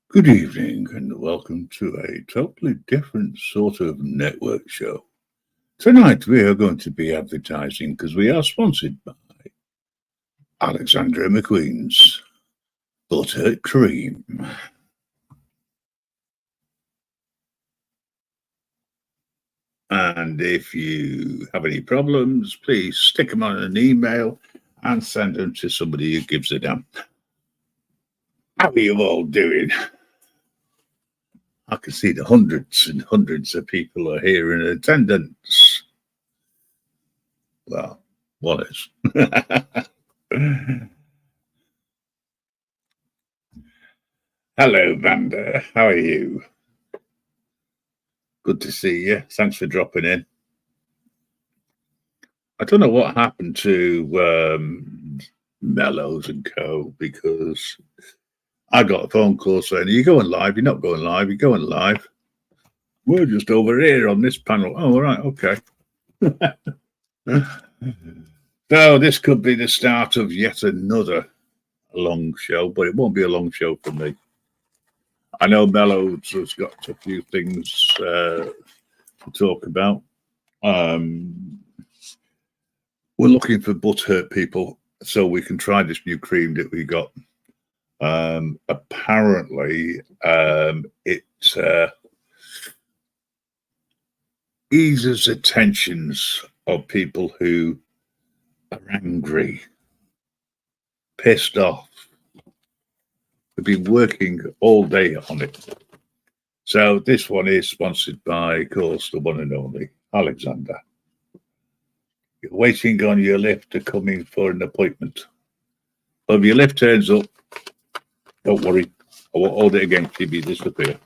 Good evening and welcome to a totally different sort of network show. Tonight we are going to be advertising because we are sponsored by Alexandra McQueen's Butthurt Cream. And if you have any problems, please stick them on an email and send them to somebody who gives a damn. How are you all doing? I can see the hundreds and hundreds of people are here in attendance. Well, one is. Hello, Vanda. How are you? Good to see you. Thanks for dropping in. I don't know what happened to Mellows and Co. because I got a phone call saying, "Are you going live? You're not going live. You're going live. We're just over here on this panel." Oh, all right, okay. So this could be the start of yet another long show, but it won't be a long show for me. I know Mellows has got a few things to talk about. We're looking for butthurt people so we can try this new cream that we got. Apparently, it eases the tensions of people who are angry, pissed off. We've been working all day on it. So this one is sponsored by, of course, the one and only Alexander. You're waiting on your lift to come in for an appointment. Well, if your lift turns up, don't worry. I won't hold it against you if you disappear.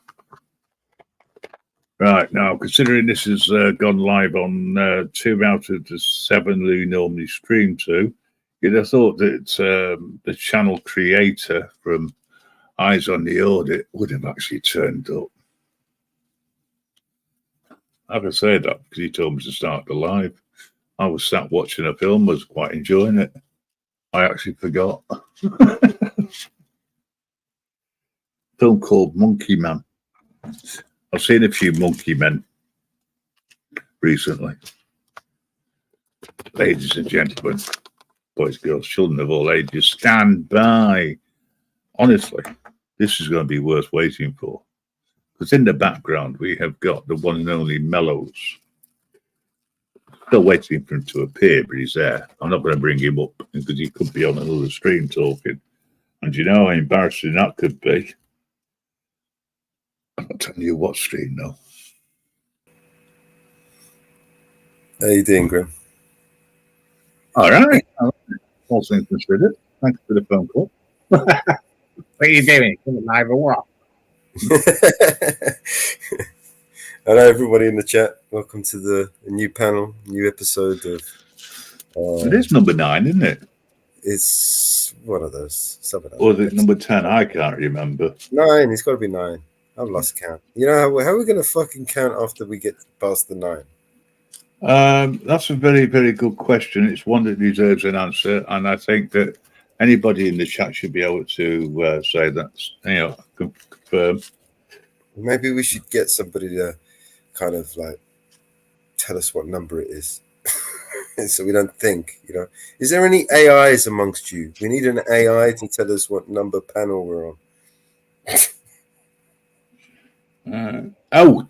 Right, now, considering this has gone live on 2 out of the 7 we normally stream to, you'd have thought that the channel creator from Eyes on the Audit would have actually turned up. I can say that because he told me to start the live. I was sat watching a film, was quite enjoying it. I actually forgot. Film called Monkey Man. I've seen a few monkey men recently. Ladies and gentlemen, boys, girls, children of all ages, stand by. Honestly, this is going to be worth waiting for. Because in the background, we have got the one and only Mellows. Still waiting for him to appear, but he's there. I'm not going to bring him up because he could be on another stream talking. And you know how embarrassing that could be. I'm not telling you what stream, though. How you doing, Grim? All right. All things considered. Thanks for the phone call. What are you doing? Coming live or what? Hello, everybody in the chat. Welcome to the new panel, new episode of. It is number 9, isn't it? It's one of those. Or is it number 10? I can't remember. 9. It's got to be 9. I've lost count. You know how are we going to fucking count after we get past the 9? That's a very, very good question. It's one that deserves an answer, and I think that anybody in the chat should be able to say that, confirm. Maybe we should get somebody to kind of like tell us what number it is. So we don't think, Is there any AIs amongst you? We need an AI to tell us what number panel we're on.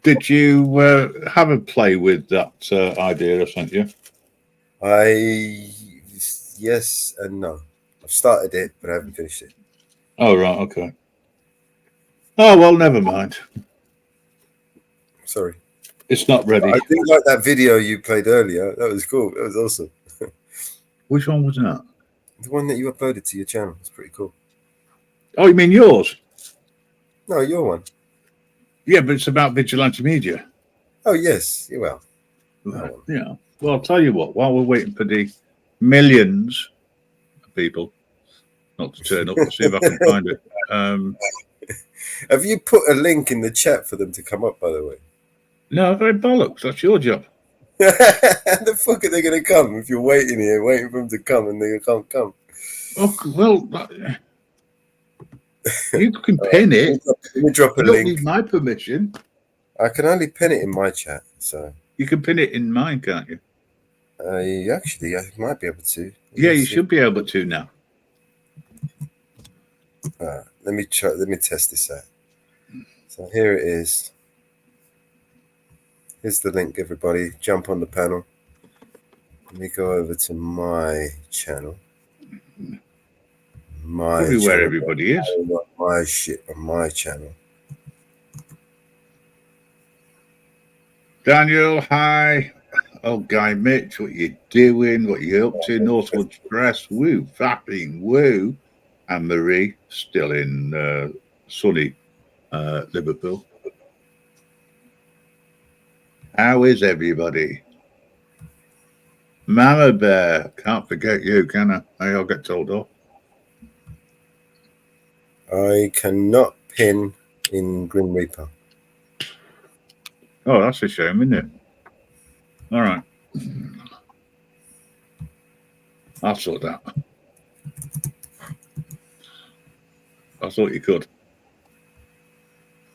Did you have a play with that idea I sent you? Yes and no. I've started it, but I haven't finished it. Oh, right, okay. Oh, well, never mind. Sorry. It's not ready. I did like that video you played earlier. That was cool. That was awesome. Which one was that? The one that you uploaded to your channel. It's pretty cool. Oh, you mean yours? No, your one. Yeah, but it's about vigilante media. Oh, yes. Well. Yeah. Well, I'll tell you what. While we're waiting for the millions of people not to turn up, to see if I can find it. Have you put a link in the chat for them to come up, by the way? No, very bollocks. That's your job. How the fuck are they going to come if you're waiting here, waiting for them to come and they can't come? Oh, well, You can pin it. Let me drop a You don't link. need my permission. I can only pin it in my chat, so You can pin it in mine, can't you? actually I might be able to. Yeah, you should be able to now. Let me try. Let me test this out. So here it is. Here's the link, everybody. Jump on the panel. Let me go over to my channel. My Probably where channel. everybody is. My shit on my channel. Daniel, hi. Oh, Guy Mitch, what you doing? What you up to? Northwoods Press, woo, fapping, woo. And Marie, still in sunny Liverpool. How is everybody? Mama Bear, can't forget you, can I? I'll get told off. I cannot pin in Grim Reaper. Oh, that's a shame, isn't it? All right. I'll sort that. I thought you could.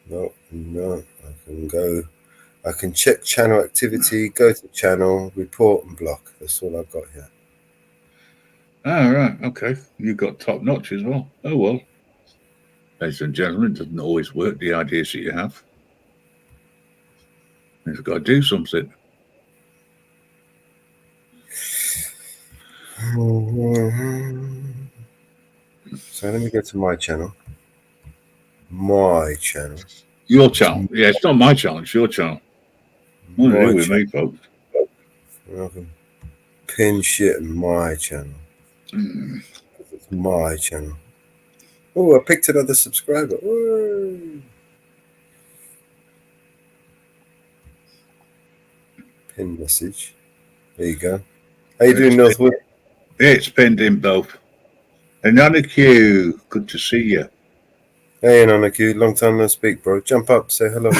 No. I can go. I can check channel activity, go to channel, report, and block. That's all I've got here. Oh, right. Okay. You've got top notch as well. Oh, well. Ladies and gentlemen, it doesn't always work, the ideas that you have. You've got to do something. So let me go to my channel. My channel. Your channel. Yeah, it's not my channel, it's your channel. What do you do with me, folks? I can pin shit in my channel. It's my channel. Oh, I picked another subscriber. Woo. Pin message. There you go. How you doing, Northwood? It's pinned in both. Another Q, good to see you. Hey, Anaku, long time no speak, bro. Jump up, say hello.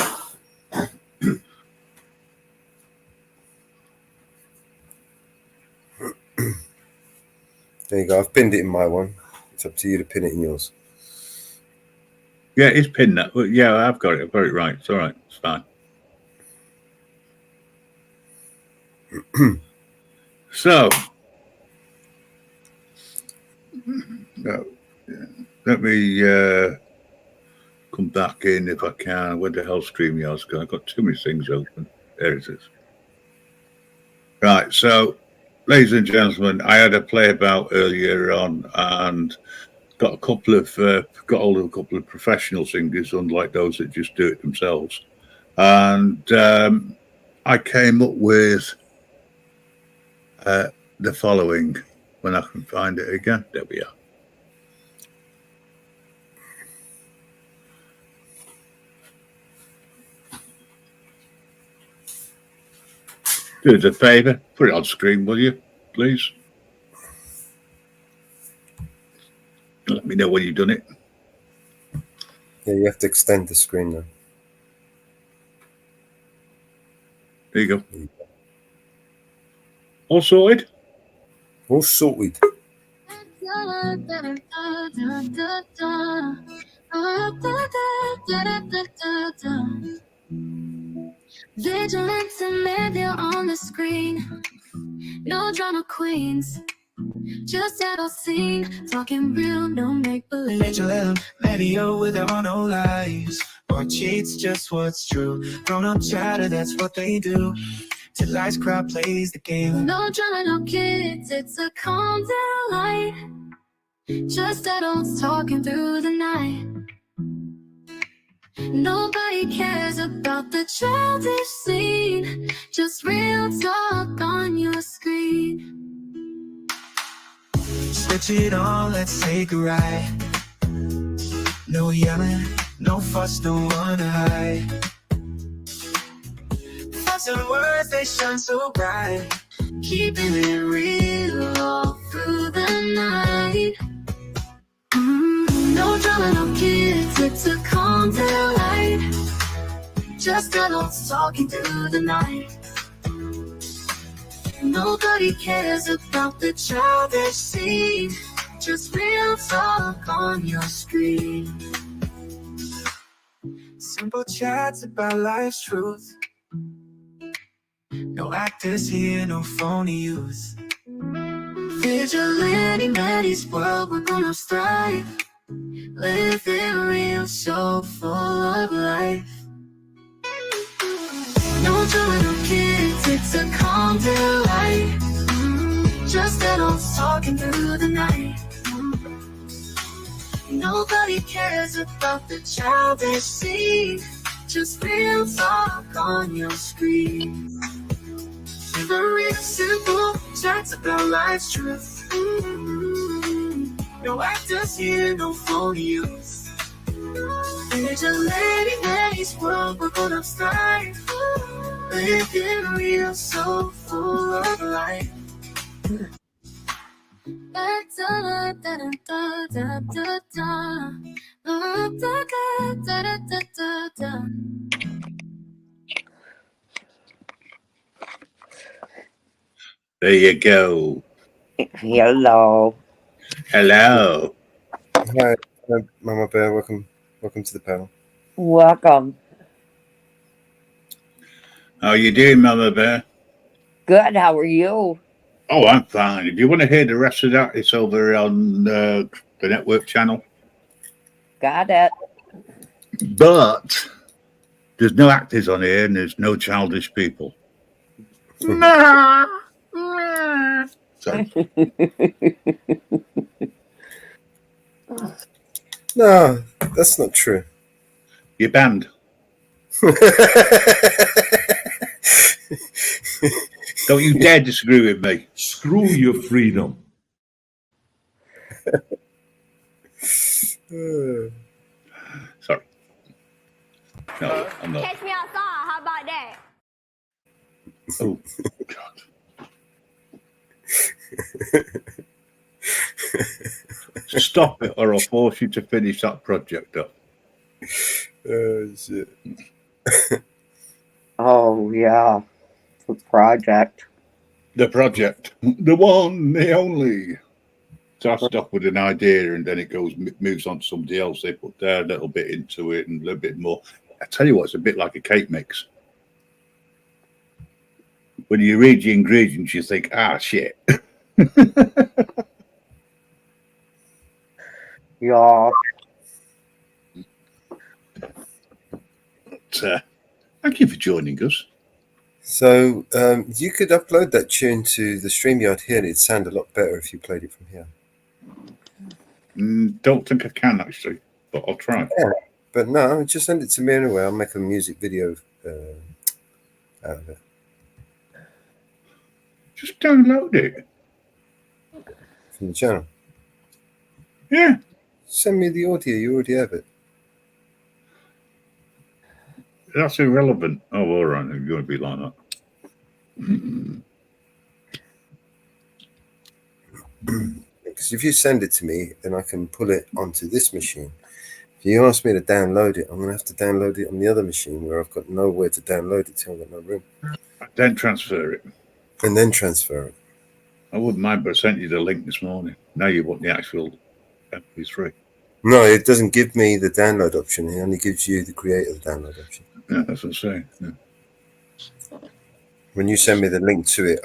There you go. I've pinned it in my one. It's up to you to pin it in yours. Yeah, it's pinned that. Yeah, I've got it. I've got it right. It's all right. It's fine. So, let me come back in if I can. Where the hell StreamYard's gone? I've got too many things open. There it is. Right. So, ladies and gentlemen, I had a play about earlier on and got hold of a couple of professional singers, unlike those that just do it themselves. And I came up with the following, when I can find it again. There we are. Do us a favour, put it on screen, will you, please? Let me know when you've done it. Yeah, you have to extend the screen now. There you go. All sorted? All sorted. Vigilance and media on the screen. No drama queens. Just adult scene. Talking real, no make believe. Vigilante media where there are no lies or cheats, just what's true. Grown up chatter, that's what they do. Till lies crowd plays the game. No drama, no kids. It's a calm down light. Just adults talking through the night. Nobody cares about the childish scene. Just real talk on your screen. Switch it on, let's take a ride. No yelling, no fuss, no one to hide. Thoughts and words, they shine so bright. Keeping it real all through the night. No drama, no kids, it's a calm delight. Just adults talking through the night. Nobody cares about the childish scene. just real talk on your screen. Simple chats about life's truth. No actors here, no phony youth. Vigilante Maddie's world, we're gonna strive. Living real, so full of life. No drama, no kids, it's a calm delight. Just adults talking through the night. Nobody cares about the childish scene. Just real talk on your screen. Very simple chats about life's truth. No actors here, no phony youth. Vigilante Maddie's world, we're gonna strive. Living real, so full of life. There you go. Hello. Hello. Hi, Mama Bear. Welcome to the panel. Welcome. How you doing, Mama Bear? Good. How are you? Oh, I'm fine. If you want to hear the rest of that, it's over on the network channel. Got it. But there's no actors on here and there's no childish people. Sorry. No, that's not true. You're banned. Don't you dare disagree with me. Screw your freedom. Sorry. No, I'm not. Catch me outside. How about that? Oh, God. Stop it or I'll force you to finish that project up. Oh, shit. Oh, yeah. The project. The project. The one, the only. So I start with an idea and then it moves on to somebody else. They put their little bit into it and a little bit more. I tell you what, it's a bit like a cake mix. When you read the ingredients, you think, shit. Yeah. But, thank you for joining us. So you could upload that tune to the StreamYard here and it'd sound a lot better if you played it from here. Don't think I can, actually, but I'll try. Yeah, but no, just send it to me anyway. I'll make a music video out of it. Just download it. From the channel. Yeah. Send me the audio. You already have it. That's irrelevant. Oh, all right. You're going to be like that. Because if you send it to me, then I can pull it onto this machine. If you ask me to download it, I'm going to have to download it on the other machine where I've got nowhere to download it to. I've got no room. Then transfer it. And then transfer it. I wouldn't mind, but I sent you the link this morning. Now you want the actual MP3. No, it doesn't give me the download option. It only gives you the creator download option. Yeah, that's what I'm saying. Yeah. When you send me the link to it,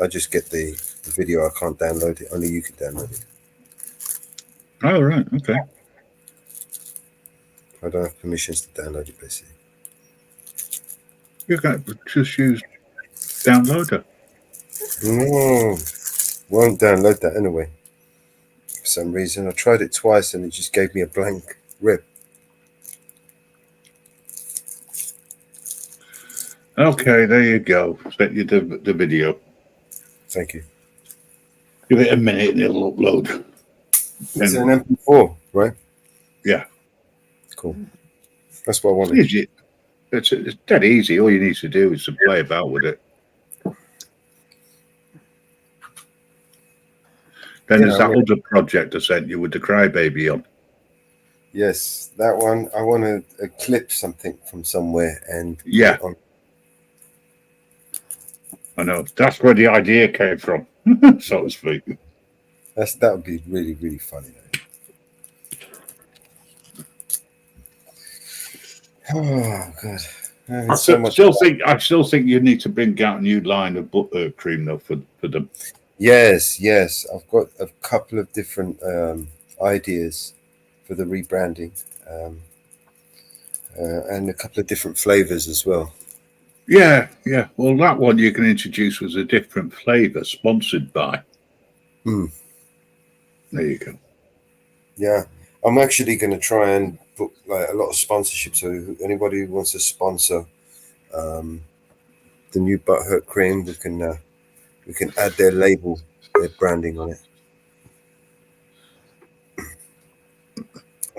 I just get the video. I can't download it. Only you can download it. Oh, right. Okay. I don't have permissions to download it, basically. You can just use downloader. No, won't download that anyway. For some reason, I tried it twice and it just gave me a blank rip. Okay, there you go. Sent you the video. Thank you. Give it a minute and it'll upload. It's an MP4, right? Yeah. Cool. That's what I wanted. Easy. It's dead easy. All you need to do is to play about with it. Then there's that other project I sent you with the crybaby on. Yes, that one. I want to clip something from somewhere and yeah. I know. That's where the idea came from, so to speak. That would be really, really funny. Oh god, having so much. I still think you need to bring out a new line of Butthurt cream though for them. Yes, I've got a couple of different ideas for the rebranding, and a couple of different flavors as well. Yeah. Well, that one you can introduce was a different flavor, sponsored by. Mm. There you go. Yeah, I'm actually going to try and book like a lot of sponsorship. So anybody who wants to sponsor the new Butthurt cream, we can add their label, their branding on it.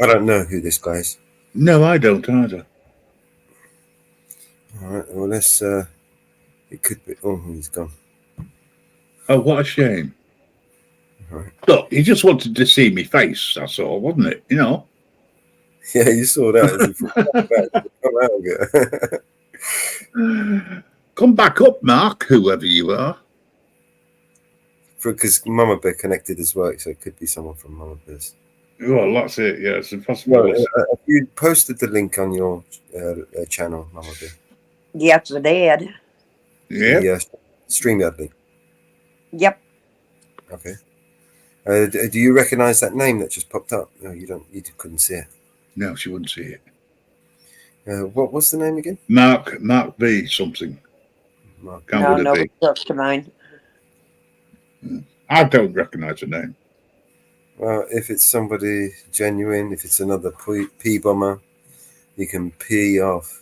I don't know who this guy is. No, I don't either. All right, well let's. It could be. Oh, he's gone. Oh, what a shame. All right. Look, he just wanted to see me face. That's all, wasn't it? You know. Yeah, you saw that. As he Come back up, Mark, whoever you are. Because Mama Bear connected as well, so it could be someone from Mama Bear's. Well, that's it. Yeah, it's impossible. Well, you posted the link on your channel, Mama Bear. Yes, I did. Yeah. The StreamYard link. Yep. Okay. Do you recognize that name that just popped up? No, you don't. You couldn't see it. No, she wouldn't see it. What's the name again? Mark B something. Mark. No, nobody comes to mind. I don't recognize the name. Well, if it's somebody genuine, if it's another P bomber, you can P off.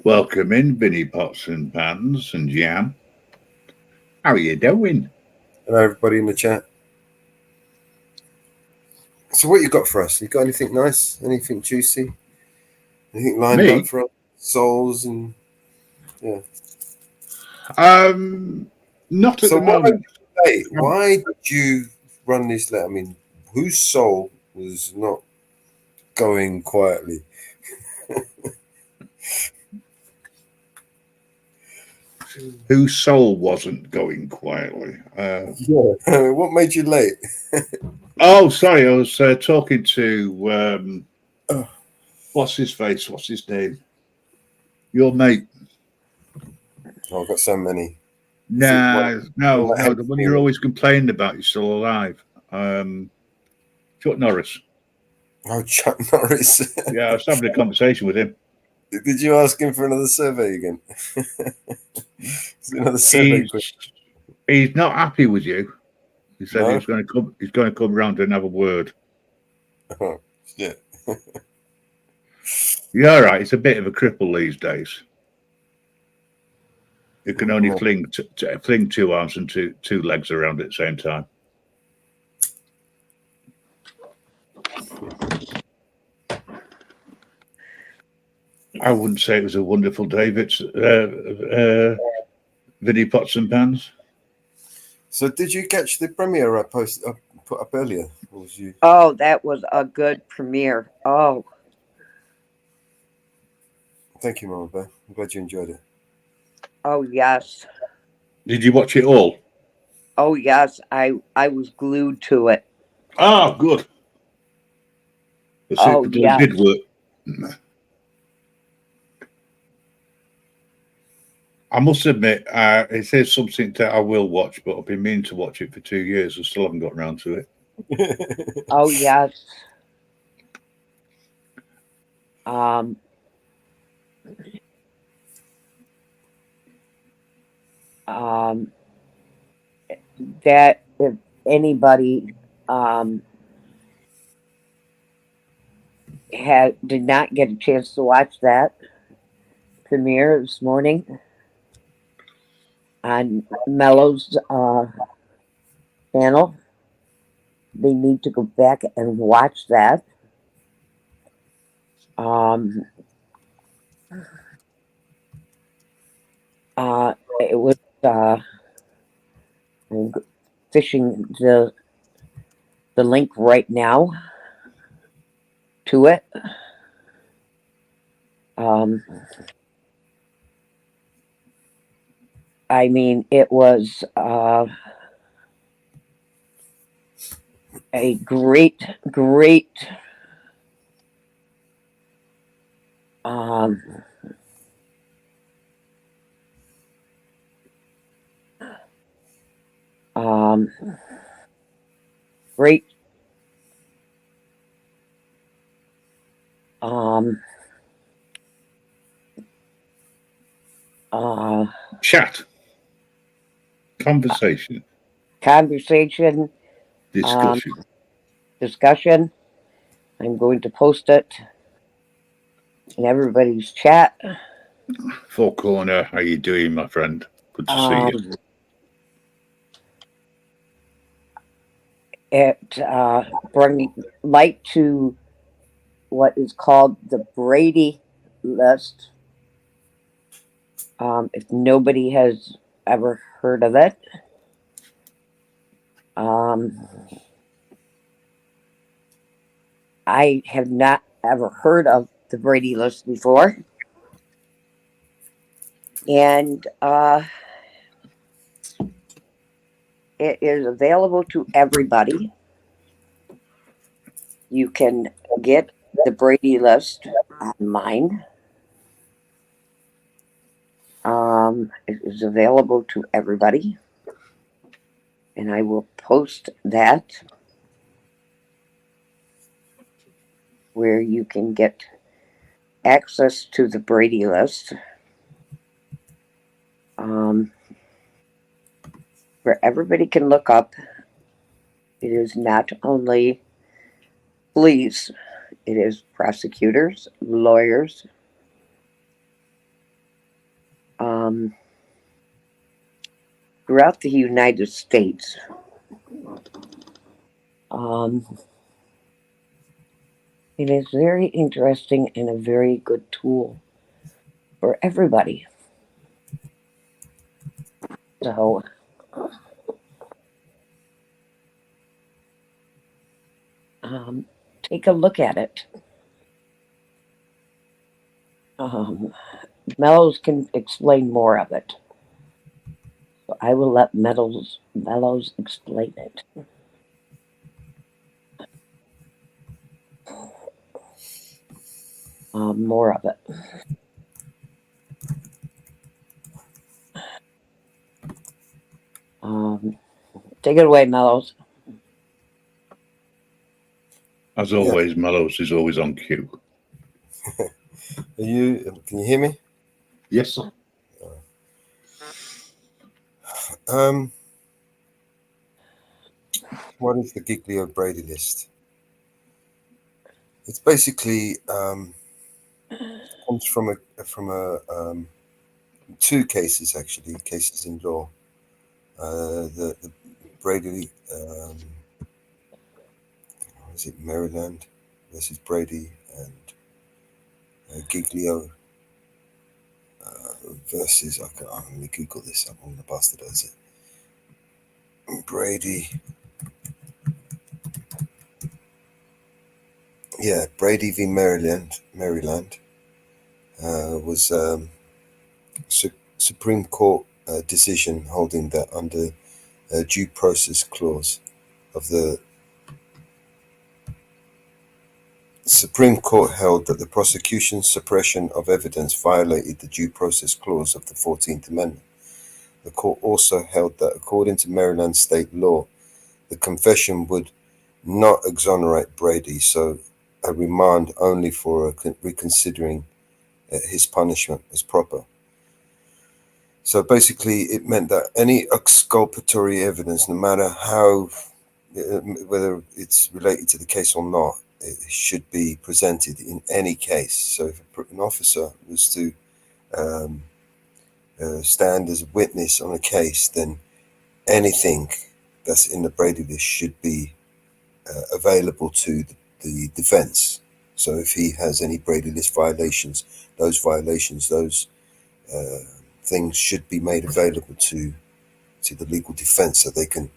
Welcome in, Vinny Pots and Pans and Jam. How are you doing? Hello, everybody in the chat. So, what you got for us? You got anything nice? Anything juicy? Anything lined up for us? Souls and yeah. Not at the moment. Why did you run this letter? I mean, whose soul was not going quietly? Whose soul wasn't going quietly? Yeah. What made you late? Oh, sorry. I was talking to what's his face? What's his name? Your mate. Oh, I've got so many. No. The one you're always complaining about. You're still alive. Chuck Norris. Oh, Chuck Norris. Yeah, I was having a conversation with him. Did you ask him for another survey again? Another survey. He's not happy with you. He said he's going to come round and have a word. Oh, shit. Yeah, all right. It's a bit of a cripple these days. You can only fling two arms and two legs around at the same time. I wouldn't say it was a wonderful day, but Vinny Pots and Pans. So, did you catch the premiere I put up earlier? Or was you? Oh, that was a good premiere. Oh. Thank you, Mama Bear. I'm glad you enjoyed it. Oh, yes. Did you watch it all? Oh, yes. I was glued to it. Oh, good. Yeah. It did work. I must admit, it is something that I will watch, but I've been meaning to watch it for 2 years and still haven't got around to it. Oh, yes. That if anybody did not get a chance to watch that premiere this morning on Mello's channel, they need to go back and watch that. It was I'm fishing the link right now to it. I mean, it was a great um, um, great um, uh, Chat, conversation, conversation, discussion. discussion. I'm going to post it in everybody's chat. Four Corner, how you doing, my friend? Good to see you. It bringing light to what is called the Brady list. If nobody has ever heard of it, I have not ever heard of the Brady list before. And it is available to everybody. You can get the Brady list online. It is available to everybody. And I will post that where you can get access to the Brady list. Where everybody can look up. It is not only police, it is prosecutors, lawyers, throughout the United States. It is very interesting and a very good tool for everybody. So, take a look at it. Mellows can explain more of it. So I will let Mellows explain it. More of it. Take it away, Mellows. As always, Mellows is always on cue. Can you hear me? Yes, sir. What is the Giglio Brady list? It's basically comes from two cases, actually, cases in law. The Brady, is it Maryland versus Brady and Giglio versus, let me Google this, I'm on the bastard, is it? Brady. Yeah, Brady v. Maryland was Supreme Court decision holding that under due process clause of the Supreme Court held that the prosecution's suppression of evidence violated the due process clause of the 14th Amendment. The court also held that according to Maryland state law, the confession would not exonerate Brady, so a remand only for reconsidering his punishment as proper. So basically, it meant that any exculpatory evidence, no matter how, whether it's related to the case or not, it should be presented in any case. So if an officer was to stand as a witness on a case, then anything that's in the Brady list should be available to the defense. So if he has any Brady list violations, those things should be made available to the legal defense so they can,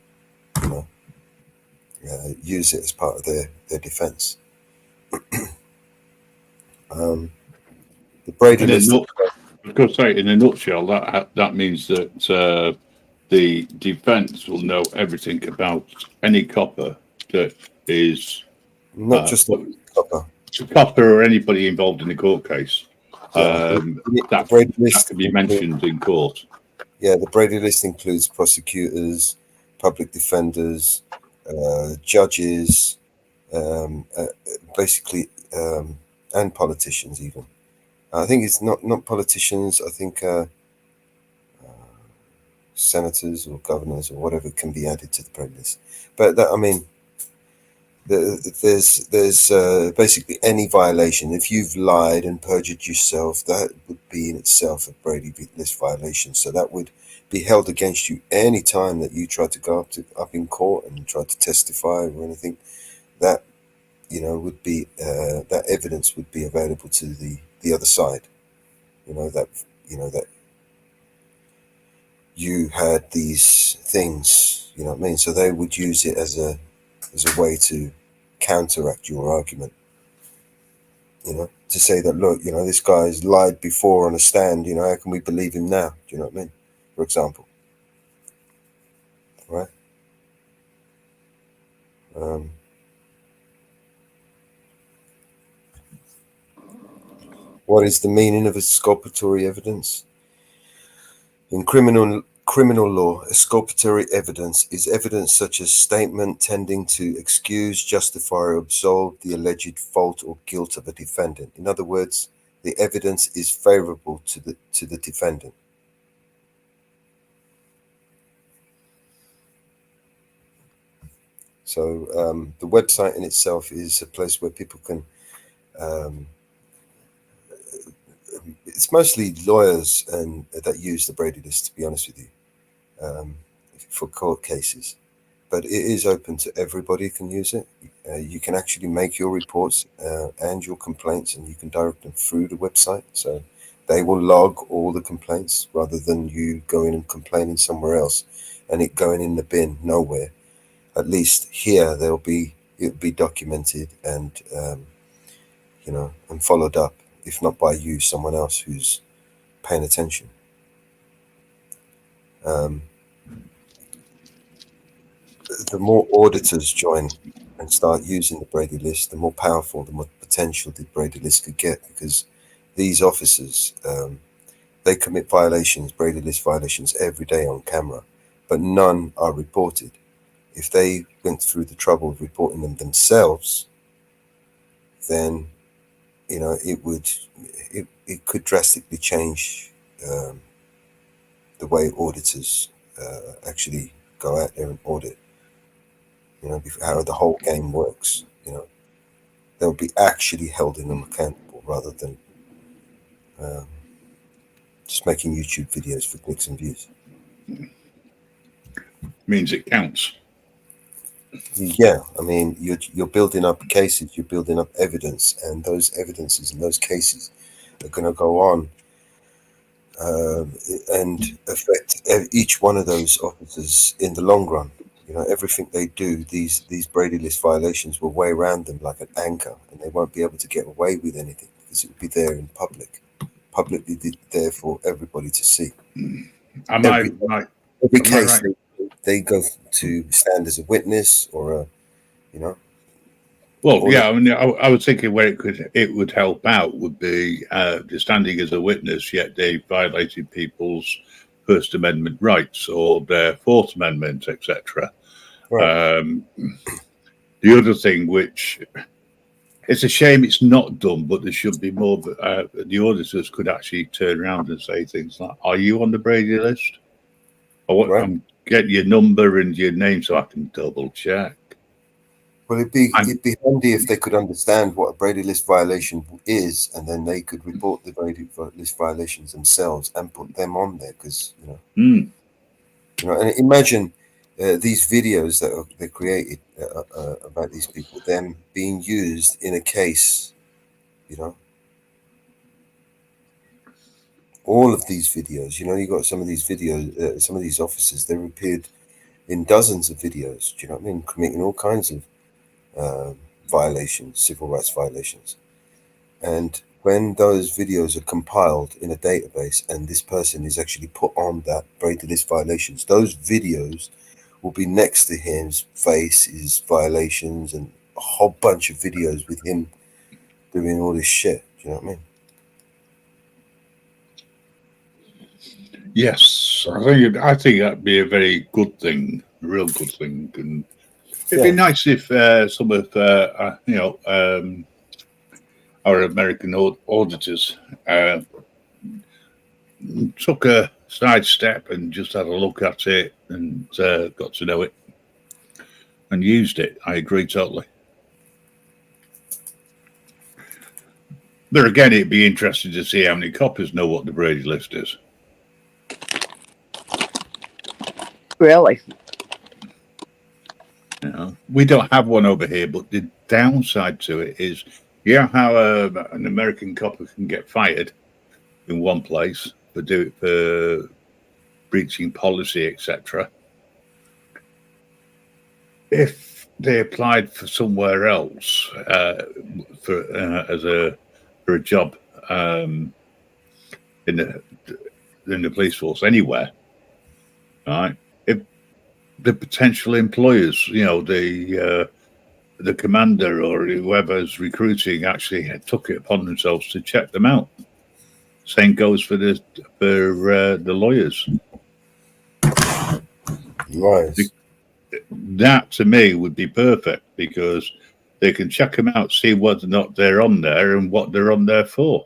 use it as part of their defense. The Brady list. I've got to say, in a nutshell, that means that the defense will know everything about any copper that is not just the copper. copper or anybody involved in the court case. Yeah, the That Brady list can be mentioned in court. Yeah, the Brady list includes prosecutors, public defenders, judges, basically, and politicians even. I think it's not politicians. I think senators or governors or whatever can be added to the Brady list. But that, I mean, there's basically any violation. If you've lied and perjured yourself, that would be in itself a Brady list violation. So that would be held against you any time that you try to go up in court and try to testify or anything. That would be that evidence would be available to the other side. That you had these things. You know what I mean? So they would use it as a way to counteract your argument. To say that, look, this guy's lied before on a stand, how can we believe him now? Do you know what I mean? For example. Right? What is the meaning of exculpatory evidence? In criminal law, exculpatory evidence is evidence such as statement tending to excuse, justify, or absolve the alleged fault or guilt of a defendant. In other words, the evidence is favorable to the defendant. So the website in itself is a place where people can. It's mostly lawyers and that use the Brady list, to be honest with you, for court cases. But it is open to everybody who can use it. You can actually make your reports and your complaints, and you can direct them through the website. So they will log all the complaints rather than you going and complaining somewhere else and it going in the bin nowhere. At least here it'll be documented and and followed up, if not by you, someone else who's paying attention. The more auditors join and start using the Brady list, the more powerful, the more potential the Brady list could get, because these officers, they commit violations, Brady list violations every day on camera, but none are reported. If they went through the trouble of reporting them themselves, then it could drastically change the way auditors actually go out there and audit. How the whole game works. They'll be actually held in them accountable rather than just making YouTube videos for clicks and views. Means it counts. Yeah, I mean, you're building up cases, you're building up evidence, and those evidences and those cases are going to go on and affect each one of those officers in the long run. Everything they do, these Brady list violations will weigh around them like an anchor, and they won't be able to get away with anything because it will be there in publicly there for everybody to see. Every case right? They go to stand as a witness or Well, yeah, I mean, I was thinking where it would help out would be standing as a witness, yet they violated people's First Amendment rights or their Fourth Amendment, etc. Right. The other thing, which it's a shame it's not done, but there should be more. The auditors could actually turn around and say things like, "Are you on the Brady list?" Or right. Get your number and your name so I can double check. Well, it'd be handy if they could understand what a Brady list violation is, and then they could report the Brady list violations themselves and put them on there. Because and imagine these videos that they created about these people, them being used in a case. All of these videos. You got some of these videos. Some of these officers, they've appeared in dozens of videos. Do you know what I mean? Committing all kinds of violations, civil rights violations. And when those videos are compiled in a database and this person is actually put on that Brady list violations, those videos will be next to his face, his violations, and a whole bunch of videos with him doing all this shit. Do you know what I mean? Yes, I think that'd be a very good thing, a real good thing, and it'd be nice if some of our American auditors took a sidestep and just had a look at it and got to know it and used it. I agree totally. But again, it'd be interesting to see how many coppers know what the Brady list is. Really? You know, we don't have one over here, but the downside to it is, how an American copper can get fired in one place for breaching policy, etc. If they applied for somewhere else for a job in the police force anywhere, right? If the potential employers, the commander or whoever's recruiting actually took it upon themselves to check them out. Same goes for the lawyers. Right. That to me would be perfect because they can check them out, see whether or not they're on there and what they're on there for.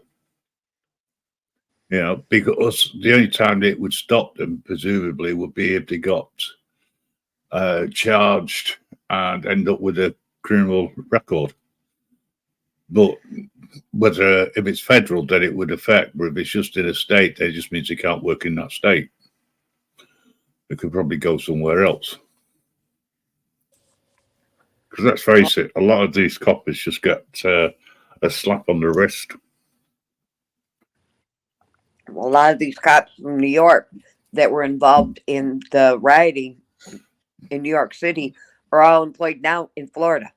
Because the only time it would stop them, presumably, would be if they got charged and end up with a criminal record. But whether if it's federal, then it would affect. But if it's just in a state, that just means they can't work in that state. They could probably go somewhere else. Because let's face it, a lot of these coppers just get a slap on the wrist. A lot of these cops from New York that were involved in the rioting in New York City are all employed now in Florida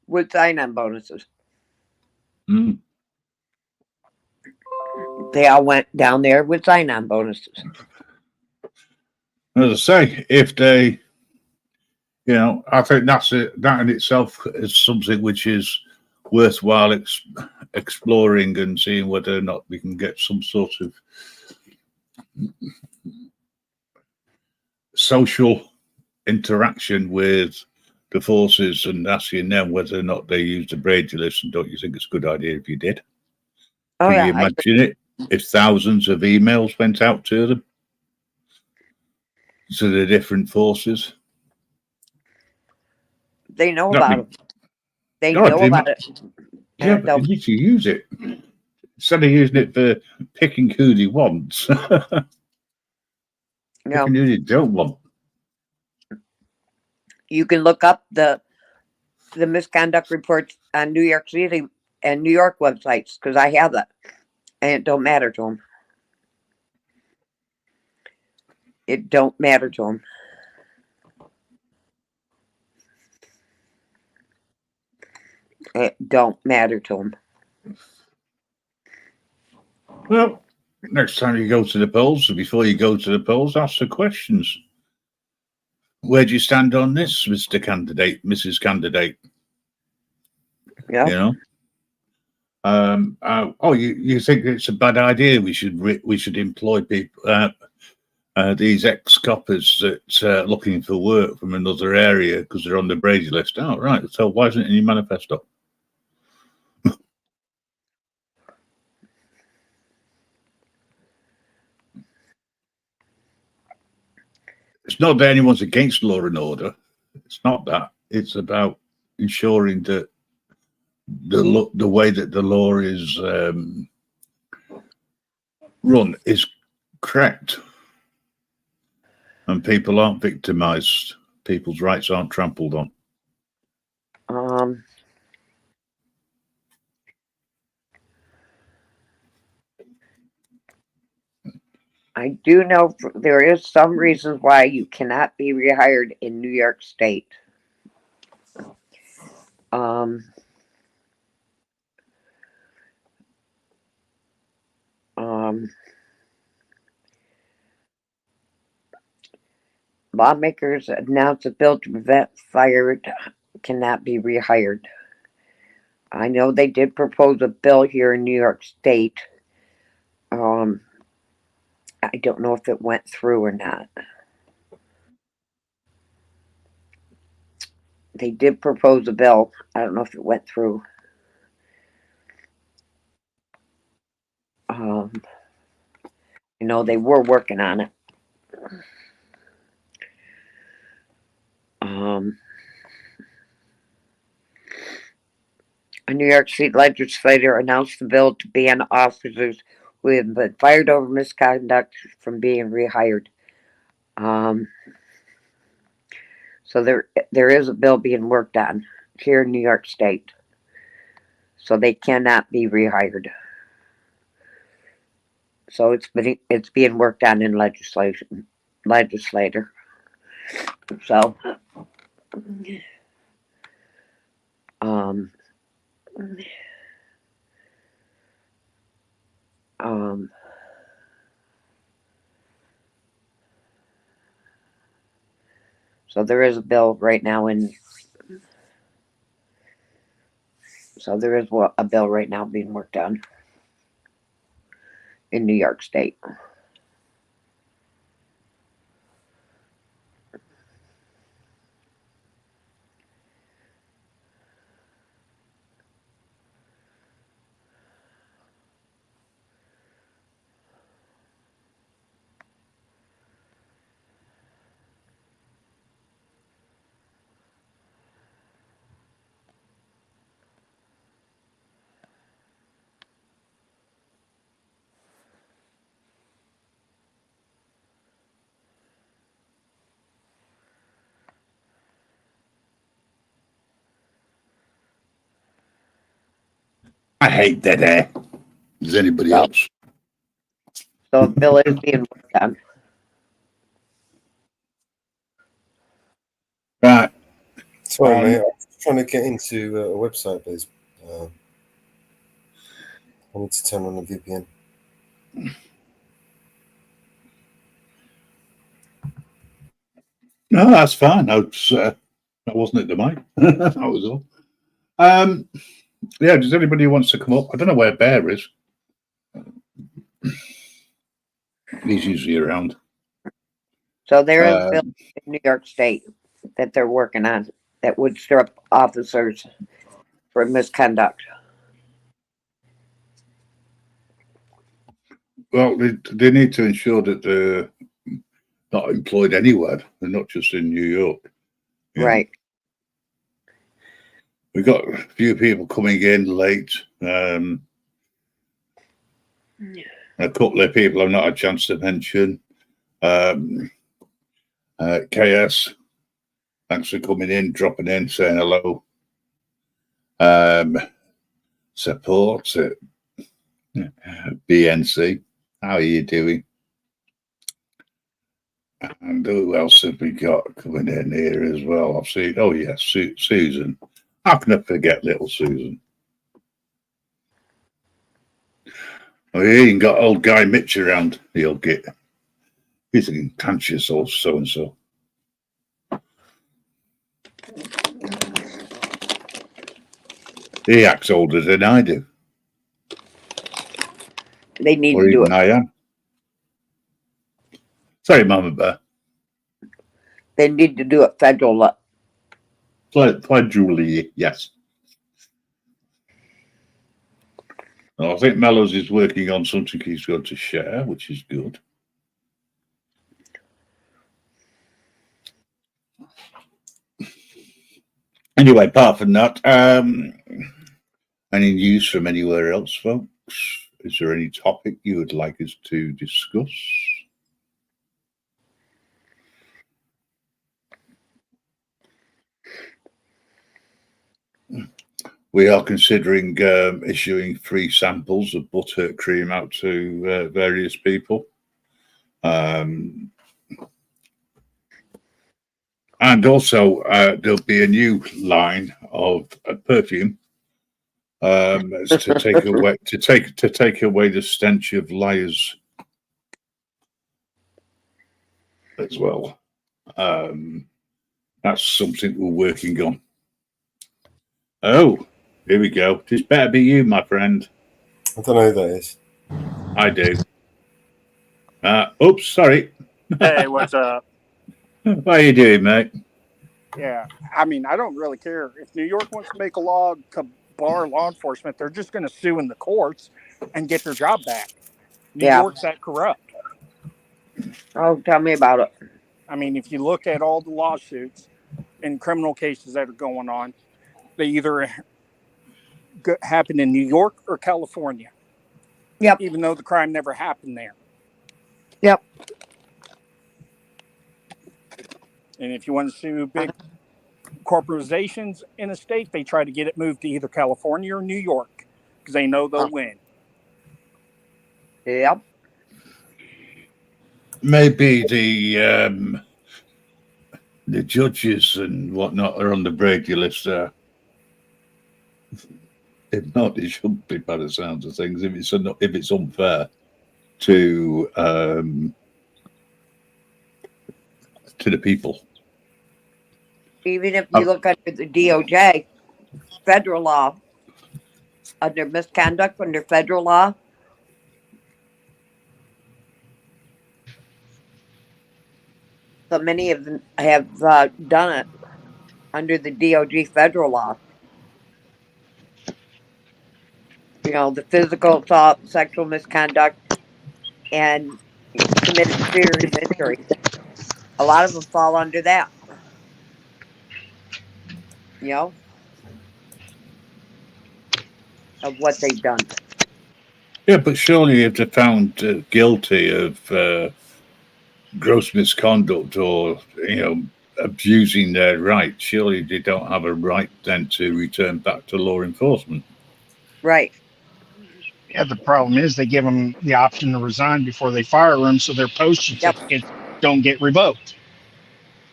with sign-on bonuses. Mm. They all went down there with sign-on bonuses. As I say, if they, I think that in itself is something which is worthwhile exploring and seeing whether or not we can get some sort of social interaction with the forces and asking them whether or not they use the Brady list. And don't you think it's a good idea if you did? Oh, Can you imagine it if thousands of emails went out to them, to the different forces? They know about it. They know about it. Yeah, but they need to use it. Instead of using it for picking who they want, picking who they don't want. You can look up the misconduct reports on New York City and New York websites because I have that, and it don't matter to them. It don't matter to them. It don't matter to them. Well, next time you go to the polls, or before you go to the polls, ask the questions. Where do you stand on this, Mr. Candidate, Mrs. Candidate? Yeah. You think it's a bad idea? We should employ people, these ex-coppers that looking for work from another area because they're on the Brady list. Oh, right. So why isn't it in your manifesto? It's not that anyone's against law and order. It's not that. It's about ensuring that the way that the law is run is correct, and people aren't victimized. People's rights aren't trampled on. I do know there is some reasons why you cannot be rehired in New York State. Lawmakers announced a bill to prevent fired cannot be rehired. I know they did propose a bill here in New York State. I don't know if it went through or not. They did propose a bill. I don't know if it went through. You know, they were working on it. A New York State legislator announced the bill to ban officers who have been fired over misconduct from being rehired. So there is a bill being worked on here in New York State. So they cannot be rehired. So it's being worked on in legislator. So so there is a bill right now a bill right now being worked on in New York State. I hate dead air. Does anybody else? So a bill is being worked on. Right. Sorry, mate. I was trying to get into a website, but I need to turn on a VPN. No, that's fine. That wasn't at the mic. That was all. Yeah, does anybody who wants to come up? I don't know where Bear is. He's usually around. So there is a bill in New York State that they're working on that would strip officers for misconduct. Well, they need to ensure that they're not employed anywhere. They're not just in New York. Right. We've got a few people coming in late. A couple of people I've not had a chance to mention. KS, thanks for coming in, dropping in, saying hello. Support at BNC. How are you doing? And who else have we got coming in here as well? I've seen, oh yes, Susan. How can I forget little Susan? Oh, you even got old Guy Mitch around. He'll get, he's a conscious or so-and-so. He acts older than I do. They need or to do even it. I am. Sorry, Mama Bear. They need to do it federally. Federally, yes. Well, I think Mellows is working on something he's going to share, which is good. Anyway, apart from that, any news from anywhere else, folks? Is there any topic you would like us to discuss? We are considering issuing free samples of Butthurt cream out to various people. And also there'll be a new line of perfume to take away the stench of liars as well. That's something we're working on. Oh, here we go. This better be you, my friend. I don't know who that is. I do. Oops, sorry. Hey, what's up? What are you doing, mate? Yeah, I mean, I don't really care. If New York wants to make a law to bar law enforcement, they're just going to sue in the courts and get their job back. New Yeah. York's that corrupt. Oh, tell me about it. I mean, if you look at all the lawsuits and criminal cases that are going on, they either happen in New York or California. Yep. Even though the crime never happened there. Yep. And if you want to sue big corporations in a state, they try to get it moved to either California or New York because they know they'll win. Yep. Maybe the judges and whatnot are on the Brady list there. If not, it should be by the sounds of things. If it's unfair to the people. Even if you look under the DOJ, federal law, under misconduct under federal law, so many of them have done it under the DOJ federal law. You know, the physical assault, sexual misconduct, and committed serious injury. A lot of them fall under that. You know, of what they've done. Yeah, but surely if they're found guilty of gross misconduct or, abusing their rights, surely they don't have a right then to return back to law enforcement. Right. Yeah, the problem is they give them the option to resign before they fire them, so their post certificates don't get revoked.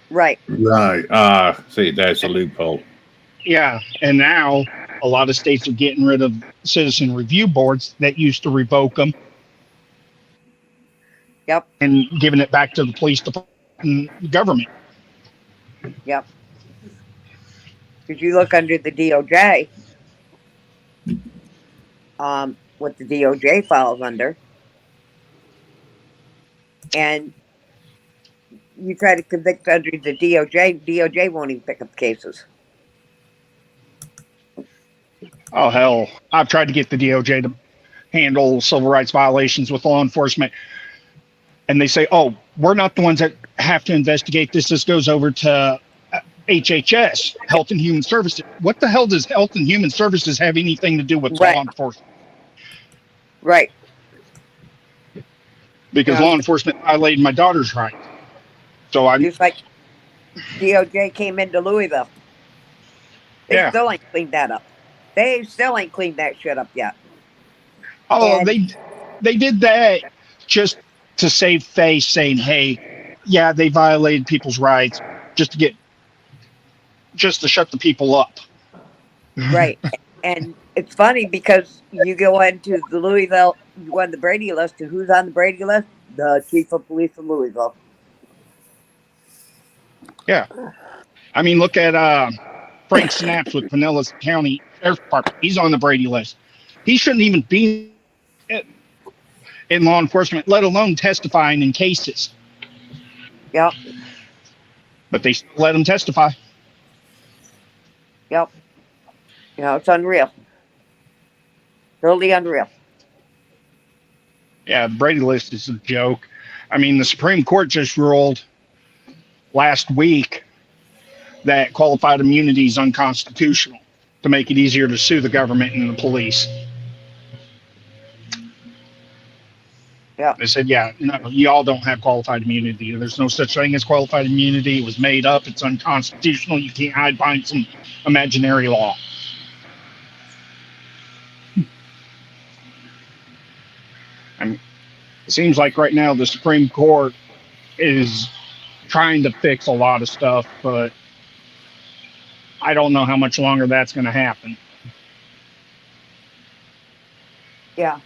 Right. Right. See, there's a loophole. Yeah, and now a lot of states are getting rid of citizen review boards that used to revoke them. Yep. And giving it back to the police department and government. Yep. If you look under the DOJ, what the DOJ falls under, and you try to convict under the DOJ won't even pick up cases. Oh, hell. I've tried to get the DOJ to handle civil rights violations with law enforcement. And they say, oh, we're not the ones that have to investigate this. This goes over to HHS, Health and Human Services. What the hell does Health and Human Services have anything to do with law enforcement? Right. Because law enforcement violated my daughter's rights. So I just like DOJ came into Louisville. They still ain't cleaned that up. They still ain't cleaned that shit up yet. Oh, and they did that just to save face, saying, hey, yeah, they violated people's rights just to shut the people up. Right. And it's funny because you go into the Louisville, you go on the Brady list, and who's on the Brady list? The chief of police of Louisville. Yeah. I mean, look at Frank Snaps with Pinellas County Sheriff's Department. He's on the Brady list. He shouldn't even be in law enforcement, let alone testifying in cases. Yep. But they still let him testify. Yep. You know, it's unreal. Totally unreal. Yeah, the Brady list is a joke. I mean, the Supreme Court just ruled last week that qualified immunity is unconstitutional to make it easier to sue the government and the police. Yeah. They said, yeah, no, y'all don't have qualified immunity. There's no such thing as qualified immunity. It was made up. It's unconstitutional. You can't hide behind some imaginary law. I mean, it seems like right now the Supreme Court is trying to fix a lot of stuff, but I don't know how much longer that's going to happen. Yeah.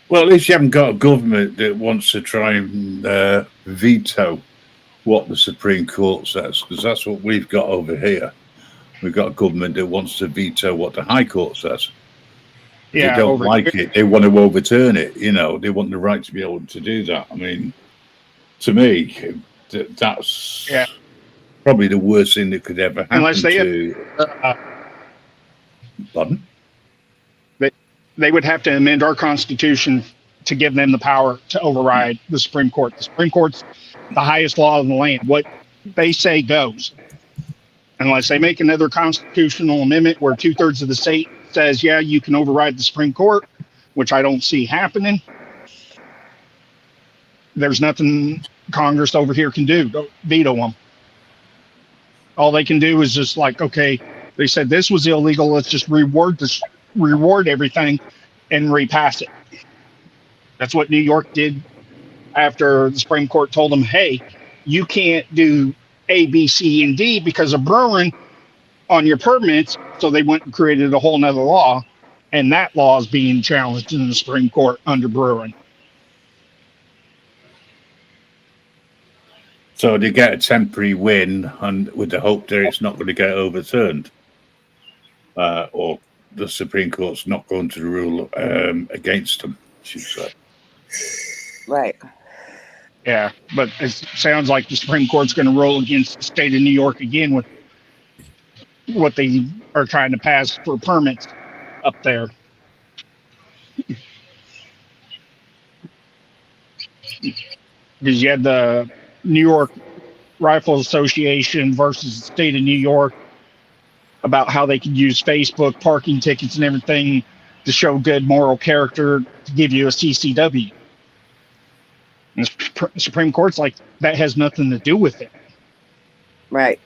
Well, at least you haven't got a government that wants to try and veto what the Supreme Court says, because that's what we've got over here. We've got a government that wants to veto what the High Court says. If they don't like it, they want to overturn it. You know, they want the right to be able to do that. I mean, to me, that's probably the worst thing that could ever happen Pardon? They would have to amend our Constitution to give them the power to override the Supreme Court. The Supreme Court's the highest law in the land. What they say goes. Unless they make another constitutional amendment where 2/3 of the state says, yeah, you can override the Supreme Court, which I don't see happening. There's nothing Congress over here can do. Don't veto them. All they can do is just like, okay, they said this was illegal. Let's just reward everything and repass it. That's what New York did after the Supreme Court told them, hey, you can't do A, B, C, and D because of brewing on your permits. So they went and created a whole nother law, and that law is being challenged in the Supreme Court under brewing. So they get a temporary win, and with the hope that it's not going to get overturned, or the Supreme Court's not going to rule against them, she said. Right. Yeah, but it sounds like the Supreme Court's going to rule against the state of New York again with what they are trying to pass for permits up there. Because you had the New York Rifle Association versus the state of New York about how they could use Facebook parking tickets and everything to show good moral character to give you a CCW. And the Supreme Court's like, that has nothing to do with it. Right.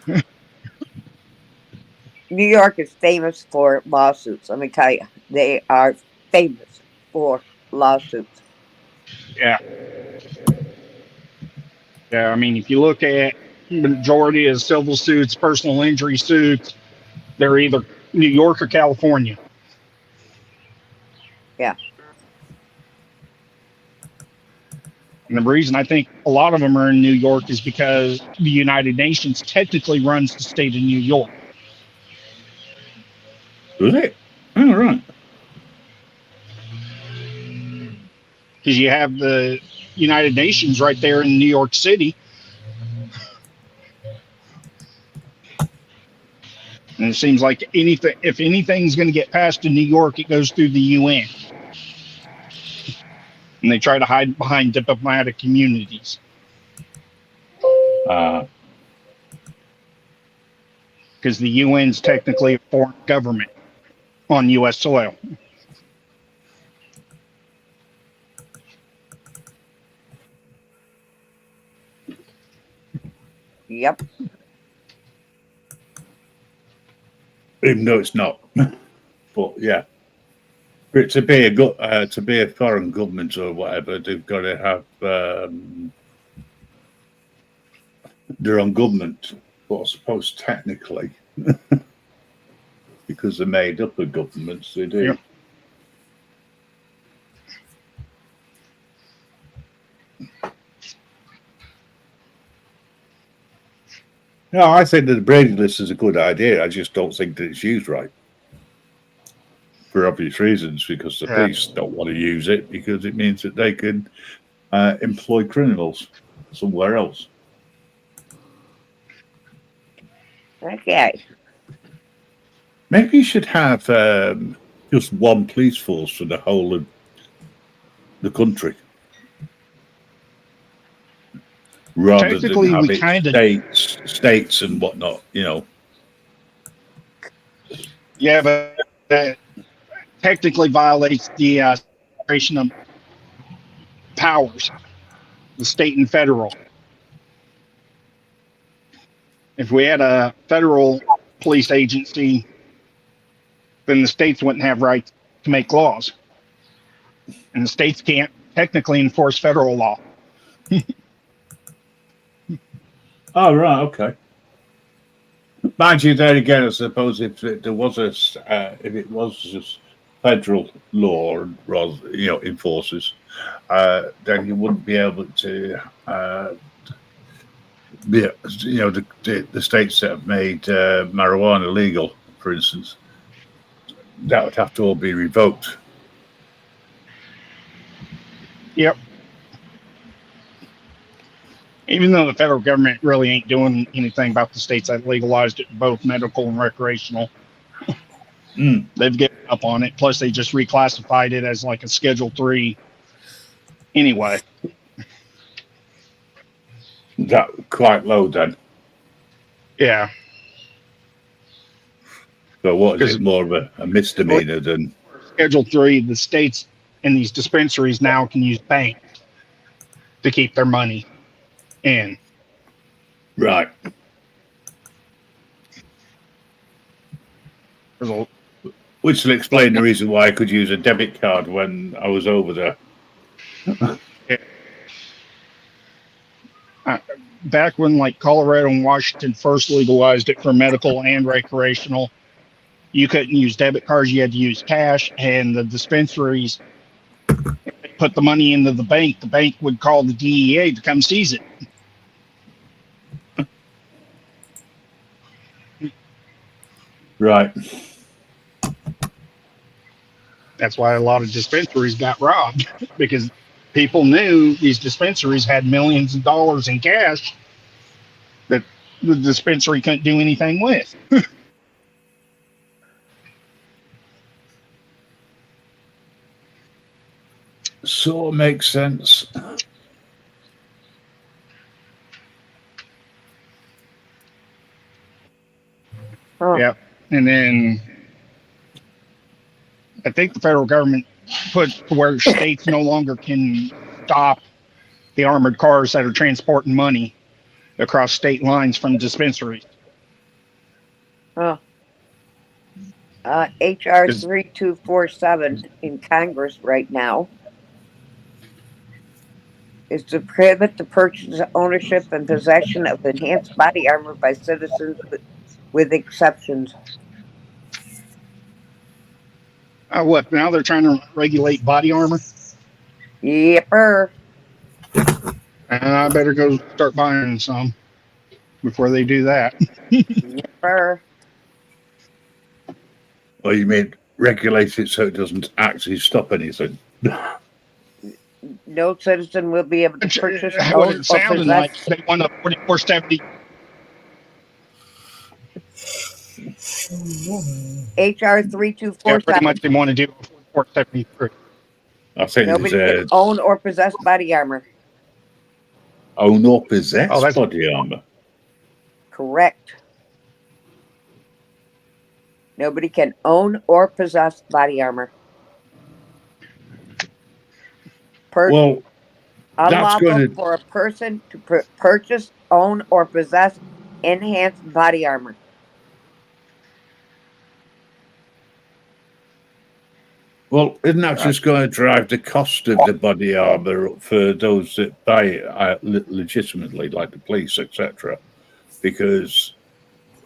New York is famous for lawsuits. Let me tell you, they are famous for lawsuits. Yeah. Yeah, I mean, if you look at the majority of civil suits, personal injury suits, they're either New York or California. Yeah. And the reason I think a lot of them are in New York is because the United Nations technically runs the state of New York. Does it? Oh, right. Because you have the United Nations right there in New York City. And it seems like if anything's going to get passed in New York, it goes through the UN. And they try to hide behind diplomatic communities. Because the UN's technically a foreign government on U.S. soil. Yep. Even though it's not. But yeah. But to be a foreign government or whatever, they've got to have their own government. But I suppose technically, because they're made up of governments, they do. Yep. No, I think that the Brady list is a good idea. I just don't think that it's used right. For obvious reasons, because the police don't want to use it because it means that they can employ criminals somewhere else. Okay. Maybe you should have just one police force for the whole of the country. Rather than having states and whatnot, you know. Yeah, but that technically violates the separation of powers, the state and federal. If we had a federal police agency, then the states wouldn't have rights to make laws. And the states can't technically enforce federal law. Oh, right, okay. Mind you, there again, I suppose if it was just federal law, enforces, then you wouldn't be able to Yeah, the states that have made marijuana legal, for instance, that would have to all be revoked. Yep. Even though the federal government really ain't doing anything about the states that legalized it, both medical and recreational, they've given up on it. Plus, they just reclassified it as like a Schedule 3 anyway. That quite low then. Yeah. So what is it, more of a misdemeanor than Schedule 3? The states and these dispensaries now can use banks to keep their money in. Right. Which will explain the reason why I could use a debit card when I was over there. Back when like Colorado and Washington first legalized it for medical and recreational, you couldn't use debit cards, you had to use cash, and the dispensaries put the money into the bank would call the DEA to come seize it. Right. That's why a lot of dispensaries got robbed, because people knew these dispensaries had millions of dollars in cash that the dispensary couldn't do anything with. So it makes sense. Oh. Yep. And then I think the federal government put to where states no longer can stop the armored cars that are transporting money across state lines from dispensaries. Oh. HR 3247 in Congress right now is to prohibit the purchase, ownership, and possession of enhanced body armor by citizens with exceptions. What, now they're trying to regulate body armor? Yepper. And I better go start buying some before they do that. Yepper. Well, you mean regulate it so it doesn't actually stop anything? No citizen will be able to purchase, What own, it sounded or like, possess. they want a 4470. HR Yeah, 3247. pretty much they want to do a 4473. I think Nobody there's can own or possess body armor. own or possess that's- body armor. Correct. Nobody can own or possess body armor. Well, that's Unlawful going to. for a person to purchase, own, or possess enhanced body armor. Well, isn't that just going to drive the cost of the body armor up for those that buy it legitimately, like the police, etc.? Because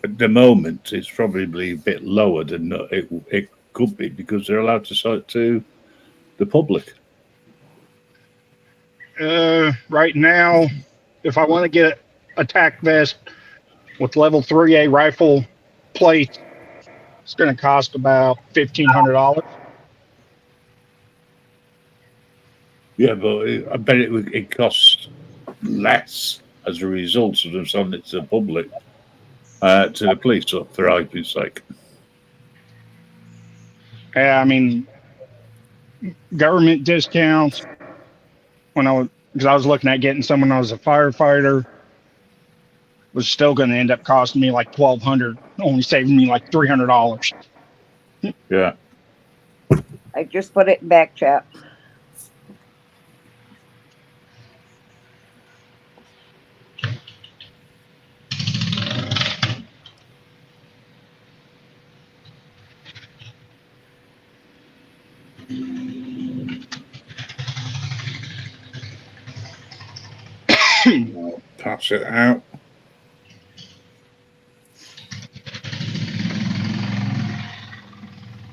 at the moment, it's probably a bit lower than it could be because they're allowed to sell it to the public. Right now, if I want to get a tack vest with level 3A rifle plate, it's going to cost about $1,500. Yeah, but I bet it costs less as a result of them selling it to the public, to the police, for argument's sake. Yeah, I mean, government discounts. Because I was looking at getting some when I was a firefighter, was still going to end up costing me like $1,200, only saving me like $300. Yeah. I just put it in back chat. I'll pass it out.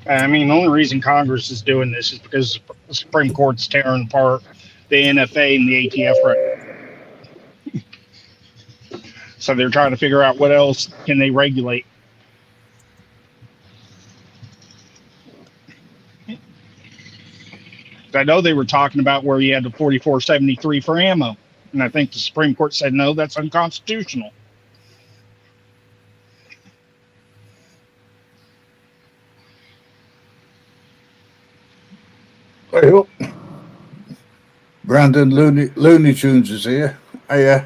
I mean, the only reason Congress is doing this is because the Supreme Court's tearing apart the NFA and the ATF right. So they're trying to figure out what else can they regulate. I know they were talking about where you had the 4473 for ammo, and I think the Supreme Court said no, that's unconstitutional. Well, Brandon Looney Tunes is here. Yeah.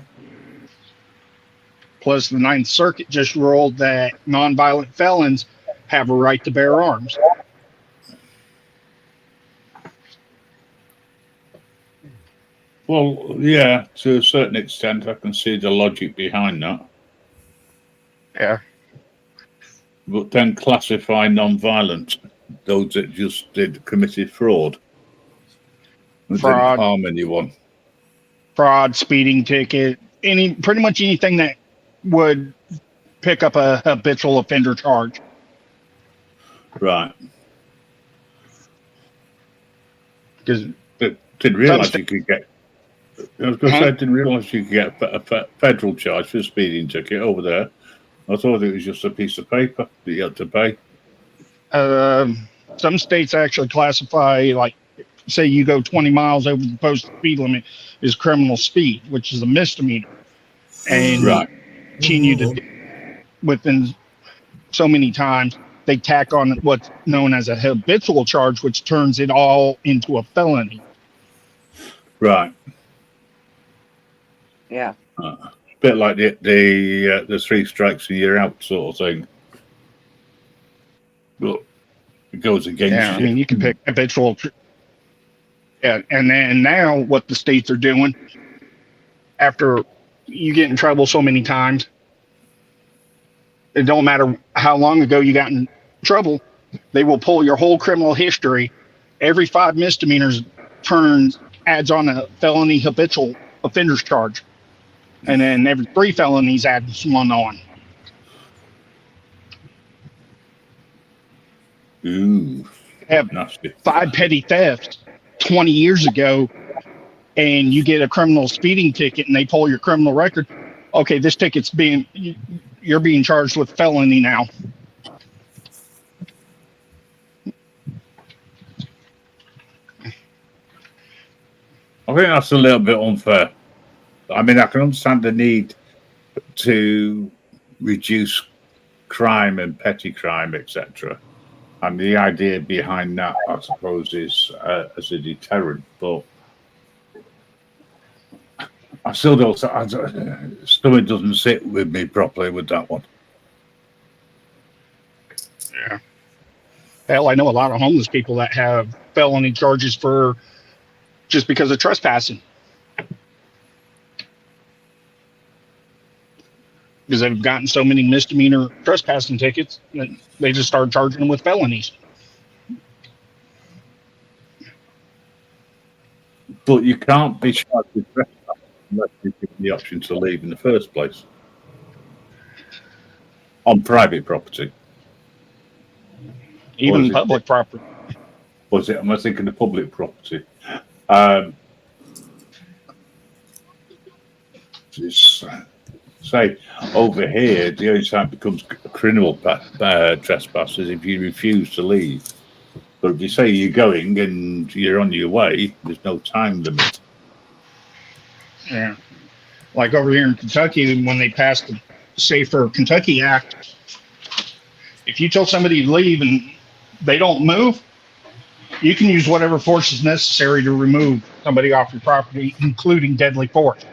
Plus, the Ninth Circuit just ruled that nonviolent felons have a right to bear arms. Well, yeah, to a certain extent, I can see the logic behind that. Yeah. But then classify non-violent, those that just committed fraud. That didn't harm anyone. Fraud, speeding ticket, pretty much anything that would pick up a habitual offender charge. Right. Because didn't realise you could get. I was going to say, I didn't realise you could get a federal charge for a speeding ticket over there. I thought it was just a piece of paper that you had to pay. Some states actually classify, like, say you go 20 miles over the posted speed limit is criminal speed, which is a misdemeanor. And continue to within so many times, they tack on what's known as a habitual charge, which turns it all into a felony. Right. Yeah. Bit like the 3 strikes and you're out sort of thing. But it goes against you. I mean, you can pick habitual. Yeah, and then now what the states are doing, after you get in trouble so many times, it don't matter how long ago you got in trouble, they will pull your whole criminal history. Every 5 misdemeanors adds on a felony habitual offenders charge. And then every 3 felonies adds one on. Ooh. Have nasty. 5 petty thefts 20 years ago, and you get a criminal speeding ticket and they pull your criminal record. Okay, this ticket's you're being charged with felony now. I think that's a little bit unfair. I mean, I can understand the need to reduce crime and petty crime, etc. And the idea behind that, I suppose, is as a deterrent. But I still don't. Stomach doesn't sit with me properly with that one. Yeah. Hell, I know a lot of homeless people that have felony charges for just because of trespassing. Because they've gotten so many misdemeanor trespassing tickets that they just started charging them with felonies. But you can't be charged with trespassing unless you give the option to leave in the first place. On private property. Even public property. Was it? Am I thinking of public property? Say over here, the only time it becomes criminal trespass is if you refuse to leave. But if you say you're going and you're on your way, there's no time limit. Yeah. Like over here in Kentucky, when they passed the Safer Kentucky Act, if you tell somebody to leave and they don't move, you can use whatever force is necessary to remove somebody off your property, including deadly force.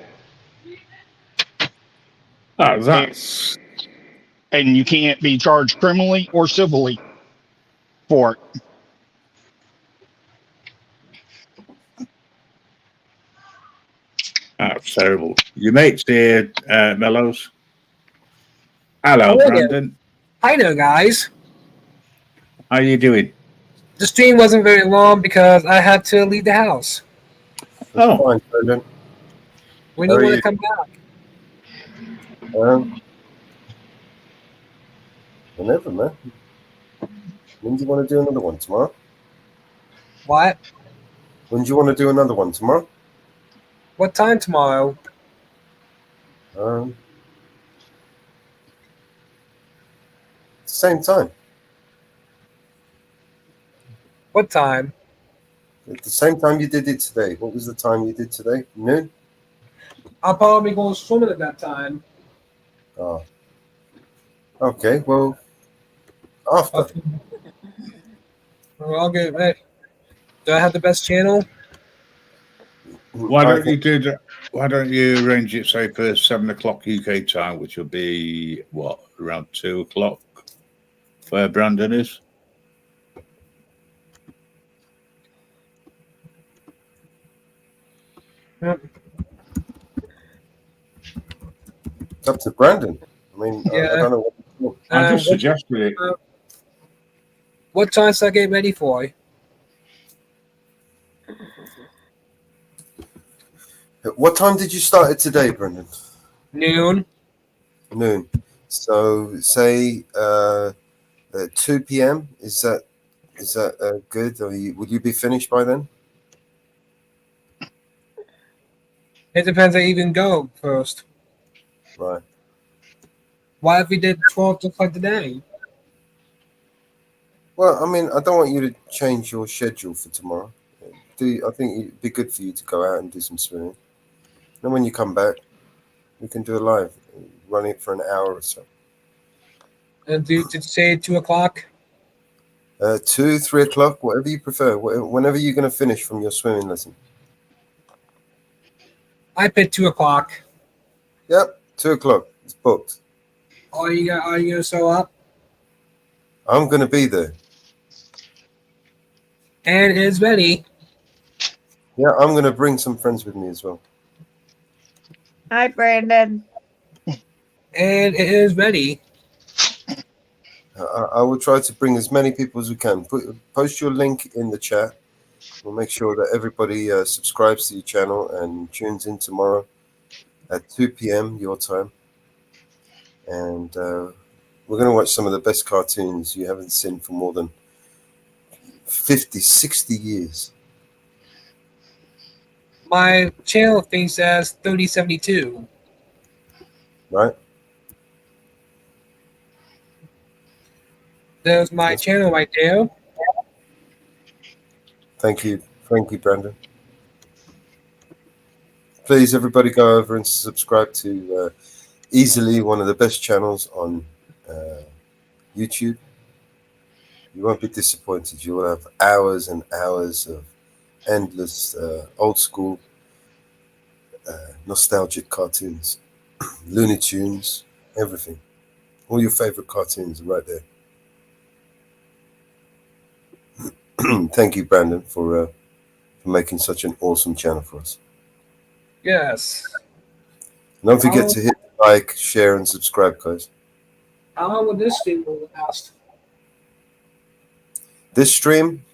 That's... And you can't be charged criminally or civilly for it. That's terrible. Your mate's here, Mellows. Hello, Brandon. Hi there, guys. How you doing? The stream wasn't very long because I had to leave the house. Oh. Fine, Brandon. When do you want to come back? Whenever, man. When do you want to do another one? Tomorrow? What? When do you want to do another one? Tomorrow? What time tomorrow? same time. What time? At the same time you did it today. What was the time you did today? Noon? I'll probably go swimming at that time. Oh. Okay, well, after. Okay. Well, I'll get ready. Do I have the best channel? Why don't you do that? Why don't you arrange it, say, for 7 o'clock UK time, which will be, what, around 2 o'clock, where Brandon is? Yep. It's up to Brandon. I mean, I don't know what. I just suggested it. What time should I get ready for? What time did you start it today, Brendan? Noon. Noon. So say 2 p.m. Is that good? Or would you be finished by then? It depends. I even go first. Right. Why if we did 12 just like today? Well, I mean, I don't want you to change your schedule for tomorrow. I think it'd be good for you to go out and do some swimming. And when you come back, we can do a live, run it for an hour or so. And did you say 2 o'clock? 2, 3 o'clock, whatever you prefer. Whenever you're going to finish from your swimming lesson. I picked 2 o'clock. Yep, 2 o'clock. It's booked. Are you gonna show up? I'm going to be there. And it is ready. Yeah, I'm going to bring some friends with me as well. Hi, Brandon. And it is ready. I will try to bring as many people as we can. Post your link in the chat. We'll make sure that everybody subscribes to your channel and tunes in tomorrow at 2 p.m. your time. And we're going to watch some of the best cartoons you haven't seen for more than 50, 60 years. My channel thing says 3072. Right? There's my channel right there. Thank you, Brandon. Please, everybody, go over and subscribe to easily one of the best channels on YouTube. You won't be disappointed. You will have hours and hours of endless old school nostalgic cartoons, Looney Tunes, everything. All your favorite cartoons are right there. Thank you, Brandon, for making such an awesome channel for us. Yes. Don't forget to hit like, share, and subscribe, guys. How long will this stream last? This stream,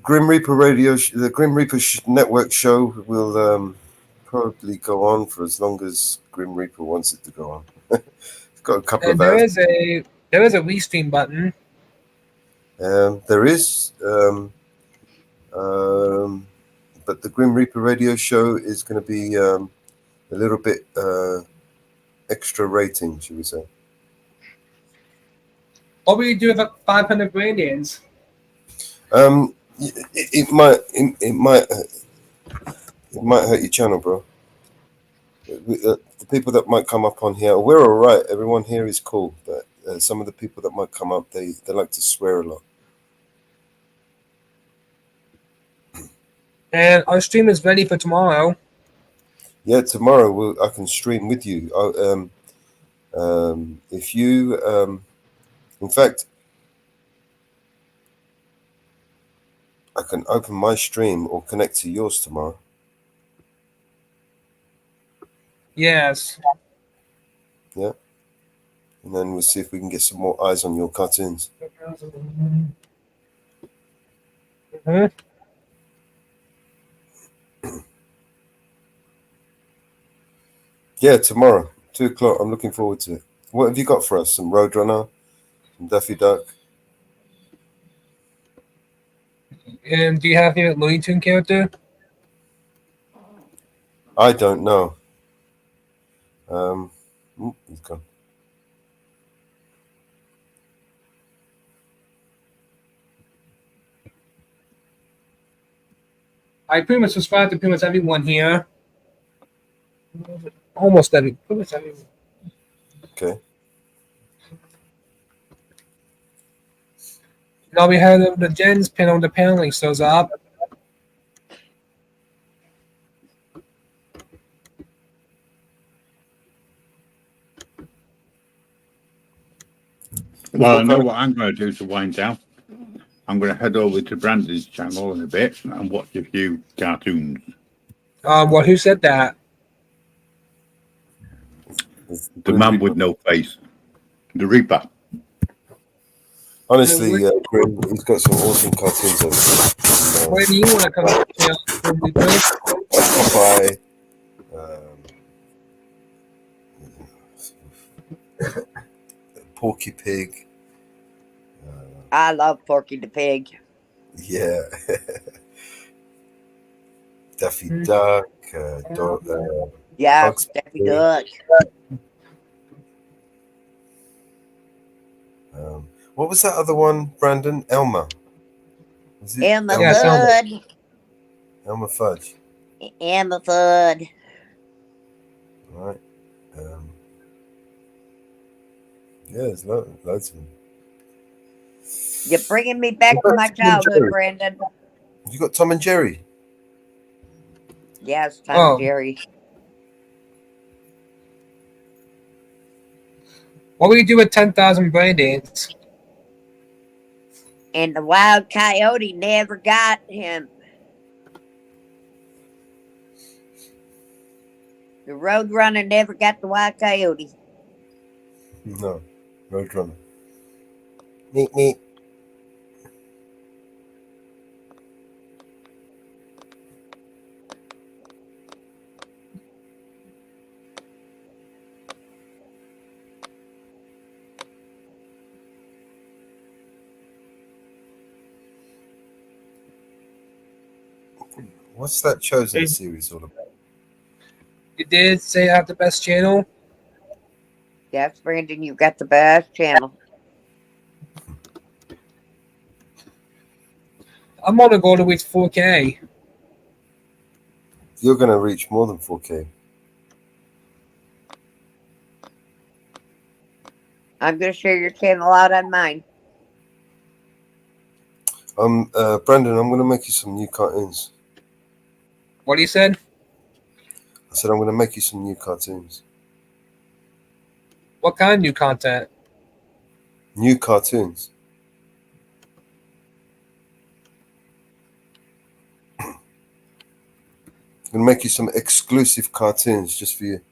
Grim Reaper Radio, the Grim Reaper Network show will probably go on for as long as Grim Reaper wants it to go on. It's got a couple of hours. There is a restream button. There is, but the Grim Reaper Radio show is going to be a little bit extra rating, should we say? What will you do with 500 Brandians? It might hurt your channel, bro. The people that might come up on here, we're all right. Everyone here is cool, but some of the people that might come up, they like to swear a lot. And our stream is ready for tomorrow. Yeah, tomorrow I can stream with you. If you, in fact, I can open my stream or connect to yours tomorrow. Yes. Yeah. And then we'll see if we can get some more eyes on your cartoons. Mm-hmm. Yeah, tomorrow, 2 o'clock. I'm looking forward to it. What have you got for us? Some Roadrunner, some Daffy Duck. And do you have your Looney Tune character? I don't know. He's gone. I pretty much subscribe to pretty much everyone here. Almost pretty much everyone. Okay. Now we have the Jen's pin on the paneling shows up. Well, I know what I'm going to do to wind down. I'm going to head over to Brandon's channel in a bit and watch a few cartoons. Well, who said that? The man with no face, the Reaper. Honestly, Grim, he's got some awesome cartoons over there. Where do you want to come to the channel? Popeye. Porky Pig. I love Porky the Pig. Yeah. Daffy Duck. Yeah, Bugs Daffy Bunny. Duck. What was that other one, Brandon? Elmer. Was it Elmer Yeah, Fudd. Elmer Fudge. Elmer Fudd. All right. Yeah, there's loads of them. You're bringing me back to my childhood, Brandon. You got Tom and Jerry. Yes, Tom Oh. and Jerry. What will you do with 10,000 brain dates? And the wild coyote never got him. The roadrunner never got the wild coyote. No, Roadrunner. Meet. What's that Chosen series all about? You did say I have the best channel. Yes, Brandon, you got the best channel. I'm on a goal to reach 4K. You're going to reach more than 4K. I'm going to share your channel out on mine. Brandon, I'm going to make you some new cartoons. What he said? I said I'm going to make you some new cartoons. What kind of new content? New cartoons. I'm going to make you some exclusive cartoons just for you.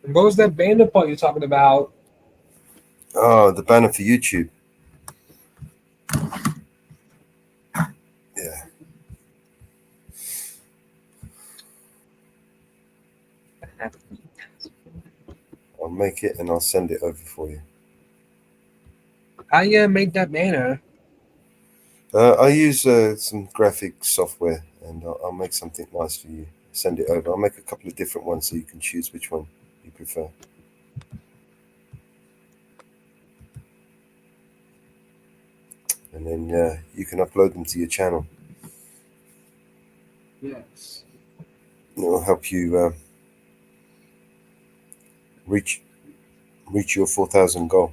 And what was that banner part you're talking about? Oh, the banner for YouTube. Yeah. I'll make it and I'll send it over for you. How you make that banner? I use some graphic software and I'll make something nice for you. Send it over. I'll make a couple of different ones so you can choose which one you prefer. And then you can upload them to your channel. Yes. It will help you reach your 4,000 goal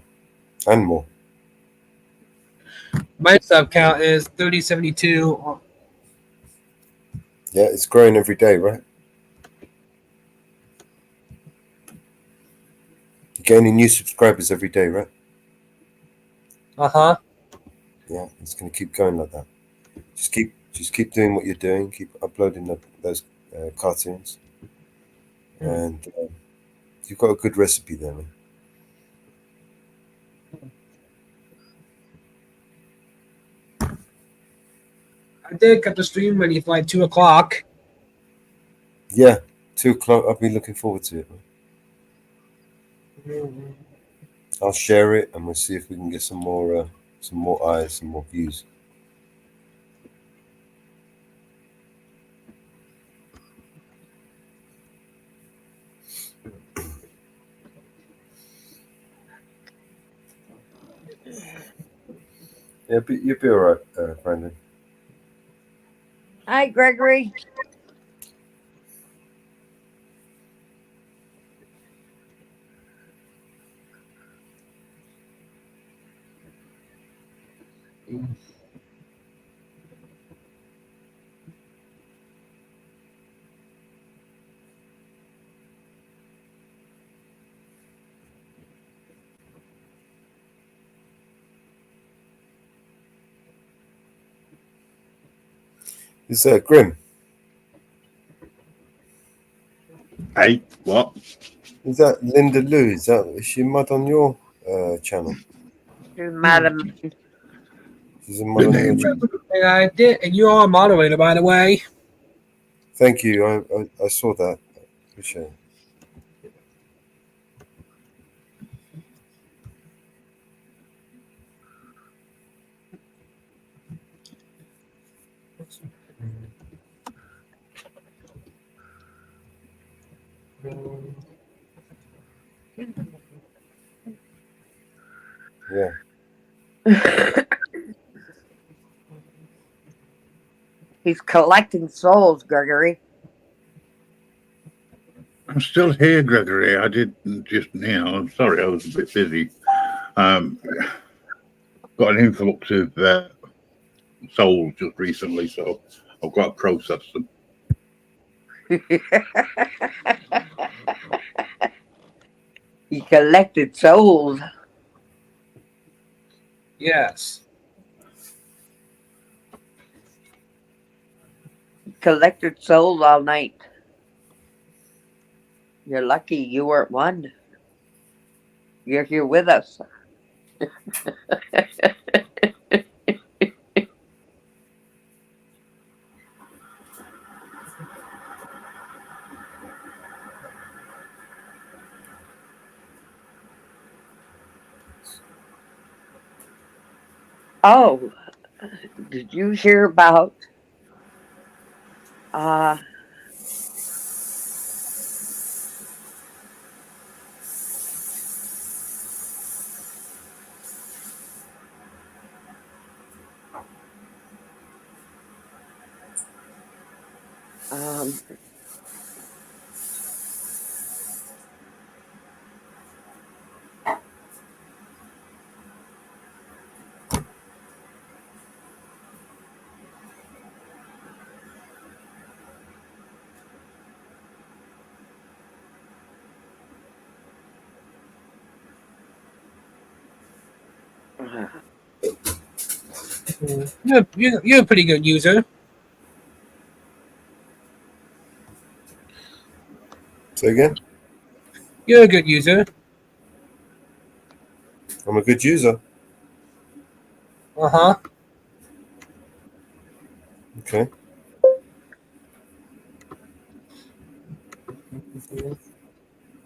and more. My sub count is 3072. Yeah, it's growing every day, right? You're gaining new subscribers every day, right? Uh-huh. Yeah, it's going to keep going like that. Just keep doing what you're doing. Keep uploading those cartoons, and you've got a good recipe there, man. I did cut the stream ready for like 2 o'clock. Yeah, 2 o'clock. I'll be looking forward to it, man. I'll share it, and we'll see if we can get some more eyes, some more views. Yeah, but you'll be all right, Brandon. Hi, Gregory. Is that Grim? Hey, what? Is that Linda Lou? Is she mud on your channel? Madam. She's a mud on your channel. And I did, and you are a moderator, by the way. Thank you. I saw that. Appreciate it. Yeah. He's collecting souls, Gregory. I'm still here, Gregory. I didn't just now. I'm sorry, I was a bit busy. Got an influx of souls just recently, so I've got to process them. He collected souls. Yes. Collected souls all night. You're lucky you weren't one. You're here with us. Oh, did you hear about You're a pretty good user. Say again? You're a good user. I'm a good user. Uh-huh. Okay.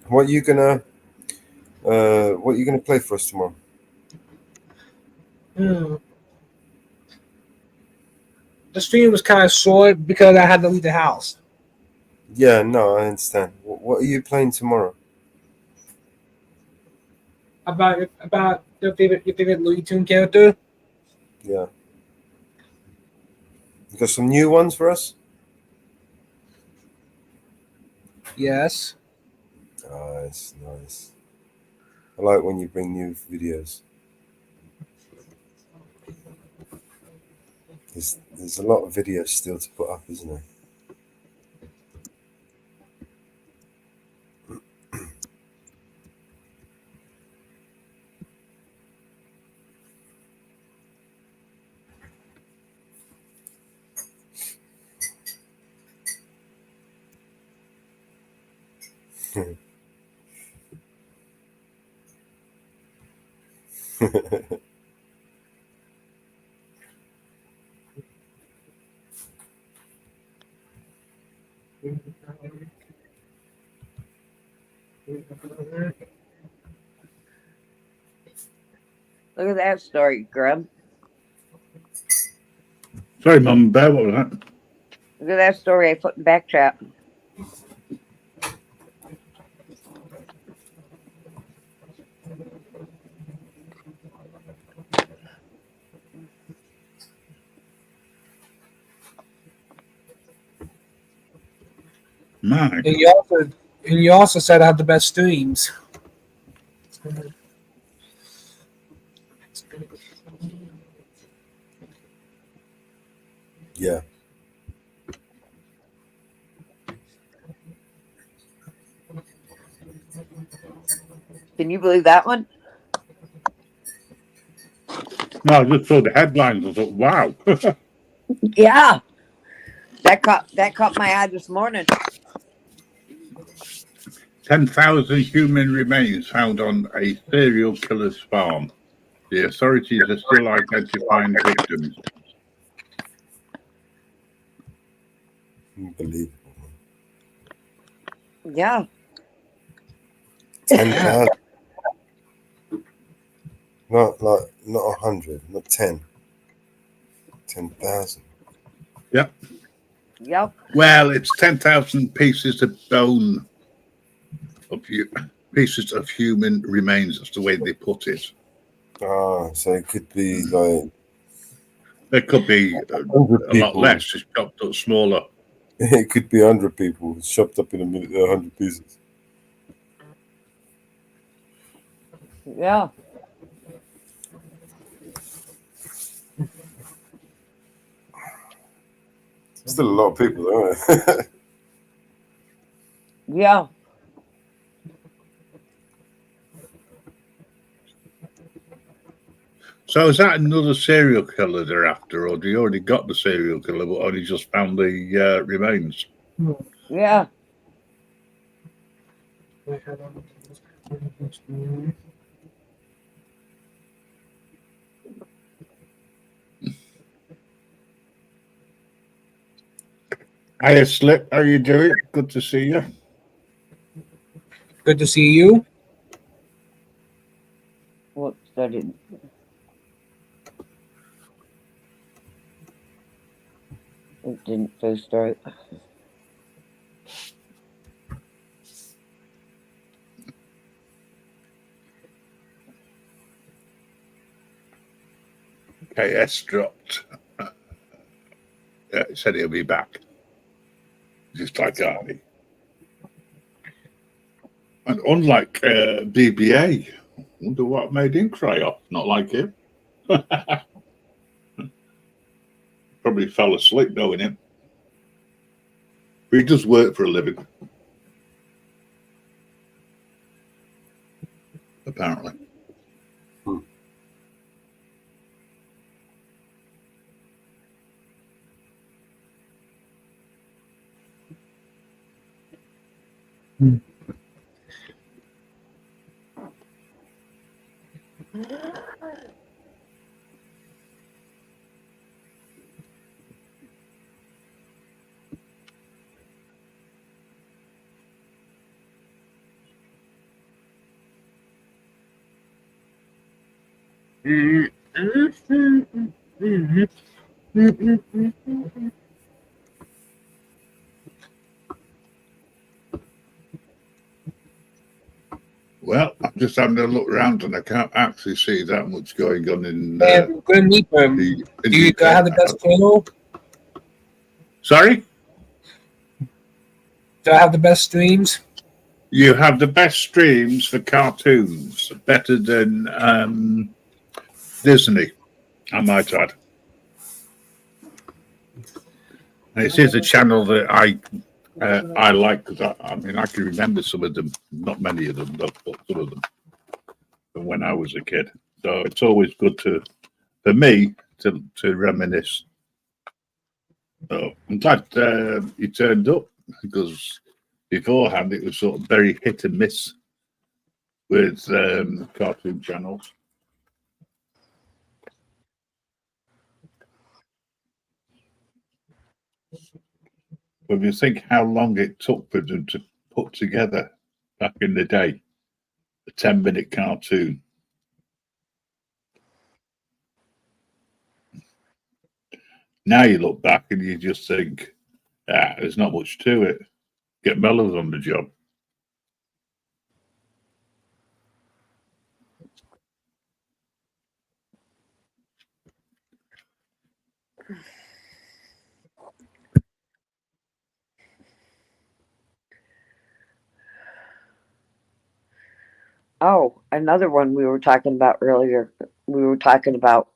What are you gonna play for us tomorrow? The stream was kind of short because I had to leave the house. Yeah, no, I understand. What are you playing tomorrow? About your favorite Looney Tune character? Yeah. You got some new ones for us? Yes. Nice, nice. I like when you bring new videos. There's a lot of videos still to put up, isn't there? look at that story, Grim. Sorry, Mum and Bear, what was that? Look at that story I put in back chat. My. And you also said I had the best streams. Yeah. Can you believe that one? No, I just saw the headlines. I thought, wow. Yeah. That caught my eye this morning. 10,000 human remains found on a serial killer's farm. The authorities are still identifying victims. Unbelievable. Yeah. 10,000. Not 100, not 10. 10,000. Yep. Yep. Well, it's 10,000 pieces of bone pieces of human remains. That's the way they put it. Ah, so it could be like There could be a lot less. It's chopped up smaller. it could be 100 people chopped up in a minute. 100 pieces. Yeah. Still a lot of people, aren't Yeah. So is that another serial killer they're after, or do you already got the serial killer, but only just found the remains? Yeah. Hiya, Slip. How you doing? Good to see you. Good to see you. Whoops, I didn't. It didn't first start. KS dropped. Yeah, he said he'll be back. Just like Arnie. And unlike BBA, wonder what made him cry off. Not like him. Probably fell asleep knowing him. But he does work for a living. Apparently. Well, I'm just having a look around and I can't actually see that much going on in Grim Reaper, do you have the best channel? Sorry? Do I have the best streams? You have the best streams for cartoons, better than Disney, I might add. And it is a channel that I like because I mean I can remember some of them, not many of them, but some of them from when I was a kid. So it's always good for me to reminisce. So I'm glad you turned up because beforehand it was sort of very hit and miss with cartoon channels. But if you think how long it took for them to put together back in the day, a 10-minute cartoon. Now you look back and you just think, there's not much to it. Get Mellors on the job. Oh, another one we were talking about earlier. We were talking about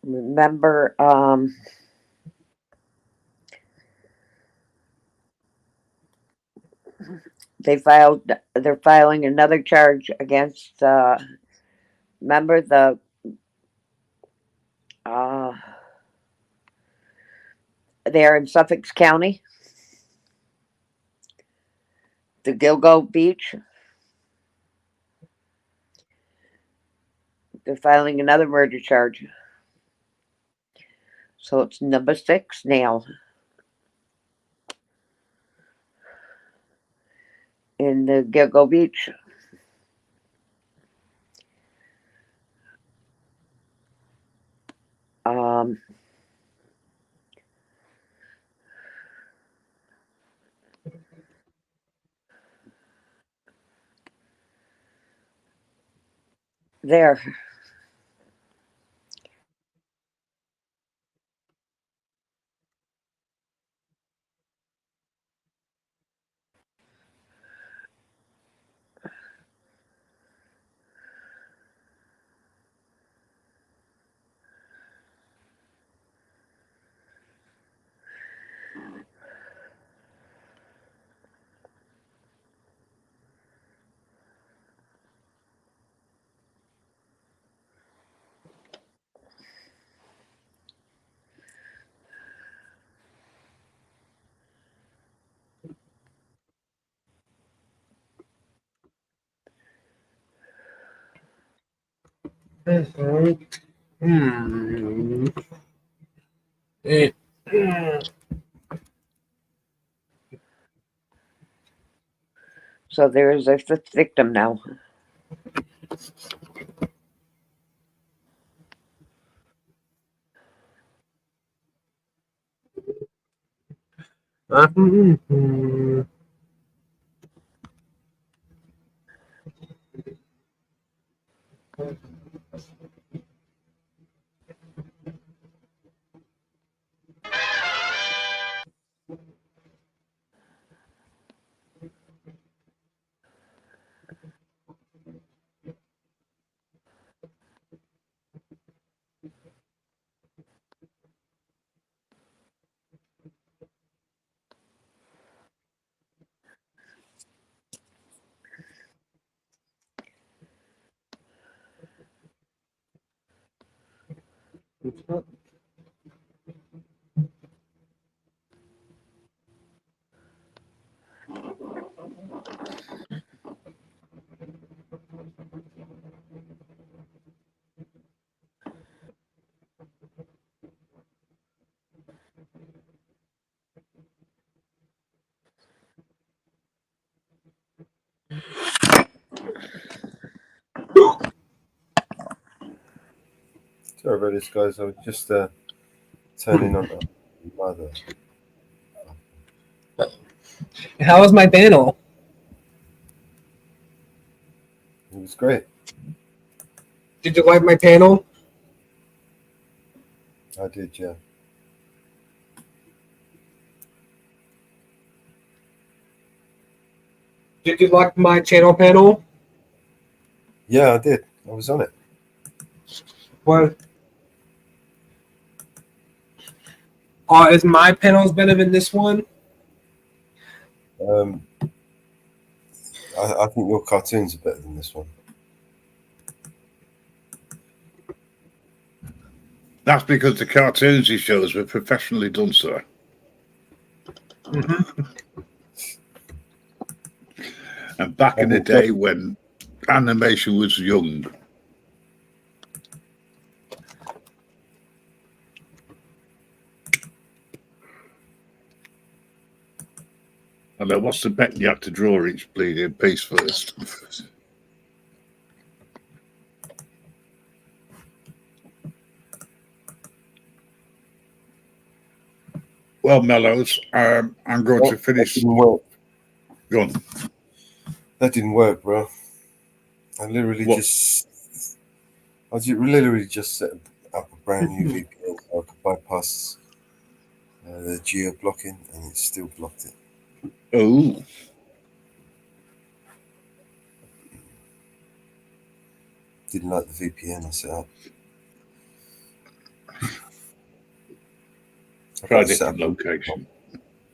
remember they're filing another charge against remember the uh there in Suffolk County, the Gilgo Beach. They're filing another murder charge. So it's number 6 now in the Gilgo Beach. Um, there. Eh, So there is a 5th victim now. Sorry about this, guys. I was just turning on the mother. How was my panel? It was great. Did you like my panel? I did, yeah. Did you like my channel panel? Yeah, I did. I was on it. What? Is my panels better than this one? I think your cartoons are better than this one. That's because the cartoons he shows were professionally done, sir. And back in the day when animation was young. And then what's the bet you have to draw each bleeding piece first? Well, Mellows, I'm going to finish. Go on. That didn't work, bro. I literally What? literally just set up a brand new VPN so I could bypass the geo blocking, and it still blocked it. Oh. Didn't like the VPN I set up. Try a different location.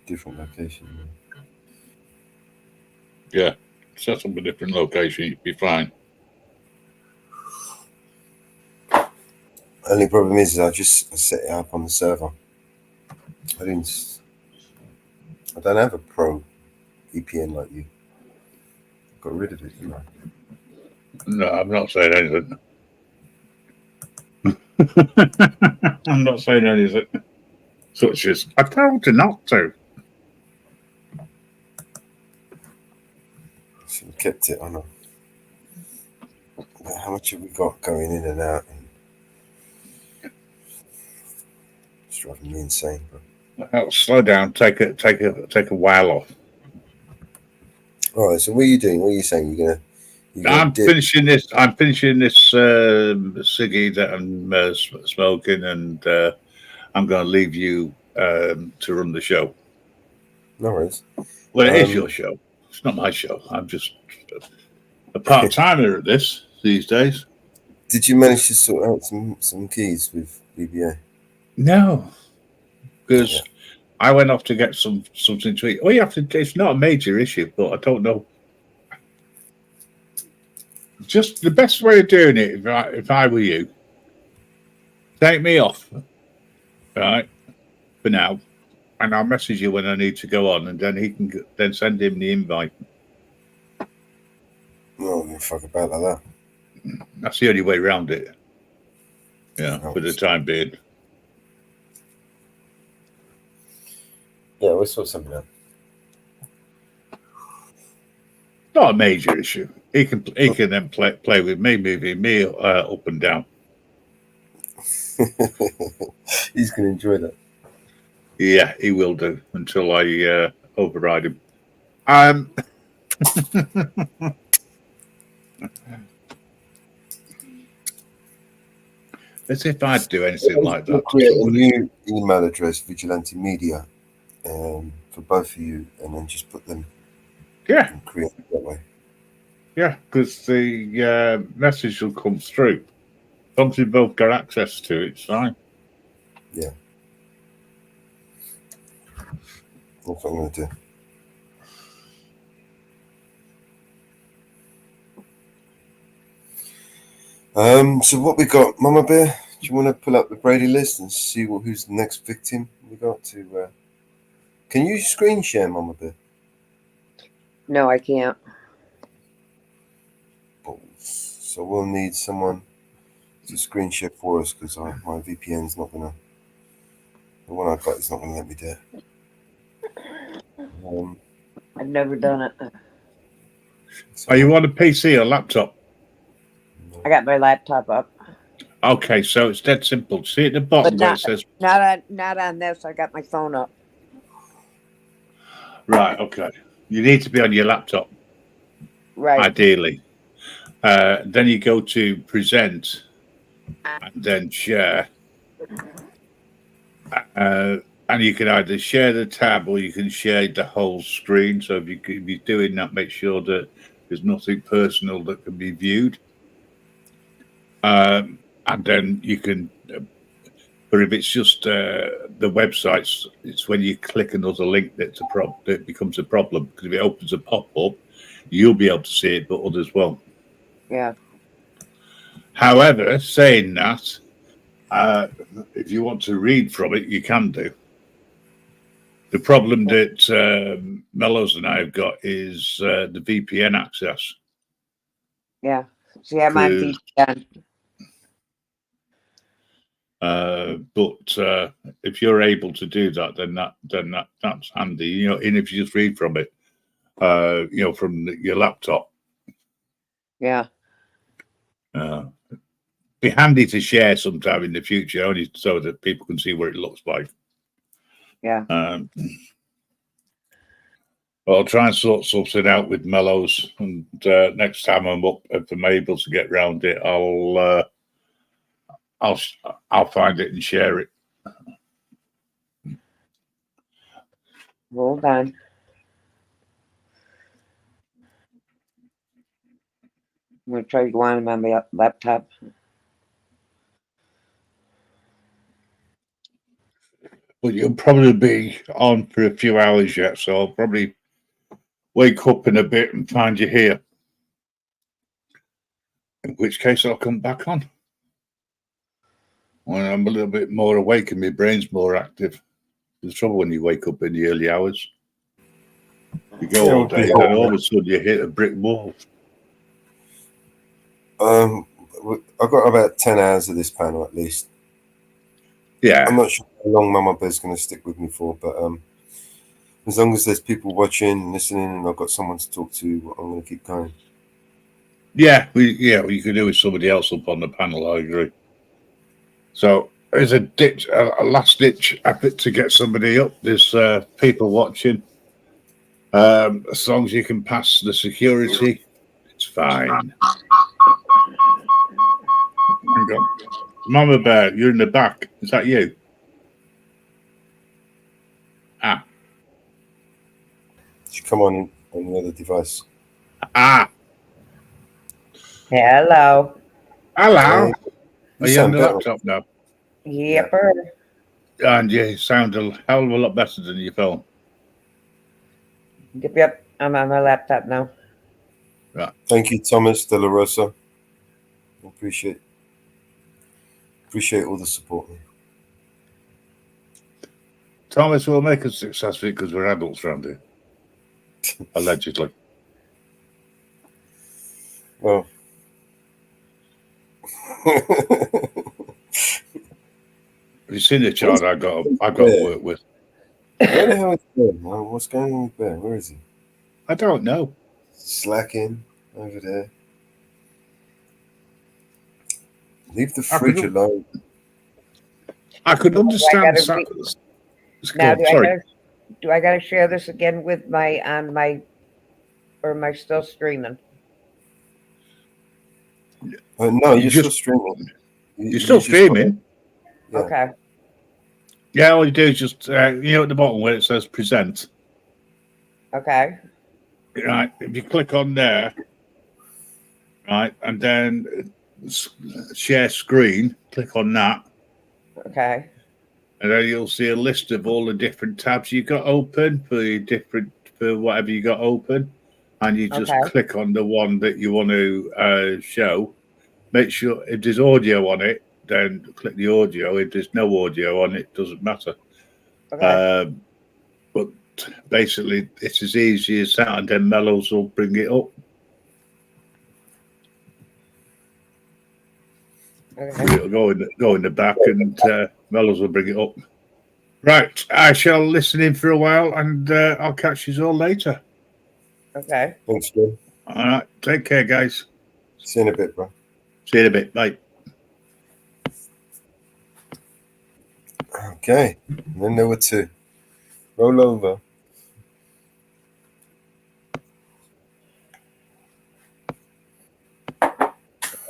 Different location. Yeah. Set up a different location, you'd be fine. Only problem is I set it up on the server. I don't have a pro VPN like you. Got rid of it, you know. No, I'm not saying anything. I'm not saying anything. Such as, I told you not to. Should have kept it on. How much have we got going in and out? It's driving me insane, bro. Slow down. Take a while off. All right. So what are you doing? What are you saying? You're gonna I'm finishing this. I'm finishing this ciggy that I'm smoking, and I'm going to leave you to run the show. No worries. Well, it is your show. It's not my show. I'm just a part-timer at this these days. Did you manage to sort out some keys with BBA? No, because I went off to get something to eat. Oh, you have to. It's not a major issue, but I don't know. Just the best way of doing it, if I were you, take me off, right, for now, and I'll message you when I need to go on, and then he can then send him the invite. No, I'm fuck about like that. That's the only way around it. Yeah, for the time being. Yeah, we'll sort something out. Not a major issue. He can then play with me, moving me up and down. He's going to enjoy that. Yeah, he will do until I override him. As if I'd do anything like that. Create a new email address, Vigilante Media, for both of you, and then just put them. Yeah. And create it that way. Yeah, because the message will come through. As long as we both got access to it, it's fine. Yeah. That's what I'm going to do. So what we got, Mama Bear? Do you want to pull up the Brady list and see who's the next victim we got to? Can you screen share, Mama Bear? No, I can't. So we'll need someone to screen share for us because my VPN's not gonna. The one I got is not gonna let me do it. I've never done it. Are you on a PC or laptop? I got my laptop up. Okay, so it's dead simple. See at the bottom where it says not on this. I got my phone up. Right, okay. You need to be on your laptop. Right. Ideally. Then you go to present and then share. And you can either share the tab or you can share the whole screen. So if you're doing that, make sure that there's nothing personal that can be viewed. And then you can, but if it's just the websites, it's when you click another link that becomes a problem. Because if it opens a pop-up, you'll be able to see it, but others won't. Yeah. However, saying that, if you want to read from it, you can do. The problem that Mellows and I have got is the VPN access. Yeah. See, I'm on VPN. But if you're able to do that, then that's handy. You know, and if you just read from it, you know, from your laptop. Yeah. Be handy to share sometime in the future, only so that people can see what it looks like. Yeah. I'll try and sort something out with Mellows, and next time I'm up, if I'm able to get round it, I'll find it and share it. Hold on. I'm going to try to go on my laptop. But you'll probably be on for a few hours yet, so I'll probably wake up in a bit and find you here. In which case, I'll come back on when I'm a little bit more awake and my brain's more active. There's trouble when you wake up in the early hours. You go all day, and then all of a sudden you hit a brick wall. I've got about 10 hours of this panel at least. Yeah. I'm not sure how long Mama Bear's going to stick with me for, but as long as there's people watching and listening and I've got someone to talk to, I'm going to keep going. Yeah, you could do with somebody else up on the panel, I agree. So there's a last-ditch effort to get somebody up. There's people watching. As long as you can pass the security, it's fine. Hang on. Mama Bear, you're in the back. Is that you? Ah. Should come on the other device. Ah. Hello. Hello. You Are you on the better. laptop now? Yepper. And you sound a hell of a lot better than your phone. Yep. I'm on my laptop now. Right. Thank you, Thomas De La Rosa. Appreciate all the support. Thomas will make us successful because we're adults around here. Allegedly. Well. Have you seen the child I got to work with? Where the hell is Bear? What's going on with Bear? Where is he? I don't know. Slacking over there. Leave the fridge alone. I could understand. Now, do I got to share this again with or am I still streaming? No, you're still streaming. You're still streaming. Yeah. Okay. Yeah, all you do is just at the bottom where it says present. Okay. Right. If you click on there, right, and then share screen, click on that. Okay. And then you'll see a list of all the different tabs you got open for whatever you got open, and you just click on the one that you want to show. Make sure if there's audio on it, then click the audio. If there's no audio on it, doesn't matter. Okay. But basically, it's as easy as that, and then Mellows will bring it up. Okay. It'll go in the back, and Mellows will bring it up. Right, I shall listen in for a while, and I'll catch you all later. Okay. Thanks, Joe. All right, take care, guys. See you in a bit, bro. See you in a bit. Bye. Okay, and then there were two. Roll over.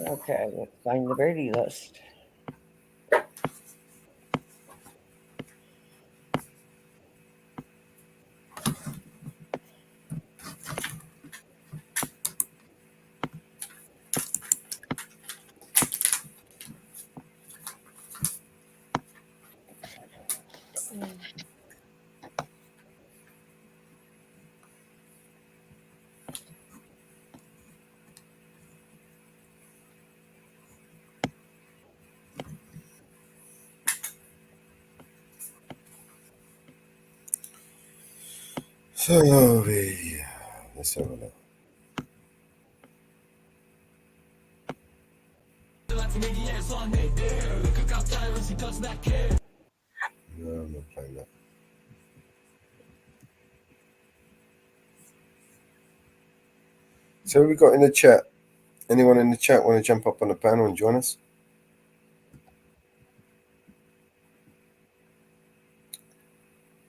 Okay, let's find the birdie list. So, let's have a look. No, I'm not playing that. So we got in the chat. Anyone in the chat want to jump up on the panel and join us?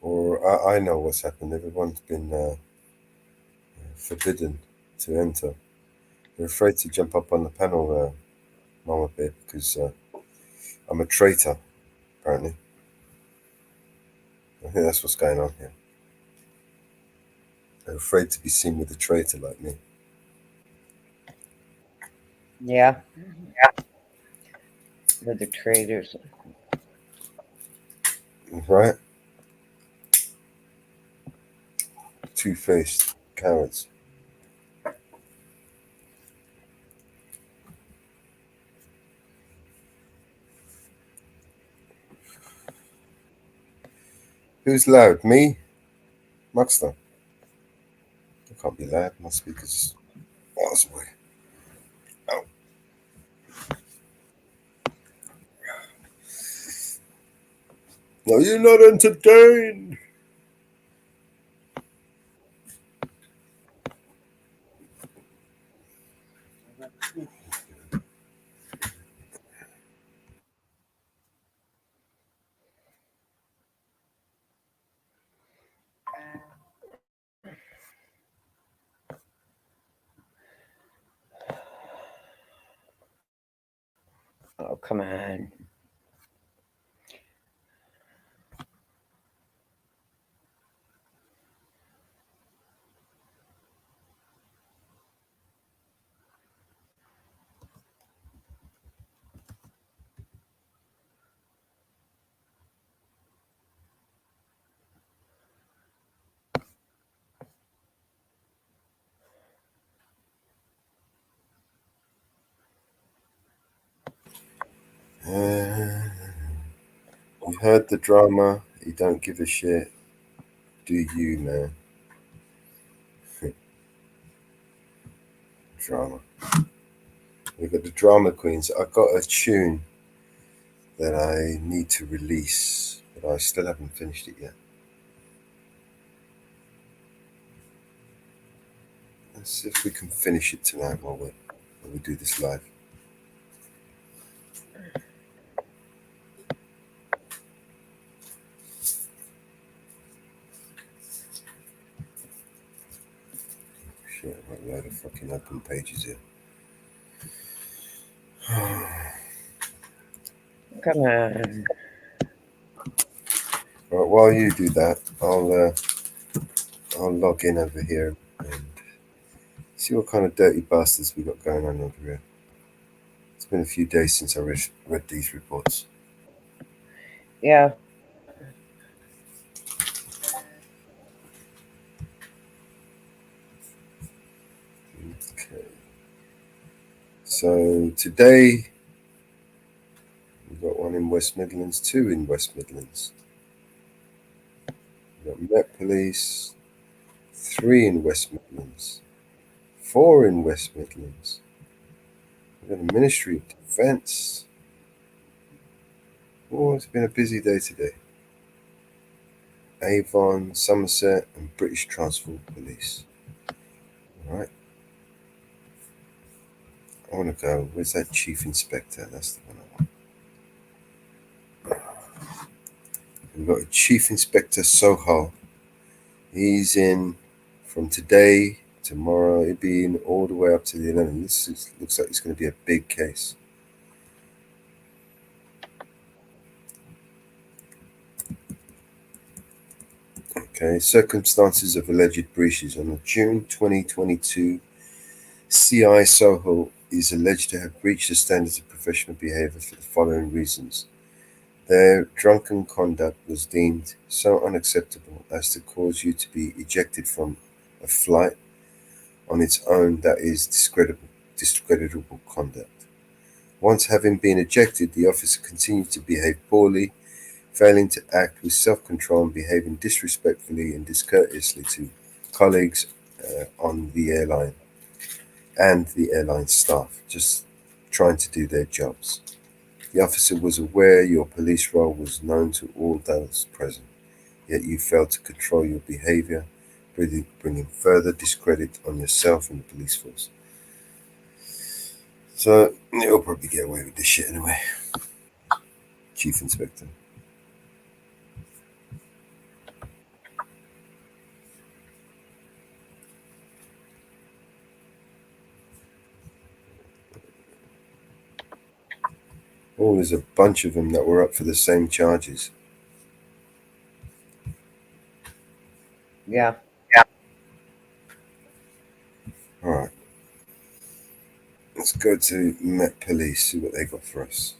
Or I know what's happened. Everyone's been forbidden to enter. They're afraid to jump up on the panel, Mama Bear, because I'm a traitor, apparently. I think that's what's going on here. They're afraid to be seen with a traitor like me. Yeah. With the traitors. Right? Two-faced cowards. Who's loud? Me? Muxter? I can't be loud. My speaker's miles away. Oh. No, you're not entertained. Oh, come on. You heard the drama. You don't give a shit. Do you, man? Drama. We've got the drama queens. I got a tune that I need to release, but I still haven't finished it yet. Let's see if we can finish it tonight while we do this live. Shit, I've got a load of fucking open pages here. Come on. Right, while you do that, I'll log in over here and see what kind of dirty bastards we got going on over here. It's been a few days since I read these reports. Yeah. Okay. So today we've got one in West Midlands, two in West Midlands. We've got Met Police, 3 in West Midlands, 4 in West Midlands. We've got a Ministry of Defence. Oh, it's been a busy day today. Avon, Somerset, and British Transport Police. All right. I want to go. Where's that Chief Inspector? That's the one I want. We've got a Chief Inspector Soho. He's in from today, tomorrow. He'll be in all the way up to the 11th. Looks like it's going to be a big case. Okay, circumstances of alleged breaches. On June 2022, CI Soho is alleged to have breached the standards of professional behaviour for the following reasons. Their drunken conduct was deemed so unacceptable as to cause you to be ejected from a flight on its own. That is discreditable conduct. Once having been ejected, the officer continued to behave poorly, failing to act with self-control and behaving disrespectfully and discourteously to colleagues on the airline and the airline staff, just trying to do their jobs. The officer was aware your police role was known to all those present, yet you failed to control your behaviour, bringing further discredit on yourself and the police force. So, you'll probably get away with this shit anyway. Chief Inspector. Oh, there's a bunch of them that were up for the same charges. Yeah. All right. Let's go to Met Police, see what they got for us.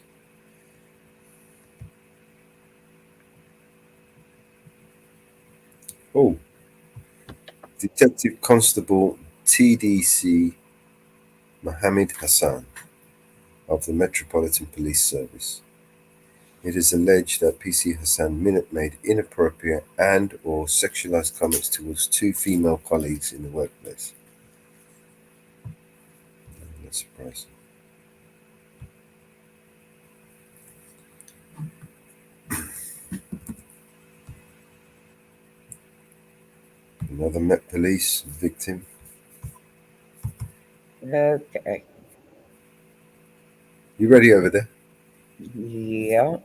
Oh, Detective Constable TDC Mohammed Hassan of the Metropolitan Police Service. It is alleged that PC Hassan made inappropriate and or sexualized comments towards 2 female colleagues in the workplace. Not surprising. Another Met Police victim. Okay. You ready over there? Yeah.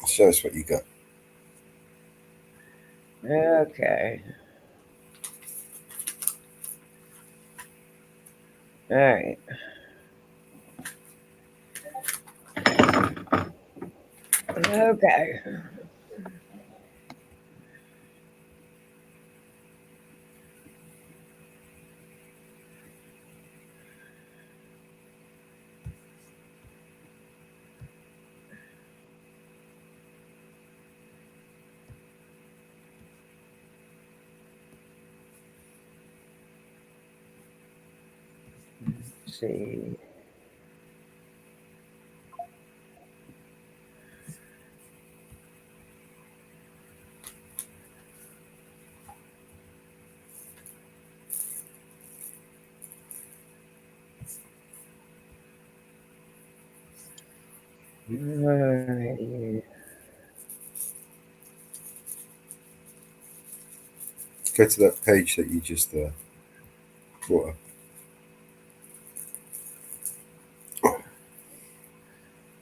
Show us what you got. Okay. All right. Okay. Let's see. Alrighty. Go to that page that you just brought up.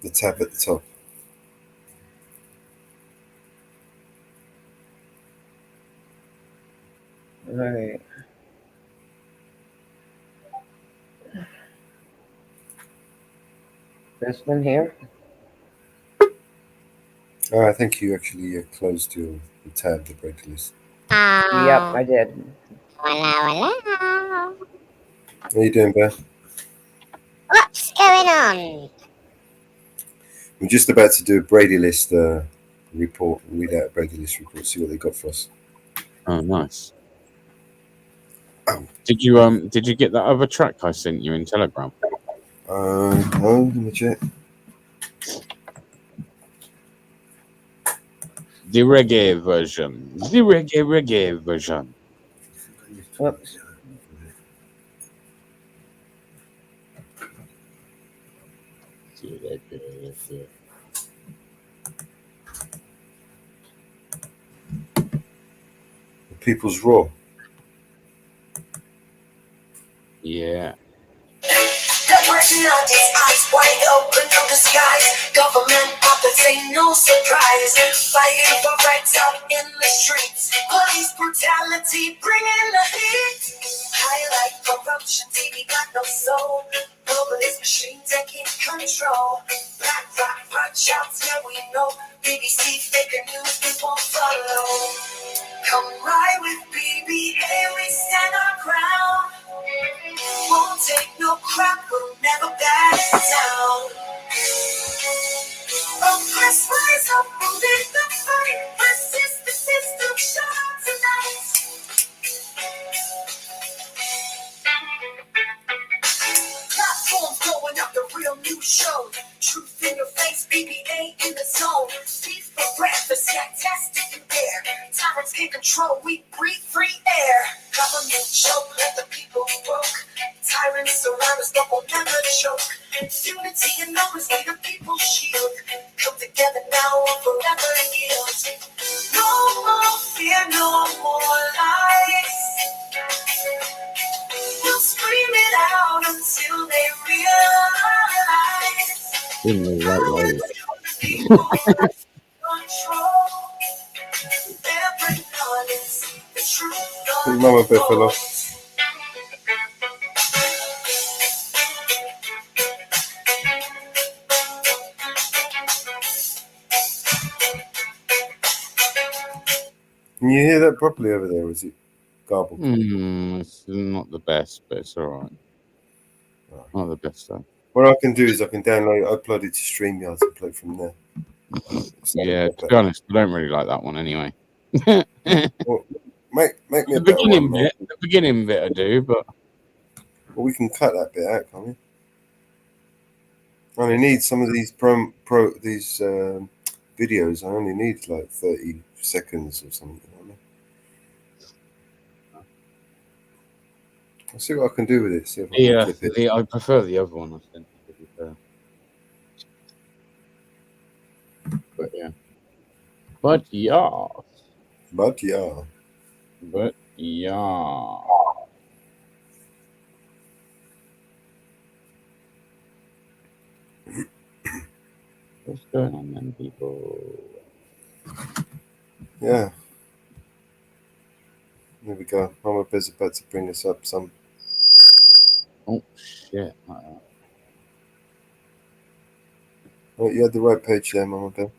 The tab at the top. All right. This one here? Oh, I think you actually closed the tab, the break list. Yep, I did. Hello. How you doing, Beth? What's going on? We're just about to do a Brady List report, read out a Brady List report, see what they got for us. Oh, nice. Oh. Did you get that other track I sent you in Telegram? No, let me check. The reggae version. The reggae version. Whoops. The People's Raw. Yeah. Personalities, eyes wide open, no disguise. Government puppets ain't no surprise. Fighting for rights out in the streets. Police brutality, bringing the heat. Highlight corruption, TV got no soul. Police machine taking control. Black rock, watch out, yeah we know. BBC fake news, we won't follow. Come ride with BBA, we stand our ground. Won't take no crap, we'll never back down. Oppressed, rise up and lead the fight. Resist the system, shout out tonight. Platforms blowing up the real news show. Truth in your face, BBA in the zone. Beef for breakfast, yeah, test if you dare. Tyrants get control, we breathe free air. Government choke, let the people broke. Tyrants surround us, but we'll never choke. Unity and numbers, we the people's shield. Come together now or forever yield. No more fear, no more lies. We'll scream it out until they realize. In the right way. Control. Every knowledge, the truth. Mama Buffalo. Can you hear that properly over there? Or is it garbled? It's not the best, but it's all right. Not the best though. What I can do is I can download, upload it to StreamYard and play from there. Yeah, to be honest, I don't really like that one anyway. Well, make me The a better one, beginning man. bit, the beginning bit I do, but Well, we can cut that bit out, can't we? I only need some of these videos. I only need like 30 seconds or something. You know what I mean? I'll see what I can do with it. See if I can clip it. I prefer the other one. I think, to be fair. But yeah, but yeah. What's going on then, people? Yeah. There we go. Mama Bear's about to bring us up some. Oh shit! Oh, you had the right page there, Mama Bear.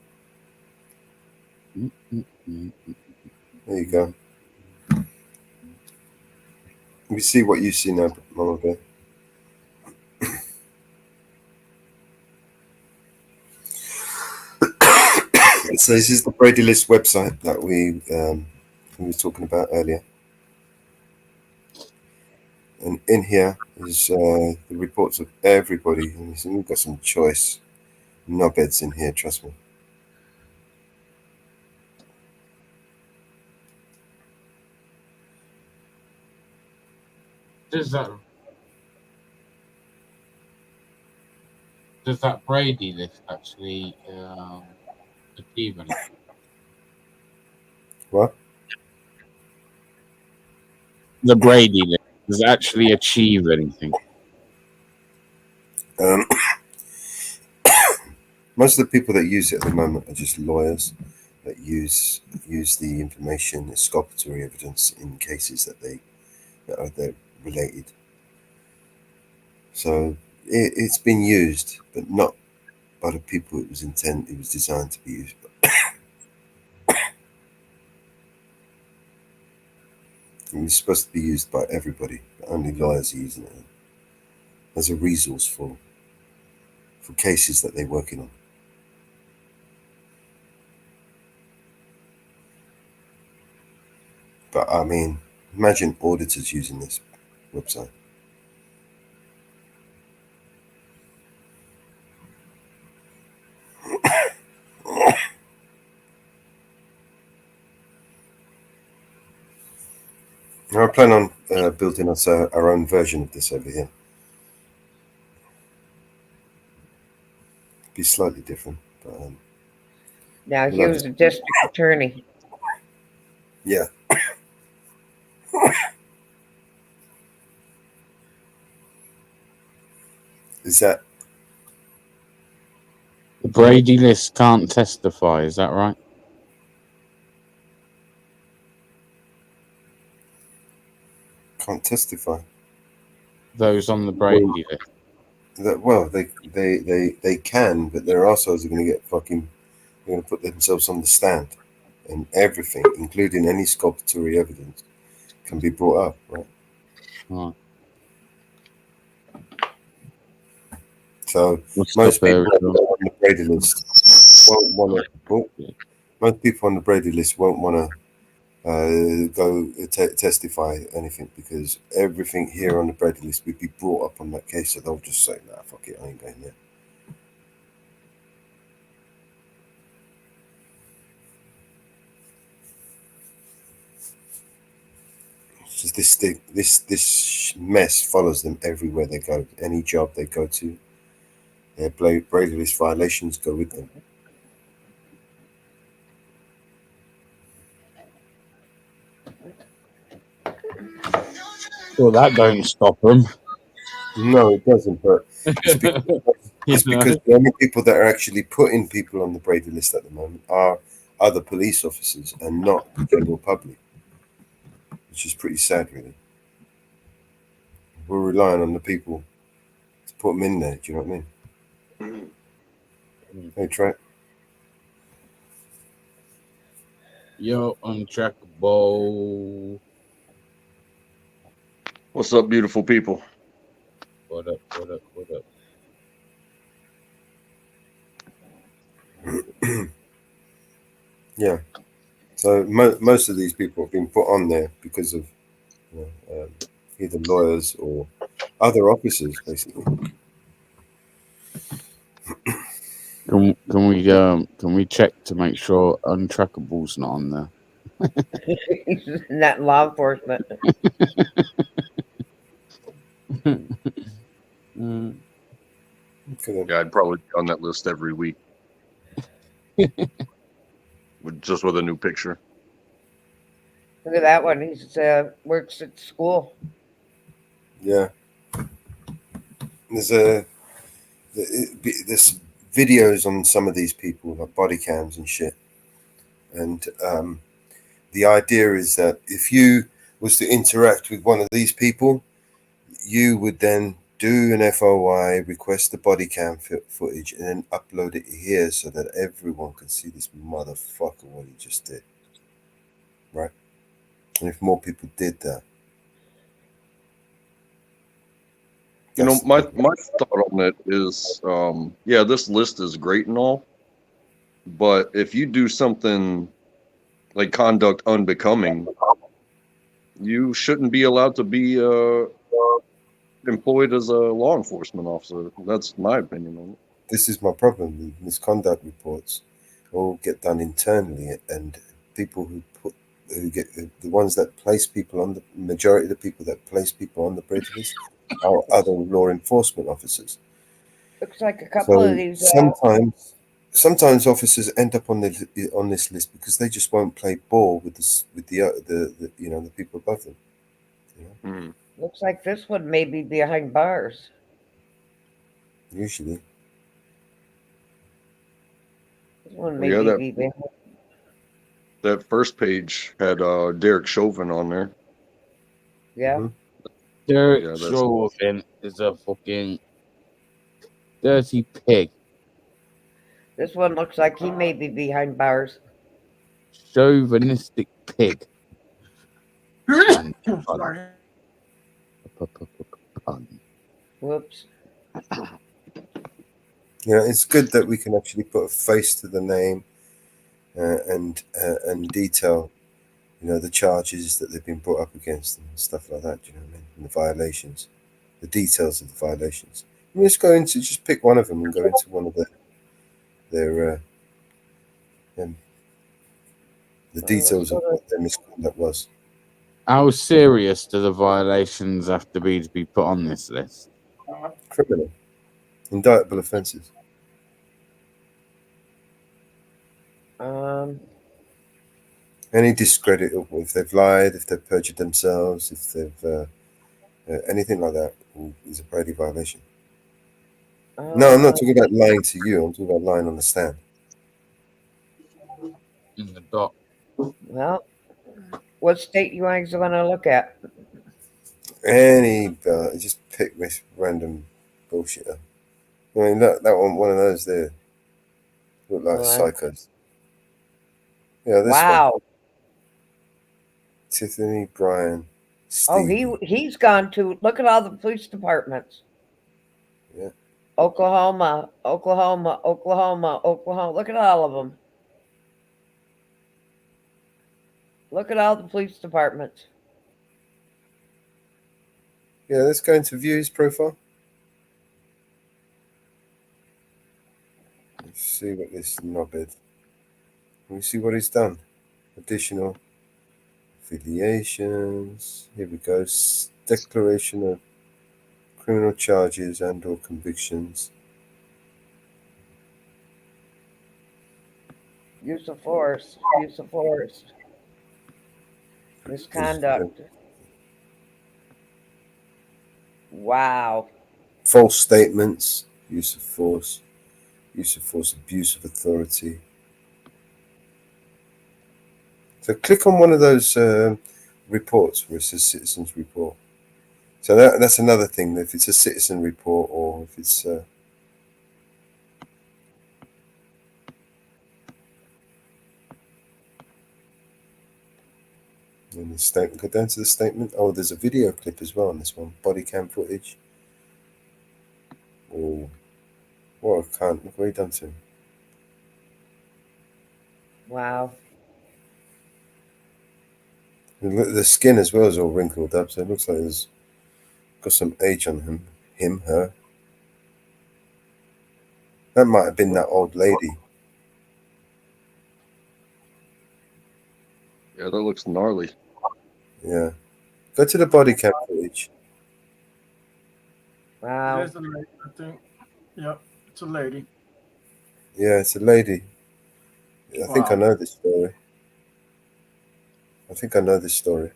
There you go. We see what you see now, Mama Bear. So this is the Brady List website that we were talking about earlier. And in here is the reports of everybody. And we've got some choice knobheads in here, trust me. Does that Brady list actually achieve anything? What? The Brady list does it actually achieve anything? Most of the people that use it at the moment are just lawyers that use the information, exculpatory evidence in cases that they're related. So it's been used, but not by the people it was designed to be used by. It was supposed to be used by everybody, but only lawyers are using it as a resource for cases that they're working on. But I mean, imagine auditors using this website. Now I plan on building us our own version of this over here. Be slightly different, but now here's a district attorney. Yeah. Is that the Brady list can't testify? Is that right? Can't testify. Those on the Brady list. Well, they can, but their assholes are going to get fucking. They're going to put themselves on the stand, and everything, including any exculpatory evidence, can be brought up, right? Oh. So most people on the Brady list won't want to. Most people on the Brady list won't want to go testify anything, because everything here on the Brady list would be brought up on that case. So they'll just say, "Nah, fuck it, I ain't going there." It's just this mess follows them everywhere they go. Any job they go to, their Brady list violations go with them. Well, that don't stop them. No, it doesn't. But it's because the only people that are actually putting people on the Brady list at the moment are other police officers and not the general public, which is pretty sad, really. We're relying on the people to put them in there. Do you know what I mean? Hey, Trent. Yo, untrackable. What's up, beautiful people? What up? What up? What up? Yeah. So most of these people have been put on there because of either lawyers or other officers, basically. Can we check to make sure untrackable's not on there? Not in law enforcement. Yeah, I'd probably be on that list every week. Just with a new picture. Look at that one. He's works at school. Yeah. There's videos on some of these people, like body cams and shit. And the idea is that if you was to interact with one of these people, you would then do an FOI, request the body cam footage, and then upload it here so that everyone can see this motherfucker what he just did. Right? And if more people did that. You know, my thought on it is, yeah, this list is great and all, but if you do something like conduct unbecoming, you shouldn't be allowed to be employed as a law enforcement officer. That's my opinion on it. This is my problem. The misconduct reports all get done internally, and people who get the ones that place people on the majority of the people that place people on the bridge list are other law enforcement officers. Looks like a couple of these. Sometimes officers end up on this list because they just won't play ball with the people above them. You know? Looks like this one may be behind bars. Usually. This one may be behind. That first page had Derek Chauvin on there. Yeah. Mm-hmm. Derek Chauvin is a fucking dirty pig. This one looks like he may be behind bars. Chauvinistic pig. Whoops. It's good that we can actually put a face to the name and detail, the charges that they've been brought up against and stuff like that. Do you know what I mean? And the violations, the details of the violations. Let's go into just pick one of them and go into one of the details of what their misconduct was. How serious do the violations have to be put on this list? Criminal, indictable offences. Any discredit, if they've lied, if they've perjured themselves, if they've anything like that is a Brady violation. No, I'm not talking about lying to you. I'm talking about lying on the stand. In the dock. Well, what state you guys want to look at? Any, just pick this random bullshitter. I mean, look, that one of those there look like psychos. Yeah, this one. Tiffany Bryan. Stevie. Oh, he's gone to look at all the police departments. Yeah. Oklahoma. Look at all of them. Look at all the police departments. Yeah, let's go into view his profile. Let's see what this knobhead. Let me see what he's done. Additional affiliations. Here we go. Declaration of criminal charges and or convictions. Use of force. Misconduct. Wow. False statements. Use of force, abuse of authority. So click on one of those reports where it says citizens report. So that's another thing. If it's a citizen report or if it's And the statement, go down to the statement. Oh, there's a video clip as well on this one. Body cam footage. Oh, what a cunt. Look what he done to him. Wow. And look, the skin as well is all wrinkled up, so it looks like there's got some age on him, her. That might have been that old lady. Yeah, that looks gnarly. Yeah. Go to the body cam footage. Wow. There's a lady, I think. Yep, it's a lady. Yeah, it's a lady. I think I Wow. know this story.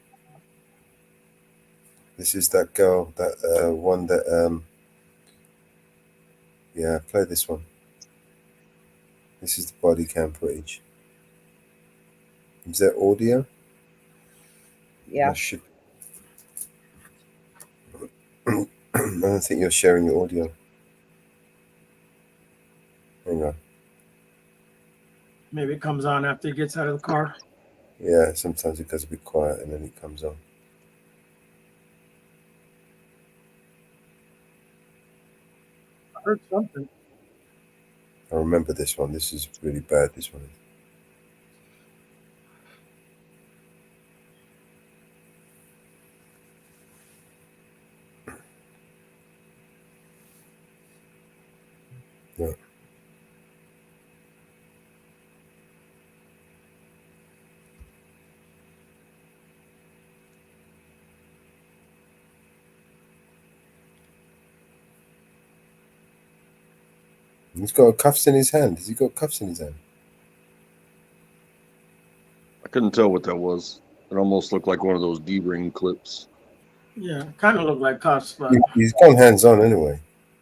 This is that girl, that one that yeah, play this one. This is the body cam footage. Is there audio? Yeah. I don't think you're sharing your audio. Hang on. Maybe it comes on after he gets out of the car. Yeah, sometimes it goes a bit quiet and then it comes on. I heard something. I remember this one. This is really bad, this one. Yeah. He's got cuffs in his hand. Has he got cuffs in his hand? I couldn't tell what that was. It almost looked like one of those D-ring clips. Yeah, kind of looked like cuffs, but He's gone hands on anyway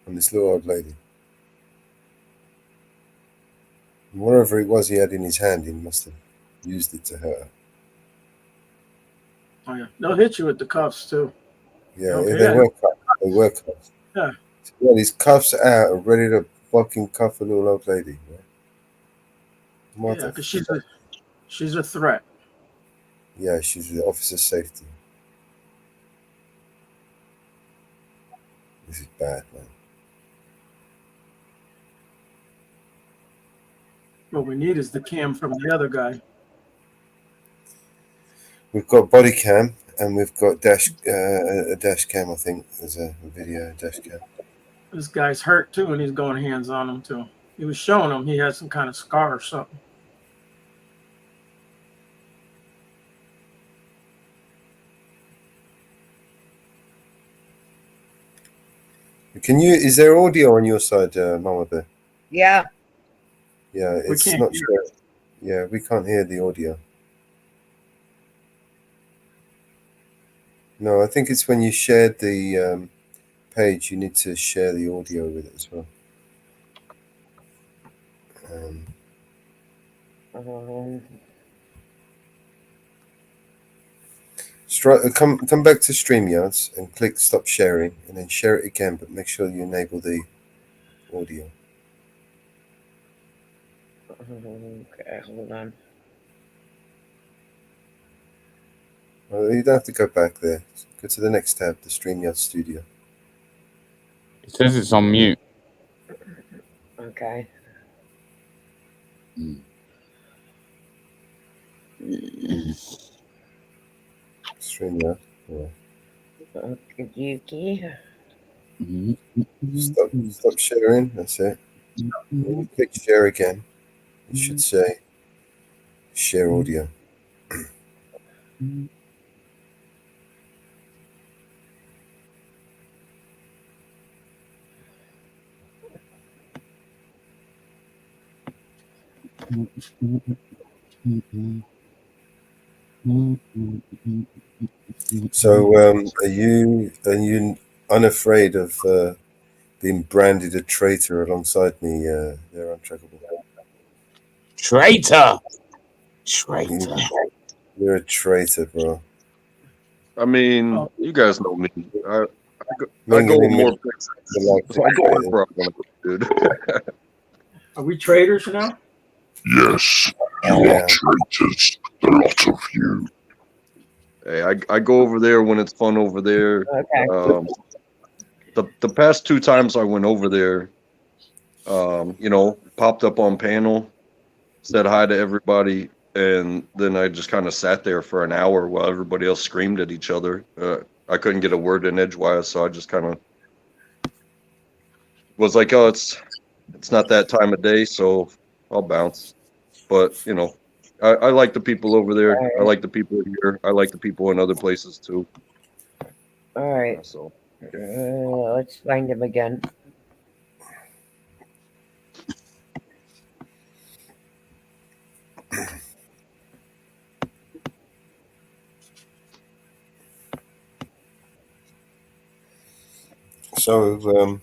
on this little old lady. Whatever it was he had in his hand, he must have used it to hurt her. oh yeah, they'll hit you with the cuffs too. Yeah, Okay, they yeah. were cuffs. They were cuffs. Yeah. So he had his cuffs out and ready to fucking cuff a little old lady. Yeah, because she's a threat. Yeah, she's the officer safety. This is bad, man. What we need is the cam from the other guy. We've got body cam and we've got a dash cam. I think there's a video dash cam. This guy's hurt too, and he's going hands on him too. He was showing him he had some kind of scar or something. Is there audio on your side, Mama Bear? Yeah. Yeah, We it's can't not hear sure. Yeah, we can't hear the audio. No, I think it's when you shared the page, you need to share the audio with it as well. Come back to StreamYards and click stop sharing and then share it again, but make sure you enable the audio. Okay, hold on. Well, you don't have to go back there. Go to the next tab, the StreamYard Studio. It says it's on mute. Okay. StreamYard. Yeah. Okey-dokey. Stop sharing. That's it. When you click share again, you should say share audio. So, are you unafraid of being branded a traitor alongside me? There, Untrackable. Traitor. You're a traitor, bro. I mean, you guys know me. I go Mingling more with places. the likes So I of go traitors. wherever I want to, dude. Are we traitors now? Yes, you are traitors, the lot of you. Hey, I go over there when it's fun over there. Okay. The past 2 times I went over there, you know, popped up on panel, said hi to everybody, and then I just kind of sat there for an hour while everybody else screamed at each other. I couldn't get a word in edgewise, so I just kind of was like, "Oh, it's not that time of day, so I'll bounce." But you know, I like the people over there. All I right. like the people here. I like the people in other places too. All right. So Let's find him again. So,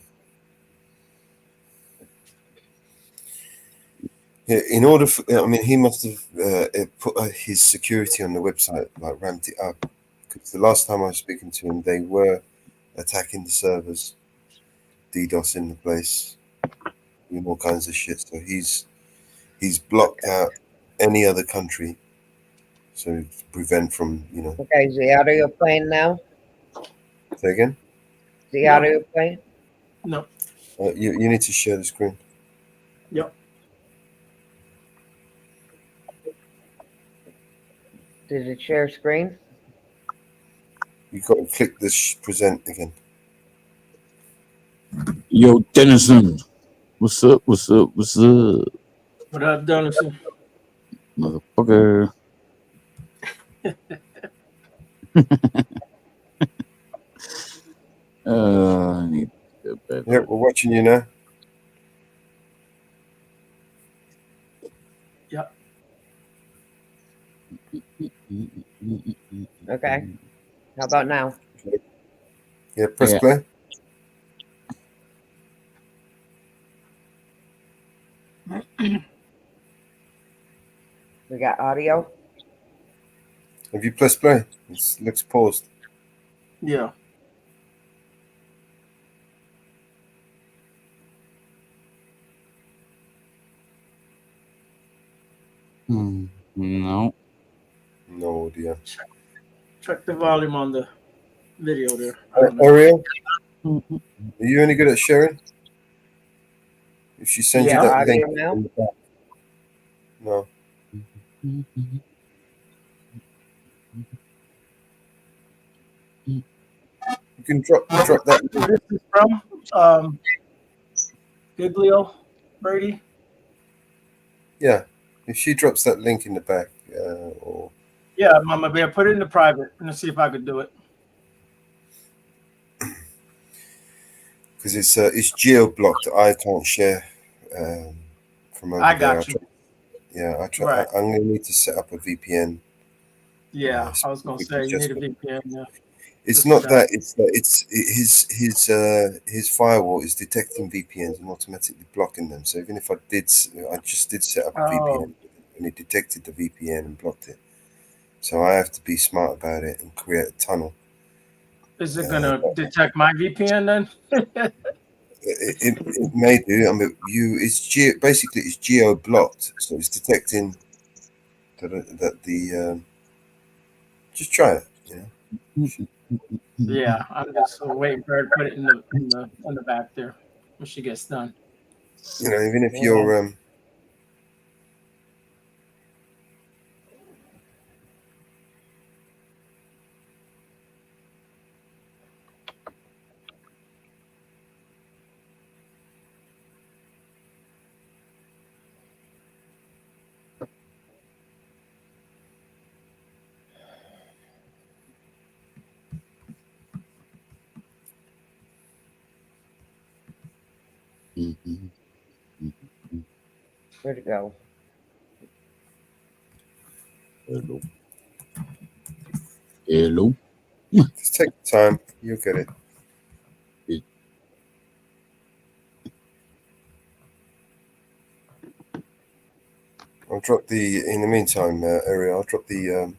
yeah, in order for, I mean, he must have put his security on the website, like ramped it up. Because the last time I was speaking to him, they were attacking the servers, DDoSing the place, doing all kinds of shit. So he's blocked out any other country, so to prevent from, you know. Okay, is the audio playing now? Say again. Is the audio playing? No. You need to share the screen. Yep. Did it share screen? You got to click this present again. Yo, Dennison. What's up? What's up? What's up? What up, Dennison? Motherfucker. I need to get better. Yep, we're watching you now. Yep. Okay. How about now? Yeah, press Yeah. play. We got audio. Have you pressed play? It looks paused. Yeah. No. No audio. Check the volume on the video there. Ariel, are you any good at sharing? If she sends you Yeah, that audio link. now? No. You can drop that. This is from Giglio Brady. Yeah, if she drops that link in the back, or Yeah, Mama Bear, put it in the private. Let's see if I could do it. because it's geo blocked, I can't share from over I there. got you. I try. Right. I'm gonna need to set up a VPN. Yeah, I was gonna say you need a VPN. Yeah. It's Just not for that. It's his firewall is detecting VPNs and automatically blocking them. So even if I just did set up a VPN and it detected the VPN and blocked it. So I have to be smart about it and create a tunnel. Is it gonna detect my VPN then? It may do. I mean, basically it's geo blocked, so it's detecting that the just try it. Yeah, I'm just waiting for her to put it in the back there when she gets done. You know, even if you're Where'd it go? Hello. just take the time, you'll get it. I'll drop in the meantime, Ariel, I'll drop the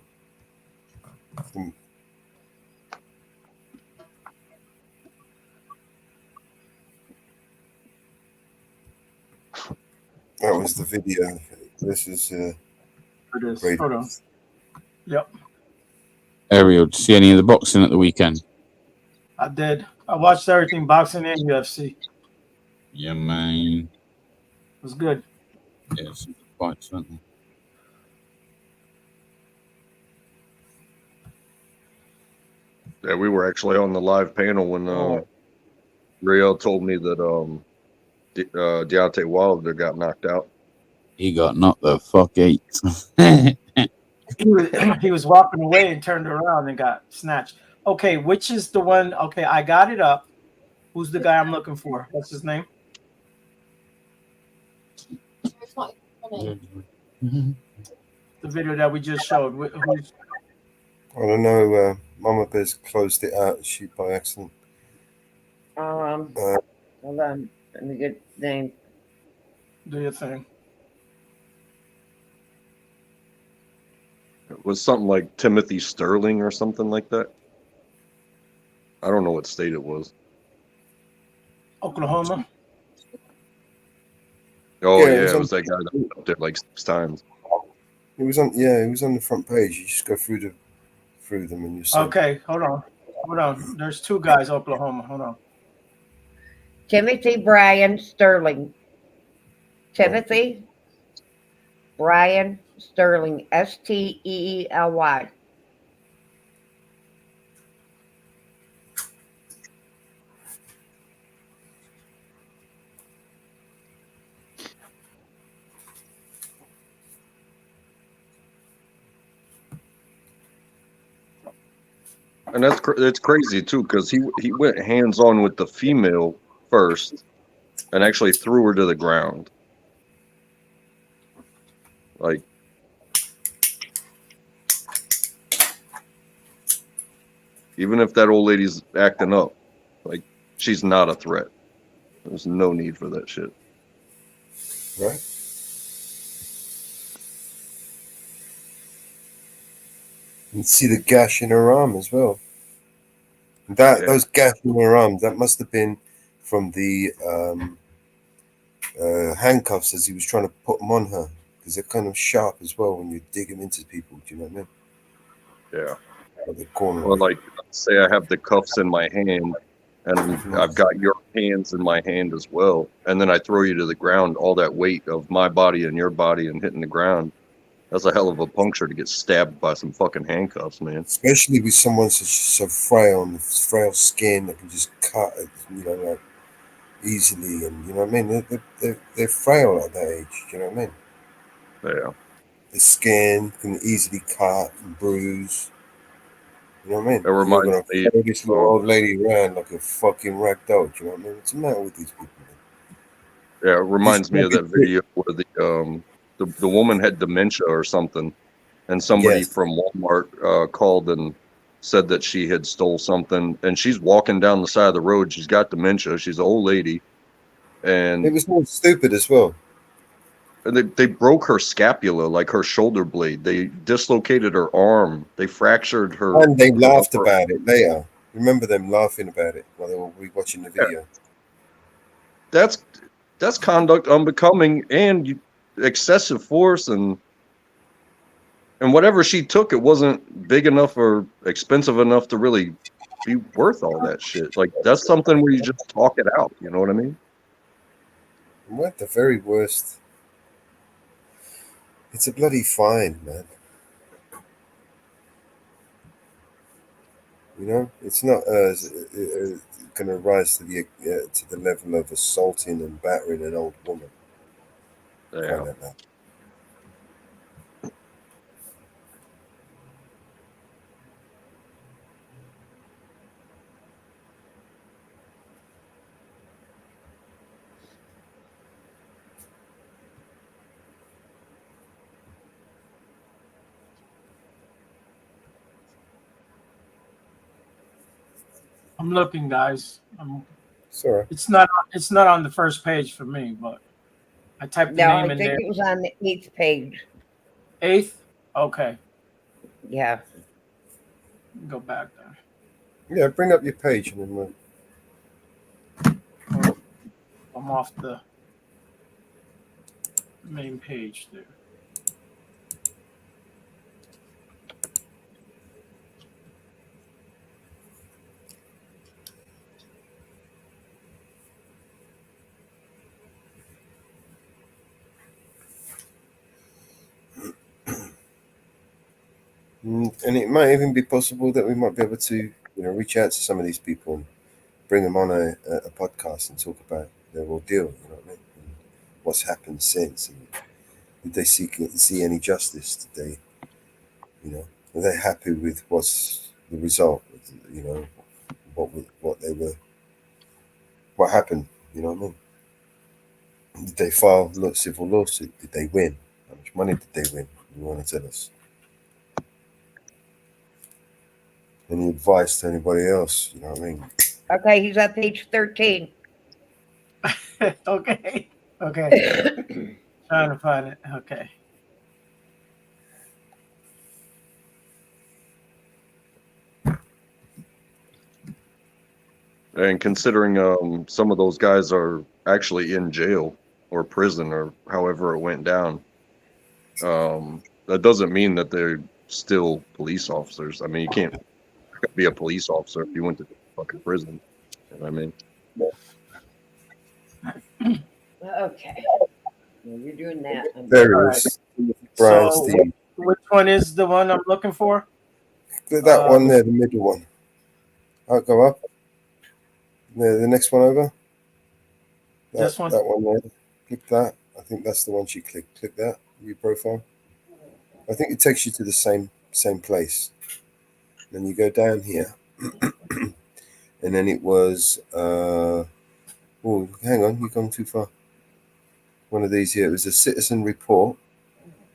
that was the video. This is It is. Brady. Hold on. Yep. Ariel, did you see any of the boxing at the weekend? I did. I watched everything, boxing and UFC. Yeah, man. It was good. Yeah, some good fights, weren't there? Yeah, we were actually on the live panel when Rael told me that Deontay Wilder got knocked out. He got knocked the fuck out. He was walking away and turned around and got snatched. Okay, which is the one? Okay, I got it up. Who's the guy I'm looking for? What's his name? The video that we just showed. Who's... I don't know. Mama Bear's closed it out. She by accident. Hold on. Let me get the name. Do your thing. It was something like Timothy Sterling or something like that. I don't know what state it was. Oklahoma. Oh Yeah, yeah, it was that guy that went up there like 6 times. It was on. Yeah, it was on the front page. You just go through them and you see. Okay, hold on. There's 2 guys, Oklahoma. Hold on. Timothy Brian Sterling. Timothy Brian Sterling. Steely. And it's crazy too, because he went hands on with the female first, and actually threw her to the ground. Like, even if that old lady's acting up, like, she's not a threat. There's no need for that shit. Right. You see the gash in her arm as well. Those gash in her arms, that must have been from the handcuffs as he was trying to put them on her, because they're kind of sharp as well when you dig them into people. Do you know what I mean? Yeah. At the corner. Well, like, say I have the cuffs in my hand, and I've got your hands in my hand as well, and then I throw you to the ground, all that weight of my body and your body and hitting the ground. That's a hell of a puncture to get stabbed by some fucking handcuffs, man. Especially with someone so frail and frail skin that can just cut, like easily, and you know what I mean. They're frail at that age. You know what I mean? Yeah. The skin can easily cut and bruise. You know what I mean? It reminds You're me. gonna throw this little old lady around like a fucking rag doll. Do you know what I mean? What's the matter with these people? Yeah, it reminds me of that video where the woman had dementia or something, and somebody from Walmart called and said that she had stole something, and she's walking down the side of the road. She's got dementia. She's an old lady, and it was more stupid as well. And they broke her scapula, like her shoulder blade. They dislocated her arm. They fractured her. And they laughed about it later. Remember them laughing about it while they were rewatching the video. That's conduct unbecoming and excessive force, and whatever she took, it wasn't big enough or expensive enough to really be worth all that shit. Like, that's something where you just talk it out. You know what I mean? What the very worst. It's a bloody fine, man. You know, it's not going to rise to the level of assaulting and battering an old woman. Yeah. I'm looking, guys. Sorry. It's not on the first page for me, but I typed the name in there. I think it was on the 8th page. 8th? Okay. Yeah. Go back there. Yeah, bring up your page and then we'll... I'm off the main page there. And it might even be possible that we might be able to, reach out to some of these people and bring them on a podcast and talk about their ordeal. You know what I mean? And what's happened since, and did they see any justice? Did they, are they happy with what's the result? What happened? You know what I mean? Did they file a civil lawsuit? Did they win? How much money did they win? You want to tell us? Any advice to anybody else? You know what I mean? Okay, he's at page 13. Okay. Trying to find it. Okay. And considering some of those guys are actually in jail or prison or however it went down, that doesn't mean that they're still police officers. I mean, you can't be a police officer if you went to fucking prison. You know what I mean? Okay. Well, you're doing that. There it is. Brian's So team. which one is the one I'm looking for? That one there, the middle one. I'll go up. The next one over. This one? That one there. Click that. I think that's the one she clicked. Click that. View profile. I think it takes you to the same place. Then you go down here. And then it was hang on, you've gone too far. One of these here. It was a citizen report.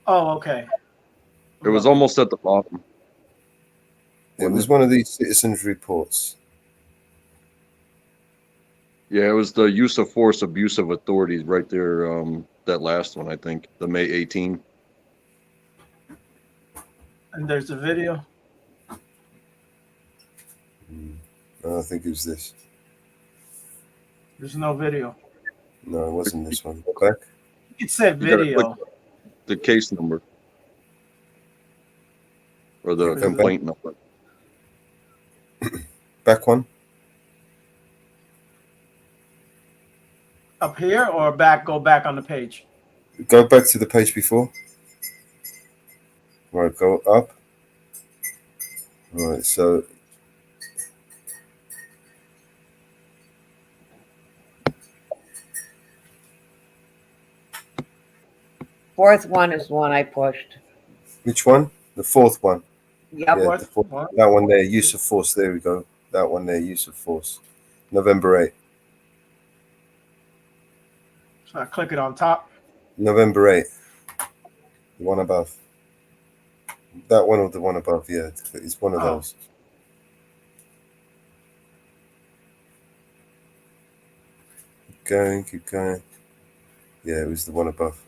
Oh, okay. It was almost at the bottom. It was one of these citizens reports. Yeah, it was the use of force, abuse of authority right there. That last one, I think, the May 18. And there's a video. I think it was this. There's no video. No, it wasn't this one. Go back. It said You gotta video. click the case number or the complaint number. Back one. Up here or back? Go back on the page. Go back to the page before. Right, go up. Right, so Fourth one is the one I pushed. which one? The fourth one. Yep. Yeah, the fourth, that one there, use of force. There we go. That one there, use of force. November 8th. So I click it on top. November 8th. The one above. That one or the one above, yeah. It's one of those. Keep going. Yeah, it was the one above.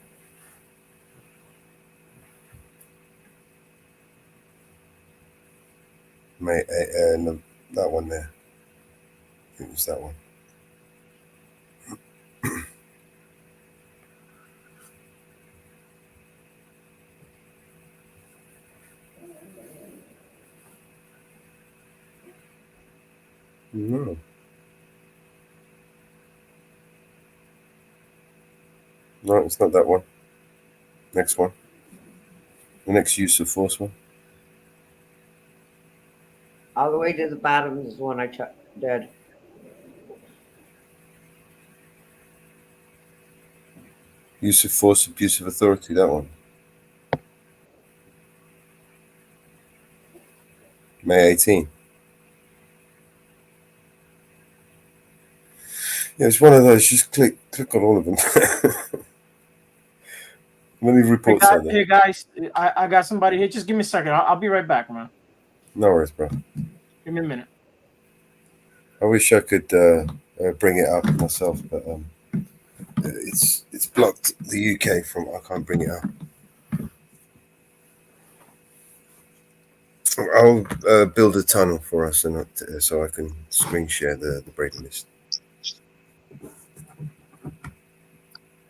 No, that one there. I think it was that one. No. No, it's not that one. Next one. The next use of force one. All the way to the bottom is the one I did. Use of force, abuse of authority, that one. May 18. Yeah, it's one of those. Just click on all of them. How many reports are there? Hey guys, I got somebody here. Just give me a second. I'll be right back, man. No worries, bro. Give me a minute. I wish I could bring it up myself, but it's blocked the UK from. I can't bring it up. I'll build a tunnel for us, and so I can screen share the braiding list.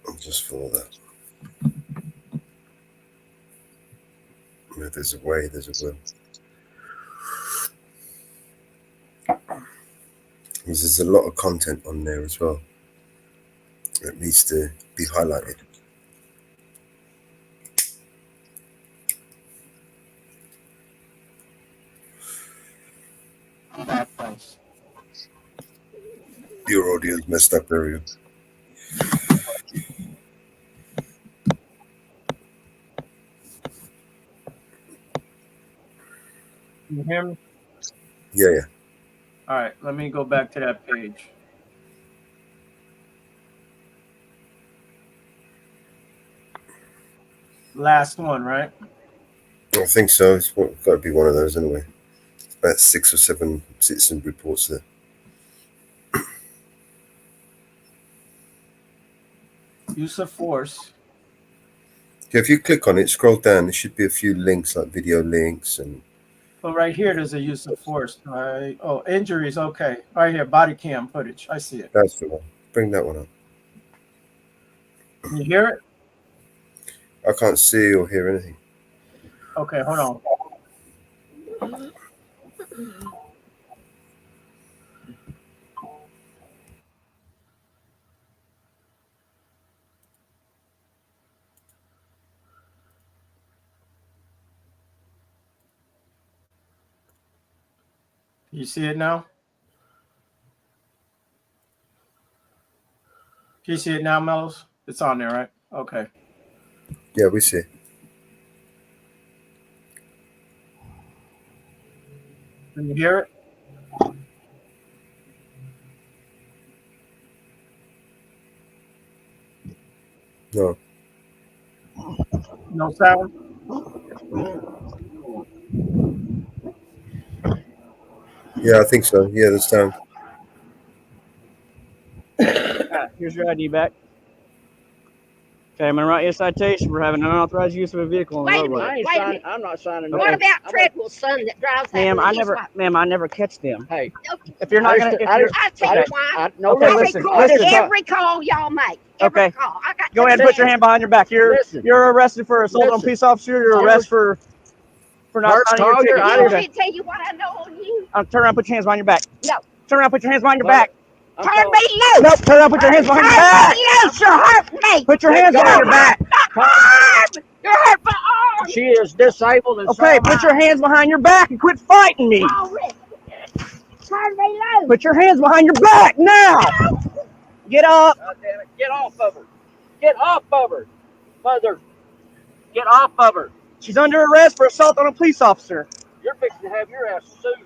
I'll just follow that. If there's a way, there's a will. There's a lot of content on there as well that needs to be highlighted. Bad place. Your audio's messed up, area. You hear me? Yeah, yeah. All right, let me go back to that page. Last one, right? I think so. It's got to be one of those anyway. It's about 6 or 7 citizen reports there. Use of force. Yeah, if you click on it, scroll down, there should be a few links, like video links and... Well, right here, there's a use of force. Right? Oh, injuries. Okay. Right here, body cam footage. I see it. That's the one. Bring that one up. Can you hear it? I can't see or hear anything. Okay, hold on. You see it now? Can you see it now, Mellows? It's on there, right? Okay. Yeah, we see. Can you hear it? No. No sound? Yeah, I think so. Yeah, the sound. Here's your ID back. Okay, I'm gonna write you a citation for having unauthorized use of a vehicle on the roadway. I'm not signing. Okay. What about Treadwell's son that drives that? Ma'am, I never catch them. Hey, if you're not gonna, I tell you why. Okay, I listen, record listen. every call y'all make. Every Okay. call. I got Go ahead and put your hand behind your back. You're arrested for assault on a police officer. You're arrested for not First signing your call, ticket. you want me to tell you what I know on you? Turn around, put your hands behind your back. No. Turn around, put your hands behind your back. Turn me loose. Nope, turn around, put your hands behind your back. Turn me loose. You're hurting me. Put your hands behind your back. You're hurting my arm. She is disabled. Okay, put your hands behind your back and quit fighting me. Turn me loose. Put your hands behind your back now. Get up. God damn it. Get off of her. Get off of her. Mother. Get off of her. She's under arrest for assault on a police officer. You're fixing to have your ass sued.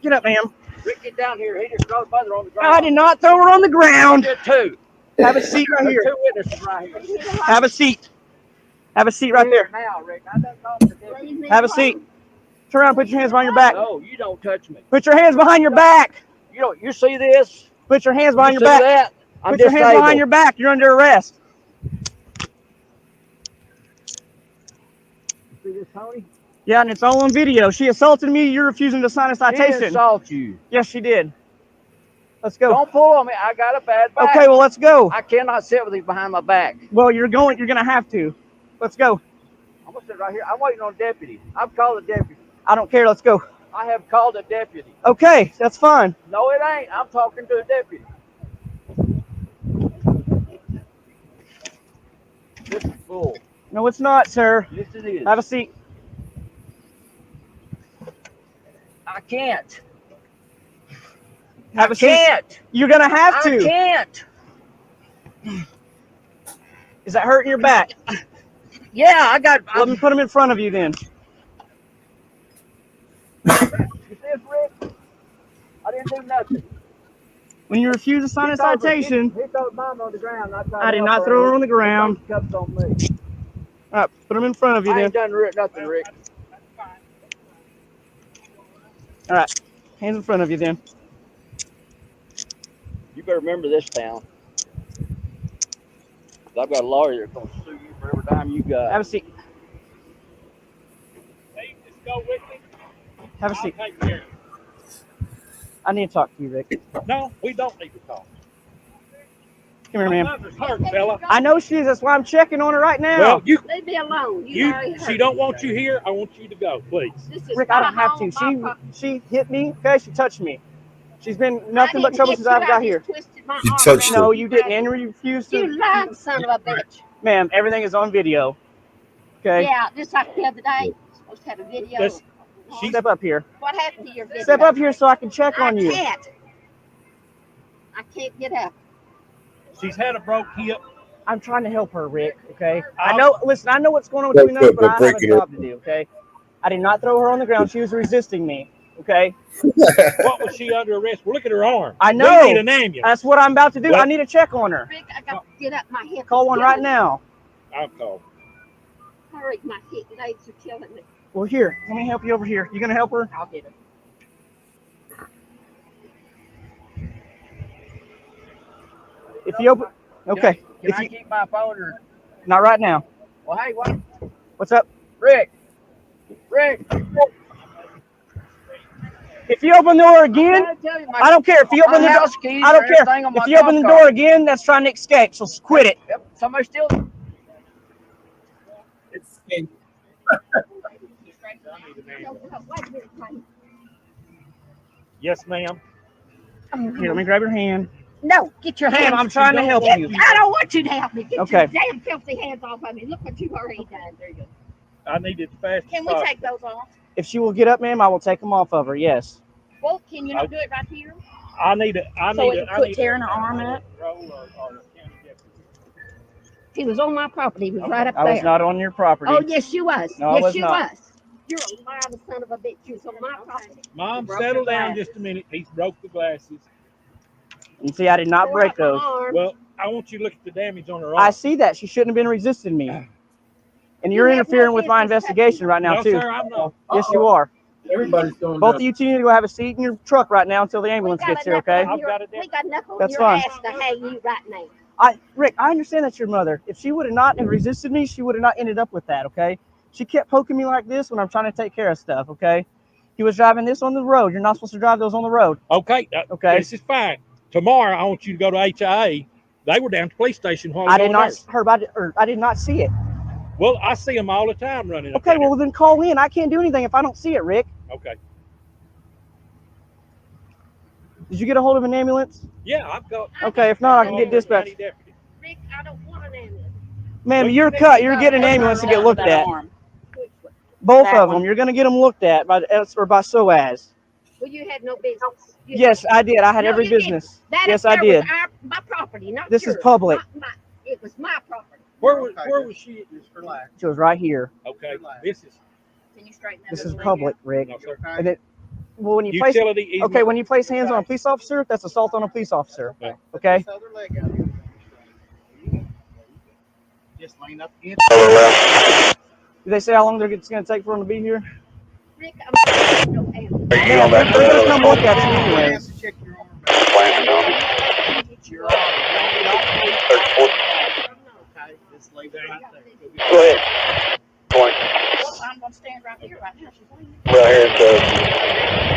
Get up, ma'am. Rick, get down here. He just threw mother on the ground. I did not throw her on the ground. You did too. Have a seat right here. Two witnesses right here. Have a seat. Have a seat right there. Now, Rick. I done talked to them. Have a seat. Turn around, put your hands behind your back. No, you don't touch me. Put your hands behind your back. You see this? Put your hands behind You your see back. that? I'm Put your hands disabled. behind your back. You're under arrest. See this, Tony? Yeah, and it's all on video. She assaulted me. You're refusing to sign a She didn't citation. assault you. Yes, she did. Let's go. Don't pull on me. I got a bad back. Okay, well, let's go. I cannot sit with these behind my back. Well, you're going to have to. Let's go. I'm going to sit right here. I'm waiting on a deputy. I've called a deputy. I don't care. Let's go. I have called a deputy. Okay, that's fine. No, it ain't. I'm talking to a deputy. This is bull. No, it's not, sir. Yes, it is. Have a seat. I can't. Have a seat. Can't. You're going to have to. I can't. Is that hurting your back? Yeah, I got. Let me put them in front of you then. You see this, Rick? I didn't do nothing. When you refuse to sign a citation, He threw mom on the ground. I did not throw her on the ground. He cuffs on me. All right, put them in front of you I then. ain't done nothing, Rick. All right, hands in front of you then. You better remember this town. I've got a lawyer that's going to sue you for every dime you got. Have a seat. Hey, just go with me. Have a seat. I'll take care of I need to talk to you, Rick. it. No, we don't need to talk. Come here, ma'am. Mother's hurt, fella. I know she is. That's why I'm checking on her right now. Well, you, Leave me alone. she don't want you here. I want you to go, please. Rick, I don't have to. She hit me. Okay, she touched me. She's been nothing but trouble since I've got here. You touched her. No, you didn't. And you refused to. You lying son of a bitch. Ma'am, everything is on video. Okay. Yeah, just like the other day. Supposed to have a video. Step up here. What happened to your video? Step up here so I can check on you. I can't get up. She's had a broke hip. I'm trying to help her, Rick. Okay. I know. Listen, I know what's going on between us, Good, but I have a breaking it. job to do. Okay. I did not throw her on the ground. She was resisting me. Okay. What was she under arrest? Well, look at her arm. I know. We need an ambulance. That's what I'm about to do. What? I need to check on her. Rick, I got to get up. My hip. Call is one killing right me. now. I'll call. Hurry, my hip legs are killing me. Well, here. Let me help you over here. You gonna help her? I'll get it. If you open. Okay. Can I keep my phone or? Not right now. Well, hey, what? What's up? Rick. Rick. If you open the door again, I don't care. If you open the door, I don't care. If you open the door again, that's trying to escape. So quit it. Yep. Somebody steal it. It's Yes, ma'am. Here, let me grab your hand. No, get your Ma'am, hands. I'm trying to help you. I don't want you to help me. Get Okay. your damn filthy hands off of me. Look what you've already done. There you go. I need it fast. Can we take those off? If she will get up, ma'am, I will take them off of her. Yes. Well, can you not do it right here? I need it. I So need it it. could quit tearing her arm up? He was on my property. He was right up I there. was not on your property. Oh, yes, you was. No, I yes, was you not. was. You're a lying son of a bitch. You was on my property. Mom, Broke settle the down glasses. just a minute. He's broke the glasses. You see, I did not break those. Well, I want you to look at the damage on her arm. I see that. She shouldn't have been resisting me. And you're You have interfering no with my business investigation right now, No, too. sir, I'm not. Yes, you are. everybody's doing Both of you two need to go have a seat in your truck right now until the ambulance gets here, okay? I've got it. We got enough on That's your fine. ass to hang you right now. Rick, I understand that's your mother. If she would have not resisted me, she would have not ended up with that, okay? She kept poking me like this when I'm trying to take care of stuff, okay? He was driving this on the road. You're not supposed to drive those on the road. Okay. Okay. This is fine. Tomorrow, I want you to go to HIA. They were down at the police station while I we did were not I did not see it. Well, I see them all the time running. Okay, well then call in. I can't do anything if I don't see it, Rick. Okay. Did you get a hold of an ambulance? Yeah, I've got. Okay, if not, I can get dispatched. Rick, I don't want an ambulance. Ma'am, you're cut. You're getting an ambulance to get looked at. Both of them. You're going to get them looked at by SOAS. Well, you had no business. Yes, I did. I had No, every you didn't. business. That Yes, up I there did. was my property, not This yours. is public. It was my property. Where was she? She was right here. Okay. This is. Can you straighten that This up is a little public, Rick. No, sir. And it, well, when you Utility place, easement. okay, when you place hands on a police officer, that's assault on a police officer. Yeah. Okay. Just laying up. Did they say how long it's going to take for them to be here? Rick, I'm no ambulance. Yeah, they're going to come look at you anyways. Go ahead. I'm going to stand right here right now. She's waiting.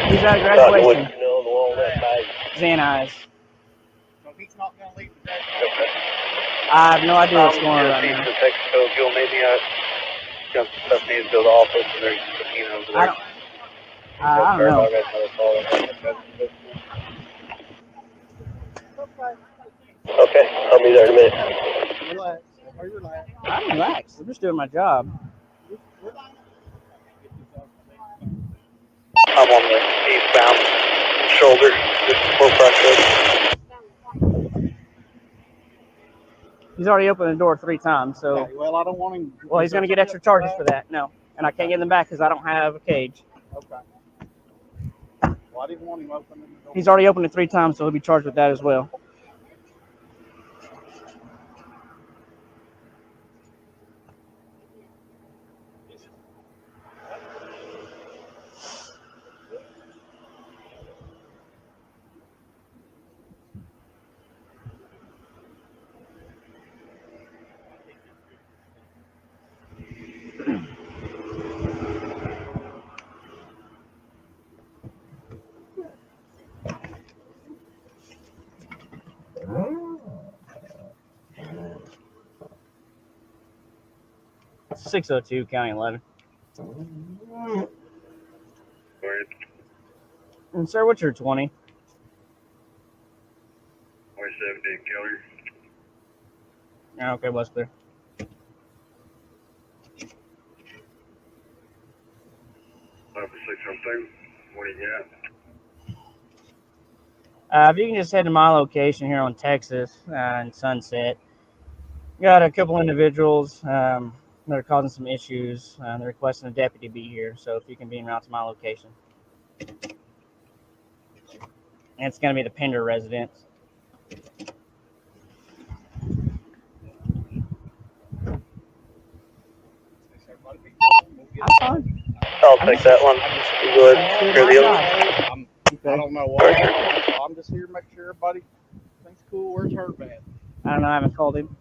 He's at graduation. Zan eyes. So he's not going to leave today. I have no idea what's going on right now. I don't know. Okay, I'll be there in a minute. Relax. Relax. I'm relaxed. I'm just doing my job. I'm on the eastbound shoulder, just before Crossroads. He's already opened the door 3 times, so. Okay, well, I don't want him. Well, he's going to get extra charges for that. No, and I can't get them back because I don't have a cage. Okay. Well, I didn't want him opening the door. He's already opened it 3 times, so he'll be charged with that as well. It's 602 County 11. And sir, what's your 20? 470 Keller. Yeah, okay, what's clear? 602, what do you got? If you can just head to my location here on Texas in Sunset, got a couple individuals that are causing some issues. They're requesting a deputy be here, so if you can be en route to my location. And it's going to be the Pender residence. I'm fine. I'll take that one. You go ahead. Hear the other one? I don't know what. I'm just here to make sure everybody thinks cool. Where's her at? I don't know. I haven't called him.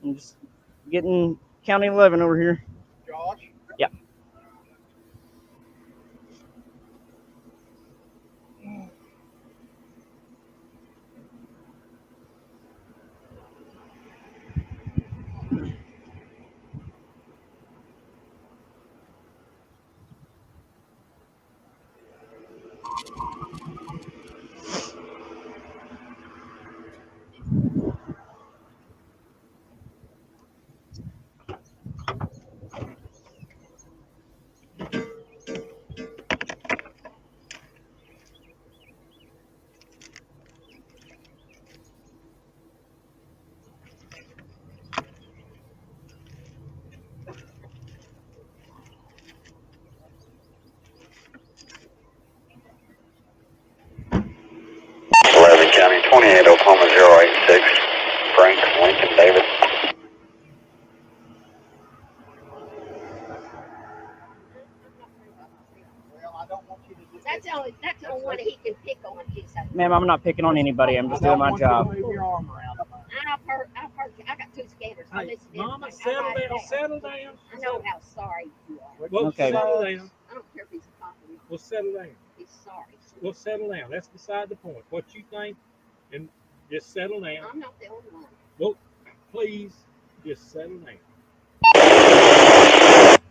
I'm just getting County 11 over here. Josh? Yep. County 28, Oklahoma 086. Frank, Lincoln, David. That's the only one he can pick on. Ma'am, I'm not picking on anybody. I'm just doing my job. I've heard, I got 2 scanners. Hey, Mama, settle down, settle down. I know how sorry you are. Well, Okay. settle down. I don't care if he's a cop or not. Well, settle down. He's sorry. Well, settle down. That's beside the point. What you think, and just settle down. I'm not the only one. Well, please, just settle down.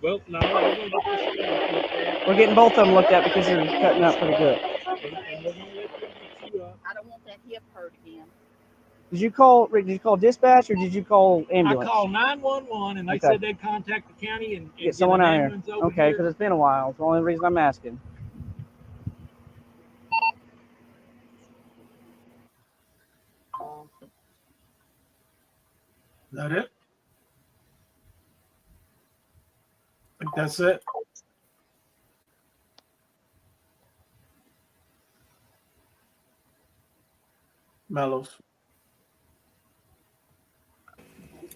Well, no, we're gonna get this thing looked at. We're getting both of them looked at because they're cutting up pretty good. And we're gonna let them get you up. I don't want that hip hurt again. Did you call dispatch or did you call ambulance? I called 911 and they Okay. said they'd contact the county and Get someone an out here. ambulance over Okay, here. because it's been a while. It's the only reason I'm asking. Is that it? I think that's it. Mellows.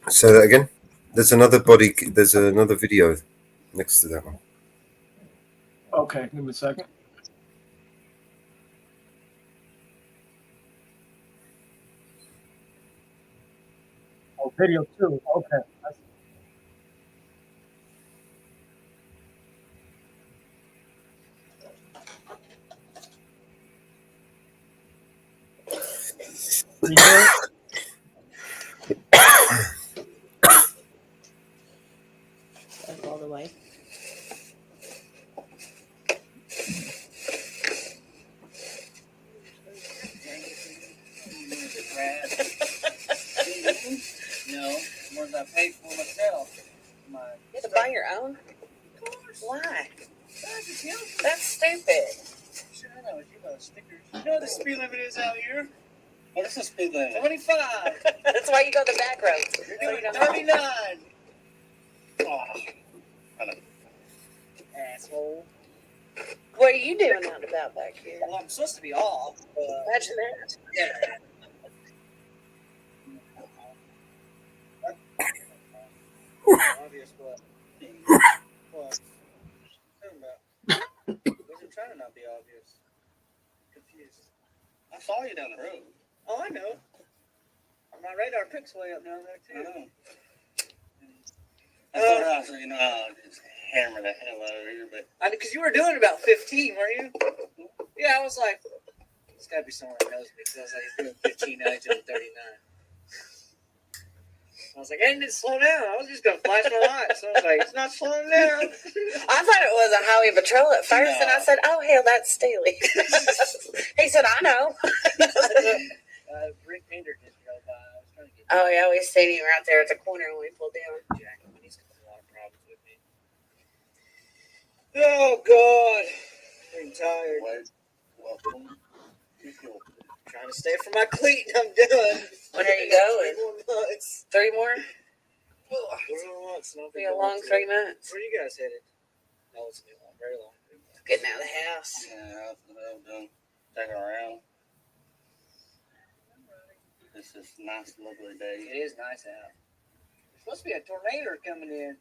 Say that again. There's another body. There's another video next to that one. Okay, give me a second. Oh, video 2. Okay. You hear it? All the way. No, more than I paid for myself. You had to buy your own? Why? That's stupid. Sure, I know. You know stickers. You know what the speed limit is out here? What is the speed limit? 25. That's why you go the back roads. You're doing 39. Oh, asshole. What are you doing out and about back here? Well, I'm supposed to be off. Imagine that. Yeah. Obvious what? What? Talking about? Wasn't trying to not be obvious. Confused. I saw you down the road. Oh, I know. My radar picks way up down there too. I know. I thought I was, I'll just hammer the hell out of here, but because you were doing about 15, weren't you? Yeah, I was like, it's got to be someone that knows me. So I was like, he's doing 15, now he's doing 39. I was like, I didn't slow down. I was just going to flash my lights. So I was like, it's not slowing down. I thought it was a highway patrol at first, and I said, oh, hell, that's Staley. He said, I know. Rick Pender just drove by. I was trying to get Oh, yeah, we seen him right there at the corner when we pulled down. Jack. He's got a lot of problems with me. Oh, God. tired. Welcome. Trying to stay for my cleat. I'm done. When are you going? 3 more months. 3 more? 3 more months. And I'll Be a long 3 months. Where are you guys headed? No, it's gonna be long, very long. Getting out of the house. Yeah, I'm done. Taking around. This is a nice, lovely day. It is nice out. There's supposed to be a tornado coming in.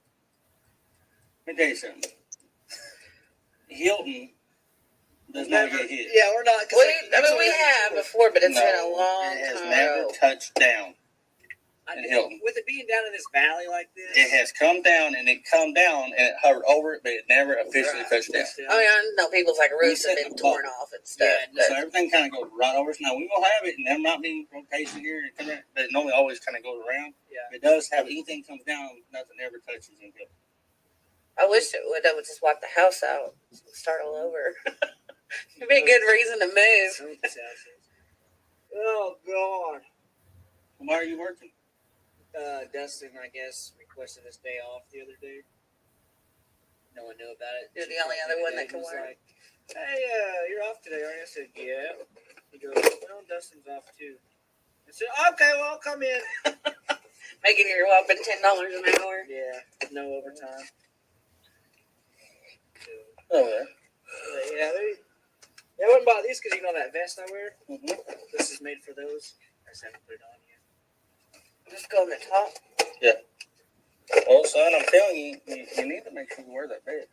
Let me tell you something. Hilton does not get hit. Yeah, we're not. We have before, but it's been a long It has time. never touched down in Hilton. With it being down in this valley like this, It has come down and it hovered over it, but it never officially touched down. I mean, I know people's like roofs have been torn off and stuff. Yeah, so everything kind of goes right over. Now we will have it, and there might be rotation here, but it normally always kind of goes around. Yeah, if it does have anything comes down, nothing ever touches in Hilton. I wish it would. I would just wipe the house out, start all over. It'd be a good reason to move. Oh God! Why are you working? Dustin, I guess, requested this day off the other day. No one knew about it. You're the only other one that can was work. like, hey, you're off today, aren't you? I said, yeah. He goes, well, Dustin's off too. I said, okay, well, I'll come in. Making your whopping $10 an hour. Yeah, no overtime. Oh, yeah. Yeah, I wouldn't buy these because you know that vest I wear? Mm-hmm. This is made for those. I just haven't put it on yet. Just go on the top. Yeah. Well, son, I'm telling you, you need to make sure you wear that bed.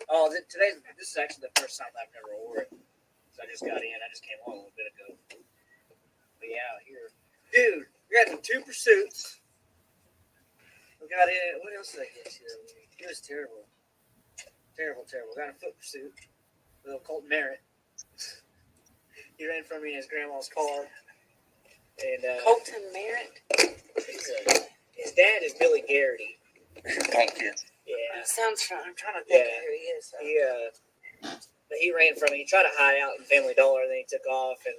Oh, this is actually the first time I've never wore it. So I just got in. I just came on a little bit ago. But yeah, here. Dude, we got the 2 pursuits. We got it. What else did I get here? It was terrible. Terrible. Got a foot pursuit. Little Colton Merritt. He ran from me in his grandma's car. And Colton Merritt? His dad is Billy Garrity. Thank you. Yeah. That sounds fun. I'm trying to think of who he is. But he ran from me. He tried to hide out in Family Dollar, and then he took off, and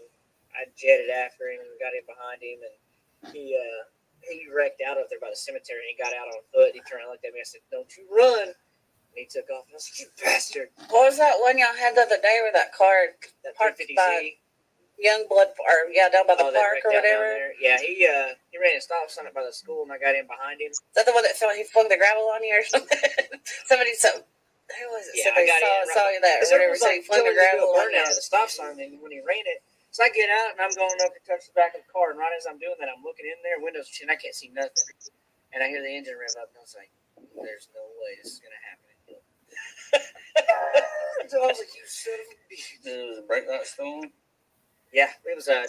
I jetted after him and got in behind him, and he wrecked out of there by the cemetery, and he got out on foot. He turned and looked at me. I said, "Don't you run!" And he took off. And I was like, "You bastard!" What was that one y'all had the other day where that car parked by Youngblood, or down by the park or whatever? Yeah, he ran a stop sign up by the school, and I got in behind him. Is that the one that he flung the gravel on you or something? Somebody said, who was it? Yeah, Somebody saw you that or whatever. So he flung the gravel on you. At the stop sign, and when he ran it, so I get out and I'm going up to touch the back of the car, and right as I'm doing that, I'm looking in there, windows and I can't see nothing, and I hear the engine rev up, and I was like, "There's no way this is gonna happen." So I was like, "You son of a bitch!" It was a brake light storm. Yeah, it was a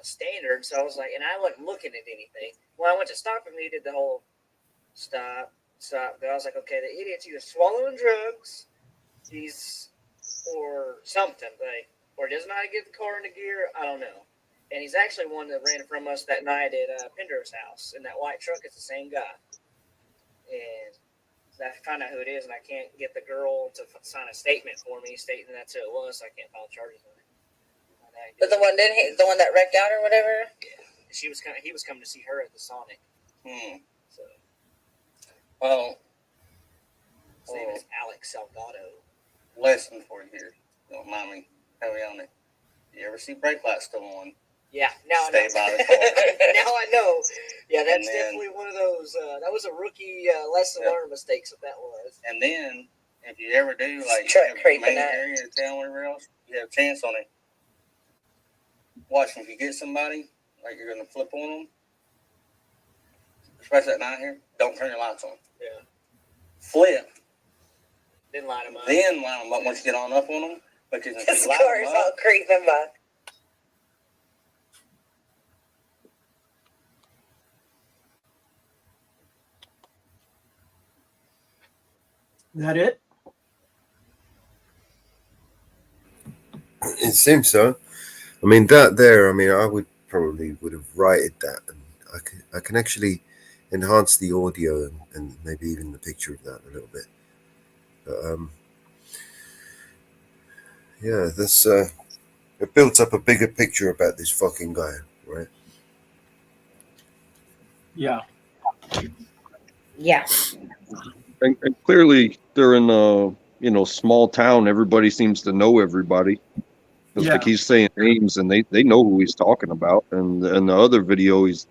standard. So I was like, and I wasn't looking at anything. When I went to stop him, he did the whole stop. But I was like, okay, the idiot's either swallowing drugs, or something, or doesn't know how to get the car into gear. I don't know. And he's actually one that ran from us that night at Pender's house in that white truck. It's the same guy. And I found out who it is, and I can't get the girl to sign a statement for me stating that's who it was, so I can't file charges on it. But the one that wrecked out or whatever? Yeah. He was coming to see her at the Sonic. So. Well, his name is Alex Salgado. Lesson for you here. Don't mind me heavy on it. You ever see brake lights still on? Yeah, now Stay I know. by the car. Now I know. Yeah, that's And then- definitely one of those. That was a rookie lesson learned mistakes. What that was. And then, if you ever do, like, Truck have the creeping main up. area of town, whatever else, you have a chance on it. Watch, if you get somebody, like you're going to flip on them, especially at night here, don't turn your lights on. Yeah. Flip, Then line them up. then line them up once you get on up on them. Because if This you line car's them all up, creeping by. Is that it? It seems so. I mean, that there, I mean, I would have righted that, and I can actually enhance the audio and maybe even the picture of that a little bit. But yeah, this it builds up a bigger picture about this fucking guy, right? Yeah. And clearly during small town, everybody seems to know everybody. It's like he's saying names and they know who he's talking about. And in the other video, he's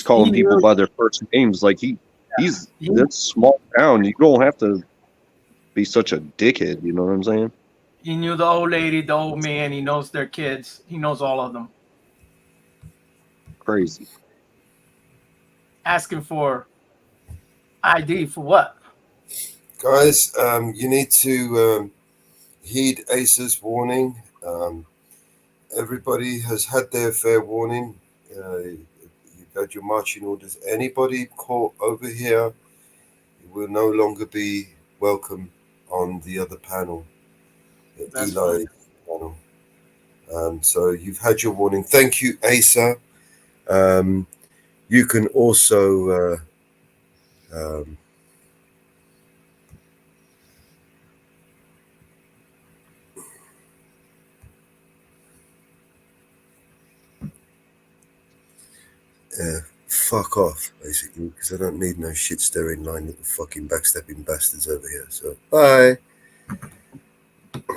calling people by their first names. Like that's small town. You don't have to be such a dickhead. You know what I'm saying? He knew the old lady, the old man. He knows their kids. He knows all of them. Crazy. Asking for ID for what? Guys, you need to heed Asa's warning. Everybody has had their fair warning. You've had your marching orders. Anybody caught over here will no longer be welcome on the other panel, the Eli panel. So you've had your warning. Thank you, Asa. You can also fuck off, basically, because I don't need no shit stirring line little fucking backstepping bastards over here. So bye.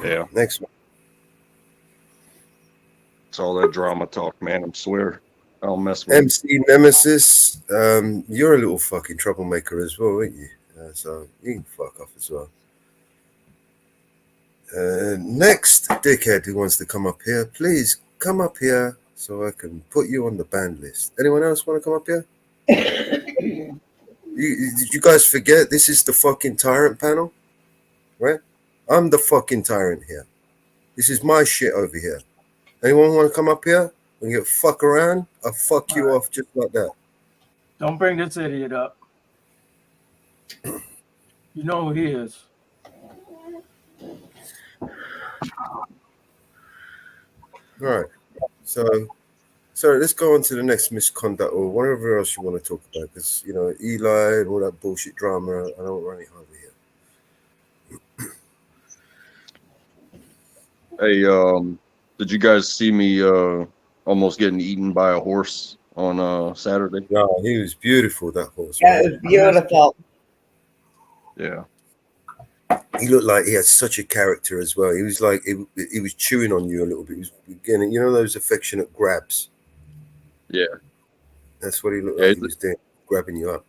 Yeah. Next one. It's all that drama talk, man. I swear. I'll mess with MC Nemesis, you're a little fucking troublemaker as well, ain't you? So you can fuck off as well. Next dickhead who wants to come up here, please come up here so I can put you on the banned list. Anyone else want to come up here? Did you guys forget this is the fucking tyrant panel? Right? I'm the fucking tyrant here. This is my shit over here. Anyone want to come up here and get fuck around? I'll fuck you off just like that. Don't bring this idiot up. You know who he is. All right. So let's go on to the next misconduct or whatever else you want to talk about, because Eli and all that bullshit drama. I don't run it over here. Hey, did you guys see me almost getting eaten by a horse on Saturday? Yeah, he was beautiful, that horse. Yeah, it was beautiful. Yeah. He looked like he had such a character as well. He was like he was chewing on you a little bit. He was getting, those affectionate grabs. Yeah. That's what he looked like he was doing, grabbing you up.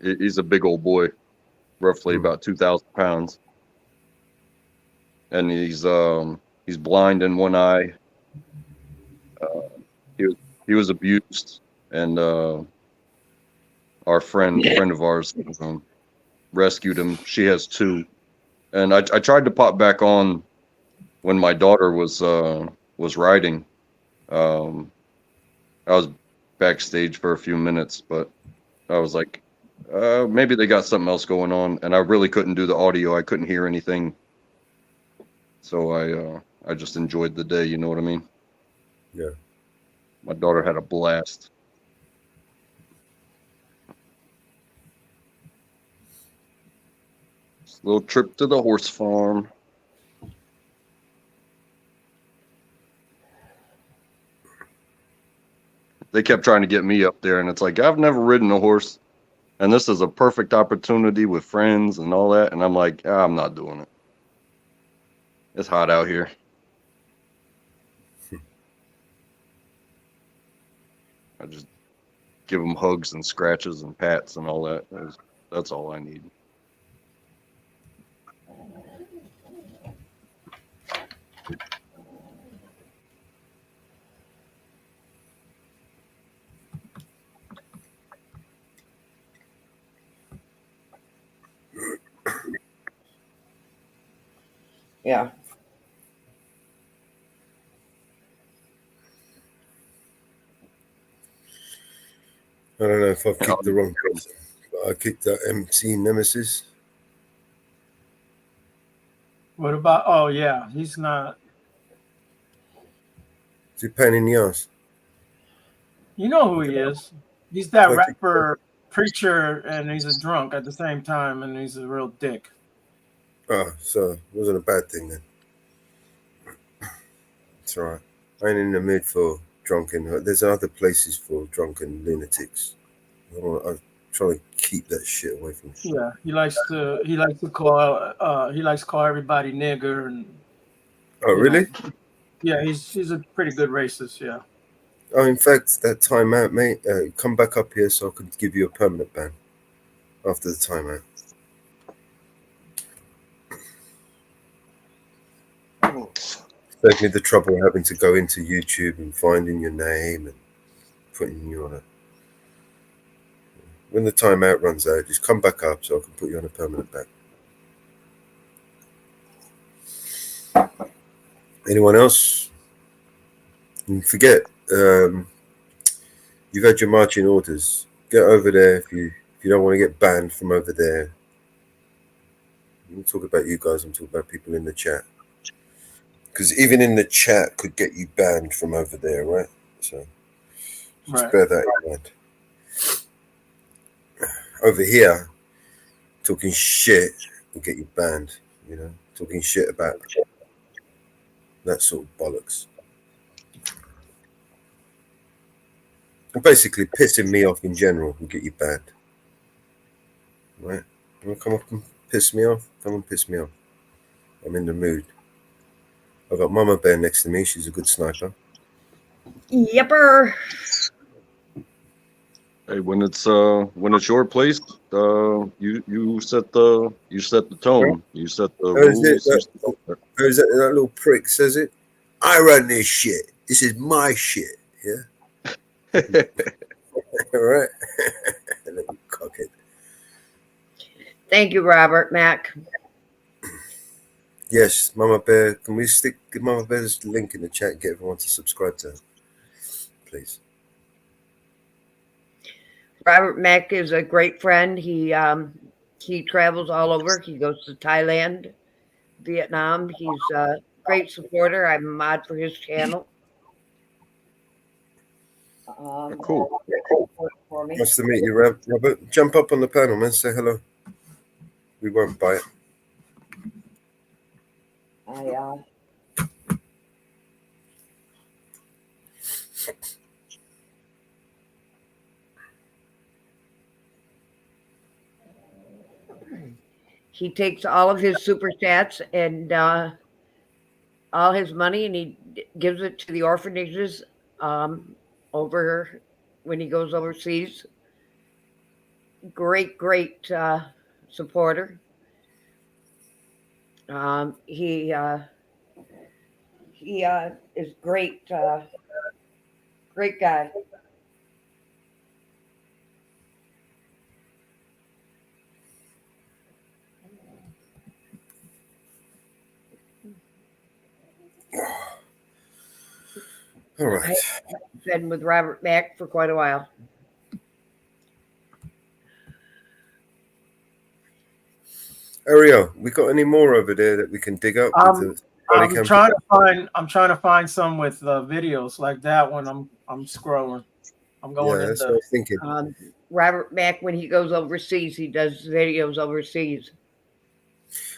He's a big old boy, roughly about 2,000 pounds. And he's blind in one eye. He was abused, and our friend of ours rescued him. She has two, and I tried to pop back on when my daughter was riding. I was backstage for a few minutes, but I was like, maybe they got something else going on, and I really couldn't do the audio. I couldn't hear anything. So I just enjoyed the day, you know what I mean? Yeah. My daughter had a blast. Just a little trip to the horse farm. They kept trying to get me up there, and it's like, I've never ridden a horse, and this is a perfect opportunity with friends and all that, and I'm like, I'm not doing it. It's hot out here. I just give them hugs and scratches and pats and all that. That's all I need. Yeah. I don't know if I've kicked the wrong person, but I kicked that MC Nemesis. What about? Oh yeah, he's not. Is he a pain in the ass? You know who he is. He's that rapper, preacher, and he's a drunk at the same time, and he's a real dick. So it wasn't a bad thing then. It's all right. I ain't in the mood for drunken. There's other places for drunken lunatics. I trying to keep that shit away from me. Yeah, he likes to call everybody nigger and. Oh, really? Yeah, he's a pretty good racist. Yeah. Oh, in fact, that timeout, mate. Come back up here so I can give you a permanent ban after the timeout. Save me the trouble of having to go into YouTube and finding your name and putting you on it. When the timeout runs out, just come back up so I can put you on a permanent ban. Anyone else? And forget, you've had your marching orders. Get over there if you don't want to get banned from over there. I'm not talking about you guys, I'm talking about people in the chat. Because even in the chat could get you banned from over there, right? So just bear that in mind. Over here, talking shit will get you banned, you know? Talking shit about that sort of bollocks. And basically pissing me off in general will get you banned. Right? You want to come up and piss me off? Come and piss me off. I'm in the mood. I've got Mama Bear next to me. She's a good sniper. Yepper. Hey, when it's your place, you set the tone. You set the rules. That little prick says it. I run this shit. This is my shit. Yeah. All right. Little cockhead. Thank you, Robert Mack. Yes, Mama Bear. Can we stick Mama Bear's link in the chat and get everyone to subscribe to her? Please. Robert Mack is a great friend. He travels all over. He goes to Thailand, Vietnam. He's a great supporter. I'm a mod for his channel. Cool. For me. Nice to meet you, Robert. Jump up on the panel, man. Say hello. We won't bite. He takes all of his super chats and all his money, and he gives it to the orphanages over when he goes overseas. Great supporter. He is great guy. All right. I've been with Robert Mack for quite a while. Ariel, we got any more over there that we can dig up? I'm trying to find some with videos like that one. I'm scrolling. I'm going. Yeah, that's what I was thinking. Robert Mack, when he goes overseas, he does videos overseas.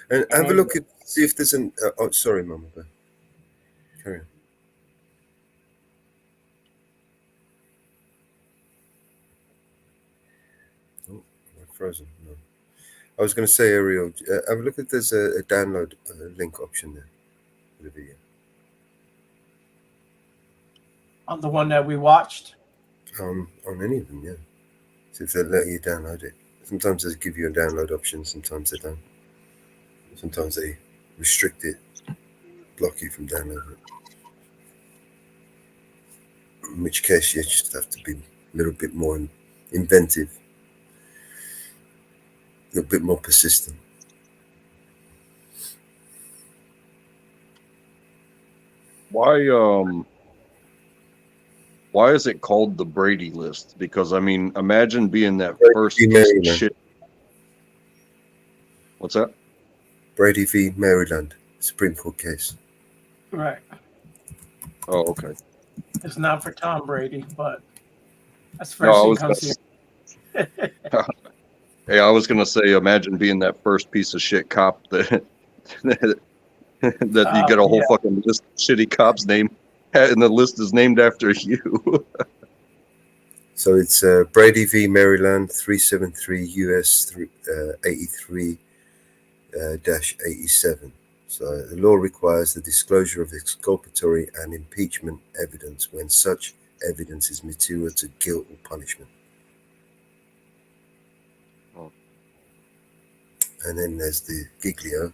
And have a look at see if there's an. Oh, sorry, Mama Bear. Carry on. Oh, I'm frozen. No. I was going to say, Ariel, have a look at there's a download link option there for the video. On the one that we watched? On any of them, yeah. See if they let you download it. Sometimes they give you a download option, sometimes they don't. Sometimes they restrict it, block you from downloading it. In which case, you just have to be a little bit more inventive. A bit more persistent. Why is it called the Brady list? Because I mean, imagine being that first piece of shit. What's that? Brady v. Maryland Supreme Court case. Right. Oh, okay. It's not for Tom Brady, but that's the first thing comes here. Hey, I was gonna say, imagine being that first piece of shit cop that you get a whole fucking list of shitty cops name, and the list is named after you. So it's Brady v. Maryland 373 US 83 -87. So the law requires the disclosure of exculpatory and impeachment evidence when such evidence is material to guilt or punishment. And then there's the Giglio.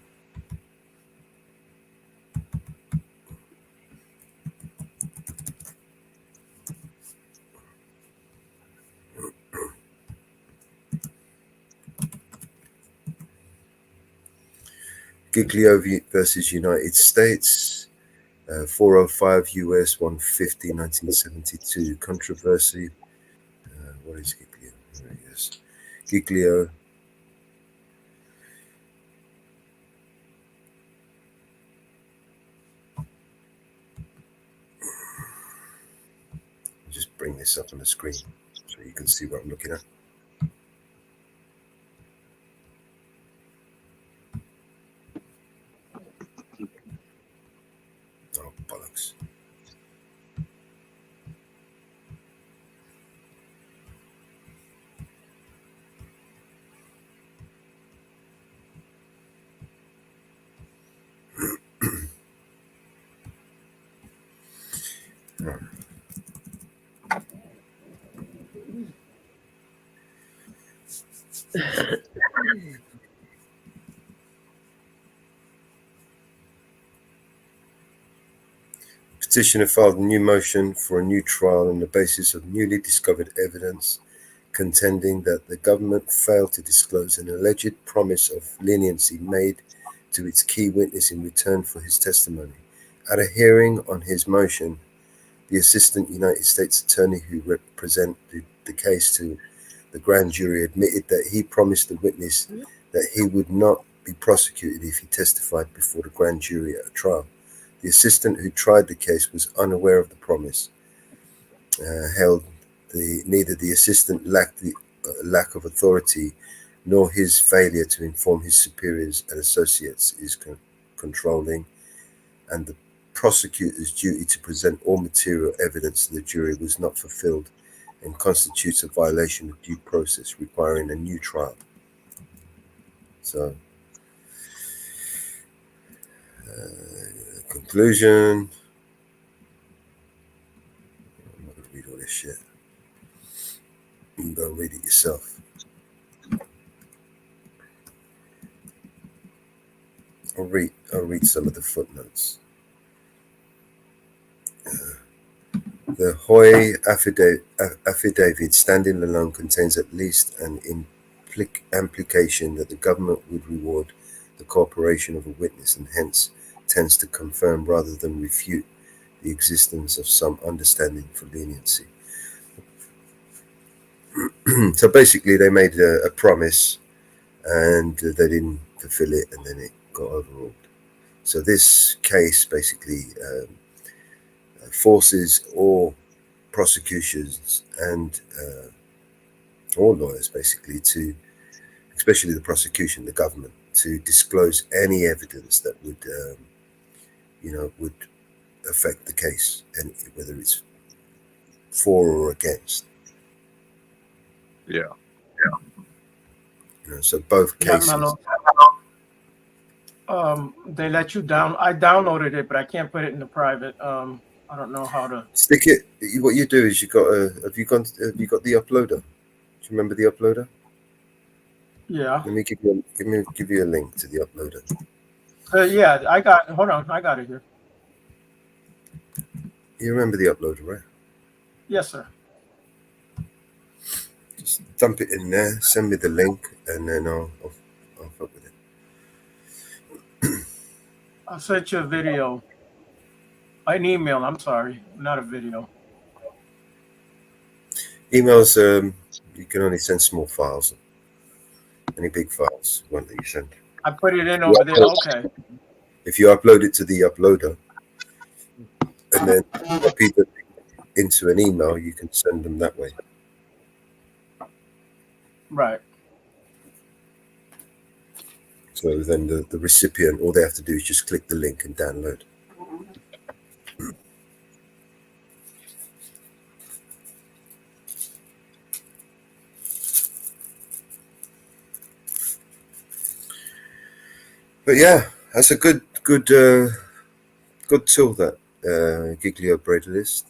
Giglio versus United States, 405 US 150 1972. Controversy. What is Giglio? There he is. Giglio. Just bring this up on the screen so you can see what I'm looking at. Oh, bollocks. Petitioner filed a new motion for a new trial on the basis of newly discovered evidence, contending that the government failed to disclose an alleged promise of leniency made to its key witness in return for his testimony. At a hearing on his motion, the Assistant United States Attorney who represented the case to the grand jury admitted that he promised the witness that he would not be prosecuted if he testified before the grand jury at a trial. The assistant who tried the case was unaware of the promise, held neither the assistant lack of authority nor his failure to inform his superiors and associates is controlling, and the prosecutor's duty to present all material evidence to the jury was not fulfilled and constitutes a violation of due process requiring a new trial. So, conclusion. I'm not going to read all this shit. You can go and read it yourself. I'll read some of the footnotes. The Hoy affidavit standing alone contains at least an implication that the government would reward the cooperation of a witness and hence tends to confirm rather than refute the existence of some understanding for leniency. So basically they made a promise and they didn't fulfill it and then it got overruled. So this case basically forces all prosecutions and all lawyers basically to, especially the prosecution, the government, to disclose any evidence that would would affect the case, and whether it's for or against. Yeah. So both cases. They let you down. I downloaded it, but I can't put it in the private. I don't know how to stick it. What you do is you got have you got the uploader? Do you remember the uploader? Yeah. Let me give you a link to the uploader. Yeah, hold on, I got it here. You remember the uploader, right? Yes, sir. Just dump it in there, send me the link, and then I'll fuck with it. I sent you a video. An email, I'm sorry, not a video. Emails, you can only send small files. Any big files, one that you send. I put it in over there, okay. If you upload it to the uploader, and then copy it into an email, you can send them that way. Right. So then the recipient, all they have to do is just click the link and download. But yeah, that's a good tool, that Giglio Braid list.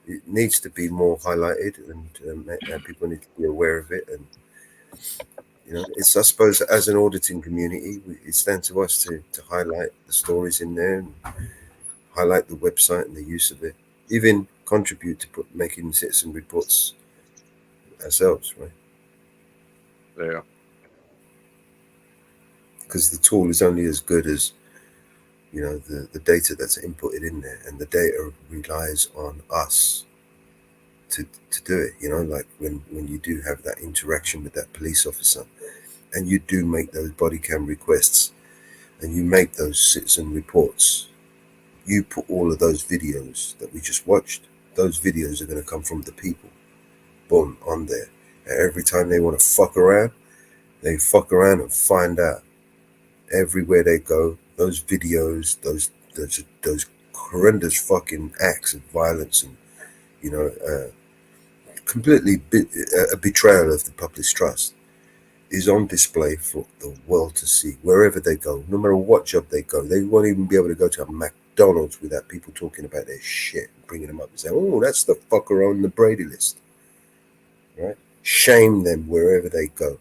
It needs to be more highlighted, and people need to be aware of it. And it's, I suppose, as an auditing community, it's down to us to highlight the stories in there, and highlight the website and the use of it. Even contribute to making citizen reports ourselves, right? Yeah. Because the tool is only as good as the data that's inputted in there, and the data relies on us to do it. Like when you do have that interaction with that police officer, and you do make those body cam requests, and you make those citizen reports, you put all of those videos that we just watched. Those videos are going to come from the people, boom, on there. And every time they want to fuck around, they fuck around and find out. Everywhere they go, those videos, those horrendous fucking acts of violence, and completely a betrayal of the public's trust, is on display for the world to see. Wherever they go, no matter what job they go, they won't even be able to go to a McDonald's without people talking about their shit, bringing them up and saying, "Oh, that's the fucker on the Brady list." Right? Shame them wherever they go.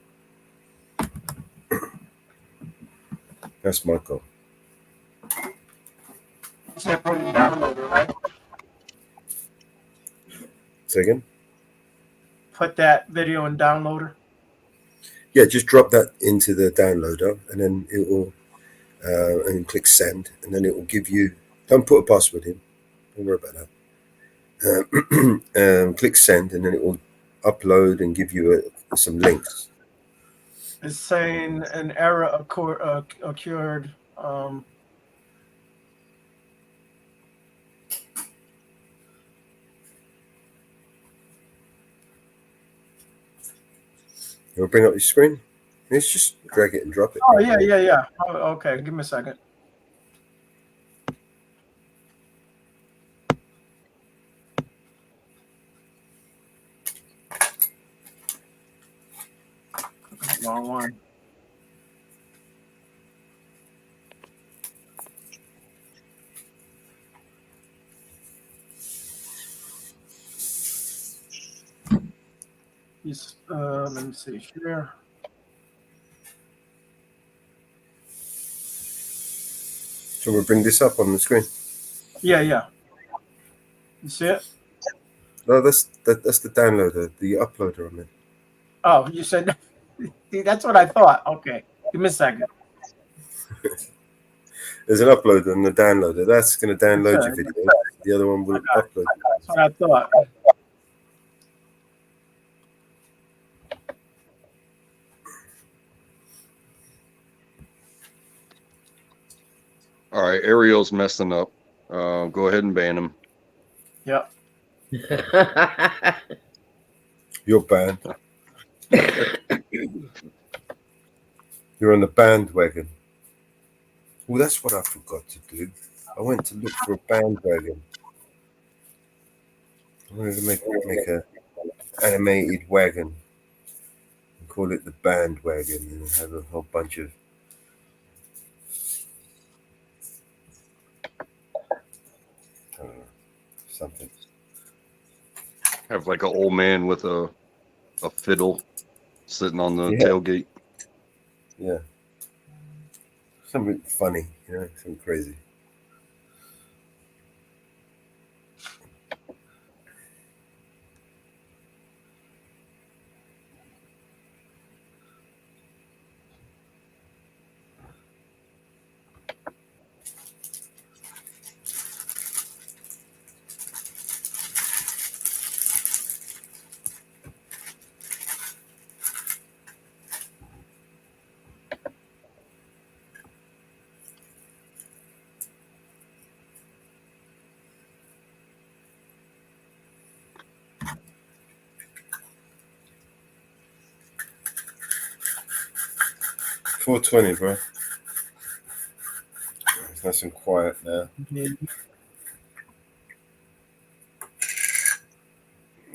That's my goal. Say again? Put that video in downloader. Yeah, just drop that into the downloader, and then it will, and click send, and then it will give you. Don't put a password in. Don't worry about that. Click send, and then it will upload and give you some links. It's saying an error occurred. You want to bring up your screen? Let's just drag it and drop it. Oh, yeah. Oh, okay, give me a second. Wrong one. Let me see here. So we'll bring this up on the screen. Yeah. You see it? No, that's the downloader, the uploader on it. Oh, you said that's what I thought. Okay, give me a second. There's an uploader and a downloader. That's going to download your video. The other one will upload. That's what I thought. All right, Ariel's messing up. Go ahead and ban him. Yep. You're banned. You're on the bandwagon. Well, that's what I forgot to do. I went to look for a bandwagon. I wanted to make a animated wagon and call it the bandwagon, and have a whole bunch of something. Have like an old man with a fiddle sitting on the tailgate. Yeah. Something funny, something crazy. $4.20, bro. It's nice and quiet now.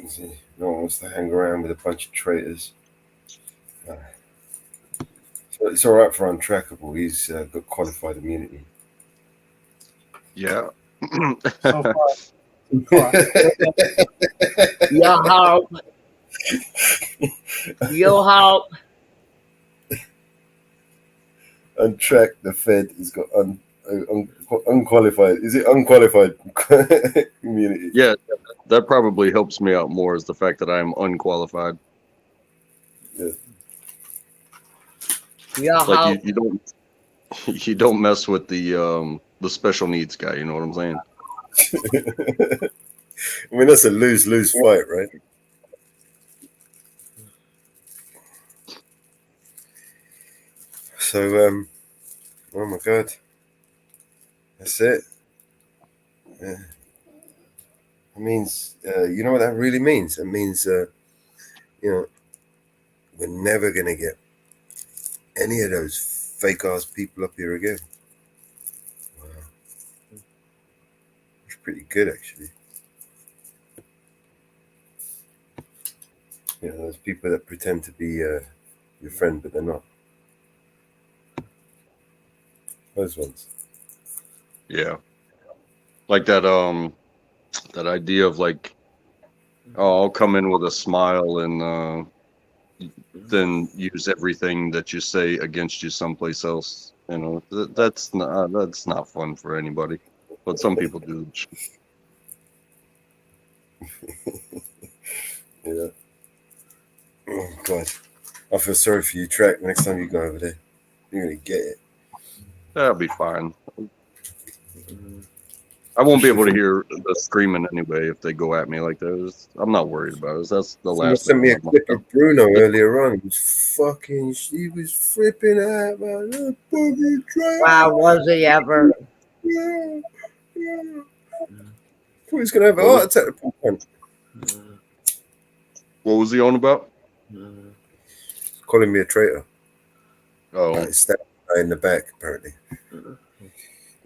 See, no one wants to hang around with a bunch of traitors. So it's all right for untrackable. He's got qualified immunity. Yeah. So far. Yo help. Yo help. Untrack the Fed has got unqualified. Is it unqualified immunity? Yeah, that probably helps me out more is the fact that I am unqualified. Yeah. Yo Like help. you don't mess with the special needs guy. You know what I'm saying? I mean, that's a lose-lose fight, right? So, oh my God, that's it. Yeah. It means, you know what that really means? It means, you know, we're never gonna get any of those fake-ass people up here again. Wow. It's pretty good, actually. You know, those people that pretend to be your friend, but they're not. Those ones. Yeah. Like that idea of like, oh, I'll come in with a smile and then use everything that you say against you someplace else. You know, that's not fun for anybody. But some people do. Yeah. Oh God, I feel sorry for you, Track. Next time you go over there, you're gonna get it. That'll be fine. I won't be able to hear the screaming anyway if they go at me like that. I'm not worried about it. That's the Someone last sent thing. me a clip of Bruno earlier on. He was flipping out, man. That fucking Track. Wow, was he ever? Yeah. Thought he was gonna have a heart attack. What was he on about? Calling me a traitor. Oh. Stabbed the guy in the back, apparently.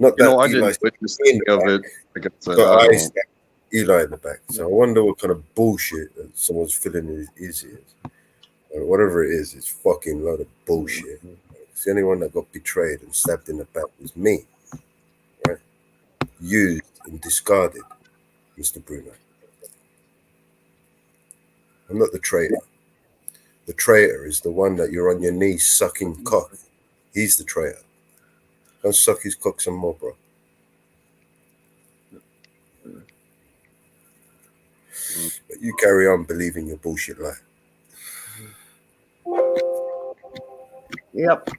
Not You that know, I Eli didn't witness any of it. Like I said, got I eyes don't. stabbed Eli in the back. So I wonder what kind of bullshit that someone's filling in his ears. Or whatever it is, it's fucking load of bullshit. It's the only one that got betrayed and stabbed in the back was me. Right? Used and discarded, Mr. Bruno. I'm not the traitor. The traitor is the one that you're on your knees sucking cock. He's the traitor. Go suck his cock some more, bro. But you carry on believing your bullshit lie. Yep.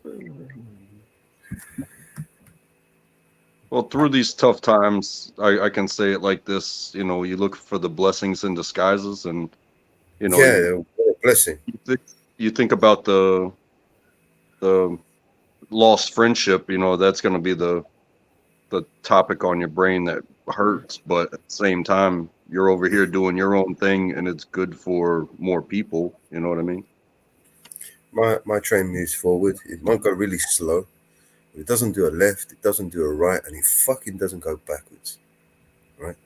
Well, through these tough times, I can say it like this. You know, you look for the blessings in disguises, and you know, what a blessing. You think about the lost friendship. You know, that's going to be the topic on your brain that hurts. But at the same time, you're over here doing your own thing, and it's good for more people. You know what I mean? My train moves forward. It might go really slow, but it doesn't do a left, it doesn't do a right, and it fucking doesn't go backwards. Right?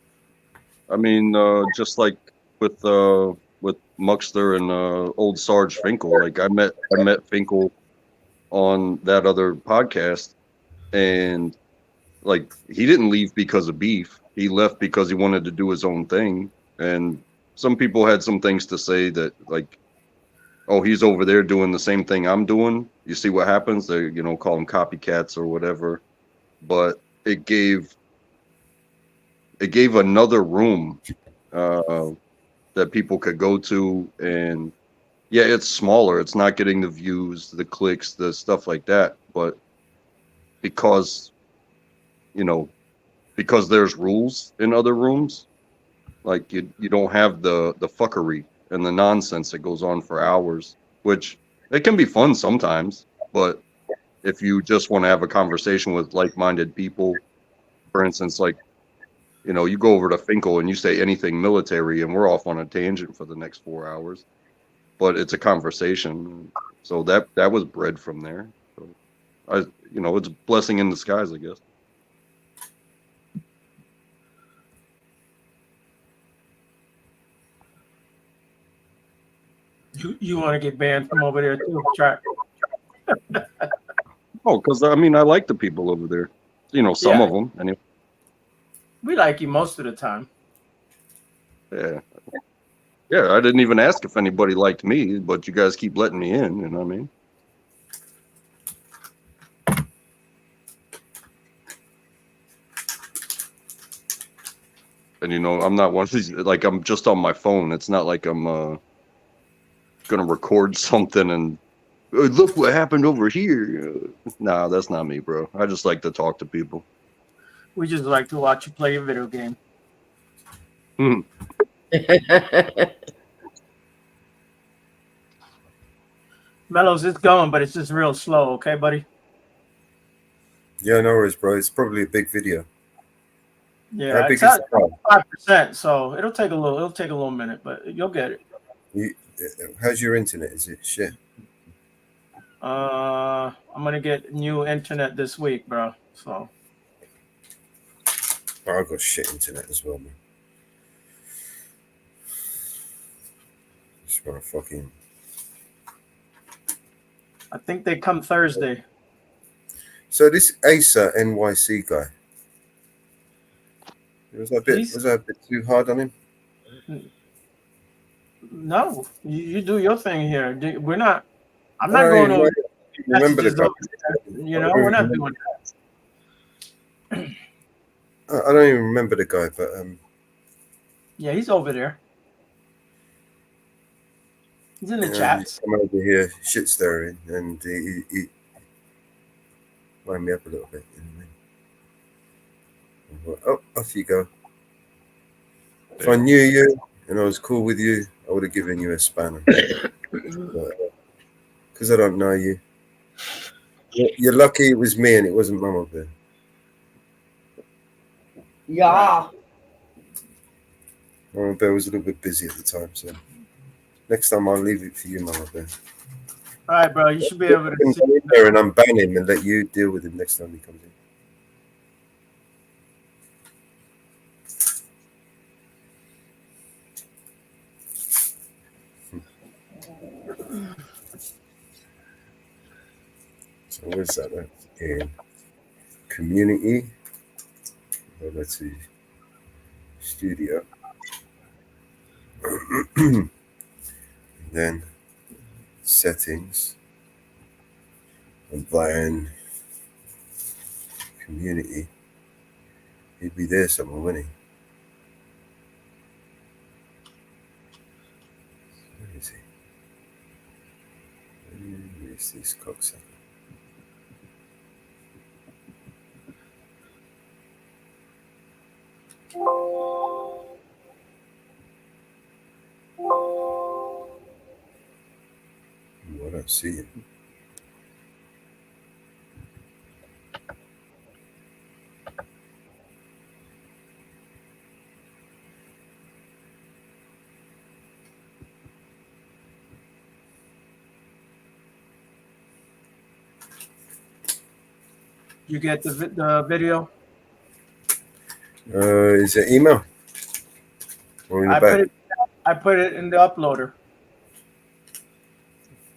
I mean, just like with Muxter and old Sarge Finkel. Like I met Finkel on that other podcast, and like he didn't leave because of beef. He left because he wanted to do his own thing. And some people had some things to say that like, oh, he's over there doing the same thing I'm doing. You see what happens? They, you know, call them copycats or whatever. But it gave another room that people could go to, and yeah, it's smaller. It's not getting the views, the clicks, the stuff like that. But because, you know, because there's rules in other rooms, like you don't have the fuckery and the nonsense that goes on for hours, which it can be fun sometimes. But if you just want to have a conversation with like-minded people, for instance, like, you know, you go over to Finkel and you say anything military and we're off on a tangent for the next 4 hours, but it's a conversation. So that was bred from there. So you know, it's a blessing in disguise, I guess. You want to get banned from over there too, Track? Oh, because I mean, I like the people over there. You know, some Yeah. of them. Anyway. We like you most of the time. Yeah. Yeah, I didn't even ask if anybody liked me, but you guys keep letting me in. You know what I mean? And you know, I'm not one of these. Like, I'm just on my phone. It's not like I'm gonna record something and look what happened over here. Nah, that's not me, bro. I just like to talk to people. We just like to watch you play a video game. Mellows, it's going, but it's just real slow. Okay, buddy. Yeah, no worries, bro. It's probably a big video. Yeah, How big it's is at the file? 5%, so it'll take a little minute, but you'll get it. How's your internet? Is it shit? I'm gonna get new internet this week, bro. So Oh, I've got shit internet as well, man. Just wanna fucking. I think they come Thursday. So this Asa NYC guy, was that a bit too hard on him? No, you do your thing here. We're not. I'm not going to remember the guy. You know, we're not doing that. I don't even remember the guy, but Yeah, he's over there. He's in the chats. Come over here, shit stirring, and he wind me up a little bit. You know what I mean? Oh, off you go. If I knew you and I was cool with you, I would have given you a spanner. Because I don't know you. You're lucky it was me and it wasn't Mama Bear. Yeah. Mama Bear was a little bit busy at the time, so next time I'll leave it for you, Mama Bear. All right, bro. You should be able to see. Go in there and unban him and let you deal with him next time he comes in. So where's that at? In community. Go back to studio. And then settings. And buying community. He'd be there somewhere, wouldn't he? Where is he? Where is this cocksucker? I don't see him. You get the video? Is it email? Or in the back? I put it in the uploader.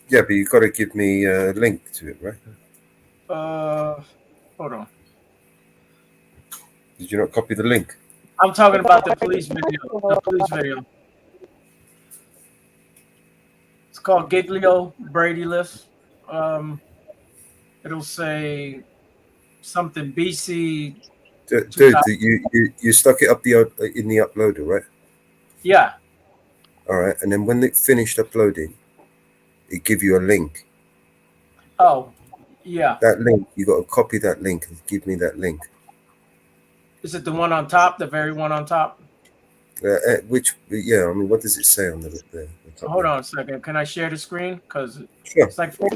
Yeah, but you got to give me a link to it, right? Hold on. Did you not copy the link? I'm talking about the police video. The police video. It's called Giglio Brady List. It'll say something BC. Dude, you stuck it up in the uploader, right? Yeah. All right, and then when it finished uploading, it give you a link. Oh, yeah. That link, you got to copy that link and give me that link. Is it the one on top? The very one on top? Yeah, I mean, what does it say on the top? Hold on a second. Can I share the screen? Because Sure. it's like four.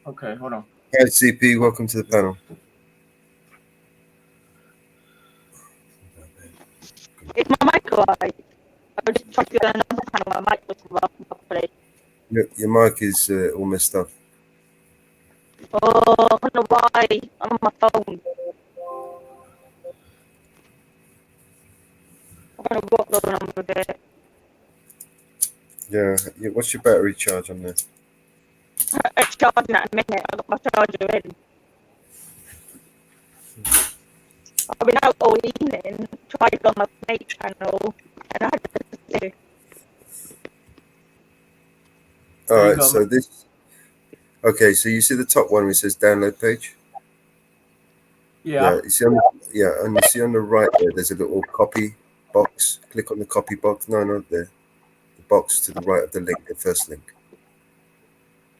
Okay, hold on. Hi, CP. Welcome to the panel. Is my mic alright? I just tried to get another panel. My mic was properly. Your mic is all messed up. Oh, I don't know why. I'm on my phone. I'm going to upload number there. Yeah. What's your battery charge on there? It's charge in a minute. I got my charger ready. I've been out all evening trying on my snake panel, and I had to do. All There you right, go, so man. this. Okay, so you see the top one, which says download page. Yeah. You see and you see on the right there, there's a little copy box. Click on the copy box. No, not there. The box to the right of the link, the first link.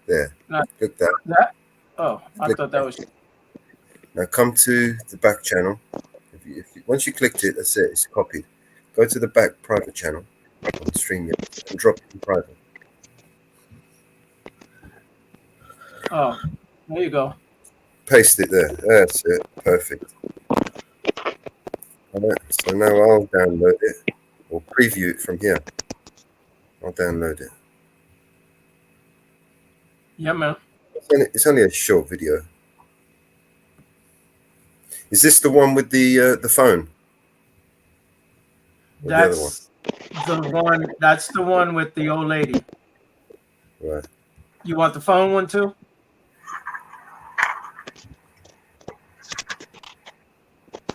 There. Click that. That? Oh, I Click thought that was. Now come to the back channel. Once you clicked it, that's it. It's copied. Go to the back private channel on StreamYard and drop it in private. Oh, there you go. Paste it there. That's it. Perfect. All right. So now I'll download it or preview it from here. I'll download it. Yeah, man. It's only a short video. Is this the one with the phone? Or the other one? That's the one. That's the one with the old lady. Right. You want the phone one too?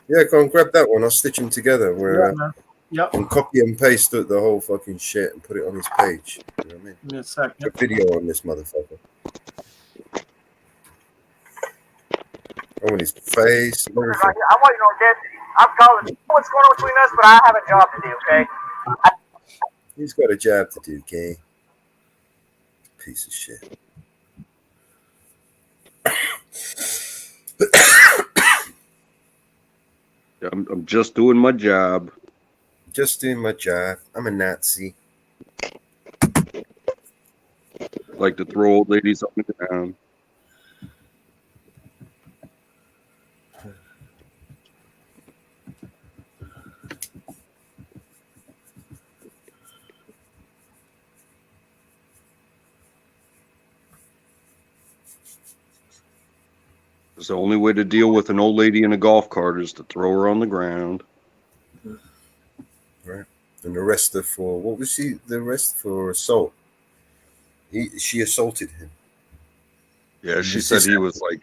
Yeah, go and grab that one. I'll stitch them together. Where Yeah, man. Yep. and copy and paste the whole fucking shit and put it on his page. You know what I mean? Give me a second. Put video on this motherfucker. I want his face. And everything. I'm waiting on Deputy. I'm calling. What's going on between us? But I have a job to do. Okay. He's got a job to do, okay? Piece of shit. I'm just doing my job. Just doing my job. I'm a Nazi. Like to throw old ladies up and down. It's the only way to deal with an old lady in a golf cart is to throw her on the ground. Right. And arrest her for, what was she? The arrest for assault. She assaulted him. Yeah, she said he was like,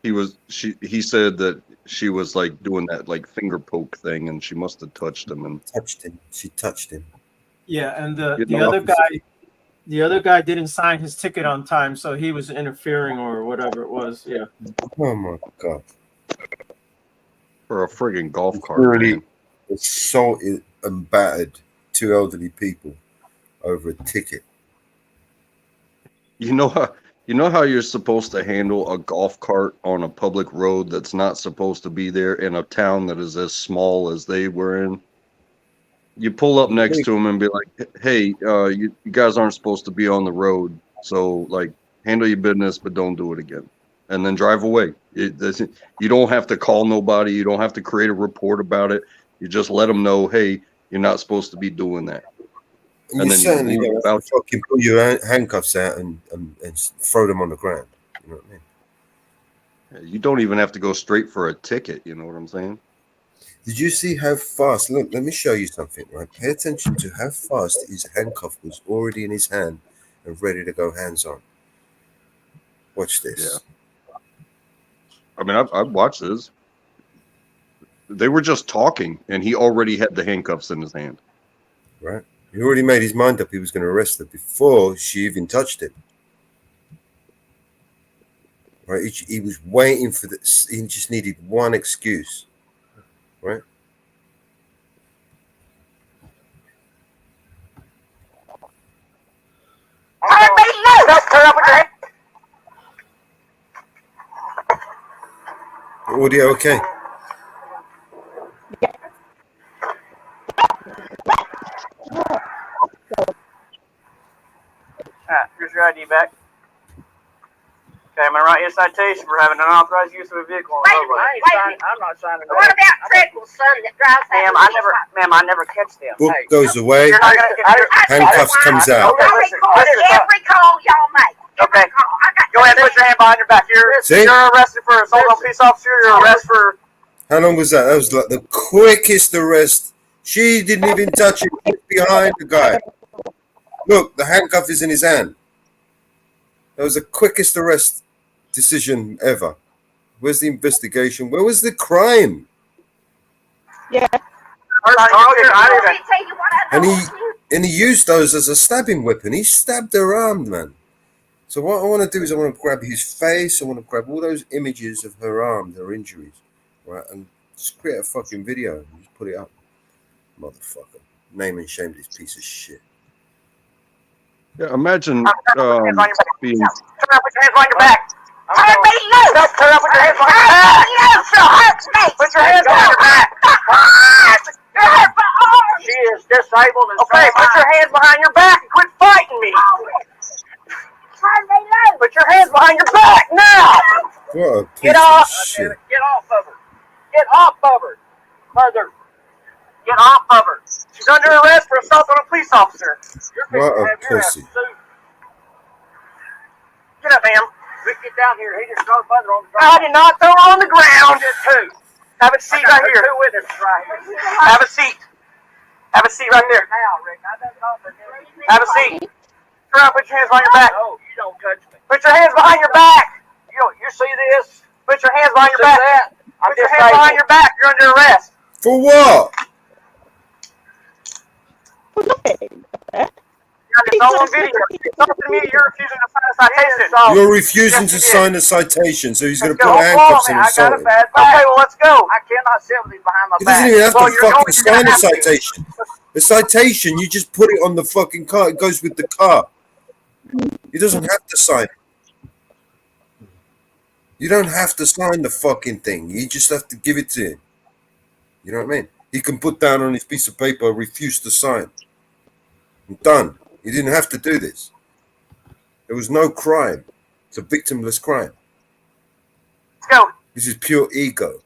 he said that she was like doing that like finger poke thing and she must have touched him and touched him. She touched him. Yeah, and the Getting other off. the other guy didn't sign his ticket on time, so he was interfering or whatever it was. Yeah. Oh my god. for a friggin' golf cart. Really Man. assaulted and battered two elderly people over a ticket. You know how you're supposed to handle a golf cart on a public road that's not supposed to be there in a town that is as small as they were in? You pull up next to them and be like, hey, you guys aren't supposed to be on the road. So, like, handle your business, but don't do it again. And then drive away. You don't have to call nobody. You don't have to create a report about it. You just let them know, hey, you're not supposed to be doing that. And you certainly don't have to fucking pull your handcuffs out and throw them on the ground. You know what I mean? You don't even have to go straight for a ticket. You know what I'm saying? Did you see how fast? Look, let me show you something, right? Pay attention to how fast his handcuff was already in his hand and ready to go hands on. Watch this. Yeah. I mean, I've watched this. They were just talking, and he already had the handcuffs in his hand. Right. He already made his mind up he was going to arrest her before she even touched him. Right. He was waiting for this. He just needed one excuse. Right. Audio okay. Here's your ID back. Okay, I'm gonna write you a citation for having unauthorized use of a vehicle on the roadway. I'm not signing. What about Treadwell's son that drives that? Ma'am, I never catch them. Book goes away. You're not gonna get Handcuffs comes out. Okay, every call y'all make. Okay. Go ahead and put your hand behind your back. See? You're arrested for assault on a police officer. You're arrested for. How long was that? That was like the quickest arrest. She didn't even touch him. He's behind the guy. Look, the handcuff is in his hand. That was the quickest arrest decision ever. Where's the investigation? Where was the crime? Yeah. And he used those as a stabbing weapon. He stabbed her arm, man. So what I want to do is I want to grab his face. I want to grab all those images of her arm, her injuries, right, and just create a fucking video and just put it up. Motherfucker. Name and shame this piece of shit. Yeah, imagine being. Turn up with your hands on your back. Turn me loose. Turn up with your hands on your back. Put your hands on your back. She is disabled and okay, put your hands behind your back and quit fighting me. Put your hands behind your back now. What a piece Get off. of shit. Get off of her. Get off of her. Mother. Get off of her. She's under arrest for assault on a police officer. What a pussy. Get up, ma'am. We get down here. He just throw Mother on the ground. I did not throw her on the ground. Two. Have a seat right here. Two witnesses right here. Have a seat. Have a seat right there. Have a seat. Turn around, put your hands behind your back. No, you don't touch me. Put your hands behind your back. You see this? Put your hands behind your back. Put your hands behind your back. You're under arrest. For what? It's all on video. It's up to me. You're refusing to sign a citation. You're refusing to sign a citation, so he's going to put handcuffs and assault him. Okay, well, let's go. I cannot sit with these behind my He back. doesn't even have to fucking sign a citation. The citation, you just put it on the fucking car. It goes with the car. He doesn't have to sign it. You don't have to sign the fucking thing. You just have to give it to him. You know what I mean? He can put down on his piece of paper, refuse to sign. I'm done. He didn't have to do this. There was no crime. It's a victimless crime. Let's go. This is pure ego.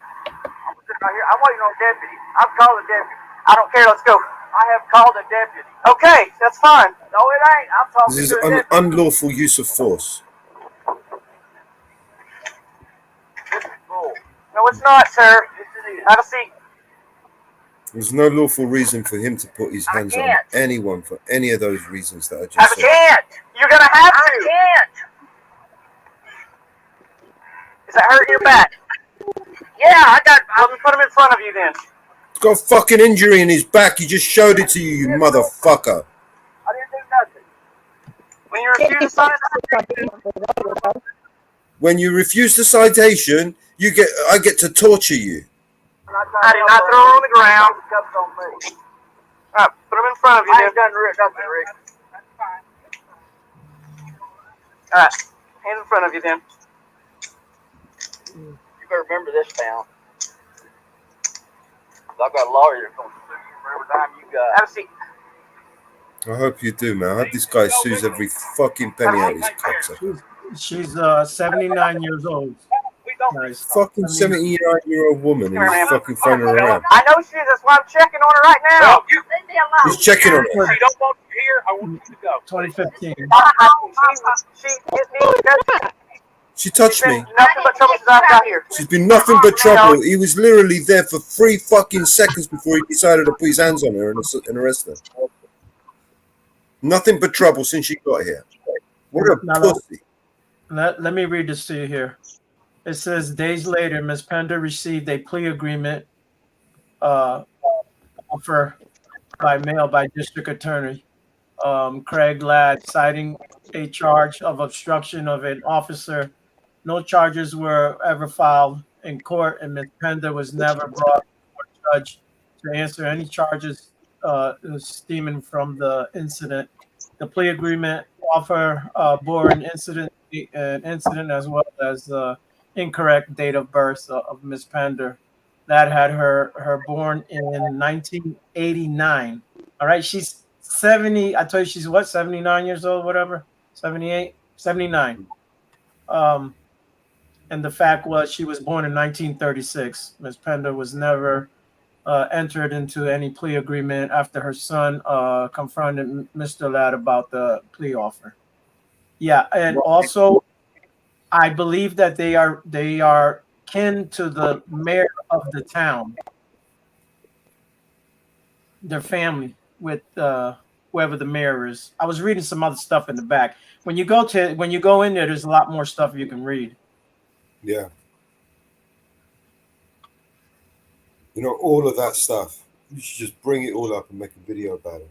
I'm waiting on a deputy. I've called a deputy. I don't care. Let's go. I have called a deputy. Okay, that's fine. No, it ain't. I'm talking This is to a deputy. unlawful use of force. No, it's not, sir. Have a seat. There's no lawful reason for him to put his hands on can't. anyone for any of those reasons that I I just said. can't. You're gonna have to. I can't. Is that hurting your back? Yeah, I'll put him in front of you then. He's got a fucking injury in his back. He just showed it to you, you motherfucker. I didn't do nothing. When you refuse to sign a When you refuse the citation, I get to torture you. I did not throw her on the ground. All right, put him in front of you. I ain't done nothing, Rick. All right, hand in front of you then. You better remember this now. I've got a lawyer that's going to sue you for every time you got. Have a seat. I hope you do, man. I hope this guy sues every fucking penny out of his cocksucker. She's 79 years old. Nice. Fucking 79-year-old woman and he's fucking throwing her around. I know she is. That's why I'm checking on her right now. He's checking on her. If you don't want you here, I want you to go. 2015. She touched me. Nothing but trouble since I got here. She's been nothing but trouble. He was literally there for 3 fucking seconds before he decided to put his hands on her and arrest her. Nothing but trouble since she got here. What a pussy. Let me read this to you here. It says, days later, Ms. Pender received a plea agreement offer by mail by District Attorney Craig Ladd, citing a charge of obstruction of an officer. No charges were ever filed in court, and Ms. Pender was never brought before a judge to answer any charges stemming from the incident. The plea agreement offer bore an incident as well as the incorrect date of birth of Ms. Pender. That had her born in 1989. All right, she's 70. I told you she's what, 79 years old, whatever, 78, 79. And the fact was she was born in 1936. Ms. Pender was never entered into any plea agreement after her son confronted Mr. Ladd about the plea offer. Yeah, and also I believe that they are kin to the mayor of the town. Their family with whoever the mayor is. I was reading some other stuff in the back. When you go in there, there's a lot more stuff you can read. Yeah. You know, all of that stuff. You should just bring it all up and make a video about it.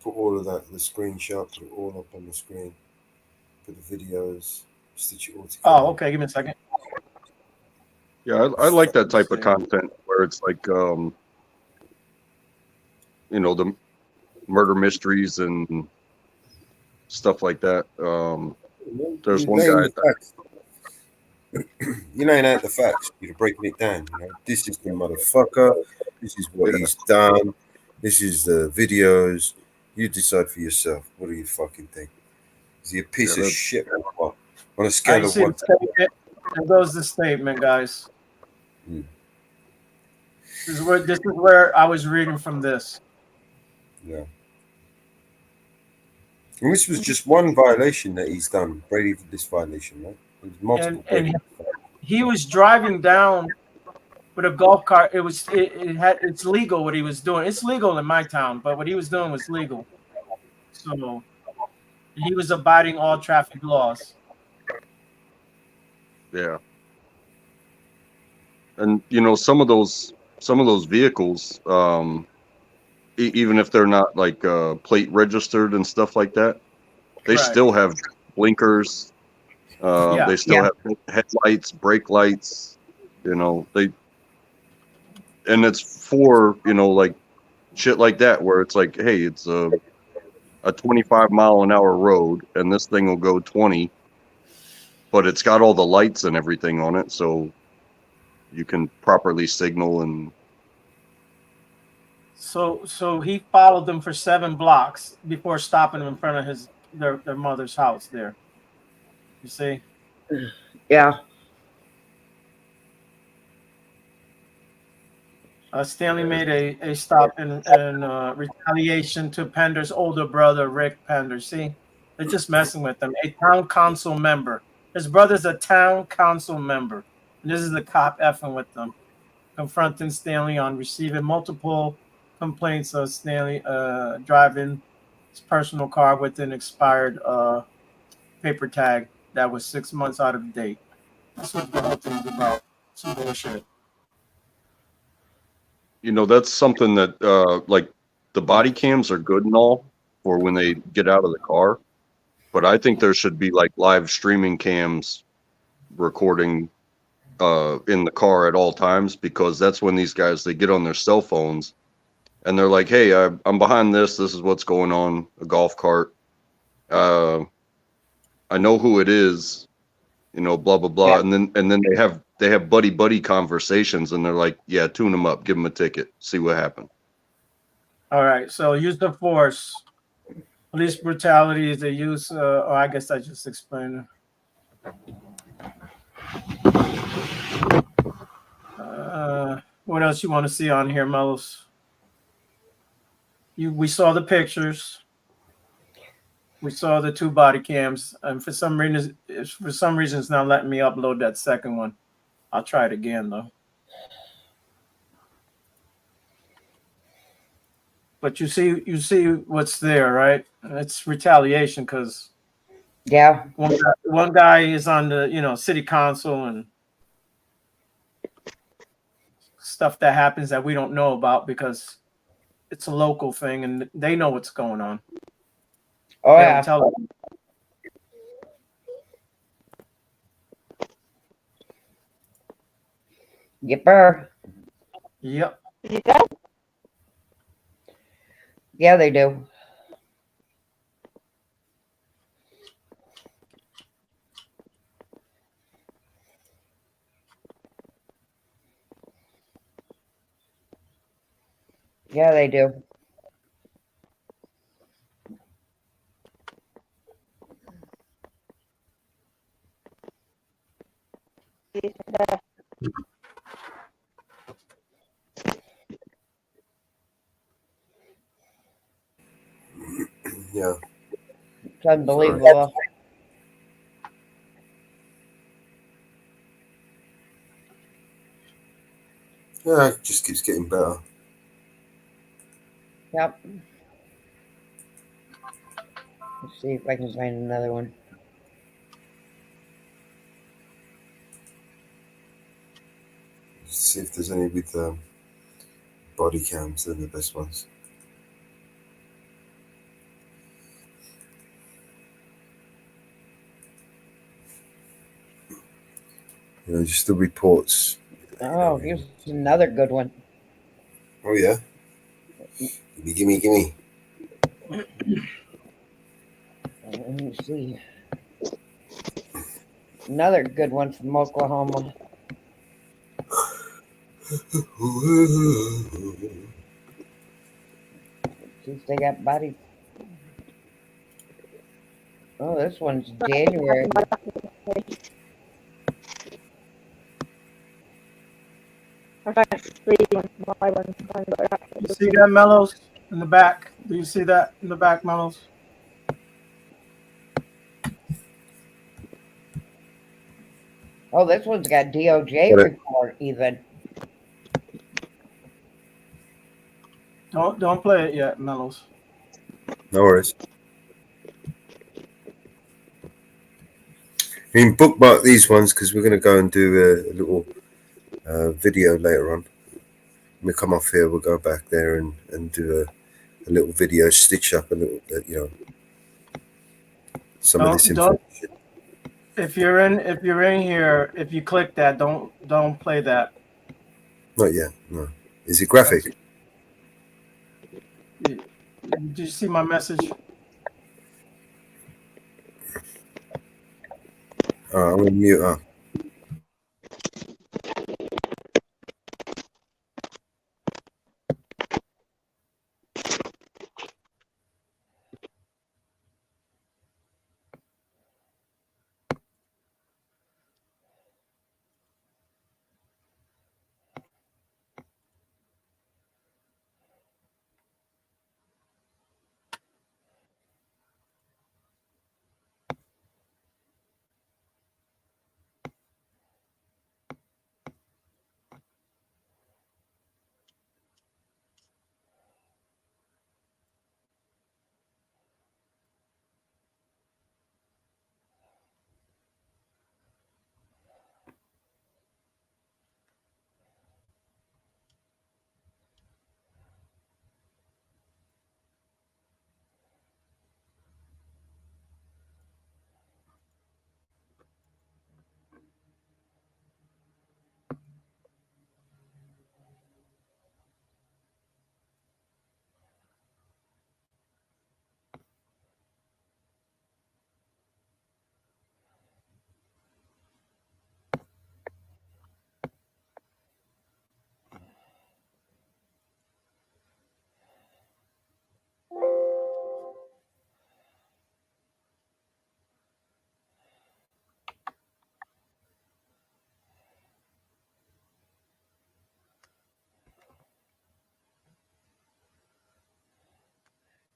Put all of that, the screenshot, put it all up on the screen. Put the videos, stitch it all together. Oh, okay. Give me a second. Yeah, I like that type of content where it's like, you know, the murder mysteries and stuff like that. There's You're one laying guy. the facts. You're laying out the facts. You're breaking it down. You know, this is the motherfucker. This is what he's done. This is the videos. You decide for yourself. What do you fucking think? Is he a piece of shit or what? On a I scale of see the 1 to statement. There goes the statement, guys. Hmm. This is where I was reading from this. Yeah. And this was just one violation that he's done. Brady did this violation, right? It was multiple. And he was driving down with a golf cart. It's legal what he was doing. It's legal in my town, but what he was doing was legal. So he was abiding all traffic laws. Yeah. And you know, some of those vehicles, even if they're not like plate registered and stuff like that, they Right. still have blinkers. They still have headlights, brake lights. You know, and it's for, you know, like shit like that where it's like, hey, it's a 25-mile-an-hour road and this thing will go 20, but it's got all the lights and everything on it, so you can properly signal. And So he followed them for 7 blocks before stopping them in front of their mother's house there. You see? Yeah. Stanley made a stop in retaliation to Pender's older brother, Rick Pender. See? They're just messing with him. A town council member. His brother's a town council member. And this is the cop effing with them. Confronting Stanley on receiving multiple complaints of Stanley driving his personal car with an expired paper tag that was 6 months out of date. That's what the whole thing's about. Some bullshit. you know, that's something that like the body cams are good and all for when they get out of the car, but I think there should be like live streaming cams recording in the car at all times, because that's when these guys, they get on their cell phones and they're like, hey, I'm behind this is what's going on, a golf cart, I know who it is, you know, blah blah blah. And then they have buddy conversations and they're like, yeah, tune them up, give them a ticket, see what happens. All right, so use of force. Police brutality is the use, or I guess I just explained it. What else you want to see on here, Melos? We saw the pictures. We saw the 2 body cams, and for some reason it's not letting me upload that second one. I'll try it again though. But you see what's there, right? It's retaliation because one guy is on the city council and stuff that happens that we don't know about because it's a local thing and they know what's going on. Oh They yeah. don't tell them. Yipper. Yep. Yeah, they do. Yeah, they do. Yeah. It's unbelievable. Yeah, it just keeps getting better. Yep. Let's see if I can find another one. See if there's any with body cams. They're the best ones. You know, just the reports. Oh, here's another good one. Oh yeah. Gimme. Let me see. Another good one from Oklahoma. See if they got body. Oh, this one's January. You see that, Mellows, in the back? Do you see that in the back, Mellows? Oh, this one's got DOJ Got it. report even. Don't play it yet, Mellows. No worries. I mean, bookmark these ones because we're going to go and do a little video later on. When we come off here, we'll go back there and do a little video, stitch up a little, some of this information. If you're in here, if you click that, don't play that. Not yet. No. Is it graphic? Did you see my message? All right, I'm going to mute up.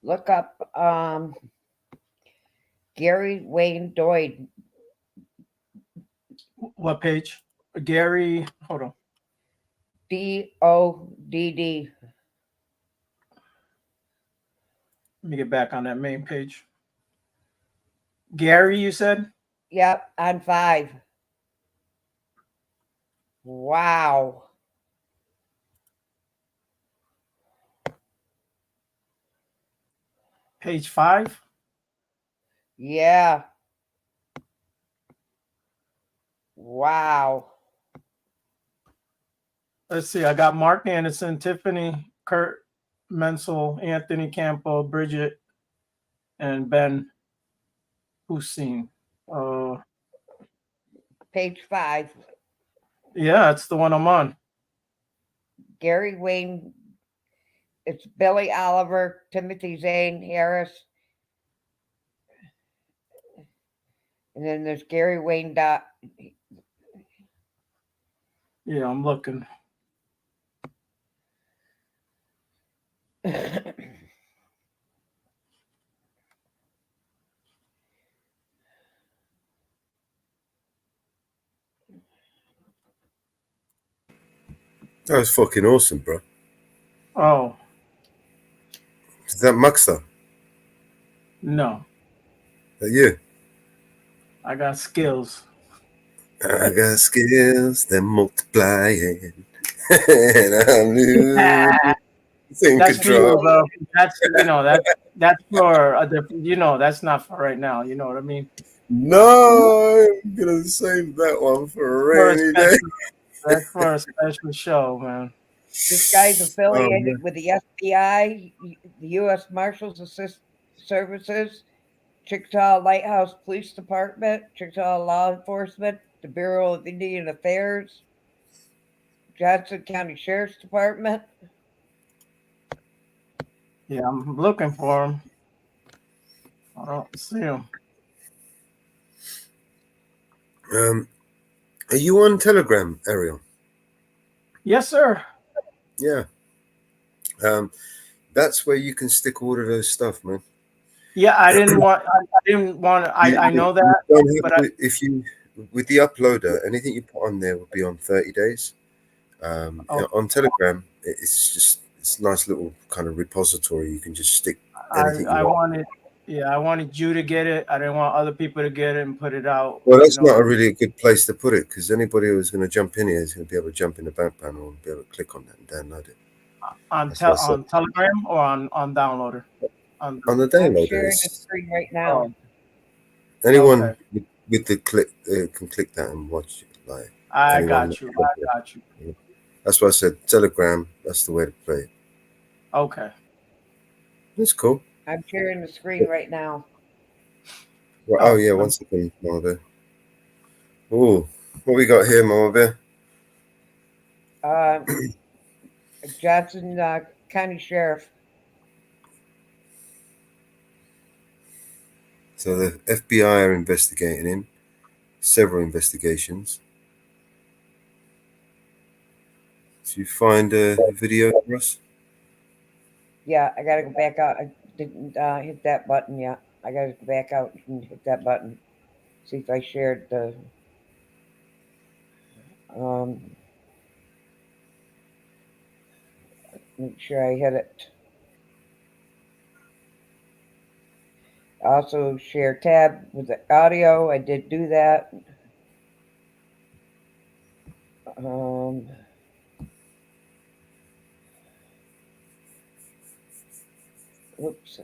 Look up Gary Wayne Doyd. What page? Gary, hold on. DODD. Let me get back on that main page. Gary, you said? Yep, on 5. Wow. Page 5? Yeah. Wow. Let's see. I got Mark Anderson, Tiffany, Kurt Menzel, Anthony Campo, Bridget, and Ben Hussein. Page 5. Yeah, it's the one I'm on. Gary Wayne. It's Billy Oliver, Timothy Zane Harris. And then there's Gary Wayne. Yeah, I'm looking. That was fucking awesome, bro. Oh, Is that Muxter? no. That you? I got skills. I got skills that multiplying. And I'm losing That's for control. you, bro. That's for a different. That's not for right now. You know what I mean? No, I'm gonna save that one for a For a rainy day. special, that's for a special show, man. This guy's Oh, affiliated man. with the FBI, the U.S. Marshals Services, Chickasaw Lighthouse Police Department, Chickasaw Law Enforcement, the Bureau of Indian Affairs, Johnson County Sheriff's Department. Yeah, I'm looking for him. I don't see him. Are you on Telegram, Ariel? Yes, sir. Yeah. That's where you can stick all of those stuff, man. Yeah, I didn't want. I know that, but if you with the uploader, anything you put on there will be on 30 days. On Telegram, it's a nice little kind of repository. You can just stick anything I you want. wanted. Yeah, I wanted you to get it. I didn't want other people to get it and put it out. Well, that's not a really good place to put it because anybody who's going to jump in here is going to be able to jump in the back panel and be able to click on that and download it. On Telegram or on Downloader? On the I'm downloader. sharing the screen right now. Anyone with the click can click that and watch it live. I got you. That's why I said Telegram. That's the way to play it. Okay. That's cool. I'm sharing the screen right now. Well, oh yeah, one second, Mama Bear. Oh, what we got here, Mama Bear? Johnson County Sheriff. So the FBI are investigating him. Several investigations. Did you find a video for us? Yeah, I gotta go back out. I didn't hit that button yet. I gotta go back out and hit that button. See if I shared the. Make sure I hit it. Also share tab with the audio. I did do that. Oops.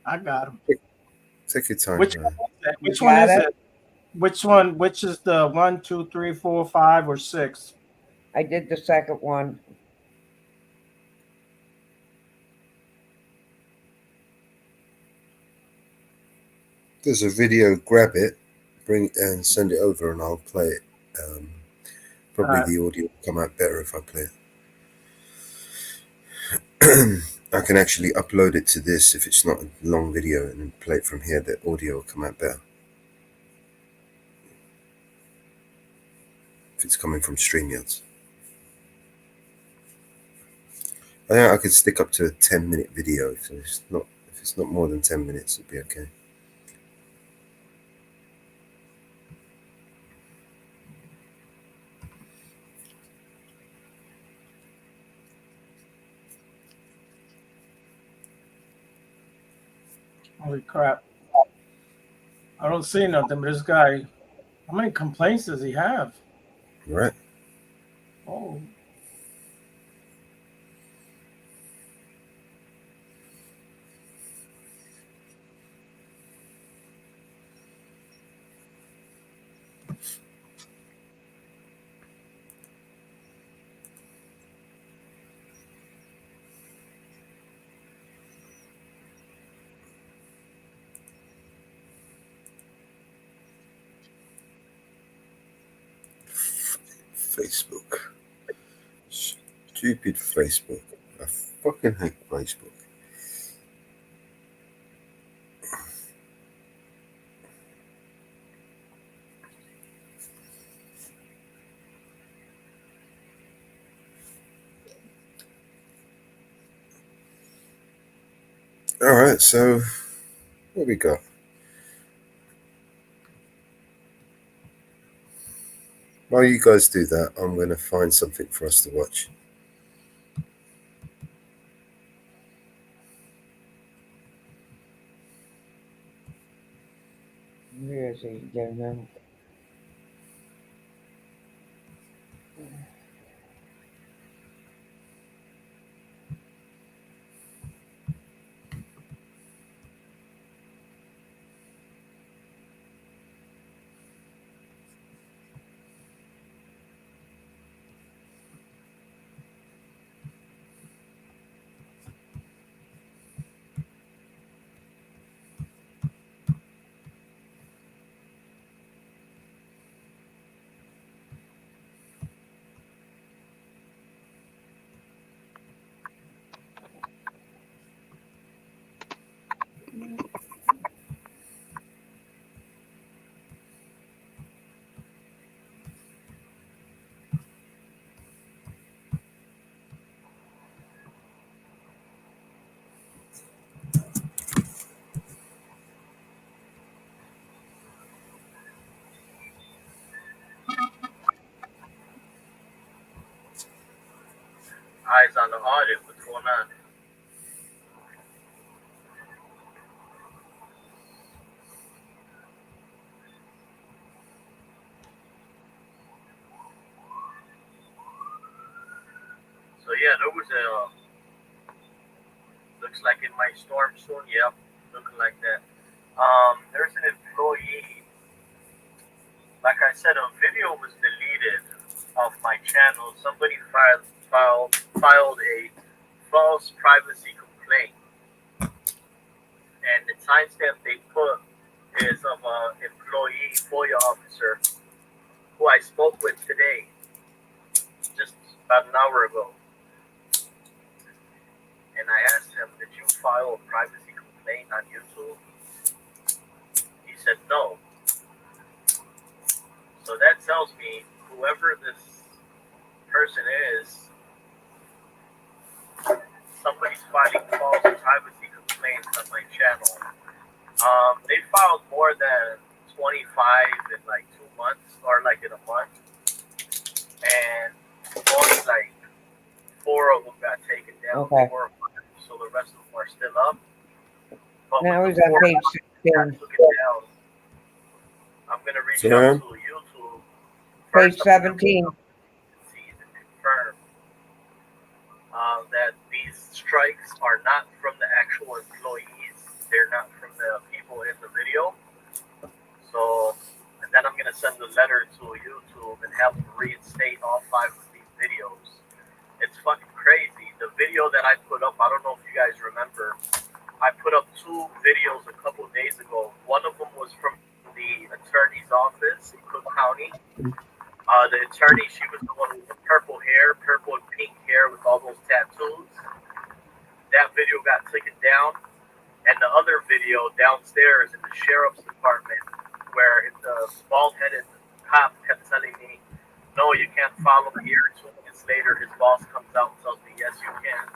I got him. Take your time. Which one is it? Which one? Which is the 1, 2, 3, 4, 5, or 6? I did the second one. There's a video. Grab it, bring it and send it over, and I'll play it. Probably the audio will come out better if I play it. I can actually upload it to this if it's not a long video, and then play it from here. The audio will come out better if it's coming from StreamYards. I think I could stick up to a 10-minute video. If it's not more than 10 minutes, it'd be okay. Holy crap. I don't see nothing, but this guy, how many complaints does he have? Right. Oh. Facebook. Stupid Facebook. I fucking hate Facebook. All right, so what we got? While you guys do that, I'm going to find something for us to watch. Where is he? Get him. Eyes on the audit. What's going on? So yeah, there was a looks like it might storm soon. Yep, looking like that. There's an employee. Like I said, a video was deleted off my channel. Somebody filed a false privacy complaint, and the timestamp they put is of a employee FOIA officer who I spoke with today, just about an hour ago. And I asked him, did you file a privacy complaint on YouTube? He said no. So that tells me whoever this person is, somebody's filing false privacy complaints on my channel. They filed more than 25 in like 2 months, or like in a month. And only like 4 of them got taken down. Okay. 4 or 5, so the rest of them are still up. But Now with he's the on 4 page that 16. took it down, I'm going to reach out to YouTube. Page First, I'm gonna 17. see and confirm that these strikes are not from the actual employees. They're not from the people in the video. So, and then I'm going to send a letter to YouTube and have them reinstate all 5 of these videos. It's fucking crazy. The video that I put up, I don't know if you guys remember, I put up 2 videos a couple of days ago. One of them was from the attorney's office in Cook County. The attorney, she was the one with the purple and pink hair with all those tattoos. That video got taken down. And the other video downstairs in the sheriff's department, where the bald-headed cop kept telling me, no, you can't follow me here. 2 minutes later, his boss comes out and tells me, yes, you can.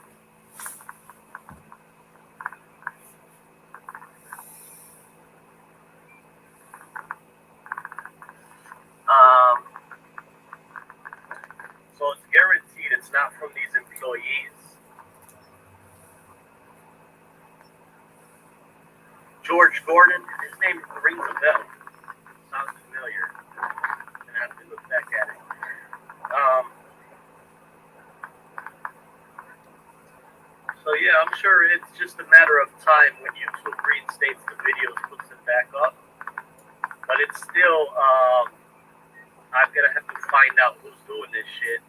So it's guaranteed it's not from these employees. George Gordon, his name rings a bell. Sounds familiar. I'm gonna have to look back at it. So yeah, I'm sure it's just a matter of time when YouTube reinstates the videos, puts them back up. But it's still, I'm gonna have to find out who's doing this shit.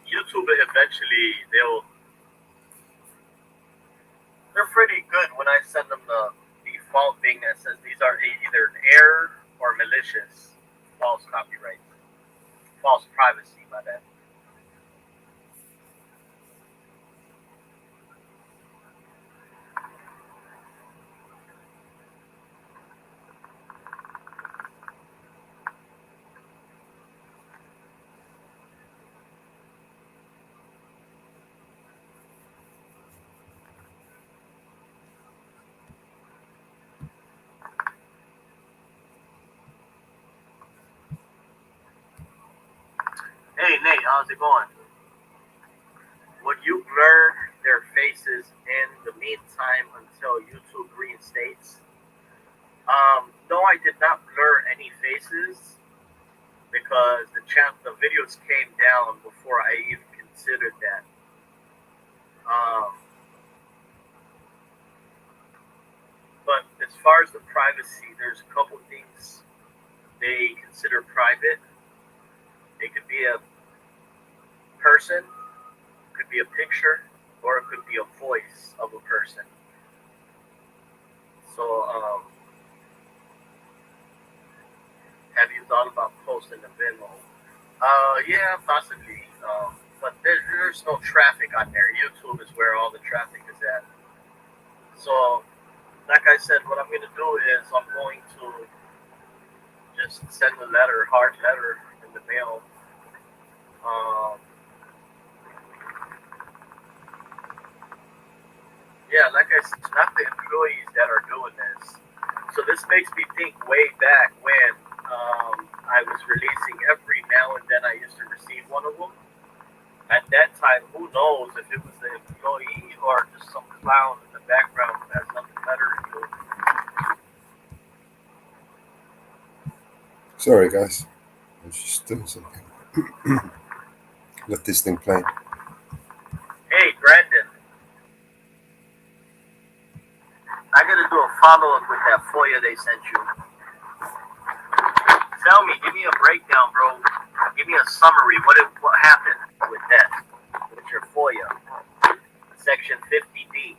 YouTube eventually they're pretty good when I send them the default thing that says these are either an error or malicious false copyright, false privacy, my bad. Hey Nate, how's it going? Would you blur their faces in the meantime until YouTube reinstates? No, I did not blur any faces because the videos came down before I even considered that. But as far as the privacy, there's a couple things they consider private. It could be a person, could be a picture, or it could be a voice of a person. So, have you thought about posting a Venmo? Yeah, possibly. But there's no traffic on there. YouTube is where all the traffic is at. So, like I said, what I'm going to do is I'm going to just send a letter, hard letter in the mail. Yeah, like I said, it's not the employees that are doing this. So this makes me think way back when I was releasing every now and then I used to receive one of them. At that time, who knows if it was the employee or just some clown in the background who has nothing better to do. Sorry, guys. I was just doing something. Let this thing play. Hey, Brandon. I gotta do a follow-up with that FOIA they sent you. Tell me, give me a breakdown, bro. Give me a summary. What happened with that? With your FOIA? Section 50D.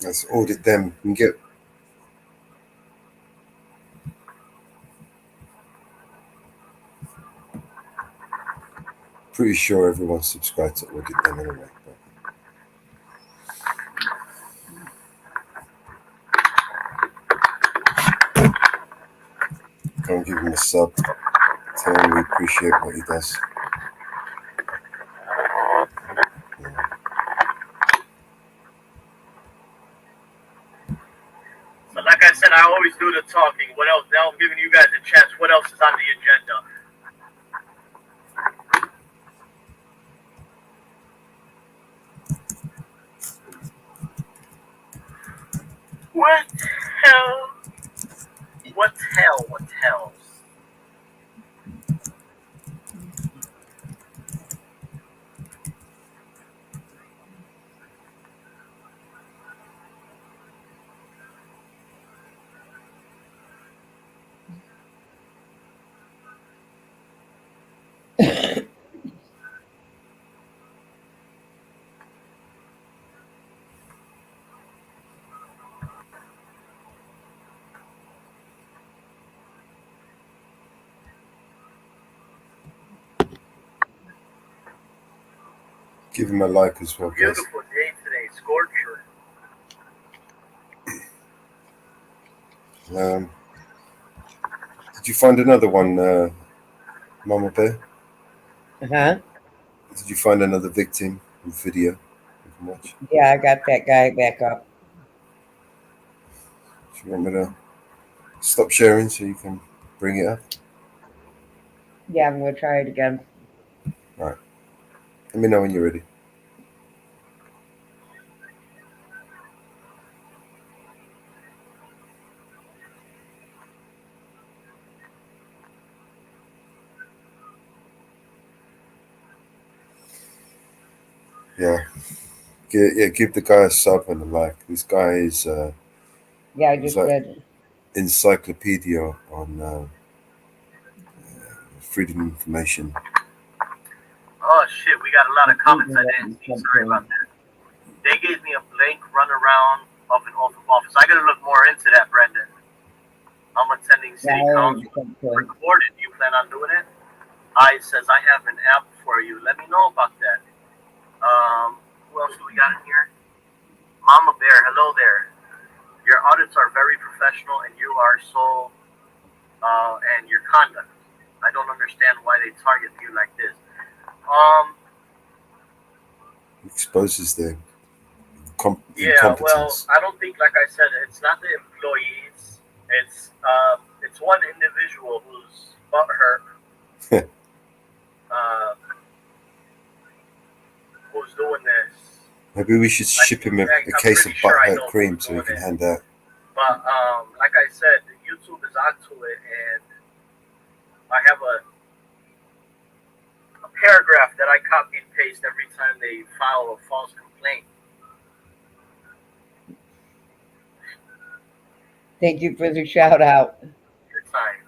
Let's audit them and get. Pretty sure everyone's subscribed to audit them anyway. Go and give him a sub. Tell him we appreciate what he does. But like I said, I always do the talking. What else? Now I'm giving you guys a chance. What else is on the agenda? What hell? What hell? What hell? Give him a like as well, guys. Beautiful day today, scorcher. Did you find another one, Mama Bear? Huh? Did you find another victim video you can watch? Yeah, I got that guy back up. Do you want me to stop sharing so you can bring it up? Yeah, I'm going to try it again. All right. Let me know when you're ready. Yeah. Give the guy a sub and a like. This guy is Yeah, I just did. Encyclopedia on freedom of information. Oh shit, we got a lot of comments I didn't see. Sorry about that. They gave me a blank runaround of an oath of office. I gotta look more into that, Brendan. I'm attending city council. Recorded. You plan on doing it? I says I have an app for you. Let me know about that. Who else do we got in here? Mama Bear, hello there. Your audits are very professional, and you are so, and your conduct. I don't understand why they target you like this. Exposes their Yeah, incompetence. well, I don't think, like I said, it's not the employees. It's one individual who's butthurt, who's doing this. Maybe we should ship him a case of butthurt cream so he can hand out. But like I said, YouTube is onto it, and I have a paragraph that I copy and paste every time they file a false complaint. Thank you for the shout out. Your time.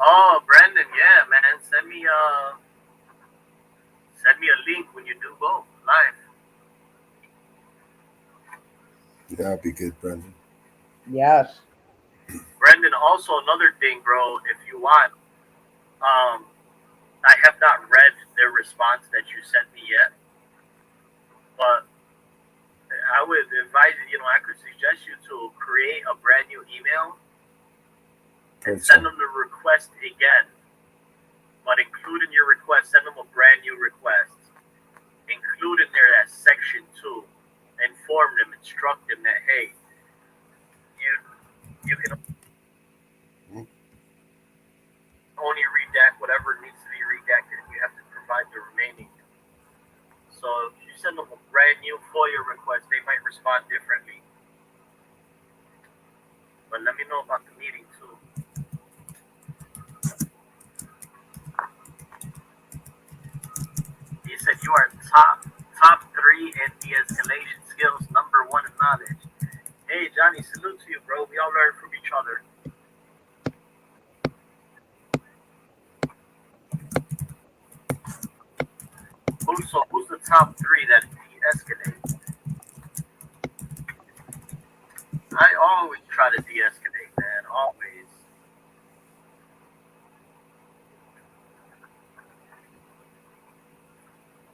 Oh, Brandon, yeah, man. Send me a link when you do go live. That'd be good, Brandon. Yes. Brendan, also another thing, bro, if you want, I have not read their response that you sent me yet, but I would advise you, I could suggest you to create a brand new email and send them the request again, but include in your request, send them a brand new request. Include in there that section 2. Inform them, instruct them that, hey, you can only redact whatever needs to be redacted, and you have to provide the remaining. So if you send them a brand new FOIA request, they might respond differently. But let me know about the meeting too. He said you are top 3 in de-escalation skills, number 1 in knowledge. Hey Johnny, salute to you, bro. We all learn from each other. Who's the top 3 that de-escalate? I always try to de-escalate, man. Always.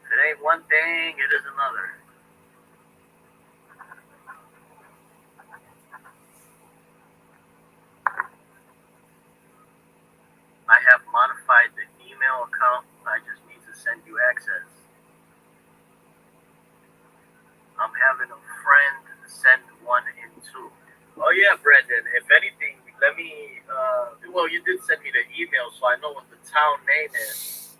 If it ain't one thing, it is another. I have modified the email account. I just need to send you access. I'm having a friend send one in too. Oh yeah, Brendan. If anything, let me. Well, you did send me the email, so I know what the town name is.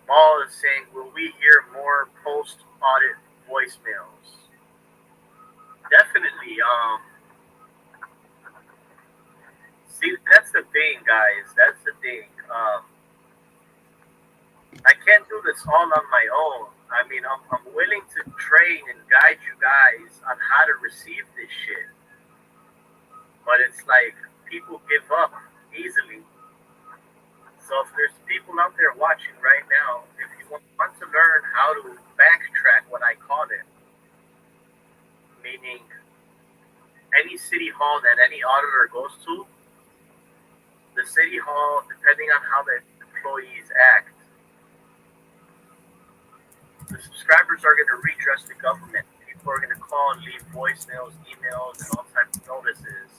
Paul is saying, will we hear more post-audit voicemails? Definitely. See, that's the thing, guys. That's the thing. I can't do this all on my own. I mean, I'm willing to train and guide you guys on how to receive this shit. But it's like people give up easily. So if there's people out there watching right now, if you want to learn how to backtrack what I call it, meaning any city hall that any auditor goes to, the city hall, depending on how the employees act, the subscribers are going to redress the government. People are going to call and leave voicemails, emails, and all types of notices.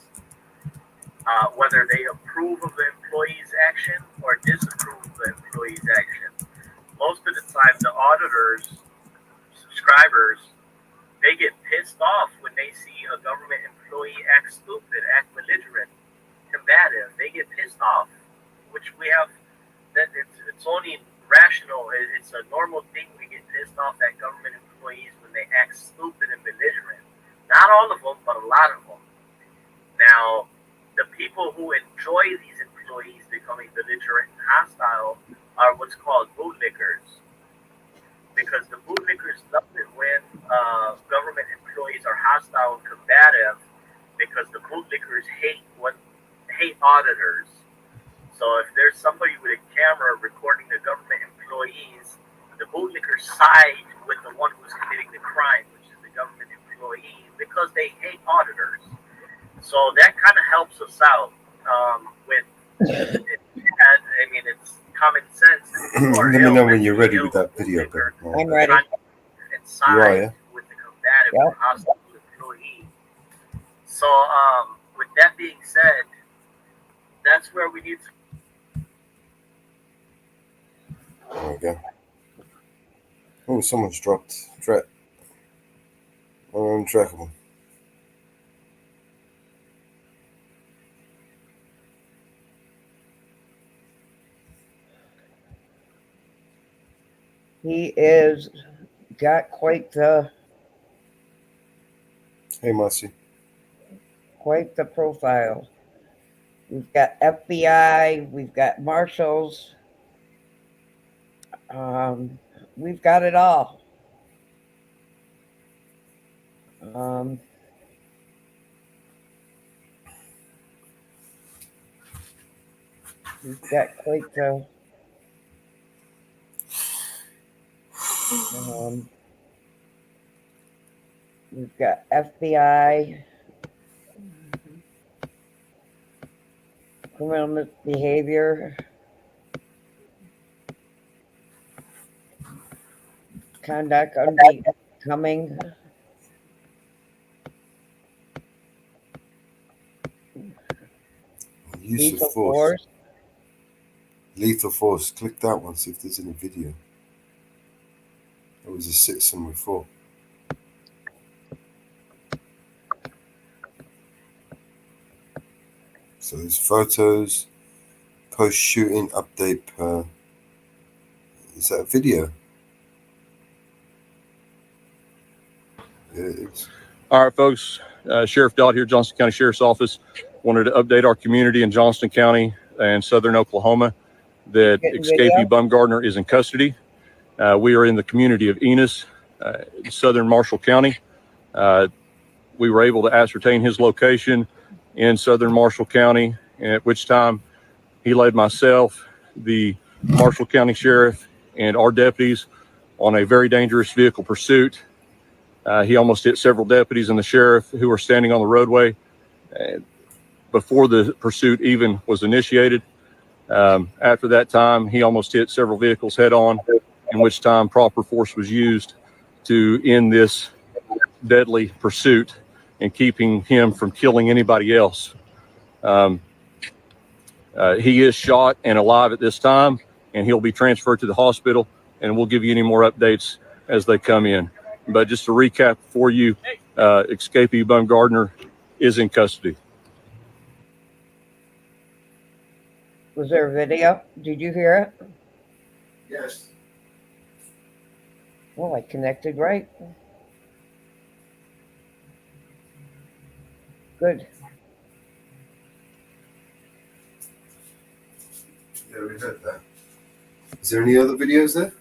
Whether they approve of the employee's action or disapprove of the employee's action. Most of the time, the auditors, subscribers, they get pissed off when they see a government employee act stupid, act belligerent, combative. They get pissed off, which we have. That it's only rational. It's a normal thing. We get pissed off at government employees when they act stupid and belligerent. Not all of them, but a lot of them. Now, the people who enjoy these employees becoming belligerent and hostile are what's called bootlickers. Because the bootlickers love it when government employees are hostile and combative, because the bootlickers hate auditors. So if there's somebody with a camera recording the government employees, the bootlickers side with the one who's committing the crime, which is the government employee, because they hate auditors. So that kind of helps us out with. I mean, it's common sense. Let me know when you're ready with that video. I'm ready. You are, yeah? With the combative or hostile employee. So, with that being said, that's where we need to. There we go. Oh, someone's dropped. Untrackable. He is got quite the Hey, Marcy. profile. We've got FBI, we've got marshals, we've got it all. We've got quite the we've got FBI, criminal misbehavior, conduct unbecoming, Use of force. Lethal force. Click that one, see if there's any video. There was a citizen before. So there's photos, post-shooting update per. Is that a video? Yeah, it is. All right, folks. Sheriff Dodd here, Johnston County Sheriff's Office. Wanted to update our community in Johnston County and southern Oklahoma that escapee Bumgardner is in custody. We are in the community of Enos, southern Marshall County. We were able to ascertain his location in southern Marshall County, at which time he led myself, the Marshall County Sheriff, and our deputies on a very dangerous vehicle pursuit. He almost hit several deputies and the sheriff who were standing on the roadway before the pursuit even was initiated. After that time, he almost hit several vehicles head on, in which time proper force was used to end this deadly pursuit and keeping him from killing anybody else. He is shot and alive at this time, and he'll be transferred to the hospital, and we'll give you any more updates as they come in. But just to recap for you, escapee Bumgardner is in custody. Was there a video? Did you hear it? Yes. Well, I connected right. Good. Yeah, we heard that. Is there any other videos there?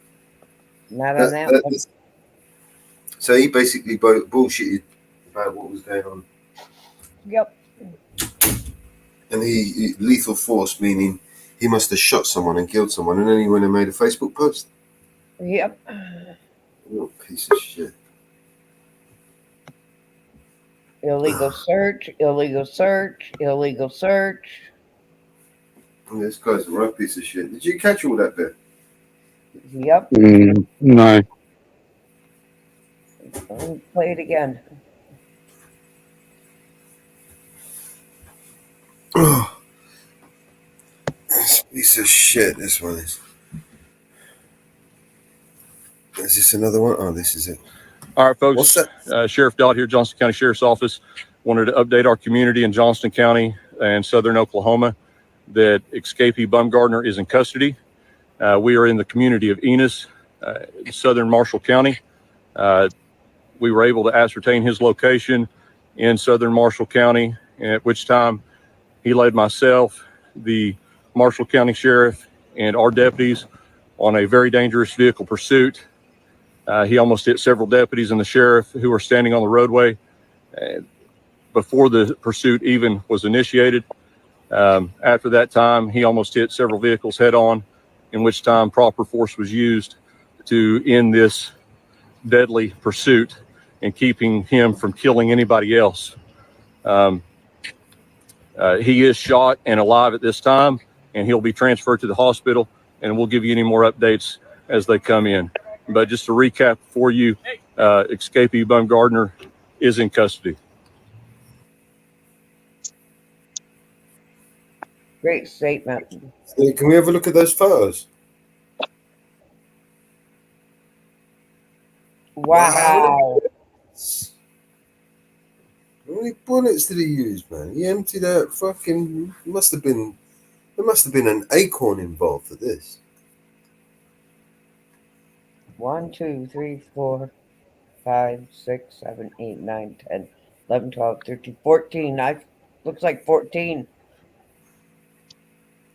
Not on that one. So he basically bullshitted about what was going on. Yep. And he lethal force, meaning he must have shot someone and killed someone, and then he went and made a Facebook post. Yep. What a piece of shit. Illegal search, illegal search, illegal search. And this guy's a right piece of shit. Did you catch all that bit? Yep. No. Play it again. This piece of shit, this one is. Is this another one? Oh, this is it. All right, folks. Sheriff Dodd here, Johnston County Sheriff's Office. Wanted to update our community in Johnston County and southern Oklahoma that escapee Bumgardner is in custody. We are in the community of Enos, southern Marshall County. We were able to ascertain his location in southern Marshall County, at which time he led myself, the Marshall County Sheriff, and our deputies on a very dangerous vehicle pursuit. He almost hit several deputies and the sheriff who were standing on the roadway before the pursuit even was initiated. After that time, he almost hit several vehicles head on, in which time proper force was used to end this deadly pursuit and keeping him from killing anybody else. He is shot and alive at this time, and he'll be transferred to the hospital, and we'll give you any more updates as they come in. But just to recap for you, escapee Bumgardner is in custody. Great statement. So can we have a look at those photos? Wow. How many bullets did he use, man? He emptied out fucking. There must have been an acorn involved for this. 1, 2, 3, 4, 5, 6, 7, 8, 9, 10, 11, 12, 13, 14. Looks like 14.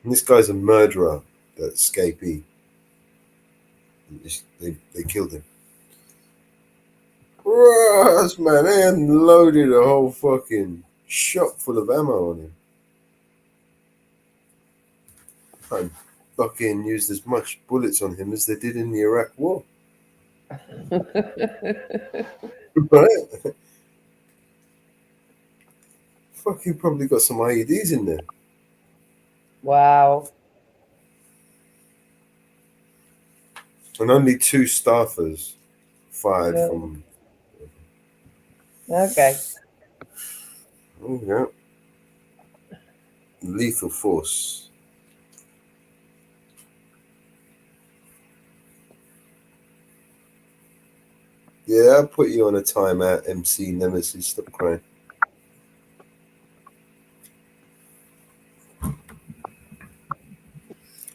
And this guy's a murderer, that escapee. They killed him. Ross, man, they unloaded a whole fucking shop full of ammo on him. I fucking used as much bullets on him as they did in the Iraq War. Right? Fucking probably got some IEDs in there. Wow. And only 2 staffers fired from. Okay. Oh, yeah. Lethal force. Yeah, I'll put you on a timeout, MC Nemesis. Stop crying.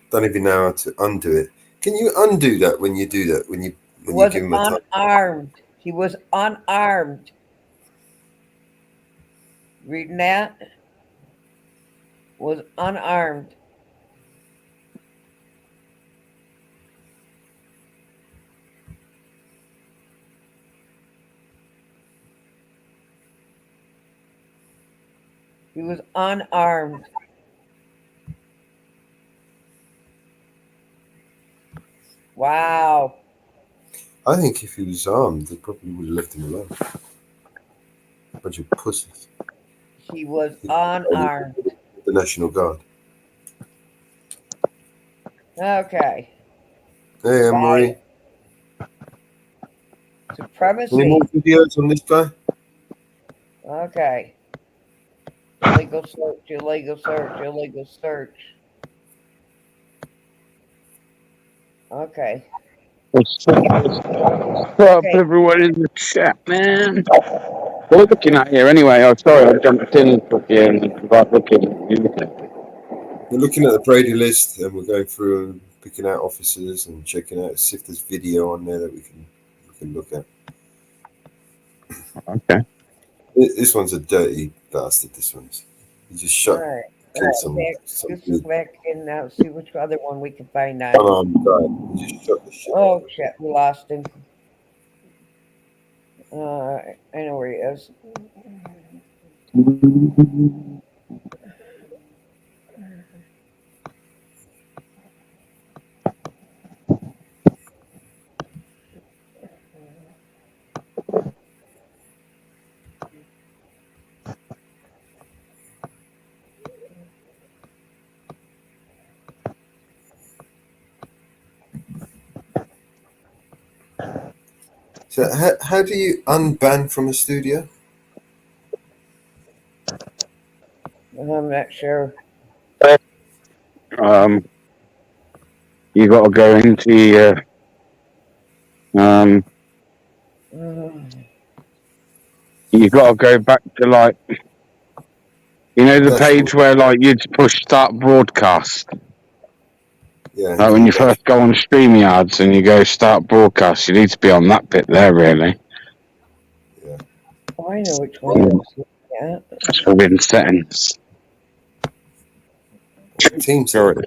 Don't even know how to undo it. Can you undo that when you do that? When you give him a time? Unarmed. He was unarmed. Reading that? Was unarmed. He was unarmed. Wow. I think if he was armed, they probably would have left him alone. A bunch of pussies. He was unarmed. The National Guard. Okay. Hey, Anne-Marie. Supremacy. Any more videos on this guy? Okay. Illegal search, illegal search, illegal search. Okay. What's up, everyone in the chat, man? What are we looking at here anyway? Oh, sorry, I jumped in without looking. We're looking at the Brady list and we're going through and picking out officers and checking out see if there's video on there that we can look at. Okay. This one's a dirty bastard. This one's. He just shot. All right. Killed Let's go back and see which other one we can find now. Unarmed guy. He just shot the shit. Oh shit, we lost him. I know where he is. So how do you unban from a studio? I'm not sure. You got to go into your you got to go back to like the page where like you'd push start broadcast. Yeah. Like when you first go on StreamYards and you go start broadcast, you need to be on that bit there, really. Oh, I know which one. Yeah. That's within settings. Team sorry.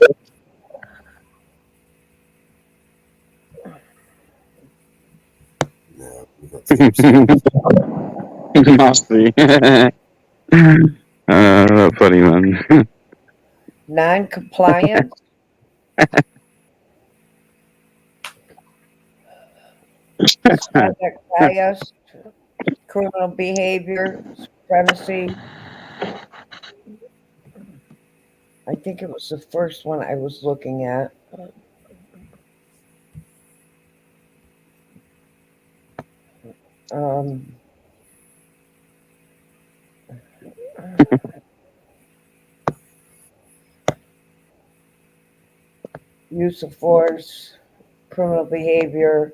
Must be. Funny man. Non-compliance, misconduct, bias, criminal behavior, supremacy. I think it was the first one I was looking at. Um, use of force, criminal behavior.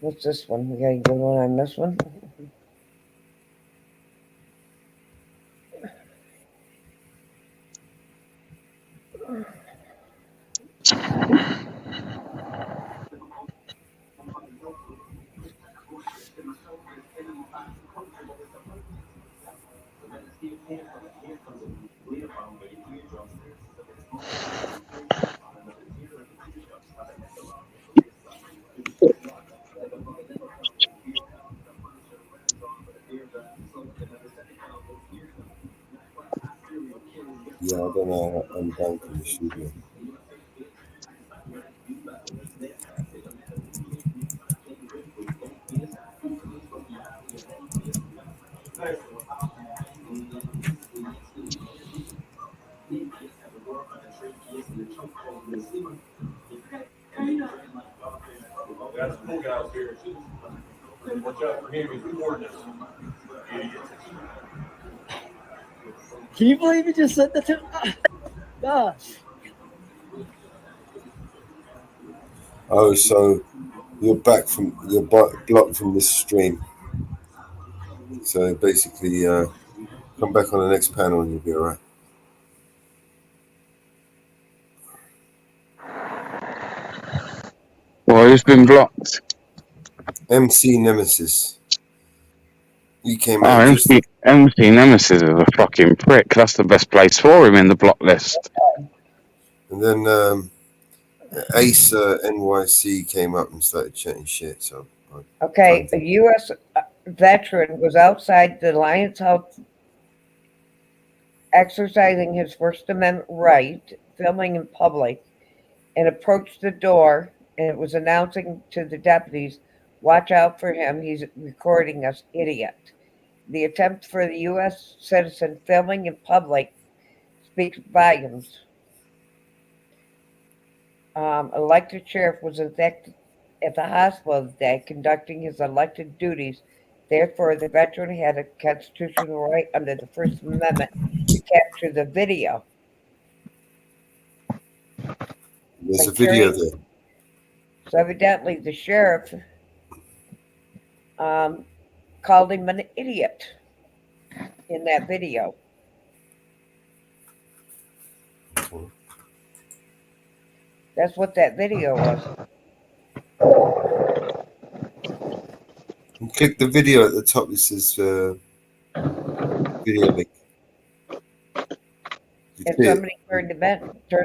What's this one? We got a good one on this one. Yeah, I don't know. I'm down for the studio. That's cool guys here. Watch out for him. He's recording us. Can you believe you just said that to gosh. Oh, so you're blocked from this stream. So basically, come back on the next panel and you'll be all right. Well, who's been blocked? MC Nemesis. You came Oh, out just. MC Nemesis is a fucking prick. That's the best place for him in the block list. And then Ace NYC came up and started chatting shit. So Okay, a U.S. veteran was outside the Lions House exercising his First Amendment right, filming in public, and approached the door, and it was announcing to the deputies, "Watch out for him, he's recording us, idiot." The attempt for the U.S. citizen filming in public speaks volumes. Elected sheriff was in fact at the hospital today conducting his elected duties. Therefore, the veteran had a constitutional right under the First Amendment to capture the video. there's a video there. So evidently the sheriff called him an idiot in that video. That's what that video was. And click the video at the top. It says video link. And somebody turned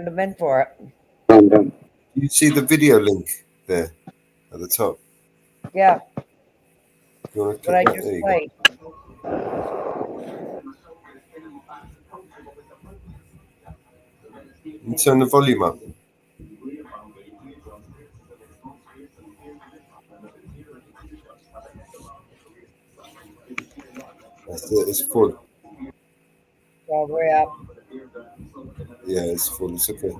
them in for it. You see the video link there at the top. Yeah. You want to What I click that? just There you played. go. And turn the volume up. That's it. It's full. All the way up. Yeah, it's full. It's okay.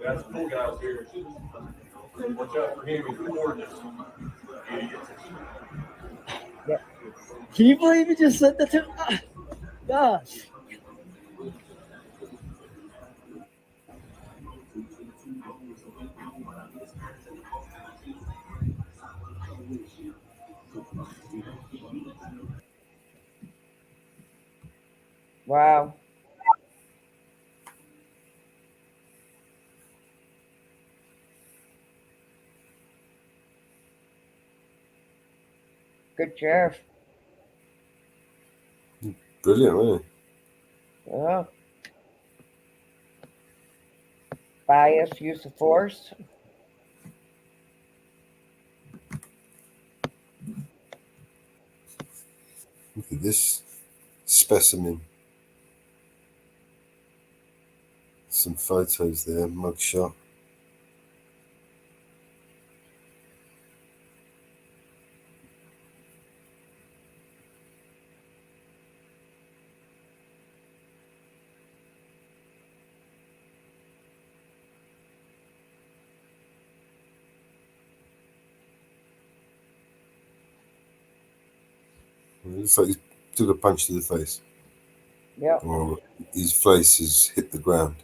That's cool guys here. Watch out for him. He's recording us. Yeah. Can you believe you just said that to gosh. Wow. Good sheriff. Brilliant, wasn't Yeah. Bias, use of force. Look at this specimen. Some photos there, mugshot. It looks like he took a punch to the face. Yeah. Or his face has hit the ground.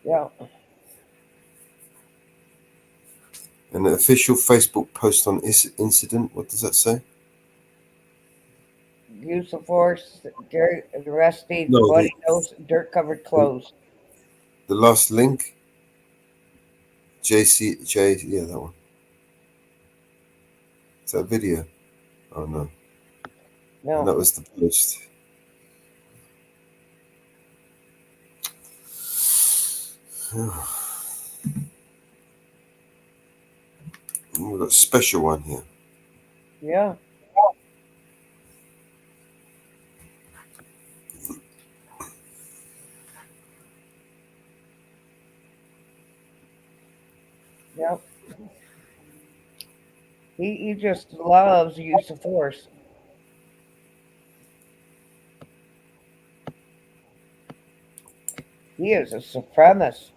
Yeah. An official Facebook post on incident. What does that say? Use of force. Gary arrested. No, Bloody nose. Dirt covered clothes. the last link. Yeah, that one. Is that a video? Oh no. No. And that was the post. We've got a special one here. Yeah. Yep. He just loves use of force. He is a supremacist.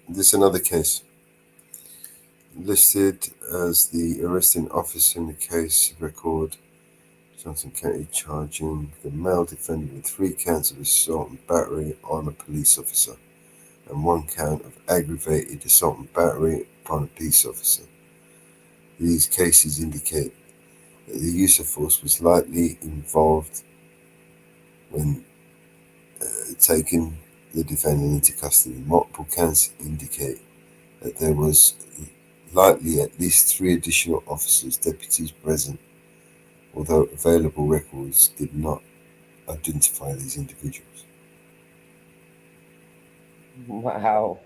This another case. Listed as the arresting officer in the case record, Johnson County charging the male defendant with 3 counts of assault and battery on a police officer and 1 count of aggravated assault and battery upon a peace officer. These cases indicate that the use of force was likely involved when taking the defendant into custody. Multiple counts indicate that there was likely at least 3 additional officers, deputies present, although available records did not identify these individuals. Wow.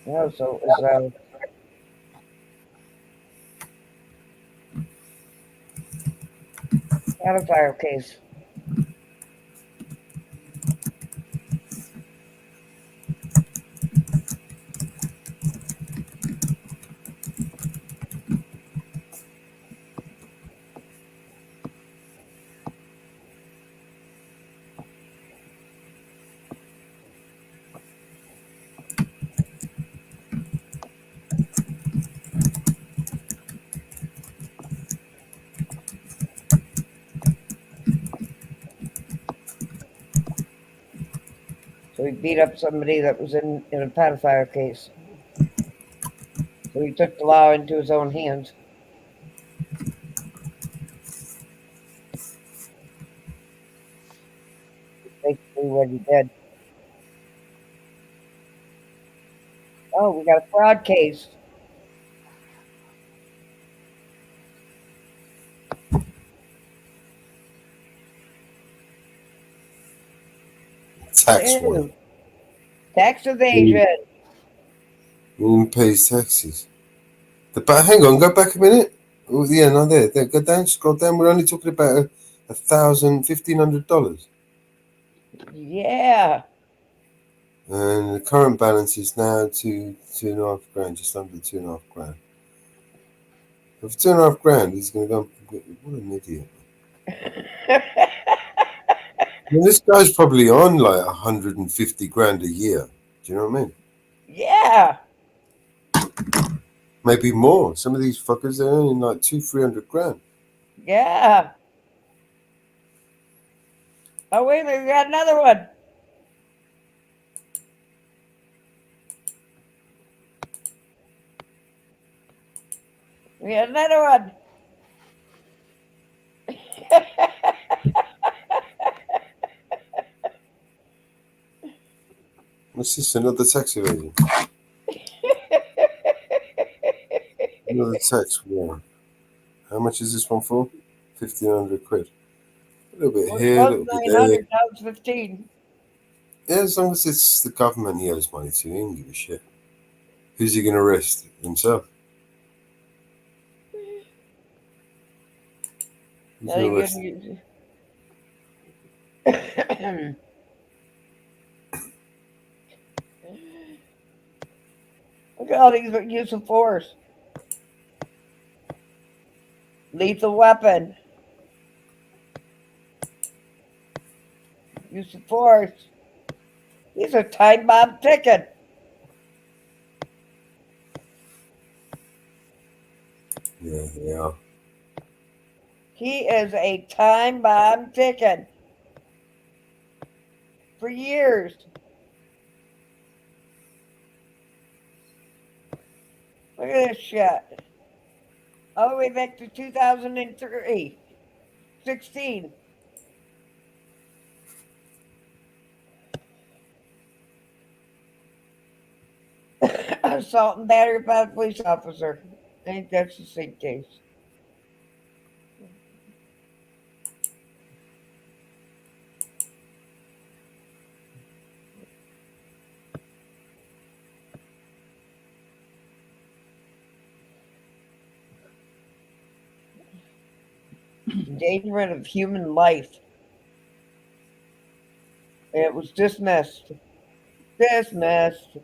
No, so it was a fire case. So he beat up somebody that was in a pedophile case. So he took the law into his own hands. Basically what he did. Oh, we got a fraud case. Tax one. Ew. Tax evasion. Who pays taxes? But hang on, go back a minute. Oh, yeah, no, there. Go down, scroll down. We're only talking about $1,500. Yeah. And the current balance is now $2.5 grand, just under $2.5 grand. For $2.5 grand, he's going to go. What an idiot! I mean, this guy's probably on like 150 grand a year. Do you know what I mean? Yeah. Maybe more. Some of these fuckers they're earning like 300 grand. Yeah. Oh, wait a minute. We got another one. We got another one. What's this? Another tax evasion? Another tax warrant. How much is this one for? 1,500 quid. A little bit Well, here, a little bit there. 900, now it's 15. Yeah, as long as it's the government he owes money to, he don't give a shit. Who's he going to arrest? Himself? Who's Now going to you arrest? can use Look at all these use of force. Lethal weapon. Use of force. He's a time bomb ticket. Yeah, they are. He is a time bomb ticket. For years. Look at this shit. All the way back to 2003. 16. Assault and battery by a police officer. I think that's the same case. Endangerment of human life. It was dismissed. Dismissed.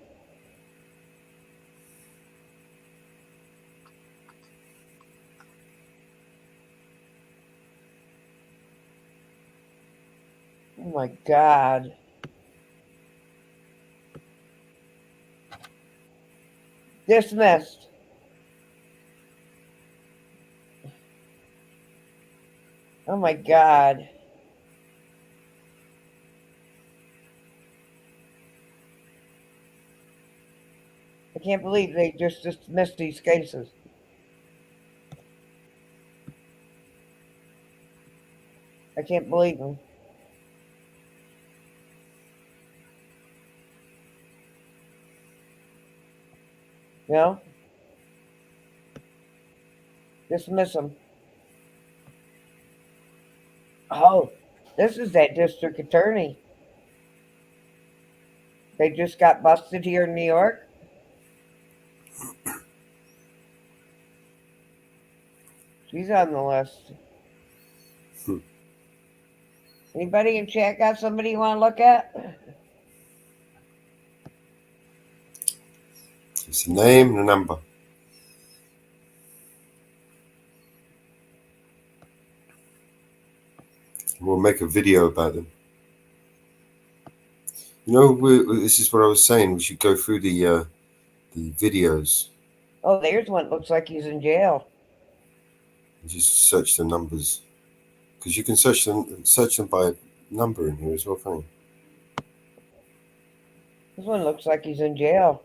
Oh my God. Dismissed. Oh my God. I can't believe they just dismissed these cases. I can't believe them. You know? Dismiss them. Oh, this is that district attorney. They just got busted here in New York. She's on the list. Anybody in chat got somebody you want to look at? It's a name and a number. We'll make a video about them. You know, this is what I was saying. We should go through the videos Oh, there's one. Looks like he's in jail. and just search the numbers, because you can search them by number in here as well, can't you? This one looks like he's in jail.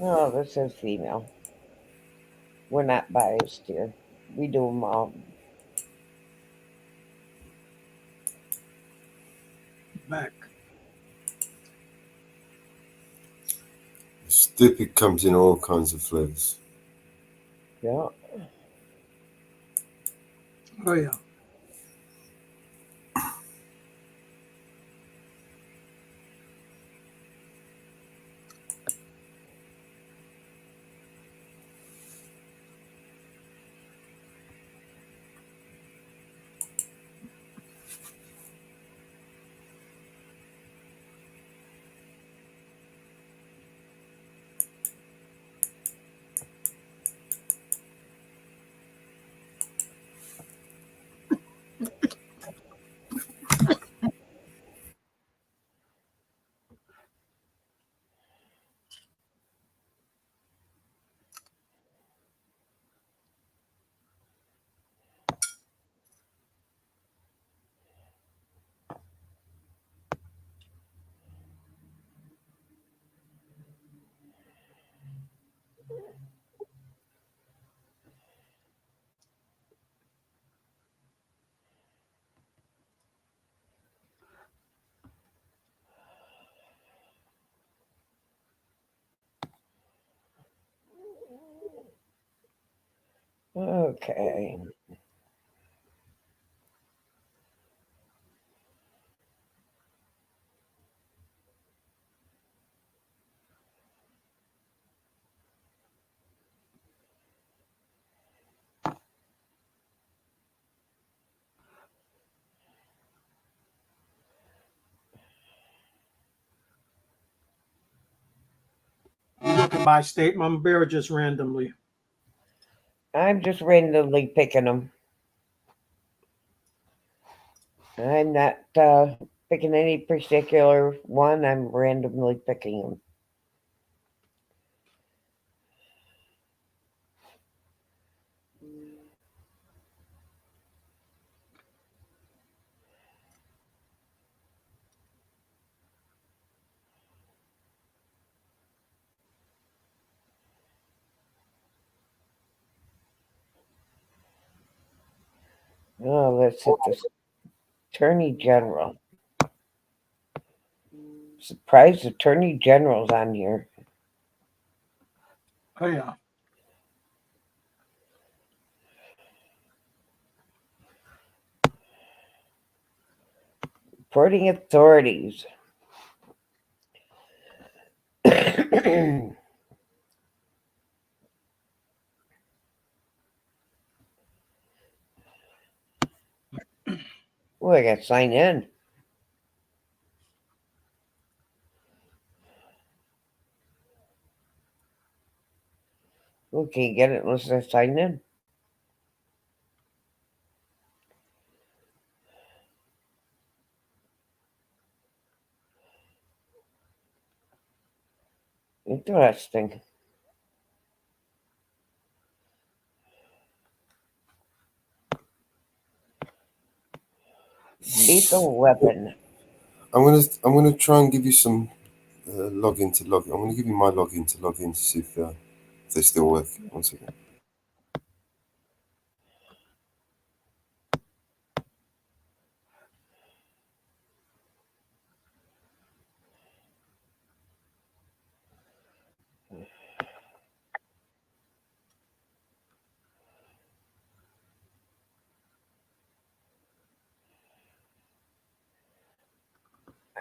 Oh, this is female. We're not biased here. We do them all. Back. Stupid comes in all kinds of flavors. Yeah. Oh yeah. Okay. Looking by state, my bear just randomly. I'm just randomly picking them. I'm not picking any particular one. I'm randomly picking them. Oh, let's hit this Attorney General. Surprised Attorney General's on here. Oh yeah. Reporting authorities. Oh, I got to sign in. We can't get it unless I sign in. Interesting. Lethal weapon. I'm gonna try and give you some login to log. I'm gonna give you my login to log in to see if they still work. 1 second.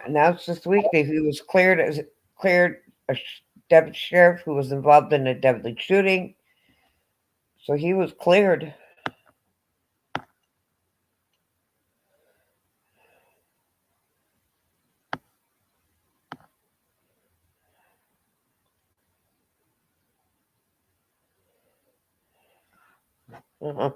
Announced this week that he was cleared a deputy sheriff who was involved in a deadly shooting. So he was cleared. Uh-huh.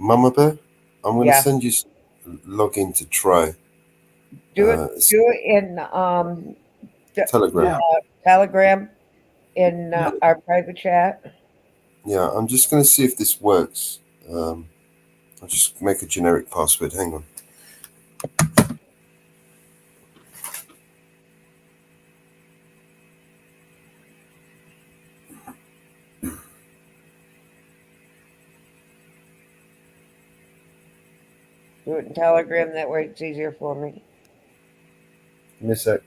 Mama Bear, I'm going to Yeah. send you login to try. Do it in Telegram. Telegram in our private chat. Yeah, I'm just going to see if this works. I'll just make a generic password. Hang on. Do it in Telegram. That way it's easier for me. Give me a sec.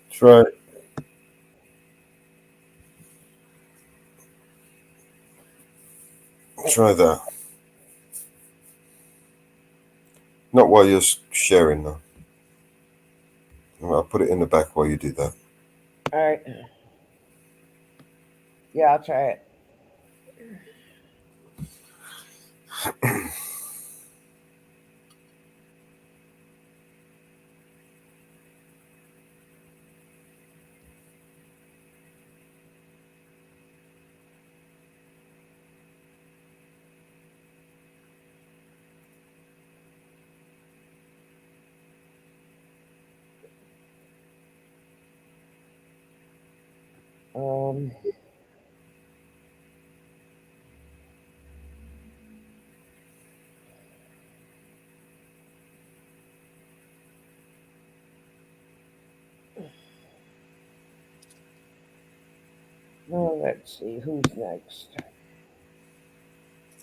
Try. Try that. Not while you're sharing, though. I'll put it in the back while you do that. All right. Yeah, I'll try it. Well, let's see who's next.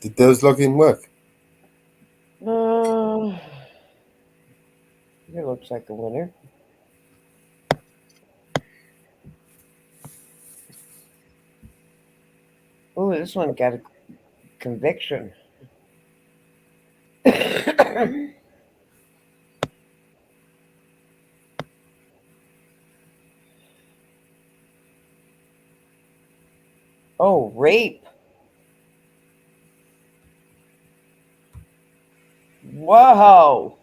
Did those login work? It looks like a winner. Oh, this one got a conviction. Oh, rape. Whoa.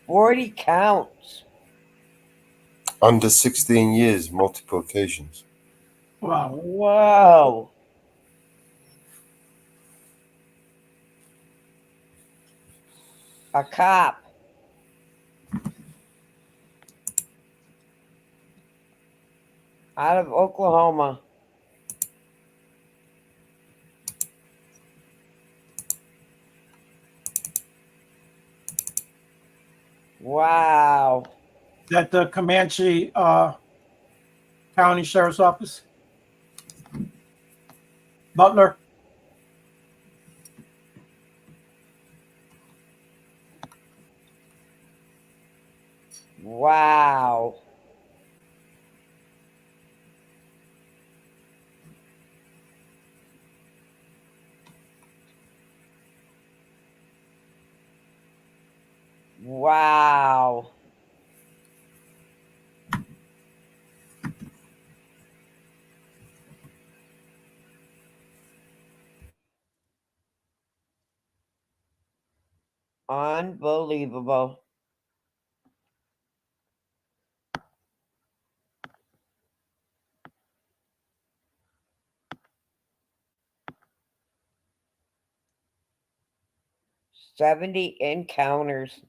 "40 counts." Under 16 years, multiple occasions. Wow. Whoa. A cop. Out of Oklahoma. Wow. Is that the Comanche County Sheriff's Office? Butler? Wow. Wow. Unbelievable. "70 encounters."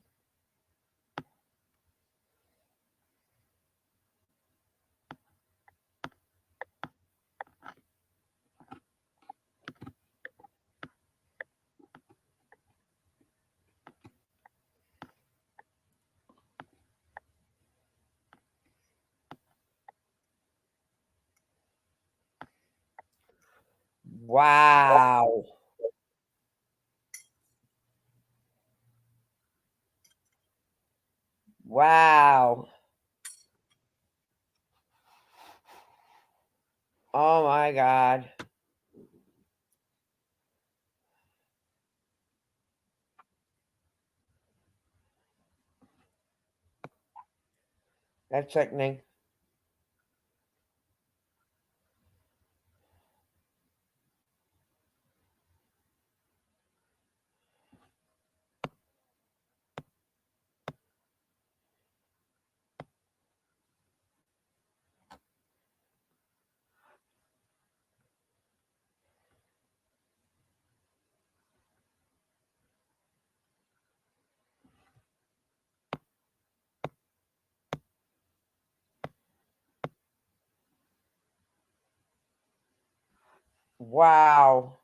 Wow. Wow. Oh my God. That's sickening. Wow.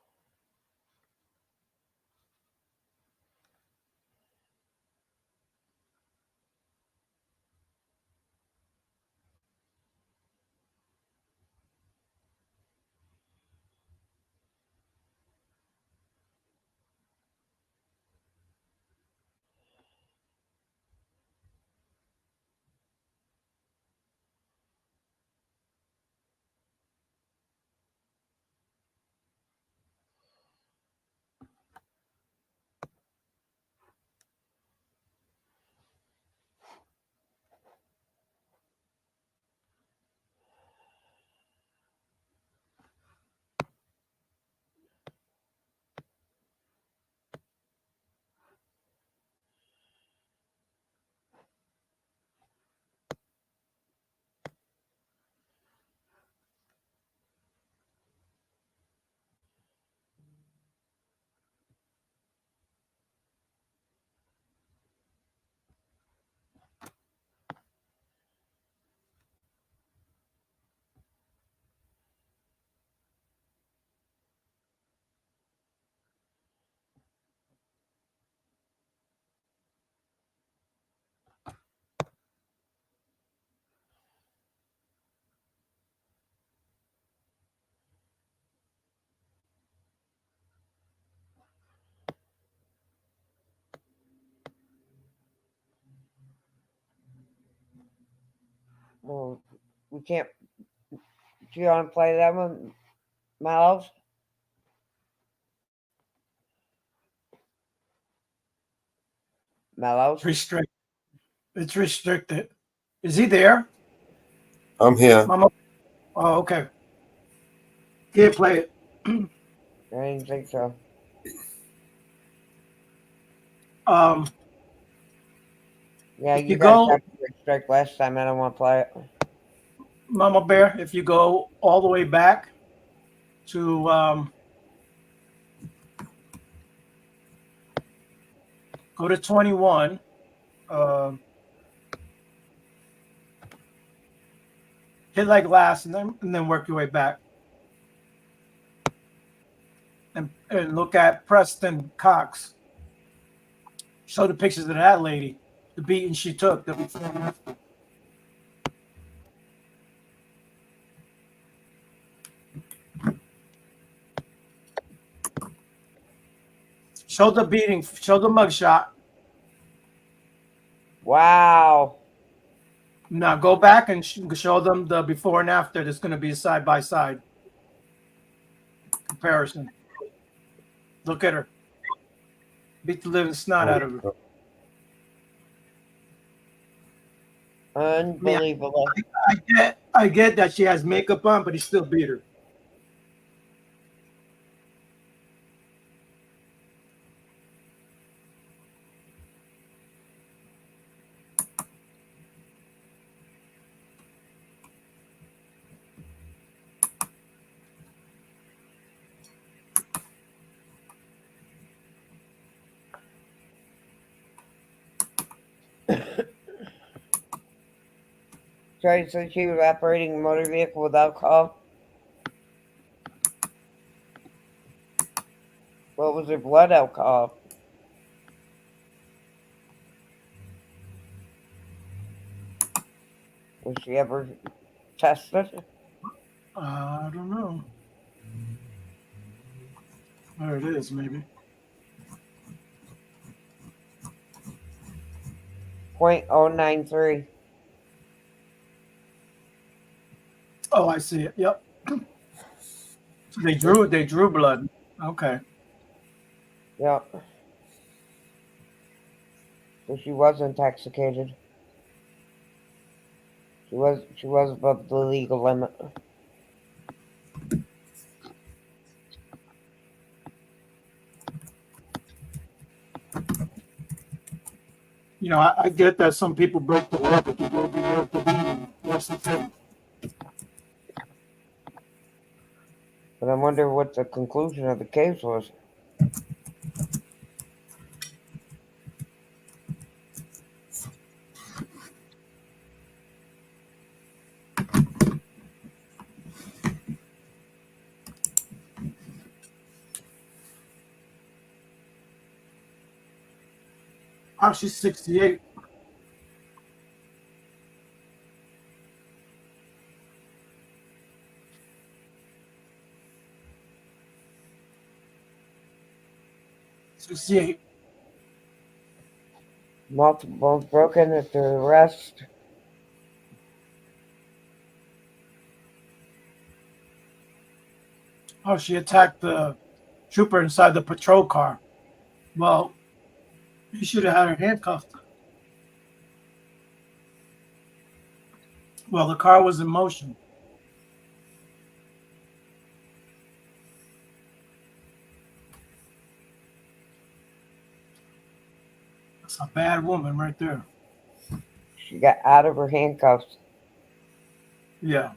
Well, we can't. Do you want to play that one, Miles? Mellows? It's restricted. Is he there? I'm here. Mama. Oh, okay. Can't play it. I didn't think so. Um. Yeah, If you you guys go, have to restrict last time. I don't want to play it. Mama Bear, if you go all the way back to go to 21. Hit like last, and then work your way back, and look at Preston Cox. Show the pictures of that lady, the beating she took. Show the beating. Show the mugshot. Wow. Now go back and show them the before and after. There's going to be a side by side comparison. Look at her. Beat the living snot out of her. Unbelievable. I get that she has makeup on, but he still beat her. Charlie said she was operating a motor vehicle with alcohol. What was her blood alcohol? Was she ever tested? I don't know. There it is, maybe. .093. Oh, I see it. Yep. So they drew blood. Okay. Yep. So she was intoxicated. She was above the legal limit. You know, I get that some people break the law, but you won't be able to be worse than 10. But I wonder what the conclusion of the case was. Oh, she's 68. Multiple bones broken at the arrest. Oh, she attacked the trooper inside the patrol car. Well, he should have had her handcuffed. Well, the car was in motion. That's a bad woman right there. She got out of her handcuffs. Yeah.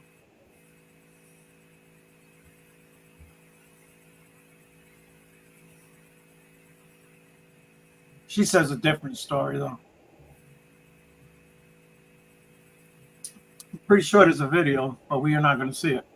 She says a different story, though. I'm pretty sure there's a video, but we are not going to see it.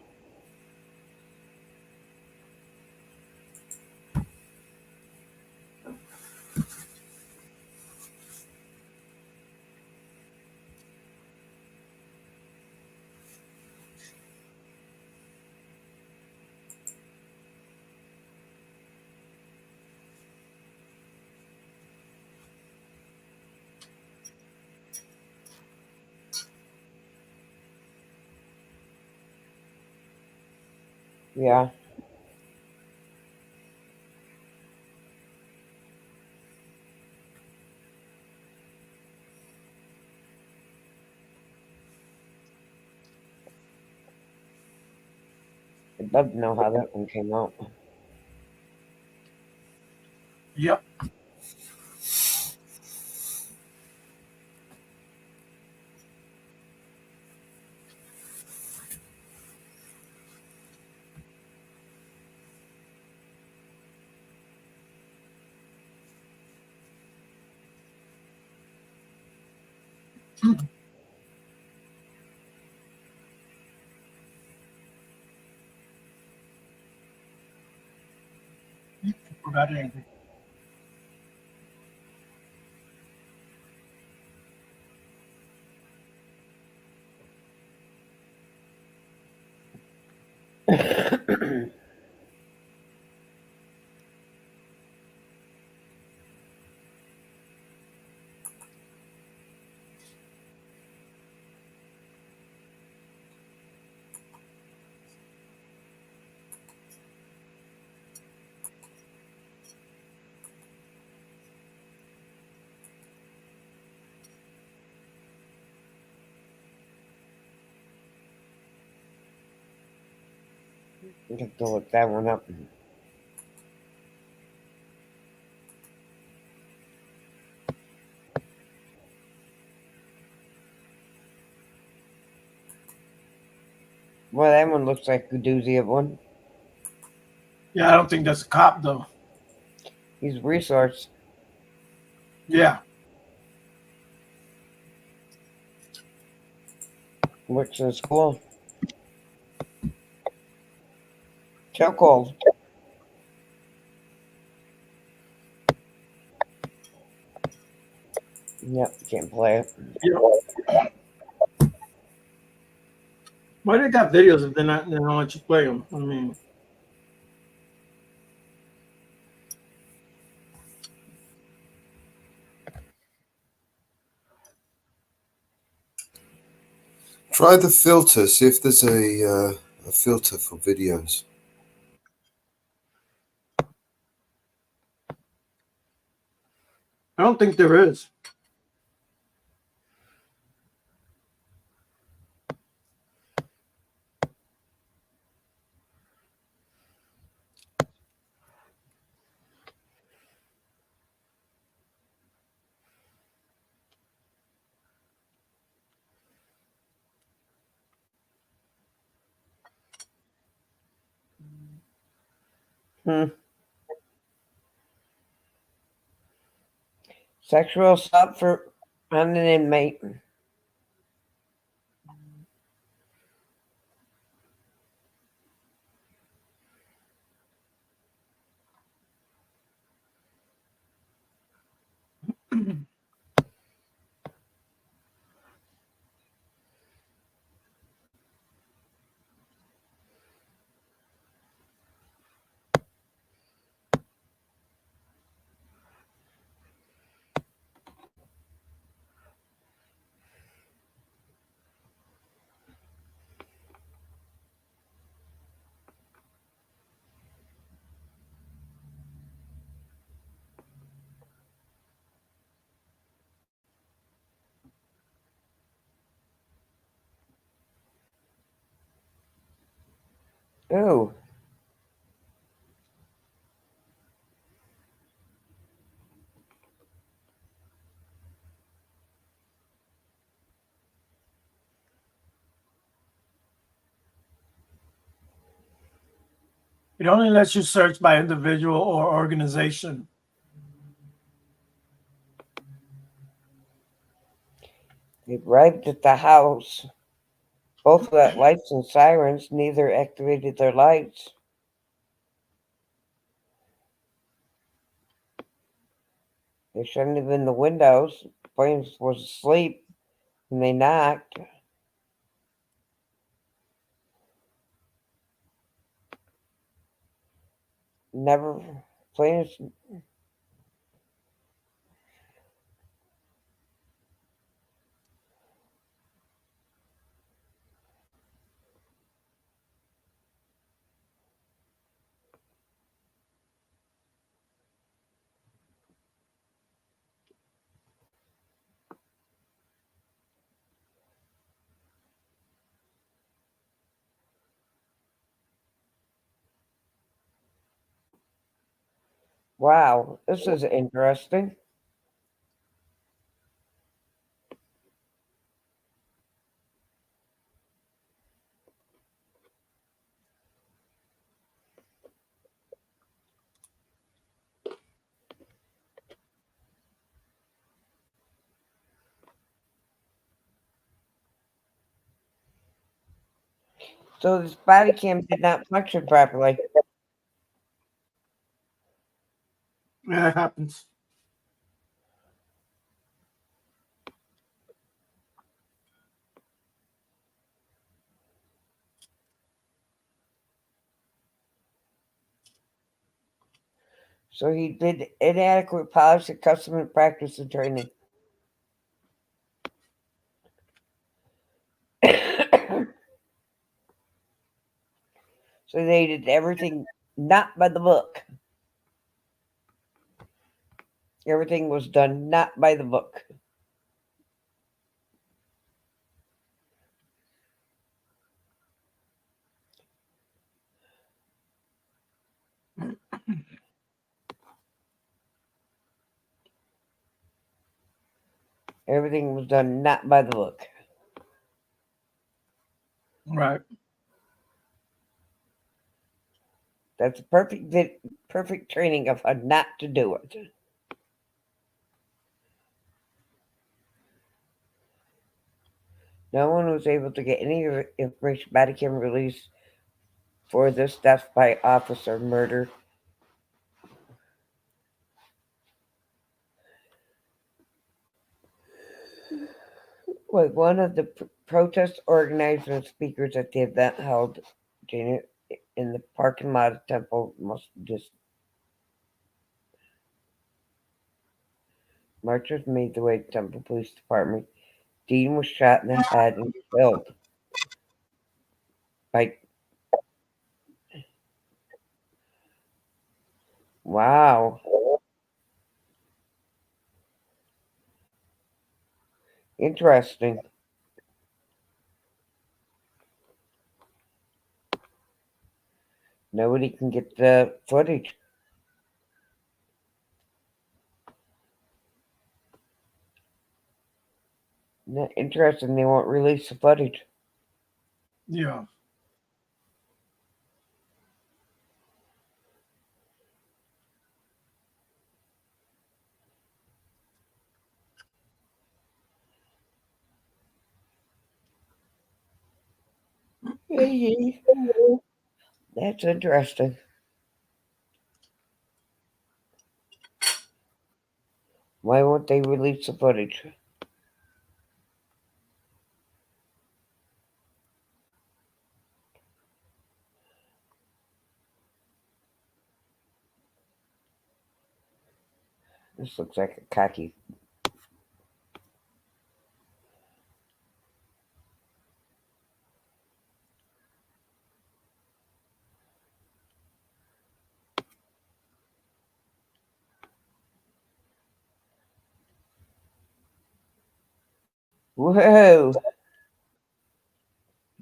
Yeah. I'd love to know how that one came out. Yep. Forgot anything. I have to look that one up. Well, that one looks like a doozy of one. Yeah, I don't think that's a cop, though. He's a resource. Yeah. Works in school. Chokehold. Yep, can't play it. Yeah. Why they got videos if they don't let you play them? I mean, Try the filter. See if there's a filter for videos. I don't think there is. Sexual assault on an inmate. Oh. It only lets you search by individual or organization. They arrived at the house. Both got lights and sirens. Neither activated their lights. They shouldn't have been the windows. Flames was asleep when they knocked. Never Flames. Wow, this is interesting. So this body cam did not function properly. Yeah, it happens. So he did inadequate policy, custom, and practice and training. So they did everything not by the book. Everything was done not by the book. Everything was done not by the book. Right. That's perfect training of how not to do it. No one was able to get any information body cam release for this death by officer murder. Was one of the protest organizers and speakers at the event held in the parking lot of Temple Marchers made their way to Temple Police Department. Dean was shot in the head and killed. Like, wow. Interesting. Nobody can get the footage. Not interesting. They won't release the footage. Yeah. That's interesting. Why won't they release the footage? This looks like a cocky. Whoa.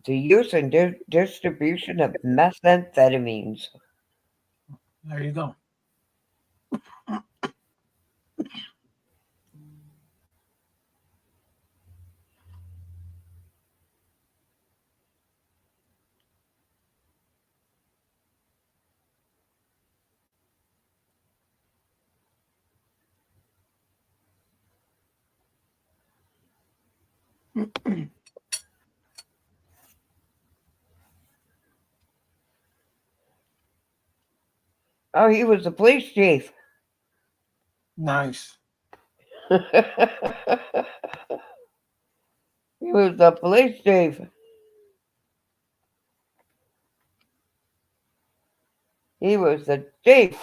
The use and distribution of methamphetamines. There you go. Oh, he was the police chief. Nice. He was the police chief. He was the chief.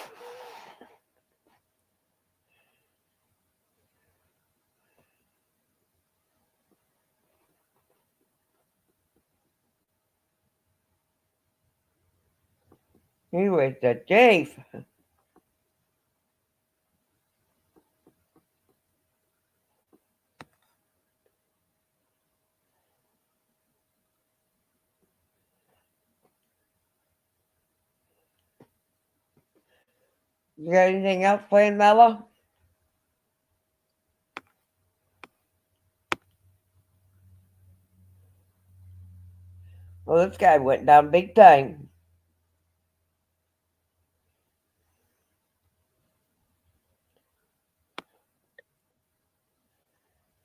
He was the chief. You got anything else playing, Mello? Well, this guy went down big time.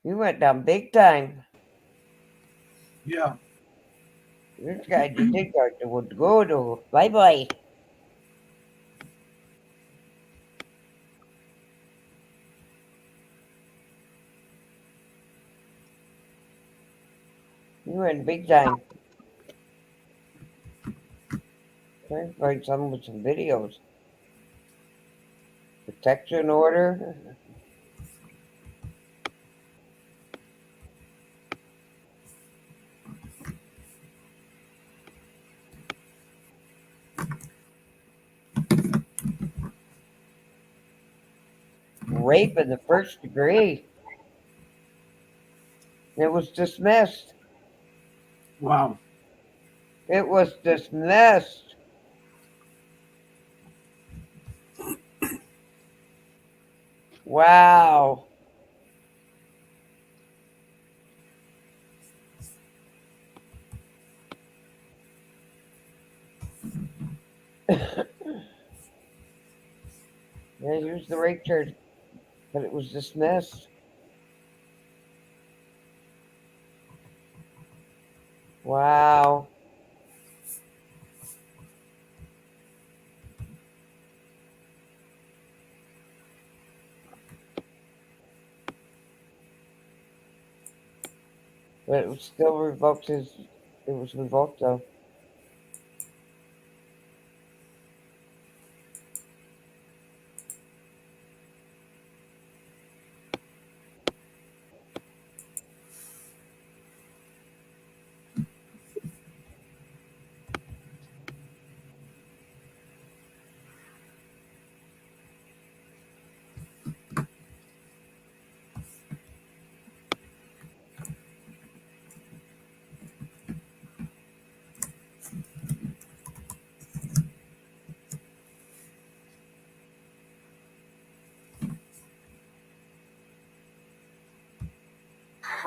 He went down big time. Yeah. This guy did would go to bye-bye. He went big time. Trying to find some with some videos. Protection order. Rape in the first degree. It was dismissed. Wow. It was dismissed. Wow. Yeah, here's the rape charge, but it was dismissed. Wow. But it was still revoked it was revoked though.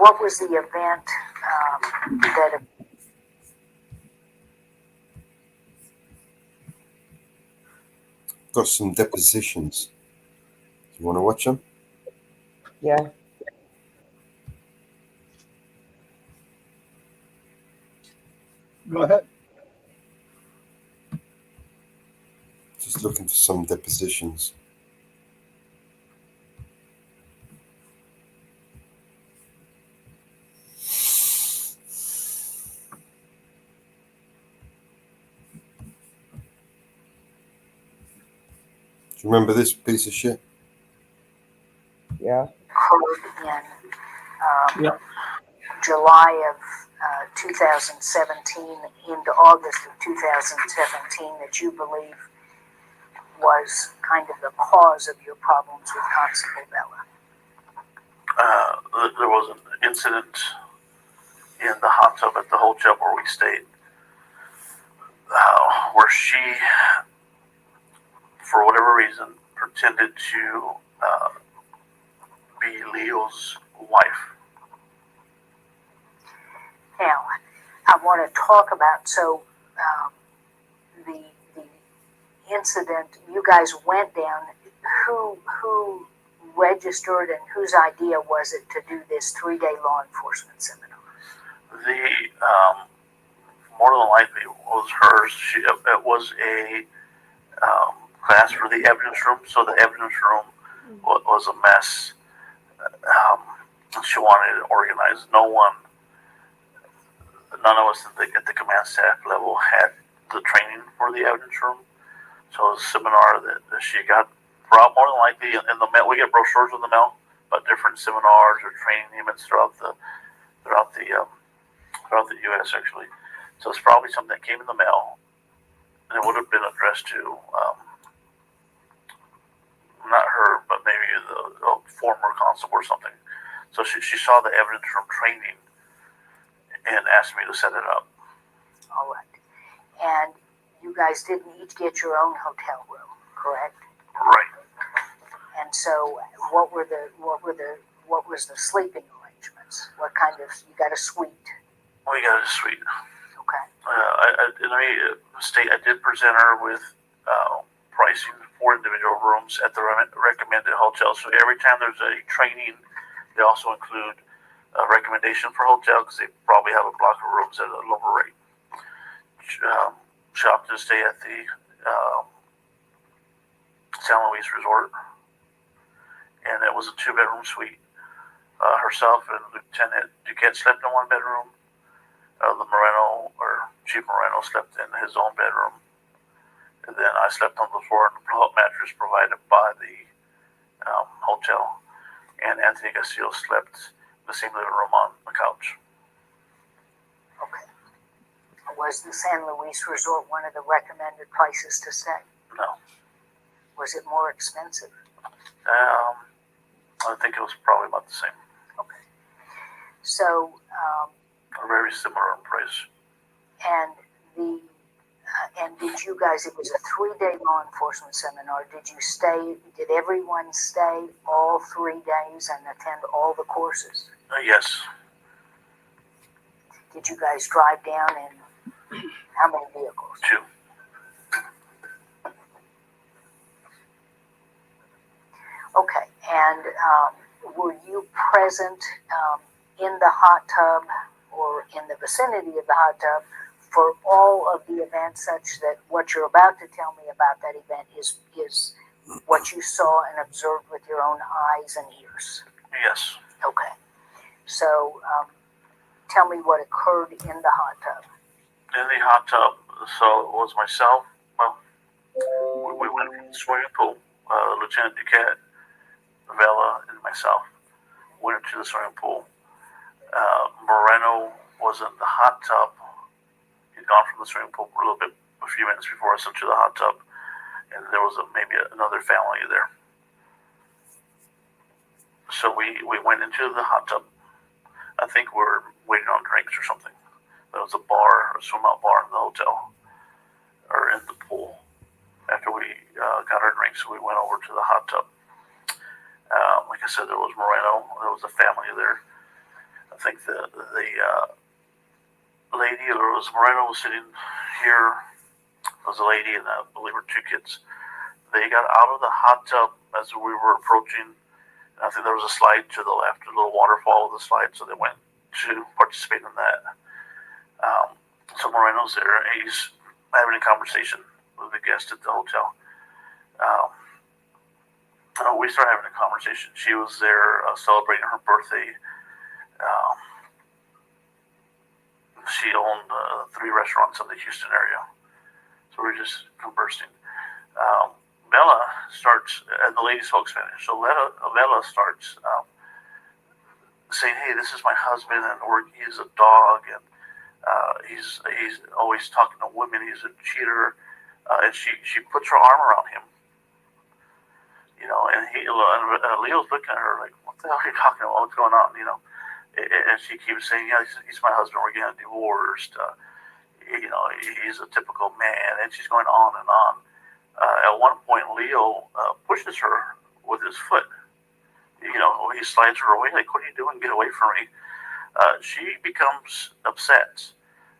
what was the event that Got some depositions. You want to watch them? Yeah. Go ahead. Just looking for some depositions. Do you remember this piece of shit? Yeah. occurred in July of 2017 into August of 2017 that you believe was kind of the cause of your problems with Constable Bella? There was an incident in the hot tub at the hotel where we stayed, where she, for whatever reason, pretended to be Leo's wife. Now, I want to talk about, the incident, you guys went down, who registered and whose idea was it to do this 3-day law enforcement seminar? More than likely was hers. It was a class for the evidence room, so the evidence room was a mess. She wanted it organized. None of us at the command staff level had the training for the evidence room. So it was a seminar that she got brought, more than likely in the mail. We get brochures in the mail about different seminars or training events throughout the U.S. actually. So it's probably something that came in the mail, and it would have been addressed to not her, but maybe the former constable or something. So she saw the evidence room training and asked me to set it up. All right. And you guys didn't each get your own hotel room, correct? Right. And so what was the sleeping arrangements? What kind of, you got a suite? We got a suite. Okay. I did present her with pricing for individual rooms at the recommended hotel. So every time there's a training, they also include a recommendation for hotel because they probably have a block of rooms at a lower rate. She opted to stay at the San Luis Resort, and it was a 2-bedroom suite. Herself and Lieutenant Duquette slept in one bedroom. The Moreno, or Chief Moreno, slept in his own bedroom. And then I slept on the floor in the mattress provided by the hotel. And Anthony Castillo slept in the same living room on the couch. Okay. Was the San Luis Resort one of the recommended places to stay? No. Was it more expensive? I think it was probably about the same. Okay. So, very similar in price. And did you guys, it was a 3-day law enforcement seminar. Did everyone stay all 3 days and attend all the courses? Yes. Did you guys drive down in how many vehicles? 2. Okay. And were you present in the hot tub or in the vicinity of the hot tub for all of the events, such that what you're about to tell me about that event is what you saw and observed with your own eyes and ears? Yes. Okay. So tell me what occurred in the hot tub. In the hot tub, so it was myself. Well, we went from the swimming pool. Lieutenant Duquette, Vela, and myself went into the swimming pool. Moreno was in the hot tub. He'd gone from the swimming pool for a few minutes before us into the hot tub, and there was maybe another family there. So we went into the hot tub. I think we were waiting on drinks or something. There was a swim out bar in the hotel, or in the pool. After we got our drinks, we went over to the hot tub. Like I said, there was Moreno. There was a family there. I think the lady, or was Moreno, was sitting here. There was a lady and I believe her 2 kids. They got out of the hot tub as we were approaching. And I think there was a slide to the left, a little waterfall of the slide, so they went to participate in that. So Moreno's there, and he's having a conversation with the guest at the hotel. We started having a conversation. She was there celebrating her birthday. She owned 3 restaurants in the Houston area. So we're just conversing. Bella starts, and the lady spoke Spanish, so Bella starts saying, hey, this is my husband, and he's a dog, and he's always talking to women, he's a cheater, and she puts her arm around him, and Leo's looking at her like, what the hell are you talking about, what's going on, and she keeps saying, yeah, he's my husband, we're getting divorced, he's a typical man, and she's going on and on. At one point, Leo pushes her with his foot. He slides her away, like, what are you doing? Get away from me. She becomes upset,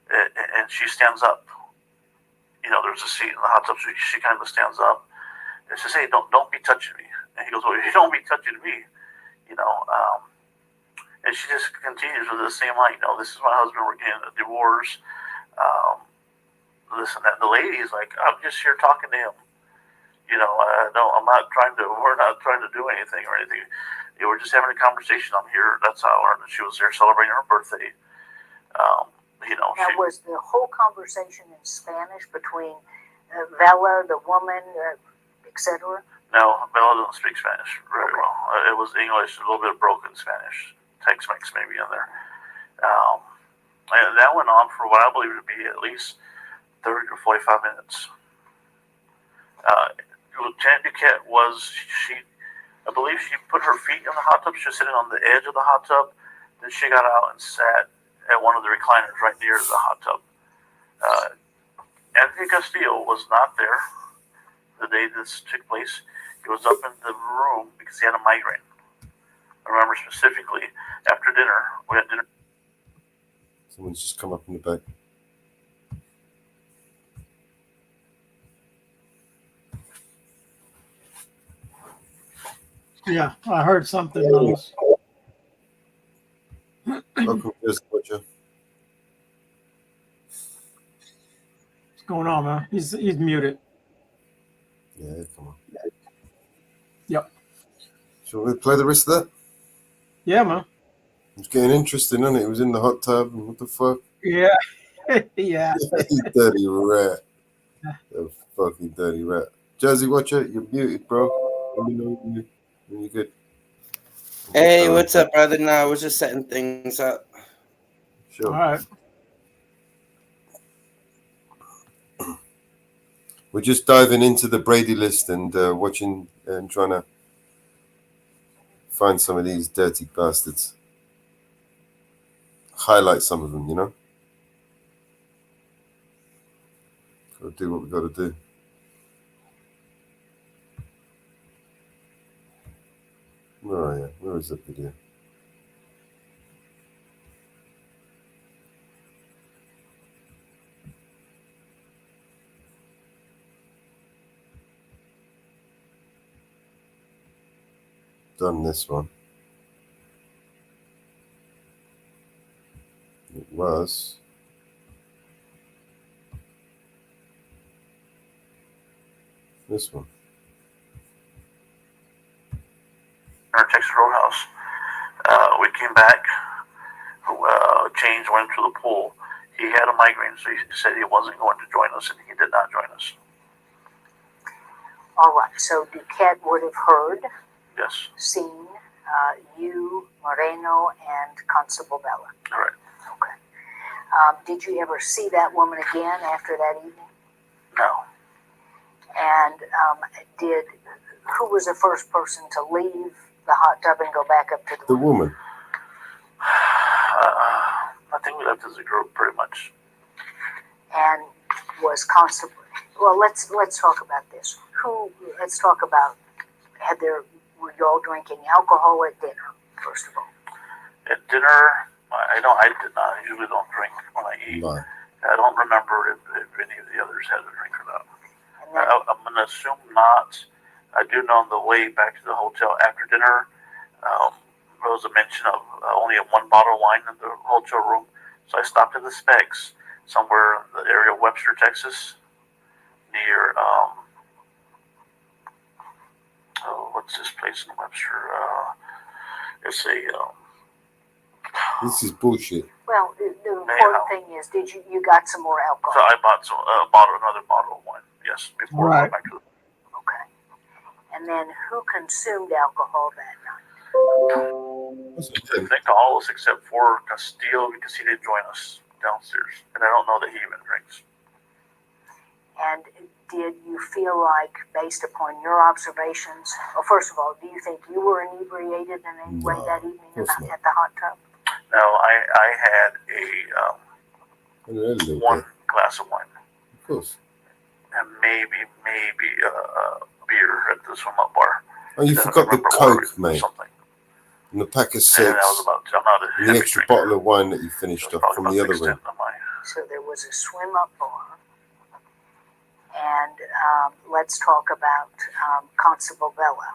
and she stands up. There's a seat in the hot tub, so she kind of stands up and says, hey, don't be touching me. And he goes, well, you don't be touching me. And she just continues with the same line, this is my husband, we're getting a divorce. This and that. The lady is like, I'm just here talking to him. We're not trying to do anything or anything. We're just having a conversation. I'm here. That's how I learned that she was there celebrating her birthday. Now, was the whole conversation in Spanish between Vela, the woman, etc.? No, Bella doesn't speak Spanish very well. It was English, a little bit of broken Spanish. Tex-Mex maybe in there. And that went on for what I believe to be at least 30 or 45 minutes. Lieutenant Duquette I believe she put her feet in the hot tub. She was sitting on the edge of the hot tub. Then she got out and sat at one of the recliners right near the hot tub. Anthony Castillo was not there the day this took place. He was up in the room because he had a migraine. I remember specifically after dinner, we had dinner. Someone's just come up in the back. Yeah, I heard something else. Welcome, Whatcha. What's going on, man? He's muted. Yeah, come on. Yep. Shall we play the rest of that? Yeah, man. It's getting interesting, isn't it? It was in the hot tub, and what the fuck? Yeah. Yeah. You dirty rat. You fucking dirty rat. Jersey Watcher, you're muted, bro. Let me know when you're good. Hey, what's up, brother? No, I was just setting things up. Sure. All right. We're just diving into the Brady list and watching and trying to find some of these dirty bastards. Highlight some of them, Gotta do what we gotta do. Where are you? Where is the video? Done this one. It was. This one. Our Texas Roadhouse. We came back, changed, went to the pool. He had a migraine, so he said he wasn't going to join us, and he did not join us. All right, so Duquette would have heard, Yes. seen you, Moreno, and Constable Bella. Correct. Okay. Did you ever see that woman again after that evening? No. And who was the first person to leave the hot tub and go back up to the woman? I think we left as a group, pretty much. And was Constable? Well, let's talk about this. Let's talk about were you all drinking alcohol at dinner? First of all. At dinner, I don't. I did not. I usually don't drink when I eat. Right. I don't remember if any of the others had a drink or not. I'm going to assume not. I do know on the way back to the hotel after dinner, there was a mention of only one bottle of wine in the hotel room. So I stopped at the Specs somewhere in the area of Webster, Texas, near what's this place in Webster? It's a This is bullshit. Well, the important thing is, you got some more alcohol? So I bought another bottle of wine. Yes, before I went back to the. Okay. And then who consumed alcohol that night? I think all of us except for Castillo because he didn't join us downstairs, and I don't know that he even drinks. And did you feel like, based upon your observations, well, first of all, do you think you were inebriated in any way that evening at the hot tub? No, I had one glass of wine. Of course. And maybe a beer at the swim up bar. Oh, you forgot the Coke, mate. And the pack of six. And the extra bottle of wine that you finished off from the other room. So there was a swim up bar. And let's talk about Constable Bella.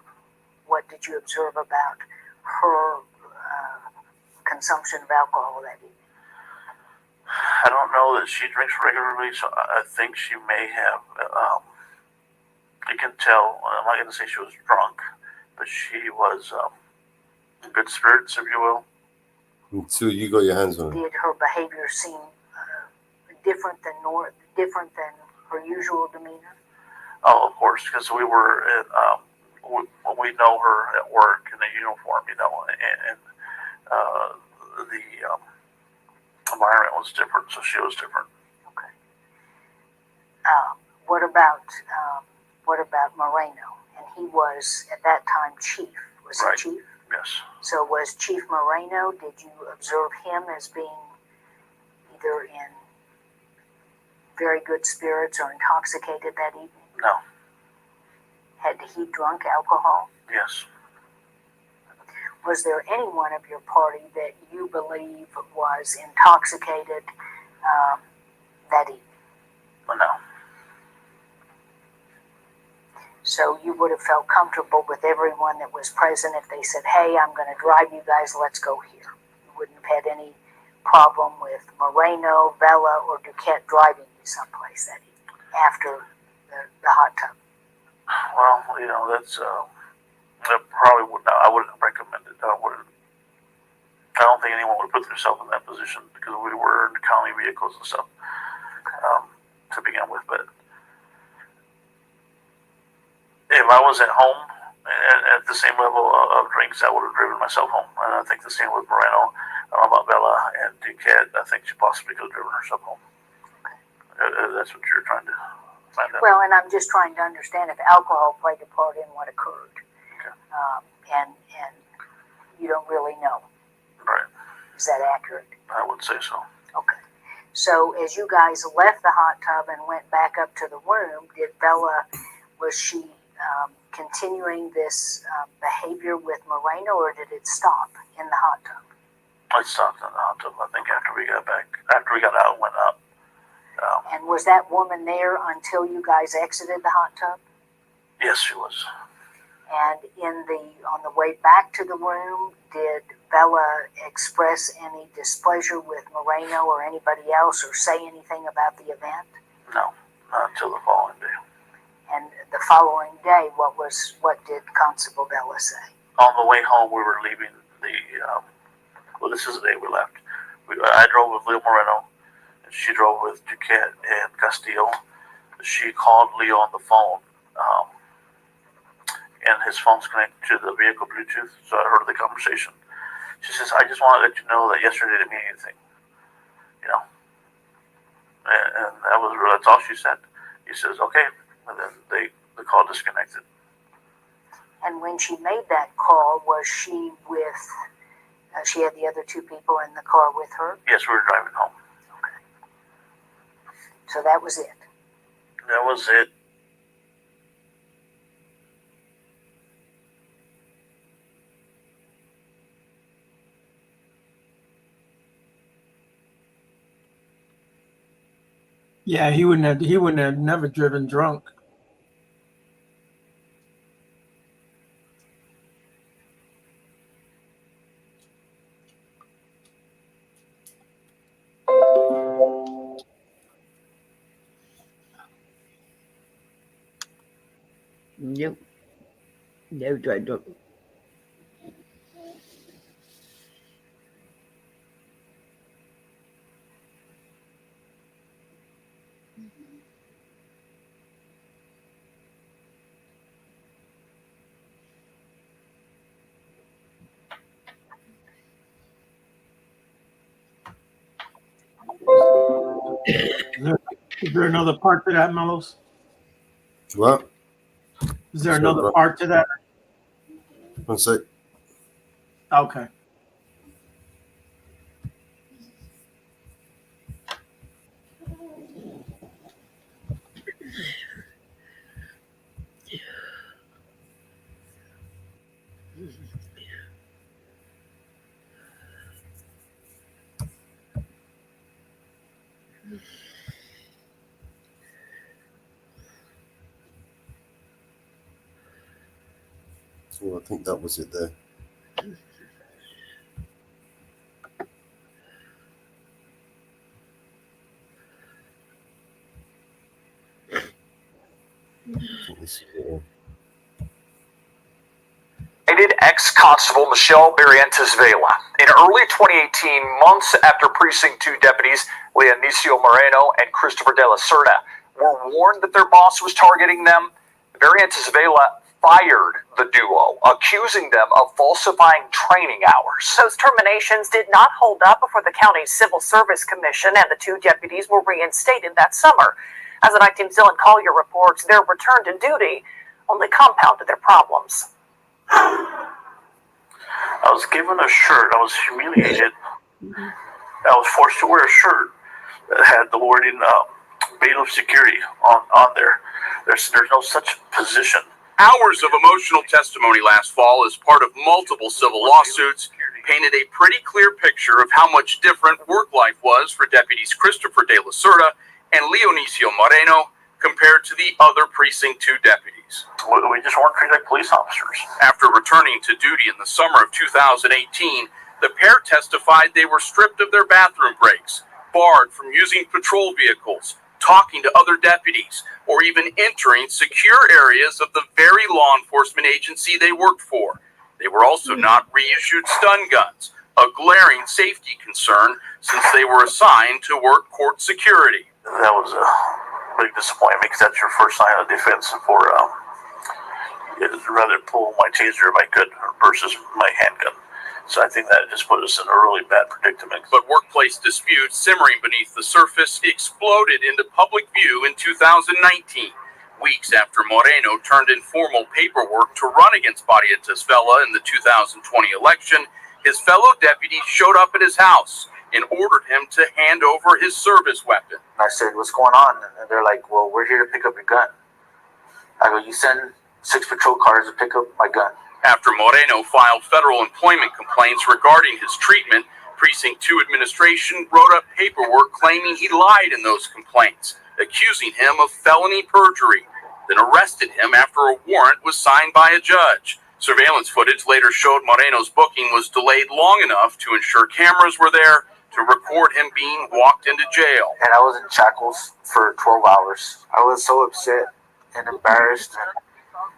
What did you observe about her consumption of alcohol that evening? I don't know that she drinks regularly, so I think she may have. You can tell. I'm not going to say she was drunk, but she was in good spirits, if you will. Until you got your hands on her. Did her behavior seem different than her usual demeanor? Oh, of course, because we were at, we know her at work in a uniform, you know, and the environment was different, so she was different. Okay. What about Moreno? And he was at that time chief. Was he chief? Yes. So was Chief Moreno? Did you observe him as being either in very good spirits or intoxicated that evening? No. Had he drunk alcohol? Yes. Was there anyone of your party that you believe was intoxicated that evening? No. So you would have felt comfortable with everyone that was present if they said, hey, I'm going to drive you guys, let's go here. You wouldn't have had any problem with Moreno, Vela, or Duquette driving you someplace that evening after the hot tub? Well, you know, that's that probably would not. I wouldn't recommend it. I don't think anyone would put themselves in that position because we were in county vehicles and stuff to begin with. But if I was at home at the same level of drinks, I would have driven myself home. And I think the same with Moreno. I don't know about Bella and Duquette. I think she possibly could have driven herself home. That's what you're trying to find out. Well, and I'm just trying to understand if alcohol played a part in what occurred. Okay. And you don't really know. Right. Is that accurate? I would say so. Okay. So as you guys left the hot tub and went back up to the room, was she continuing this behavior with Moreno, or did it stop in the hot tub? It stopped in the hot tub, I think, after we got out and went up. And was that woman there until you guys exited the hot tub? Yes, she was. And on the way back to the room, did Bella express any displeasure with Moreno or anybody else, or say anything about the event? No, not until the following day. And the following day, what did Constable Bella say? On the way home, we were leaving this is the day we left. I drove with Leo Moreno, and she drove with Duquette and Castillo. She called Leo on the phone, and his phone's connected to the vehicle Bluetooth, so I heard the conversation. She says, I just want to let you know that yesterday didn't mean anything, you know. And that's all she said. He says, okay. And then the call disconnected. And when she made that call, was she with, she had the other two people in the car with her? Yes, we were driving home. Okay. So that was it? That was it. Yeah, he wouldn't have never driven drunk. Nope. No, I don't. Is there another part to that, Mellows? What? Is there Sorry, another bro. part to that? One sec. Okay. Oh, I think that was it there. I think this is it. Ex-Constable Michelle Barrientos Vela. In early 2018, months after Precinct 2 deputies Leonicio Moreno and Christopher De La Cerda were warned that their boss was targeting them, Barrientos Vela fired the duo, accusing them of falsifying training hours. Those terminations did not hold up before the county's Civil Service Commission, and the two deputies were reinstated that summer. As the night team's Dylan Collier reports, their return to duty only compounded their problems. I was given a shirt. I was humiliated. I was forced to wear a shirt that had the wording bailiff security on there. There's no such position. Hours of emotional testimony last fall as part of multiple civil lawsuits painted a pretty clear picture of how much different work life was for deputies Christopher De La Cerda and Leonicio Moreno compared to the other Precinct 2 deputies. We just weren't treated like police officers. After returning to duty in the summer of 2018, the pair testified they were stripped of their bathroom breaks, barred from using patrol vehicles, talking to other deputies, or even entering secure areas of the very law enforcement agency they worked for. They were also not reissued stun guns, a glaring safety concern since they were assigned to work court security. That was a big disappointment because that's your first line of defense for I'd rather pull my taser if I could versus my handgun. So I think that just put us in a really bad predicament. But workplace disputes simmering beneath the surface exploded into public view in 2019, weeks after Moreno turned in formal paperwork to run against Barrientos Vela in the 2020 election. His fellow deputies showed up at his house and ordered him to hand over his service weapon. I said, "What's going on?" And they're like, "Well, we're here to pick up your gun." I go, "You send 6 patrol cars to pick up my gun." After Moreno filed federal employment complaints regarding his treatment, Precinct 2 administration wrote up paperwork claiming he lied in those complaints, accusing him of felony perjury, then arrested him after a warrant was signed by a judge. Surveillance footage later showed Moreno's booking was delayed long enough to ensure cameras were there to record him being walked into jail. And I was in shackles for 12 hours. I was so upset and embarrassed.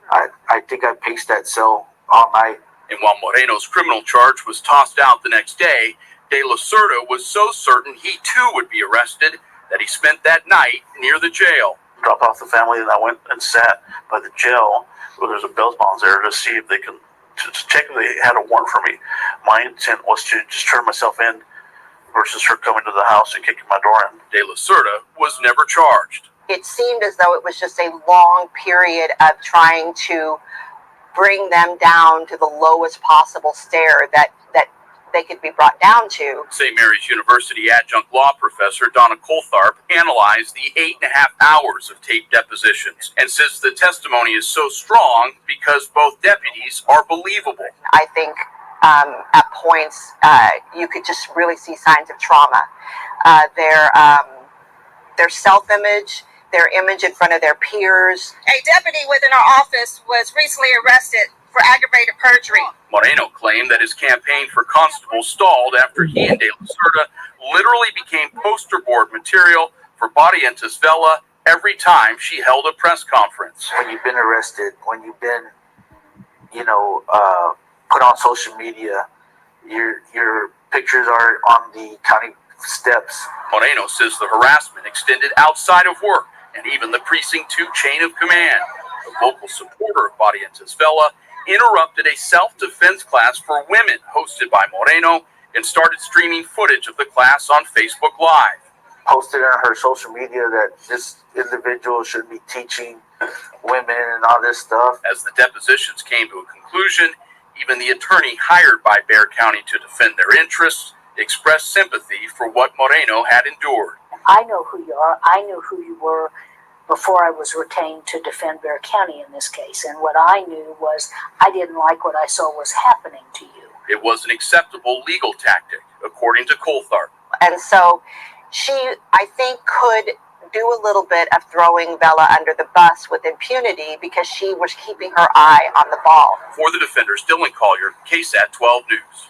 I think I paced that cell all night. And while Moreno's criminal charge was tossed out the next day, De La Cerda was so certain he too would be arrested that he spent that night near the jail. Dropped off the family and I went and sat by the jail where there's a bail bonds there to see if they can, to check if they had a warrant for me. My intent was to just turn myself in versus her coming to the house and kicking my door in. De La Cerda was never charged. It seemed as though it was just a long period of trying to bring them down to the lowest possible stair that they could be brought down to. St. Mary's University adjunct law professor Donna Coltharp analyzed the 8.5 hours of tape depositions and says the testimony is so strong because both deputies are believable. I think at points you could just really see signs of trauma. their self-image, their image in front of their peers. A deputy within our office was recently arrested for aggravated perjury. Moreno claimed that his campaign for constable stalled after he and De La Cerda literally became poster board material for Barrientos Vela every time she held a press conference. When you've been arrested, when you've been, put on social media, your pictures are on the county steps. Moreno says the harassment extended outside of work and even the Precinct 2 chain of command. A vocal supporter of Barrientos Vela interrupted a self-defense class for women hosted by Moreno and started streaming footage of the class on Facebook Live. Posted on her social media that this individual should be teaching women and all this stuff. As the depositions came to a conclusion, even the attorney hired by Bexar County to defend their interests expressed sympathy for what Moreno had endured. I know who you are. I knew who you were before I was retained to defend Bexar County in this case. And what I knew was I didn't like what I saw was happening to you. It was an acceptable legal tactic, according to Coulthard. And so she, I think, could do a little bit of throwing Vela under the bus with impunity because she was keeping her eye on the ball. For the defenders, Dylan Collier, KSAT 12 News.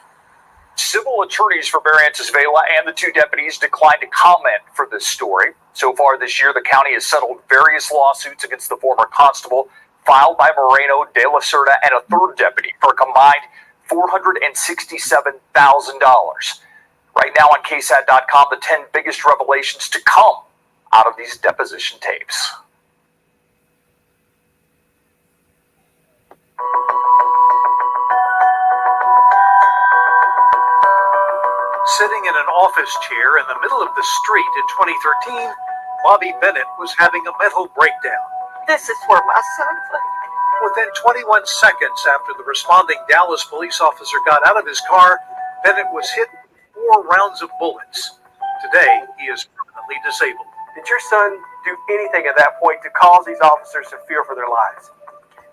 Civil attorneys for Barrientos Vela and the two deputies declined to comment for this story. So far this year, the county has settled various lawsuits against the former constable filed by Moreno, De La Cerda, and a third deputy for a combined $467,000. Right now on KSAT.com, the 10 biggest revelations to come out of these deposition tapes. Sitting in an office chair in the middle of the street in 2013, Bobby Bennett was having a mental breakdown. This is where my son went. Within 21 seconds after the responding Dallas police officer got out of his car, Bennett was hit with 4 rounds of bullets. Today, he is permanently disabled. Did your son do anything at that point to cause these officers to fear for their lives?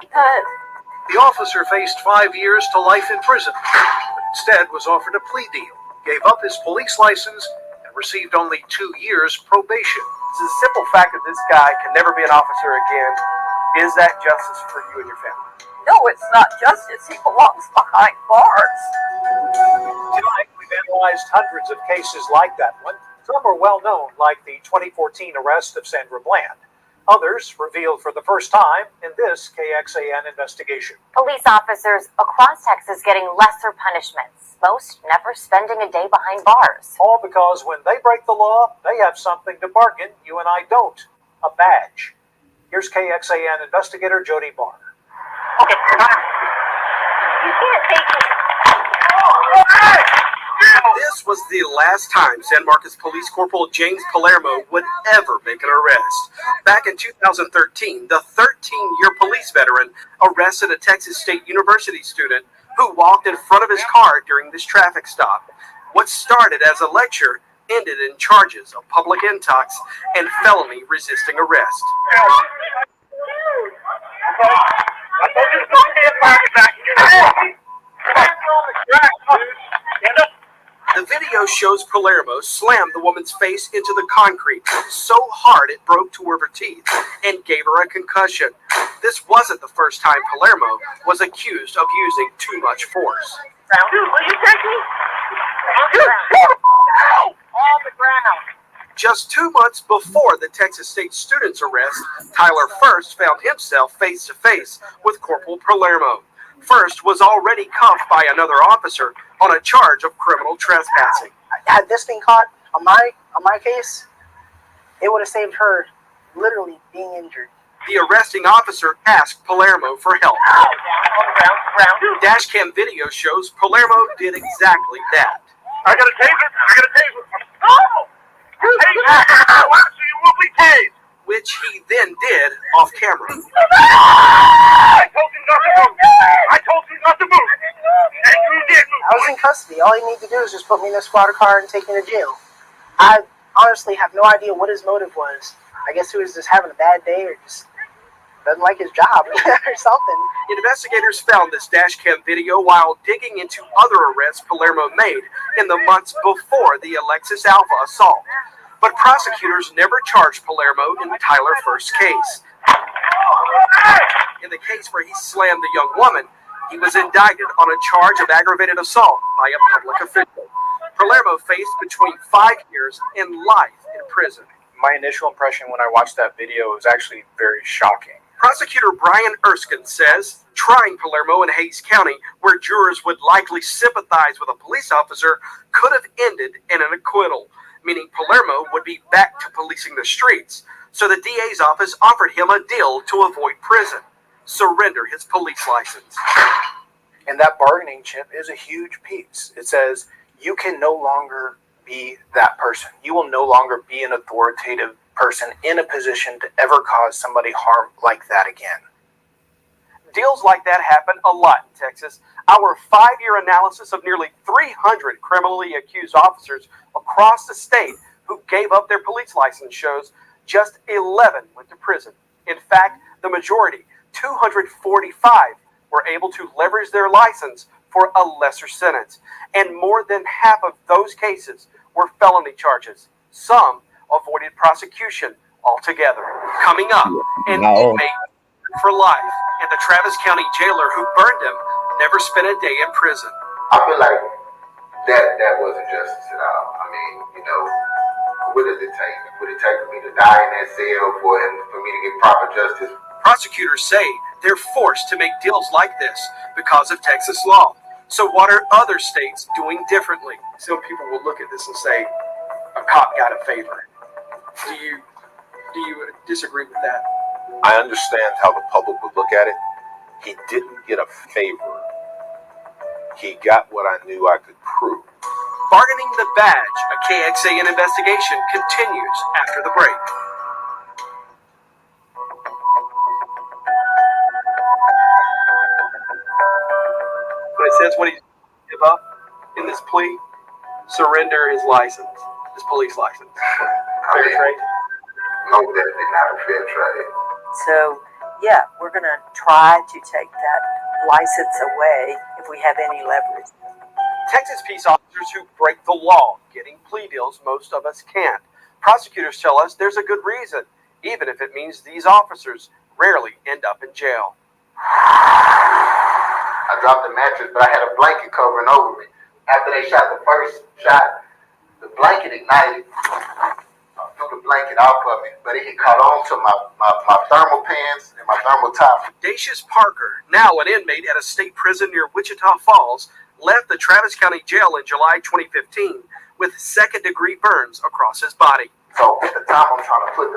The officer faced 5 years to life in prison, but instead was offered a plea deal, gave up his police license, and received only 2 years probation. It's a simple fact that this guy can never be an officer again. Is that justice for you and your family? No, it's not justice. He belongs behind bars. Tonight, we've analyzed hundreds of cases like that one. Some are well known, like the 2014 arrest of Sandra Bland. Others revealed for the first time in this KXAN investigation. Police officers across Texas getting lesser punishments, most never spending a day behind bars. All because when they break the law, they have something to bargain you and I don't. A badge. Here's KXAN investigator Jody Barr. Okay, You can't take it. This was the last time San Marcos Police Corporal James Palermo would ever make an arrest. Back in 2013, the 13-year police veteran arrested a Texas State University student who walked in front of his car during this traffic stop. What started as a lecture ended in charges of public intox and felony resisting arrest. The video shows Palermo slam the woman's face into the concrete so hard it broke 2 of her teeth and gave her a concussion. This wasn't the first time Palermo was accused of using too much force. Will you take me? On the ground. Just 2 months before the Texas State student's arrest, Tyler First found himself face-to-face with Corporal Palermo. First was already cuffed by another officer on a charge of criminal trespassing. Had this been caught on my case, it would have saved her literally being injured. The arresting officer asked Palermo for help. Dashcam video shows Palermo did exactly that. I got a taser. I got a taser. Oh! Taser! So you will be tased. Which he then did off camera. I told you not to move. I told you not to move. And you did move. I was in custody. All you need to do is just put me in a squatter car and take me to jail. I honestly have no idea what his motive was. I guess he was just having a bad day or just doesn't like his job or something. Investigators found this dashcam video while digging into other arrests Palermo made in the months before the Alexis Alva assault. But prosecutors never charged Palermo in Tyler First's case. In the case where he slammed the young woman, he was indicted on a charge of aggravated assault by a public official. Palermo faced between 5 years and life in prison. My initial impression when I watched that video was actually very shocking. Prosecutor Brian Erskine says trying Palermo in Hays County, where jurors would likely sympathize with a police officer, could have ended in an acquittal, meaning Palermo would be back to policing the streets. So the DA's office offered him a deal to avoid prison: surrender his police license. And that bargaining chip is a huge piece. It says you can no longer be that person. You will no longer be an authoritative person in a position to ever cause somebody harm like that again. Deals like that happen a lot in Texas. Our 5-year analysis of nearly 300 criminally accused officers across the state who gave up their police license shows just 11 went to prison. In fact, the majority, 245, were able to leverage their license for a lesser sentence. And more than half of those cases were felony charges. Some avoided prosecution altogether. Coming up, an inmate for life, and the Travis County jailer who burned him never spent a day in prison. I feel like that wasn't justice at all. I mean, you know, what does it take? Would it take for me to die in that cell for me to get proper justice? Prosecutors say they're forced to make deals like this because of Texas law. So what are other states doing differently? Some people will look at this and say, a cop got a favor. Do you disagree with that? I understand how the public would look at it. He didn't get a favor. He got what I knew I could prove. Bargaining the badge, a KXAN investigation continues after the break. But it says what he give up in this plea, surrender his license, his police license. Fair trade? No, definitely not a fair trade. So, yeah, we're going to try to take that license away if we have any leverage. Texas peace officers who break the law, getting plea deals most of us can't. Prosecutors tell us there's a good reason, even if it means these officers rarely end up in jail. I dropped the mattress, but I had a blanket covering over me. After they shot the first shot, the blanket ignited. I took the blanket off of me, but it caught on to my thermal pants and my thermal top. Dacius Parker, now an inmate at a state prison near Wichita Falls, left the Travis County Jail in July 2015 with second-degree burns across his body. So at the time, I'm trying to put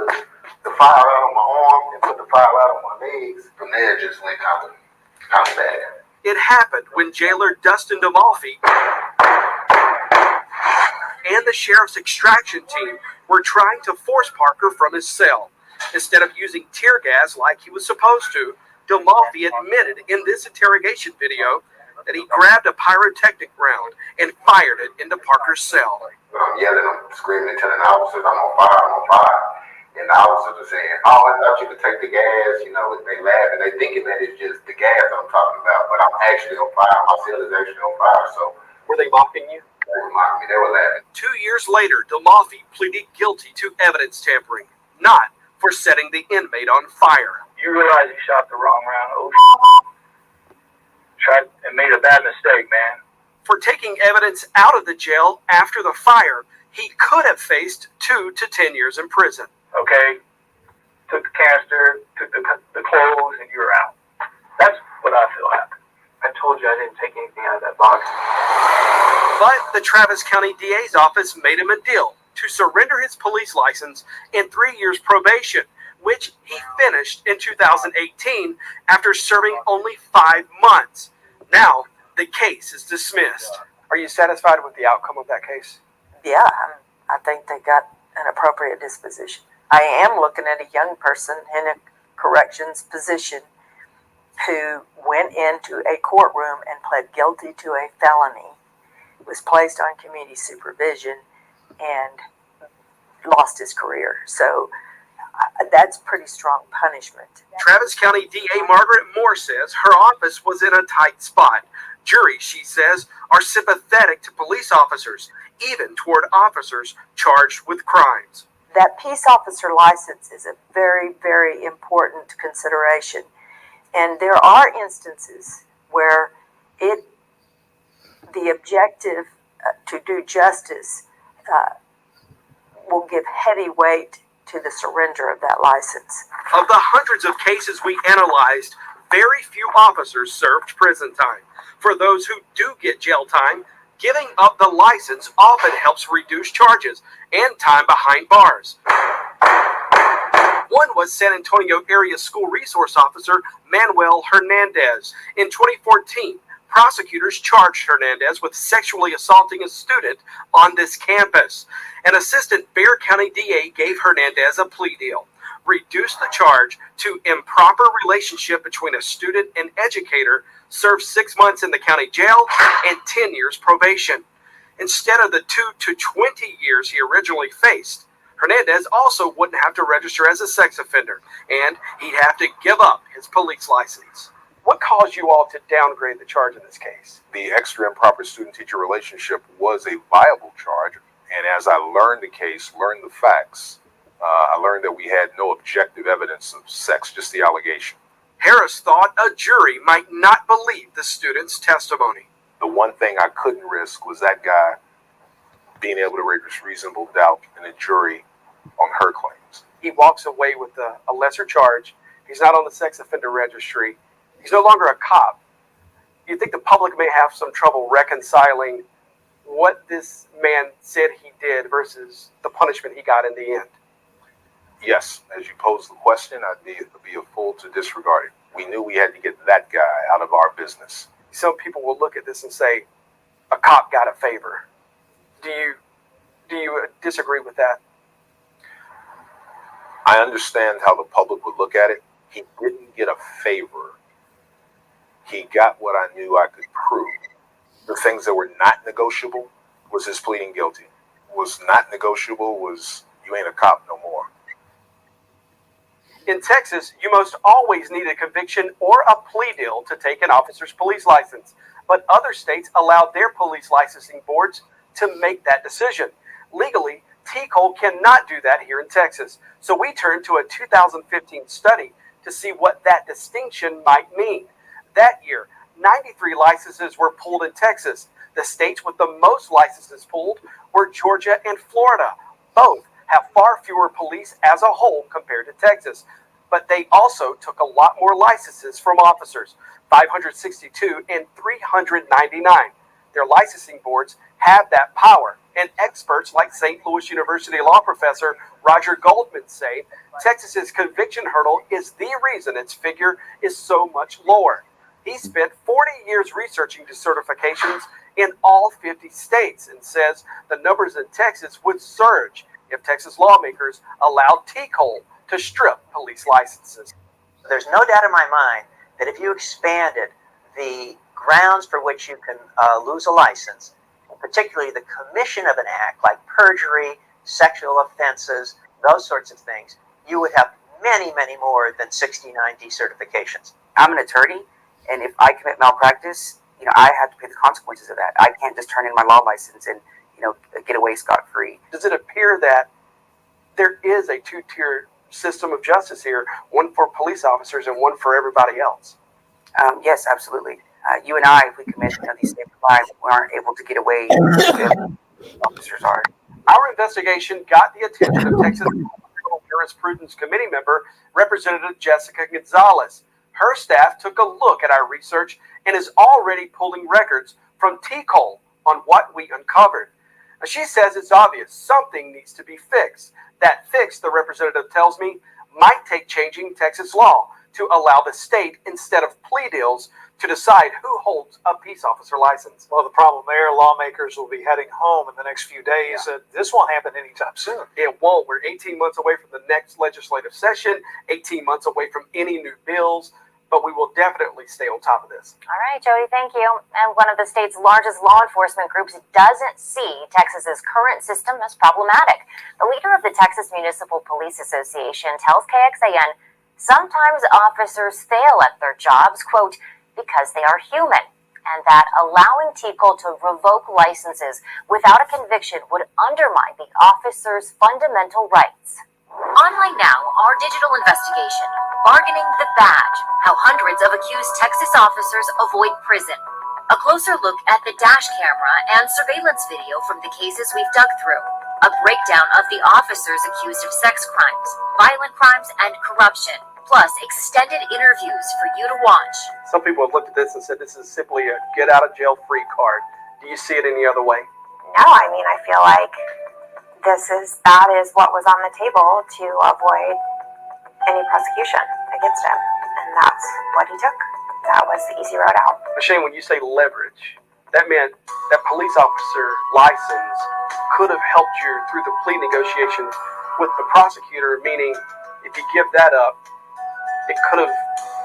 the fire out on my arm and put the fire out on my legs. From there, it just went kind of bad. It happened when jailer Dustin DeMalfi and the sheriff's extraction team were trying to force Parker from his cell. Instead of using tear gas like he was supposed to, DeMalfi admitted in this interrogation video that he grabbed a pyrotechnic round and fired it into Parker's cell. I'm yelling, I'm screaming and telling the officers, I'm on fire, I'm on fire. And the officers are saying, oh, I thought you could take the gas, you know, they laugh and they thinking that it's just the gas I'm talking about, but I'm actually on fire, my cell is actually on fire, so. Were they mocking you? They were mocking me, they were laughing. 2 years later, DeMalfi pleaded guilty to evidence tampering, not for setting the inmate on fire. You realize you shot the wrong round. Oh, tried and made a bad mistake, man. For taking evidence out of the jail after the fire, he could have faced 2 to 10 years in prison. Okay, took the canister, took the clothes, and you were out. That's what I feel happened. I told you I didn't take anything out of that box. But the Travis County DA's office made him a deal to surrender his police license and 3 years probation, which he finished in 2018 after serving only 5 months. Now, the case is dismissed. Are you satisfied with the outcome of that case? Yeah, I think they got an appropriate disposition. I am looking at a young person in a corrections position who went into a courtroom and pled guilty to a felony, was placed on community supervision, and lost his career. So that's pretty strong punishment. Travis County DA Margaret Moore says her office was in a tight spot. Juries, she says, are sympathetic to police officers, even toward officers charged with crimes. That peace officer license is a very, very important consideration. And there are instances where the objective to do justice will give heavy weight to the surrender of that license. Of the hundreds of cases we analyzed, very few officers served prison time. For those who do get jail time, giving up the license often helps reduce charges and time behind bars. One was San Antonio area school resource officer Manuel Hernandez. In 2014, prosecutors charged Hernandez with sexually assaulting a student on this campus. An assistant Bexar County DA gave Hernandez a plea deal, reduced the charge to improper relationship between a student and educator, served 6 months in the county jail and 10 years probation. Instead of the 2 to 20 years he originally faced, Hernandez also wouldn't have to register as a sex offender, and he'd have to give up his police license. What caused you all to downgrade the charge in this case? The extra improper student-teacher relationship was a viable charge, and as I learned the case, learned the facts, I learned that we had no objective evidence of sex, just the allegation. Harris thought a jury might not believe the student's testimony. The one thing I couldn't risk was that guy being able to raise reasonable doubt in a jury on her claims. He walks away with a lesser charge. He's not on the sex offender registry. He's no longer a cop. You think the public may have some trouble reconciling what this man said he did versus the punishment he got in the end? Yes, as you posed the question, I'd be a fool to disregard it. We knew we had to get that guy out of our business. Some people will look at this and say, a cop got a favor. Do you disagree with that? I understand how the public would look at it. He didn't get a favor. He got what I knew I could prove. The things that were not negotiable was his pleading guilty. Was not negotiable was you ain't a cop no more. In Texas, you most always need a conviction or a plea deal to take an officer's police license. But other states allow their police licensing boards to make that decision. Legally, TCOL cannot do that here in Texas. So we turned to a 2015 study to see what that distinction might mean. That year, 93 licenses were pulled in Texas. The states with the most licenses pulled were Georgia and Florida. Both have far fewer police as a whole compared to Texas. But they also took a lot more licenses from officers, 562 and 399. Their licensing boards have that power. And experts like St. Louis University law professor Roger Goldman say Texas's conviction hurdle is the reason its figure is so much lower. He spent 40 years researching decertifications in all 50 states and says the numbers in Texas would surge if Texas lawmakers allowed TCOL to strip police licenses. There's no doubt in my mind that if you expanded the grounds for which you can lose a license, particularly the commission of an act like perjury, sexual offenses, those sorts of things, you would have many, many more than 69 decertifications. I'm an attorney, and if I commit malpractice, I have to pay the consequences of that. I can't just turn in my law license and, get away scot-free. Does it appear that there is a two-tier system of justice here, one for police officers and one for everybody else? Yes, absolutely. You and I, if we commit these same crimes, we aren't able to get away. Officers are. Our investigation got the attention of Texas Jurisprudence Committee member, Representative Jessica Gonzalez. Her staff took a look at our research and is already pulling records from TCOL on what we uncovered. Now, she says it's obvious something needs to be fixed. That fix, the representative tells me, might take changing Texas law to allow the state, instead of plea deals, to decide who holds a peace officer license. Well, the problem there, lawmakers will be heading home in the next few days. Yeah. This won't happen anytime soon. It won't. We're 18 months away from the next legislative session, 18 months away from any new bills, but we will definitely stay on top of this. All right, Jody, thank you. And one of the state's largest law enforcement groups doesn't see Texas's current system as problematic. The leader of the Texas Municipal Police Association tells KXAN sometimes officers fail at their jobs, quote, because they are human. and that allowing TCOL to revoke licenses without a conviction would undermine the officer's fundamental rights. Online now, our digital investigation, Bargaining the Badge, how hundreds of accused Texas officers avoid prison. A closer look at the dash camera and surveillance video from the cases we've dug through. A breakdown of the officers accused of sex crimes, violent crimes, and corruption, plus extended interviews for you to watch. Some people have looked at this and said this is simply a get-out-of-jail-free card. Do you see it any other way? No, I mean, I feel like that is what was on the table to avoid any prosecution against him, and that's what he took. That was the easy road out. Shane, when you say leverage, that meant that police officer license could have helped you through the plea negotiation with the prosecutor, meaning if you give that up, it could have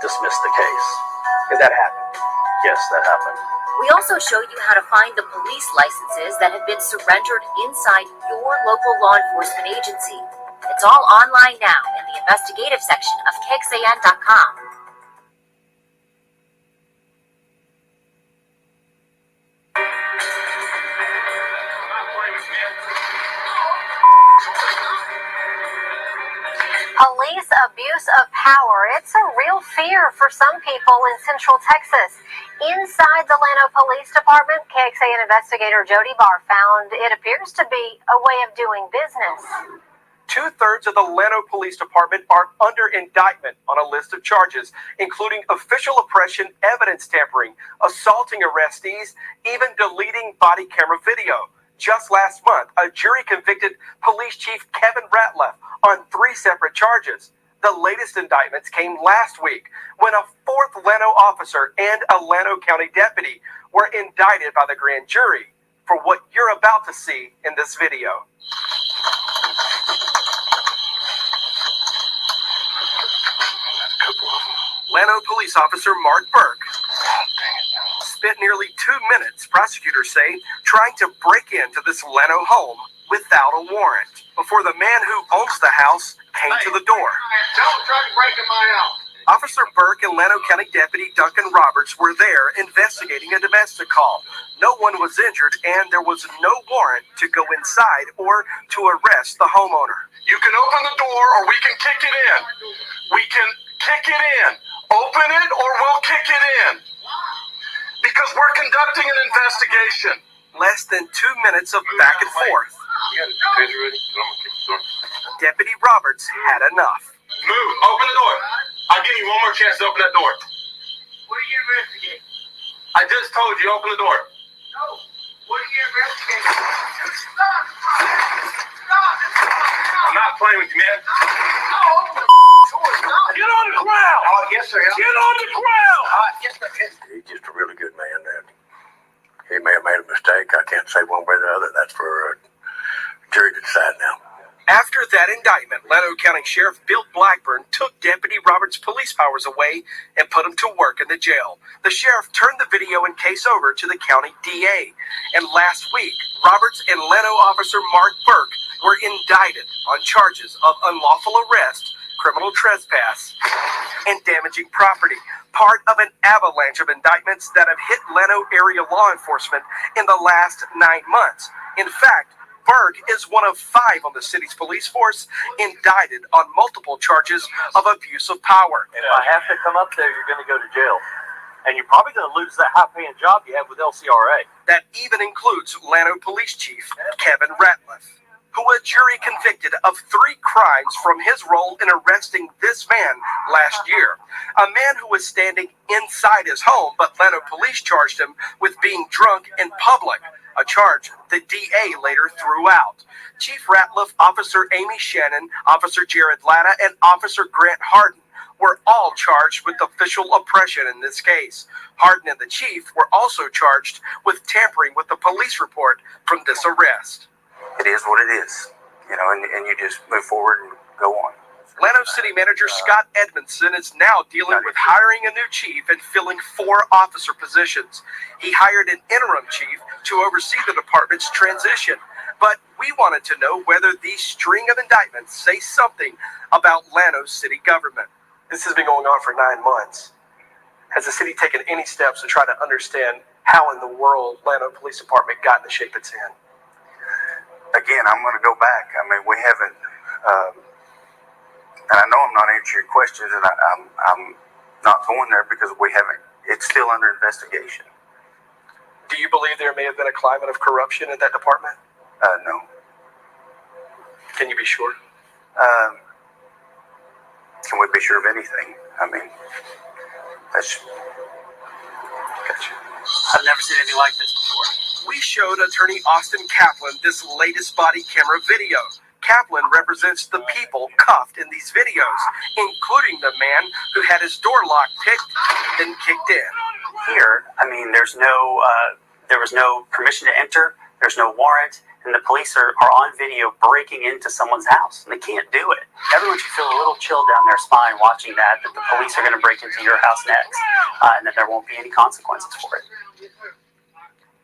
dismissed the case. Did that happen? Yes, that happened. We also show you how to find the police licenses that have been surrendered inside your local law enforcement agency. It's all online now in the investigative section of KXAN.com. Police abuse of power. It's a real fear for some people in Central Texas. Inside the Llano Police Department, KXAN investigator Jody Barr found it appears to be a way of doing business. 2/3 of the Llano Police Department are under indictment on a list of charges, including official oppression, evidence tampering, assaulting arrestees, even deleting body camera video. Just last month, a jury convicted Police Chief Kevin Ratliff on 3 separate charges. The latest indictments came last week when a 4th Llano officer and a Llano County deputy were indicted by the grand jury for what you're about to see in this video. Llano police officer Mark Burke spent nearly 2 minutes, prosecutors say, trying to break into this Llano home without a warrant before the man who owns the house came to the door. Don't try to break in my house. Officer Burke and Llano County Deputy Duncan Roberts were there investigating a domestic call. No one was injured, and there was no warrant to go inside or to arrest the homeowner. You can open the door or we can kick it in. We can kick it in. Open it or we'll kick it in. Because we're conducting an investigation. Less than 2 minutes of back and forth. Deputy Roberts had enough. Move. Open the door. I'll give you one more chance to open that door. What are you investigating? I just told you, open the door. No. What are you investigating? Stop. I'm not playing with you, man. Get on the ground! Oh, yes, sir. Get on the ground! Yes, sir. He's just a really good man. He may have made a mistake. I can't say one way or the other. That's for a jury to decide now. After that indictment, Llano County Sheriff Bill Blackburn took Deputy Roberts' police powers away and put him to work in the jail. The sheriff turned the video and case over to the county DA. And last week, Roberts and Llano officer Mark Burke were indicted on charges of unlawful arrest, criminal trespass, and damaging property, part of an avalanche of indictments that have hit Llano area law enforcement in the last 9 months. In fact, Berg is one of 5 on the city's police force indicted on multiple charges of abuse of power. And if I have to come up there, you're going to go to jail. And you're probably going to lose that high-paying job you have with LCRA. That even includes Llano Police Chief Kevin Ratliff, who a jury convicted of 3 crimes from his role in arresting this man last year. A man who was standing inside his home, but Llano police charged him with being drunk in public, a charge the DA later threw out. Chief Ratliff, Officer Amy Shannon, Officer Jared Latta, and Officer Grant Harden were all charged with official oppression in this case. Harden and the chief were also charged with tampering with the police report from this arrest. It is what it is, and you just move forward and go on. Llano City Manager Scott Edmondson is now dealing with hiring a new chief and filling 4 officer positions. He hired an interim chief to oversee the department's transition. But we wanted to know whether these string of indictments say something about Llano city government. This has been going on for 9 months. Has the city taken any steps to try to understand how in the world Llano Police Department got in the shape it's in. Again, I'm going to go back. I mean, we haven't, and I know I'm not answering your questions, and I'm not going there because we haven't. It's still under investigation. Do you believe there may have been a climate of corruption in that department? No. Can you be sure? Can we be sure of anything? I mean, that's. Gotcha. I've never seen anything like this before. We showed attorney Austin Kaplan this latest body camera video. Kaplan represents the people cuffed in these videos, including the man who had his door lock picked and kicked in. Here, I mean, there was no permission to enter, there's no warrant, and the police are on video breaking into someone's house, and they can't do it. Everyone should feel a little chill down their spine watching that the police are going to break into your house next, and that there won't be any consequences for it.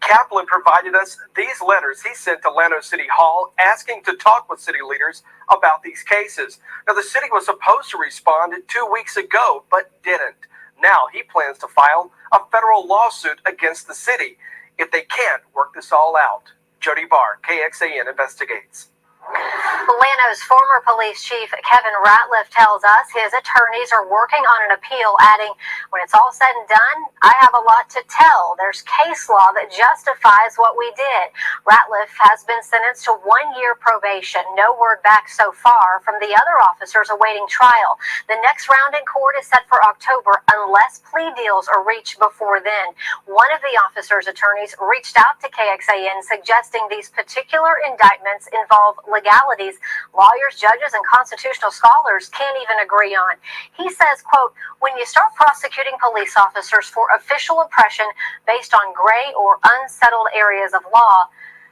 Kaplan provided us these letters he sent to Llano City Hall asking to talk with city leaders about these cases. Now, the city was supposed to respond 2 weeks ago, but didn't. Now he plans to file a federal lawsuit against the city if they can't work this all out. Jody Barr, KXAN Investigates. Llano's former police chief Kevin Ratliff tells us his attorneys are working on an appeal, adding, "When it's all said and done, I have a lot to tell. There's case law that justifies what we did." Ratliff has been sentenced to 1 year probation. No word back so far from the other officers awaiting trial. The next round in court is set for October unless plea deals are reached before then. One of the officers' attorneys reached out to KXAN suggesting these particular indictments involve legalities lawyers, judges, and constitutional scholars can't even agree on. He says, quote, "When you start prosecuting police officers for official oppression based on gray or unsettled areas of law,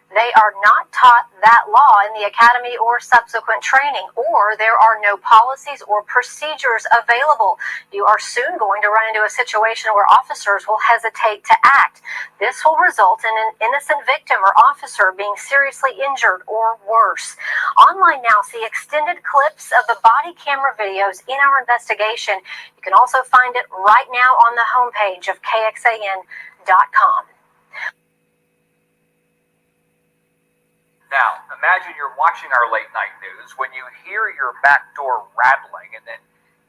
they are not taught that law in the academy or subsequent training, or there are no policies or procedures available. You are soon going to run into a situation where officers will hesitate to act. This will result in an innocent victim or officer being seriously injured or worse." Online now, see extended clips of the body camera videos in our investigation. You can also find it right now on the homepage of KXAN.com. Now, imagine you're watching our late night news when you hear your back door rattling and then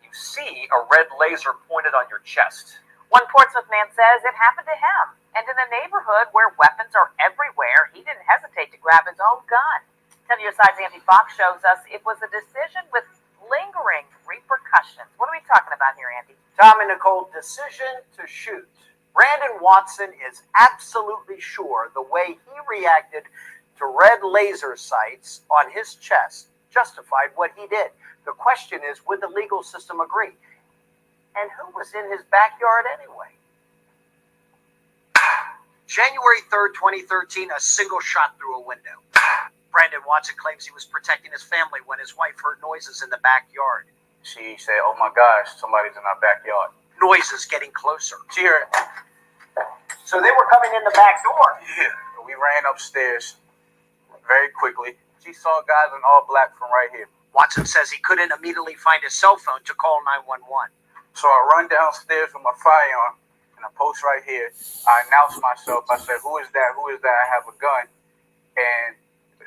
you see a red laser pointed on your chest. One Portsmouth man says it happened to him, and in a neighborhood where weapons are everywhere, he didn't hesitate to grab his own gun. WSI's Andy Fox shows us it was a decision with lingering repercussions. What are we talking about here, Andy? Tom and Nicole, decision to shoot. Brandon Watson is absolutely sure the way he reacted to red laser sights on his chest justified what he did. The question is, would the legal system agree? And who was in his backyard anyway? January 3rd, 2013, a single shot through a window. Brandon Watson claims he was protecting his family when his wife heard noises in the backyard. She said, "Oh my gosh, somebody's in our backyard." Noises getting closer. She heard it. So they were coming in the back door. Yeah. We ran upstairs very quickly. She saw guys in all black from right here. Watson says he couldn't immediately find his cell phone to call 911. So I run downstairs with my firearm and I post right here. I announce myself. I said, "Who is that? Who is that? I have a gun." And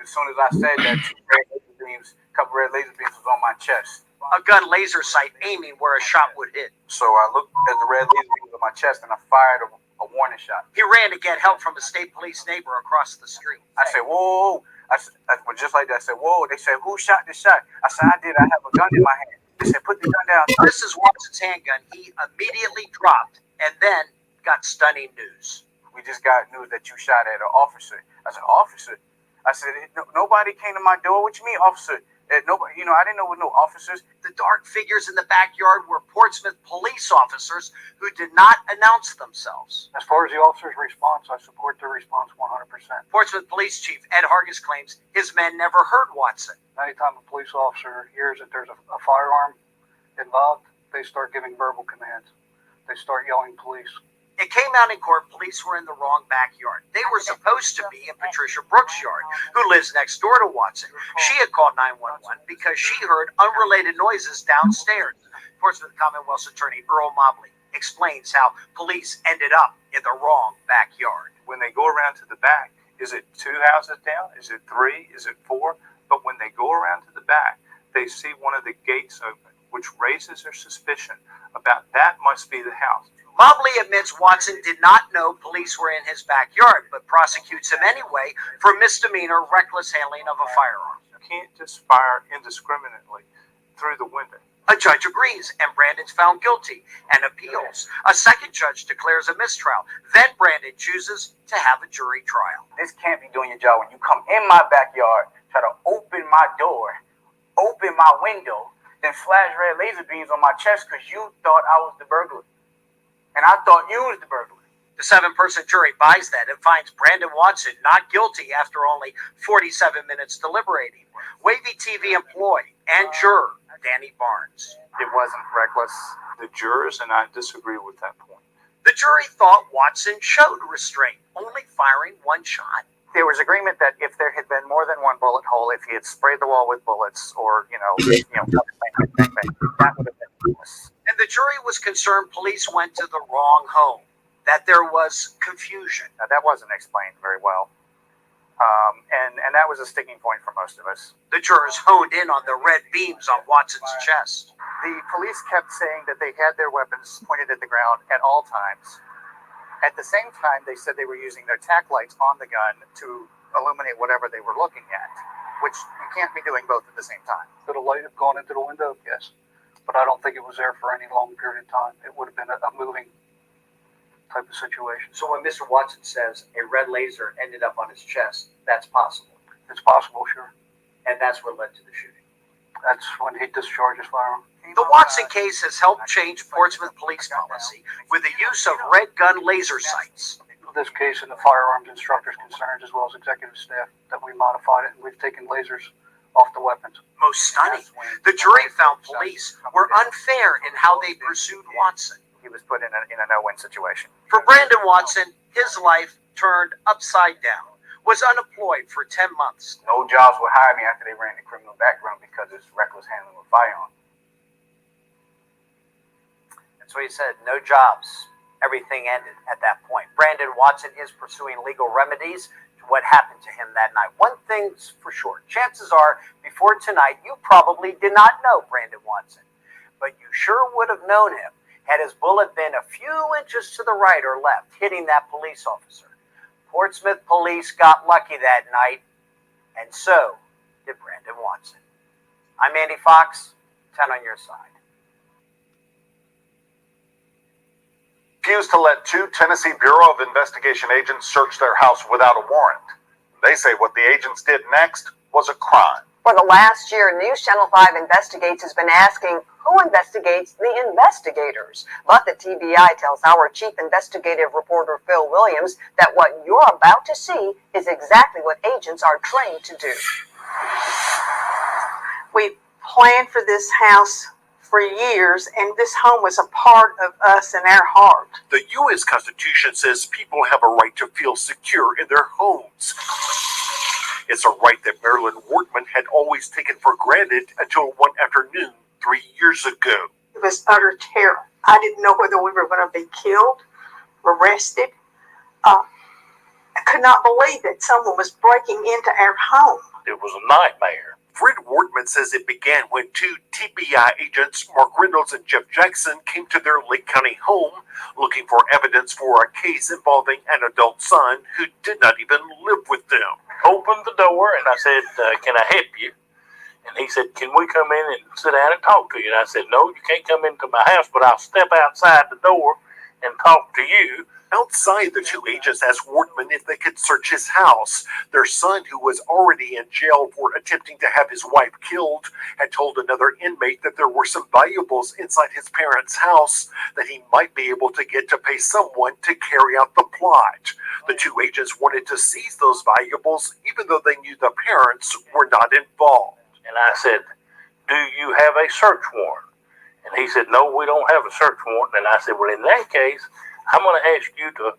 as soon as I said that, a couple red laser beams was on my chest. A gun laser sight aiming where a shot would hit. So I looked at the red laser beams on my chest and I fired a warning shot. He ran to get help from a state police neighbor across the street. I said, "Whoa." Just like that, I said, "Whoa." They said, "Who shot this shot?" I said, "I did. I have a gun in my hand." They said, "Put the gun down." This is Watson's handgun. He immediately dropped and then got stunning news. "We just got news that you shot at an officer." I said, "Officer?" I said, "Nobody came to my door. What you mean, officer?" Nobody, I didn't know with no officers. The dark figures in the backyard were Portsmouth police officers who did not announce themselves. As far as the officer's response, I support their response 100%. Portsmouth Police Chief Ed Hargis claims his men never heard Watson. Anytime a police officer hears that there's a firearm involved, they start giving verbal commands. They start yelling police. It came out in court police were in the wrong backyard. They were supposed to be in Patricia Brooks' yard, who lives next door to Watson. She had called 911 because she heard unrelated noises downstairs. Portsmouth Commonwealth's attorney Earl Mobley. explains how police ended up in the wrong backyard. When they go around to the back, is it 2 houses down? Is it 3? Is it 4? But when they go around to the back, they see one of the gates open, which raises their suspicion about that must be the house. Mobley admits Watson did not know police were in his backyard, but prosecutes him anyway for misdemeanor reckless handling of a firearm. You can't just fire indiscriminately through the window. A judge agrees, and Brandon's found guilty and appeals. A second judge declares a mistrial. Then Brandon chooses to have a jury trial. This can't be doing your job when you come in my backyard, try to open my door, open my window, then flash red laser beams on my chest because you thought I was the burglar. And I thought you was the burglar. The 7-person jury buys that and finds Brandon Watson not guilty after only 47 minutes deliberating. Wavy TV employee and juror Danny Barnes. It wasn't reckless. The jurors and I disagree with that point. The jury thought Watson showed restraint, only firing one shot. There was agreement that if there had been more than one bullet hole, if he had sprayed the wall with bullets, or that would have been reckless. And the jury was concerned police went to the wrong home, that there was confusion. Now, that wasn't explained very well. And that was a sticking point for most of us. The jurors honed in on the red beams on Watson's chest. The police kept saying that they had their weapons pointed at the ground at all times. At the same time, they said they were using their tack lights on the gun to illuminate whatever they were looking at, which you can't be doing both at the same time. Could a light have gone into the window? Yes. But I don't think it was there for any long period of time. It would have been a moving type of situation. So when Mr. Watson says a red laser ended up on his chest, that's possible. It's possible, sure. And that's what led to the shooting. That's when he discharged his firearm. The Watson case has helped change Portsmouth police policy with the use of red gun laser sights. This case and the firearms instructors' concerns, as well as executive staff, that we modified it and we've taken lasers off the weapons. Most stunning, the jury found police were unfair in how they pursued Watson. He was put in a no-win situation. For Brandon Watson, his life turned upside down. Was unemployed for 10 months. No jobs would hire me after they ran the criminal background because it's reckless handling of a firearm. That's what he said. No jobs. Everything ended at that point. Brandon Watson is pursuing legal remedies to what happened to him that night. One thing's for sure. Chances are, before tonight, you probably did not know Brandon Watson. But you sure would have known him had his bullet been a few inches to the right or left, hitting that police officer. Portsmouth police got lucky that night, and so did Brandon Watson. I'm Andy Fox, 10 on your side. Refused to let 2 Tennessee Bureau of Investigation agents search their house without a warrant. They say what the agents did next was a crime. For the last year, News Channel 5 Investigates has been asking who investigates the investigators. But the TBI tells our chief investigative reporter Phil Williams that what you're about to see is exactly what agents are trained to do. We planned for this house for years, and this home was a part of us and our heart. The U.S. Constitution says people have a right to feel secure in their homes. It's a right that Marilyn Wortman had always taken for granted until one afternoon 3 years ago. It was utter terror. I didn't know whether we were going to be killed, arrested. I could not believe that someone was breaking into our home. It was a nightmare. Fred Wortman says it began when 2 TBI agents, Mark Reynolds and Jeff Jackson, came to their Lake County home looking for evidence for a case involving an adult son who did not even live with them. Opened the door and I said, can I help you? And he said, can we come in and sit down and talk to you? And I said, no, you can't come into my house, but I'll step outside the door and talk to you. Outside, the 2 agents asked Wortman if they could search his house. Their son, who was already in jail for attempting to have his wife killed, had told another inmate that there were some valuables inside his parents' house that he might be able to get to pay someone to carry out the plot. The 2 agents wanted to seize those valuables, even though they knew the parents were not involved. And I said, do you have a search warrant? And he said, no, we don't have a search warrant. And I said, well, in that case, I'm going to ask you to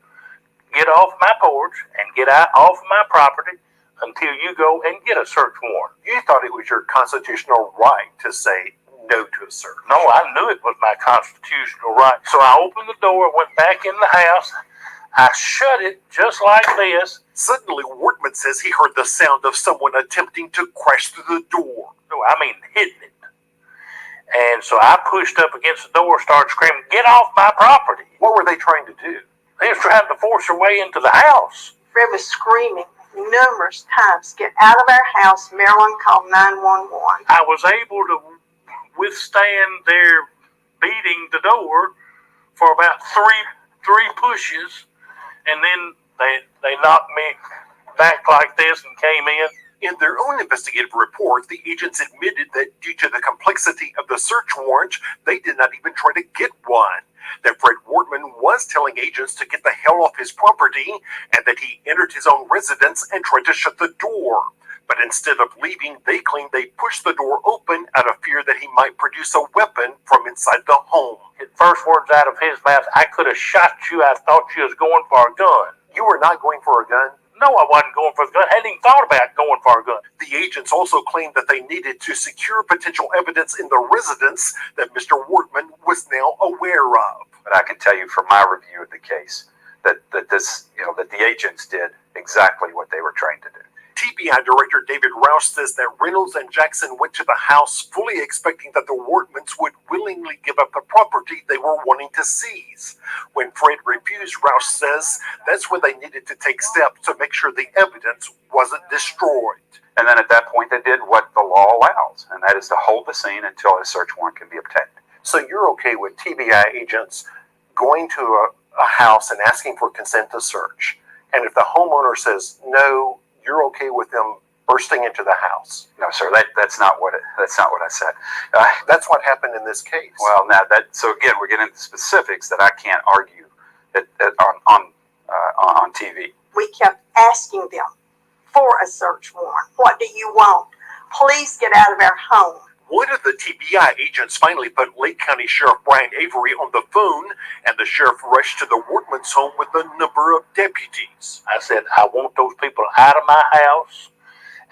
get off my porch and get out off my property until you go and get a search warrant. You thought it was your constitutional right to say no to a search. No, I knew it was my constitutional right. So I opened the door, went back in the house. I shut it just like this. Suddenly, Wortman says he heard the sound of someone attempting to crash through the door. No, I mean hitting it. And so I pushed up against the door, started screaming, "Get off my property!" What were they trying to do? They was trying to force their way into the house. Fred was screaming numerous times, "Get out of our house." Marilyn called 911. I was able to withstand their beating the door for about three pushes, and then they knocked me back like this and came in. In their own investigative report, the agents admitted that due to the complexity of the search warrant, they did not even try to get one. That Fred Wortman was telling agents to get the hell off his property, and that he entered his own residence and tried to shut the door. But instead of leaving, they claimed they pushed the door open out of fear that he might produce a weapon from inside the home. His first words out of his mouth, "I could have shot you. I thought you was going for a gun." You were not going for a gun? No, I wasn't going for the gun. I hadn't even thought about going for a gun. The agents also claimed that they needed to secure potential evidence in the residence that Mr. Wortman was now aware of. But I can tell you from my review of the case that the agents did exactly what they were trained to do. TBI Director David Roush says that Reynolds and Jackson went to the house fully expecting that the Wortmans would willingly give up the property they were wanting to seize. When Fred refused, Roush says that's when they needed to take steps to make sure the evidence wasn't destroyed. And then at that point, they did what the law allows, and that is to hold the scene until a search warrant can be obtained. So you're okay with TBI agents going to a house and asking for consent to search? And if the homeowner says no, you're okay with them bursting into the house? No, sir. That's not what I said. That's what happened in this case. Well, now so again, we're getting into specifics that I can't argue on TV. We kept asking them for a search warrant. What do you want? Please get out of our home. One of the TBI agents finally put Lake County Sheriff Brian Avery on the phone, and the sheriff rushed to the Wortman's home with a number of deputies. I said, "I want those people out of my house,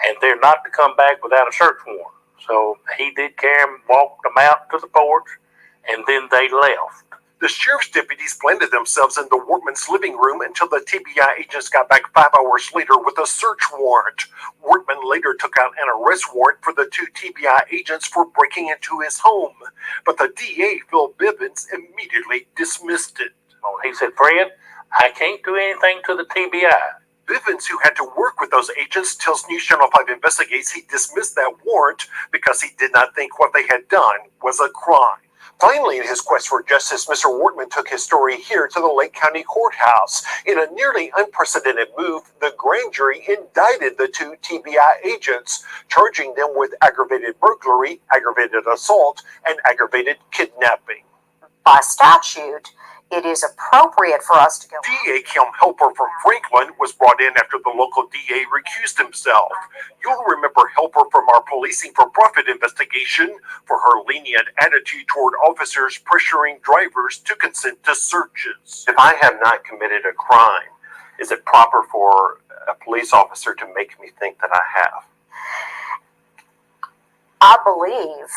and they're not to come back without a search warrant." So he did carry them, walked them out to the porch, and then they left. The sheriff's deputies planted themselves in the Wortman's living room until the TBI agents got back 5 hours later with a search warrant. Wortman later took out an arrest warrant for the two TBI agents for breaking into his home, but the DA, Phil Bivens, immediately dismissed it. Well, he said, "Fred, I can't do anything to the TBI." Bivens, who had to work with those agents, tells News Channel 5 Investigates he dismissed that warrant because he did not think what they had done was a crime. Finally, in his quest for justice, Mr. Wortman took his story here to the Lake County Courthouse. In a nearly unprecedented move, the grand jury indicted the two TBI agents, charging them with aggravated burglary, aggravated assault, and aggravated kidnapping. By statute, it is appropriate for us to go. DA Kim Helper from Franklin was brought in after the local DA recused himself. You'll remember Helper from our policing for profit investigation for her lenient attitude toward officers pressuring drivers to consent to searches. If I have not committed a crime, is it proper for a police officer to make me think that I have? I believe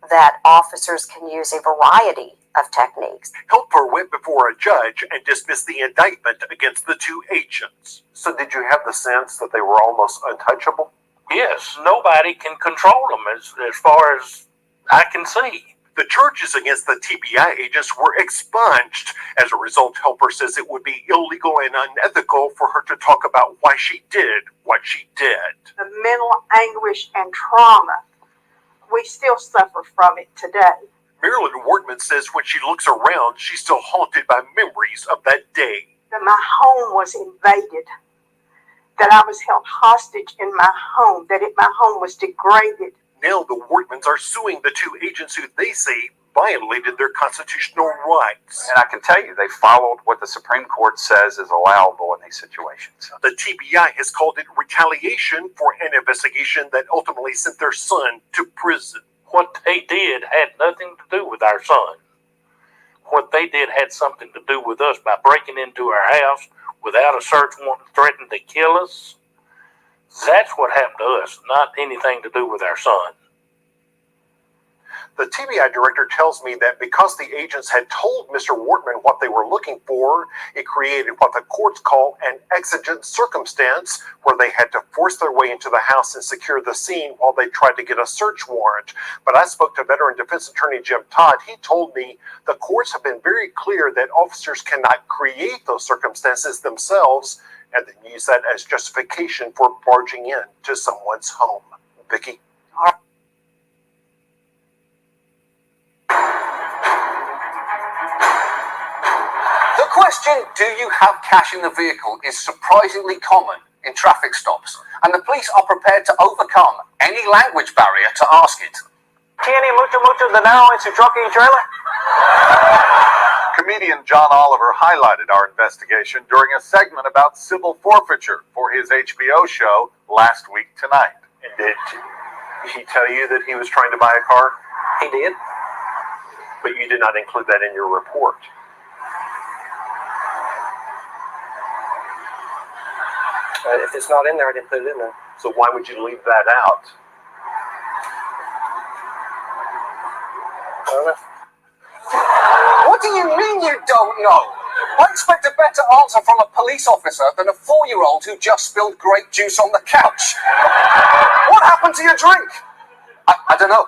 that officers can use a variety of techniques. Helper went before a judge and dismissed the indictment against the two agents. So did you have the sense that they were almost untouchable? Yes, nobody can control them as far as I can see. The charges against the TBI agents were expunged. As a result, Helper says it would be illegal and unethical for her to talk about why she did what she did. The mental anguish and trauma, we still suffer from it today. Marilyn Wortman says when she looks around, she's still haunted by memories of that day. That my home was invaded, that I was held hostage in my home, that my home was degraded. Now the Wortmans are suing the two agents who they say violated their constitutional rights. And I can tell you, they followed what the Supreme Court says is allowable in these situations. The TBI has called it retaliation for an investigation that ultimately sent their son to prison. What they did had nothing to do with our son. What they did had something to do with us by breaking into our house without a search warrant, threatening to kill us. That's what happened to us, not anything to do with our son. The TBI director tells me that because the agents had told Mr. Wortman what they were looking for, it created what the courts call an exigent circumstance, where they had to force their way into the house and secure the scene while they tried to get a search warrant. But I spoke to veteran defense attorney Jim Todd. He told me the courts have been very clear that officers cannot create those circumstances themselves and then use that as justification for barging in to someone's home. Vicki? The question, do you have cash in the vehicle, is surprisingly common in traffic stops, and the police are prepared to overcome any language barrier to ask it. Tiene mucho dinero en su truck y trailer? Comedian John Oliver highlighted our investigation during a segment about civil forfeiture for his HBO show Last Week Tonight. And did he tell you that he was trying to buy a car? He did. But you did not include that in your report. If it's not in there, I didn't put it in there. So why would you leave that out? I don't know. What do you mean you don't know? I expect a better answer from a police officer than a 4-year-old who just spilled grape juice on the couch. What happened to your drink? I don't know.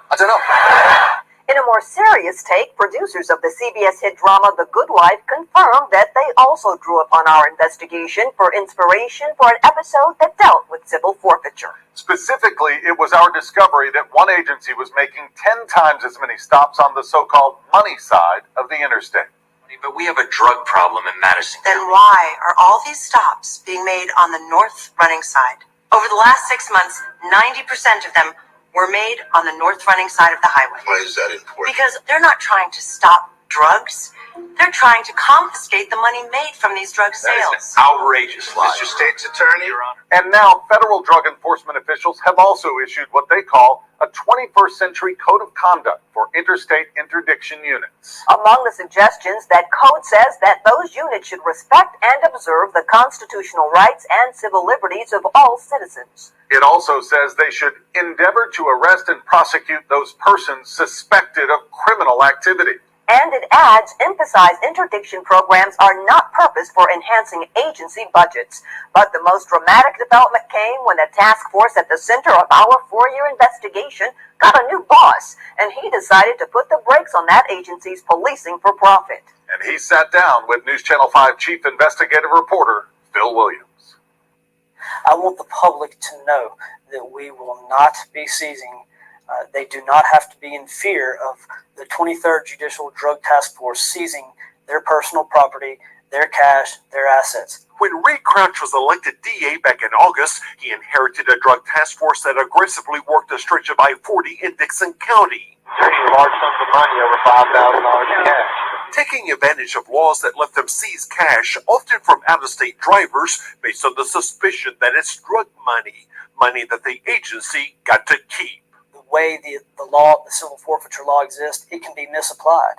In a more serious take, producers of the CBS hit drama The Good Wife confirmed that they also drew upon our investigation for inspiration for an episode that dealt with civil forfeiture. Specifically, it was our discovery that one agency was making 10 times as many stops on the so-called money side of the interstate. But we have a drug problem in Madison. Then why are all these stops being made on the north running side? Over the last 6 months, 90% of them were made on the north running side of the highway. Why is that important? Because they're not trying to stop drugs. They're trying to confiscate the money made from these drug sales. Outrageous, Mr. State's Attorney? Your Honor. And now federal drug enforcement officials have also issued what they call a 21st century code of conduct for interstate interdiction units. Among the suggestions, that code says that those units should respect and observe the constitutional rights and civil liberties of all citizens. It also says they should endeavor to arrest and prosecute those persons suspected of criminal activity. And it adds, emphasize interdiction programs are not purposed for enhancing agency budgets. But the most dramatic development came when the task force at the center of our 4-year investigation got a new boss, and he decided to put the brakes on that agency's policing for profit. And he sat down with News Channel 5 chief investigative reporter Phil Williams. I want the public to know that we will not be seizing. They do not have to be in fear of the 23rd Judicial Drug Task Force seizing their personal property, their cash, their assets. When Ray Crouch was elected DA back in August, he inherited a drug task force that aggressively worked a stretch of I-40 in Dixon County, Taking large sums of money, over $5,000 in cash. taking advantage of laws that let them seize cash, often from out-of-state drivers, based on the suspicion that it's drug money, money that the agency got to keep. The way the law, the civil forfeiture law exists, it can be misapplied.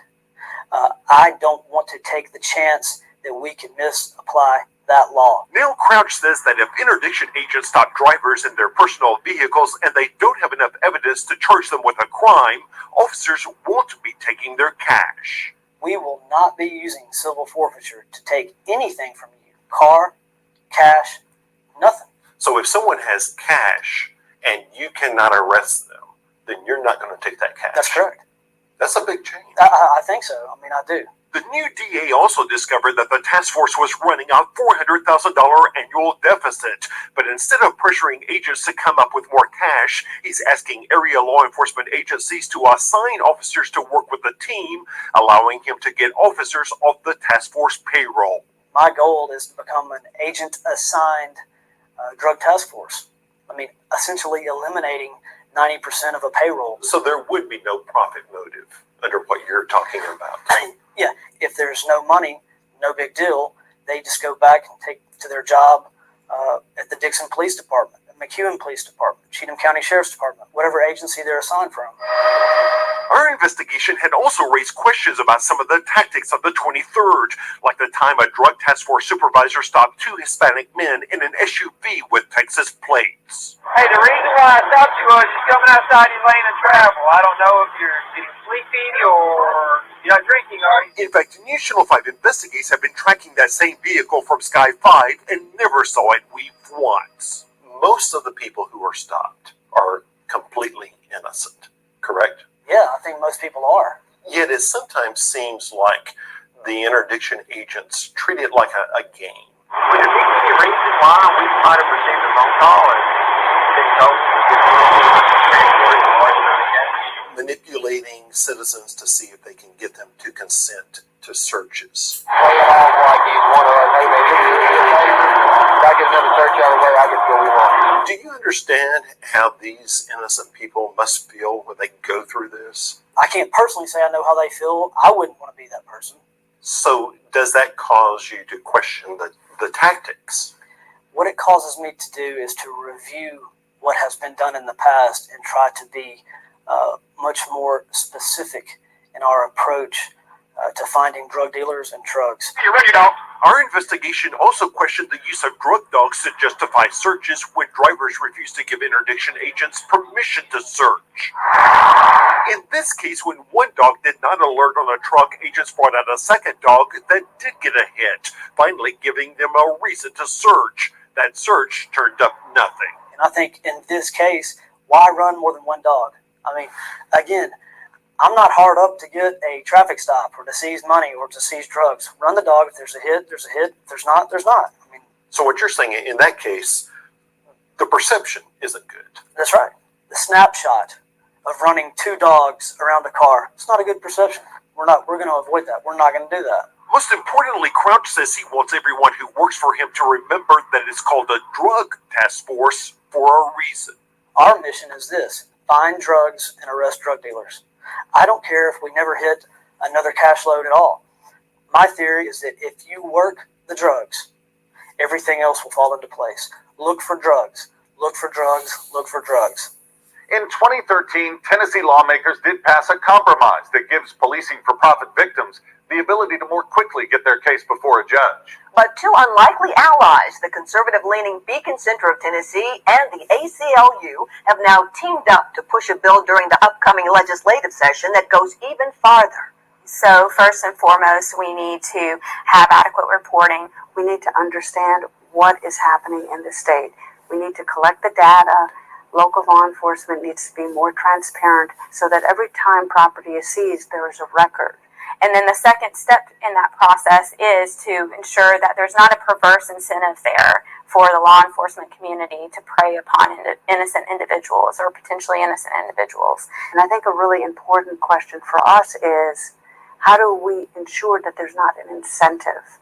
I don't want to take the chance that we can misapply that law. Neil Crouch says that if interdiction agents stop drivers in their personal vehicles and they don't have enough evidence to charge them with a crime, officers won't be taking their cash. We will not be using civil forfeiture to take anything from you. Car, cash, nothing. So if someone has cash and you cannot arrest them, then you're not going to take that cash. That's correct. That's a big change. I think so. I mean, I do. The new DA also discovered that the task force was running a $400,000 annual deficit. But instead of pressuring agents to come up with more cash, he's asking area law enforcement agencies to assign officers to work with the team, allowing him to get officers off the task force payroll. My goal is to become an agent-assigned drug task force. I mean, essentially eliminating 90% of a payroll. So there would be no profit motive under what you're talking about. Yeah, if there's no money, no big deal. They just go back and take to their job at the Dixon Police Department, the McEwen Police Department, Cheatham County Sheriff's Department, whatever agency they're assigned from. Our investigation had also raised questions about some of the tactics of the 23rd, like the time a drug task force supervisor stopped two Hispanic men in an SUV with Texas plates. Hey, the reason why I stopped you was you're coming outside your lane of travel. I don't know if you're getting sleepy or you're not drinking, are you? In fact, News Channel 5 investigators have been tracking that same vehicle from Sky 5 and never saw it weave once. Most of the people who are stopped are completely innocent, correct? Yeah, I think most people are. Yet it sometimes seems like the interdiction agents treat it like a game. Would there be any reason why we might have received a phone call and been told to get manipulating citizens to see if they can get them to consent to searches. Do you understand how these innocent people must feel when they go through this? I can't personally say I know how they feel. I wouldn't want to be that person. So does that cause you to question the tactics? What it causes me to do is to review what has been done in the past and try to be much more specific in our approach to finding drug dealers and drugs. You ready, dog? Our investigation also questioned the use of drug dogs to justify searches when drivers refused to give interdiction agents permission to search. In this case, when one dog did not alert on a truck, agents brought out a second dog that did get a hit, finally giving them a reason to search. That search turned up nothing. And I think in this case, why run more than one dog? I mean, again, I'm not hard up to get a traffic stop or to seize money or to seize drugs. Run the dog. If there's a hit, there's a hit. If there's not, there's not. I mean, so what you're saying in that case, the perception isn't good. That's right. The snapshot of running two dogs around a car, it's not a good perception. We're going to avoid that. We're not going to do that. Most importantly, Crouch says he wants everyone who works for him to remember that it's called a drug task force for a reason. Our mission is this: find drugs and arrest drug dealers. I don't care if we never hit another cash load at all. My theory is that if you work the drugs, everything else will fall into place. Look for drugs. Look for drugs. Look for drugs. In 2013, Tennessee lawmakers did pass a compromise that gives policing for profit victims the ability to more quickly get their case before a judge. But two unlikely allies, the conservative-leaning Beacon Center of Tennessee and the ACLU, have now teamed up to push a bill during the upcoming legislative session that goes even farther. So first and foremost, we need to have adequate reporting. We need to understand what is happening in the state. We need to collect the data. Local law enforcement needs to be more transparent so that every time property is seized, there is a record. And then the second step in that process is to ensure that there's not a perverse incentive there for the law enforcement community to prey upon innocent individuals or potentially innocent individuals. And I think a really important question for us is, how do we ensure that there's not an incentive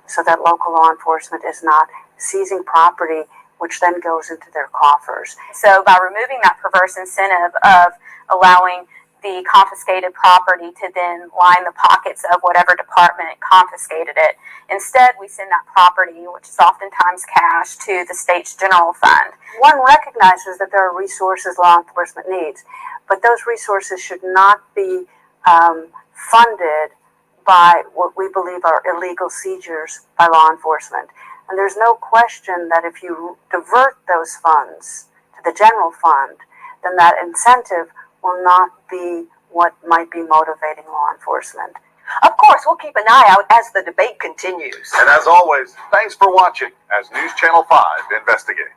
so that local law enforcement is not seizing property which then goes into their coffers? So by removing that perverse incentive of allowing the confiscated property to then line the pockets of whatever department confiscated it, instead we send that property, which is oftentimes cash, to the state's general fund. One recognizes that there are resources law enforcement needs, but those resources should not be funded by what we believe are illegal seizures by law enforcement. And there's no question that if you divert those funds to the general fund, then that incentive will not be what might be motivating law enforcement. Of course, we'll keep an eye out as the debate continues. And as always, thanks for watching as News Channel 5 investigates.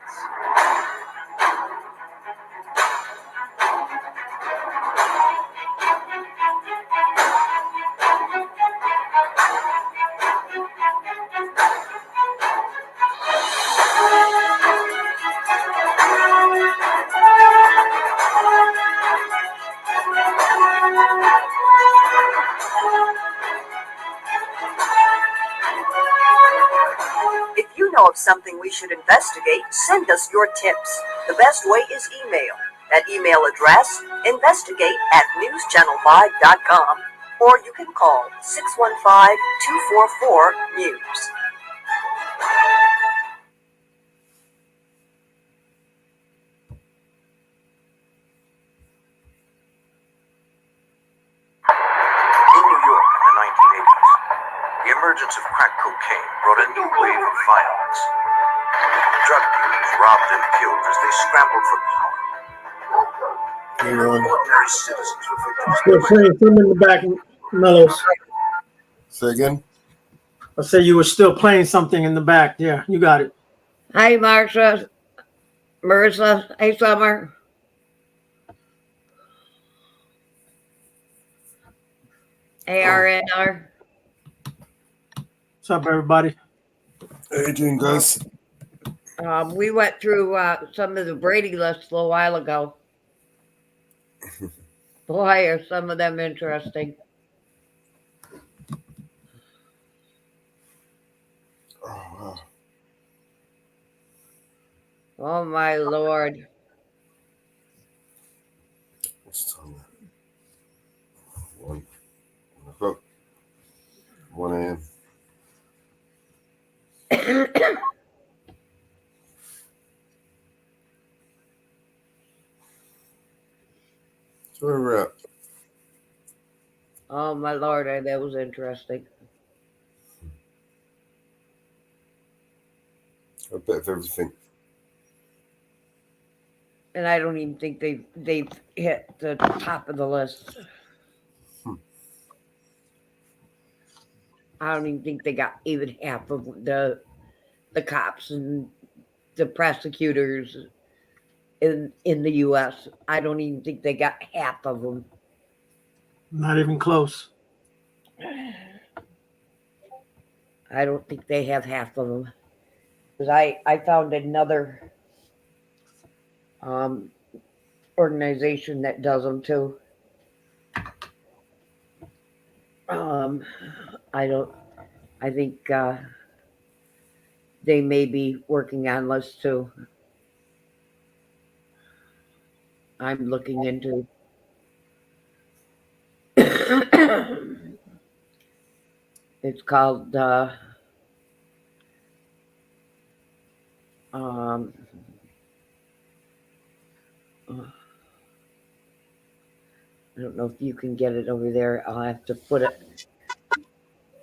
If you know of something we should investigate, send us your tips. The best way is email. That email address, investigate@newschannel5.com, or you can call 615-244-NEWS. brought a new wave of violence. Drug dealers robbed and killed as they scrambled for power. Ordinary citizens were victims Still playing something in the back, Mellows. Say again? I said you were still playing something in the back. Yeah, you got it. Hi, Marcia. Marissa. Hey, Summer. ARNR. What's up, everybody? How you doing, guys? We went through some of the Brady lists a little while ago. Boy, are some of them interesting. Oh, wow. Oh, my Lord. What's time now? 1 o'clock. 1 a.m. So where we're at? Oh, my Lord, that was interesting. A bit of everything. And I don't even think they've hit the top of the list. I don't even think they got even half of the cops and the prosecutors in the U.S. I don't even think they got half of them. Not even close. I don't think they have half of them. Because I found another organization that does them too. I think they may be working on lists too. I'm looking into. It's called I don't know if you can get it over there. I'll have to put it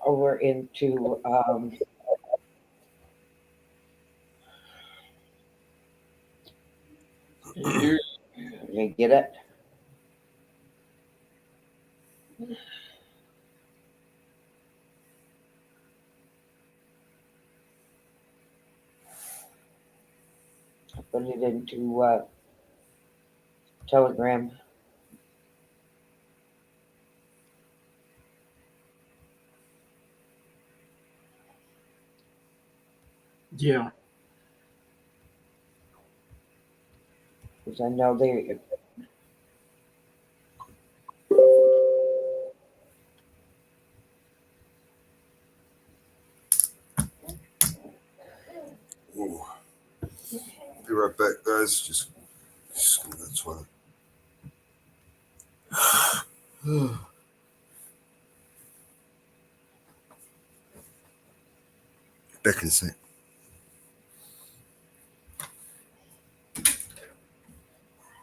over into you get it? I'll put it into Telegram. Yeah. Because I know they. Ooh. Be right back, guys. Just gonna go to the toilet. Back in a sec.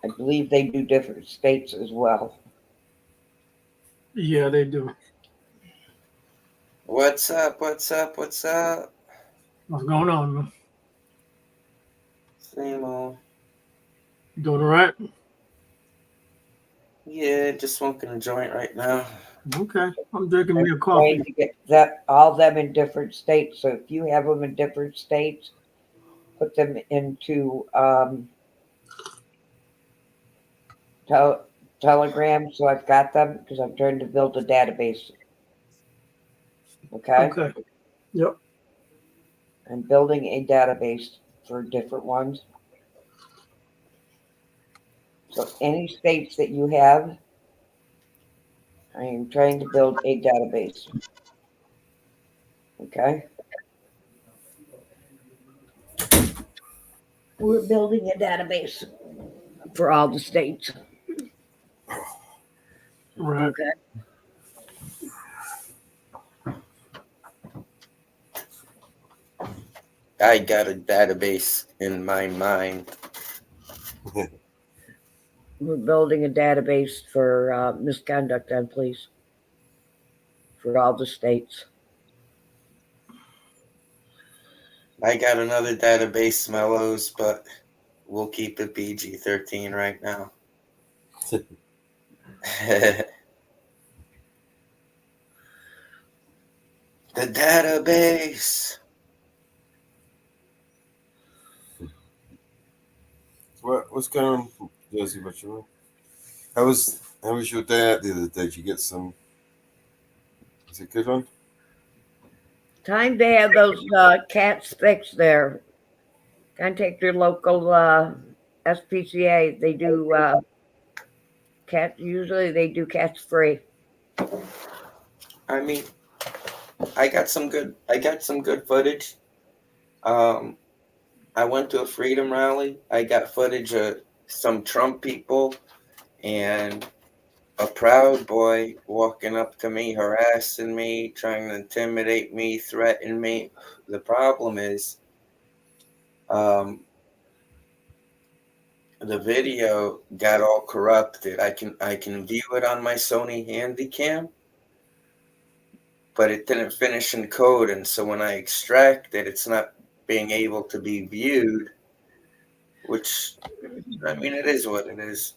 I believe they do different states as well. Yeah, they do. What's up? What's up? What's up? What's going on, man? Same old. You doing all right? Yeah, just smoking a joint right now. Okay. I'm drinking me a Going coffee. to get that all of them in different states. So if you have them in different states, put them into Telegram. So I've got them because I'm trying to build a database. Okay. Okay. Yep. I'm building a database for different ones. So any states that you have, I am trying to build a database. Okay. We're building a database for all the states. Right. Okay. I got a database in my mind. We're building a database for misconduct on police for all the states. I got another database, Mellows, but we'll keep it PG-13 right now. The database. What's going on, Jersey? What you want? How was your day out the other day? Did you get some? Is it a good one? Time to have those cats fixed there. Contact your local SPCA. They do cats. Usually they do cats free. I mean, I got some good footage. I went to a freedom rally. I got footage of some Trump people and a Proud Boy walking up to me, harassing me, trying to intimidate me, threaten me. The problem is, the video got all corrupted. I can view it on my Sony Handycam, but it didn't finish in code, and so when I extract it, it's not being able to be viewed. Which, I mean, it is what it is.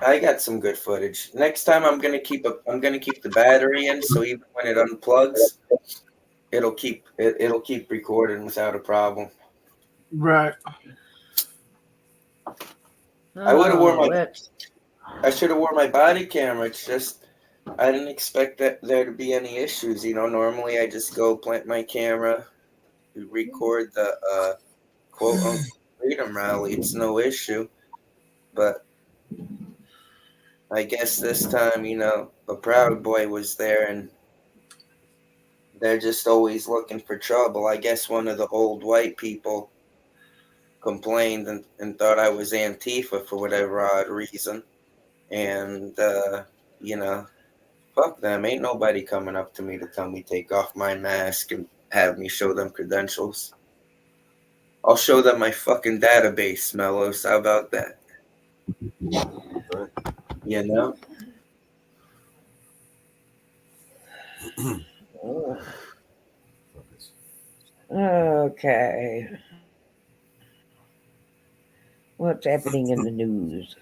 I got some good footage. Next time, I'm gonna keep the battery in, so even when it unplugs, it'll keep recording without a problem. Right. I would have I should have wore my body camera. It's just I didn't expect that there to be any issues. You know, normally I just go plant my camera, record the quote unquote freedom rally. It's no issue, but I guess this time, you know, a Proud Boy was there, and they're just always looking for trouble. I guess one of the old white people complained and thought I was Antifa for whatever odd reason. And, you know, fuck them. Ain't nobody coming up to me to tell me take off my mask and have me show them credentials. I'll show them my fucking database, Mellows. How about that? You know? Okay. What's happening in the news?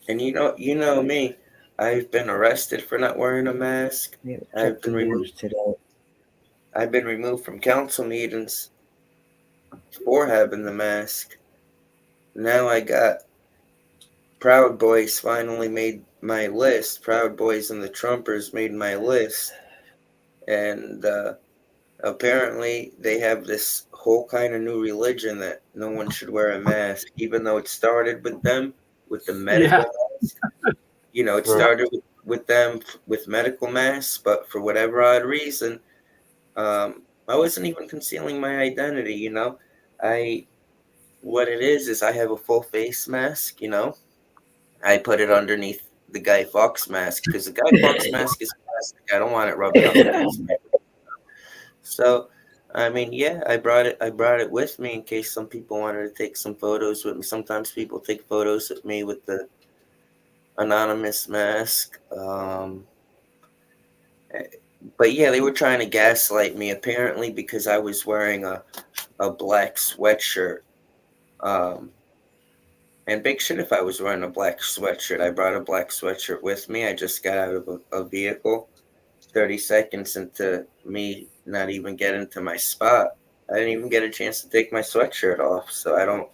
And you know me. I've been arrested for not wearing a mask. I've been removed today. I've been removed from council meetings for having the mask. Now I got Proud Boys finally made my list. Proud Boys and the Trumpers made my list. And apparently they have this whole kind of new religion that no one should wear a mask, even though it started with them with the medical mask. You know, it started with them with medical masks, but for whatever odd reason, I wasn't even concealing my identity. You know, what it is I have a full face mask. You know, I put it underneath the Guy Fawkes mask because the Guy Fawkes mask is plastic. I don't want it rubbing up against me. So, I mean, yeah, I brought it with me in case some people wanted to take some photos with me. Sometimes people take photos with me with the anonymous mask. But yeah, they were trying to gaslight me apparently because I was wearing a black sweatshirt. And big shit if I was wearing a black sweatshirt. I brought a black sweatshirt with me. I just got out of a vehicle. 30 seconds into me not even getting to my spot, I didn't even get a chance to take my sweatshirt off. So I don't,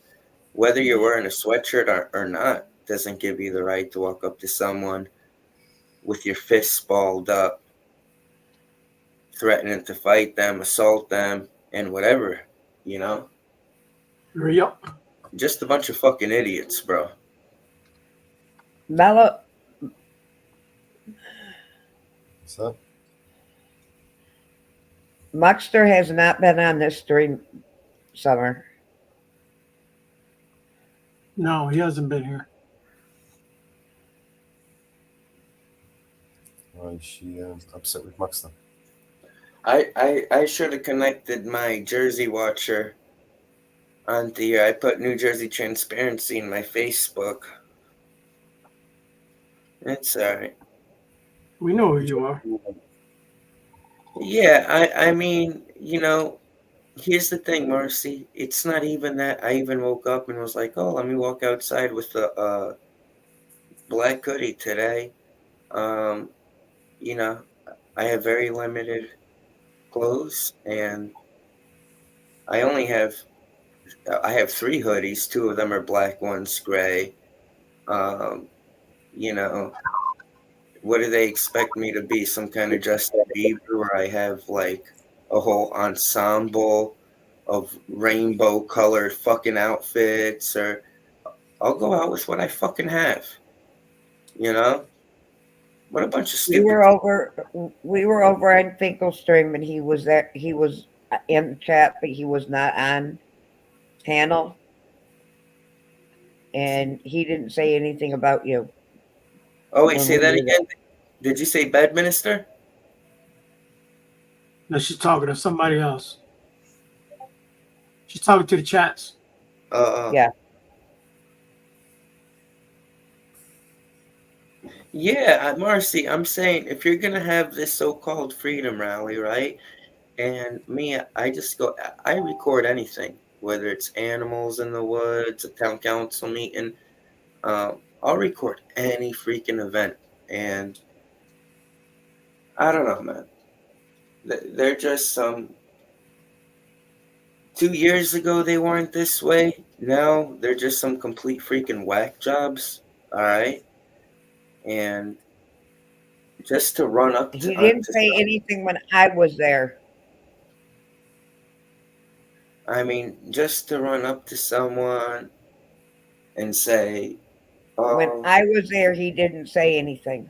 whether you're wearing a sweatshirt or not, doesn't give you the right to walk up to someone with your fists balled up, threatening to fight them, assault them, and whatever, you know? Yep. Just a bunch of fucking idiots, bro. Mellow. What's up? Muxter has not been on this during summer. No, he hasn't been here. Why is she upset with Muxter? I should have connected my Jersey Watcher onto here. I put New Jersey Transparency in my Facebook. It's alright. We know who you are. Yeah, I mean, you know, here's the thing, Marcy. It's not even that I even woke up and was like, oh, let me walk outside with a black hoodie today. Um, you know, I have very limited clothes, and I only have I have 3 hoodies. 2 of them are black, one's gray. Um, you know, what do they expect me to be? Some kind of Justin Bieber where I have like a whole ensemble of rainbow colored fucking outfits, or I'll go out with what I fucking have. You know? What a bunch of We stupid. were over on Finkelstream, and he was there. He was in the chat, but he was not on panel, and he didn't say anything about you. Oh wait, when say we that were there. again. Did you say Bedminster? No, she's talking to somebody else. She's talking to the chats. Yeah. Yeah, Marcy, I'm saying if you're gonna have this so-called freedom rally, right? And me, I just go, I record anything, whether it's animals in the woods, a town council meeting. I'll record any freaking event, and I don't know, man. They're just 2 years ago they weren't this way. Now they're just some complete freaking whack jobs. All right, and just to run up He to didn't say anything when I was there. I mean, just to run up to someone and say, When "Oh, I was there, he didn't say anything.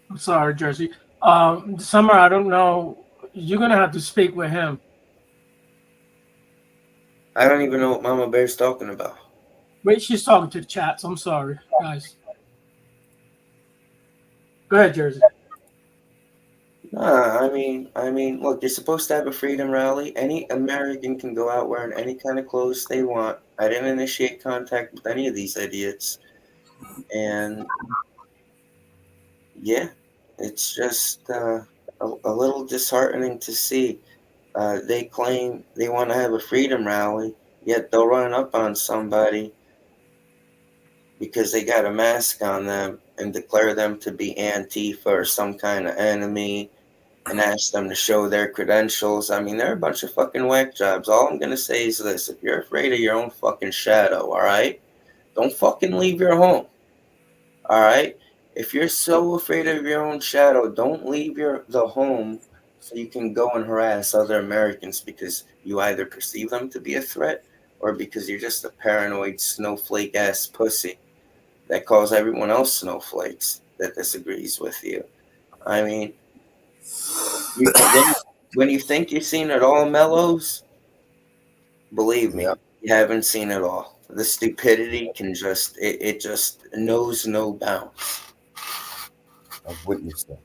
I'm sorry, Jersey. Summer, I don't know. You're gonna have to speak with him. I don't even know what Mama Bear's talking about." Wait, she's talking to the chats. I'm sorry, guys. Go ahead, Jersey. Nah, I mean, look, you're supposed to have a freedom rally. Any American can go out wearing any kind of clothes they want. I didn't initiate contact with any of these idiots, and yeah, it's just a little disheartening to see. They claim they want to have a freedom rally, yet they'll run up on somebody because they got a mask on them and declare them to be Antifa or some kind of enemy and ask them to show their credentials. I mean, they're a bunch of fucking whack jobs. All I'm going to say is this. If you're afraid of your own fucking shadow, all right, don't fucking leave your home. All right? If you're so afraid of your own shadow, don't leave the home so you can go and harass other Americans because you either perceive them to be a threat or because you're just a paranoid snowflake ass pussy that calls everyone else snowflakes that disagrees with you. I mean, when you think you've seen it all, Mellows, believe me, you haven't seen it all. The stupidity can just, it just knows no bounds. I've witnessed that.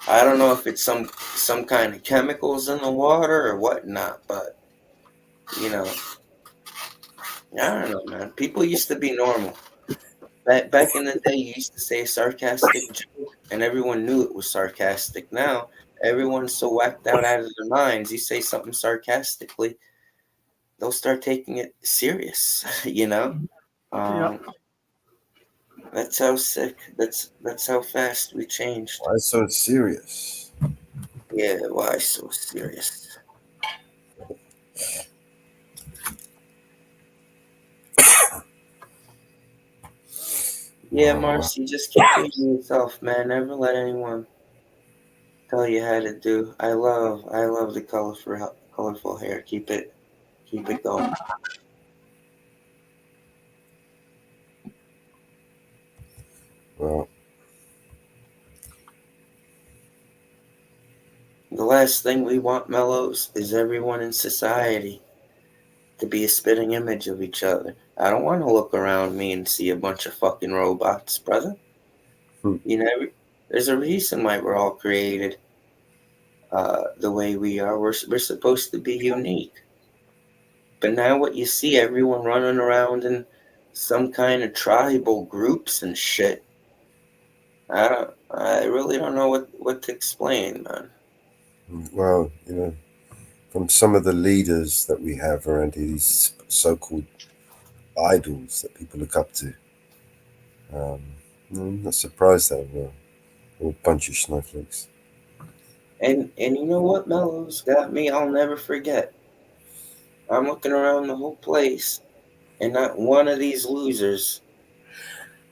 I don't know if it's some kind of chemicals in the water or whatnot, but you know, I don't know, man. People used to be normal. Back in the day, you used to say a sarcastic joke, and everyone knew it was sarcastic. Now, everyone's so whacked out of their minds. You say something sarcastically, they'll start taking it serious. You know, that's how sick. That's how fast we changed. Why so serious? Yeah, why so serious? Yeah, Marcy, just keep being yourself, man. Never let anyone tell you how to do. I love the colorful hair. Keep it going. Well, The last thing we want, Mellows, is everyone in society to be a spitting image of each other. I don't want to look around me and see a bunch of fucking robots, brother. You know, there's a reason why we're all created the way we are. We're supposed to be unique. But now what you see, everyone running around in some kind of tribal groups and shit. I really don't know what to explain, man. Well, from some of the leaders that we have around here, these so-called idols that people look up to. I'm not surprised that we're all a bunch of snowflakes. And you know what, Mellows got me? I'll never forget. I'm looking around the whole place, and not one of these losers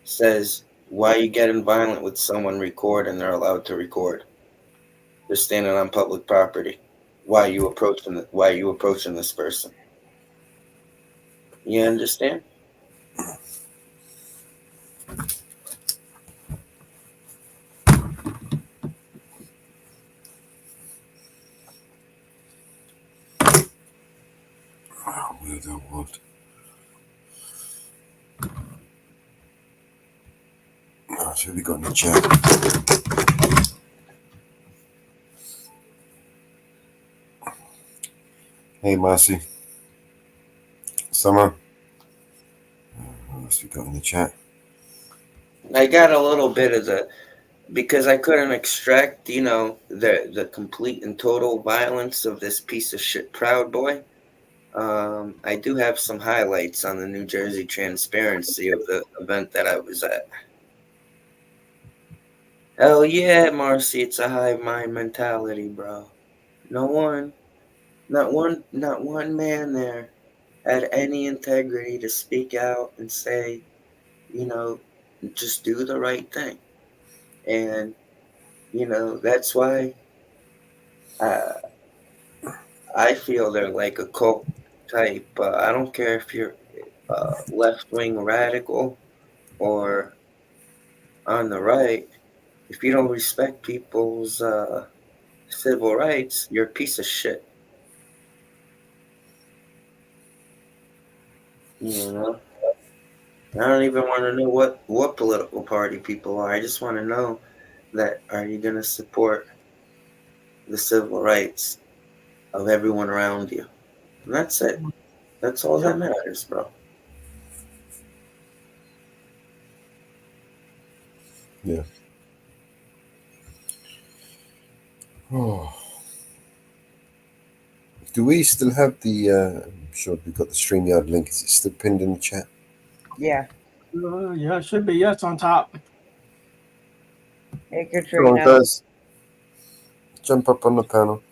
says, "Why are you getting violent with someone record and they're allowed to record? They're standing on public property. Why are you approaching this person?" You understand? Oh, weirdo what? Oh, so we got in the chat. Hey, Marcy. Summer. What else we got in the chat? I got a little bit of because I couldn't extract, the complete and total violence of this piece of shit Proud Boy. I do have some highlights on the New Jersey transparency of the event that I was at. Hell yeah, Marcy, it's a hive mind mentality, bro. Not one man there had any integrity to speak out and say, just do the right thing. And, that's why I feel they're like a cult type. I don't care if you're left wing radical or on the right. If you don't respect people's civil rights, you're a piece of shit. I don't even want to know what political party people are. I just want to know that are you going to support the civil rights of everyone around you? And that's it. That's all that matters, bro. Yeah. Oh. Do we still have the? I'm sure we've got the StreamYard link. Is it still pinned in the chat? Yeah. Yeah, it should be. Yeah, it's on top. Hey, Come on, Katrina. guys. Jump up on the panel.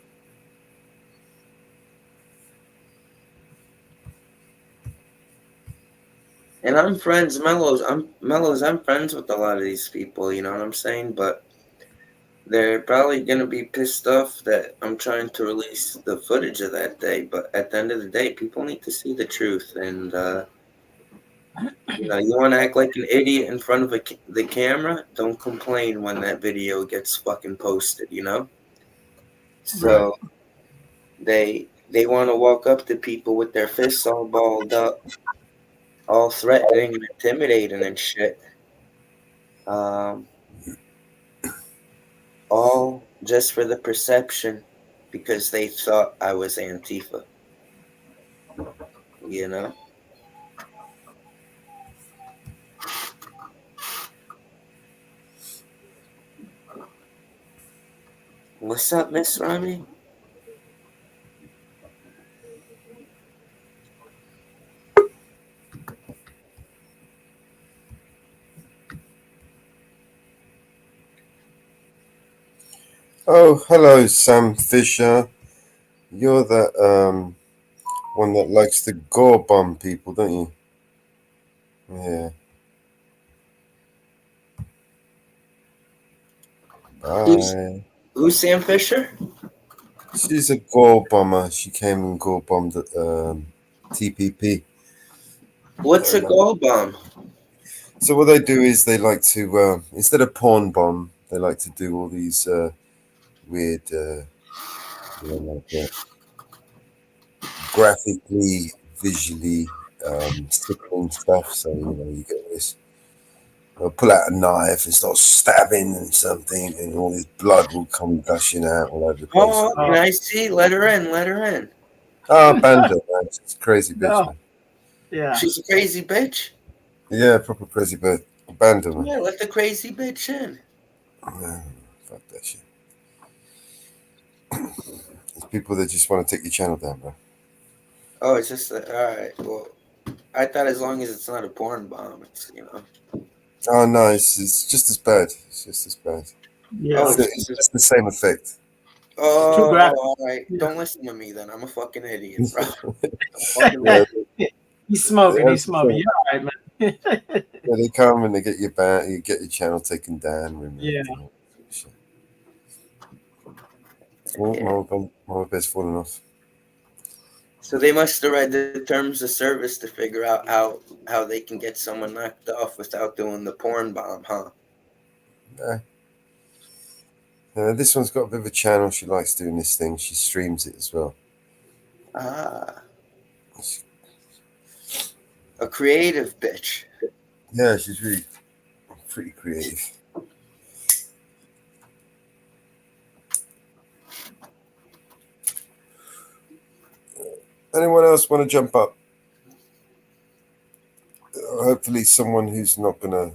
And I'm friends, Mellows. I'm friends with a lot of these people. You know what I'm saying? But they're probably gonna be pissed off that I'm trying to release the footage of that day. But at the end of the day, people need to see the truth. And you want to act like an idiot in front of the camera? Don't complain when that video gets fucking posted. So they want to walk up to people with their fists all balled up, all threatening and intimidating and shit. All just for the perception because they thought I was Antifa. What's up, Miss Rami? Oh, hello, Sam Fisher. You're that one that likes to gore bomb people, don't you? Yeah. Bye. Who's Sam Fisher? She's a gore bomber. She came and gore bombed TPP. What's a gore bomb? So what they do is they like to instead of porn bomb, they like to do all these weird, graphically, visually sickening stuff. So you get this. They'll pull out a knife and start stabbing and something, and all this blood will come gushing out all over the place. Oh, can I see? Let her in. Ah, Banda, man. She's a crazy bitch, man. Yeah. She's a crazy bitch? Yeah, proper crazy bitch. Banda, man. Yeah, let the crazy bitch in. No, fuck that shit. There's people that just want to take your channel down, bro. Oh, it's just all right. Well, I thought as long as it's not a porn bomb, it's Oh no, it's just as bad. It's just as bad. Yeah. Oh, It's just the same effect. Too graphic. all right. Yeah. Don't listen to me then. I'm a fucking idiot, bro. He's smoking. He's That's the smoking. thing. You're all right, man. Yeah, they come and they get your ban, you get your channel taken down, removed. Yeah. And all that shit. Well, my bed's falling off. So they must have read the terms of service to figure out how they can get someone knocked off without doing the porn bomb, huh? Yeah. This one's got a bit of a channel. She likes doing this thing. She streams it as well. Ah. A creative bitch. Yeah, she's really pretty creative. Anyone else want to jump up? Hopefully someone who's not going to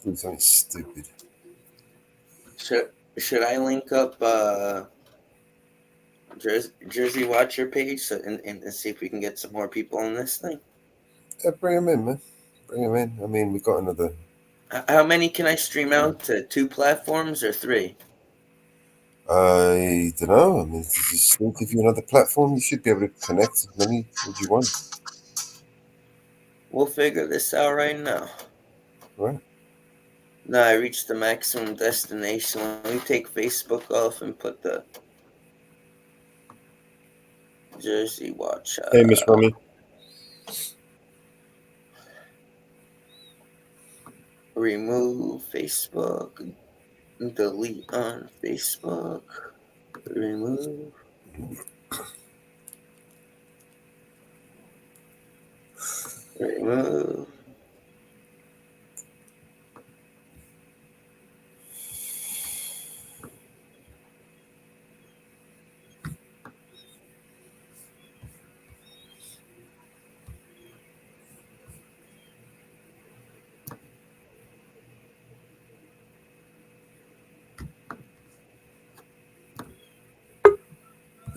do something stupid. Should I link up Jersey Watcher page and see if we can get some more people on this thing? Yeah, bring them in, man. Bring them in. I mean, we've got another... How many can I stream out to? 2 platforms or 3? I don't know. I mean, just give you another platform. You should be able to connect as many as you want. We'll figure this out right now. Right. No, I reached the maximum destination. Let me take Facebook off and put the Jersey Watch. Hey, Miss Rummy. Remove Facebook. Delete on Facebook. Remove. Remove.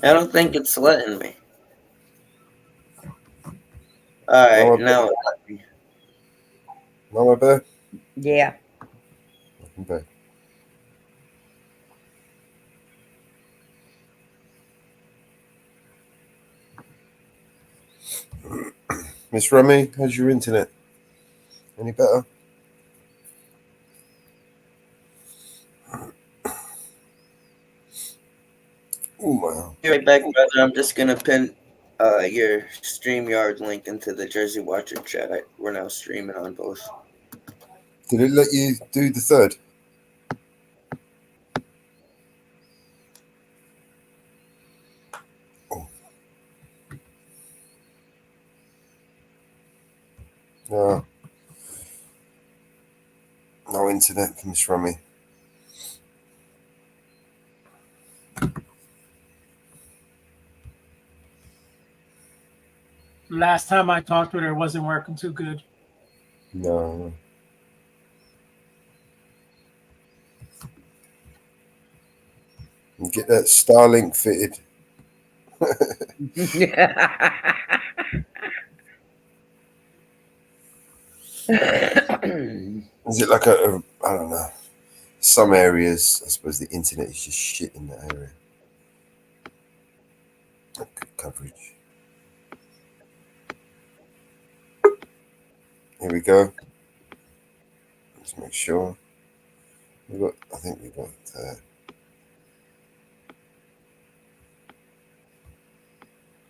I don't think it's letting me. Alright, now it let me. Mama Bear? Yeah. Welcome back. Miss Rummy, how's your internet? Any better? Oh, wow. Be right back, brother. I'm just going to pin your StreamYard link into the Jersey Watcher chat. We're now streaming on both. Did it let you do the third? Oh. No. No internet for Miss Rummy. Last time I talked with her, it wasn't working too good. No. And get that Starlink fitted. Is it like I don't know. Some areas, I suppose the internet is just shit in that area. Not good coverage. Here we go. Let's make sure. I think we got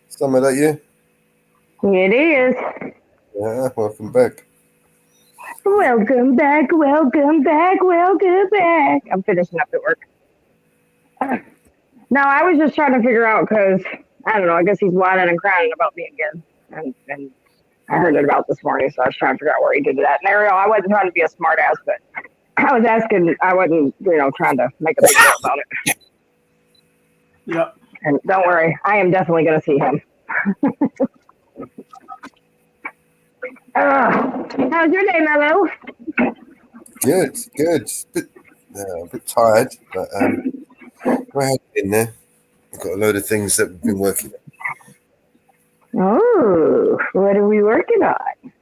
Summer, that you? It is. Yeah, welcome back. Welcome back, welcome back, welcome back. I'm finishing up at work. No, I was just trying to figure out because, I don't know, I guess he's whining and crying about me again. And I heard it about this morning, so I was trying to figure out where he did that. And Ariel, I wasn't trying to be a smart ass, but I was asking, I wasn't, trying to make a big deal about it. Yep. And don't worry, I am definitely going to see him. How's your day, Mello? Good. It's a bit a bit tired, but we're in there. I've got a load of things that we've been working on. Oh, what are we working on?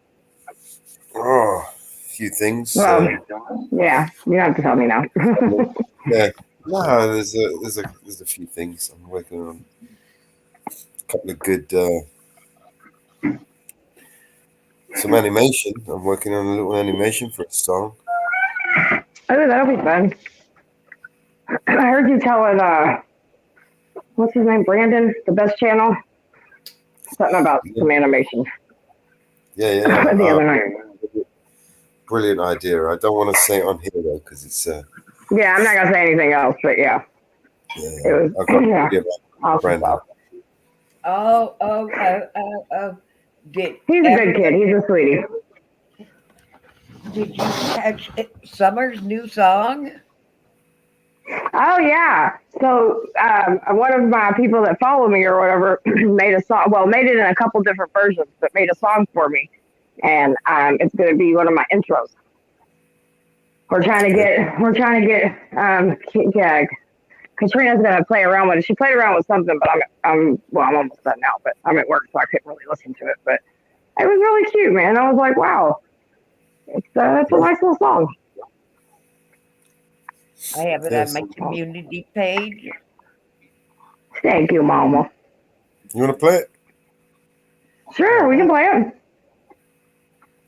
Oh, a few things. Well, yeah, you don't have to tell me now. Yeah, no, there's a few things I'm working on. A couple of good some animation. I'm working on a little animation for a song. Oh, that'll be fun. I heard you telling what's his name, Brandon, the best channel, something about some animation. Yeah. The other night. Brilliant idea. I don't want to say it on here though because it's Yeah, I'm not gonna say anything else, but yeah. It was awesome stuff. Did He's a good kid. He's a sweetie. Did you catch Summer's new song? Oh yeah. So one of my people that follow me or whatever made a song. Well, made it in a couple different versions, but made a song for me, and it's going to be one of my intros. We're trying to get yeah. Katrina's going to play around with it. She played around with something, but I'm almost done now. But I'm at work, so I couldn't really listen to it. But it was really cute, man. I was like, wow, it's a nice little song. I have it on my community page. Thank you, Mama. You want to play it? Sure, we can play it.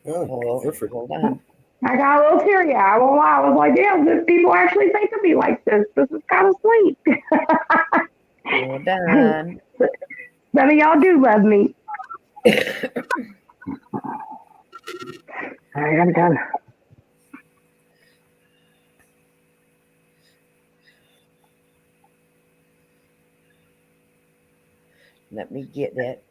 Oh, perfect. Hold on. I got a little teary. I won't lie. I was like, damn, this people actually think of me like this. This is kind of sweet. Hold on. Some of y'all do love me. All right, I'm done. Let me get it.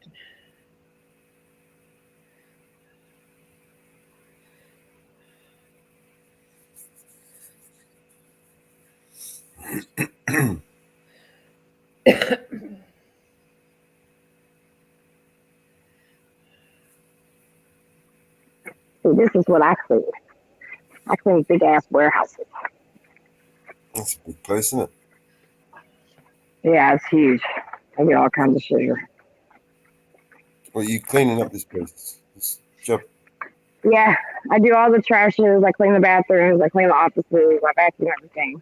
See, this is what I clean. I clean big ass warehouses. That's a big place, isn't it? Yeah, it's huge. I get all kinds of shit here. Well, you cleaning up this place? This job. Yeah, I do all the trashes. I clean the bathrooms. I clean the offices. I vacuum everything.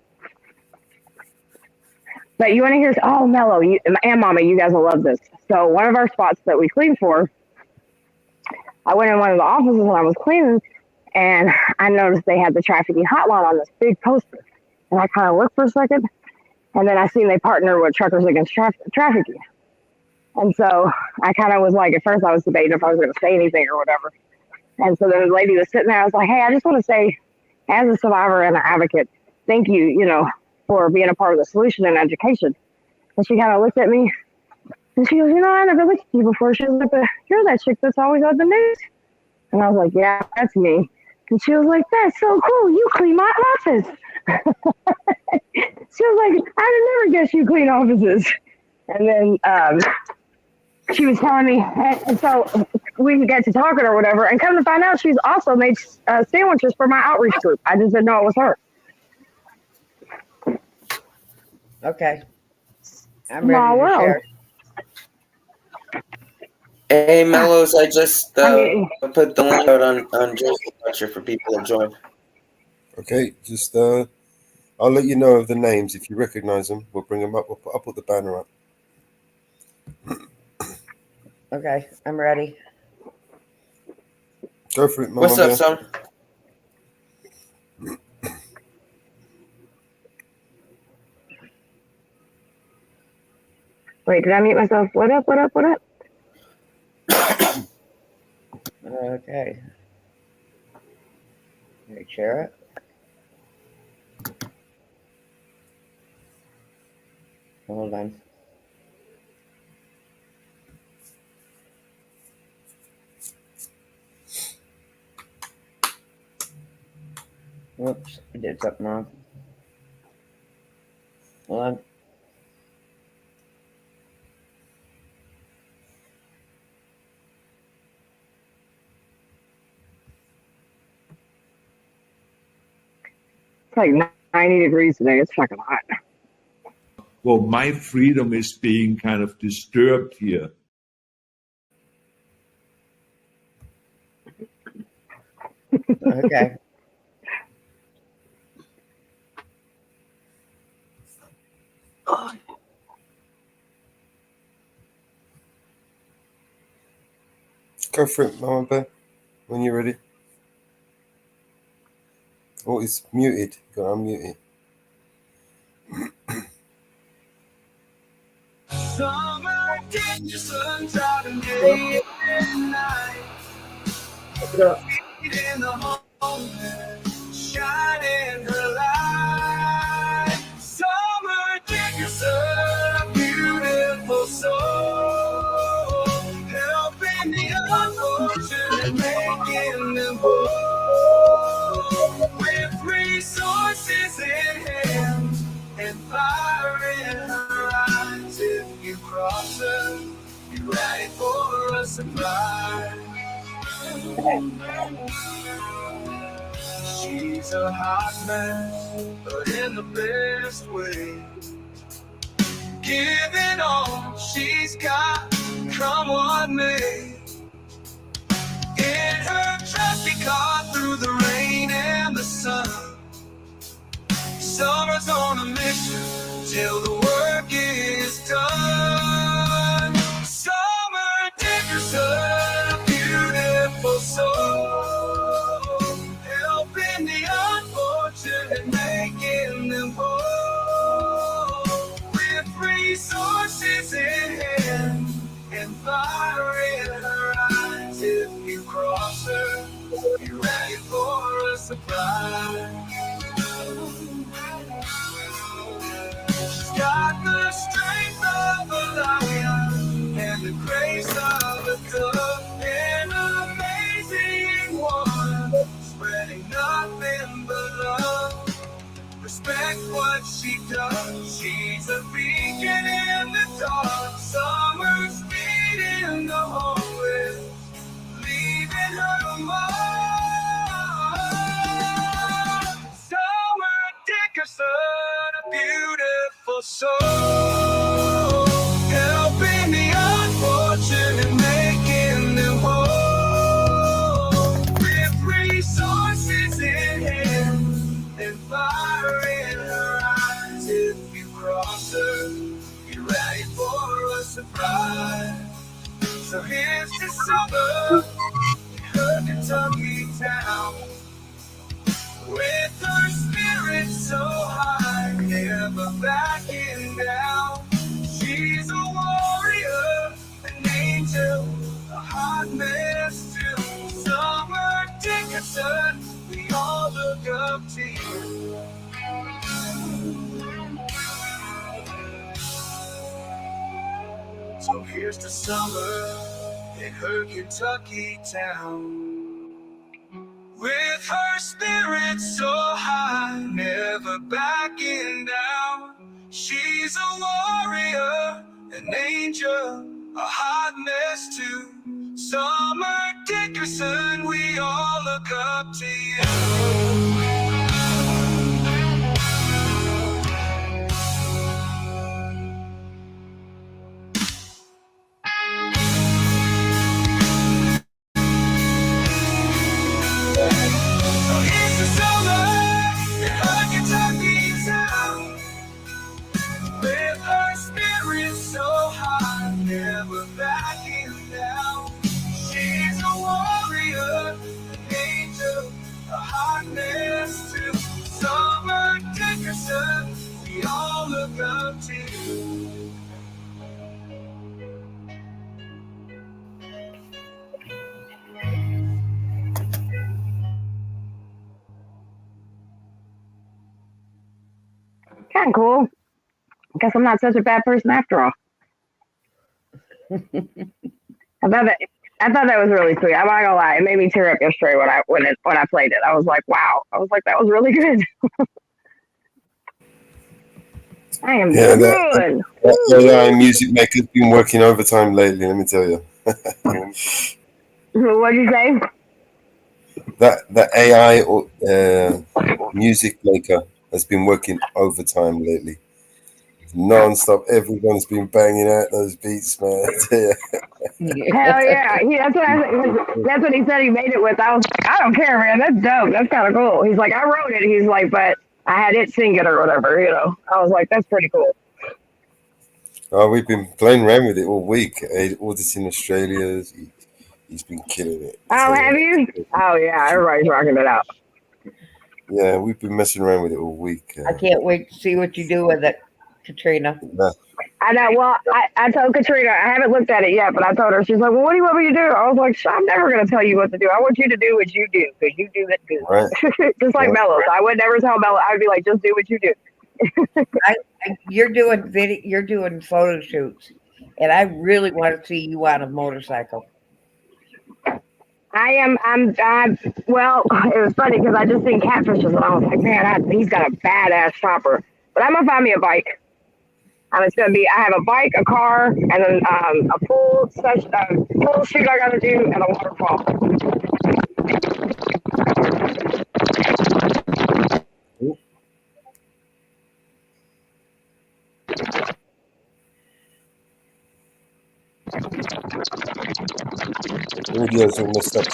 But you want to hear? Oh, Mello, and Mama, you guys will love this. So one of our spots that we clean for, I went in one of the offices when I was cleaning, and I noticed they had the trafficking hotline on this big poster. And I kind of looked for a second, and then I seen they partner with Truckers Against Trafficking. And so I kind of was like, at first I was debating if I was going to say anything or whatever. And so then the lady was sitting there. I was like, hey, I just want to say, as a survivor and an advocate, thank you, for being a part of the solution in education. And she kind of looked at me, and she goes, I never looked at you before. She was like, but you're that chick that's always on the news. And I was like, yeah, that's me. And she was like, that's so cool. You clean my office. She was like, I would never guess you clean offices. And then she was telling me, and so we got to talking or whatever, and come to find out she's also made sandwiches for my outreach group. I just didn't know it was her. Okay. I'm ready to share. Hey, Mellows, I just put the link out on Joseph Lecture for people to join. Okay, just I'll let you know of the names. If you recognize them, we'll bring them up. I'll put the banner up. Okay, I'm ready. Go for it, Mama. What's up, son? Wait, did I mute myself? What up? Okay. Let me share it. Hold on. Whoops, I did something wrong. Hold on. It's like 90 degrees today. It's fucking hot. Well, my freedom is being kind of disturbed here. Okay. Go for it, Mama Bear, when you're ready. Oh, it's muted. You gotta unmute it. Summer days, sunshine day and night. Feet in the home, shining her light. Summer Dickerson, beautiful soul, helping the unfortunate, making them whole. With resources in hand and fire in her eyes, if you cross her, you're ready for a surprise. She's a hot mess, but in the best way. Giving all she's got, come what may. In her trusty car through the rain and the sun. Summer's on a mission till the work is done. Summer Dickerson, a beautiful soul, helping the unfortunate, making them whole. With resources in hand and fire in her eyes, if you cross her, you're ready for a surprise. She's got the strength of a lion and the grace of a dove, an amazing one, spreading nothing but love. Respect what she does. She's a beacon in the dark. Summer's feet in the hallway, leaving her mark. Summer Dickerson, a beautiful soul, helping the unfortunate, making them whole. With resources in hand and fire in her eyes, if you cross her, you're ready for a surprise. So here's to summer, her Kentucky town, with her spirit so high, never backing down. She's a warrior, an angel, a hot mess too. Summer Dickerson, we all look up to you. So here's to summer in her Kentucky town, with her spirit so high, never backing down. She's a warrior, an angel, a hot mess too. Summer Dickerson, we all look up to you. So here's the summer in her Kentucky town, with her spirit so high, never backing down. She's a warrior, an angel, a hot mess too. Summer Dickerson, we all look up to you. Kind of cool. Guess I'm not such a bad person after all. I thought that was really sweet. I'm not gonna lie, it made me tear up yesterday when I played it. I was like, wow. I was like, that was really good. I am Yeah, good. that AI music maker's been working overtime lately, let me tell you. What'd you say? That AI music maker has been working overtime lately. Non-stop, everyone's been banging out those beats, man. Hell yeah. That's what he said he made it with. I was like, I don't care, man. That's dope. That's kind of cool. He's like, I wrote it. He's like, but I had it sing it or whatever, you know. I was like, that's pretty cool. Oh, we've been playing around with it all week. All this in Australia. He's been killing it. Oh, have you? Oh, yeah. Everybody's rocking it out. Yeah, we've been messing around with it all week. I can't wait to see what you do with it, Katrina. I know. Well, I told Katrina, I haven't looked at it yet, but I told her, she's like, well, what do you want me to do? I was like, I'm never going to tell you what to do. I want you to do what you do, because you do it good. Right. Just like Mellows. I would never tell Mellows. I would be like, just do what you do. You're doing video, you're doing photo shoots, and I really want to see you on a motorcycle. Well, it was funny because I just seen catfishes and I was like, man, he's got a badass chopper. But I'm going to find me a bike. It's going to be, I have a bike, a car, and then a full shoot I got to do, and a waterfall. Audio's all messed up.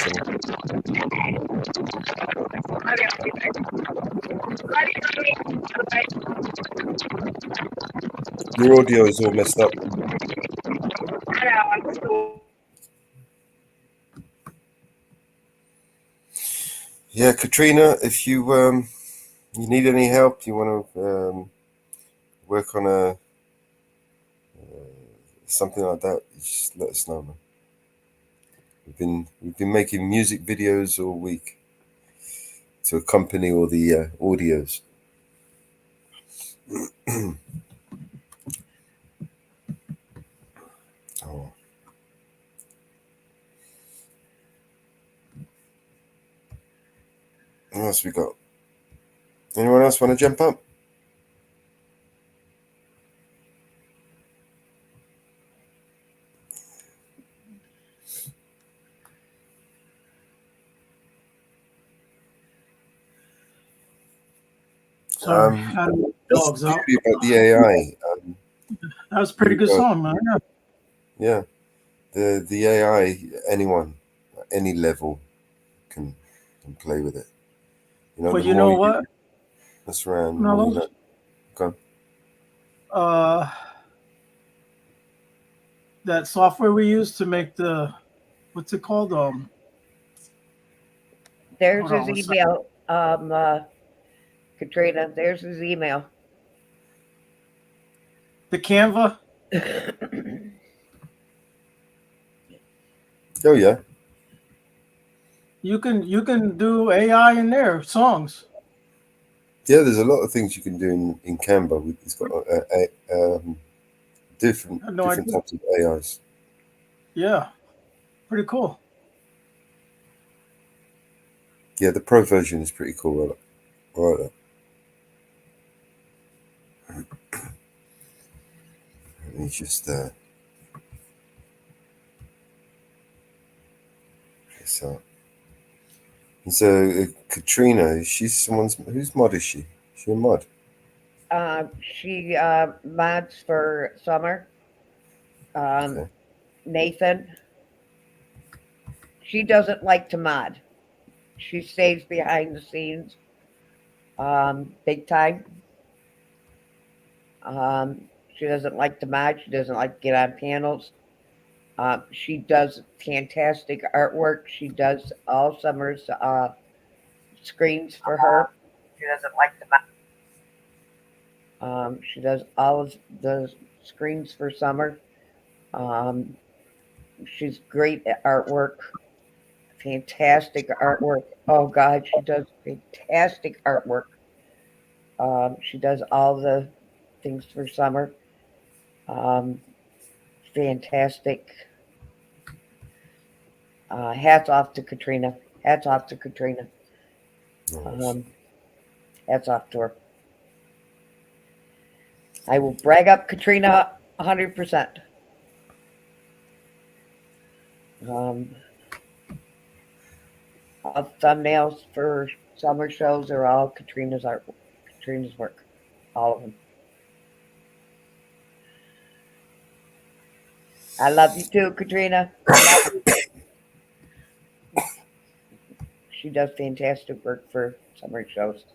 Your audio is all messed up. Yeah, Katrina, if you you need any help, you want to work on something like that, just let us know, man. We've been making music videos all week to accompany all the audios. Oh. What else we got? Anyone else want to jump up? Sorry, how do dogs out? About the AI. That was a pretty good song, man. Yeah, the AI, anyone, at any level, can play with it. You know, but you know what? That's around. No, that software we use to make the, what's it called? There's his email, Katrina. There's his email. The Canva. Oh yeah. You can do AI in there, songs. Yeah, there's a lot of things you can do in Canva. It's got different types of AIs. Yeah, pretty cool. Yeah, the pro version is pretty cool. Right. Let me just so Katrina, she's whose mod is she? Is she a mod? She mods for Summer. Okay. Nathan. She doesn't like to mod. She stays behind the scenes, big time. She doesn't like to mod. She doesn't like to get on panels. She does fantastic artwork. She does all Summer's screens for her. She doesn't like to mod. She does all of the screens for Summer. She's great at artwork. Fantastic artwork. Oh God, she does fantastic artwork. She does all the things for Summer. Fantastic. Hats off to Katrina. Hats off to Katrina. Nice. Hats off to her. I will brag up Katrina 100%. All thumbnails for Summer shows are all Katrina's artwork. Katrina's work. All of them. I love you too, Katrina. I love you. She does fantastic work for summer shows.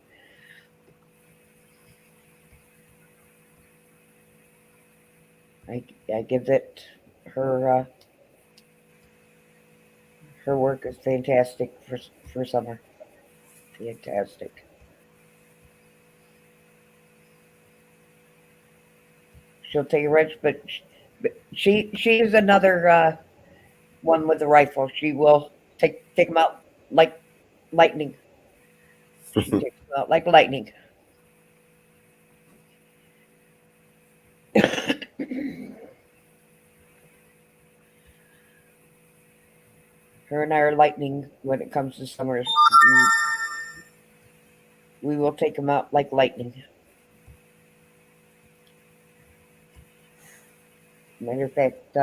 I give it her. Her work is fantastic for summer. Fantastic. She'll take a wrench, but she's another one with a rifle. She will take them out like lightning. She takes them out like lightning. Her and I are lightning when it comes to summers. We will take them out like lightning. Matter of fact,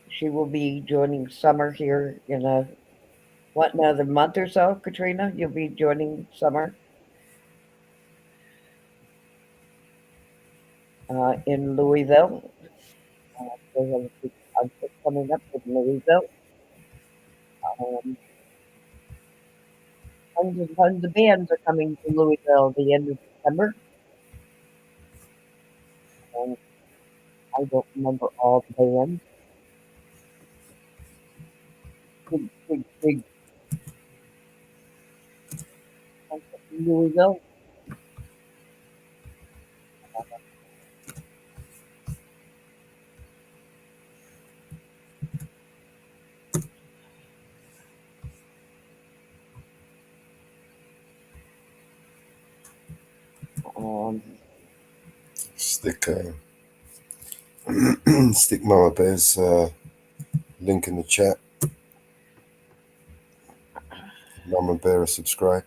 she will be joining summer here in another month or so, Katrina? You'll be joining summer in Louisville. They have a big concert coming up in Louisville. Tons and tons of bands are coming to Louisville at the end of September. And I don't remember all the bands. Big concert in Louisville. Stick stick Mama Bear's link in the chat. Mama Bear, subscribe.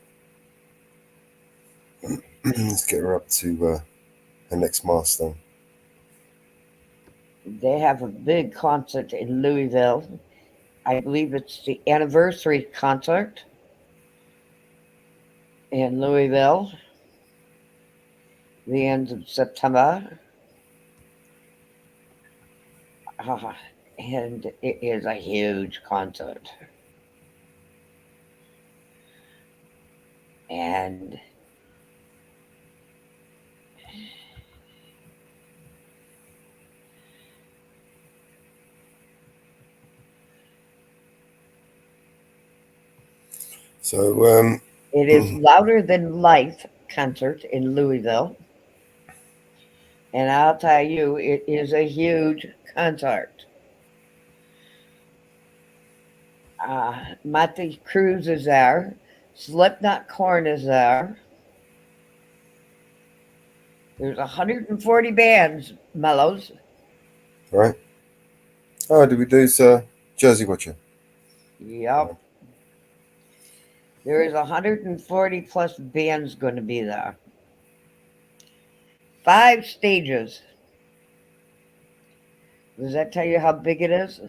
Let's get her up to her next milestone. They have a big concert in Louisville. I believe it's the anniversary concert in Louisville, the end of September. And it is a huge concert. And so it is Louder Than Life concert in Louisville. And I'll tell you, it is a huge concert. Motley Crue is there. Slipknot Korn is there. There's 140 bands, Mellows. Right. Oh, did we lose Jersey Watcher? Yep. There is 140 plus bands going to be there. 5 stages. Does that tell you how big it is?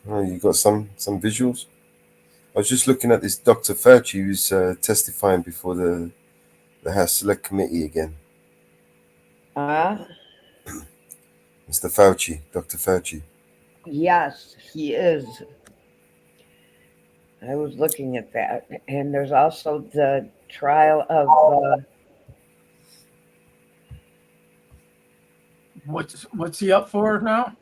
Oh, you got some visuals? I was just looking at this Dr. Fauci who's testifying before the House Select Committee again. Mr. Fauci, Dr. Fauci. Yes, he is. I was looking at that. And there's also the trial of... What's he up for now?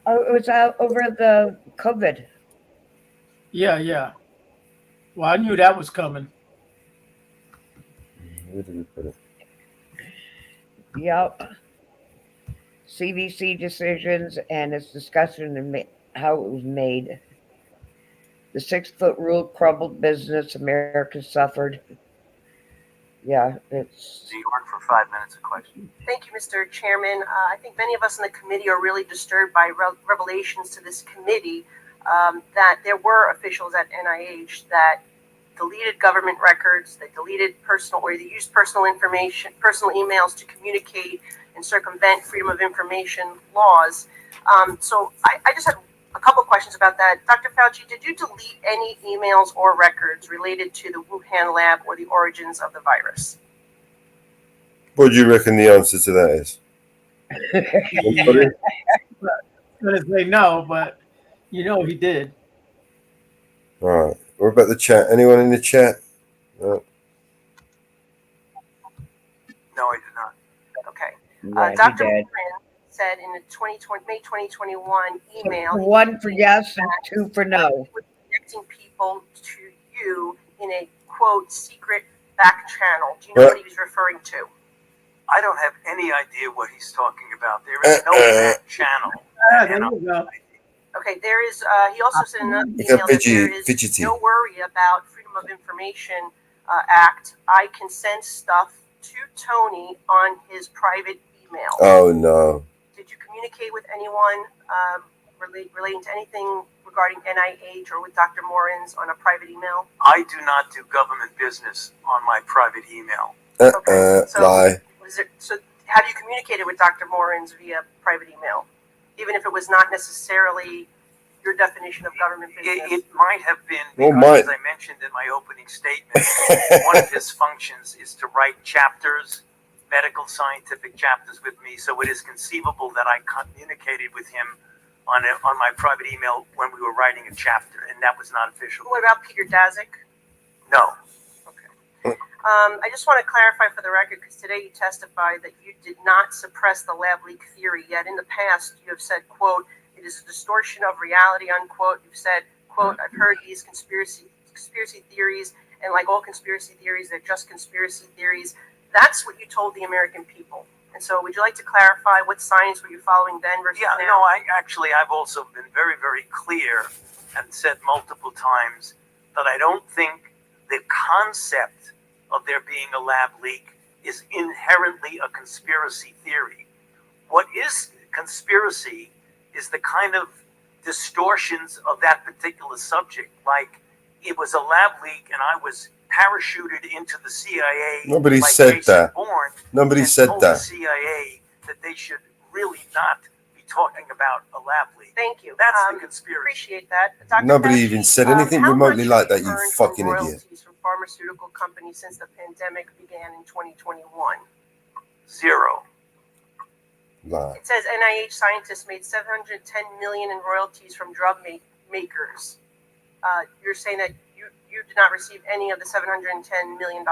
Oh, it was over the COVID. Yeah. Well, I knew that was coming. Where did we put it? Yep. CDC decisions and its discussion and how it was made. The 6-foot rule crumbled business. America suffered. Yeah, it's... New York for 5 minutes of question. Thank you, Mr. Chairman. I think many of us in the committee are really disturbed by revelations to this committee that there were officials at NIH that deleted government records, that deleted personal, or they used personal information, personal emails to communicate and circumvent freedom of information laws. So I just had a couple questions about that. Dr. Fauci, did you delete any emails or records related to the Wuhan lab or the origins of the virus? What do you reckon the answer to that is? Yeah. I'm gonna say no, but you know he did. All right. What about the chat? Anyone in the chat? No. No, I did not. Okay. Yeah, Dr. he did. Morin said in the May 2021 email, One for yes and two for no. connecting people to you in a quote secret back channel. Do you know what he was referring to? I don't have any idea what he's talking about. There is no back channel. There you go. Okay, there is. He also said in another You email got that there is fidgety. no worry about Freedom of Information Act. I can send stuff to Tony on his private email. Oh no. Did you communicate with anyone relating to anything regarding NIH or with Dr. Morin's on a private email? I do not do government business on my private email. Lie. So have you communicated with Dr. Morin's via private email, even if it was not necessarily your definition of government business? It might have been Well, because, as I mentioned in my opening statement, one of his functions is to write chapters, medical scientific chapters with me. So it is conceivable that I communicated with him on my private email when we were writing a chapter, and that was not official. What about Peter Daszak? No. I just want to clarify for the record, because today you testified that you did not suppress the lab leak theory, yet in the past you have said, quote, it is a distortion of reality, unquote. You've said, quote, I've heard these conspiracy theories, and like all conspiracy theories, they're just conspiracy theories. That's what you told the American people. And so would you like to clarify what science were you following then versus now? No, I've also been very, very clear and said multiple times that I don't think the concept of there being a lab leak is inherently a conspiracy theory. What is conspiracy is the kind of distortions of that particular subject. Like it was a lab leak and I was parachuted into the CIA. Nobody like said Jason that. Bourne, Nobody and said told that. the CIA that they should really not be talking about a lab leak. Thank you. That's the conspiracy. Appreciate that. Dr. Nobody Fauci, even said anything how remotely much like have that, you you earned fucking from idiot. royalties from pharmaceutical companies since the pandemic began in 2021? Zero. Lie. It says NIH scientists made $710 million in royalties from drug makers. You're saying that you did not receive any of the $710 million.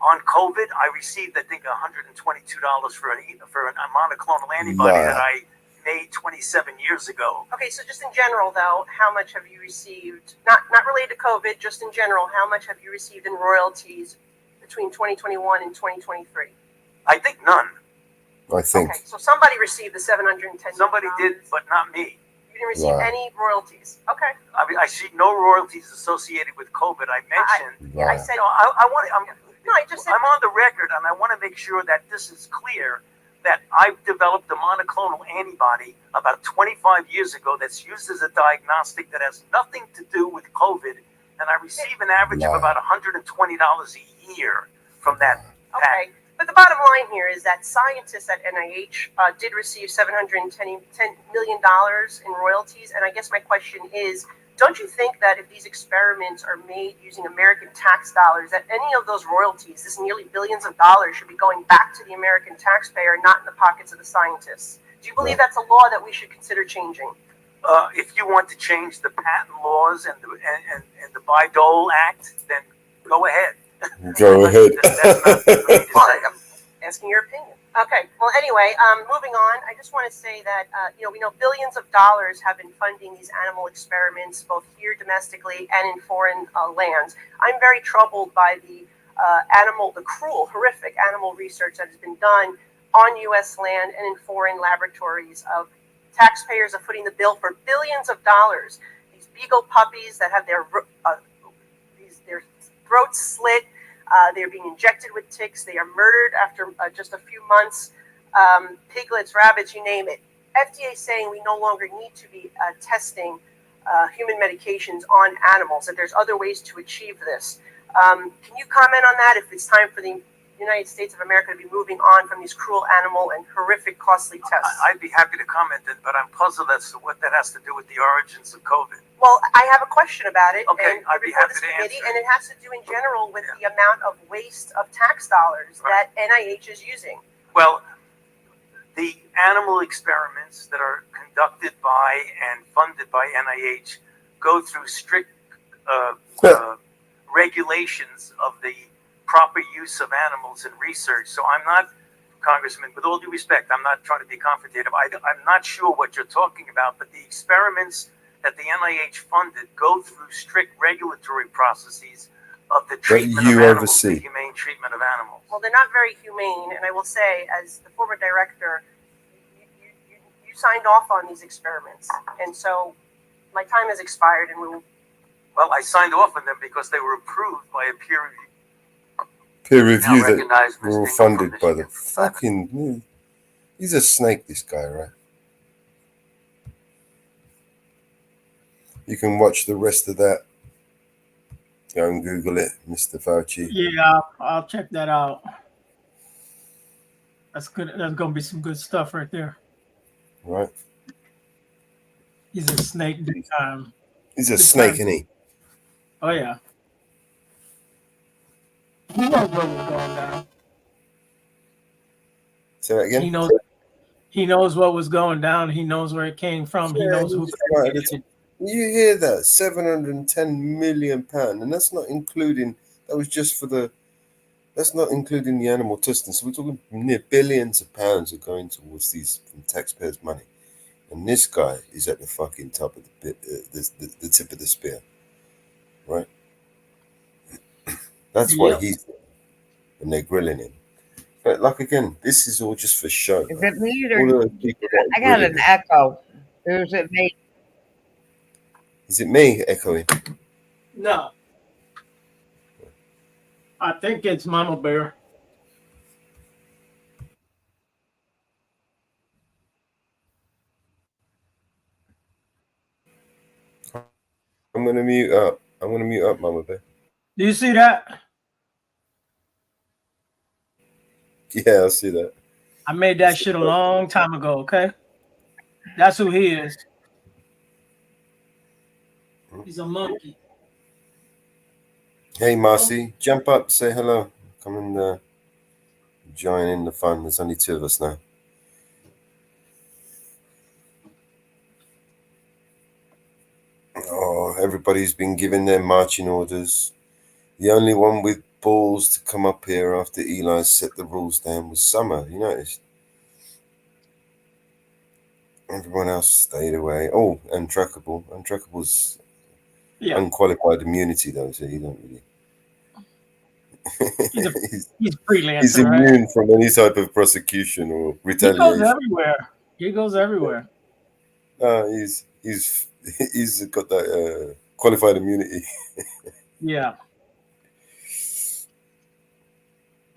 On COVID, I received, I think, $122 for a monoclonal antibody Lie. that I made 27 years ago. Okay, so just in general, though, how much have you received? Not related to COVID, just in general, how much have you received in royalties between 2021 and 2023? I think none. I think. Okay, so somebody received the $710 million. Somebody did, but not me. You didn't receive Lie. any royalties. Okay. I mean, I see no royalties associated with COVID. I mentioned. I said. I want. No, I just said. I'm on the record, and I want to make sure that this is clear. That I've developed a monoclonal antibody about 25 years ago that's used as a diagnostic that has nothing to do with COVID, and I receive an average of about $120 a year from that. Okay, but the bottom line here is that scientists at NIH did receive $710 million in royalties, and I guess my question is, don't you think that if these experiments are made using American tax dollars, that any of those royalties, this nearly billions of dollars, should be going back to the American taxpayer, not in the pockets of the scientists? Do you believe that's a law that we should consider changing? If you want to change the patent laws and the Bayh-Dole Act, then go ahead. Go ahead. I'm asking your opinion. Okay. Well, anyway, moving on. I just want to say that we know billions of dollars have been funding these animal experiments, both here domestically and in foreign lands. I'm very troubled by the cruel, horrific animal research that has been done on U.S. land and in foreign laboratories. Of taxpayers are footing the bill for billions of dollars. These beagle puppies that have their throats slit. They're being injected with ticks. They are murdered after just a few months. Piglets, rabbits, you name it. FDA is saying we no longer need to be testing human medications on animals, that there's other ways to achieve this. Can you comment on that, if it's time for the United States of America to be moving on from these cruel animal and horrific, costly tests? I'd be happy to comment, but I'm puzzled as to what that has to do with the origins of COVID. Well, I have a question about it. Okay, and I'd be before happy this to committee, answer. and it has to do in general with the amount of waste of tax dollars that NIH is using. Well, the animal experiments that are conducted by and funded by NIH go through strict regulations of the proper use of animals in research. So I'm not, Congressman, with all due respect, I'm not trying to be confrontative. I'm not sure what you're talking about, but the experiments that the NIH funded go through strict regulatory processes of the treatment of animals, the humane treatment of animals. Well, they're not very humane, and I will say, as the former director, you signed off on these experiments, and so my time has expired, and we will. Well, I signed off on them because they were approved by a peer review. Peer review that were all funded by the fucking. He's a snake, this guy, right? You can watch the rest of that. Go and Google it, Mr. Fauci. Yeah, I'll check that out. That's good. That's gonna be some good stuff right there. Right. He's a snake big time. He's a snake, isn't he? Oh yeah. He knows what was going down. Say that again. He knows what was going down. He knows where it came from. He knows who. You hear that? £710 million, and that's not including. That was just for the. That's not including the animal testing. So we're talking near billions of pounds are going towards these from taxpayers' money, and this guy is at the fucking top of the tip of the spear, right? That's why he's. And they're grilling him. But like again, this is all just for show. Is it me or I got an echo? Or is it me? Is it me echoing? No. I think it's Mama Bear. I'm gonna mute up. Mama Bear. Do you see that? Yeah, I see that. I made that shit a long time ago, okay? That's who he is. He's a monkey. Hey, Marcy, jump up, say hello. Come and join in the fun. There's only two of us now. Oh, everybody's been given their marching orders. The only one with balls to come up here after Eli set the rules down was Summer. You noticed? Everyone else stayed away. Oh, and Trackable. Untrackable's unqualified immunity, though, so you don't really. He's freelancer. He's immune from any type of prosecution or retaliation. He goes everywhere. He goes everywhere. He's got that qualified immunity. Yeah.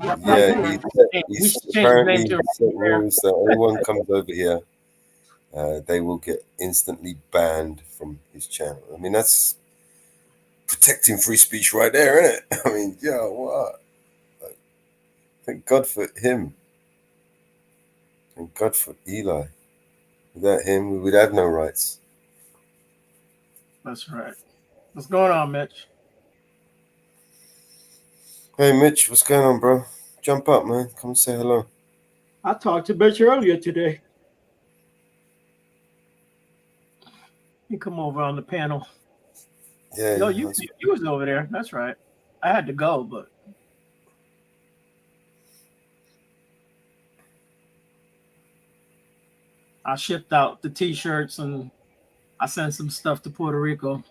Yeah, he's apparently set rules that anyone comes over here, they will get instantly banned from his channel. I mean, that's protecting free speech right there, isn't it? I mean, yeah, what? Thank God for him. Thank God for Eli. Without him, we would have no rights. That's right. What's going on, Mitch? Hey, Mitch, what's going on, bro? Jump up, man. Come say hello. I talked to Mitch earlier today. You come over on the panel. Yeah. No, you was over there. That's right. I had to go, but I shipped out the T-shirts and I sent some stuff to Puerto Rico.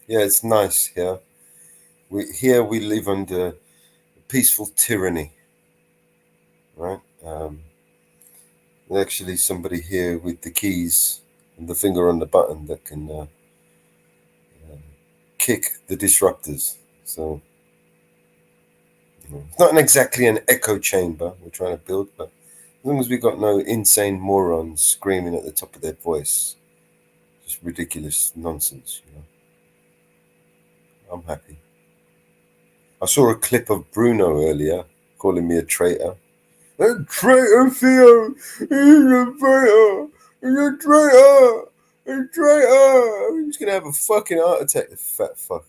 Yeah, it's nice here. We live under peaceful tyranny, right? Actually, somebody here with the keys and the finger on the button that can kick the disruptors. So it's not exactly an echo chamber we're trying to build, but as long as we got no insane morons screaming at the top of their voice, just ridiculous nonsense, you know. I'm happy. I saw a clip of Bruno earlier calling me a traitor. A traitor, Theo! He's a traitor! He's a traitor! A traitor! He's gonna have a fucking heart attack, the fat fuck.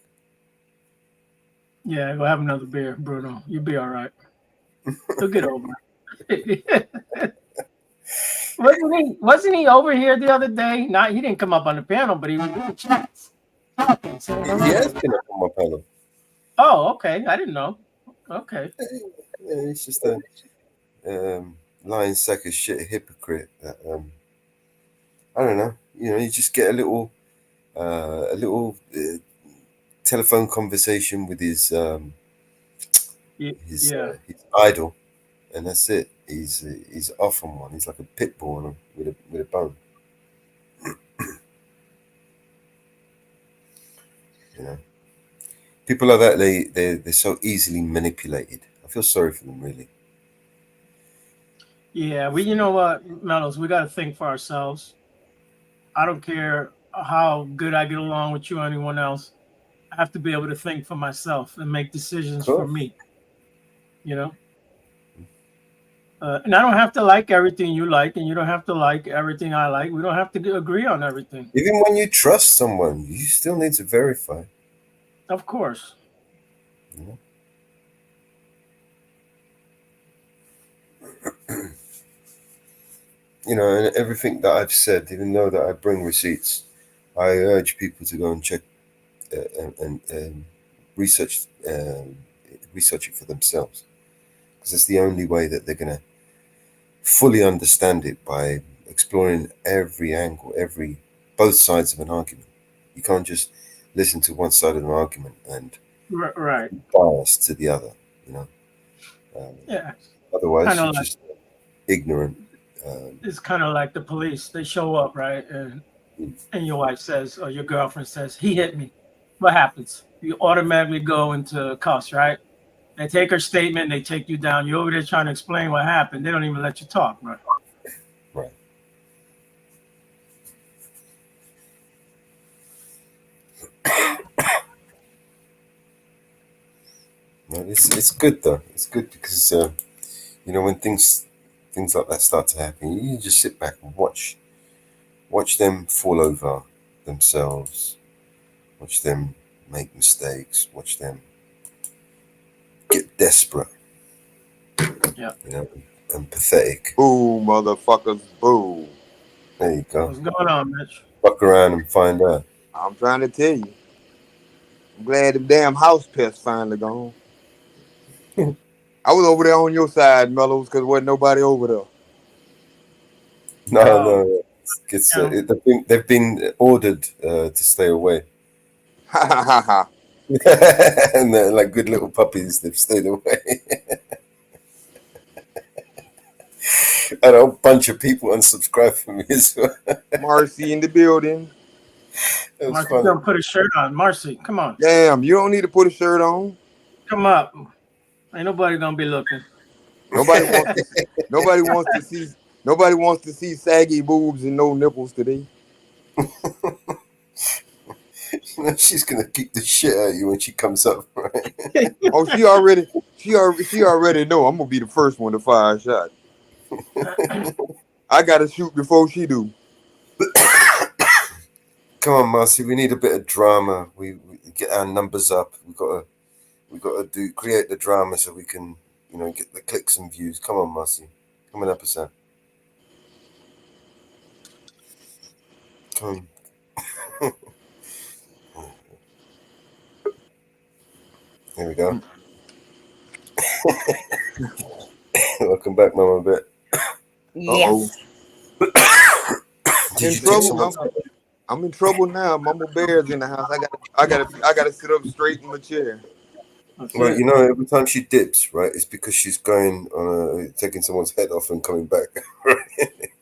Yeah, go have another beer, Bruno. You'll be all right. He'll get over it. Wasn't he over here the other day? Not he didn't come up on the panel, but he was doing chats. He has been up on my panel. Oh, okay. I didn't know. Okay. Yeah, he's just a lying sack of shit, hypocrite. That I don't know. You just get a little telephone conversation with his idol, and that's it. He's off on one. He's like a pit bull on him with a bone. People like that, they're so easily manipulated. I feel sorry for them, really. Yeah, you know what, Mellows, we got to think for ourselves. I don't care how good I get along with you or anyone else. I have to be able to think for myself and make decisions for me. And I don't have to like everything you like, and you don't have to like everything I like. We don't have to agree on everything. Even when you trust someone, you still need to verify. Of course. And everything that I've said, even though that I bring receipts, I urge people to go and check and research it for themselves, because it's the only way that they're going to fully understand it, by exploring every angle, both sides of an argument. You can't just listen to one side of an argument and bias to the other. Yeah. Otherwise, you're just ignorant. It's kind of like the police. They show up, right? And your wife says, or your girlfriend says, he hit me. What happens? You automatically go into cuffs, right? They take her statement, they take you down. You're over there trying to explain what happened. They don't even let you talk, right? Right. It's good though. It's good because when things like that start to happen, you just sit back and watch them fall over themselves, watch them make mistakes, watch them get desperate, and pathetic. Boo, motherfuckers, boo. There you go. What's going on, Mitch? Fuck around and find out. I'm trying to tell you. I'm glad the damn house pest finally gone. I was over there on your side, Mellows, because there wasn't nobody over there. No. They've been ordered to stay away. And they're like good little puppies. They've stayed away. And a whole bunch of people unsubscribed from me as well. Marcy in the building. Marcy, don't put a shirt on. Marcy, come on. Damn, you don't need to put a shirt on. Come up. Ain't nobody gonna be looking. Nobody wants to see saggy boobs and no nipples today. She's gonna kick the shit out of you when she comes up, right? Oh, she already know I'm gonna be the first one to fire a shot. I gotta shoot before she do. Come on, Marcy. We need a bit of drama. We get our numbers up. We gotta create the drama so we can, get the clicks and views. Come on, Marcy. Come on, episode. Come. There we go. Welcome back, Mama Bet. Yes. I'm in trouble now. Mama Bear's in the house. I gotta sit up straight in my chair. Well, every time she dips, right, it's because she's going on taking someone's head off and coming back.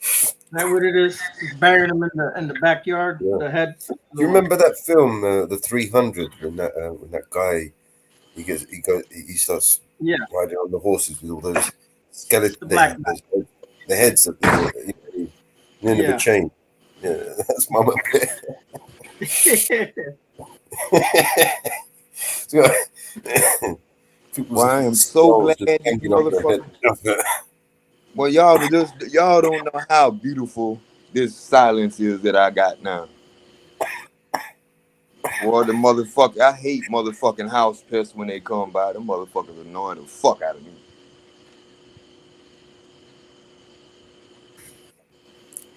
Is that what it is? She's burying them in the backyard. Yeah. The head. Do you remember that film, the 300, when that guy he starts riding on the horses with all those skeletons, the heads at the end of a chain. Yeah, that's Mama Bear. People's Well, I am so glad just you hanging on your motherfuckers. head. Well, y'all don't know how beautiful this silence is that I got now. Boy, the motherfucker, I hate motherfucking house pests when they come by. Them motherfuckers annoy the fuck out of me.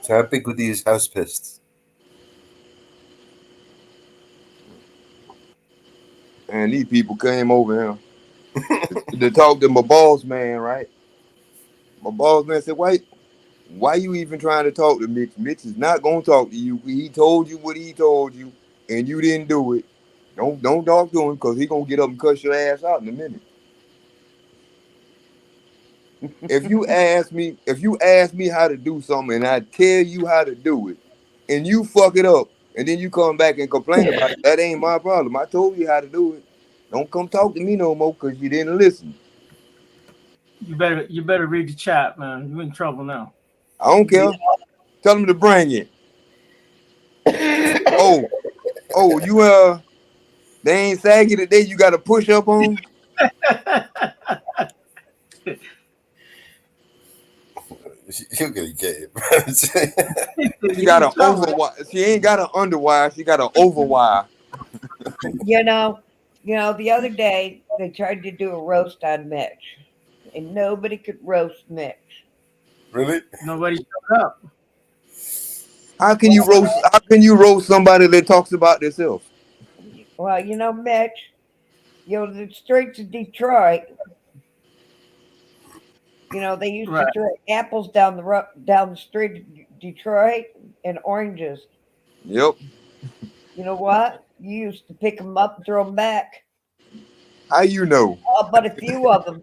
So how big were these house pests? And these people came over here to talk to my boss man, right? My boss man said, why you even trying to talk to Mitch? Mitch is not gonna talk to you. He told you what he told you, and you didn't do it. Don't talk to him because he gonna get up and cuss your ass out in a minute. If you ask me how to do something and I tell you how to do it, and you fuck it up, and then you come back and complain about it, that ain't my problem. I told you how to do it. Don't come talk to me no more because you didn't listen. You better read the chat, man. You're in trouble now. I don't care. Tell them to bring it. Oh, you they ain't saggy today. You got to push up on. You're gonna get it, bro. She got an overwire. She ain't got an underwire. She got an overwire. You know, the other day they tried to do a roast on Mitch, and nobody could roast Mitch. Really? Nobody showed up. How can you roast somebody that talks about themselves? Well, Mitch, the streets of Detroit, they used to throw apples down the street of Detroit and oranges. Yep. You know what? You used to pick them up and throw them back. How you know? But a few of them,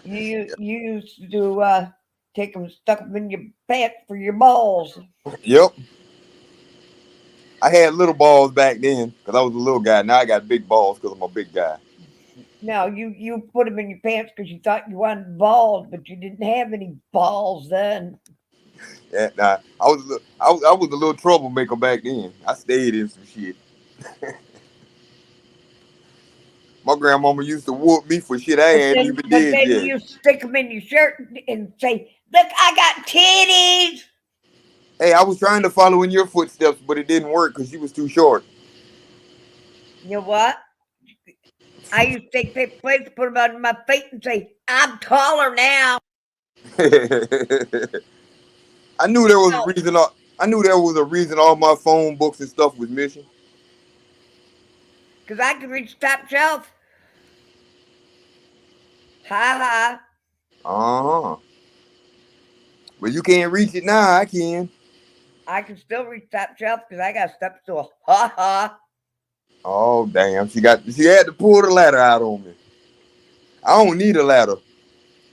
you used to take them, stuck them in your pants for your balls. Yep. I had little balls back then because I was a little guy. Now I got big balls because I'm a big guy. No, you put them in your pants because you thought you wanted balls, but you didn't have any balls then. Yeah, nah, I was a little troublemaker back then. I stayed in some shit. My grandmama used to whoop me for shit I hadn't even did then yet. you stick them in your shirt and say, "Look, I got titties." Hey, I was trying to follow in your footsteps, but it didn't work because you was too short. You know what? I used to take that plates, put them on my feet, and say, "I'm taller now." I knew there was a reason. I knew there was a reason all my phone books and stuff was missing. Because I could reach the top shelf. Ha ha. But you can't reach it now. I can. I can still reach the top shelf because I got a step stool. Ha ha. Oh damn! She had to pull the ladder out on me. I don't need a ladder.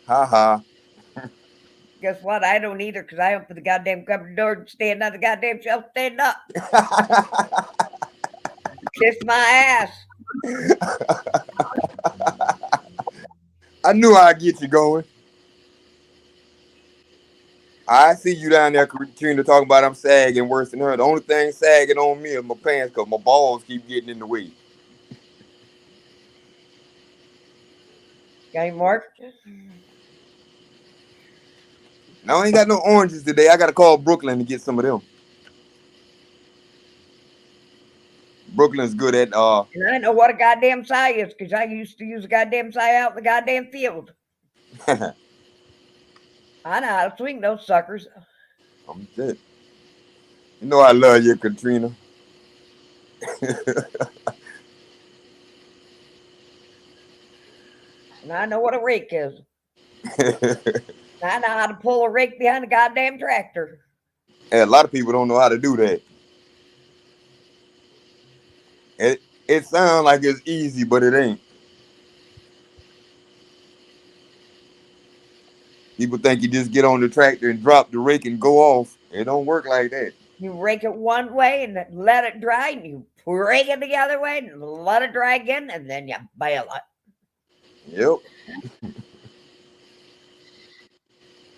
Ha ha. Guess what? I don't either because I open the goddamn cupboard door and stand on the goddamn shelf, stand up. Kiss my ass. I knew I'd get you going. I see you down there, Katrina, talking about I'm sagging worse than her. The only thing sagging on me is my pants because my balls keep getting in the way. Got any more? No, I ain't got no oranges today. I got to call Brooklyn to get some of them. Brooklyn's good at And I know what a goddamn sigh is because I used to use a goddamn sigh out in the goddamn field. I know how to swing those suckers. I'm dead. You know I love you, Katrina. And I know what a rake is. I know how to pull a rake behind a goddamn tractor. And a lot of people don't know how to do that. It sounds like it's easy, but it ain't. People think you just get on the tractor and drop the rake and go off. It don't work like that. You rake it one way and then let it dry, and you rake it the other way and let it dry again, and then you bale it. Yep.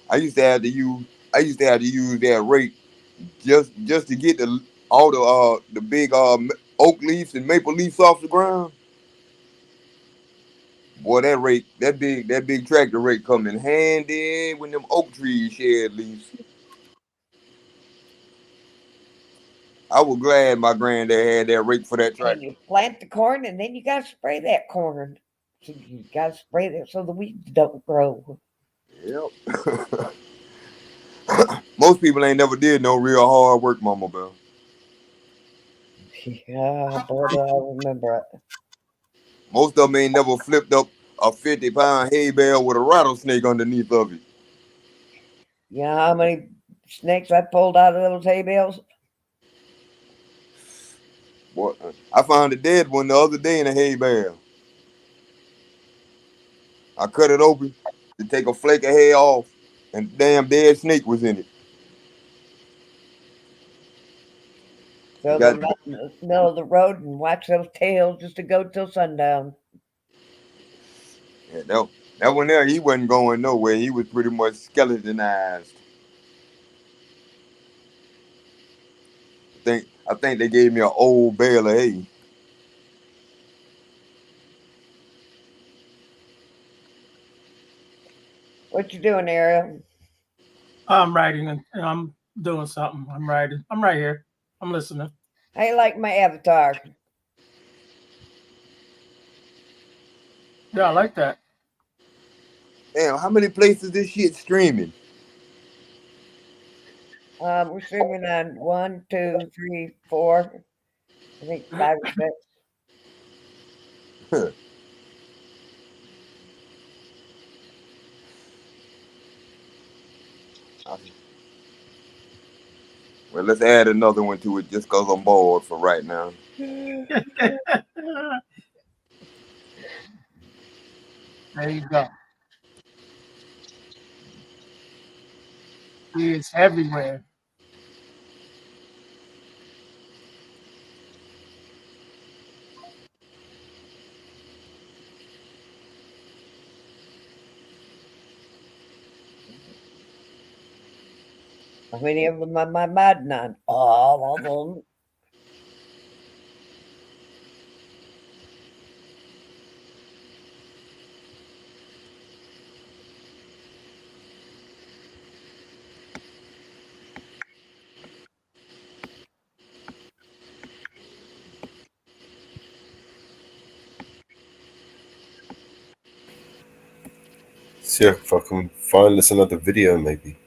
I used to have to use that rake just to get all the big oak leaves and maple leaves off the ground. Boy, that big tractor rake come in handy when them oak trees shed leaves. I was glad my granddad had that rake for that And tractor. you plant the corn, and then you got to spray that corn. So you got to spray that so the weeds don't grow. Yep. Most people ain't never did no real hard work, Mama Bell. Yeah, boy, do I remember it. Most of them ain't never flipped up a 50-pound hay bale with a rattlesnake underneath of it. You know how many snakes I pulled out of those hay bales? Boy, I found a dead one the other day in a hay bale. I cut it open to take a flake of hay off, and the damn dead snake was in it. Throw Got them out in the middle of the road and watch those tails just to go till sundown. yeah, that one there. He wasn't going nowhere. He was pretty much skeletonized. I think they gave me an old bale of hay. What you doing, Ariel? I'm writing and I'm doing something. I'm writing. I'm right here. I'm listening. How you like my avatar? Yeah, I like that. Damn, how many places this shit streaming? We're streaming on 1, 2, 3, 4. I think 5 or 6. Well, let's add another one to it just because I'm bored for right now. There you go. He is everywhere. How many of them am I modding on? All of them. See if I can find us another video, maybe.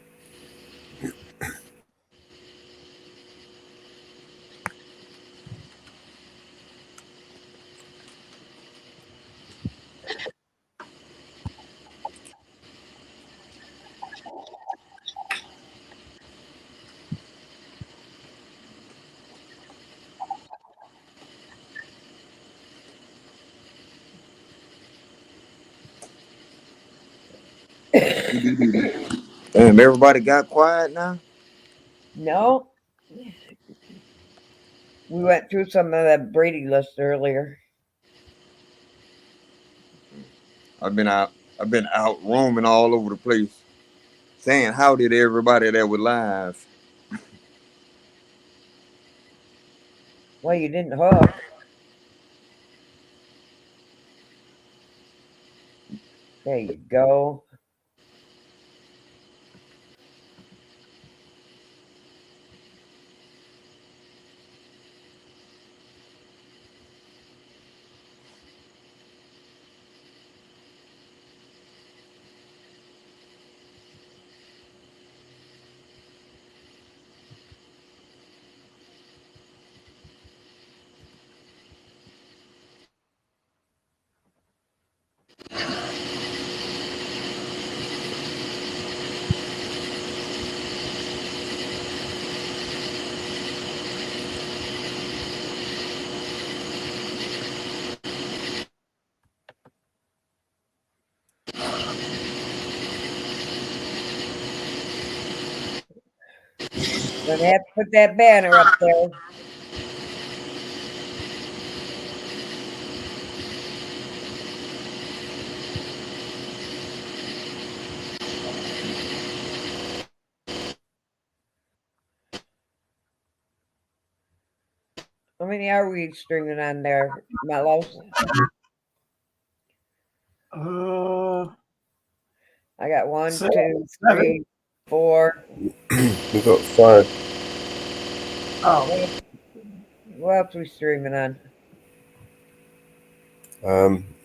Damn, everybody got quiet now? No. We went through some of that Brady list earlier. I've been out roaming all over the place, saying howdy to everybody that was live. Well, you didn't hook. There you go. Gonna have to put that banner up there. How many are we streaming on there, Mellows? I got 1, Six, 2, seven. 3, 4. We got 5. Oh, What else are we streaming on?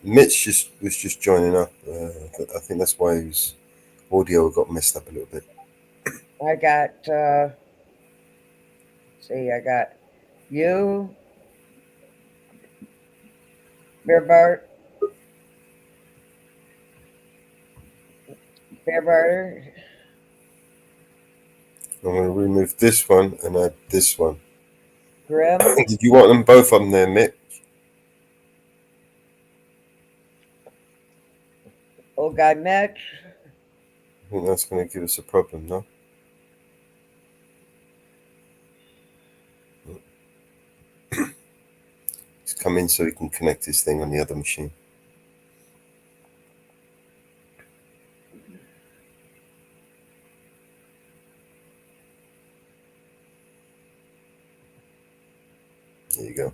Mitch was just joining up. I think that's why his audio got messed up a little bit. I got, see, I got you, Bear Bart, Bear Barter. I'm going to remove this one and add this one. Grim. Did you want them both on there, Mitch? Old guy Mitch. I think that's going to give us a problem, no? He's come in so he can connect his thing on the other machine. There you go.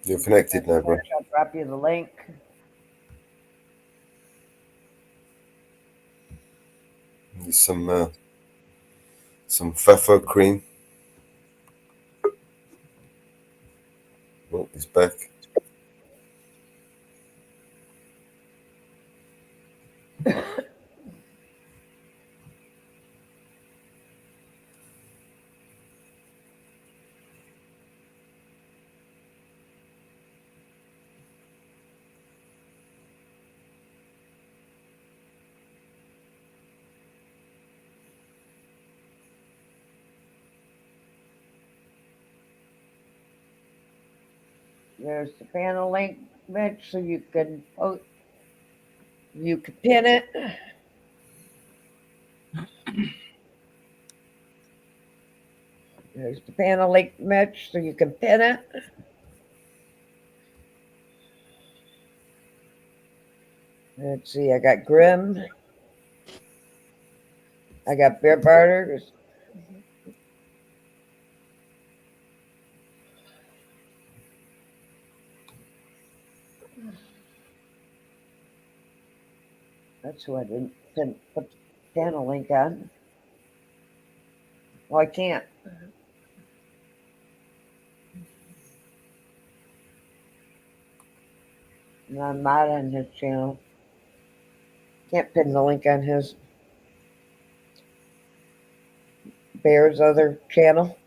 You're connected now, bro. I'll drop you the link. There's some Fafo cream. Oh, he's back. There's the panel link, Mitch, so you can pin it. There's the panel link, Mitch, so you can pin it. Let's see, I got Grim. I got Bear Barter. That's who I didn't put the panel link on. Well, I can't. And I'm not on his channel. Can't pin the link on his Bear's other channel.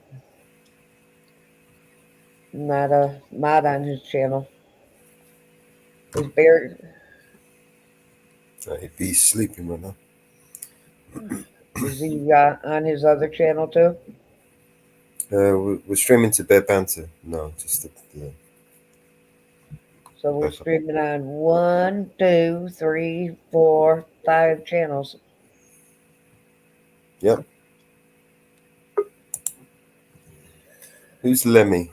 I'm not a mod on his channel. Is Bear? He'd be sleeping right now. Is he on his other channel too? We're streaming to Bear Banter. No, just the So we're streaming on 1, 2, 3, 4, 5 channels. Yep. Who's Lemmy?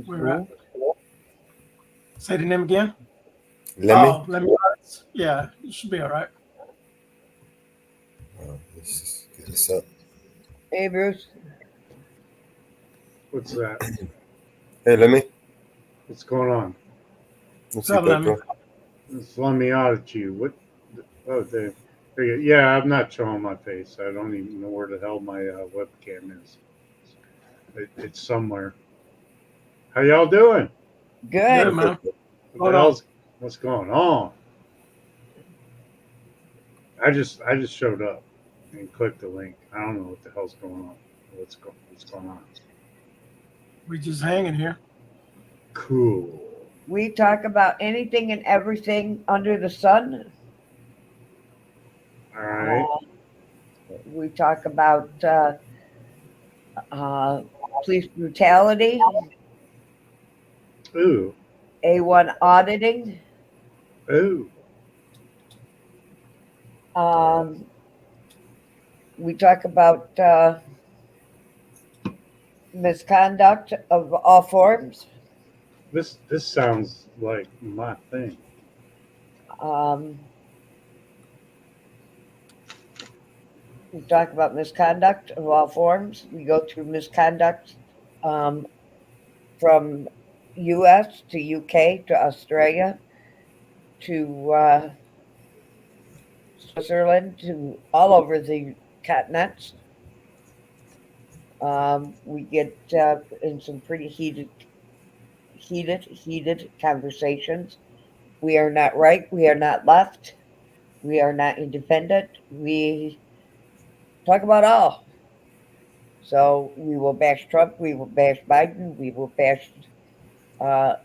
Where at? Say the name again. Lemmy? Oh, Lemmy. Yeah, you should be all right. Let's just get this up. Hey, Bruce. What's that? Hey, Lemmy. What's going on? What's up, bro? It's Lemmy Attitude. What? Oh, yeah, I'm not showing my face. I don't even know where the hell my webcam is. It's somewhere. How y'all doing? Good, man. What's going on? I just showed up and clicked the link. I don't know what the hell's going on. What's going on? We just hanging here. Cool. We talk about anything and everything under the sun. All right. We talk about police brutality. Ooh. A1 auditing. Ooh. We talk about misconduct of all forms. This sounds like my thing. We talk about misconduct of all forms. We go through misconduct from U.S. to UK to Australia to Switzerland to all over the continents. We get in some pretty heated conversations. We are not right. We are not left. We are not independent. We talk about all. So we will bash Trump. We will bash Biden. We will bash the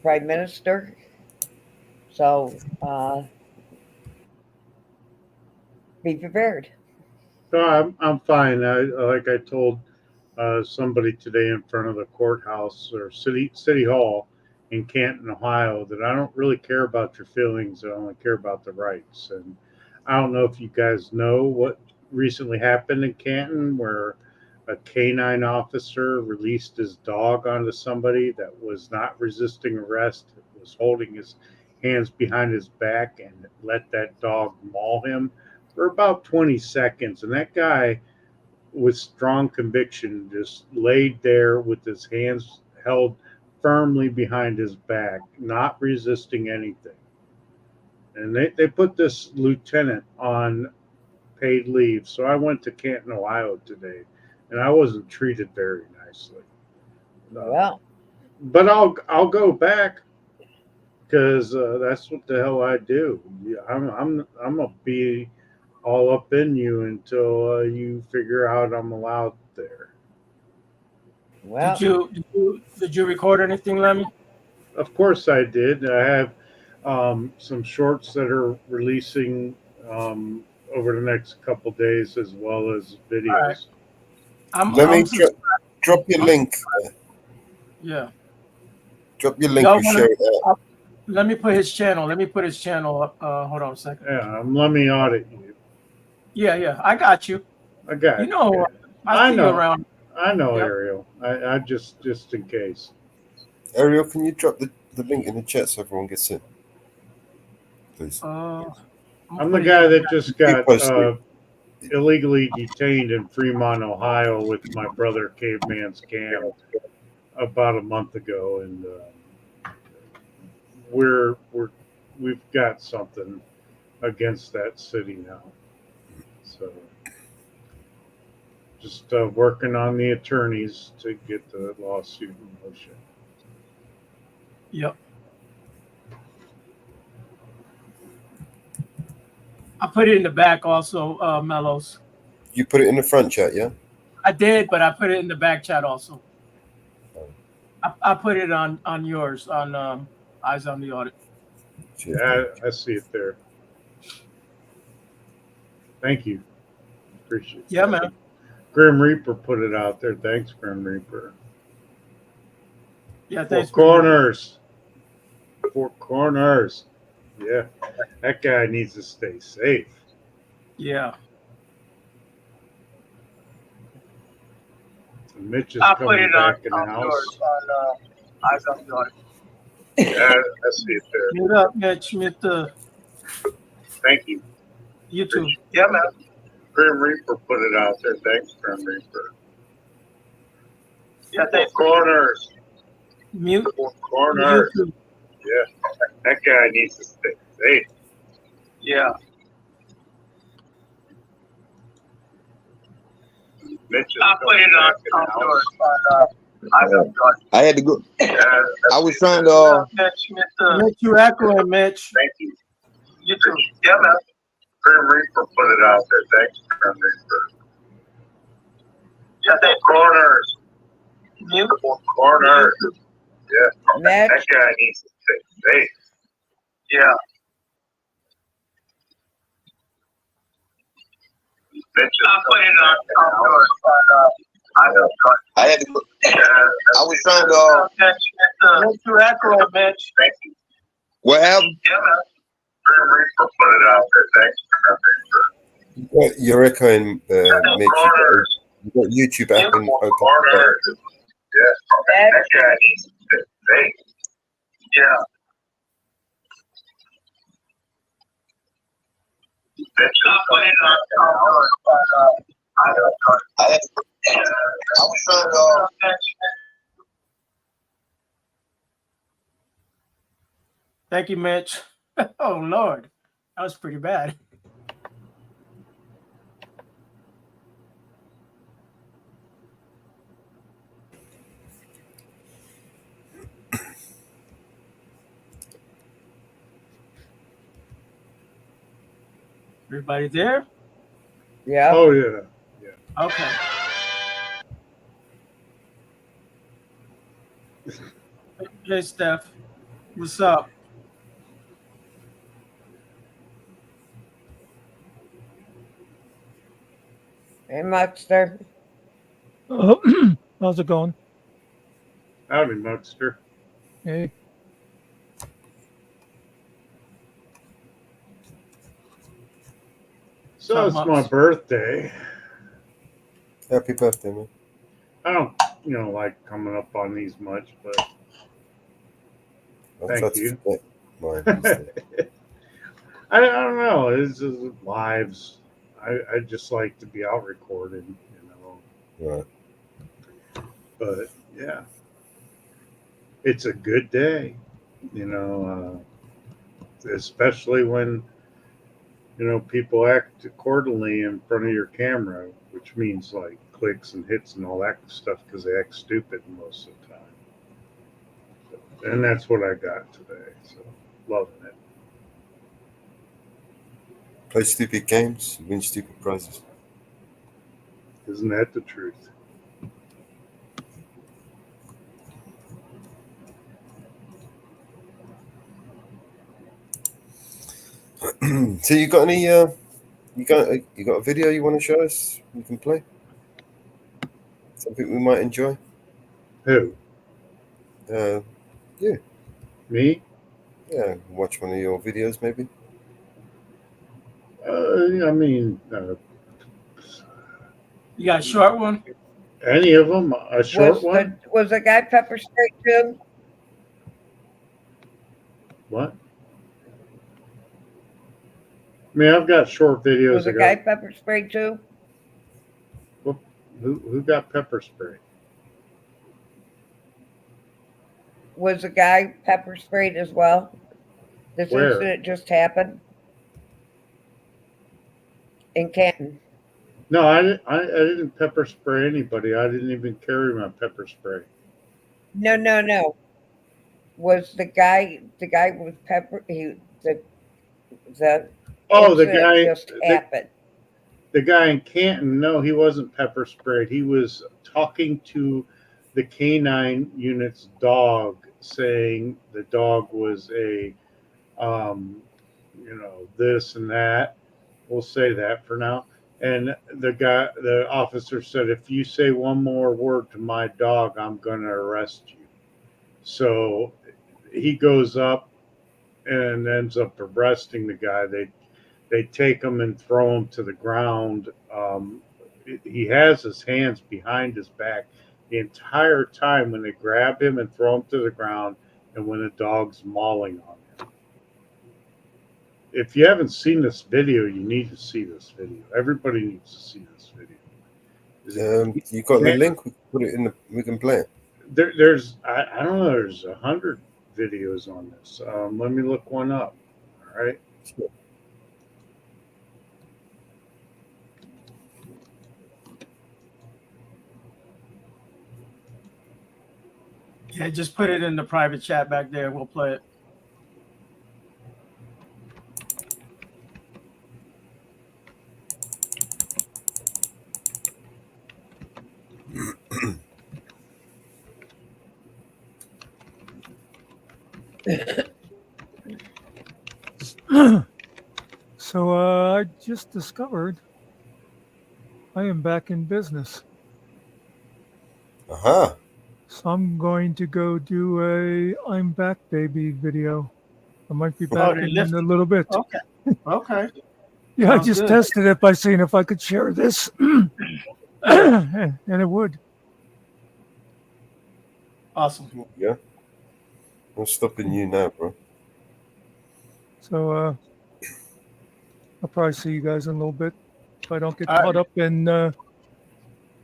Prime Minister. So be prepared. No, I'm fine. Like I told somebody today in front of the courthouse or city hall in Canton, Ohio, that I don't really care about your feelings. I only care about the rights. And I don't know if you guys know what recently happened in Canton, where a canine officer released his dog onto somebody that was not resisting arrest, was holding his hands behind his back, and let that dog maul him for about 20 seconds. And that guy, with strong conviction, just laid there with his hands held firmly behind his back, not resisting anything. And they put this lieutenant on paid leave. So I went to Canton, Ohio today, and I wasn't treated very nicely. Well, but I'll go back because that's what the hell I do. Yeah, I'm gonna be all up in you until you figure out I'm allowed there. Well, did you record anything, Lemmy? Of course I did. I have some shorts that are releasing over the next couple days, as well as videos. Let me drop your link. Yeah. Drop your link Y'all and wanna- share it out. Let me put his channel. Let me put his channel up. Hold on a second. Yeah, let me audit you. Yeah, I got you. I got You know, you. I see know. you around. I know, Yep. Ariel. I just in case. Ariel, can you drop the link in the chat so everyone gets it? Please. I'm the guy that just got illegally detained in Fremont, Ohio, with my brother Caveman's Cam about a month ago, and we've got something against that city now. So just working on the attorneys to get the lawsuit in motion. Yep. I put it in the back also, Mellows. You put it in the front chat, yeah? I did, but I put it in the back chat also. I put it on yours, on Eyes on the Audit. Yeah, I see it there. Thank you. Appreciate it. Yeah, man. Grim Reaper put it out there. Thanks, Grim Reaper. Yeah, Four thanks. Grim Reaper. corners. Four corners. Yeah. That guy needs to stay safe. Yeah. And Mitch is I put coming it back on in the house. yours, on Eyes on the Audit. Yeah, I see it there. Mute up, Mitch. Mute the Thank you. YouTube. Yeah, man. Grim Reaper put it out there. Thanks, Grim Reaper. Yeah, thanks. Four corners. Mute. Four corners. YouTube. Yeah. That guy needs to stay safe. Yeah. Mitch is I put it coming back in on the yours, house. I had to go. Yeah, I was trying to. Mitch, you echoing, Mitch. Thank you. YouTube. Yeah, man. Grim Reaper put it out there. Thanks, Grim Reaper. Yeah, thanks. Four corners. Mute. Four corners. Yeah. Mitch. That guy needs to stay safe. Yeah. Mitch is I put it on yours, I had to go. I was trying to. Mitch, you echoing, Mitch. Thank you. What happened? Yeah, man. Grim Reaper put it out there. Thanks, Grim Reaper. You're echoing, Mitch. You've got YouTube app and open. Corners. Yeah. That guy needs to stay safe. Yeah. Mitch is I put it on yours, I had to go. I was trying to. Thank you, Mitch. Oh, Lord. That was pretty bad. Everybody there? Yeah. Oh, yeah. Okay. Hey, Steph. What's up? Hey, Mugster. How's it going? Howdy, Mugster. Hey. So it's my birthday. Happy birthday, man. I don't, like coming up on these much, but I'll thank try to you. forget mine instead. I don't know. It's just lives. I just like to be out recording, Right. But yeah, it's a good day, especially when people act accordingly in front of your camera, which means like clicks and hits and all that stuff because they act stupid most of the time. And that's what I got today. So loving it. Play stupid games, win stupid prizes. Isn't that the truth? So you got any? You got a video you want to show us? We can play. Something we might enjoy. Who? You. Me? Yeah. Watch one of your videos, maybe. I mean, You got a short one? any of them? A short one? Was the guy pepper sprayed too? What? I mean, I've got short videos. Was the guy pepper sprayed too? Who got pepper spray? Was the guy pepper sprayed as well? This Where? incident just happened in Canton. No, I didn't pepper spray anybody. I didn't even carry my pepper spray. No. Was the guy with pepper? The incident just happened. The guy in Canton, no, he wasn't pepper sprayed. He was talking to the canine unit's dog, saying the dog was a, this and that. We'll say that for now. And the officer said, if you say one more word to my dog, I'm going to arrest you. So he goes up and ends up arresting the guy. They take him and throw him to the ground. He has his hands behind his back the entire time when they grab him and throw him to the ground and when the dog's mauling on him. If you haven't seen this video, you need to see this video. Everybody needs to see this video. You got the link? We can put it in we can play it. There's I don't know. There's 100 videos on this. Let me look one up. All right. Sure. Yeah, just put it in the private chat back there. We'll play it. So I just discovered I am back in business. Uh-huh. So I'm going to go do a I'm back baby video. I might be back in a little bit. Okay. Okay. Yeah, I Sounds just good. tested it by seeing if I could share this. And it would. Awesome. Yeah. I'm stopping you now, bro. So I'll probably see you guys in a little bit. If I don't get All right. caught up in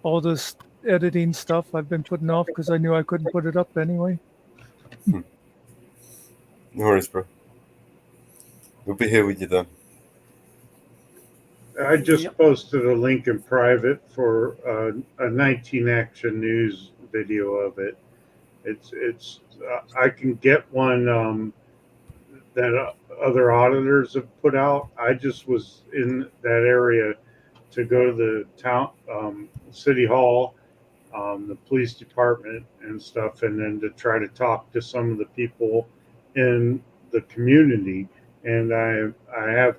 all this editing stuff I've been putting off because I knew I couldn't put it up anyway. No worries, bro. We'll be here with you then. I just posted a link in private for a 19 Action News video of it. It's I can get one that other auditors have put out. I just was in that area to go to the town city hall, the police department and stuff, and then to try to talk to some of the people in the community. And I have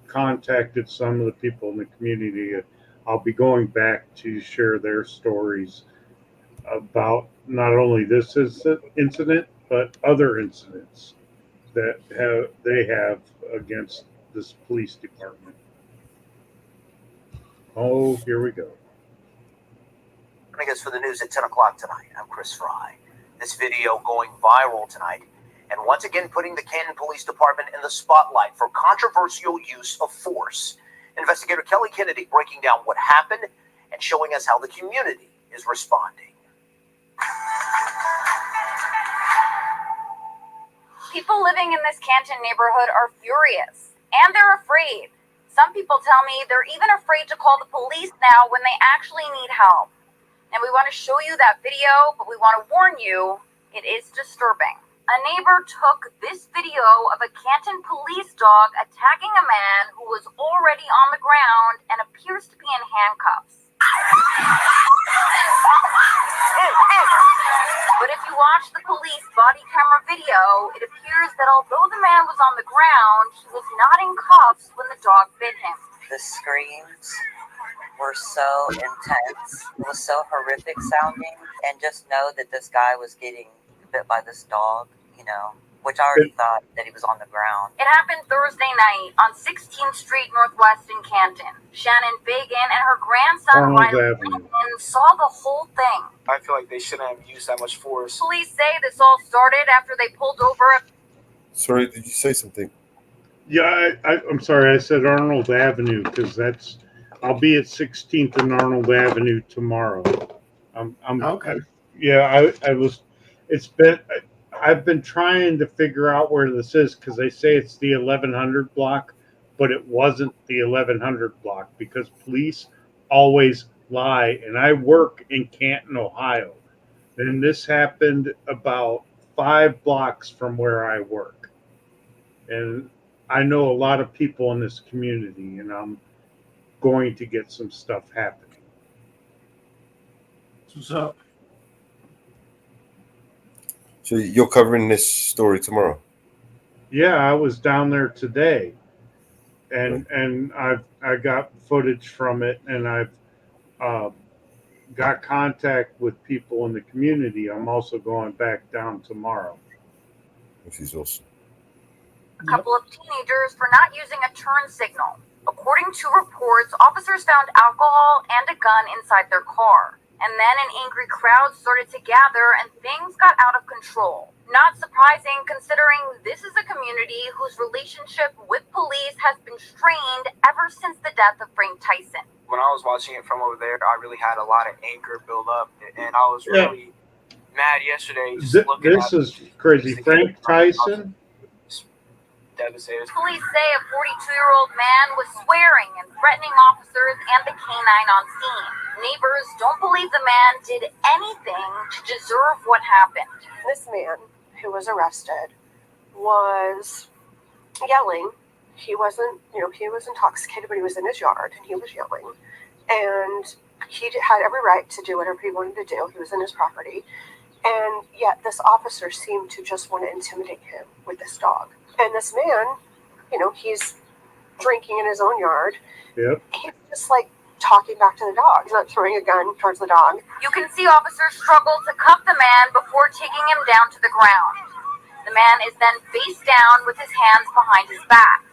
contacted some of the people in the community. I'll be going back to share their stories about not only this incident but other incidents that they have against this police department. Oh, here we go. Joining us for the news at 10 o'clock tonight, I'm Chris Fry. This video going viral tonight, and once again putting the Canton Police Department in the spotlight for controversial use of force. Investigator Kelly Kennedy breaking down what happened and showing us how the community is responding. People living in this Canton neighborhood are furious, and they're afraid. Some people tell me they're even afraid to call the police now when they actually need help. And we want to show you that video, but we want to warn you, it is disturbing. A neighbor took this video of a Canton police dog attacking a man who was already on the ground and appears to be in handcuffs. But if you watch the police body camera video, it appears that although the man was on the ground, he was not in cuffs when the dog bit him. The screams were so intense. It was so horrific sounding. And just know that this guy was getting bit by this dog, which I already thought that he was on the ground. It happened Thursday night on 16th Street Northwest in Canton. Shannon Fagan and her grandson Riley Fagan saw the whole thing. I feel like they shouldn't have used that much force. Police say this all started after they pulled over a... Sorry, did you say something? Yeah, I'm sorry. I said Arnold Avenue because I'll be at 16th and Arnold Avenue tomorrow. Okay. I've been trying to figure out where this is because they say it's the 1100 block, but it wasn't the 1100 block because police always lie. And I work in Canton, Ohio. And this happened about 5 blocks from where I work. And I know a lot of people in this community, and I'm going to get some stuff happening. What's up? So you're covering this story tomorrow? Yeah, I was down there today, and I got footage from it, and I've got contact with people in the community. I'm also going back down tomorrow. Which is awesome. A couple of teenagers for not using a turn signal. According to reports, officers found alcohol and a gun inside their car. And then an angry crowd started to gather and things got out of control. Not surprising considering this is a community whose relationship with police has been strained ever since the death of Frank Tyson. When I was watching it from over there, I really had a lot of anger build up, and I was really mad yesterday. This is crazy. Frank Tyson? Devastated. Police say a 42-year-old man was swearing and threatening officers and the canine on scene. Neighbors don't believe the man did anything to deserve what happened. This man who was arrested was yelling. He wasn't, he was intoxicated, but he was in his yard and he was yelling. And he had every right to do whatever he wanted to do. He was in his property. And yet this officer seemed to just want to intimidate him with this dog. And this man, he's drinking in his own yard. Yep. He's just talking back to the dog. He's not throwing a gun towards the dog. You can see officers struggle to cuff the man before taking him down to the ground. The man is then face down with his hands behind his back.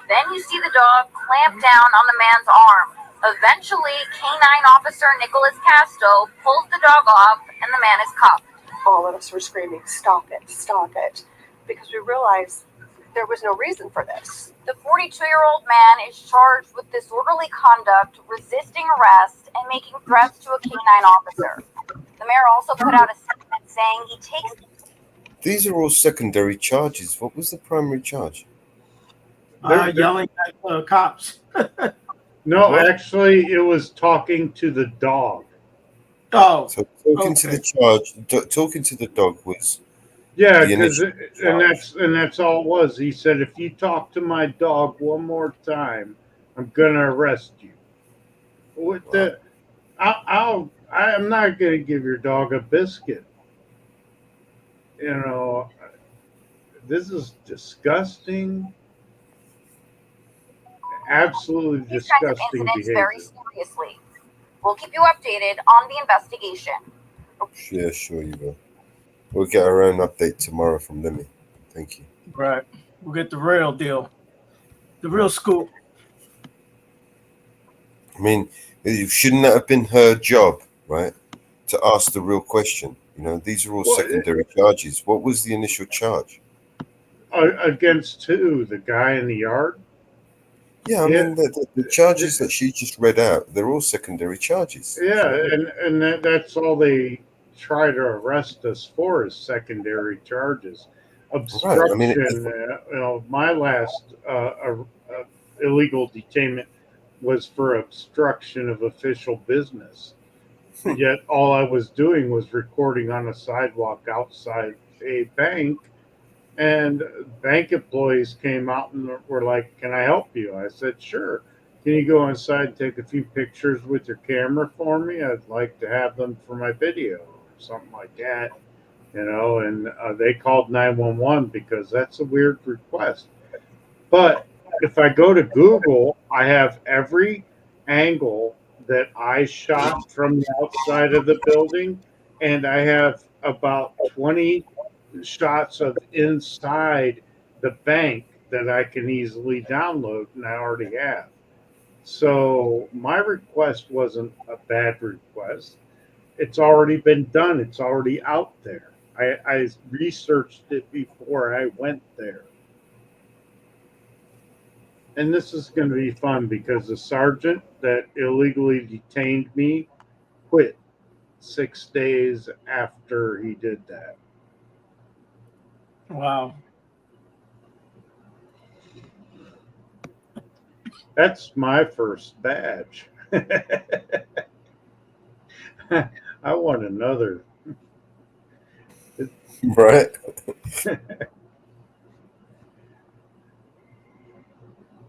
Then you see the dog clamp down on the man's arm. Eventually, Canine Officer Nicholas Casto pulls the dog off and the man is cuffed. All of us were screaming, "Stop it, stop it," because we realized there was no reason for this. The 42-year-old man is charged with disorderly conduct, resisting arrest, and making threats to a canine officer. The mayor also put out a statement saying he takes... These are all secondary charges. What was the primary charge? Yelling at cops. No, What? actually, it was talking to the dog. Oh, So talking to the talking to the dog was Yeah, the because initial and charge. that's all it was. He said, if you talk to my dog one more time, I'm gonna arrest you. What the? I'm not gonna give your dog a biscuit. You know, this is disgusting. Absolutely These kinds of disgusting incidents very behavior. seriously. We'll keep you updated on the investigation. Yeah, sure you will. We'll get our own update tomorrow from Lemmy. Thank you. Right. We'll get the real deal. The real scoop. I mean, shouldn't that have been her job, right? To ask the real question. You know, these are all Well, secondary charges. What was the initial charge? Against who? The guy in the yard? Yeah, I mean, the charges that she just read out, they're all secondary charges. Yeah, and that's all they try to arrest us for is secondary charges. Right. I mean, Obstruction. My last illegal detainment was for obstruction of official business. Yet all I was doing was recording on a sidewalk outside a bank, and bank employees came out and were like, "Can I help you?" I said, "Sure. Can you go inside and take a few pictures with your camera for me? I'd like to have them for my video," or something like that. And they called 911 because that's a weird request. But if I go to Google, I have every angle that I shot from the outside of the building, and I have about 20 shots of inside the bank that I can easily download, and I already have. So my request wasn't a bad request. It's already been done. It's already out there. I researched it before I went there. And this is going to be fun because the sergeant that illegally detained me quit 6 days after he did that. Wow. That's my first badge. I want another. Right.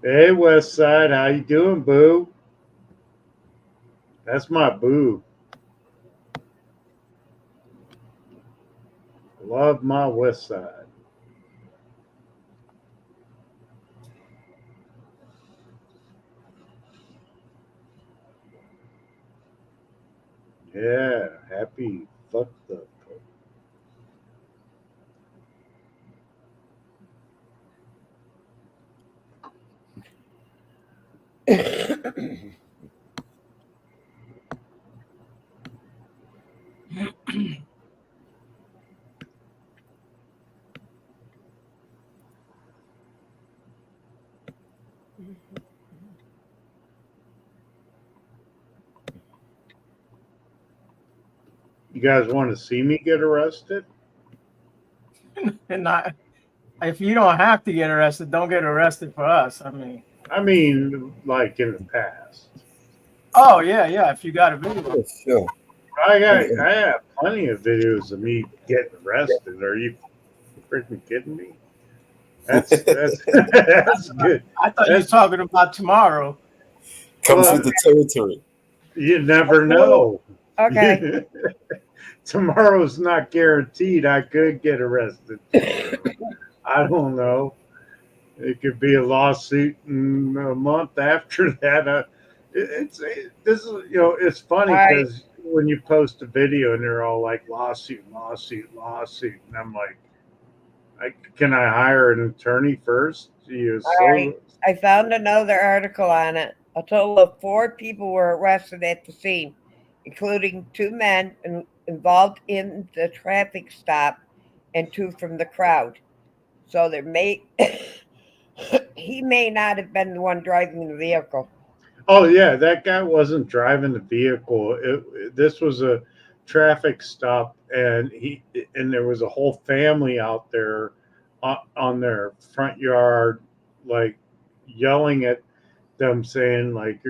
Hey, West Side, how you doing, boo? That's my boo. Love my West Side. Yeah, happy fucked up. You guys want to see me get arrested? And not, if you don't have to get arrested, don't get arrested for us. I mean, like in the past. Oh yeah. If you got a video. Sure. I have plenty of videos of me getting arrested. Are you freaking kidding me? That's good. I thought you were talking about tomorrow. Comes with the territory. You never know. Okay. Tomorrow's not guaranteed. I could get arrested tomorrow. I don't know. It could be a lawsuit in a month after that. This is it's funny because when you post a video and they're all like lawsuit, and I'm like, can I hire an attorney first? I found another article on it. A total of 4 people were arrested at the scene, including 2 men involved in the traffic stop and 2 from the crowd. So he may not have been the one driving the vehicle. Oh yeah, that guy wasn't driving the vehicle. This was traffic stop, and there was a whole family out there on their front yard, like yelling at them, saying like,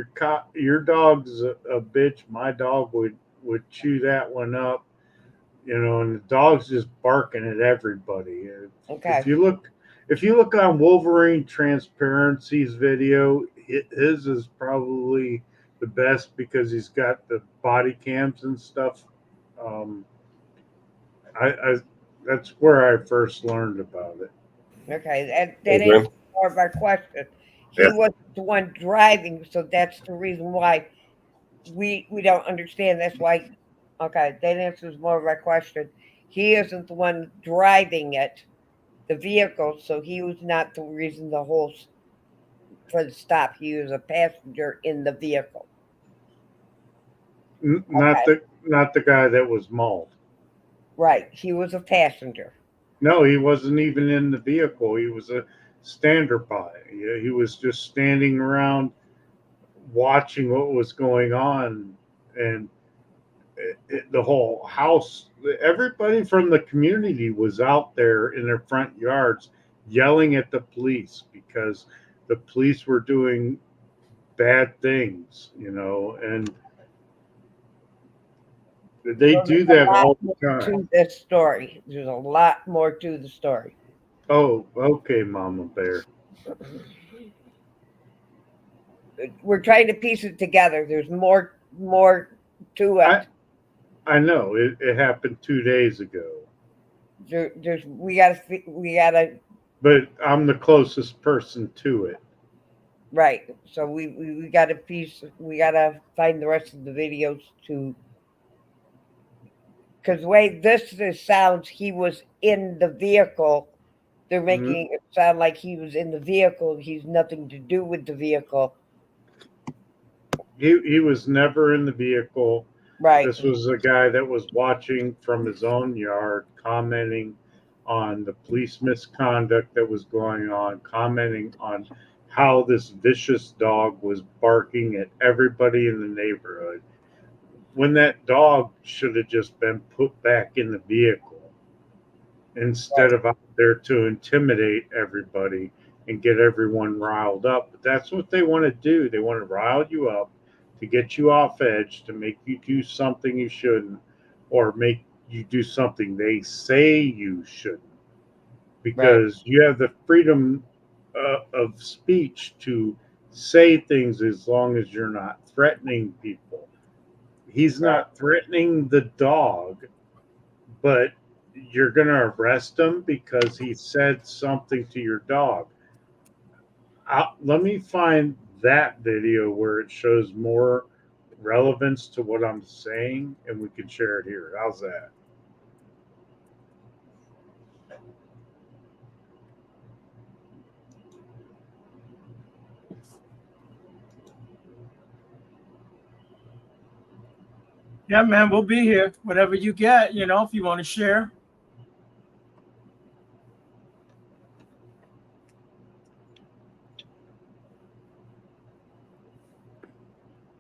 your dog's a bitch. My dog would chew that one up, and the dog's just barking at everybody. Okay. If you look on Wolverine Transparency's video, his is probably the best because he's got the body cams and stuff. I that's where I first learned about it. Okay, that answers more of our question. He wasn't the one driving, so that's the reason why we don't understand. That's why. Okay, that answers more of our question. He isn't the one driving it, the vehicle, so he was not the reason for the stop. He was a passenger in the vehicle. Not the guy that was mauled. Right, he was a passenger. No, he wasn't even in the vehicle. He was a standby. He was just standing around watching what was going on, and the whole house, everybody from the community was out there in their front yards yelling at the police because the police were doing bad things, and they do that all the time. To this story, there's a lot more to the story. Oh, okay, Mama Bear. We're trying to piece it together. There's more to it. I know it happened 2 days ago. We gotta. But I'm the closest person to it. Right. So we got to we got to find the rest of the videos because the way this sounds, he was in the vehicle. They're making it sound like he was in the vehicle. He's nothing to do with the vehicle. He was never in the vehicle. Right. This was a guy that was watching from his own yard, commenting on the police misconduct that was going on, commenting on how this vicious dog was barking at everybody in the neighborhood, when that dog should have just been put back in the vehicle instead of out there to intimidate everybody and get everyone riled up. But that's what they want to do. They want to rile you up to get you off edge, to make you do something you shouldn't, or make you do something they say you shouldn't. Because you have the freedom of speech to say things as long as you're not threatening people. He's not threatening the dog, but you're going to arrest him because he said something to your dog. Let me find that video where it shows more relevance to what I'm saying, and we can share it here. How's that? Yeah, man, we'll be here. Whatever you get, if you want to share.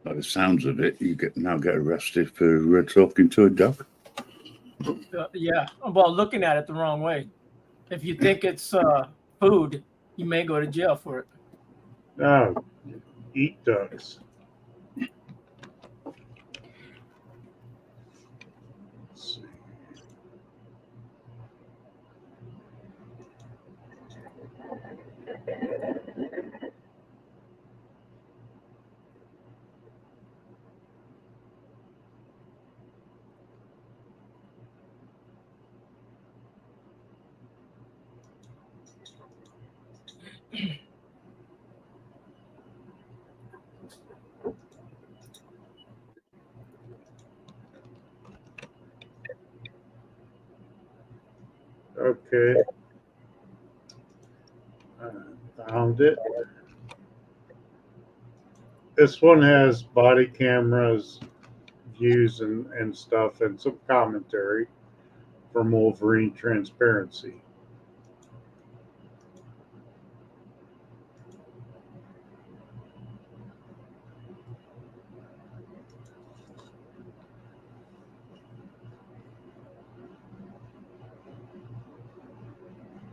By the sounds of it, you now get arrested for talking to a dog. Yeah, well, looking at it the wrong way. If you think it's food, you may go to jail for it. No, eat ducks. Let's see. Okay. Found it. This one has body cameras, views, and stuff, and some commentary from Wolverine Transparency.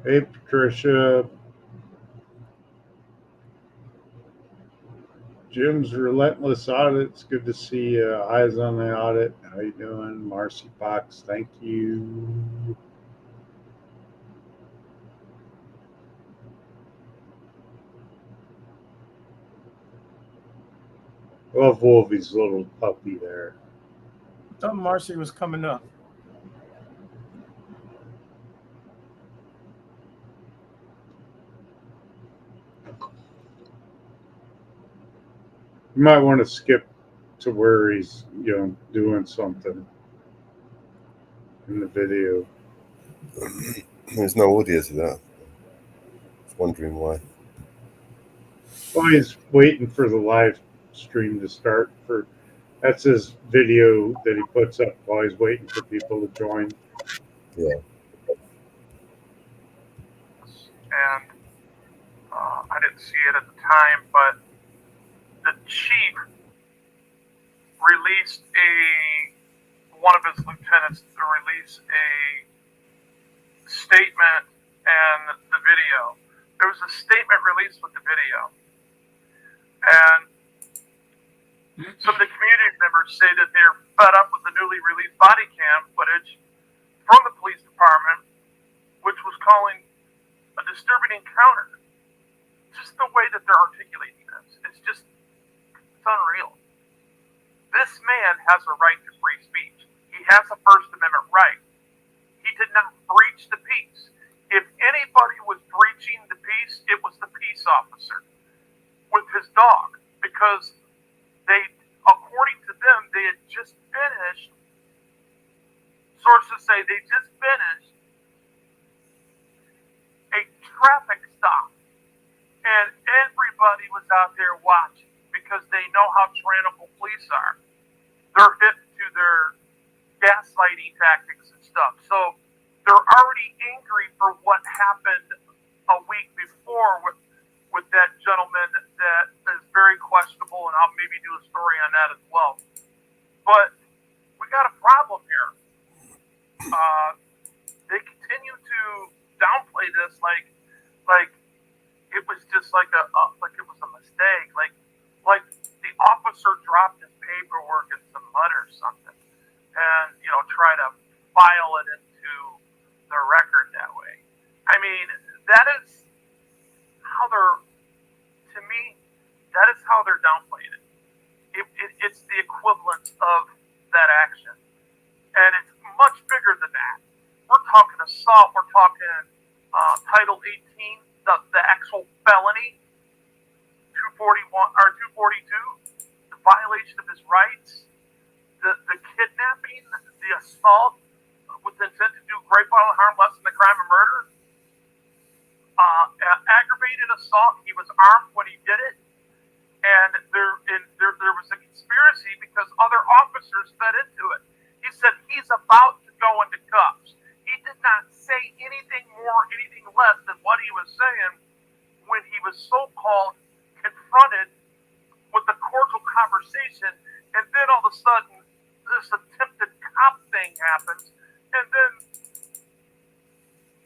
Hey, Patricia. Jim's Relentless Audit. It's good to see you. Eyes on the Audit. How you doing? Marcy Fox, thank you. Love Wolfie's little puppy there. I thought Marcy was coming up. You might want to skip to where he's, doing something in the video. There's no audio to that. I was wondering why. Well, he's waiting for the live stream to start. That's his video that he puts up while he's waiting for people to join. Yeah. And I didn't see it at the time, but the chief released one of his lieutenants to release a statement and the video. There was a statement released with the video, and some of the community members say that they're fed up with the newly released body cam footage from the police department, which was calling a disturbing encounter. Just the way that they're articulating this, it's unreal. This man has a right to free speech. He has a First Amendment right. He did not breach the peace. If anybody was breaching the peace, it was the peace officer with his dog, because according to them, they had just finished, sources say they just finished a traffic stop, and everybody was out there watching because they know how tyrannical police are. They're hit to their gaslighting tactics and stuff. So they're already angry for what happened a week before with that gentleman that is very questionable, and I'll maybe do a story on that as well. But we got a problem here. They continue to downplay this like it was just like it was a mistake, like the officer dropped his paperwork in some mud or something, and try to file it into the record that way. I mean, that is how they're downplaying it. It's the equivalent of that action, and it's much bigger than that. We're talking assault. We're talking Title 18, the actual felony, 241 or 242, the violation of his rights, the kidnapping, the assault with intent to do great bodily harm less than the crime of murder, aggravated assault. He was armed when he did it, and there was a conspiracy because other officers fed into it. He said he's about to go into cuffs. He did not say anything more, anything less than what he was saying when he was so-called confronted with a cordial conversation, and then all of a sudden this attempted cop thing happens, and then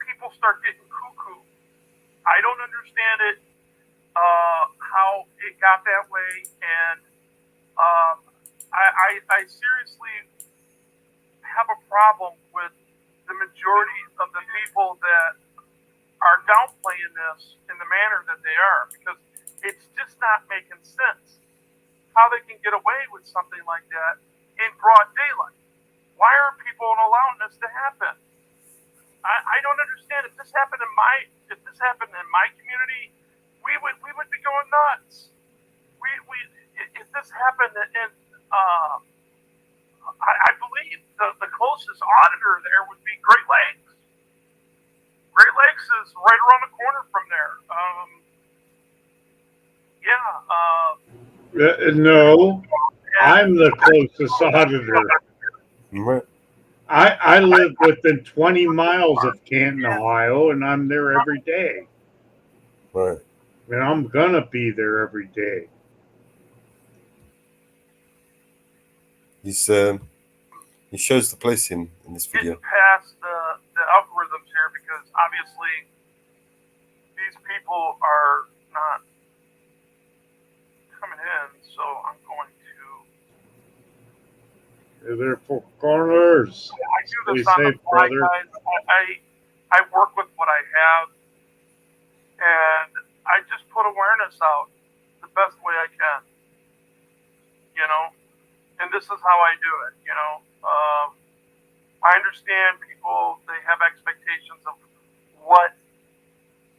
people start getting cuckoo. I don't understand it, how it got that way, and I seriously have a problem with the majority of the people that are downplaying this in the manner that they are, because it's just not making sense how they can get away with something like that in broad daylight. Why aren't people allowing this to happen? I don't understand. If this happened in my community, we would be going nuts. If this happened in I believe the closest auditor there would be Great Lakes. Great Lakes is right around the corner from there. No, I'm the closest auditor. Right. I live within 20 miles of Canton, Ohio, and I'm there every day. Right. And I'm gonna be there every day. He shows the place in this video. Getting past the algorithms here, because obviously these people are not coming in, so I'm going to. They're there for corners. I do this Stay on the safe, fly, brother. guys. I work with what I have, and I just put awareness out the best way I can. You know, and this is how I do it. You know, I understand people, they have expectations of what,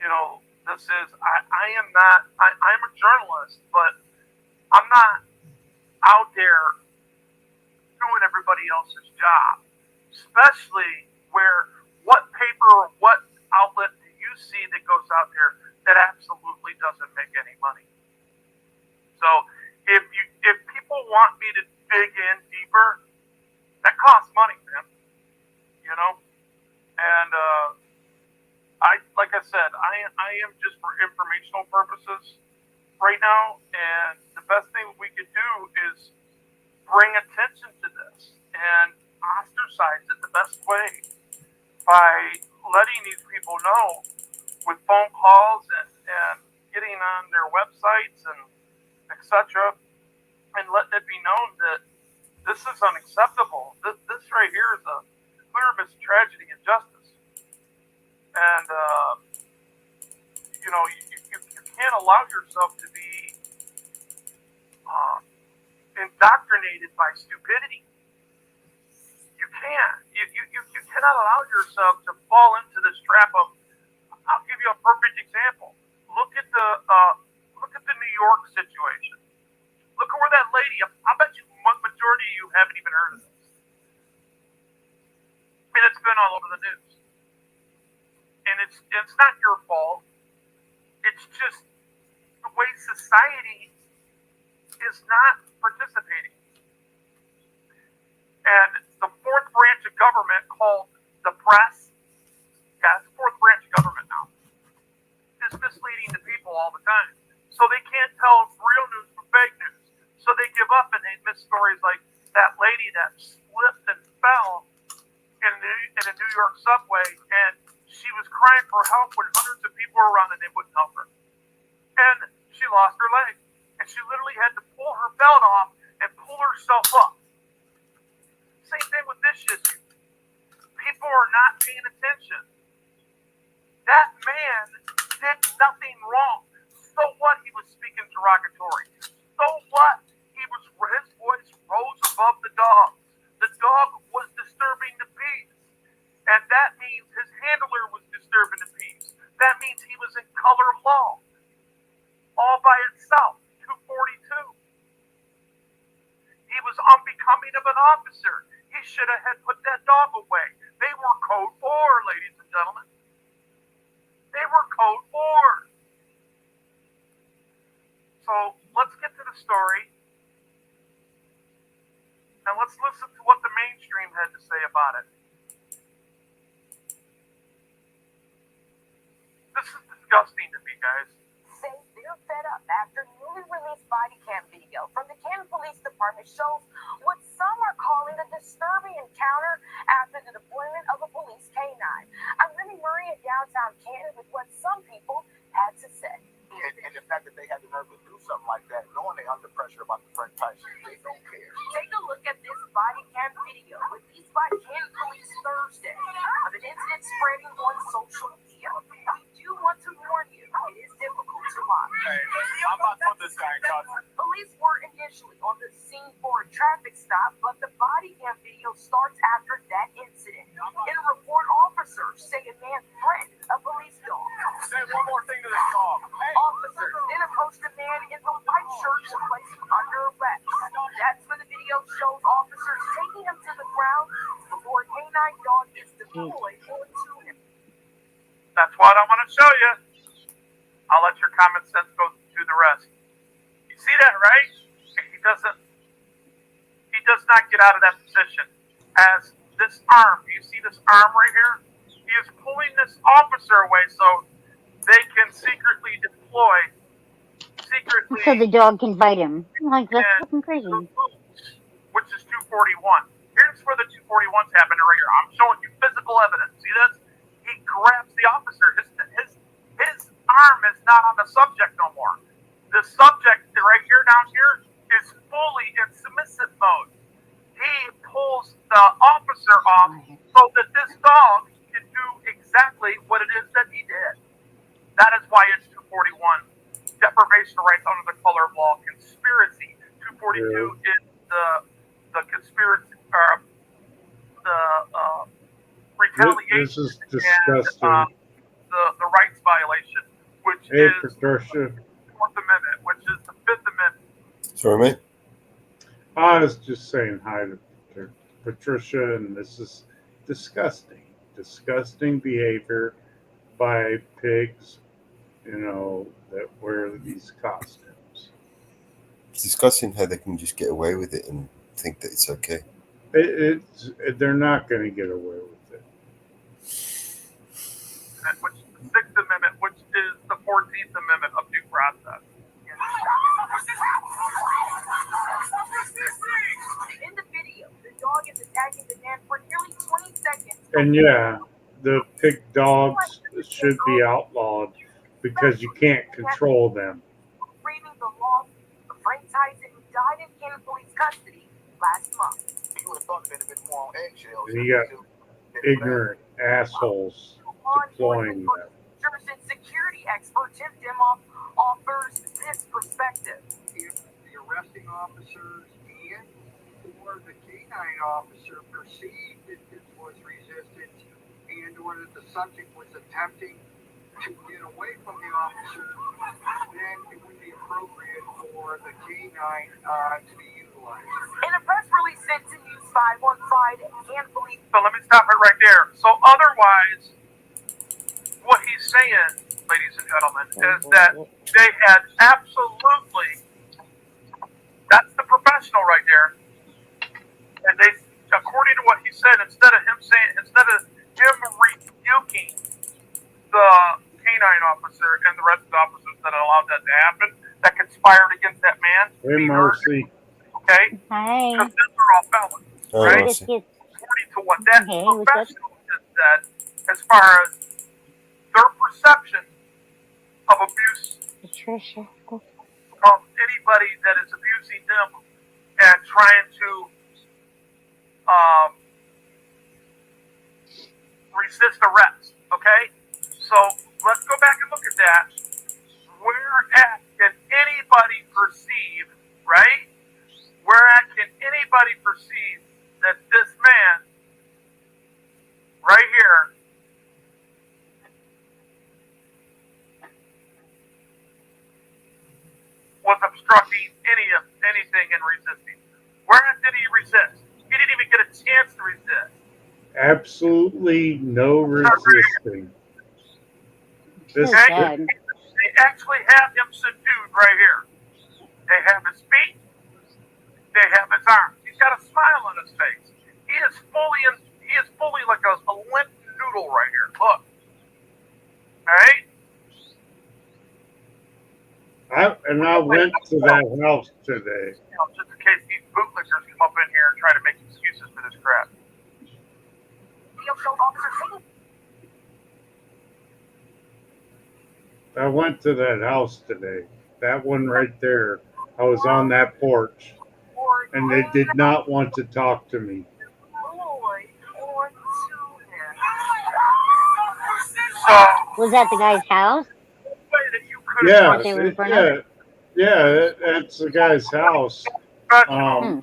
you know, this is. I am not, I'm a journalist, but I'm not out there doing everybody else's job, especially where what paper or what outlet do you see that goes out there that absolutely doesn't make any money? So if people want me to dig in deeper, that costs money, man. You know, and like I said, I am just for informational purposes right now, and the best thing we could do is bring attention to this and ostracize it the best way by letting these people know with phone calls and getting on their websites and etc. and letting it be known that this is unacceptable. This right here is a clear tragedy and justice. And, you know, you can't allow yourself to be indoctrinated by stupidity. You can't. You cannot allow yourself to fall into this trap of. I'll give you a perfect example. Look at the New York situation. Look at where that lady. I bet you majority of you haven't even heard of this. I mean, it's been all over the news, and it's not your fault. It's just the way society is not participating. And the fourth branch of government called the press, yeah, it's the fourth branch of government now, is misleading the people all the time. So they can't tell real news from fake news. So they give up and they miss stories like that lady that slipped and fell in a New York subway, and she was crying for help when hundreds of people were around and they wouldn't help her. And she lost her leg. And she literally had to pull her belt off and pull herself up. Same thing with this issue. People are not paying attention. That man did nothing wrong. So what? He was speaking derogatory. So what? His voice rose above the dog. The dog was disturbing the peace. And that means his handler was disturbing the peace. That means he was in color law. All by itself. 242. He was unbecoming of an officer. He should have had put that dog away. They were code 4, ladies and gentlemen. They were code 4. So let's get to the story. And let's listen to what the mainstream had to say about it. This is disgusting to me, guys. Say they're fed up after newly released body cam video from the Canton Police Department shows what some are calling a disturbing encounter after the deployment of a police canine. I'm Rennie Murray in downtown Canton with what some people had to say. And the fact that they had the nerve to do something like that, knowing they're under pressure about the Frank Tyson, they don't care. Take a look at this body cam video released by Canton Police Thursday of an incident spreading on social media. We do want to warn you, it is difficult to watch. Hey, I'm about to put this guy in custody. Police were initially on the scene for a traffic stop, but the body cam video starts after that incident. In a report, officers say a man threatened a police dog. Say one more thing to this dog. Hey. Officers then approached the man in the white shirt to place him under arrest. That's when the video shows officers taking him to the ground before a canine dog is deployed onto him. That's what I want to show you. I'll let your common sense go through the rest. You see that, right? He does not get out of that position. As this arm, do you see this arm right here? He is pulling this officer away so they can secretly deploy, So the dog can bite him. Like, that's fucking crazy. which is 241. Here's where the 241's happening right here. I'm showing you physical evidence. See this? He grabs the officer. His arm is not on the subject no more. The subject right here, down here, is fully in submissive mode. He pulls the officer off so that this dog can do exactly what it is that he did. That is why it's 241. Deprivation of rights under the color of law. Conspiracy. 242 is the conspiracy, the retaliation. This is disgusting. And the rights violation, which Hey, is Patricia. the Fourth Amendment, which is the Fifth Amendment. Sorry, mate. I was just saying hi to Patricia, and this is disgusting. Disgusting behavior by pigs, that wear these costumes. It's disgusting how they can just get away with it and think that it's okay. They're not going to get away with it. Which is the Sixth Amendment, which is the 14th Amendment of due process. In the video, the dog is attacking the man for nearly 20 seconds. And yeah, the pig dogs should be outlawed because you can't control them. Braving the law, Frank Tyson, who died in Cannon Police custody last month. You would have thought they'd have been more on eggshells. And you got ignorant assholes deploying them. Insurance and security expert Tim Dimoff offers this perspective. If the arresting officers and or the canine officer perceived that this was resistance and or that the subject was attempting to get away from the officer, then it would be appropriate for the canine to be utilized. In a press release sent to News 5 on Friday, Cannon Police. So let me stop it right there. So otherwise, what he's saying, ladies and gentlemen, is that they had absolutely, that's the professional right there. And they, according to what he said, instead of him rebuking the canine officer and the rest of the officers that allowed that to happen, that conspired against that man. Hey, Marcy. Okay? Hi. Because these are all felons, right? According to what that professional just said, as far as their perception of abuse Patricia. from anybody that is abusing them and trying to resist arrest. Okay? So let's go back and look at that. Where at can anybody perceive, right? Where at can anybody perceive that this man right here was obstructing anything and resisting? Where did he resist? He didn't even get a chance to resist. Absolutely no resisting. This They actually have him subdued right here. They have his feet. They have his arms. He's got a smile on his face. He is fully like a limp noodle right here. Look. Alright? I went to that house today. Just in case these bootlickers come up in here and try to make excuses for this crap. I went to that house today. That one right there. I was on that porch, and they did not want to talk to me. Was that the guy's house? Yeah, They were in front of? that's the guy's house. I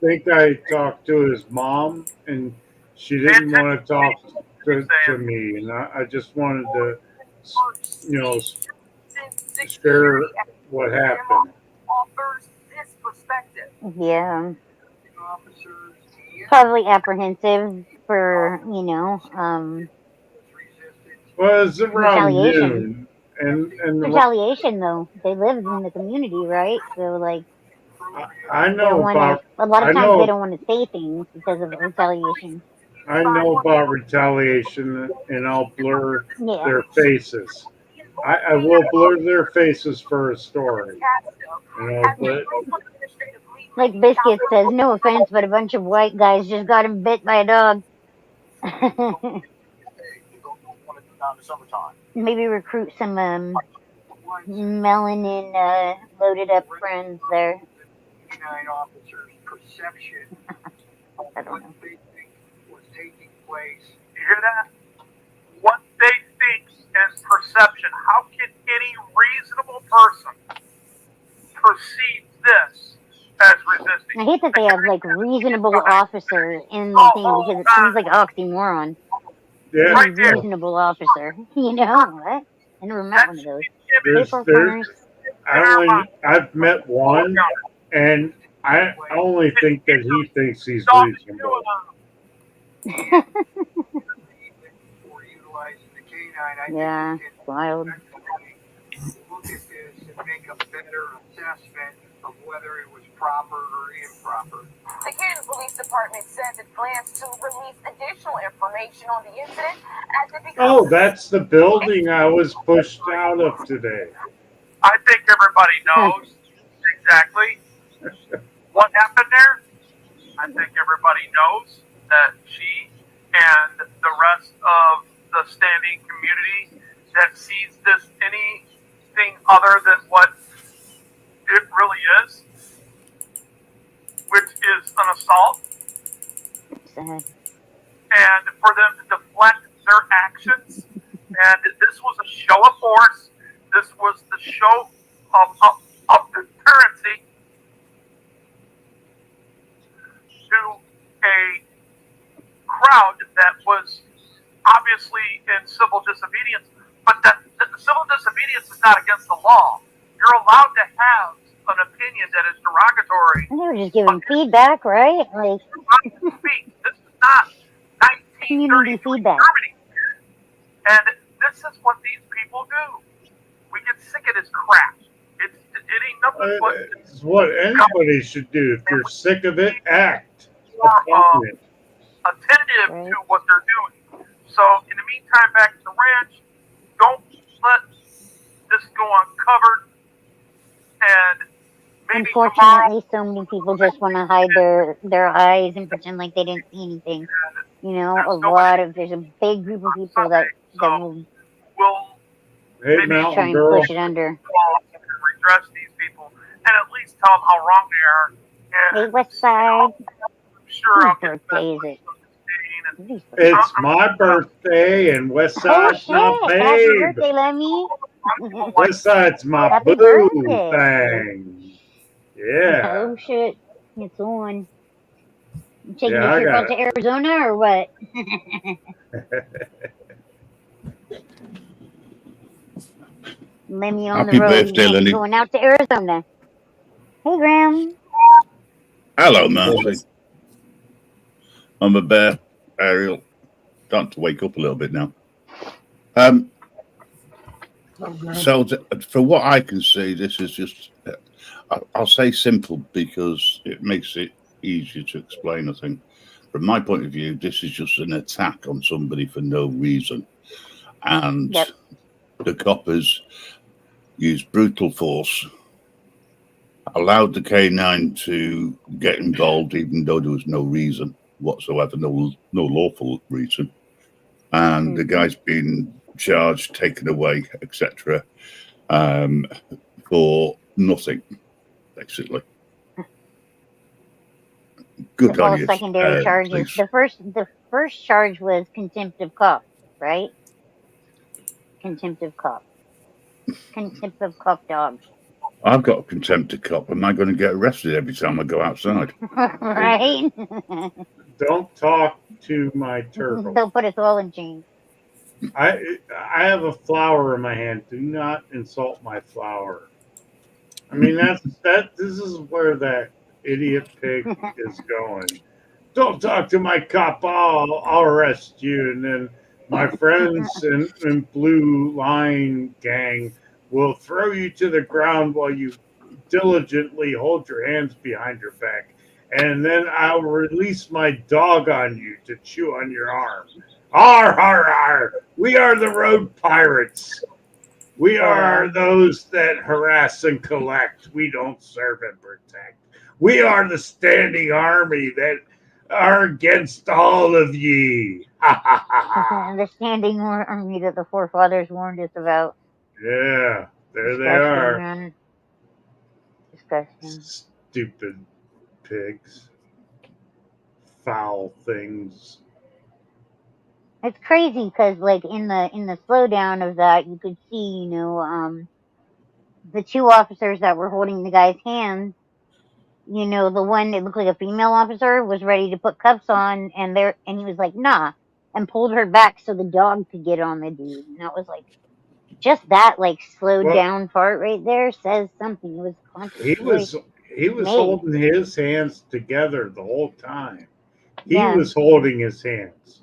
think I talked to his mom, and she didn't want to talk to me, and I just wanted to, share what happened. Yeah. Probably apprehensive for, Well, it's around retaliation. noon, and Retaliation, though. They live in the community, right? So, like, I they know wanna, about. a lot I of times know. they don't want to say things because of retaliation. I know about retaliation, and I'll blur their faces. I will blur their faces for a story. But Like Biscuit says, no offense, but a bunch of white guys just got him bit by a dog. now in the summertime. Maybe recruit some melanin loaded up friends there. Canine officers' perception of I don't what know. they think was taking place. You hear that? What they think is perception. How can any reasonable person perceive this as resisting? I hate that they have like reasonable officer in the thing because it seems like oxymoron. Yeah. Right there. Reasonable officer. You know what? I never met one of those. I've met one, and I only think that he thinks he's reasonable. For utilizing the canine, I Yeah, think it's wild. look at this and make a better assessment of whether it was proper or improper. The Canton Police Department says it plans to release additional information on the incident as it becomes. Oh, that's the building I was pushed out of today. I think everybody knows exactly what happened there. I think everybody knows that she and the rest of the standing community that sees this anything other than what it really is, which is an assault, Sad. and for them to deflect their actions. And this was a show of force. This was the show of deterrency to a crowd that was obviously in civil disobedience. But that the civil disobedience is not against the law. You're allowed to have an opinion that is derogatory. And they were just giving feedback, right? Like This is not 1933 community feedback. Germany. And this is what these people do. We get sick of this crap. It ain't nothing but It's what anybody should do. If you're sick of it, act upon it. attentive to what they're doing. So in the meantime, back to the ranch, don't let this go uncovered. And maybe Unfortunately, so many people just want to hide their eyes and pretend like they didn't see anything. You know, there's a big group of people that will try and push it under. redress these people and at least tell them how wrong they are. Hey, West Side. Sure, Whose birthday is it? It's my birthday, and West Side's my Happy babe. birthday, Lemmy. West Side's my Happy boo birthday. thing. Yeah. Oh shit, it's on. You taking Yeah, a I trip got out to Arizona or what? Lemmy on Happy the road. birthday, Lenny. Going out to Arizona. Hey, Graham. Hello, Marcy. I'm a bear, Ariel. Starting to wake up a little bit now. So, for what I can see, this is just, I'll say simple because it makes it easier to explain, I think. From my point of view, this is just an attack on somebody for no reason. And the coppers used brutal force, allowed the K9 to get involved, even though there was no reason whatsoever, no lawful reason. And the guy's been charged, taken away, etc., for nothing, basically. Good on All you. secondary charges. Please. The first charge was contempt of cop, right? Contempt of cop. Contempt of cop dog. I've got a contempt of cop. Am I going to get arrested every time I go outside? Right? Don't talk to my turtle. They'll put us all in chains. I have a flower in my hand. Do not insult my flower. I mean, this is where that idiot pig is going. Don't talk to my cop. I'll arrest you. And then my friends in Blue Line Gang will throw you to the ground while you diligently hold your hands behind your back. And then I'll release my dog on you to chew on your arm. Arr, arr, arr. We are the road pirates. We are those that harass and collect. We don't serve and protect. We are the standing army that are against all of ye. Ha ha ha ha. The standing army that the forefathers warned us about. Yeah, there they Disgusting, are. man. Disgusting. Stupid pigs. Foul things. It's crazy because, like, in the slowdown of that, you could see, the two officers that were holding the guy's hands. The one that looked like a female officer was ready to put cuffs on, and he was like, "Nah," and pulled her back so the dog could get on the dude. And that was like, just that, like, slowed Well, down part right there says something. It was a conscious he choice was he was made. holding his hands together the whole time. He Yeah. was holding his hands.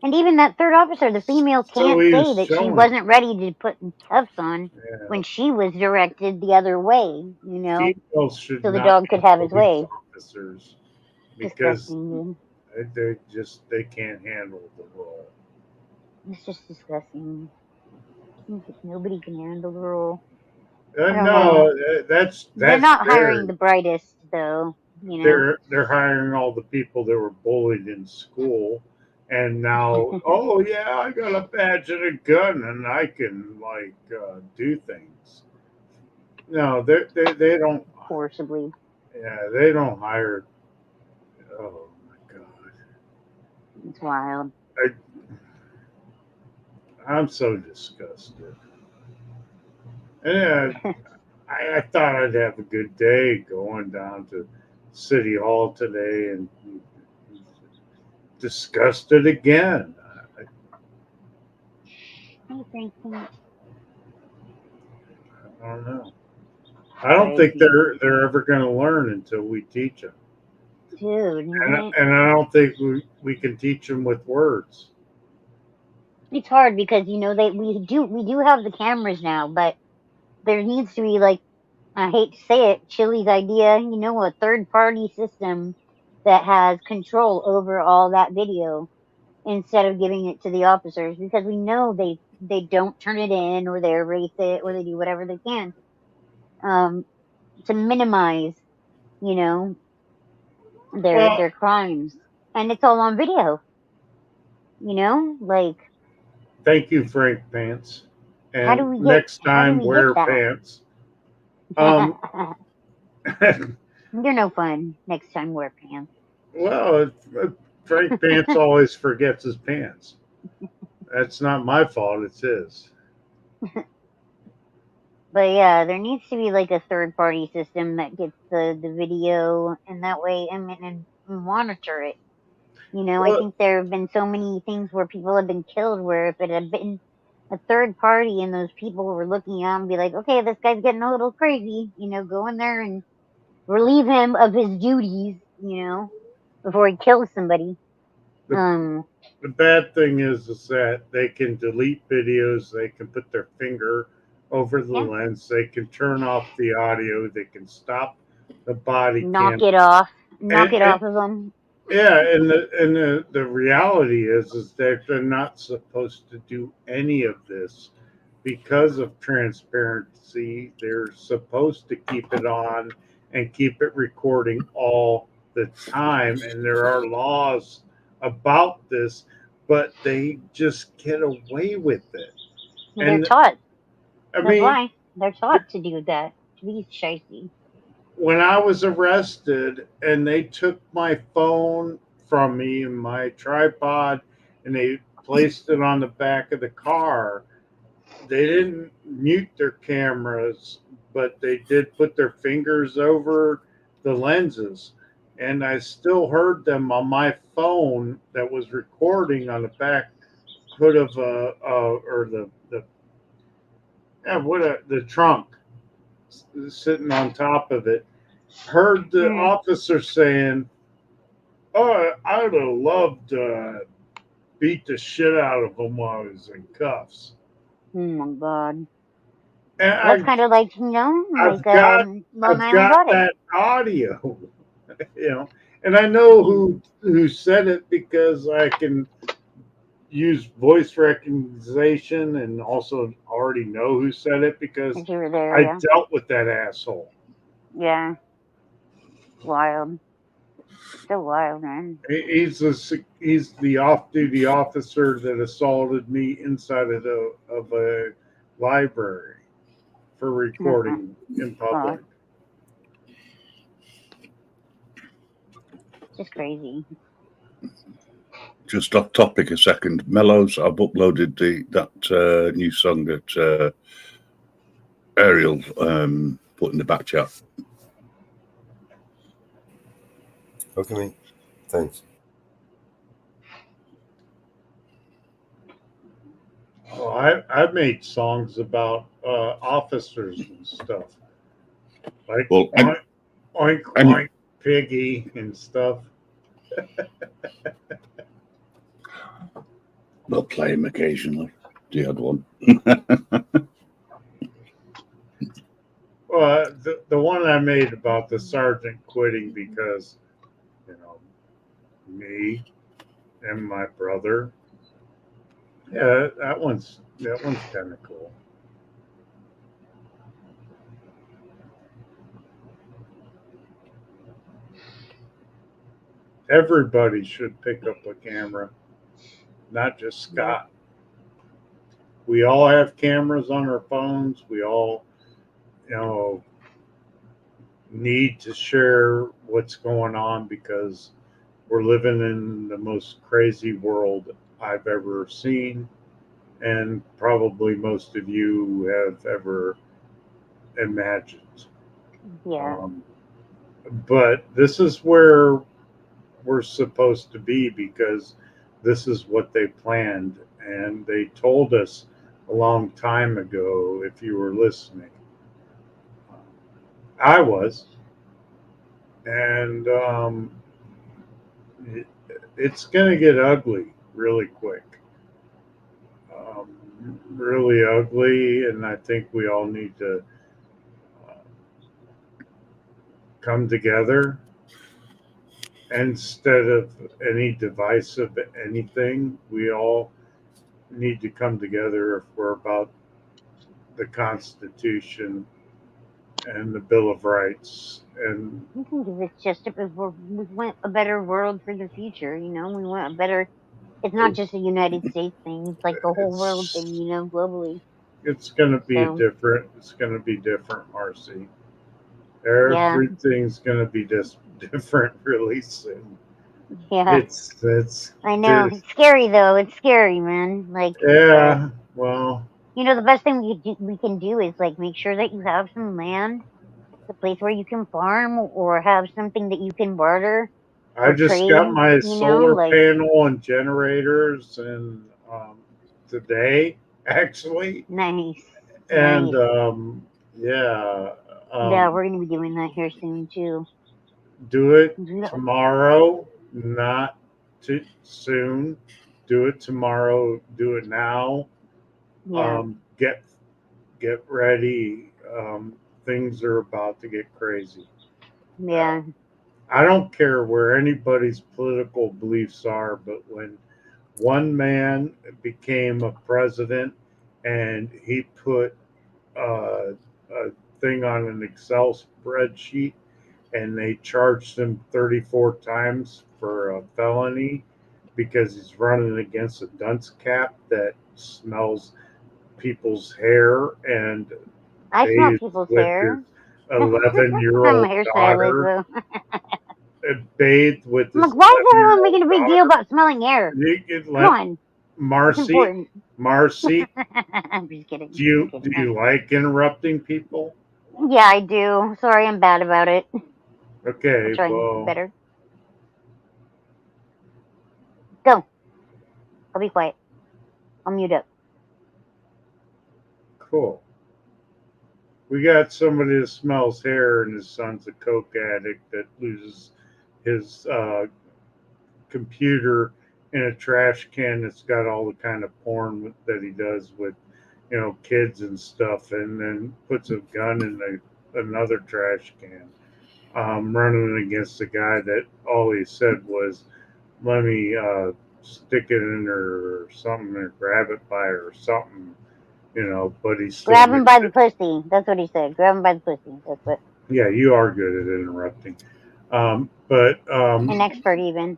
And even that third officer, the female So can't he was say that she showing. wasn't ready to put cuffs on Yeah. when she was directed the other way, Females should so the not dog be could have his police way. officers because Disgusting, dude. they can't handle the role. It's just disgusting. Nobody can handle the role. I don't No, know. that's They're not fair. hiring the brightest, though. They're hiring all the people that were bullied in school, and now oh yeah, I got a badge and a gun and I can do things. No, they don't. Forcibly. Yeah, they don't hire. Oh my god, It's wild. I'm so disgusted. And I thought I'd have a good day going down to City Hall today and disgusted again. Hey, Franklin. I don't know. I don't think they're ever going to learn until we teach them. Dude, And I don't think we can teach them with words. it's hard because we do have the cameras now, but there needs to be, like, I hate to say it, Chili's idea, a third party system that has control over all that video instead of giving it to the officers, because we know they don't turn it in, or they erase it, or they do whatever they can to minimize, you know, their crimes. And it's all on video. Like, Thank you, Frank Pants. how do And we next time, get wear that? pants. You're no fun. Next time, wear pants. Well, Frank Pants always forgets his pants. That's not my fault. It's his. But yeah, there needs to be like a third party system that gets the video, and that way, and monitor it. I think there have been so many things where people have been killed where if it had been a third party and those people were looking at and be like, okay, this guy's getting a little crazy, go in there and relieve him of his duties, before he kills somebody. The bad thing is that they can delete videos, they can put their finger over the lens, they can turn off the audio, they can stop the body knock cam. it off of them. Yeah, and the reality is that they're not supposed to do any of this because of transparency. They're supposed to keep it on and keep it recording all the time, and there are laws about this, but they just get away with it. They're taught. I That's mean, why they're taught to do that, to be shifty. when I was arrested and they took my phone from me and my tripod and they placed it on the back of the car, they didn't mute their cameras, but they did put their fingers over the lenses. And I still heard them on my phone that was recording on the back hood of the trunk, sitting on top of it. Heard the officer saying, "Oh, I would have loved to beat the shit out of him while I was in cuffs." Oh my god. And That's kind of like, Long I've Island got Got It. that audio, and I know who said it because I can use voice recognition and also already know who said it because You were there, I yeah. dealt with that asshole. Yeah. Wild. So wild, man. He's the off-duty officer that assaulted me inside of a library for recording in public. Just crazy. Just off topic a second. Mellows, I've uploaded that new song that Ariel put in the back chat. Okay, mate. Thanks. Oh, I've made songs about officers and stuff, like oink oink piggy and stuff. They'll play him occasionally. The odd one. Well, the one I made about the sergeant quitting because, me and my brother. Yeah, that one's kind of cool. Everybody should pick up a camera, not just Scott. We all have cameras on our phones. We all, need to share what's going on because we're living in the most crazy world I've ever seen, and probably most of you have ever imagined. Yeah. But this is where we're supposed to be because this is what they planned, and they told us a long time ago, if you were listening. I was. And it's going to get ugly really quick. Really ugly, and I think we all need to come together instead of any divisive anything. We all need to come together if we're about the Constitution and the Bill of Rights. And I think it's just we want a better world for the future. We want a better. It's not just a United States thing. It's like the whole world thing. Globally. It's going to be So, It's going to be different, Marcy. Yeah. Everything's going to be just different really soon. Yeah. It's. I know. It's scary though. It's scary, man. Yeah. Well. The best thing we can do is make sure that you have some land, a place where you can farm, or have something that you can barter. I just got my solar like panel and generators, and today actually. Nice. And Nice. yeah. Yeah, we're gonna be doing that here soon too. Do it Yeah. tomorrow, not too soon. Do it tomorrow. Do it now. Yeah. Get ready. Things are about to get crazy. Yeah. I don't care where anybody's political beliefs are, but when one man became a president and he put a thing on an Excel spreadsheet and they charged him 34 times for a felony because he's running against a dunce cap that smells people's hair and I smell bathed people's with hair. his 11-year-old I'm a hairstylist, daughter. though. Bathed with I'm his like, why is everyone 11-year-old making a big daughter. deal about smelling hair? Come on. It's important. Marcy, I'm just kidding. do you like interrupting people? Yeah, I do. Sorry, I'm bad about it. Okay, I'm trying to well, be better. Go. I'll be quiet. I'll mute up. cool. We got somebody that smells hair, and his son's a coke addict that loses his computer in a trash can that's got all the kind of porn that he does with, kids and stuff, and then puts a gun in another trash can. Running against a guy that all he said was, "Let me stick it in her or something, or grab it by her or something," But he's still Grab him by the pussy. That's what he said. Grab him by the pussy. That's what. Yeah, you are good at interrupting. But An expert even.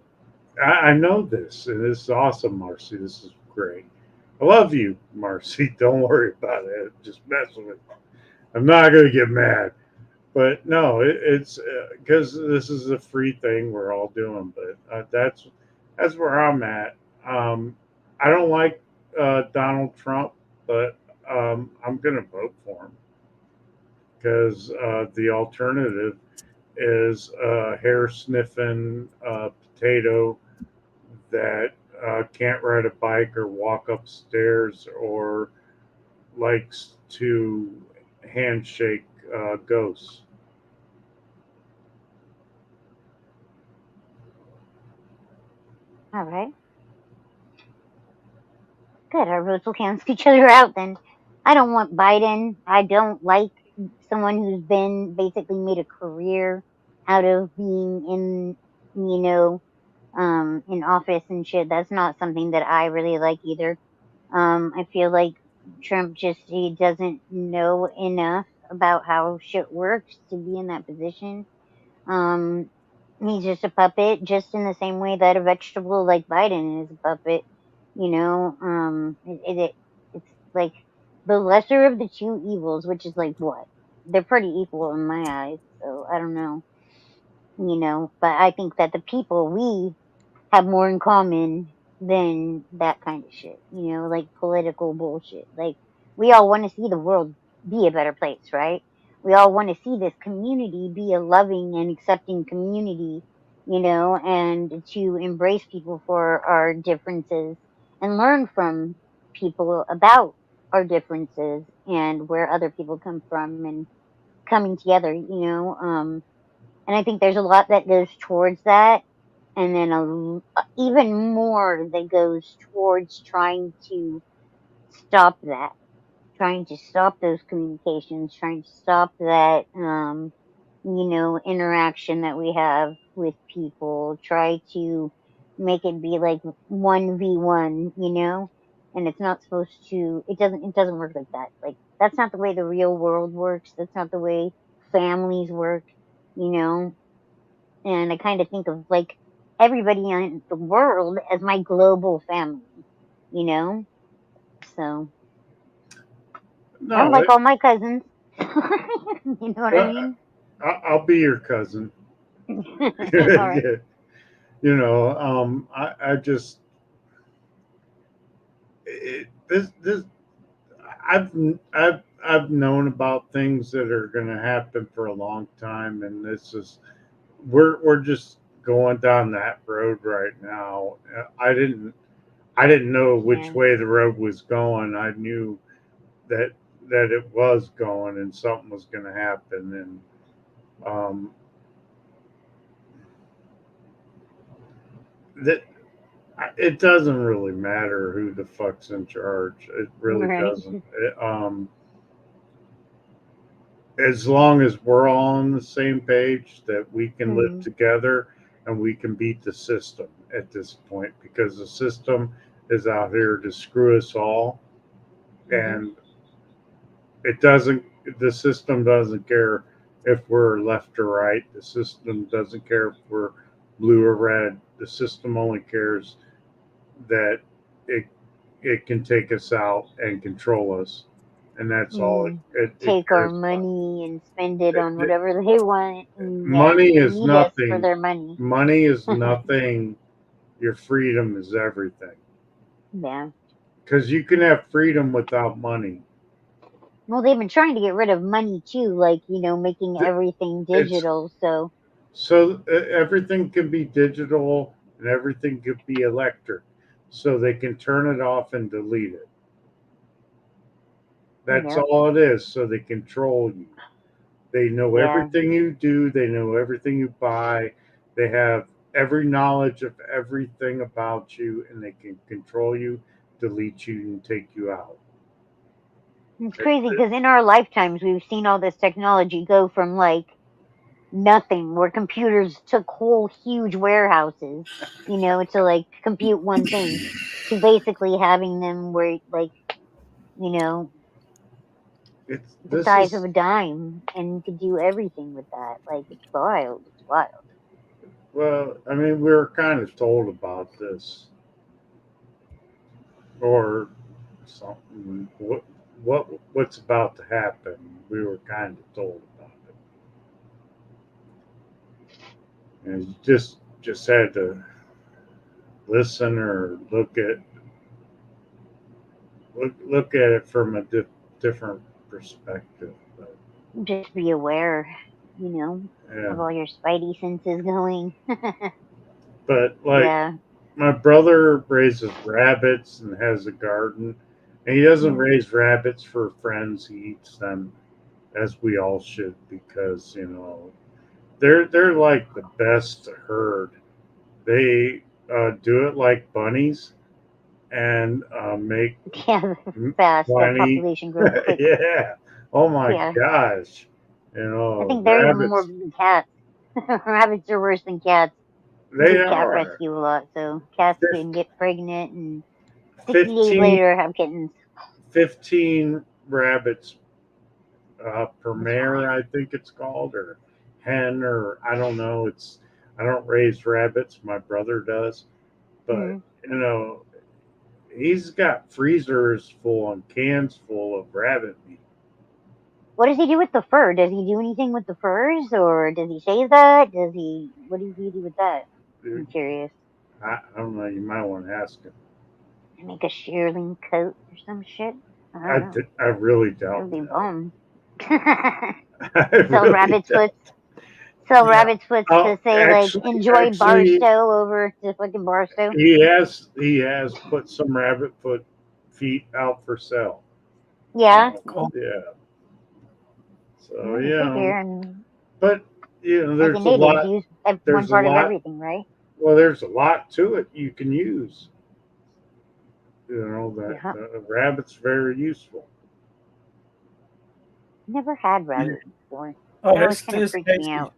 I know this, and this is awesome, Marcy. This is great. I love you, Marcy. Don't worry about it. Just messing with you. I'm not going to get mad. But no, it's because this is a free thing we're all doing. But that's where I'm at. I don't like Donald Trump, but I'm going to vote for him because the alternative is a hair sniffing potato that can't ride a bike or walk upstairs or likes to handshake ghosts. All right. Good. Our votes will cancel each other out then. I don't want Biden. I don't like someone who's been basically made a career out of being in office and shit. That's not something that I really like either. I feel like Trump he doesn't know enough about how shit works to be in that position. Um, he's just a puppet, just in the same way that a vegetable like Biden is a puppet. It's like the lesser of the two evils, which is like what? They're pretty equal in my eyes, so I don't know. But I think that the people, we have more in common than that kind of shit, like political bullshit. Like, we all want to see the world be a better place, right? We all want to see this community be a loving and accepting community, and to embrace people for our differences and learn from people about our differences and where other people come from and coming together, and I think there's a lot that goes towards that, and then even more that goes towards stop that, trying to stop those communications, trying to stop that, interaction that we have with people. Try to make it be like 1v1, and it's not supposed to. It doesn't work like that. Like, that's not the way the real world works. That's not the way families work, you know and I kind of think of like everybody in the world as my global family, you know. So I don't No, like all my cousins. You know what I uh, mean? I'll be your cousin. All right. Yeah. I just this I've I've known about things that are going to happen for a long time, and this is we're just going down that road right now. I didn't know which Yeah. way the road was going. I knew that it was going, and something was going to happen, and that it doesn't really matter who the fuck's in charge. It really Right. doesn't. As long as we're all on the same page, that we can live Mhm. together and we can beat the system at this point, because the system is out here to screw us all, Mhm. and it doesn't. The system doesn't care if we're left or right. The system doesn't care if we're blue or red. The system only cares that it it can take us out and control us, and that's all Mm. it Take our cares about. money and spend it on It- whatever they want, and money they is need us for nothing. their money. Money is nothing. Your freedom is everything. Yeah. Because you can have freedom without money. Well, they've been trying to get rid of money too, like, making everything It's digital. So, so everything can be digital and everything could be electric. So they can turn it off and delete it. That's yep. all it is. So they control you. They know Yeah. everything you do. They know everything you buy. They have every knowledge of everything about you, and they can control you, delete you, and take you out. It's crazy because in our lifetimes, we've seen all this technology go from like nothing, where computers took whole huge warehouses, to like compute one thing, to basically having them where like, you know, It's the this size of is a dime, and you could do everything with that. Like, it's wild. It's wild. Well, I mean, we were kind of told about this, or something. What's about to happen? We were kind of told about it, and you just had to listen or look at it from a different perspective. But, Just be aware, yeah. of all your spidey senses going. But like Yeah. my brother raises rabbits and has a garden, and he doesn't raise rabbits for friends. He eats them, as we all should, because they're like the best herd. They do it like bunnies and make Yeah, fast. Their plenty. population grows quick. Yeah. Oh my Yeah. gosh. I think they're even more Rabbits. than cats. Rabbits are worse than cats. I They do cat are rescue a lot, so cats can get pregnant and 60 days 15, later have kittens. 15 rabbits per mare, I think it's called, or hen, or I don't know. I don't raise rabbits. My brother does, but he's got freezers full and cans full of rabbit meat. What does he do with the fur? Does he do anything with the furs, or does he shave that? What does he do with that? I'm curious. I don't know. You might want to ask him. Make a shearling coat or some shit. I don't know. I really That don't would be know. bomb. Sell rabbit's foot. Sell rabbit's foot to say enjoy Barstow over to fucking Barstow. He has put some rabbit foot feet out for sale. Yeah. Yeah. So but as there's a a native, lot. use There's one a part of lot. everything, right? Well, there's a lot to it you can use. The rabbit's very useful. Never had rabbit before. Oh, That always this kind of is freaks me tasty. out.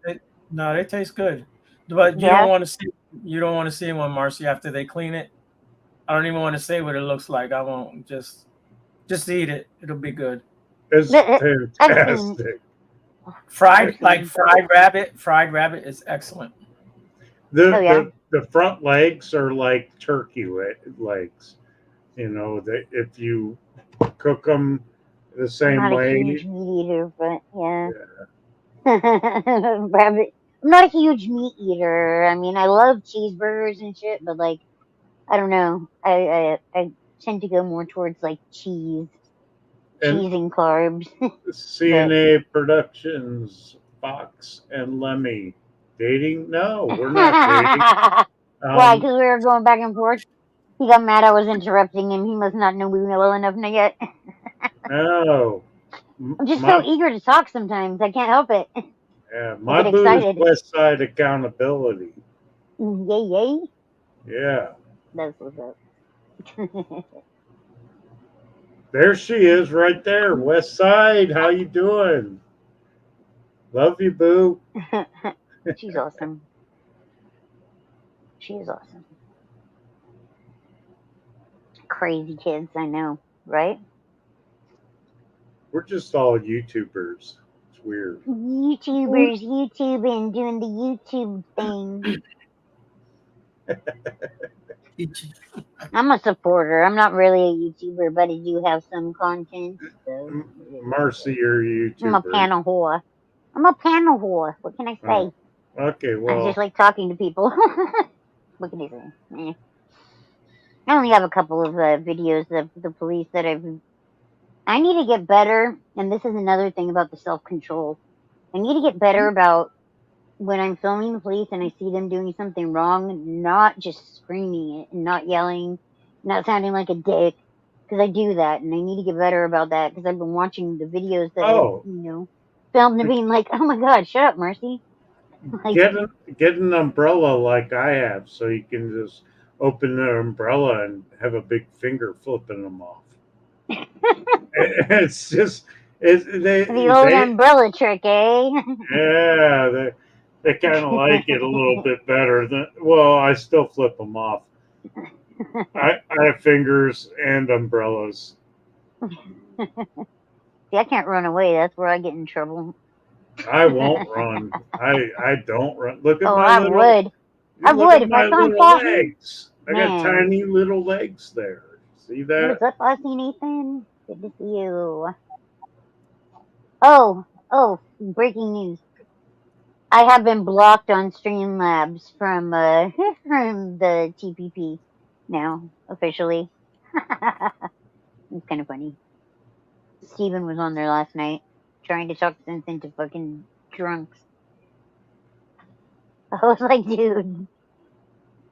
No, they taste good. But you don't want to see one, Marcy, after they clean it. I don't even want to say what it looks like. I won't. Just eat it. It'll be good. It's fantastic. Fried rabbit. Fried rabbit is excellent. The front legs are like turkey legs. If you cook them the same I'm not way. a huge meat eater, but rabbit. I'm not a huge meat eater. I mean, I love cheeseburgers and shit, but I don't know. I tend to go more towards cheese and carbs. CNA Productions, Fox and Lemmy dating? No, we're not dating. Why? Because we were going back and forth. He got mad I was interrupting him. He must not know me well enough yet. No. I'm just so eager to talk sometimes. I can't help it. Yeah, my boot is West Side Accountability. Yay, yay. Yeah. That's what's up. There she is right there. West Side, how you doing? Love you, boo. She's awesome. She is awesome. Crazy kids, I know, right? We're just all YouTubers. It's weird. YouTubers, YouTubing, doing the YouTube thing. I'm a supporter. I'm not really a YouTuber, but I do have some content. So. Marcy, you're a YouTuber. I'm a panel whore. What can I say? Okay, well. I just like talking to people. What can I say? I only have a couple of videos of the police that I need to get better, and this is another thing about the self-control. I need to get better about when I'm filming the police and I see them doing something wrong, not just screaming it and not yelling, not sounding like a dick, because I do that, and I need to get better about that because I've been watching the videos that I filmed and being like, oh my god, shut up, Marcy. Get an umbrella like I have, so you can just open the umbrella and have a big finger flipping them off. It's just the old umbrella trick, eh? Yeah, they kind of like it a little bit better than. Well, I still flip them off. I have fingers and umbrellas. See, I can't run away. That's where I get in trouble. I won't run. I don't run. Look at I would. You look at If I my saw him little flossing, legs. I got man. tiny little legs there. See that? What's up, Aussie Nathan? Good to see you. Oh, breaking news. I have been blocked on Streamlabs from from the TPP now, officially. It's kind of funny. Steven was on there last night trying to talk sense into fucking drunks. I was like, dude,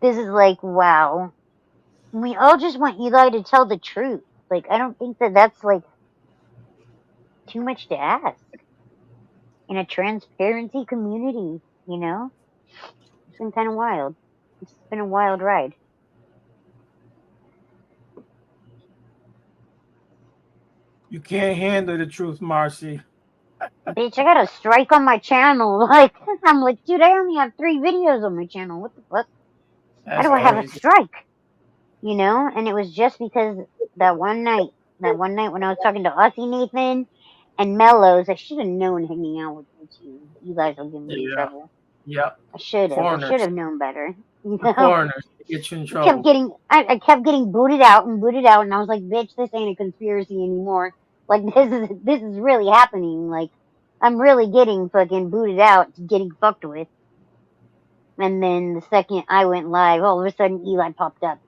this is like, wow. We all just want Eli to tell the truth. Like, I don't think that that's like too much to ask in a transparency community, you know? It's been kind of wild. It's been a wild ride. You can't handle the truth, Marcy. Bitch, I got a strike on my channel. Like, I'm like, dude, I only have 3 videos on my channel. What the fuck? Why That's do I have a crazy. strike? You know? And it was just because that one night when I was talking to Aussie Nathan and Mellows, I should have known hanging out with you two. You guys will get me in Yeah. trouble. Yep. I should Foreigners. have known better. You The know? foreigners get you in trouble. I kept getting booted out, and I was like, bitch, this ain't a conspiracy anymore. Like, this is really happening. Like, I'm really getting fucking booted out, getting fucked with. And then the second I went live, all of a sudden Eli popped up.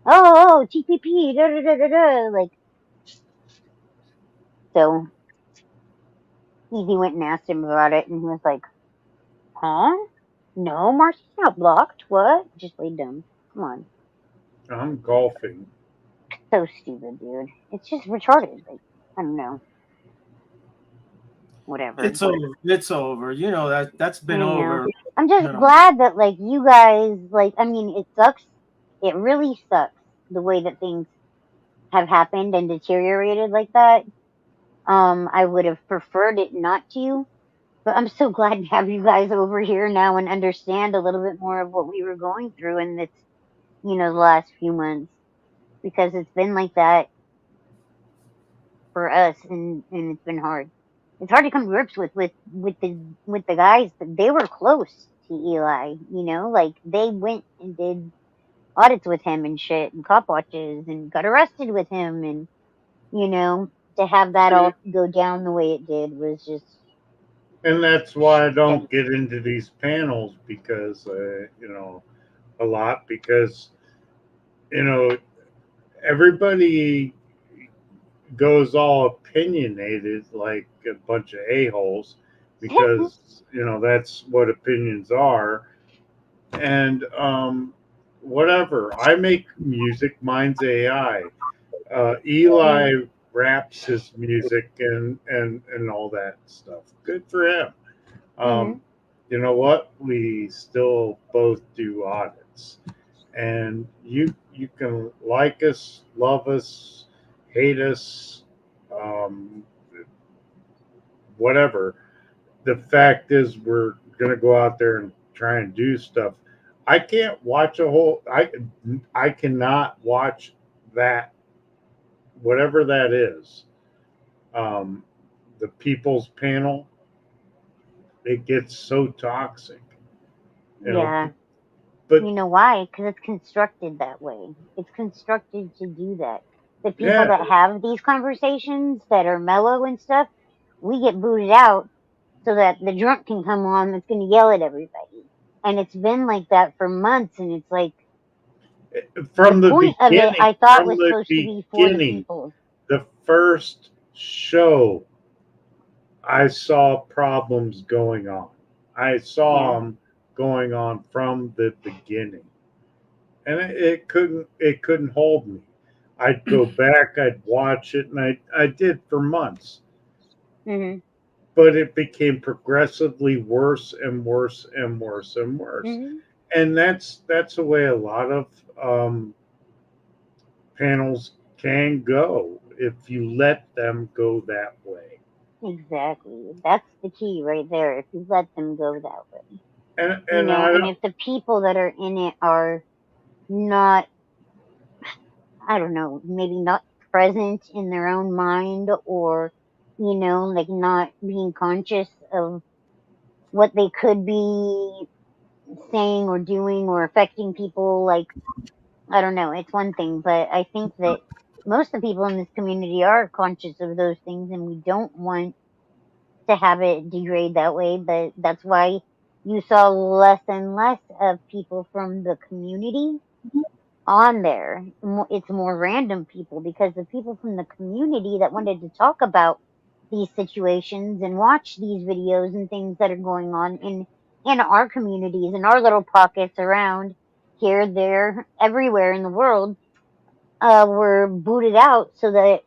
Oh, TPP, da da da da da. Like, so Easy went and asked him about it, and he was like, huh? No, Marcy's not blocked. What? Just play dumb. Come on. I'm golfing. So stupid, dude. It's just retarded. Like, I don't know. Whatever. It's over. It's over. You know that's been I know. over. I'm just You know. glad that like you guys like. I mean, it sucks. It really sucks the way that things have happened and deteriorated like that. I would have preferred it not to, but I'm so glad to have you guys over here now and understand a little bit more of what we were going through in this, the last few months, because it's been like that for us, and it's been hard. It's hard to come to grips with the guys that they were close to Eli. Like they went and did audits with him and shit, and cop watches, and got arrested with him, and to have that all go down the way it did was just. And that's why I don't get into these panels because, a lot because, everybody goes all opinionated like a bunch of a-holes because, that's what opinions are. And whatever. I make music, mine's AI. Eli raps his music and all that stuff. Good for him. You know what? We still both do audits, and you can like us, love us, hate us, um, whatever. The fact is, we're gonna go out there and try and do stuff. I can't watch a whole. I cannot watch that, whatever that is. Um, the People's Panel. It gets so toxic. Yeah. But you know why? Because it's constructed that way. It's constructed to do that. The people Yeah. that have these conversations that are mellow and stuff, we get booted out so that the drunk can come on that's going to yell at everybody. And it's been like that for months, and it's like from the the point of it, beginning, I thought from was the supposed to be for the beginning, people. the first show, I saw problems going on. I saw them going on from the beginning, and it couldn't hold me. I'd go back, I'd watch it, and I did for months. Mm-hmm. But it became progressively worse and worse and worse and worse. Mm-hmm. And that's the way a lot of panels can go if you let them go that way. Exactly. That's the key right there. If you let them go that way. And and if the people that are in it are not, I don't know, maybe not present in their own mind, or not being conscious of what they could be saying or doing or affecting people, like, I don't know, it's one thing, but I think that most of the people in this community are conscious of those things, and we don't want to have it degrade that way. But that's why you saw less and less of people from the community on there. It's more random people, because the people from the community that wanted to talk about these situations and watch these videos and things that are going on in our communities, in our little pockets around here, there, everywhere in the world, were booted out so that,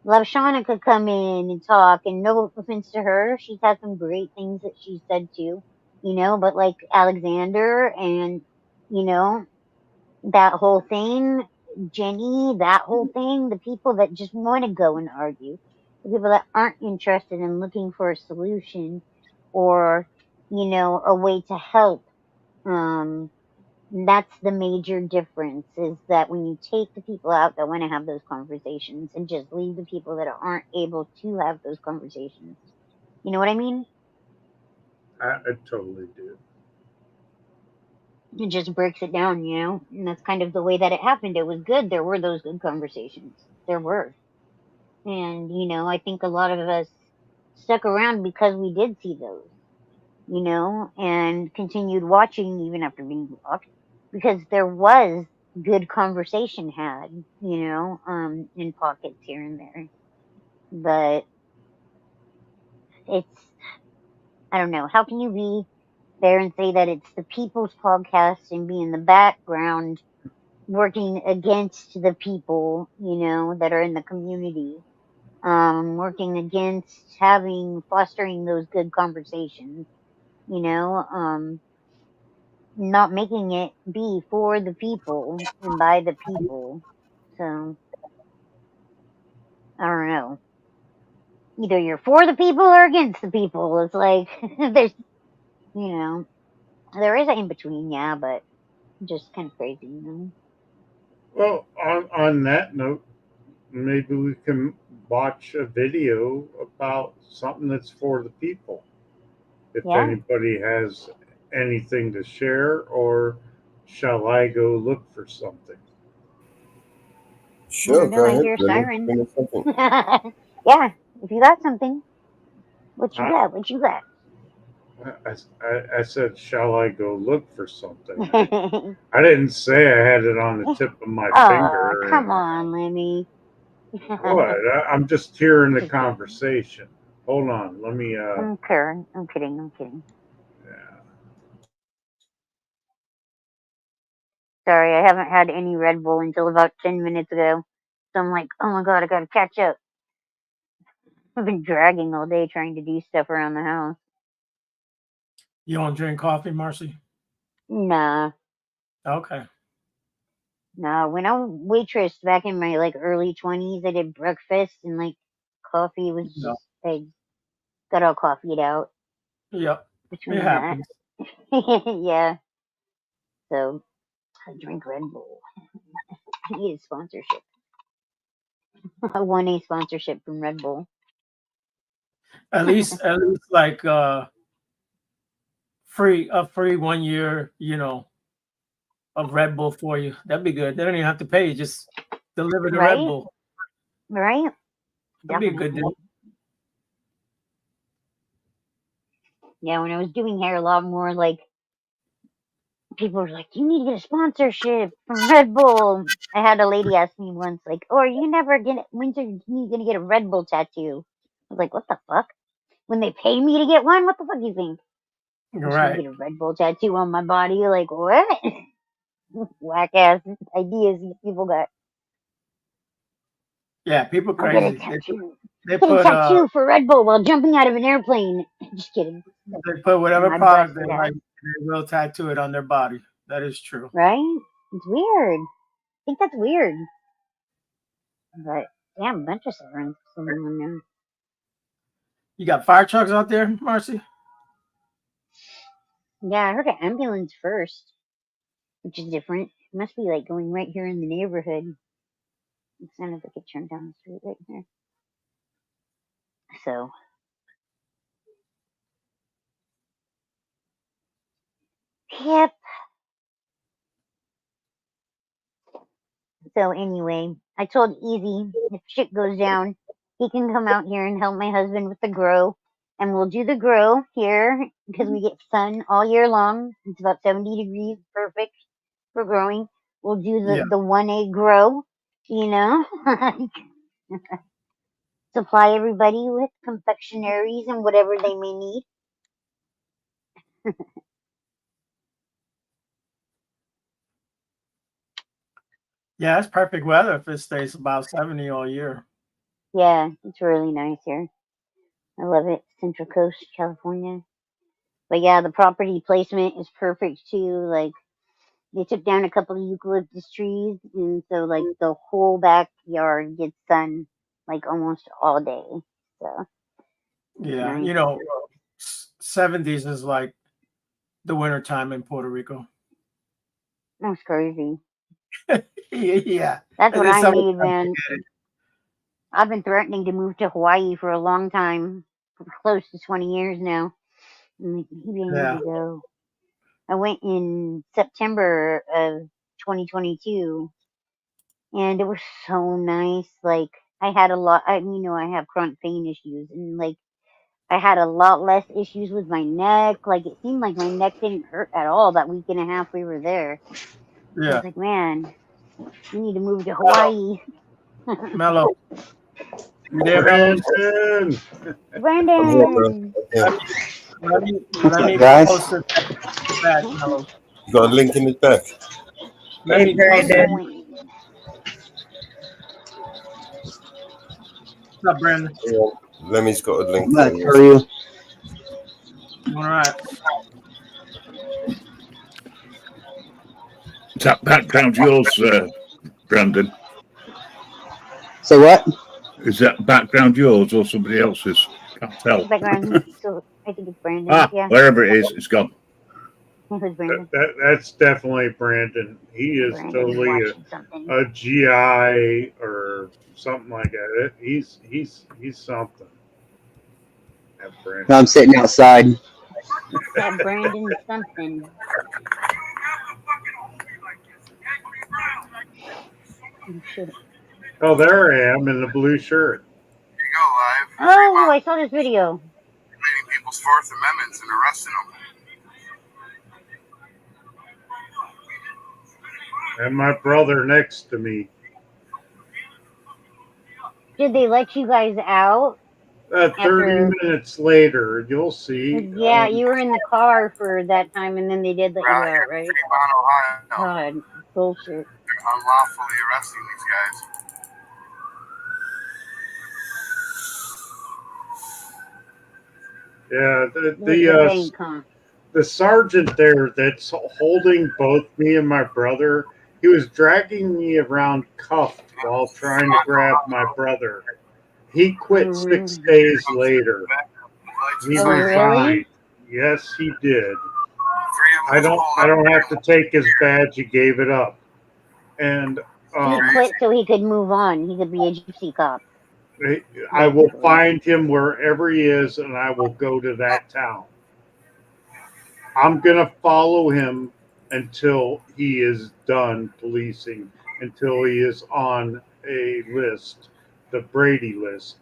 Lavshana could come in and talk. And no offense to her, she's had some great things that she said too, but like Alexander and, you know, that whole thing, Jenny, that whole thing, the people that just want to go and argue, the people that aren't interested in looking for a solution or, a way to help. Um, that's the major difference, is that when you take the people out that want to have those conversations and just leave the people that aren't able to have those conversations. You know what I mean? I totally do. It just breaks it down, and that's kind of the way that it happened. It was good. There were those good conversations. There were. And, I think a lot of us stuck around because we did see those, and continued watching even after being blocked, because there was good conversation had, in pockets here and there. But it's, I don't know, how can you be there and say that it's the people's podcast and be in the background working against the people, that are in the community, working against fostering those good conversations, not making it be for the people and by the people. So, I don't know. Either you're for the people or against the people. It's like, there's, there is an in between, yeah, but just kind of crazy. Well, on that note, maybe we can watch a video about something that's for the people. If Yeah. anybody has anything to share, or shall I go look for something? Sure, go I ahead, hear a brother. siren. Finish something. Yeah, if you got something, what you I, got? What you got? I said, shall I go look for something? I didn't say I had it on the tip of my Oh, finger or come anything. on, Lemmy. What? I'm just hearing the conversation. Hold on. Let me. I'm kidding. I'm kidding. I'm kidding. Yeah. Sorry, I haven't had any Red Bull until about 10 minutes ago. So I'm like, oh my god, I gotta catch up. I've been dragging all day trying to do stuff around the house. You don't drink coffee, Marcy? Nah. Okay. No, when I waitressed back in my early 20s, I did breakfast and coffee was No. just, I got all coffeeed out Yep. It between that. happens. Yeah. So I drink Red Bull. I need a sponsorship. I won a sponsorship from Red Bull. At least a free 1 year, of Red Bull for you. That'd be good. They don't even have to pay. Just deliver the Red Right? Bull. Right? That'd be a good Definitely. deal. Yeah, when I was doing hair, a lot more people were like, you need to get a sponsorship from Red Bull. I had a lady ask me once, oh, are you never gonna, when's you gonna get a Red Bull tattoo? I was like, what the fuck? When they pay me to get one? What the fuck do you think? I'm just gonna Right. get a Red Bull tattoo on my body? Like, what? Whack ass ideas these people got. Yeah, people I'll get a crazy. tattoo. They Get a put tattoo for Red Bull while jumping out of an airplane. Just kidding. whatever My product they busted like, ass. they will tattoo it on their body. That is true. Right? It's weird. I think that's weird. But damn, bunch of sirens going on now. You got fire trucks out there, Marcy? Yeah, I heard an ambulance first, which is different. It must be going right here in the neighborhood. It sounded like it turned down the street right here. So, Yep. So anyway, I told Easy if shit goes down, he can come out here and help my husband with the grow. And we'll do the grow here because we get sun all year long. It's about 70 degrees, perfect for growing. We'll do Yeah. the 1A grow, you know. Supply everybody with confectionaries and whatever they may need. Yeah, it's perfect weather if it stays about 70 all year. Yeah, it's really nice here. I love it. Central Coast, California. But yeah, the property placement is perfect too. Like they took down a couple of eucalyptus trees, and so like the whole backyard gets sun like almost all day. So it's Yeah, nice. you know, 70s is like the winter time in Puerto Rico. That's crazy. Yeah, That's and what then I summertime, need, man. forget it. I've been threatening to move to Hawaii for a long time, for close to 20 years now. I'm like, maybe I need Yeah, to go. I went in September of 2022, and it was so nice. Like I had a lot. I have chronic pain issues, and like I had a lot less issues with my neck. Like it seemed like my neck didn't hurt at all that week and a half we were there. I yeah. was like, man, we need to move to Hawaii. Mellow, you there, Mellow? Brandon. I'm here, bro. Brandon. I'm here. What's Let up, me guys? post it back, Mellow. You got a link in his back. Let Hey, me post it. Brandon. What's up, Brandon? Yeah. Lemmy's got a link Matt, for how are you? All right. Is that background yours, Brandon? Say what? Is that background yours or somebody else's? Can't tell. Background. So I think it's Brandon. Ah, Yeah, wherever it is, it's gone. it was Brandon. That's definitely Brandon. He is Brandon totally watching something. a GI or something like that. He's something. That Brandon. I'm sitting outside. That Brandon something. Oh, shit. Oh, there I am in the blue shirt. Here you go, live. Oh, I saw this video. Violating people's Fourth Amendments and arresting them. And my brother next to me. Did they let you guys out? 30 After, minutes later, you'll see. yeah, you were in the car for that time, and then they did let you Right here out, in right? Fremont, Ohio. God, bullshit. They're unlawfully arresting these guys. Yeah, The bank, huh? the sergeant there that's holding both me and my brother, he was dragging me around cuffed while trying to grab my brother. He quit 6 days later. He Oh, resigned. really? Yes, he did. I don't have to take his badge. He gave it up. And He quit so he could move on. He could be a gypsy cop. I will find him wherever he is, and I will go to that town. I'm going to follow him until he is done policing, until he is on a list, the Brady list,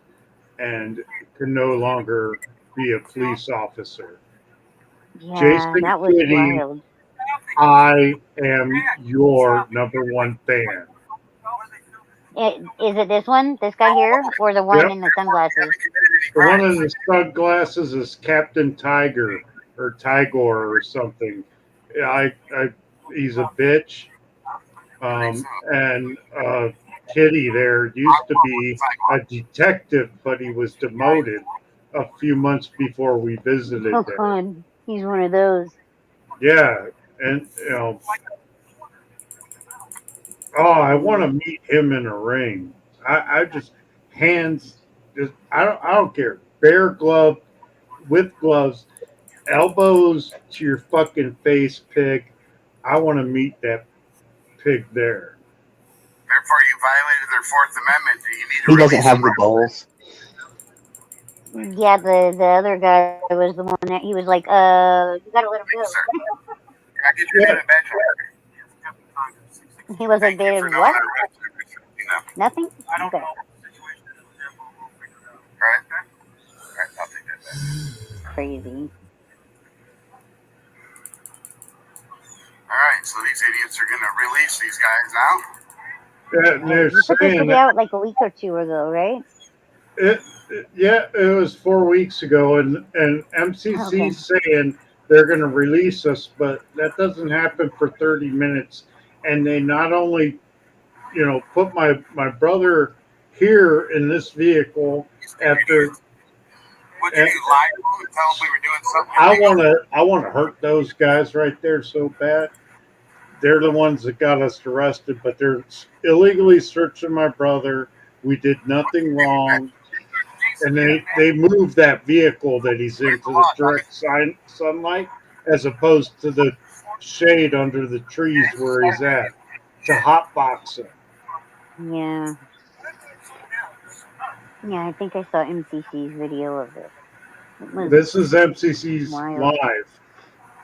and can no longer be a police officer. Yeah, Jason that was Kitty, wild. I am your #1 fan. Is it this one? This guy here? Or the one Yep. in the sunglasses? The one in the sunglasses is Captain Tiger or Tigor or something. He's a bitch. And Kitty there used to be a detective, but he was demoted a few months before we visited Oh, there. God. He's one of those. Yeah, and I want to meet him in a ring. I just I don't care. Bare glove with gloves, elbows to your fucking face, pig. I want to meet that pig there. Therefore, you violated their Fourth Amendment. You need to He doesn't release have them. the balls. Yeah, the other guy was the one that he was like, you gotta let him go. I get your name and badge He was like, they did what? Nothing? I don't Okay. know what the situation is with him, but we'll figure it out. Alright? Alright, I'll take that back. Crazy. Alright, so these idiots are gonna release these guys now. Yeah, and they're You put this saying video out like a week or two ago, right? it was 4 weeks ago, and MCC Okay. saying they're going to release us, but that doesn't happen for 30 minutes. And they not only, put my brother here in this vehicle after. Would you lie to them and tell them we were doing something? I want to hurt those guys right there so bad. They're the ones that got us arrested, but they're illegally searching my brother. We did nothing wrong. And they moved that vehicle that he's in to the direct sunlight as opposed to the shade under the trees where he's at to hotbox him. Yeah. Yeah, I think I saw MCC's video of it. This is MCC's wild. live.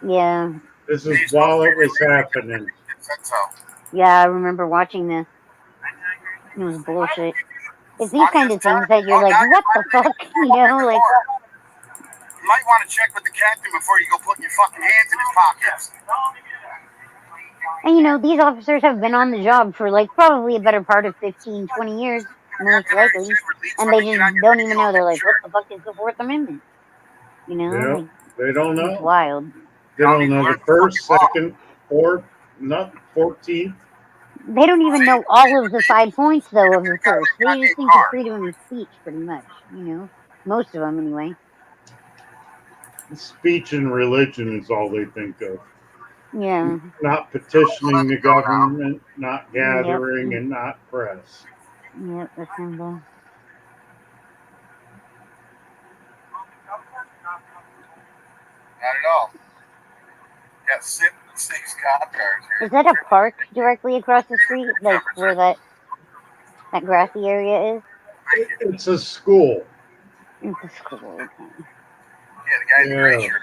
Yeah. This is while it was happening. Yeah, I remember watching this. It was bullshit. It's these kind of things that you're like, what the fuck? Like. You might want to check with the captain before you go putting your fucking hands in his pockets. And these officers have been on the job for like probably a better part of 15, 20 years, most likely. And they just don't even know. They're like, what the fuck is the Fourth Amendment? Like, They don't know. it's wild. They don't know the first, second, fourth, not 14th. They don't even know all of the 5 points, though, of the first. They just think it's freedom of speech, pretty much. Most of them, anyway. Speech and religion is all they think of. Yeah. Not petitioning the government, not gathering, and not press. Yep, that's simple. Not at all. Got 6 cop cars here. Is that a park directly across the street, like where that grassy area is? It's a school. It's a school. Okay. Yeah, the guy in the gray shirt.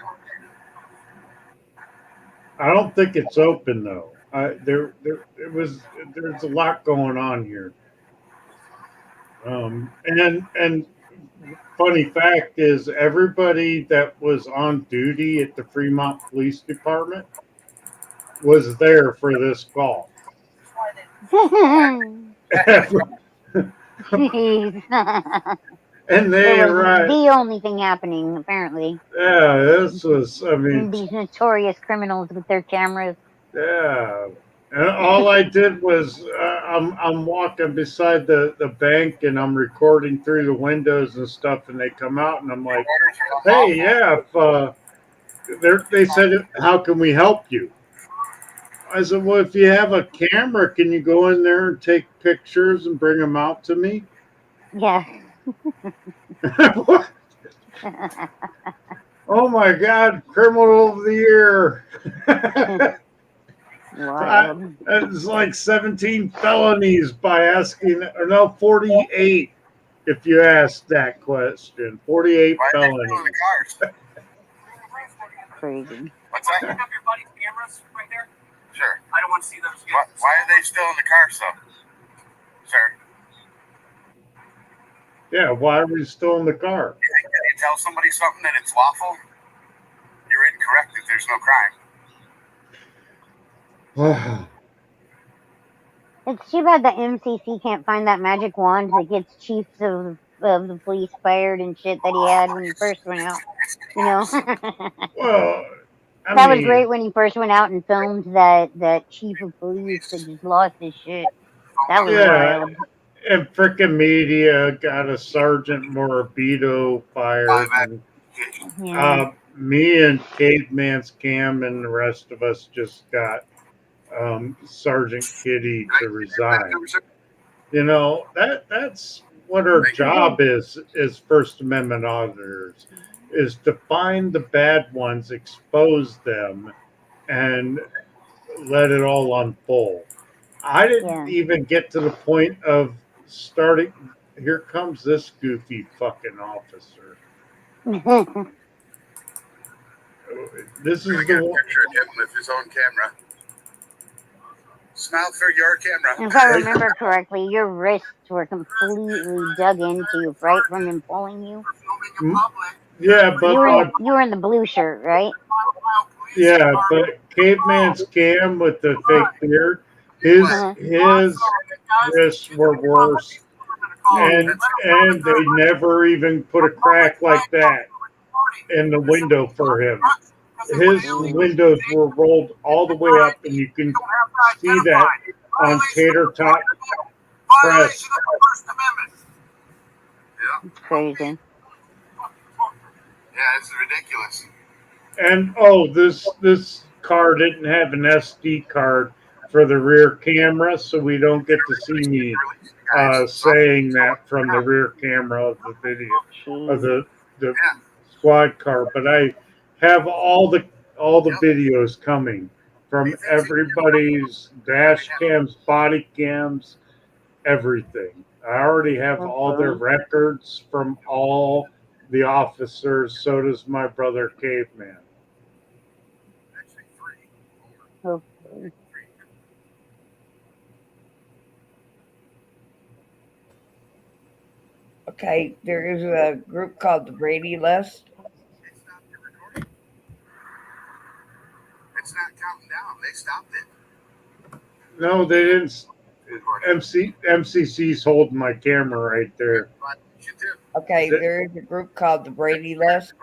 I don't think it's open though. There's a lot going on here. And funny fact is everybody that was on duty at the Fremont Police Department was there for this call. And they arrived. The only thing happening, apparently. Yeah, this was, these notorious criminals with their cameras. Yeah. And all I did was I'm walking beside the bank and I'm recording through the windows and stuff, and they come out and I'm like, hey, yeah, they said, how can we help you? I said, well, if you have a camera, can you go in there and take pictures and bring them out to me? Yeah. Oh my God, criminal of the year. Wow. It's like 17 felonies by asking, or no, 48 if you ask that question. 48 felonies. Crazy. What's that? You have your buddy's cameras right there? Sure. I don't want to see those. Why are they still in the car, sir? Yeah, why are we still in the car? You think that you tell somebody something that it's lawful, you're incorrect if there's no crime. It's too bad the MCC can't find that magic wand that gets chiefs of the police fired and shit that he had when he first went out. Well, that was great when he first went out and filmed that chief of police that just lost his shit. That was wild. And frickin' media got a Sergeant Morabito fired. And, me and Caveman's Cam and the rest of us just got Sergeant Kitty to resign. That's what our job is First Amendment auditors, is to find the bad ones, expose them, and let it all unfold. I didn't even get to the point of starting. Here comes this goofy fucking officer. This We're is gonna the get a one. picture of him with his own camera. Smile for your camera. If I remember correctly, your wrists were completely dug into, right, from him pulling you. Yeah, but You were in the blue shirt, right? Caveman's Cam with the fake beard, his wrists were worse, and they never even put a crack like that in the window for him. His windows were rolled all the way up, and you can see that on Tater Tot Press. It's crazy. Yeah, it's ridiculous. And this car didn't have an SD card for the rear camera, so we don't get to see me saying that from the rear camera of the video of the squad car. But I have all the videos coming from everybody's dash cams, body cams, everything. I already have all their records from all the officers. So does my brother Caveman. Hopefully. Okay, there is a group called the Brady List. It's not counting down. They stopped it. No, they didn't. MCC's holding my camera right there. Okay, there is a group called the Brady List,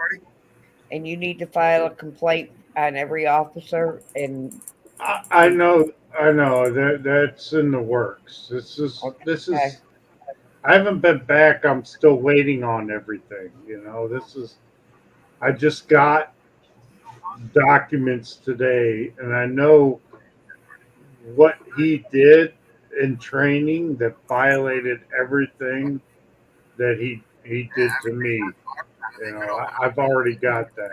and you need to file a complaint on every officer. And I know that's in the works. This is. I haven't been back. I'm still waiting on everything. You know, I just got documents today, and I know what he did in training that violated everything that he did to me. You know, I've already got that.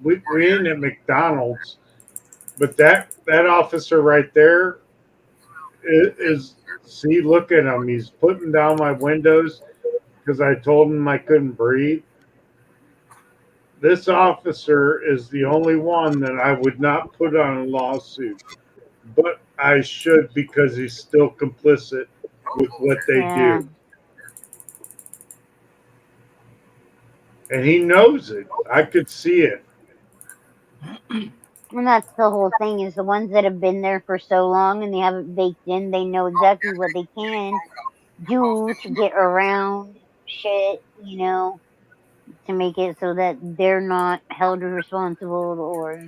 We ain't at McDonald's, but that officer right there is see, look at him. He's putting down my windows because I told him I couldn't breathe. This officer is the only one that I would not put on a lawsuit, but I should because he's still complicit with what they do. And he knows it. I could see it. And that's the whole thing, is the ones that have been there for so long and they have it baked in, they know exactly what they can do to get around shit, you know, to make it so that they're not held responsible or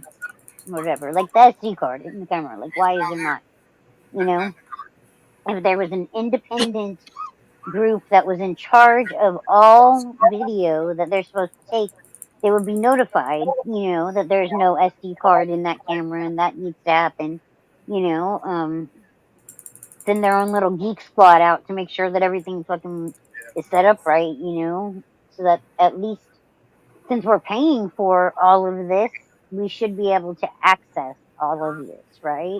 whatever. Like the SD card in the camera. Like, why is there not? You know? If there was an independent group that was in charge of all video that they're supposed to take, they would be notified, you know, that there's no SD card in that camera and that needs to happen, you know, send their own little geek squad out to make sure that everything fucking is set up right, you know, so that at least since we're paying for all of this, we should be able to access all of this, right?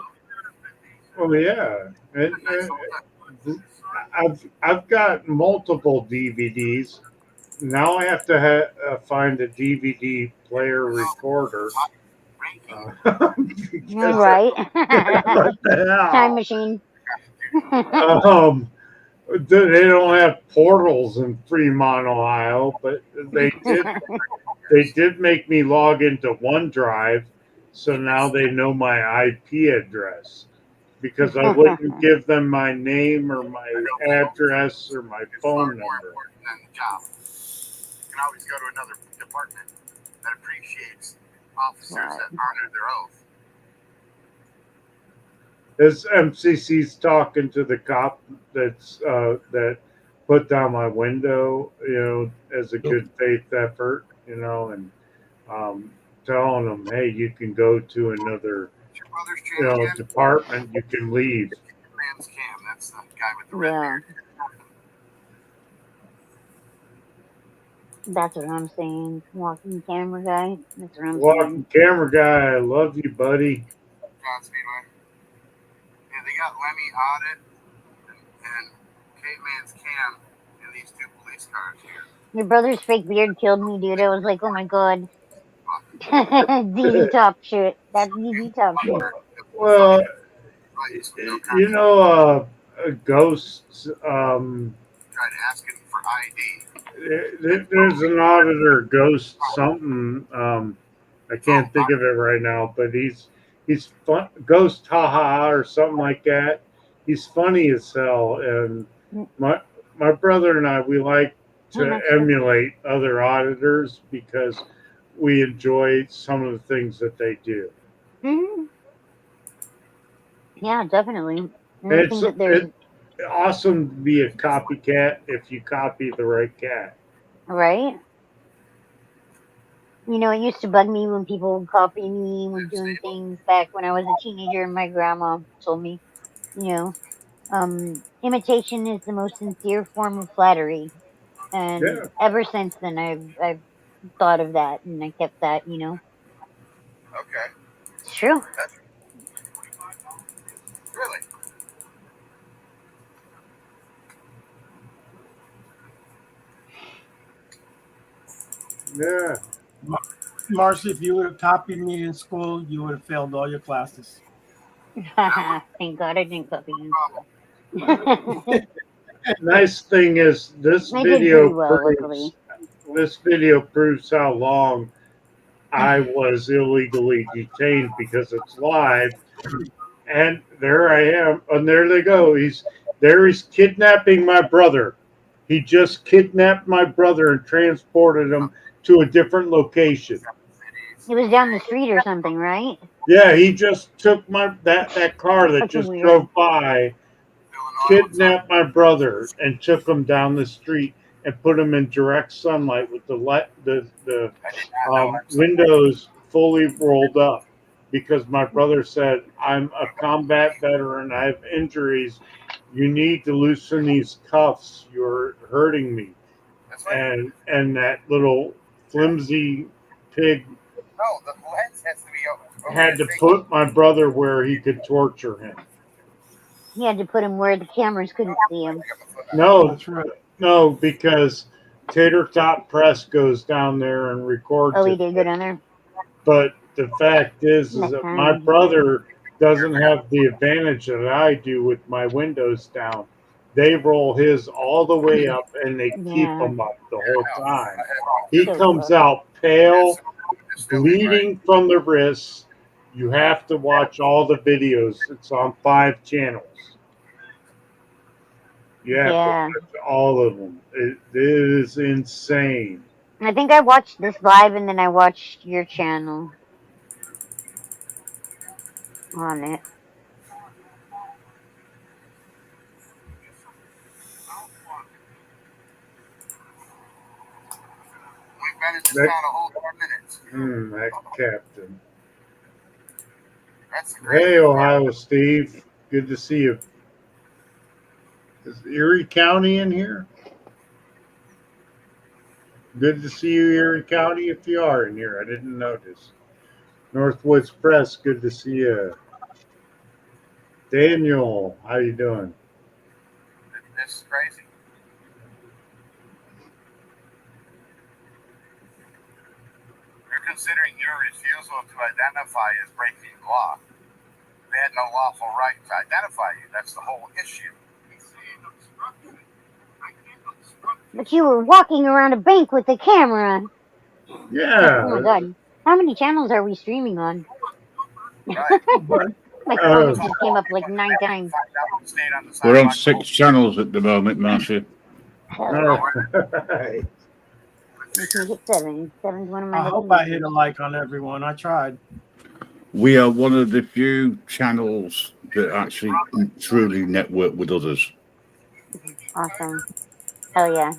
Oh yeah, and I've got multiple DVDs. Now I have to find a DVD player recorder. Right. What the hell? Time machine. They don't have portals in Fremont, Ohio, but they did make me log into OneDrive, so now they know my IP address. Because I wouldn't give them my name or my address or my phone number. The job. You can always go to another department that appreciates officers that honor their oath. This MCC's talking to the cop that put down my window, you know, as a good faith effort, you know, and telling them, hey, you can go to another, you know, department. You can leave. Man's Cam, that's the guy with the red Yeah. beard. That's what I'm saying. Walking camera guy. That's what I'm saying. Walking camera guy, I love you, buddy. John Speedway. Yeah, they got Lemmy Audit and Caveman's Cam in these two police Your brother's fake beard killed me, dude. I was like, oh my god. ZZ Top shit. That's ZZ Top shit. Well, you know, ghosts. Tried asking for ID. There's an auditor, Ghost something. I can't think of it right now, but he's fun, Ghost haha or something like that. He's funny as hell, and my brother and I, we like to emulate other auditors because we enjoy some of the things that they do. Mm-hmm. Yeah, definitely. And I think that It's awesome to be a copycat if you copy the right cat. right? You know, it used to bug me when people would copy me when doing things back when I was a teenager, and my grandma told me, you know, imitation is the most sincere form of flattery. And Yeah. ever since then, I've thought of that, and I kept that. You know, Okay. it's true. Really? Yeah. Marcy, if you would have copied me in school, you would have failed all your classes. Thank God I didn't copy you in school. Nice thing is this I did video pretty well, proves luckily. this video proves how long I was illegally detained because it's live, and there I am, and there they go. He's kidnapping my brother. He just kidnapped my brother and transported him to a different location. It was down the street or something, right? Yeah, he just took that car that Fucking just weird. drove by, kidnapped my brother, and took him down the street and put him in direct sunlight with the windows fully rolled up because my brother said, "I'm a combat veteran. I have injuries. You need to loosen these cuffs. You're hurting me." And that little flimsy pig No, the lens has to be over. had to put my brother where he could torture him. He had to put him where the cameras couldn't see him. No, no, because Tater Tot Press goes down there and records Oh, he it. did go down there. But the fact is that my brother doesn't have the advantage that I do with my windows down. They roll his all the way up and they keep him up the whole time. He comes out pale, bleeding from the wrists. You have to watch all the videos. It's on 5 channels. You have to watch all of them. It is insane. I think I watched this live and then I watched your channel on it. We've been in this town a whole 4 minutes. That captain. That's the great. Hey, Ohio Steve. Good to see you. Is Erie County in here? Good to see you, Erie County, if you are in here. I didn't notice. Northwoods Press, good to see you. Daniel, how you doing? This is crazy. You're considering your refusal to identify as breaking law. They had no lawful right to identify you. That's the whole issue. But you were walking around a bank with a camera. Yeah. Oh my god. How many channels are we streaming on? My comment just came up like 9 times. We're on 6 channels at the moment, Marcia. Let's make it 7. 7's one of my I hope I hit a like on everyone. I tried. We are one of the few channels that actually truly network with others. Awesome. Hell yeah.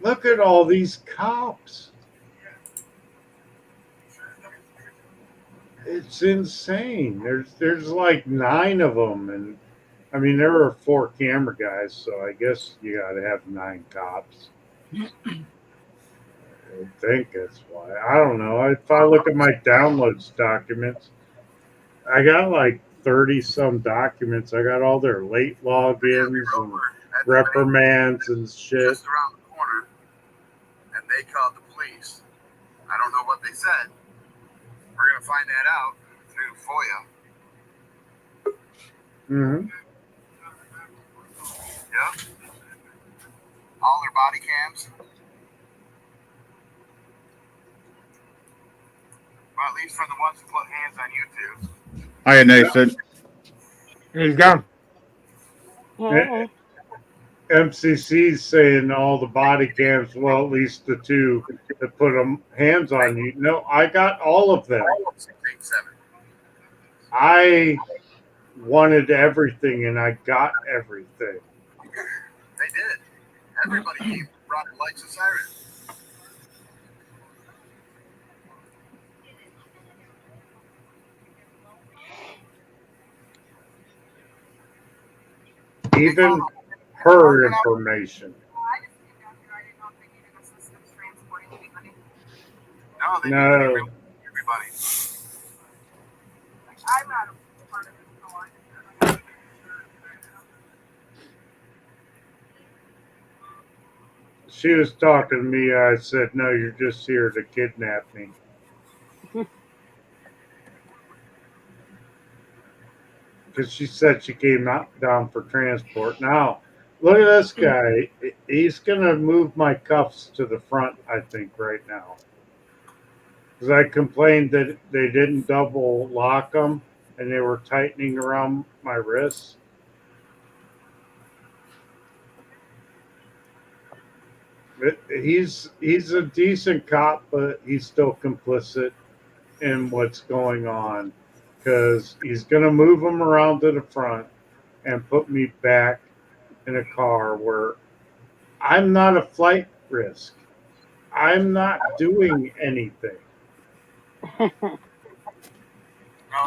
Look at all these cops. It's insane. There's like 9 of them, and I mean there are 4 camera guys, so I guess you got to have 9 cops. I think that's why. I don't know. If I look at my downloads documents, I got like 30 some documents. I got all their late logins and reprimands and shit. Just around the corner, and they called the police. I don't know what they said. We're gonna find that out through FOIA. Mm-hmm. Yep. All their body cams. Well, at least for the ones that put hands on YouTube. Hiya, Nathan. He's gone. Hey. MCC's saying all the body cams, well, at least the two that put them hands on you. No, I got all of them. 6, 8, 7. I wanted everything and I got everything. They did. Everybody came rocket lights and sirens. Even her information. No, they No. didn't everybody. I'm not a part of it, so She was talking to me. I said, no, you're just here to kidnap me. Because she said she came down for transport. Now, look at this guy. He's going to move my cuffs to the front, I think, right now. Because I complained that they didn't double lock them and they were tightening around my wrists. He's a decent cop, but he's still complicit in what's going on. Because he's going to move them around to the front and put me back in a car where I'm not a flight risk. I'm not doing anything. No,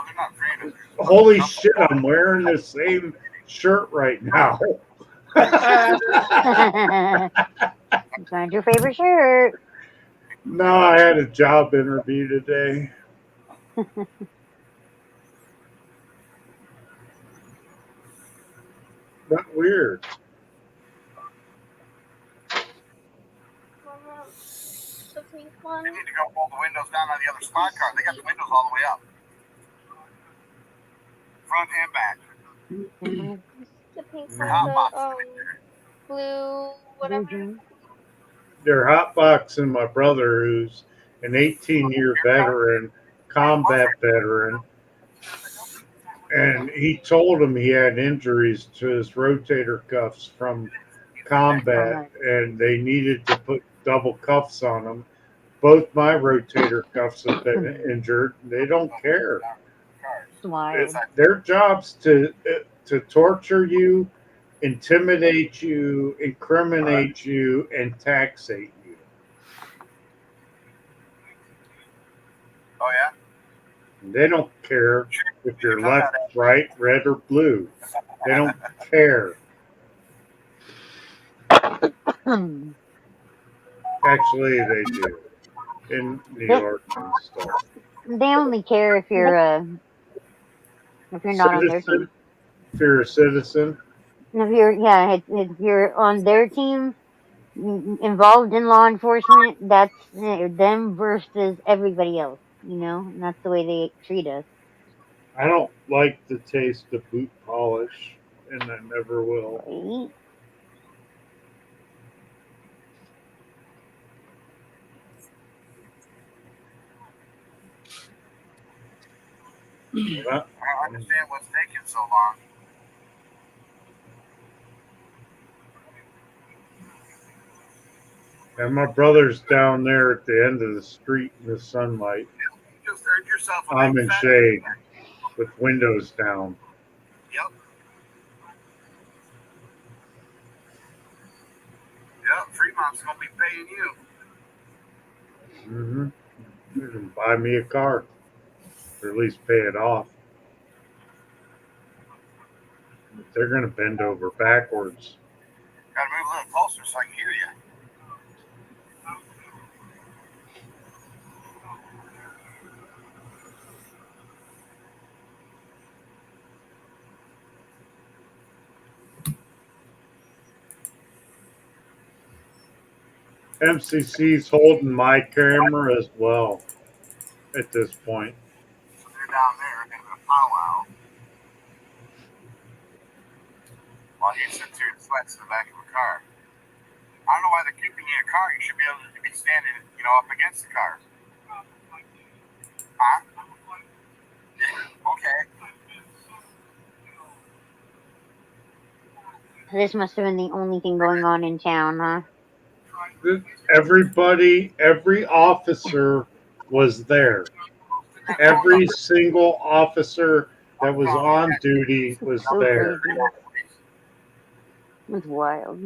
they're not creative. Holy shit, I'm wearing the same shirt right now. Find your favorite shirt. No, I had a job interview today. Not weird. You need to go roll the windows down on the other squad car. They got the windows all the way up. Front and back. The pink Mhm. one, the blue, whatever. They're hotboxing my brother, who's an 18-year veteran, combat veteran. And he told him he had injuries to his rotator cuffs from combat, and they needed to put double cuffs on him. Both my rotator cuffs have been injured. They don't care. It's their job's to torture you, intimidate you, incriminate you, and taxate you. Oh, yeah? They don't care if you're left, right, red, or blue. They don't care. Actually, they do in New York and stuff. They only care if you're not on their team. If you're a citizen. If you're on their team, involved in law enforcement, that's them versus everybody else, and that's the way they treat us. I don't like the taste of boot polish, and I never will. Right? I don't understand what's taking so long. And my brother's down there at the end of the street in the sunlight. You just earned yourself a I'm big in fat- shade with windows down. Yep. Yep, Fremont's going to be paying you. Mm-hmm. You can buy me a car, or at least pay it off. But they're going to bend over backwards. Got to move a little closer so I can hear you. MCC's holding my camera as well at this point. So they're down there in a powwow. While he sits here and sweats in the back of a car. I don't know why they're keeping you in a car. You should be able to be standing, up against the car. Huh? Yeah, okay. This must have been the only thing going on in town, huh? Every officer was there. Every single officer that was on duty was So there. crazy. It's wild.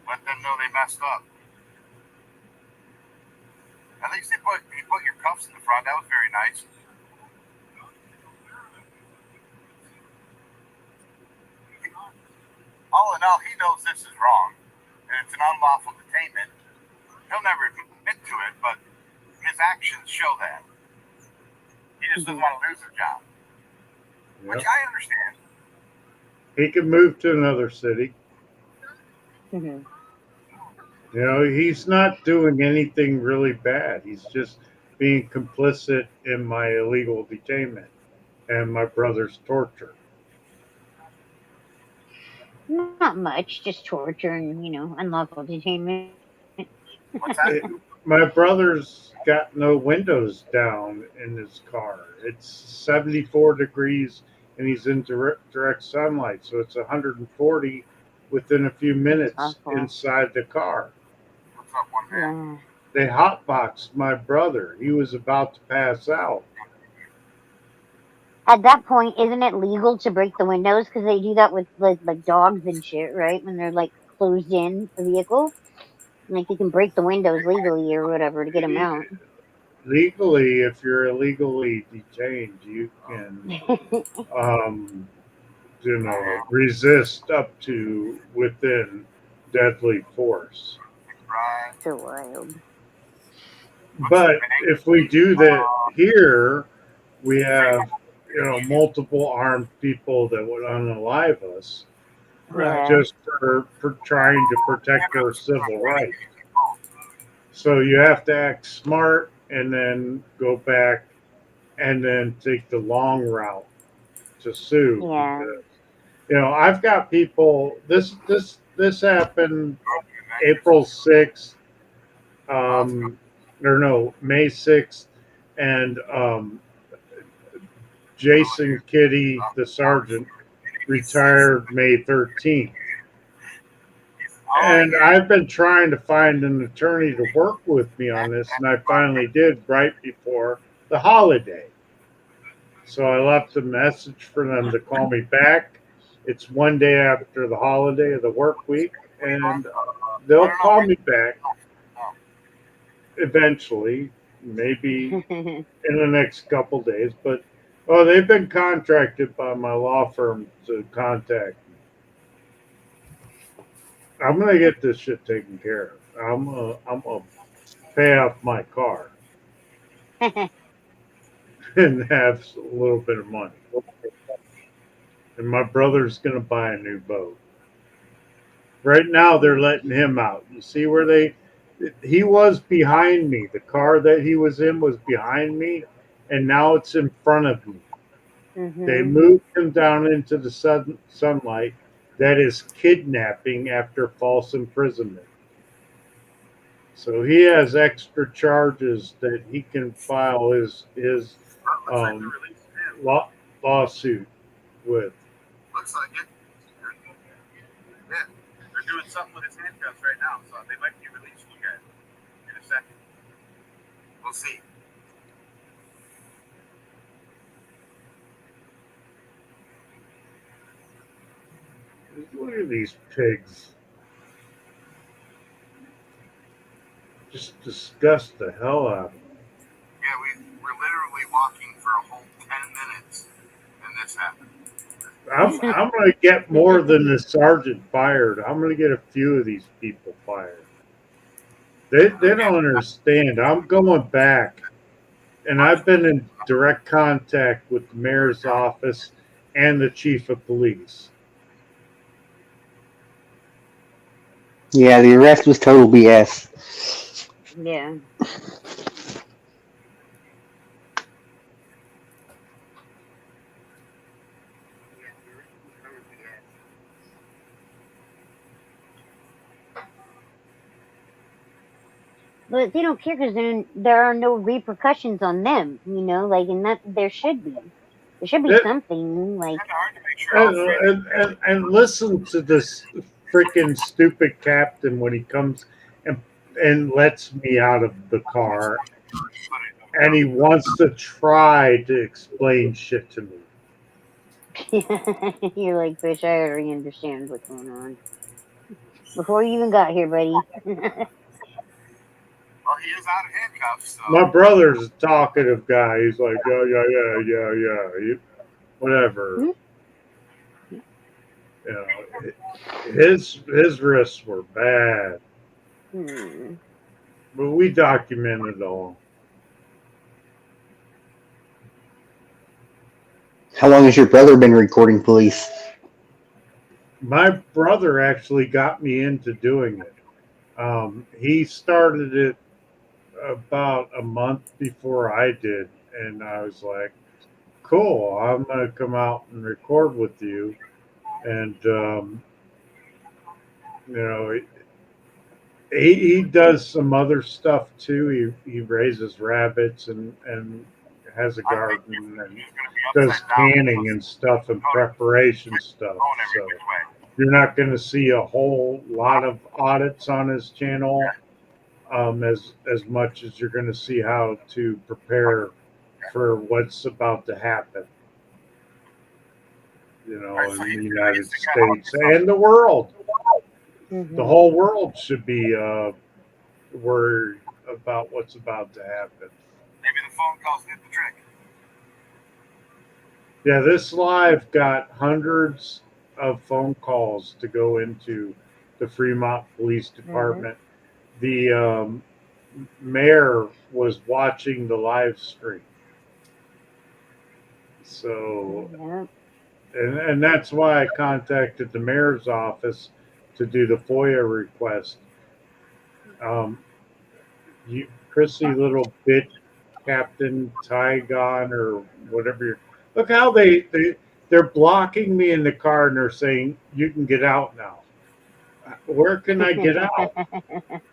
Let them know they messed up. At least you put your cuffs in the front. That was very nice. All in all, he knows this is wrong, and it's an unlawful detainment. He'll never admit to it, but his actions show that. He just doesn't want to lose his job, which I understand. He can move to another city. Mm-hmm. He's not doing anything really bad. He's just being complicit in my illegal detainment and my brother's torture. Not much, just torture and, unlawful detainment. My brother's got no windows down in his car. It's 74 degrees and he's in direct sunlight, so it's 140 within a few minutes inside the car. Yeah. They hotboxed my brother. He was about to pass out. At that point, isn't it legal to break the windows? Because they do that with like dogs and shit, right? When they're like closed in a vehicle, like you can break the windows legally or whatever to get them out. Legally, if you're illegally detained, you can, resist up to within deadly force. So wild. But if we do that here, we have, multiple armed people that would unalive us, just for trying to protect our civil rights. So you have to act smart and then go back and then take the long route to sue. Yeah. Because, I've got people. This happened April 6th. May 6th, and Jason Kitty, the sergeant, retired May 13th. And I've been trying to find an attorney to work with me on this, and I finally did right before the holiday. So I left a message for them to call me back. It's one day after the holiday of the work week, and they'll call me back eventually, maybe in the next couple days. But they've been contracted by my law firm to contact me. I'm gonna get this shit taken care of. I'm gonna pay off my car and have a little bit of money. And my brother's gonna buy a new boat. Right now, they're letting him out. You see where he was behind me. The car that he was in was behind me, and now it's in front of me. Mm-hmm. They moved him down into the sunlight. That is kidnapping after false imprisonment. So he has extra charges that he can file his lawsuit with. Looks like it. Yeah, they're doing something with his handcuffs right now, so they might be releasing you guys in a second. We'll see. Look at these pigs. Just disgust the hell out of them. Yeah, we're literally walking for a whole 10 minutes, and this happened. I'm going to get more than the sergeant fired. I'm going to get a few of these people fired. They don't understand. I'm going back, and I've been in direct contact with the mayor's office and the chief of police. Yeah, the arrest was total BS. Yeah. But they don't care because then there are no repercussions on them, you know, like, and that there should be. There should be It, something like. and listen to this freaking stupid captain when he comes and lets me out of the car, and he wants to try to explain shit to me. You're like, Fish, I already understand what's going on. Before you even got here, buddy. Well, he is out of handcuffs, so. My brother's a talkative guy. He's like, yeah, whatever. You know, his wrists were bad, but we documented all. How long has your brother been recording police? My brother actually got me into doing it. He started it about a month before I did, and I was like, cool, I'm going to come out and record with you. And, you know, he does some other stuff too. He raises rabbits and has a garden and does canning and stuff and preparation stuff. So you're not going to see a whole lot of audits on his channel, as much as you're going to see how to prepare for what's about to happen. You know, in the United States and the world. The whole world should be worried about what's about to happen. Maybe the phone calls did the trick. Yeah, this live got hundreds of phone calls to go into the Fremont Police Department. The mayor was watching the live stream. So, and that's why I contacted the mayor's office to do the FOIA request. You, Chrissy, little bitch, Captain Tygon or whatever. Look how they're blocking me in the car and they're saying you can get out now. Where can I get out?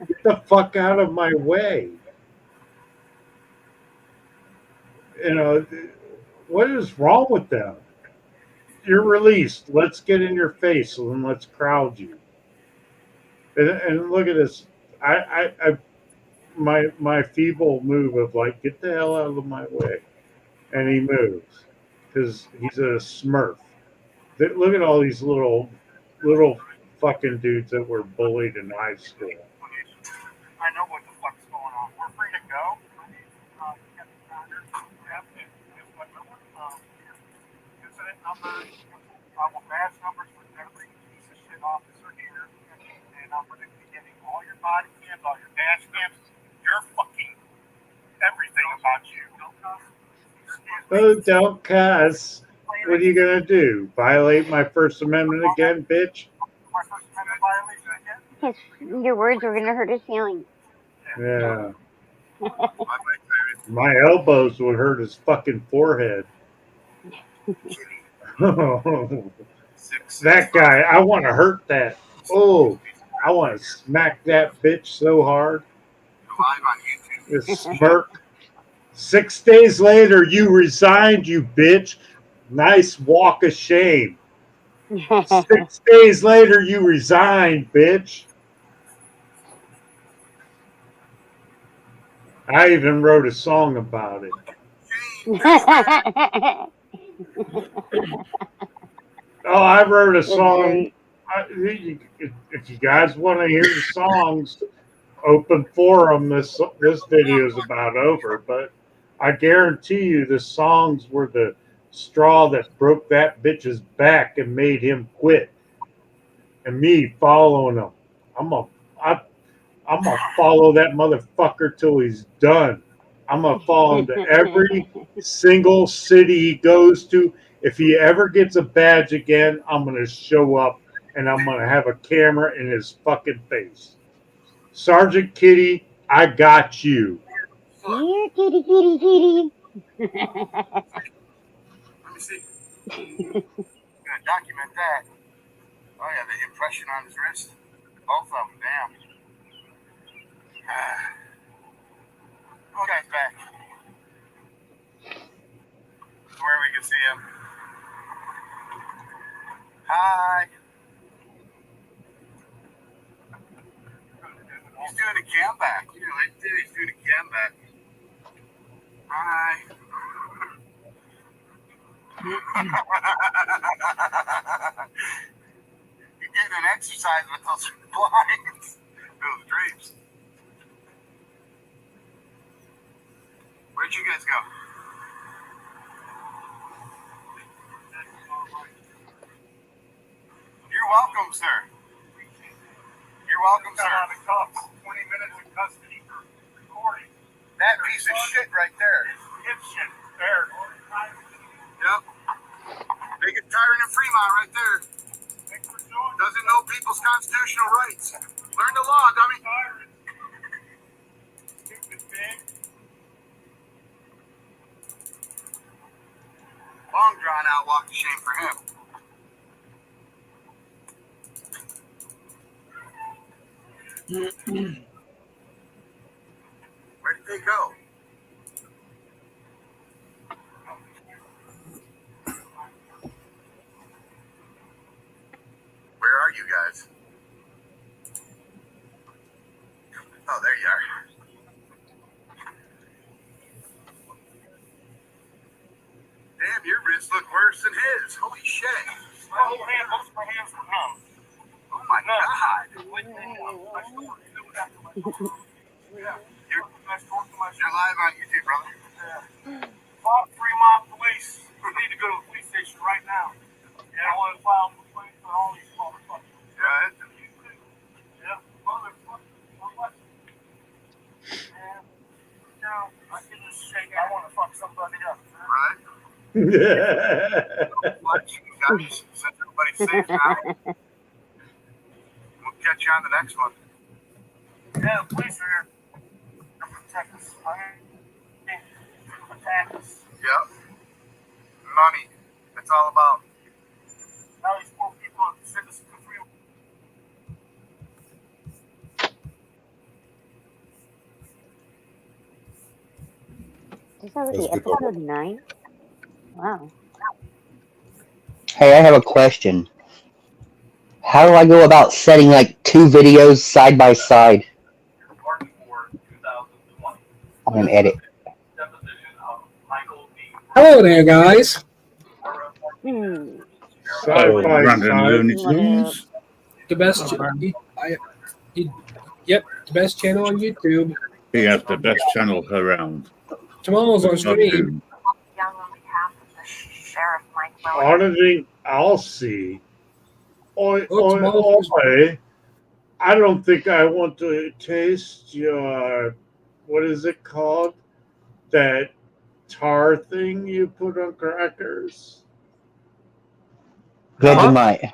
Get the fuck out of my way. You know, what is wrong with them? You're released. Let's get in your face and let's crowd you. And look at this. My feeble move of like, get the hell out of my way. And he moves because he's a smurf. Look at all these little fucking dudes that were bullied in high school. I know what the fuck's going on. We're free to go. Incident numbers. I will badge numbers with every piece of shit officer here. And I'm going to be getting all your body cams, all your dash cams, your fucking everything about you. Oh, don't cuss. What are you going to do? Violate my First Amendment again, bitch? My First Amendment violation again? Yes, your words were gonna hurt his feelings. Yeah. My elbows would hurt his fucking forehead. That guy, I want to hurt that. Oh, I want to smack that bitch so hard. This smirk. 6 days later, you resigned, you bitch. Nice walk of shame. 6 days later, you resigned, bitch. I even wrote a song about it. Oh, I wrote a song. If you guys want to hear the songs, open forum. This video is about over, but I guarantee you the songs were the straw that broke that bitch's back and made him quit. And me following him. I'm gonna follow that motherfucker till he's done. I'm gonna follow him to every single city he goes to. If he ever gets a badge again, I'm gonna show up and I'm gonna have a camera in his fucking face. Sergeant Kitty, I got you. Here, kitty, kitty, kitty. Let me see. Gonna document that. Oh yeah, the impression on his wrist. Both of them, damn. Oh, guy's back. Where we can see him. Hi. He's doing a cam back. You know, he's doing a cam back. Hi. You're getting an exercise with those blinds. Those drapes. Where'd you guys go? You're welcome, sir. You're welcome, sir. 20 minutes in custody for recording. That piece of shit right there. Shit. There. Yep. Biggest tyrant in Fremont right there. Doesn't know people's constitutional rights. Learn the law, dummy. Stupid thing. Long drawn out walk of shame for him. Where did they go? Where are you guys? Oh, there you are. Damn, your wrists look worse than his. Holy shit. My whole hand, most of my hands were numb. Oh my god. You're live on YouTube, brother. Call Fremont Police. We need to go to the police station right now. Yeah, I want to file a complaint for all these motherfuckers. Yeah, yeah, motherfuckers. No, I can just shake. I want to fuck somebody up. Right? Guys, since everybody's safe now, we'll catch you on the next one. Yeah, the police are here. They'll protect us. Protect us. Yep. Money. That's all about. Now these poor people are citizens of freedom. This is already episode 9? Wow. Hey, I have a question. How do I go about setting like 2 videos side by side on an edit? Hello there, guys. Brandon Looney Tunes. The best. Yep, the best channel on YouTube. He has the best channel around. Tomorrow's on stream. Auditing, I'll see. I don't think I want to taste your, what is it called? That tar thing you put on crackers? Vegemite.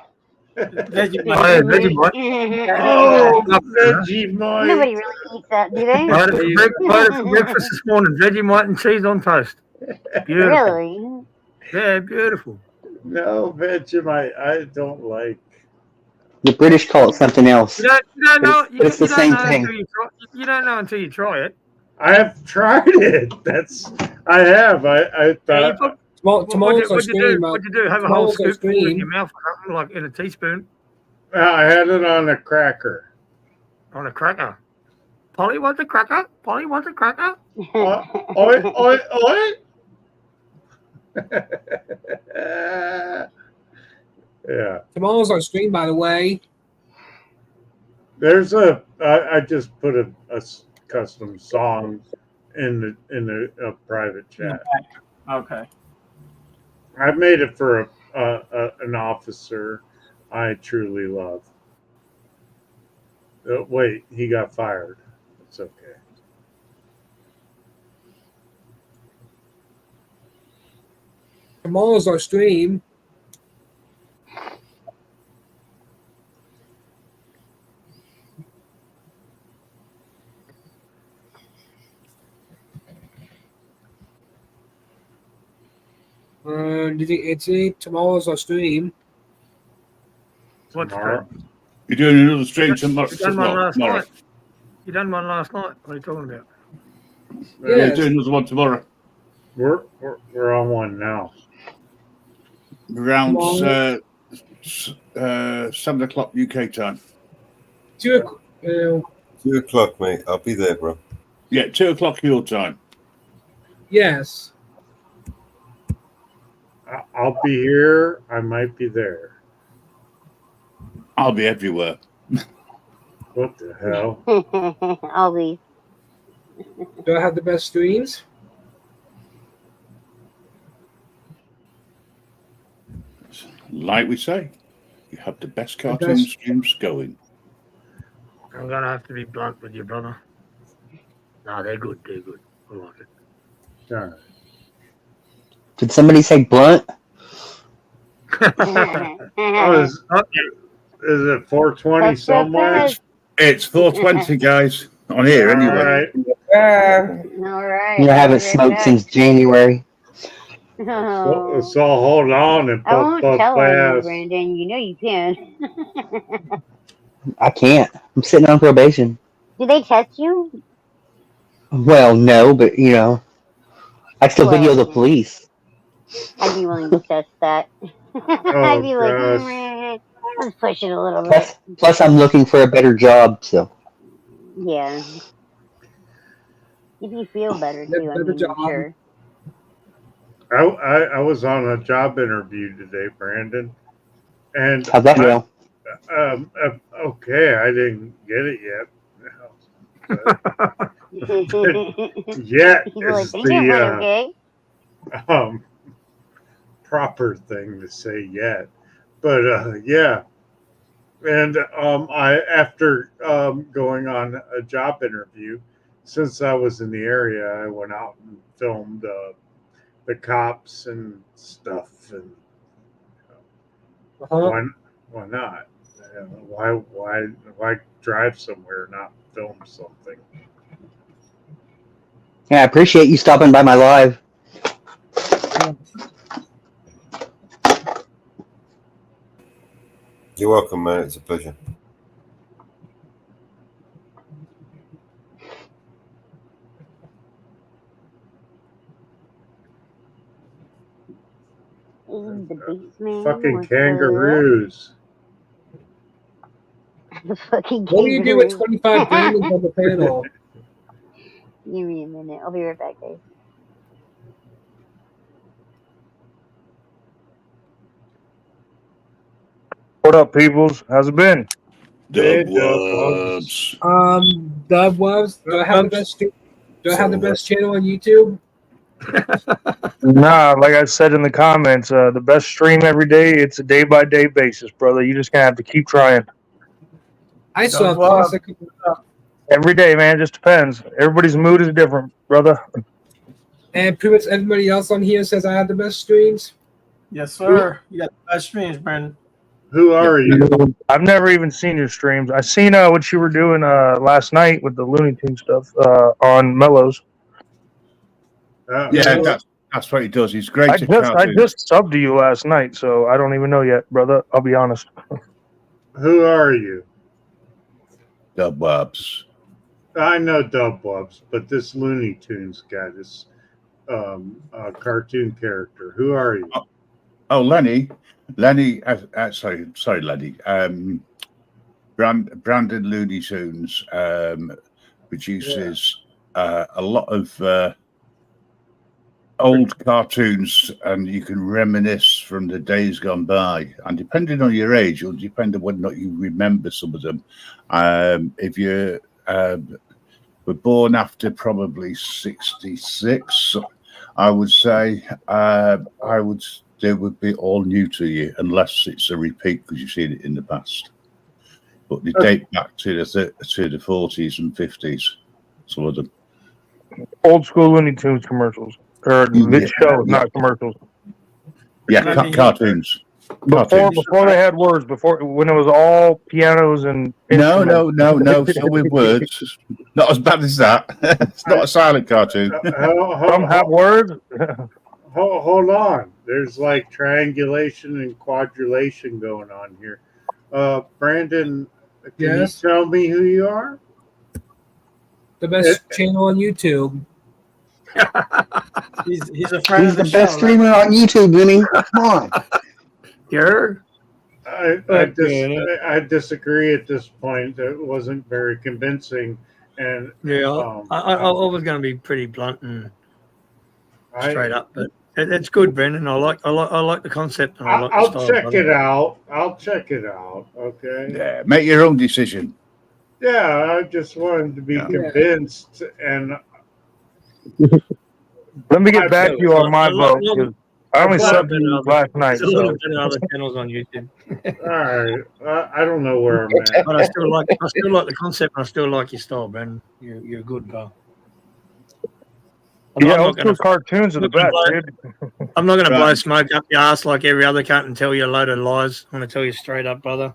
Vegemite. Oh, Vegemite. Nobody really eats that, do they? I had it for breakfast this morning. Vegemite and cheese on toast. Beautiful. Really? Yeah, beautiful. No, Vegemite, I don't like. The British call it something else. You don't know. But it's the same thing. You don't know until you try it. I have tried it. I have. I thought. What'd you do? Have a whole scoop in your mouth, like in a teaspoon? I had it on a cracker. On a cracker. Polly wants a cracker. Polly wants a cracker. Oi, oi, oi. Yeah. Tomorrow's on stream, by the way. There's I just put a custom song in a private chat. Okay. I made it for an officer I truly love. Wait, he got fired. It's okay. Tomorrow's our stream. Do you think it's tomorrow's our stream? What Tomorrow. stream? You're doing another stream tomorrow. You done one last tomorrow. night. You done one last night. What are you talking about? Yeah, Yes. doing another one tomorrow. We're on one now. Around Tomorrow. 7 o'clock UK time. 2 2 o'clock, mate. I'll be there, bro. Yeah, 2 o'clock your time. Yes. I'll be here. I might be there. I'll be everywhere. What the hell? I'll be. Do I have the best streams? Like we say, you have the best cartoon best- streams going. I'm gonna have to be blunt with you, brother. No, they're good. They're good. I like it. All right. Did somebody say blunt? Oh, is it 420 somewhere? It's 4:20, guys, on here All anyway. right. All right. You know, I haven't I'll be right smoked back. since January. Oh. So hold on and I won't tell on you, ass. Brandon. You know you can. I can't. I'm sitting on probation. Do they test you? Well, no, but you know, I still Well, video the police. I'd be willing to test that. I'd be like, let's push it a little bit. Plus, I'm looking for a better job, so. Yeah. If you feel better too, I mean, sure. I was on a job interview today, Brandon, and How'd that go? Okay, I didn't get it yet. Yet You're like, is "They didn't went the okay." proper thing to say yet, but yeah. And I after going on a job interview, since I was in the area, I went out and filmed the cops and stuff, and why not? Why drive somewhere and not film something? Yeah, I appreciate you stopping by my live. You're welcome, man. It's a pleasure. In the basement. Fucking with kangaroos. The fucking What do you do with kangaroos. 25 diamonds on the panel? Give me a minute. I'll be right back, guys. What up, peoples? How's it been? Dub Wubs. Dub Wubs. Do I have the best? Do I have the best channel on YouTube? Nah, like I said in the comments, the best stream every day. It's a day-by-day basis, brother. You just gonna have to keep trying. I saw classic. Every day, man. Just depends. Everybody's mood is different, brother. And pretty much everybody else on here says I have the best streams. Yes, sir. You got the best streams, Brandon. Who are you? I've never even seen your streams. I seen what you were doing last night with the Looney Tunes stuff on Mellows. Yeah, that's what he does. He's great I at just cartoons. subbed to you last night, so I don't even know yet, brother. I'll be honest. Who are you? Dub Wubs. I know Dub Wubs, but this Looney Tunes guy, this cartoon character. Who are you? Oh, Lenny. Sorry, Lenny. Brandon Looney Tunes produces a lot of old cartoons, and you can reminisce from the days gone by. And depending on your age, it'll depend on whether or not you remember some of them. If you were born after probably 66, I would say they would be all new to you, unless it's a repeat because you've seen it in the past. But they date back to the 40s and 50s. Some of them. Old school Looney Tunes commercials. Or shows, not commercials. Yeah, cartoons. Before they had words, when it was all pianos and No, still with words. Not as bad as that. It's not a silent cartoon. Some have words. Hold on. There's like triangulation and quadrulation going on here. Brandon, can Yes? you tell me who you are? The best channel on YouTube. He's a friend He's of the the show. best streamer on YouTube, Vinny. Come on. You're I disagree at this point. It wasn't very convincing, and Yeah, I was going to be pretty blunt and straight up, but it's good, Brendan. I like the concept and I like I'll the style. check brother. it out. I'll check it out. Okay. Yeah, make your own decision. Yeah, I just wanted to be convinced, and Let me get back to you on my vote, because I only subbed you last night. There's a lot So. of better other channels on YouTube. all right, I don't know where I'm at. But I still like the concept and I still like your style, Brendan. You're a good guy. Yeah, also cartoons are the best, dude. I'm not going to blow smoke up your ass like every other cunt and tell you a load of lies. I'm going to tell you straight up, brother.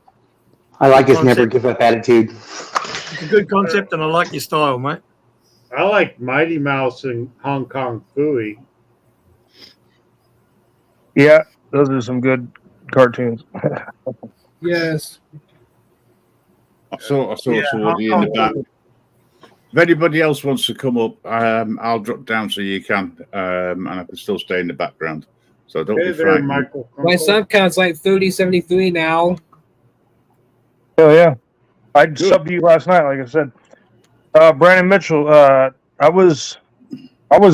I like his never give up attitude. It's a good concept and I like your style, mate. I like Mighty Mouse and Hong Kong Phooey. Yeah, those are some good cartoons. Yes. I saw somebody in the back. If anybody else wants to come up, I'll drop down so you can, and I can still stay in the background. So don't be frightened. Michael. My sub count's like 3073 now. Oh yeah, I subbed you last night, like I said. Brandon Mitchell, I was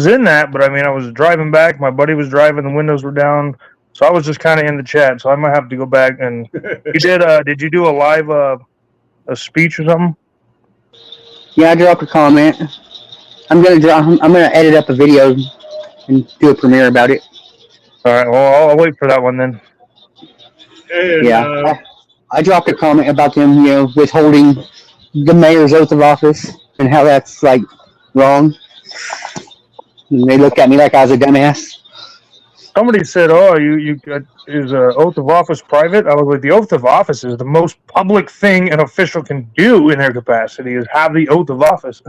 in that, but I mean, I was driving back. My buddy was driving. The windows were down, so I was just kind of in the chat. So I might have to go back. And you did? Did you do a live a speech or something? Yeah, I dropped a comment. I'm gonna edit up a video and do a premiere about it. All right. Well, I'll wait for that one then. And, yeah, I dropped a comment about them, withholding the mayor's oath of office and how that's like wrong. And they looked at me like I was a dumbass. Somebody said, "Oh, you is oath of office private?" I was like, "The oath of office is the most public thing an official can do in their capacity is have the oath of office."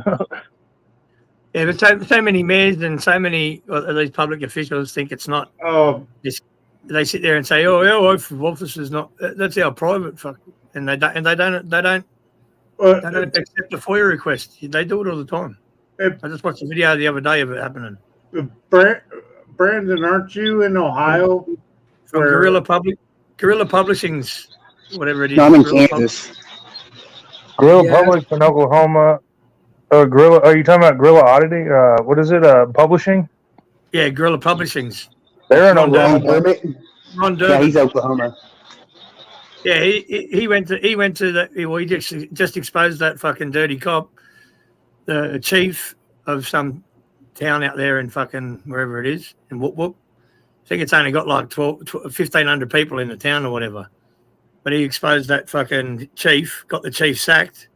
Yeah, but so many mayors and so many of these public officials think it's not. They sit there and say, "Oh, our oath of office is not." That's our private fuck, and they don't accept a FOIA request. They do it all the time. I just watched a video the other day of it happening. Brandon, aren't you in Ohio? From Guerrilla Publishing's, whatever it is. No, I'm in Kansas. Guerrilla Public in Oklahoma. Guerrilla. Are you talking about Guerrilla Oddity? What is it? Publishing? Yeah, Guerrilla Publishing's. They're in Ron Oklahoma. Durbin? Durbin. Yeah, he's Oklahoma. Yeah, he went to that. Well, he just exposed that fucking dirty cop, the chief of some town out there in fucking wherever it is in Whoop Whoop. I think it's only got like 1,500 people in the town or whatever. But he exposed that fucking chief, got the chief sacked,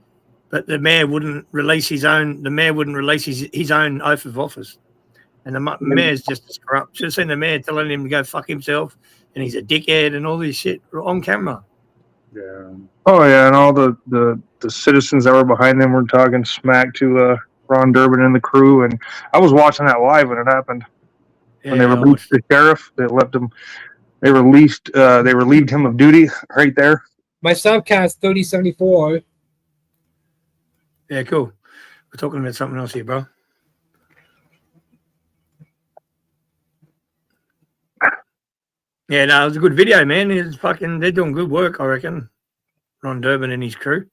but the mayor wouldn't release his own. The mayor wouldn't release his own oath of office, and the mayor's just as corrupt. Should have seen the mayor telling him to go fuck himself, and he's a dickhead and all this shit on camera. Yeah. Oh yeah, and all the citizens that were behind them were talking smack to Ron Durbin and the crew, and I was watching that live when it happened. When they released the sheriff, they left him. They relieved him of duty right there. My sub count's 3074. Yeah, cool. We're talking about something else here, bro. Yeah, no, it was a good video, man. They're doing good work, I reckon. Ron Durbin and his crew.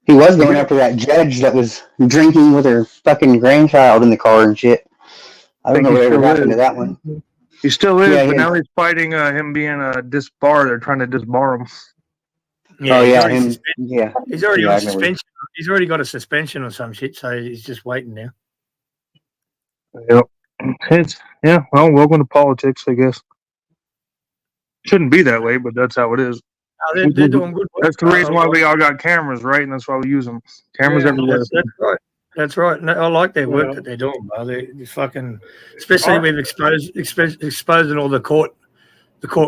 He was going after that judge that was drinking with her fucking grandchild in the car and shit. I don't know whatever happened to that one. He still is, Yeah, but yeah. now he's fighting him being disbarred. They're trying to disbar him. Yeah, Oh he's yeah, already him. suspended. Yeah, He's already yeah, on I remember. suspension. He's already got a suspension or some shit, so he's just waiting now. Yep. Well, welcome to politics, I guess. Shouldn't be that way, but that's how it is. No, they're doing good work. That's the reason why we all got cameras, right? And that's why we use them. Cameras everywhere. That's right. That's right. No, I like their work that they're doing, bro. They're fucking, especially with exposing all the court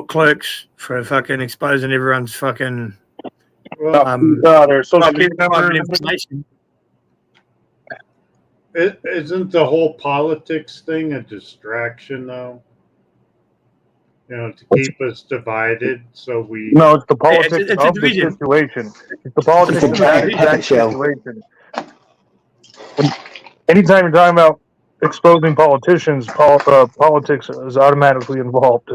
clerks for fucking exposing everyone's fucking their social security private numbers. information. Isn't the whole politics thing a distraction, though? to keep us divided. So we. No, it's the politics it's a of the division. situation. It's the politics of that puppet exact show. situation. Anytime you're talking about exposing politicians, politics is automatically involved.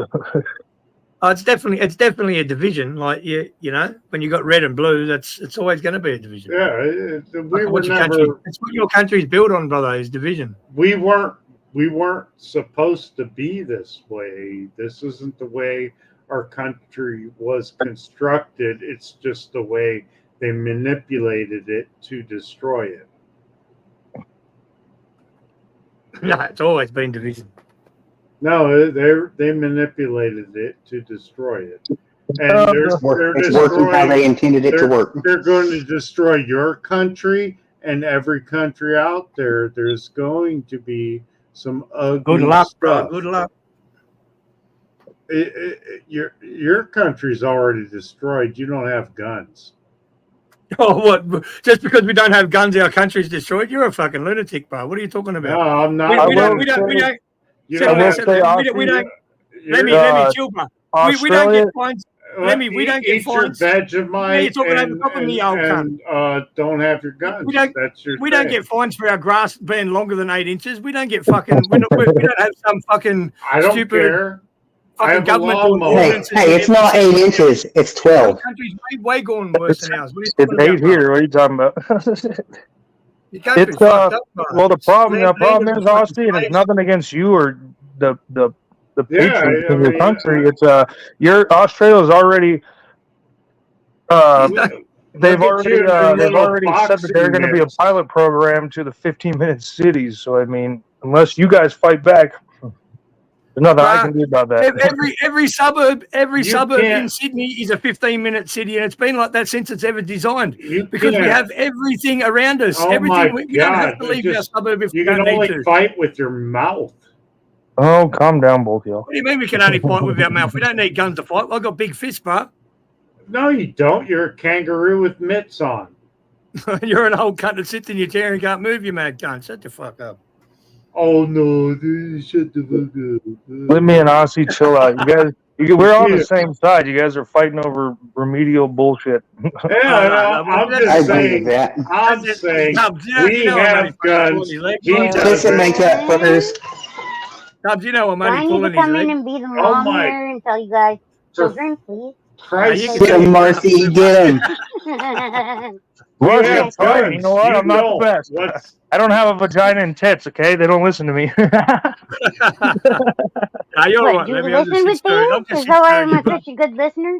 Oh, it's definitely a division. Like you know, when you got red and blue, it's always going to be a division. Yeah, we were That's never. That's what your country's built on, brother. Is division. We weren't supposed to be this way. This isn't the way our country was constructed. It's just the way they manipulated it to destroy it. No, it's always been division. No, they manipulated it to destroy it, and It's working how they intended it to work. They're going to destroy your country and every country out there. There's going to be some ugly Good luck, stuff. bro. Good luck. Your country's already destroyed. You don't have guns. Oh, what? Just because we don't have guns, our country's destroyed? You're a fucking lunatic, bro. What are you talking about? No, I'm not. We don't. Let me chill, bro. We don't get fines. We don't get fines. Vegemite You're talking over top of me, old cunt. Don't have your guns. We don't get fines for our grass being longer than 8 inches. We don't get fucking. We don't have some fucking I don't stupid care. fucking government ordinances. Hey, it's not 8 inches. It's 12. Our country's way gone worse than ours. What are you It's talking 8 here. What are you talking about? It's well, the problem is, Austin, and it's nothing against you or the patriots of your country. It's your Australia's already they've already said that they're going to be a pilot program to the 15-minute cities. So I mean, unless you guys fight back, there's nothing I can do about that. Every suburb in Sydney is a 15-minute city, and it's been like that since it's ever designed. Because we have everything around us. Oh everything. my We don't have God, to leave our suburb if we you can don't need only to. fight with your mouth. Oh, calm down, both y'all. What do you mean we can only fight with our mouth? We don't need guns to fight. I've got big fists, bro. No, you don't. You're a kangaroo with mitts on. You're an old cunt that sits in your chair and can't move, you mad cunt. Shut the fuck up. Oh no, dude, shut the fuck up. Let me and Aussie chill out. We're on the same side. You guys are fighting over remedial bullshit. I'm just saying. I'm saying we have guns. He doesn't. Make that, fuckers. Tubbs, you know I'm Do I only need to pulling his come in leg. and be the Oh mom my- here and tell you guys, children, please? Christ, Get him, Marcy. Get him. Russia, have it's fine. guns. You know what? You I'm not don't. the best. What's- I don't have a vagina and tits, okay? They don't listen to me. You're all What, right. do Let you me on listen with you? Is that why I'm such a good listener?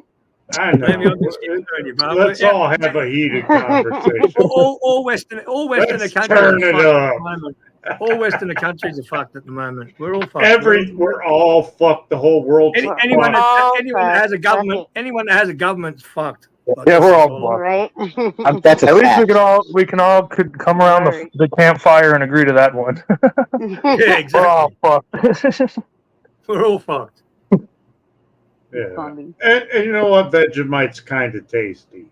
I know. Maybe I'm just kidding you, bro. Let's all have a heated conversation. all Western Let's countries turn are it fucked up. at the moment. All Western countries are fucked at the moment. We're all fucked. We're all fucked. The whole world's anyone fucked. that has a government, anyone that has a government's fucked. Like, Yeah, that's we're just all fucked. Right? That's a At least fact. we can all come around the campfire and agree to that one. Yeah, exactly. We're all fucked. We're all fucked. Yeah. And you know what? Vegemite's kind of tasty.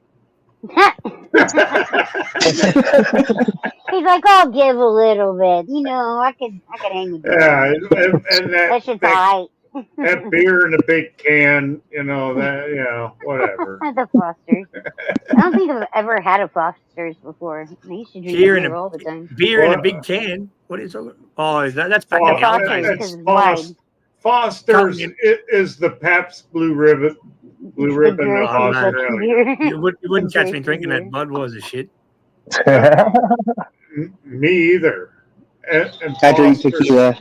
He's like, I'll give a little bit. You know, I could hang with you. Yeah, and That's just alright. that beer in a big can, whatever. The Fosters. I don't think I've ever had a Fosters before. I used to drink beer all the time. Beer in a big can. What is it? Oh, that's back in the old days. Because it's wide. Foster's is the Pabst Blue Ribbon of Australia. You wouldn't catch me drinking that Budweiser shit. Me either. And I drink Foster's, tequila.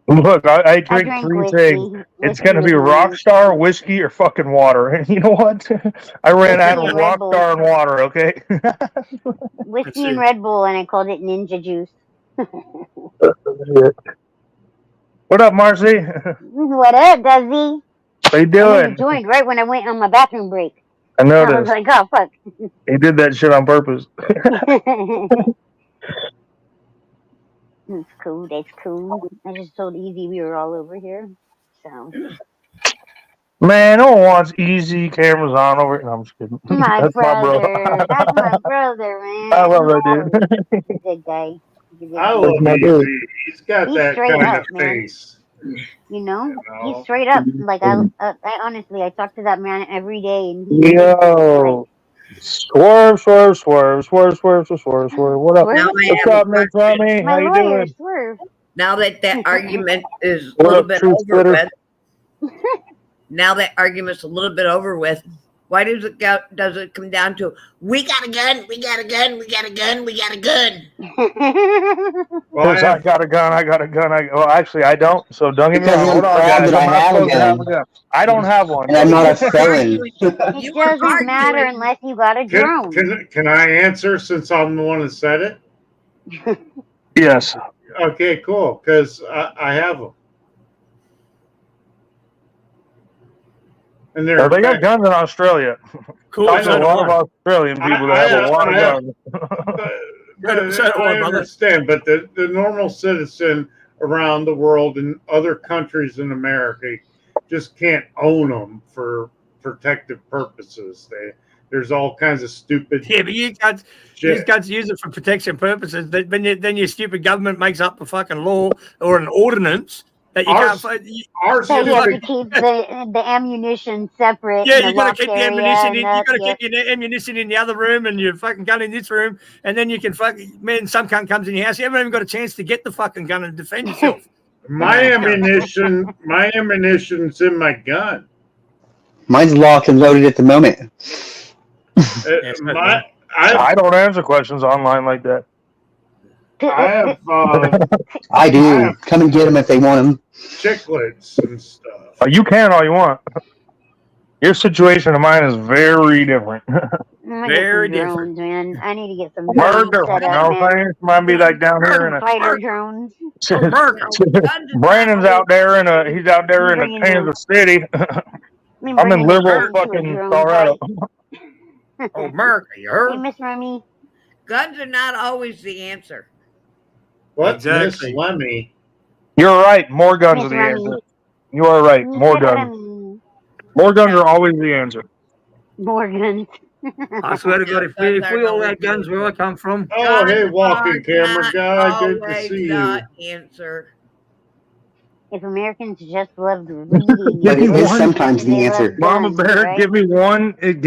Look, I drink three whiskey. things. It's Whiskey going to be with Rockstar, whiskey, or fucking water. And you know what? I ran out of Whiskey and Red Bull. Rockstar and water, okay? Whiskey and Red Bull, and I called it Ninja Juice. What up, Marcy? What up, Duzzy? How you I doing? joined right when I went on my bathroom break. I I was noticed. like, oh, fuck. He did that shit on purpose. That's cool. That's cool. I just told Easy we were all over here. So, Man, no one wants easy cameras on over. No, I'm just kidding. my That's my bro. brother. That's my brother, man. I love that dude. He's a good guy. He's a good I guy. love my Easy. dude. He's got He's that straight kind up, of man. face. You know, You he's know? straight up. Like I honestly, I talk to that man every day, and he is Yo, swerve. What up? Now Swerve. I What's have a up, Miss question. Rummy? My How you lawyer, doing? Swerve. Now that argument is a What little up, bit truth over spitter? with, now that argument's a little bit over with, why does it come down to we got a gun, we got a gun, we got a gun, we got a gun? Well, Because I got a gun. Well, actually, I don't. So don't get me Because wrong. I'm Hold on, proud guys. that I I'm not have a supposed to have a gun, gun. I don't have one. and I'm Well, not you a were felon. arguing. It You were doesn't matter arguing. unless you got a drone. Can I answer since I'm the one that said it? Yes. Okay, cool. Because I have them, and they're They got guns in Australia. Cool. I know So a do lot of I. Australian people that have a lot of guns. So do I I, brother. understand, but the normal citizen around the world and other countries in America just can't own them for protective purposes. There's all kinds of stupid Yeah, but you can't use it for protection purposes. Then your stupid government makes up a fucking law or an ordinance that you can't. So you have to keep the ammunition separate Yeah, in a you got to locked keep the area. ammunition And in. You got to yep. keep your ammunition in the other room, and your fucking gun in this room, and then you can fucking man. Some cunt comes in your house. You haven't even got a chance to get the fucking gun and defend yourself. My ammunition's in my gun. Mine's locked and loaded at the moment. I don't answer questions online like that. I have. I do. Come and get them if they want them. Chiclets and stuff. You can all you want. Your situation and mine is very different. I'm gonna get some drones, man. I need to get some drones Murder. set You up, know what I'm man. saying? Might be like down here in a Fighter drones. Brandon's out there he's out there in Kansas City. I'm in liberal fucking Colorado. Oh, America, you heard? Hey, Miss Rummy. Guns are not always the answer. What's Miss Lemmy? You're right. More guns Miss are the Rummy. answer. You are right. More guns. More guns are always the answer. More guns. I swear to God, if we all had guns where I come from. Oh, hey, walking camera guy. Good to see you. Answer. If Americans just loved reading, But it is and sometimes the they answer. love Mama guns, Bear, right? give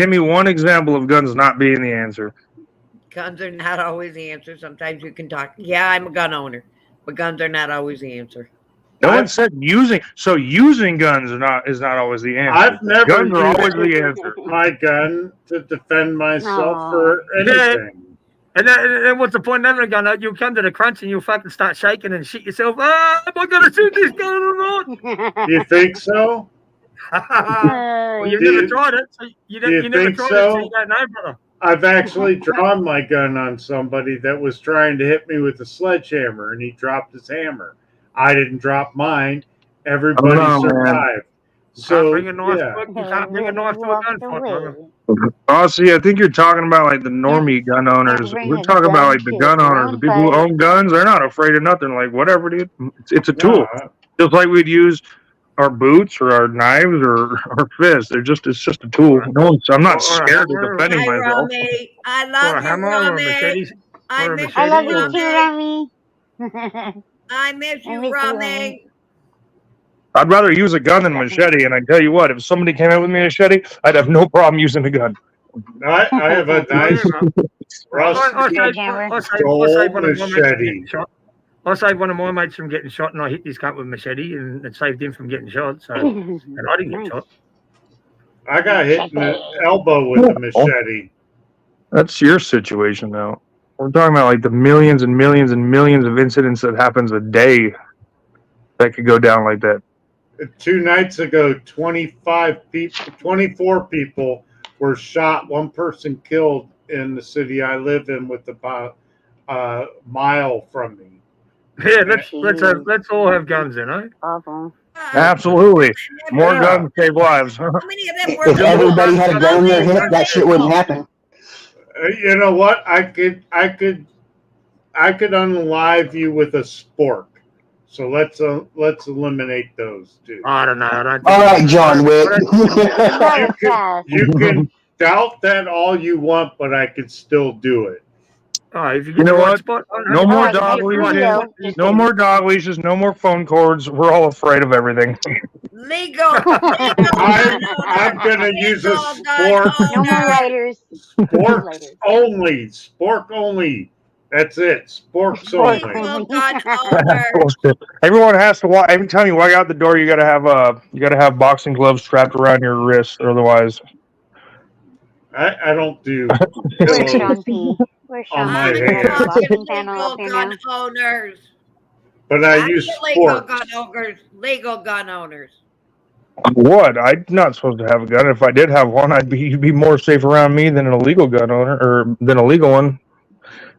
me one example of guns not being the answer. Guns are not always the answer. Sometimes you can talk. Yeah, I'm a gun owner, but guns are not always the answer. No one said using. So using guns is not always the answer. I've never guns are used always the answer. my gun to defend myself for anything. And then what's the point of having a gun? You'll come to the crunch and you'll fucking start shaking and shit yourself. Ah, am I going to shoot this gun or not? You think so? Well, you've never tried it. So you never tried it, so you don't know, brother. I've actually drawn my gun on somebody that was trying to hit me with a sledgehammer, and he dropped his hammer. I didn't drop mine. Everybody survived. So, You can't bring a knife to a gunfight, brother. Honestly, I think you're talking about like the normie gun owners. We're talking about like the gun owners, the people who own guns. They're not afraid of nothing. Like whatever, dude. It's a tool. Just like we'd use our boots or our knives or our fists. It's just a tool. I'm not scared of defending myself. Rummy. I love you, Rummy. I miss I love you, you too, Rummy. Rummy. I miss I you, miss you, Rummy. I'd rather use a gun than a machete, and I tell you what, if somebody came in with me a machete, I'd have no problem using a gun. I have a nice rusty gold machete. I saved one of my mates from getting shot, and I hit this cunt with a machete, and it saved him from getting shot. So, and I didn't get shot. I got hit in the elbow with a machete. That's your situation, though. We're talking about like the millions and millions and millions of incidents that happens a day that could go down like that. 2 nights ago, 24 people were shot. 1 person killed in the city I live in, with about a mile from me. Yeah, let's all have guns in, eh? Awful. Absolutely, more guns save lives. If everybody had a gun in their hip, that shit wouldn't happen. You know what? I could unalive you with a spork. So let's eliminate those two. I don't know. All right, John Wick. You can doubt that all you want, but I could still do it. Oh, if you You get know the right what? spot, No All more right, dog next leashes. video. Just No kidding. more dog leashes. No more phone cords. We're all afraid of everything. Legal I'm gonna use a spork. No more writers. Sporks only. Spork only. That's it. Sporks Spork only. only. Bullshit. Everyone has to walk. Every time you walk out the door, you gotta have boxing gloves strapped around your wrists, otherwise. I don't do Where's Sean pillows P? Where's on Sean my P? We have a hands, boxing panel legal up here gun now. owners. but I Not use illegal sporks. gun owners. Legal gun owners. What? I'm not supposed to have a gun. If I did have one, you'd be more safe around me than an illegal gun owner, or than a legal one.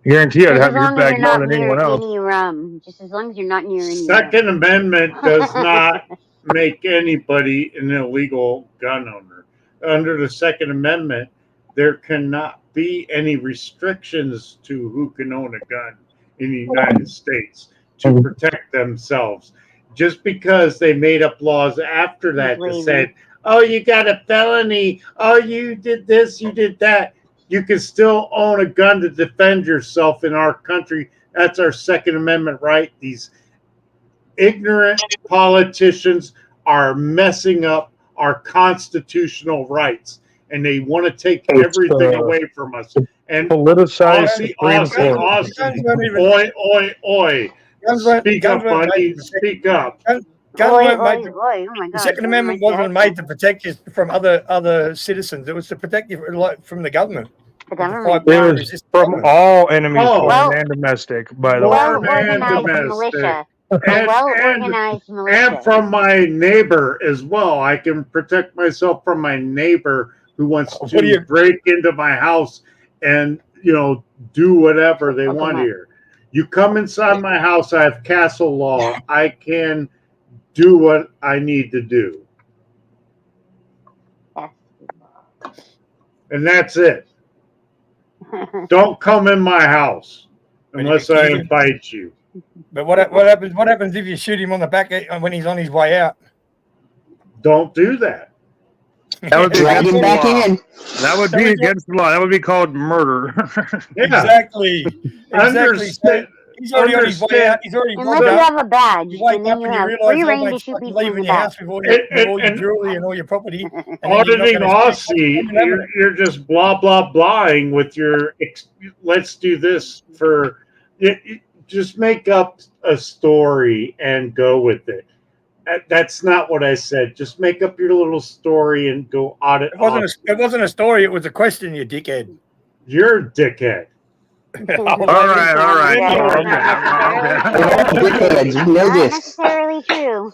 I guarantee I'd Just as have your long as bag you're more not than near anyone else. any rum. Just as long as you're not near any Second rum. Amendment does not make anybody an illegal gun owner. Under the Second Amendment, there cannot be any restrictions to who can own a gun in the United States to protect themselves. Just because they made up laws after that that said, oh, you got a felony, oh, you did this, you did that. You can still own a gun to defend yourself in our country. That's our Second Amendment right. These ignorant politicians are messing up our constitutional rights, and they want to take everything away from us. And politicized Aussie, oi, oi. Speak up, buddy. Speak up. Guns Oi, weren't oi, made. oi. Oh my The God. Second don't Amendment like wasn't that. made to protect you from other citizens. It was to protect you from the government. The To government. fight back and resist the From government. all enemies, Oh. foreign and domestic. By the way. Well-organized militia. A And well-organized militia. from my neighbor as well. I can protect myself from my neighbor who wants to break into my house and do whatever they want here. You come inside my house, I have castle law. I can do what I need to do. And that's it. Don't come in my house unless I invite you. But what happens? What happens if you shoot him on the back when he's on his way out? Don't do that. That would be Drag him back in. That would be against the law. That would be called murder. Exactly. Understand. He's already on his way out. He's already Unless you have a badge, and then you have free reign to shoot people in the back. with all your jewelry and all your property. Auditing Aussie, you're just blah blah blahing with your. Let's do this for. Just make up a story and go with it. That's not what I said. Just make up your little story and go audit. It wasn't a story. It was a question, you dickhead. You're a dickhead. all right. Dickheads, you know Not this. necessarily true.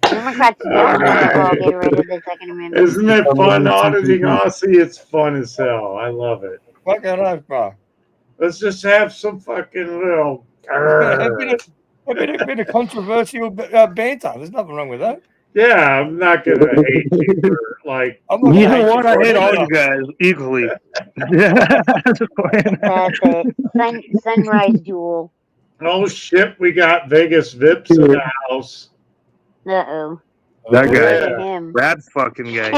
Democrats don't want to all get rid of the Second Amendment. Isn't it fun auditing Aussie? It's fun as hell. I love it. Fucking life, bro. Let's just have some fucking little. A bit of controversial banter. There's nothing wrong with that. Yeah, I'm not gonna hate you for like. You know what? I hate all you guys equally. That's it. Sunrise duel. Oh shit! We got Vegas Vips in the house. Uh-oh. That guy. Him. That fucking guy.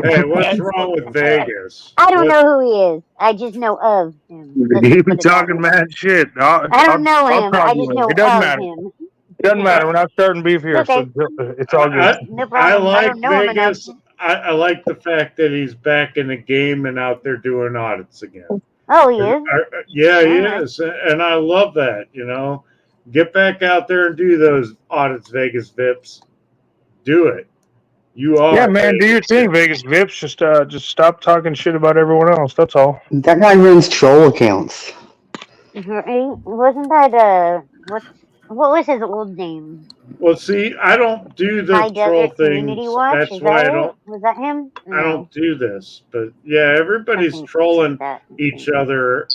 Hey, what's wrong with Vegas? I don't know who he is. I just know of him. He be talking mad shit. I don't know him. I just know it doesn't of matter. him. It doesn't matter. We're not starting beef here, Okay. so it's all good. No I problem. I like don't know him enough. Vegas. I like the fact that he's back in the game and out there doing audits again. Oh, he is? Yeah, he Alright. is, and I love that. Get back out there and do those audits, Vegas Vips. Do it. You are. Yeah, man, do your thing, Vegas Vips. Just stop talking shit about everyone else. That's all. That guy runs troll accounts. Wasn't that what was his old name? Well, see, I don't do the High troll Desert Community things. Watch? That's Is why that I it? don't. Was that him? I don't do this, but yeah, everybody's trolling each other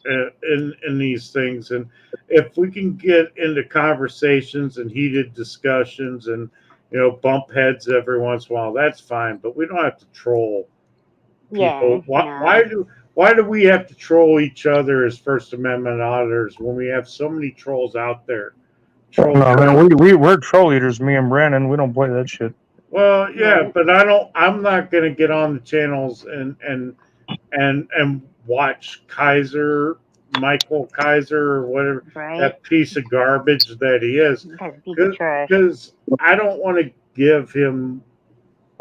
in these things, and if we can get into conversations and heated discussions and bump heads every once in a while, that's fine. But we don't have to troll people. Why do we have to troll each other as First Amendment auditors when we have so many trolls out there? No, man, we're troll eaters, me and Brandon. We don't play that shit. Well, yeah, but I'm not going to get on the channels and watch Kaiser Michael Kaiser or whatever, Right. that piece of garbage that he is. That's a piece of trash. Because I don't want to give him.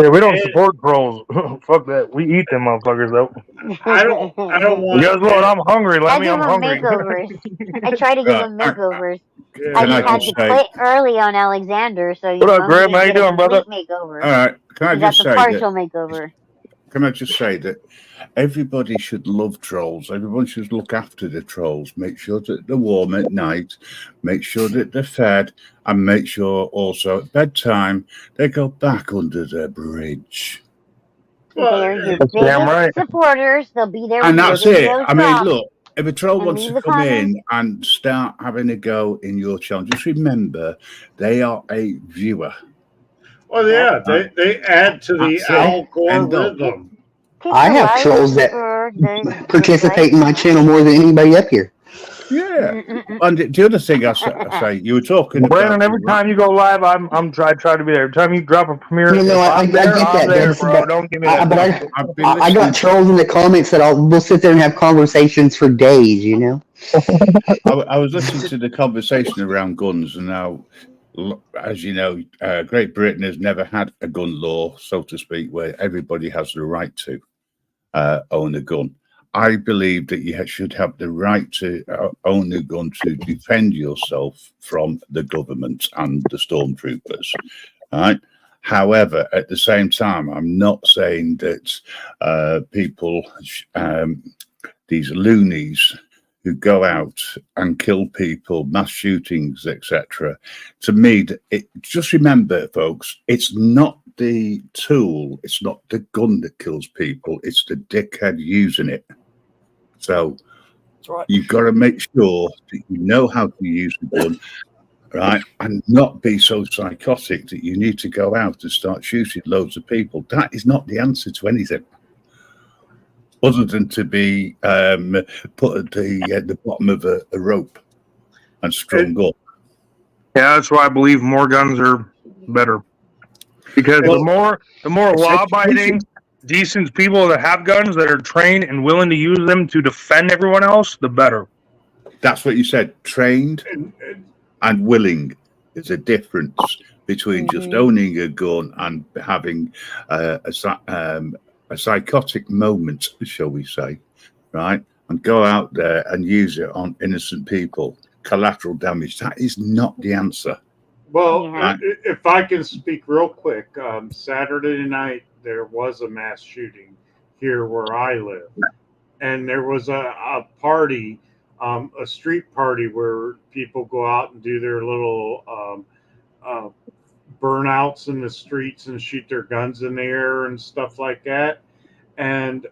Yeah, we don't support trolls. Fuck that. We eat them motherfuckers though. I don't want. Guess what? I'm hungry. I Let me. give I'm them hungry. makeovers. I try to give them makeovers. Yeah, I Can I just had just to say? quit early on Alexander, so What up, I'm Graham? gonna How you get a doing, brother? complete makeover. All right. Can I We got just the say partial that? makeover. Can I just say that everybody should love trolls. Everyone should look after the trolls. Make sure that they're warm at night. Make sure that they're fed, and make sure also at bedtime they go back under the bridge. They're your That's damn biggest right. supporters. They'll be there And when the that's it. video I mean, drops. look, if a troll And wants leave to the come comments. in and start having a go in your channel, just remember they are a viewer. Well, yeah, they add to the That's it. algorithm. Keep I the have likes trolls that or the participate in my dislikes. channel more than anybody up here. Yeah. And the other thing I say, you were talking Brandon, about. every time you go live, I'm try to be there. Every time you drop a premiere, No, if I I'm there, get I'm that, there, Dennis, bro. but Don't give me that. I got trolls in the comments that we'll sit there and have conversations for days, you know? I was listening to the conversation around guns, and now, as you know, Great Britain has never had a gun law, so to speak, where everybody has the right to own a gun. I believe that you should have the right to own a gun to defend yourself from the government and the stormtroopers. Right. However, at the same time, I'm not saying that people, these loonies who go out and kill people, mass shootings, etc. To me, just remember, folks, it's not the tool, it's not the gun that kills people, it's the dickhead using it. So you've got to make sure that you know how to use the gun, right? And not be so psychotic that you need to go out and start shooting loads of people. That is not the answer to anything, other than to be put at the bottom of a rope and strung up. Yeah, that's why I believe more guns are better. Because the more law-abiding, decent people that have guns that are trained and willing to use them to defend everyone else, the better. That's what you said. Trained and willing. There's a difference between just owning a gun and having a psychotic moment, shall we say, right? And go out there and use it on innocent people. Collateral damage. That is not the answer. Well, if I can speak real quick, Saturday night there was a mass shooting here where I live, and there was a party, a street party where people go out and do their little burnouts in the streets and shoot their guns in the air and stuff like that. And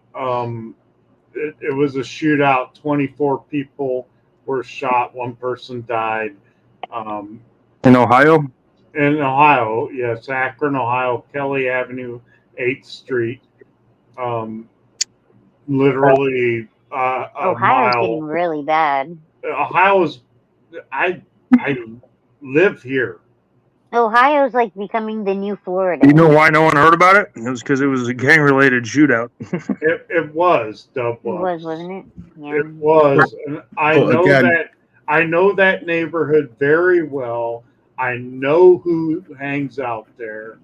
it was a shootout. 24 people were shot. One person died. In Ohio? In Ohio, yes, Akron, Ohio, Kelly Avenue, 8th Street. Literally a Ohio's mile. getting really bad. Ohio's, I live here. Ohio's like becoming the new Florida. You know why no one heard about it? It was because it was a gang-related shootout. It was, Dub It was, wasn't it? Yeah. It was, and I But know again- I know that neighborhood very well. I know who hangs out there.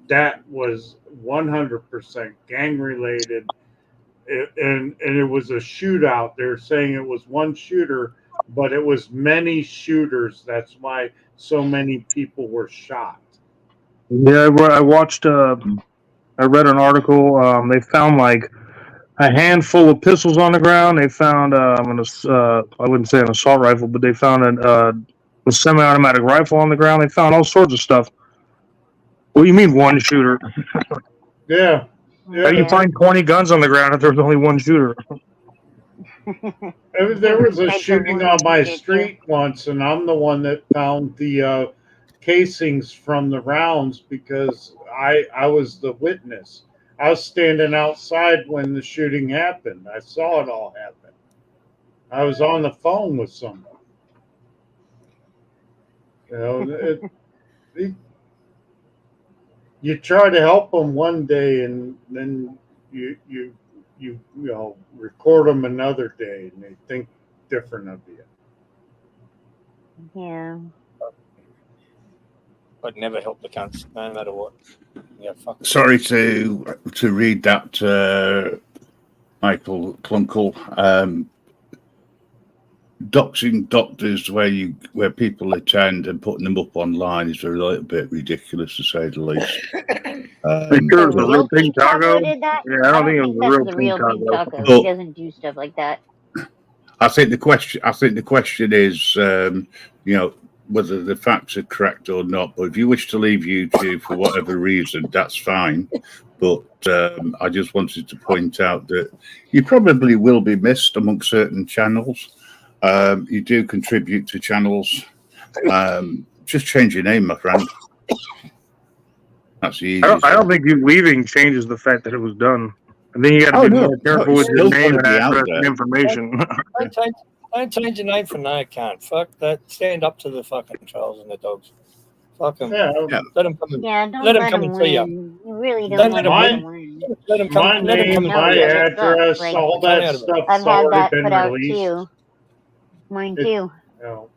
That was 100% gang related, and it was a shootout. They're saying it was one shooter, but it was many shooters. That's why so many people were shot. Yeah, I watched. I read an article. They found like a handful of pistols on the ground. They found I wouldn't say an assault rifle, but they found a semi-automatic rifle on the ground. They found all sorts of stuff. What do you mean one shooter? Yeah. How do you find 20 guns on the ground if there's only one shooter? There was a shooting on my street once, and I'm the one that found the casings from the rounds because I was the witness. I was standing outside when the shooting happened. I saw it all happen. I was on the phone with someone. You know, you try to help them one day, and then you you know, record them another day, and they think different of you. Yeah. I'd never help the cunts, no matter what. Yeah, fuck. Sorry to read that, Michael Clunkle. Doxing doctors where people attend and putting them up online is a little bit ridiculous, to say the least. Sure, The the real real Pink Pink Taco Taco. did that? Yeah, I don't think it was the that's real the Pink real Pink Taco. Taco. But- He doesn't do stuff like that. I think the question is, you know, whether the facts are correct or not. But if you wish to leave YouTube for whatever reason, that's fine. But I just wanted to point out that you probably will be missed among certain channels. You do contribute to channels. Just change your name, my friend. That's the easiest. I don't think you leaving changes the fact that it was done. I think you got to Oh, be no. more careful No, with it's your still name gonna and be out address and there. information. Don't change your name for no account. Fuck that. Stand up to the fucking trolls and the dogs. Fuck them. Yeah. Let them come and Yeah, don't let them let come him and see you. win. You really don't Don't let let them him win. win. Let them come. My Let them name, come No, and my see you. because it sucks. address, Like, all Come that out of it. stuff's I've had already that been put out released. too. Mine It- too. You know,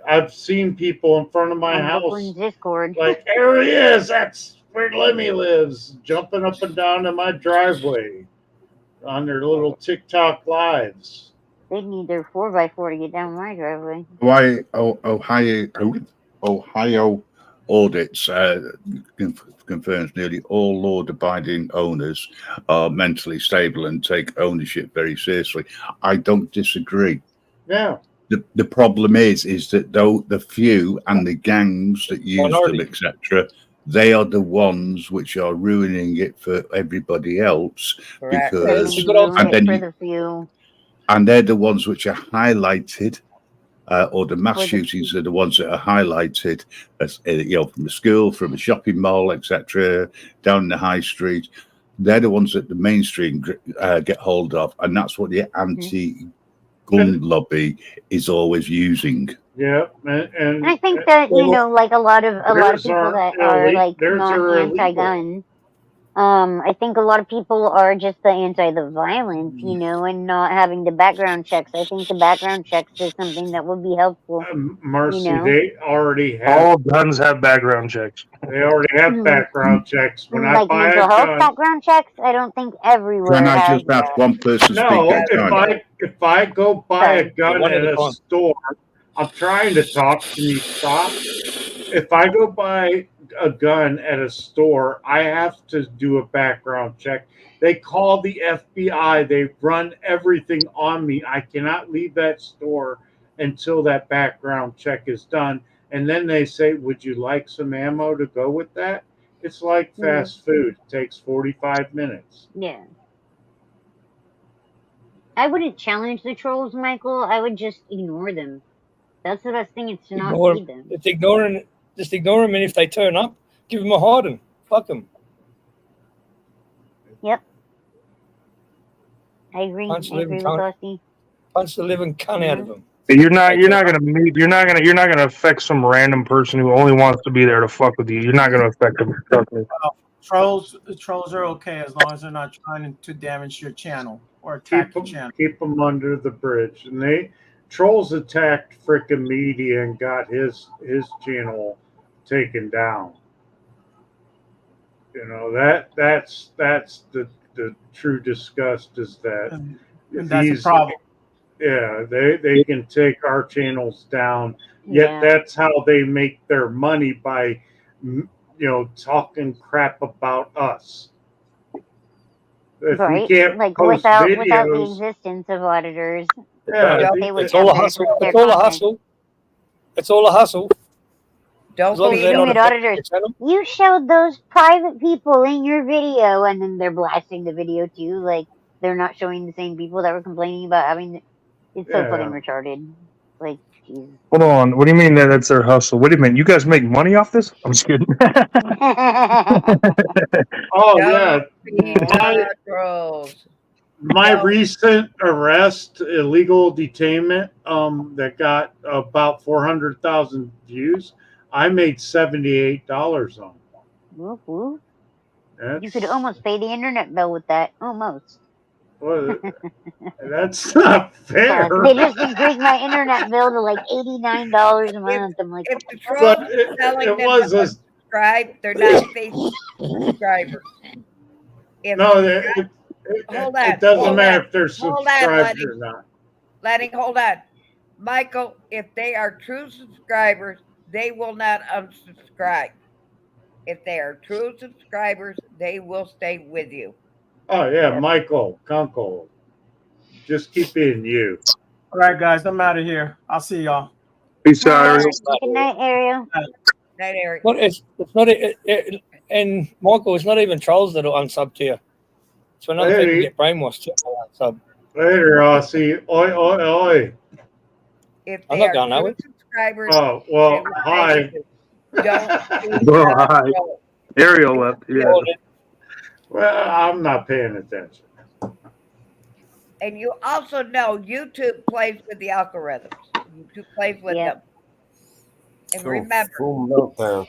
I've seen people in front of my On house, Brooklyn's Discord. like, there he is, that's where Lemmy lives, jumping up and down in my driveway on their little TikTok lives. They need their 4x4 to get down my driveway. Why Ohio audits confirms nearly all law-abiding owners are mentally stable and take ownership very seriously. I don't disagree. Yeah. The problem is that though the few and the gangs that use Minority. them, etc., they are the ones which are ruining it for everybody else. Correct. Because They ruin and it then for you, the few. and they're the ones which are highlighted, or the mass For the shootings are the ones that are highlighted, as you know, from a school, from a shopping mall, etc., down the high street. They're the ones that the mainstream get hold of, and that's what the anti-gun lobby is always using. Yeah, And I think that, you know, like a lot of people that are like not anti-gun. I think a lot of people are just the violence, you know, and not having the background checks. I think the background checks is something that would be helpful. Mercy, you know? they already have. All guns have background checks. They already have background checks. When I Like buy mental a health gun, background checks, I don't think everywhere Can I has just ask that. one person speak no, at a time? if I go buy a gun One at at a a time. store, I'm trying to talk. Can you stop? If I go buy a gun at a store, I have to do a background check. They call the FBI. They run everything on me. I cannot leave that store until that background check is done. And then they say, would you like some ammo to go with that? It's like fast food. It takes 45 minutes. Yeah. I wouldn't challenge the trolls, Michael. I would just ignore them. That's the best thing, is to not Ignore feed them. them. Just ignore them, and if they turn up, give them a hiding. Fuck them. Yep. I agree. Punch the I agree living with cunt. Aussie. Punch the living cunt out of them. You're not gonna affect some random person who only wants to be there to fuck with you. You're not gonna affect them. Trust me. Trolls are okay as long as they're not trying to damage your channel or attack your channel. Keep them under the bridge. And trolls attacked frickin' media and got his channel taken down. You know, that's the true disgust, is that And if that's a problem. Yeah, they can take our channels down. Yet Yeah. that's how they make their money, by talking crap about us. If we Right? can't Like post without the videos, existence of auditors, yeah, they would It's all a have hustle. their It's all a content. hustle. It's all a hustle. Don't As long as they're Damn not it, affecting auditors! your channel. You showed those private people in your video, and then they're blasting the video too. Like they're not showing the same people that were complaining about having. It's so fucking retarded. Like, Jesus. Hold on. What do you mean that's their hustle? What do you mean? You guys make money off this? I'm just kidding. oh yeah, Trolls. my recent arrest, illegal detainment, that got about 400,000 views. I made $78 on. Whoop, whoop. You That's, could almost pay the internet bill with that. Almost. Well, that's not fair. They just increased my internet bill to like $89 a month. I'm like, If the what trolls the fuck? are telling it them was to a unsubscribe, they're not Facebook subscribers. If no. you're not, hold on, It doesn't hold matter on, if they're hold on, subscribed Lenny. or not. Lenny, hold on. Michael, if they are true subscribers, they will not unsubscribe. If they are true subscribers, they will stay with you. Oh yeah, Michael, Kunkel. Just keep being you. All right, guys, I'm out of here. I'll see y'all. Peace out, All Ariel. right. Good night, Ariel. Night, Eric. Well, it's not and Michael, it's not even trolls that'll unsub to you. It's when other people get brainwashed too. Unsub. Later, Aussie. Oi, oi, oi. If I'm they not are going true nowhere. subscribers, Oh, they well, will stay hi. with you. Don't be Well, hi. trolls. Ariel left. Yeah. Well, I'm not paying attention. And you also know YouTube plays with the algorithms. YouTube plays with them. And remember, Full meltdown.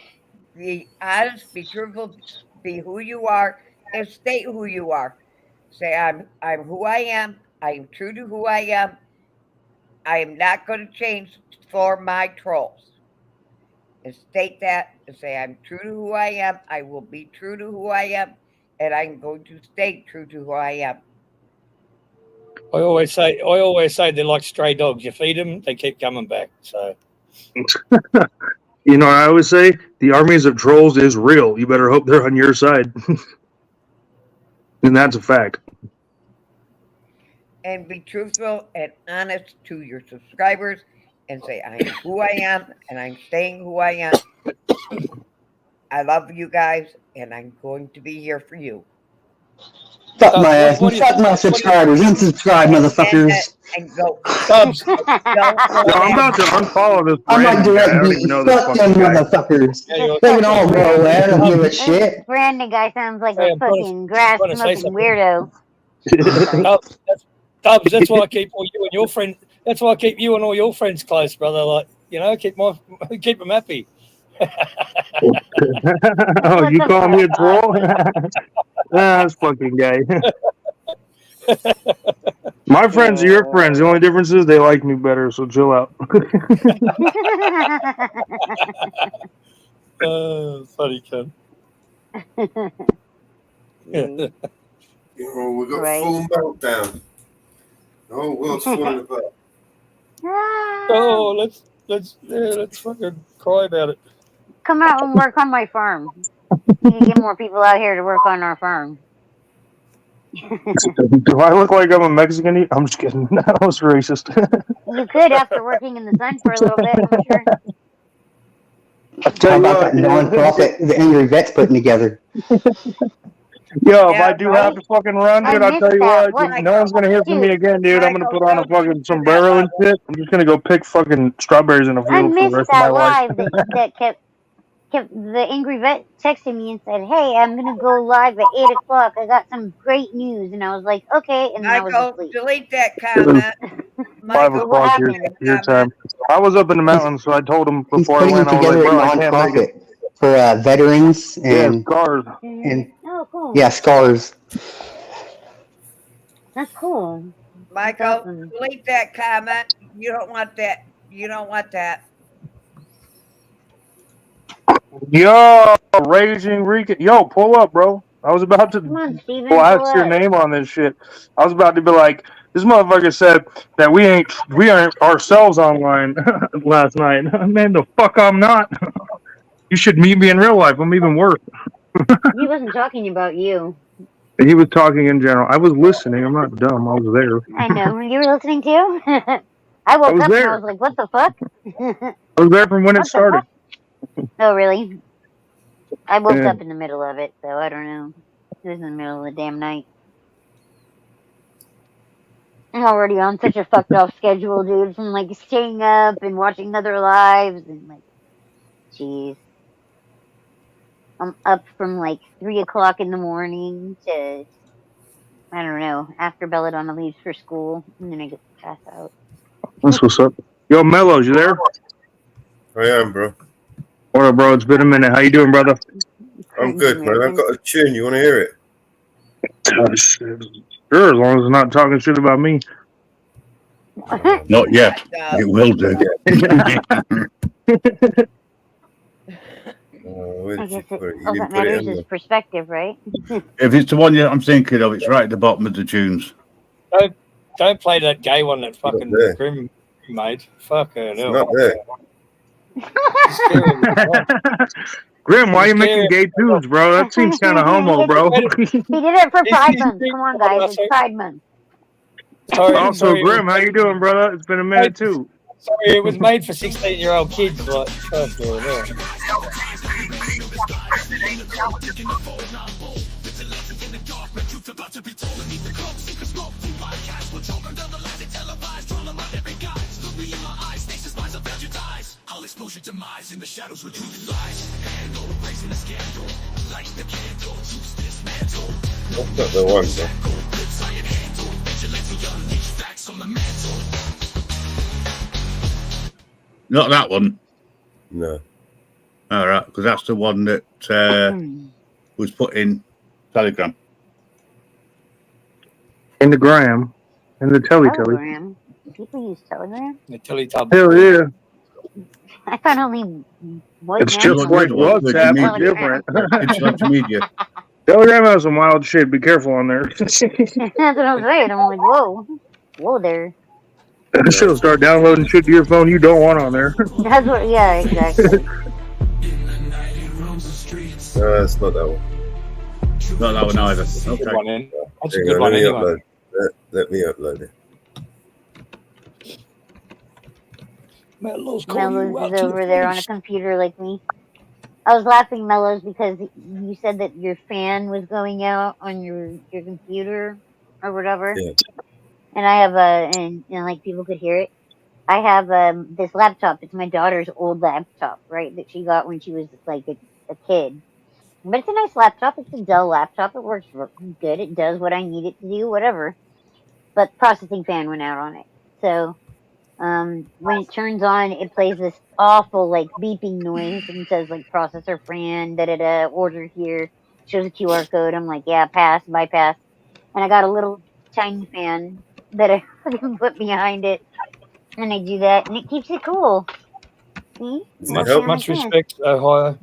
be honest, be truthful, be who you are, and state who you are. Say, I'm who I am. I am true to who I am. I am not going to change for my trolls. And state that and say, I'm true to who I am. I will be true to who I am. And I'm going to stay true to who I am. I always say they're like stray dogs. You feed them, they keep coming back. So You know, I always say the armies of trolls is real. You better hope they're on your side. And that's a fact. And be truthful and honest to your subscribers and say, I am who I am and I'm staying who I am. I love you guys and I'm going to be here for you. Fuck my ass. Fuck my subscribers. Unsubscribe, motherfuckers. And go. Dubs. Yo, I'm about to unfollow this I might Brandon guy. I direct don't beat. even know this Fuck them fucking guy. motherfuckers. They can all go away. I don't give a shit. Brandon guy sounds like Hey, a I'm trying to- fucking grass trying to say smoking something. weirdo. Dubs, that's why I keep all you and your friend. That's why I keep you and all your friends close, brother. Like, you know, keep them happy. Oh, you call me a troll? That's fucking gay. My friends are your friends. The only difference is they like me better, so chill out. Funny cunt. Oh, we got Right. full meltdown. The whole world's falling apart. Oh, let's fucking cry about it. Come out and work on my farm. We need to get more people out here to work on our farm. Do I look like I'm a Mexican? I'm just kidding. That was racist. You could after working in the sun for a little bit, I'm sure. How about that non-profit the Angry Vet's putting together? Yo, if I do have to fucking run, dude, I'll tell you what, no one's gonna hear from me again, dude. I'm gonna put on a fucking sombrero and shit. I'm just gonna go pick fucking strawberries in a I field for the missed rest of my that life. live that kept the Angry Vet texted me and said, "Hey, I'm gonna go live at 8 o'clock. I got some great news." And I was like, "Okay," and then I was Michael, asleep. delete that It was comment. 5 Michael, o'clock your time. I was up in the mountains, so I told him He's before I putting went, I was together like, a bro, I can't make it. non-profit for veterans Yeah, and scars. and Oh, cool. yeah, scars. That's cool. Michael, awesome. delete that comment. You don't want that. You don't want that. Yo, Raging Rican. Yo, pull up, bro. I was about to Come on, Steven, blast pull your up. name on this shit. I was about to be like, this motherfucker said that we aren't ourselves online last night. Man, the fuck I'm not. You should meet me in real life. I'm even worse. He wasn't talking about you. He was talking in general. I was listening. I'm not dumb. I was there. I know. You were listening too? I woke was up and I there. was like, what the fuck? I was there from when it What the started. Oh, really? I woke Yeah. up in the middle of it, so I don't know. It was in the middle of the damn night. I'm already on such a fucked off schedule, dude, from like staying up and watching other lives and like, jeez. I'm up from like 3 o'clock in the morning to, I don't know, after Belladonna leaves for school, and then I get to pass out. That's what's up. Yo, Mellows, you there? I am, bro. What up, bro? It's been a minute. How you doing, brother? I'm good, man. I've got a tune. You want to hear it? Oh, shit. Sure, as long as it's not talking shit about me. Not yet. It will do. I guess all that matters is perspective, right? If it's the one I'm thinking of, it's right at the bottom of the tunes. Don't play that gay one that fucking Grim made. Fucking hell. Not there. Grim, why are you making gay tunes, bro? That seems kind of homo, bro. He did it for Pride Month. Come on, guys. It's Pride Month. Also, Grim, how you doing, brother? It's been a minute, too. Sorry, it was made for 16-year-old kids. Like, fucking hell. I'll expose your demise in the shadows where truth lies. Handle the place in the scandal. Light the candle, choose this mantle. That's not the one, though. Not that one. No. All right, because that's the one that was put in Telegram. In the gram. In the telly. Telegram. People use Telegram? The Teletub. Hell yeah. I thought only white It's just like WhatsApp, but different. It's social media. Telegram has some wild shit. Be careful on there. That's what I'm saying. I'm like, whoa there. She'll start downloading shit to your phone you don't want on there. That's what. Yeah, exactly. No, that's not that one. Not that one either. That's a good Okay. one, in. That's a Hang good on, one, let me anyway. upload. Let me upload it. Mellows Mellows is over there on a computer like me. I was laughing, Mellows, because you said that your fan was going out on your computer or whatever. Yeah. And I have and like people could hear it. I have this laptop. It's my daughter's old laptop, right? That she got when she was like a kid. But it's a nice laptop. It's a Dell laptop. It works good. It does what I need it to do, whatever. But processing fan went out on it. So when it turns on, it plays this awful like beeping noise and says like processor fan, order here, shows a QR code. I'm like, yeah, pass, bypass. And I got a little tiny fan that I can put behind it. And I do that, and it keeps it cool. See? Much respect, Ohio.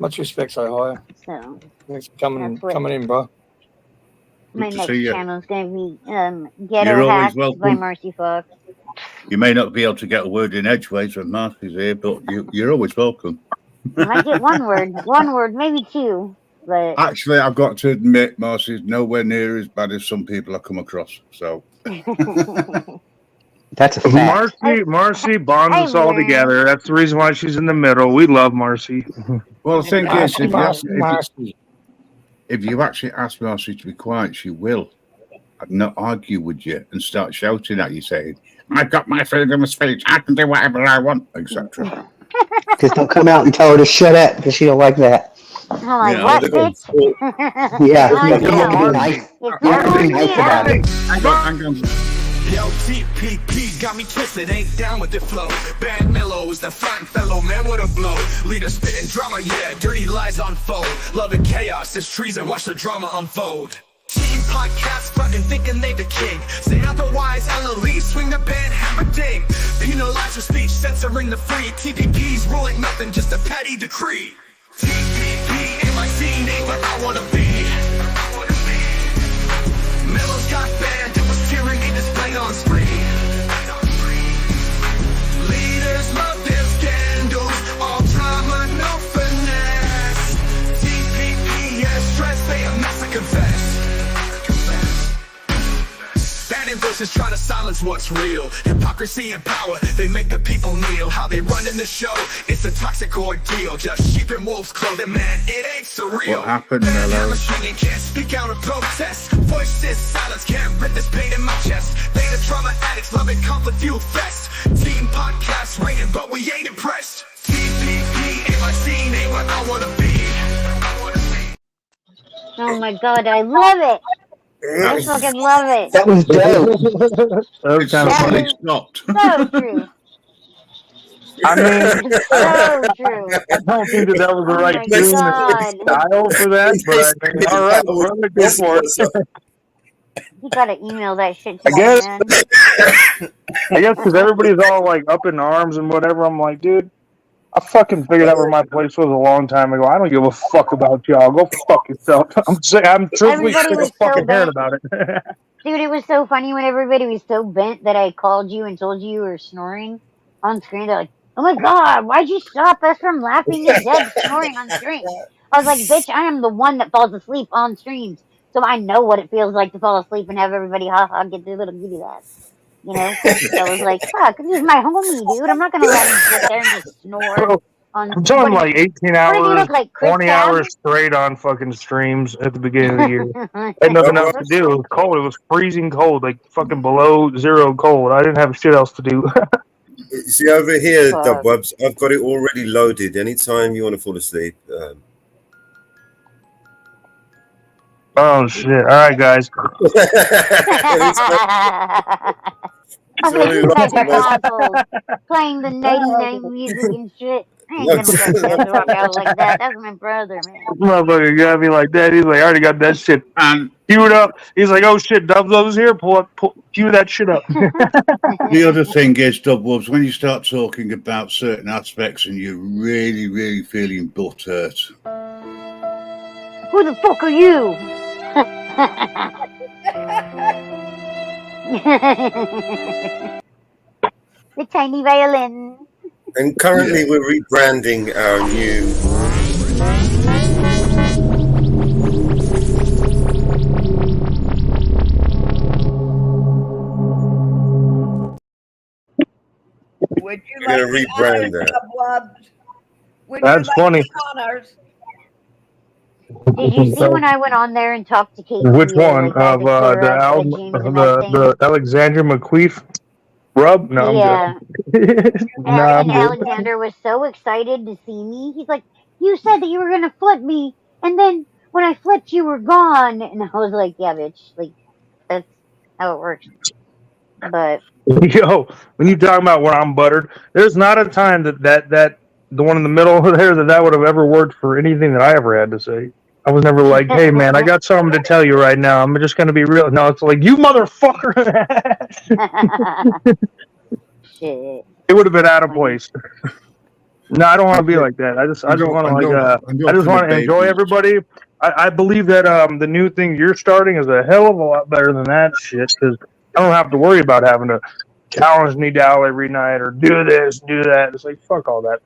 Much respect, Ohio. So Thanks for coming in, bro. My Good to next see you. channel is going to be You're Ghetto always Hacks by welcome. Marcy Fox. You may not be able to get a word in edgeways when Marcy's here, but you're always welcome. I might get one word, maybe two. But Actually, I've got to admit, Marcy's nowhere near as bad as some people I come across. So That's a fact. Marcy bonds us all together. That's the reason why she's in the middle. We love Marcy. Well, the thing is, Marcy. if you actually ask Marcy to be quiet, she will. I'd not argue with you and start shouting at you, saying, "I've got my freedom of speech. I can do whatever I want," etc. Just don't come out and tell her to shut up because she don't like that. I'm like, Yeah, what, they're bitch? Yeah, Calm come on, down. be nice. It's not Be nice about it. Hang on. Yo, TPP got me twisted, ain't down with the flow. Bad mellows, the fine fellow man with a blow. Leader spitting drama, yeah, dirty lies unfold. Loving chaos, it's treason, watch the drama unfold. Team podcast, frontin' thinking they the king. Say otherwise, LLE, swing the band, hammer ding. Penalize your speech, censoring the free. TPP's ruling nothing, just a petty decree. TPP ain't my scene, ain't what I wanna be. Mellows got banned, it was tyranny displayed on screen. Leaders love their scandals, all drama, no finesse. TPP, yes, stress, they a mess to confess. Banning voices trying to silence what's real. Hypocrisy and power, they make the people kneel. How they run in the show, it's a toxic ordeal. Just sheep in wolf's clothing, man, it ain't surreal. What happened, Mellow? Can't speak out of protest. Voices silence, can't rip this pain in my chest. They the trauma addicts, loving conflict fuel fest. Team podcast rating, but we ain't impressed. TPP ain't my scene, ain't what I wanna be. Oh my god, I love it. I fucking love it. That was dope. It's somebody stopped. So true. I mean, So true. I don't think that was the right my tune or God. style for that, but I mean, all right, brother, go for it. It's, That's it's, so it's, true. it's, You gotta email that shit to I me, guess. man. I guess because everybody's all like up in arms and whatever. I'm like, dude, I fucking figured out where my place was a long time ago. I don't give a fuck about y'all. Go fuck yourself. I'm truthfully Everybody sick of was so fucking hearing bent. about it. Dude, it was so funny when everybody was so bent that I called you and told you were snoring on screen. They're like, oh my god, why'd you stop us from laughing at Deb snoring on stream? I was like, bitch, I am the one that falls asleep on streams. So I know what it feels like to fall asleep and have everybody get their little giddy laugh. You know? So I was like, fuck, he's my homie, dude. I'm not gonna let him sit there and just snore Bro, on I'm telling what, like 18 what does he hours, look like? Chris 20 Cab? hours straight on fucking streams at the beginning of the year. I had nothing else to do. It was cold. It was freezing cold, like fucking below zero cold. I didn't have shit else to do. See over here, Fuck. Dubwebs, I've got it already loaded. Anytime you want to fall asleep. Oh shit! All right, guys. I'm like, you guys are assholes. Playing the nighty-night music and shit. I ain't gonna let Deb rock out like that. That's my brother, man. Motherfucker got me like that. He's like, I already got that shit queued up. He's like, oh shit, Dub's here. Cue that shit up. The other thing is, Dubwubs, when you start talking about certain aspects and you're really, really feeling butthurt. Who the fuck are you? The tiny violin. And currently we're rebranding our new... Would you We're like gonna the rebrand honors, that. Dubwubs? Would That's you like funny. the honors? Did you see when I went on there and talked to Casey? Which one like, had of to clear the up album, James and that thing? the Alexandra McQueef rub? No, I'm Yeah. good. No, I'm And good. Alexander was so excited to see me. He's like, you said that you were gonna flip me, and then when I flipped, you were gone. And I was like, yeah, bitch. Like, that's how it works. But Yo, when you talking about when I'm buttered, there's not a time that the one in the middle there that would have ever worked for anything that I ever had to say. I was never like, hey man, I got something to tell you right now. I'm just gonna be real. No, it's like, you motherfucker. shit. It would have been out of place. No, I don't want to be like that. I just want to I just want to enjoy everybody. I believe that the new thing you're starting is a hell of a lot better than that shit, because I don't have to worry about having to challenge Nidal every night or do this, do that. It's like, fuck all that.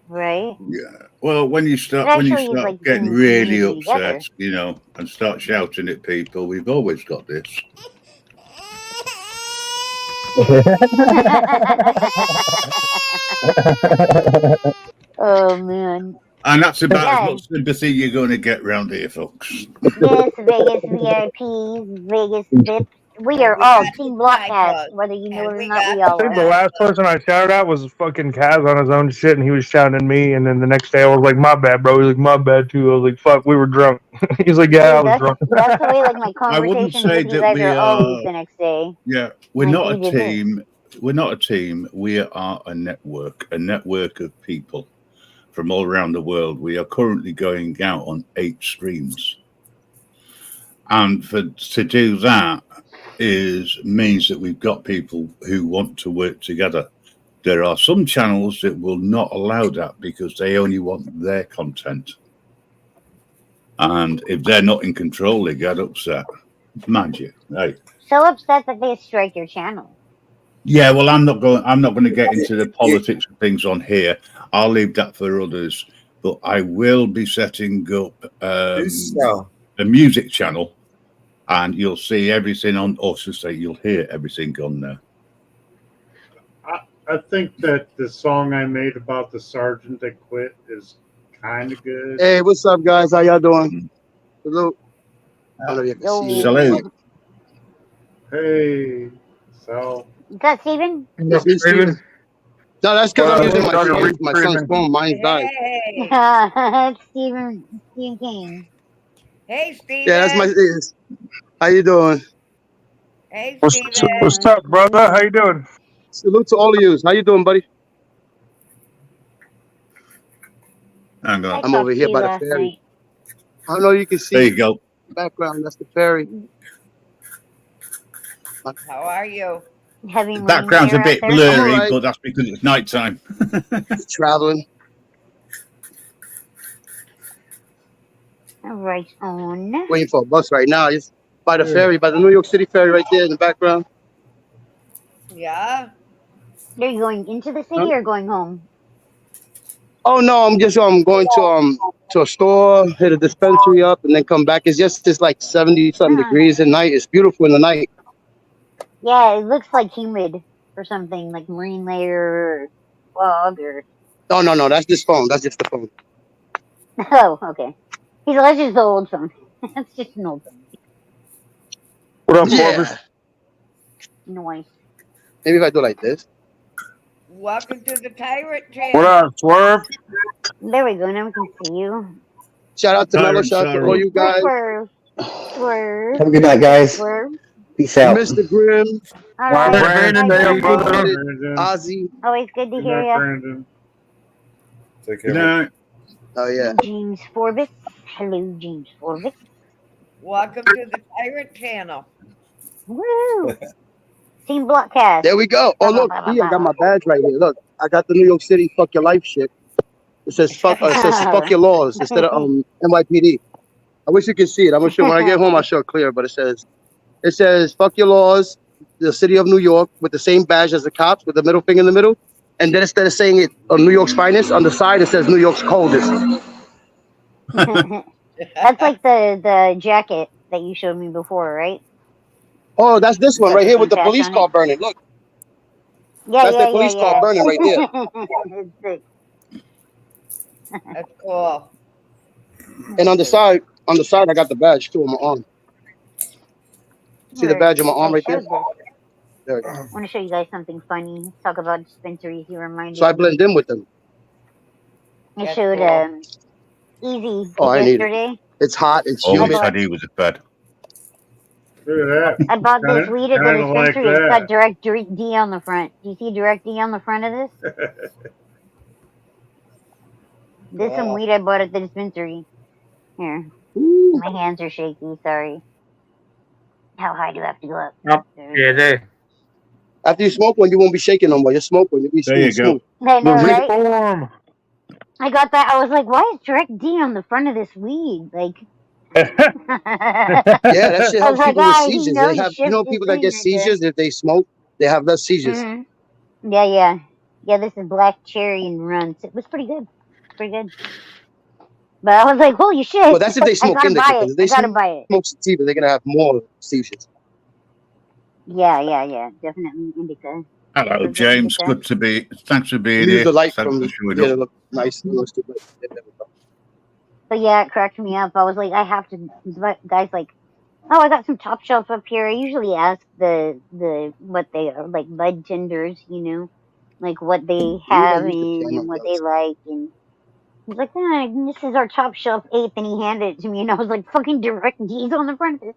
Right? Yeah. Well, when you start like, getting brings really community upset, you know, and start shouting at people, we've always got this. Oh man. And that's about as much sympathy you're going to get round here, folks. Yes, Vegas VIPs, Vegas VIPs. We are all Team Blockcast, whether you know it or not. We I all think the are. last person I shouted out was fucking Kaz on his own shit, and he was shouting at me. And then the next day I was like, "My bad, bro." He's like, "My bad too." I was like, "Fuck, we were drunk." He's like, "Yeah, I was drunk." That's the way like my I wouldn't conversations say with you that guys we are always are. the next day. Yeah, we're Like, not you a did this. team. We're not a team. We are a network of people from all around the world. We are currently going out on 8 streams, and to do that means that we've got people who want to work together. There are some channels that will not allow that because they only want their content, and if they're not in control, they get upset. Mind you, hey. So upset that they strike your channel. Yeah, well, I'm not going to get into the politics of things on here. I'll leave that for others. But I will be setting up a music channel, and you'll see everything on. Or should say, you'll hear everything on there. I think that the song I made about the sergeant that quit is kind of good. Hey, what's up, guys? How y'all doing? Salute. I don't know if you can see me. Salute. Hey, so. Is that Steven? Yes, me, Steven. No, that's because I'm using my son's phone. Mine's died. It's Steven King. Hey, Steven. Yeah, that's my. How you doing? Hey, What's up, brother? How you doing? Salute to all of you. How you doing, buddy? Hang on. I'm over here by the ferry. I don't know. You can see. There you go. Background. That's the ferry. How are you? Heavy The rain background's a there out bit there. blurry, but that's because it's night time. Traveling. All right, on. Waiting for a bus right now. It's by the ferry, by the New York City ferry right there in the background. Yeah. Are you going into the city Huh? or going home? Oh no, I'm just going to a store, hit a dispensary up, and then come back. It's like 70-something degrees at night. It's beautiful in the night. Yeah, it looks like humid or something, like marine layer or fog or. No. That's this phone. That's just the phone. Oh, okay. That's just the old phone. That's just an old phone. What up, Yeah. Noise. Maybe if I do like this. Welcome to the Tyrant What Channel. up, Swerve? There we go. Now we can see you. Shout out to Mello. Tyrant Shout out to all Sorrow. you guys. Swerve. Have a good night, guys. Swerve. Peace out. Mr. Grimm. All Bye, right. Brandon. Bye, Day up, Brandon. brother. Ozzy. Always good to Good hear night, you. Brandon. Take Good care. man. night. Oh yeah. James Forbes. Hello, James Forbes. Welcome to the Tyrant Channel. Woo! Team Blockcast. There we go. Oh look, see, I got my badge right here. Look, I got the New York City fuck your life shit. It says fuck. It says fuck your laws instead of NYPD. I wish you could see it. I'm gonna show when I get home. I'll show it clear. But it says fuck your laws. The city of New York with the same badge as the cops with the middle finger in the middle, and then instead of saying it on New York's finest on the side, it says New York's coldest. That's like the jacket that you showed me before, right? Oh, that's this one right here with the police car burning. Look, that's the police car burning right there. It's sick. That's cool. And on the side, I got the badge too on my arm. See the badge on my arm right there? There we go. I want to show you guys something funny. Let's talk about dispensaries. You reminded So I me. blend in with them. I showed cool. Easy Oh, I need yesterday. it. It's hot. It's Always humid. had he was a bed. Look at that. I bought this weed at the Kinda like dispensary. It's got that. direct D on the front. Do you see direct D on the front of this? This is some weed I bought at the dispensary. Here. My hands are shaky. Sorry. How high do I have to go up? Oh, yeah, there. After you smoke one, you won't be shaking no more. You smoke one, you'll be There you smooth. go. I know, right? Reform. I got that. I was like, why is direct D on the front of this weed? Like, Yeah, that shit I was helps like, people with ah, he seizures. knows They have, shift this people that thing get right there. seizures if they smoke, they have less seizures. Mm-hmm. Yeah. Yeah, this is black cherry and runs. It was pretty good. Pretty good. But I was like, holy shit. Well, that's if they I smoke gotta indica. buy it. Because if they I gotta buy it. smoke sativa, they're gonna have more seizures. Yeah. Definitely indica. Hello, Flavors of James. indica. Good to be. Thanks for being Use here. the light Thanks from for here showing to up. look nice. But yeah, it cracked me up. I was like, I have to. But guys, like, oh, I got some top shelf up here. I usually ask the what they are, like bud tenders, like what they have and what they like. And he's like, this is our top shelf eighth, and he handed it to me, and I was like, fucking direct D's on the front of it.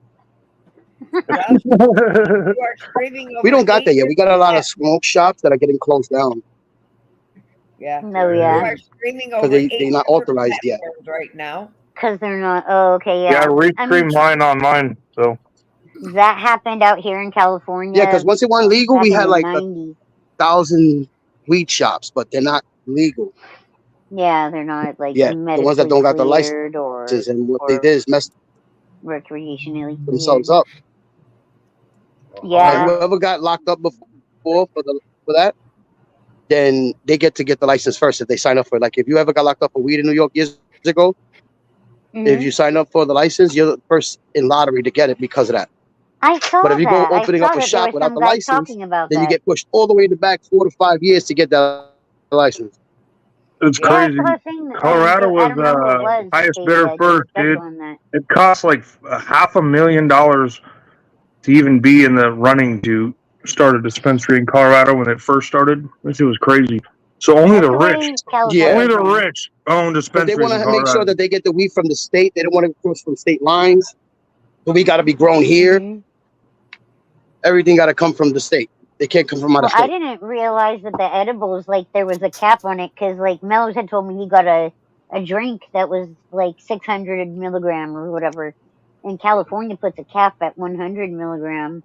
You are screaming over We don't got that yet. We got a lot of 8%. smoke shops that are getting closed down Yeah. No, You yeah. are screaming because over they're not 8% authorized yet. right now. Because they're not. Oh, okay, Yeah, I yeah. I mean, restreamed mine online, so. that happened out here in California. Yeah, because once it went legal, back we in had the like 90s. 1,000 weed shops, but they're not legal. Yeah, they're not like Yeah, the ones that medically don't got the cleared licenses, and what they did is mess recreationally themselves cleared. up. Yeah. Whoever got locked up before for that, then they get to get the license first if they sign up for it. Like if you ever got locked up for weed in New York years ago, if you sign up for the license, you're the first in lottery to get it because of that. I saw But if you go that. opening I up saw a that there shop was without some the guy license, talking about then that. you get pushed all the way in the back 4 to 5 years to get that license. It's Yeah, crazy. I saw a thing. Colorado I was don't know who it was. But highest they bidder did a first, special dude. on that. It cost like $500,000 to even be in the running to start a dispensary in Colorado when it first started. This shit was crazy. So only That's the the rich, way California only the ran. rich own But they dispensaries want in to make sure Colorado. that they get the weed from the state. They don't want to cross from state lines. So we got to be grown here. Everything got to come from the state. They can't come from out Well, of I state. didn't realize that the edibles, like, there was a cap on it because, like, Mellows had told me he got a drink that was like 600 milligram or whatever. And California puts a cap at 100 milligram.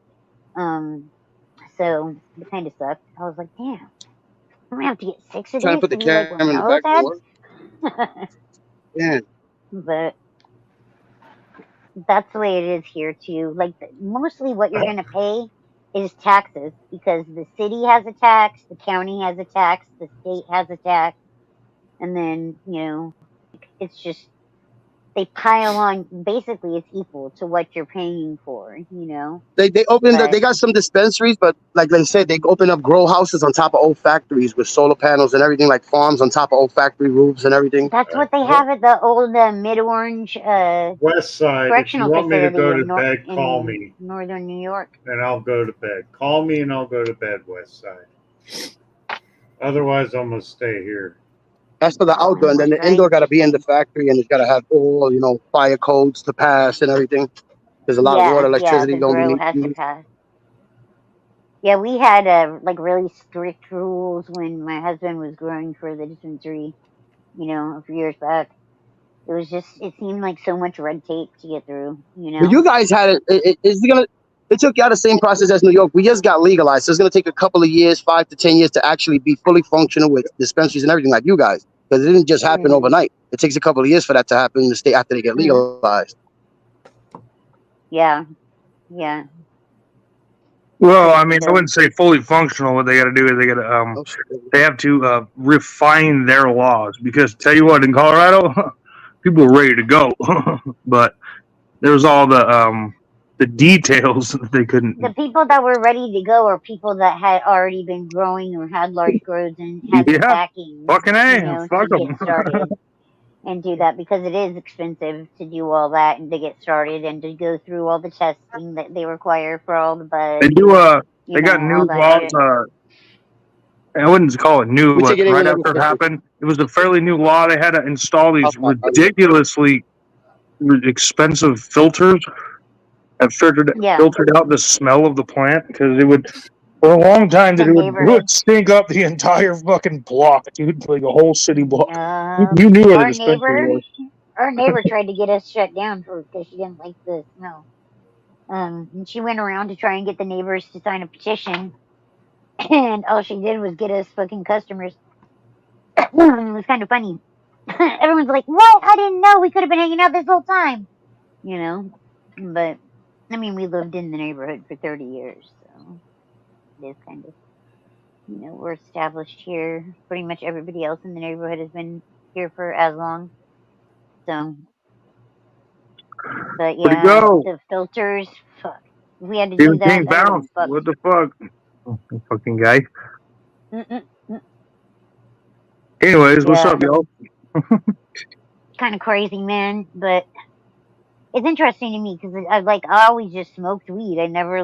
So it kind of sucked. I was like, damn, I'm gonna have to get 6 of Trying to these put to the be like camera what in the Melrose back had. door. Yeah. But that's the way it is here too. Like mostly what you're gonna pay is taxes because the city has a tax, the county has a tax, the state has a tax, and then it's just they pile on. Basically, it's equal to what you're paying for. They opened But they got some dispensaries, but like they said, they open up grow houses on top of old factories with solar panels and everything, like farms on top of old factory roofs and everything. that's what they have at the old Mid Orange West Side, if you correctional want me to go facility to bed, call in me northern New York. and I'll go to bed. Call me and I'll go to bed, West Side. Otherwise, I'm going to stay here. That's for the outdoor, and then the indoor got to be in the factory, and it's got to have all fire codes to pass and everything. There's a lot of water, Yeah, electricity the going to grow be has to needed. pass. Yeah, we had like really strict rules when my husband was growing for the dispensary, a few years back. It was just it seemed like so much red tape to get through, But you guys had it took you out the same process as New York. We just got legalized, so it's gonna take a couple of years, 5 to 10 years, to actually be fully functional with dispensaries and everything like you guys. Because it didn't just happen overnight. It takes a couple of years for that to happen in the state after they get legalized. Yeah. Well, I mean, I wouldn't say fully functional. What they got to do is they have to refine their laws, because tell you what, in Colorado, people are ready to go, but there's all the details that they couldn't. The people that were ready to go are people that had already been growing or had large grows and had the backing, fucking A, fuck to 'em. get started and do that, because it is expensive to do all that and to get started and to go through all the testing that they require for all the buds. They do they got new laws. I wouldn't call it new, but right after it happened, it was a fairly new law. They had to install these ridiculously expensive filters that filtered out the smell of the plant, because it would, for a long time, it would stink up the entire fucking block, dude, like a whole city block. You knew where the dispensary was. Our neighbor tried to get us shut down because she didn't like the smell. And she went around to try and get the neighbors to sign a petition, and all she did was get us fucking customers. It was kind of funny. Everyone's like, "What? I didn't know. We could have been hanging out this whole time." But I mean, we lived in the neighborhood for 30 years, so it is kind of, we're established here. Pretty much everybody else in the neighborhood has been here for as long. So, but yeah, the filters, fuck. We had to do Even that. King Bounce, what the fuck? Fucking guy. Anyways, what's up, y'all? Kind of crazy, man, but it's interesting to me because I always just smoked weed. I never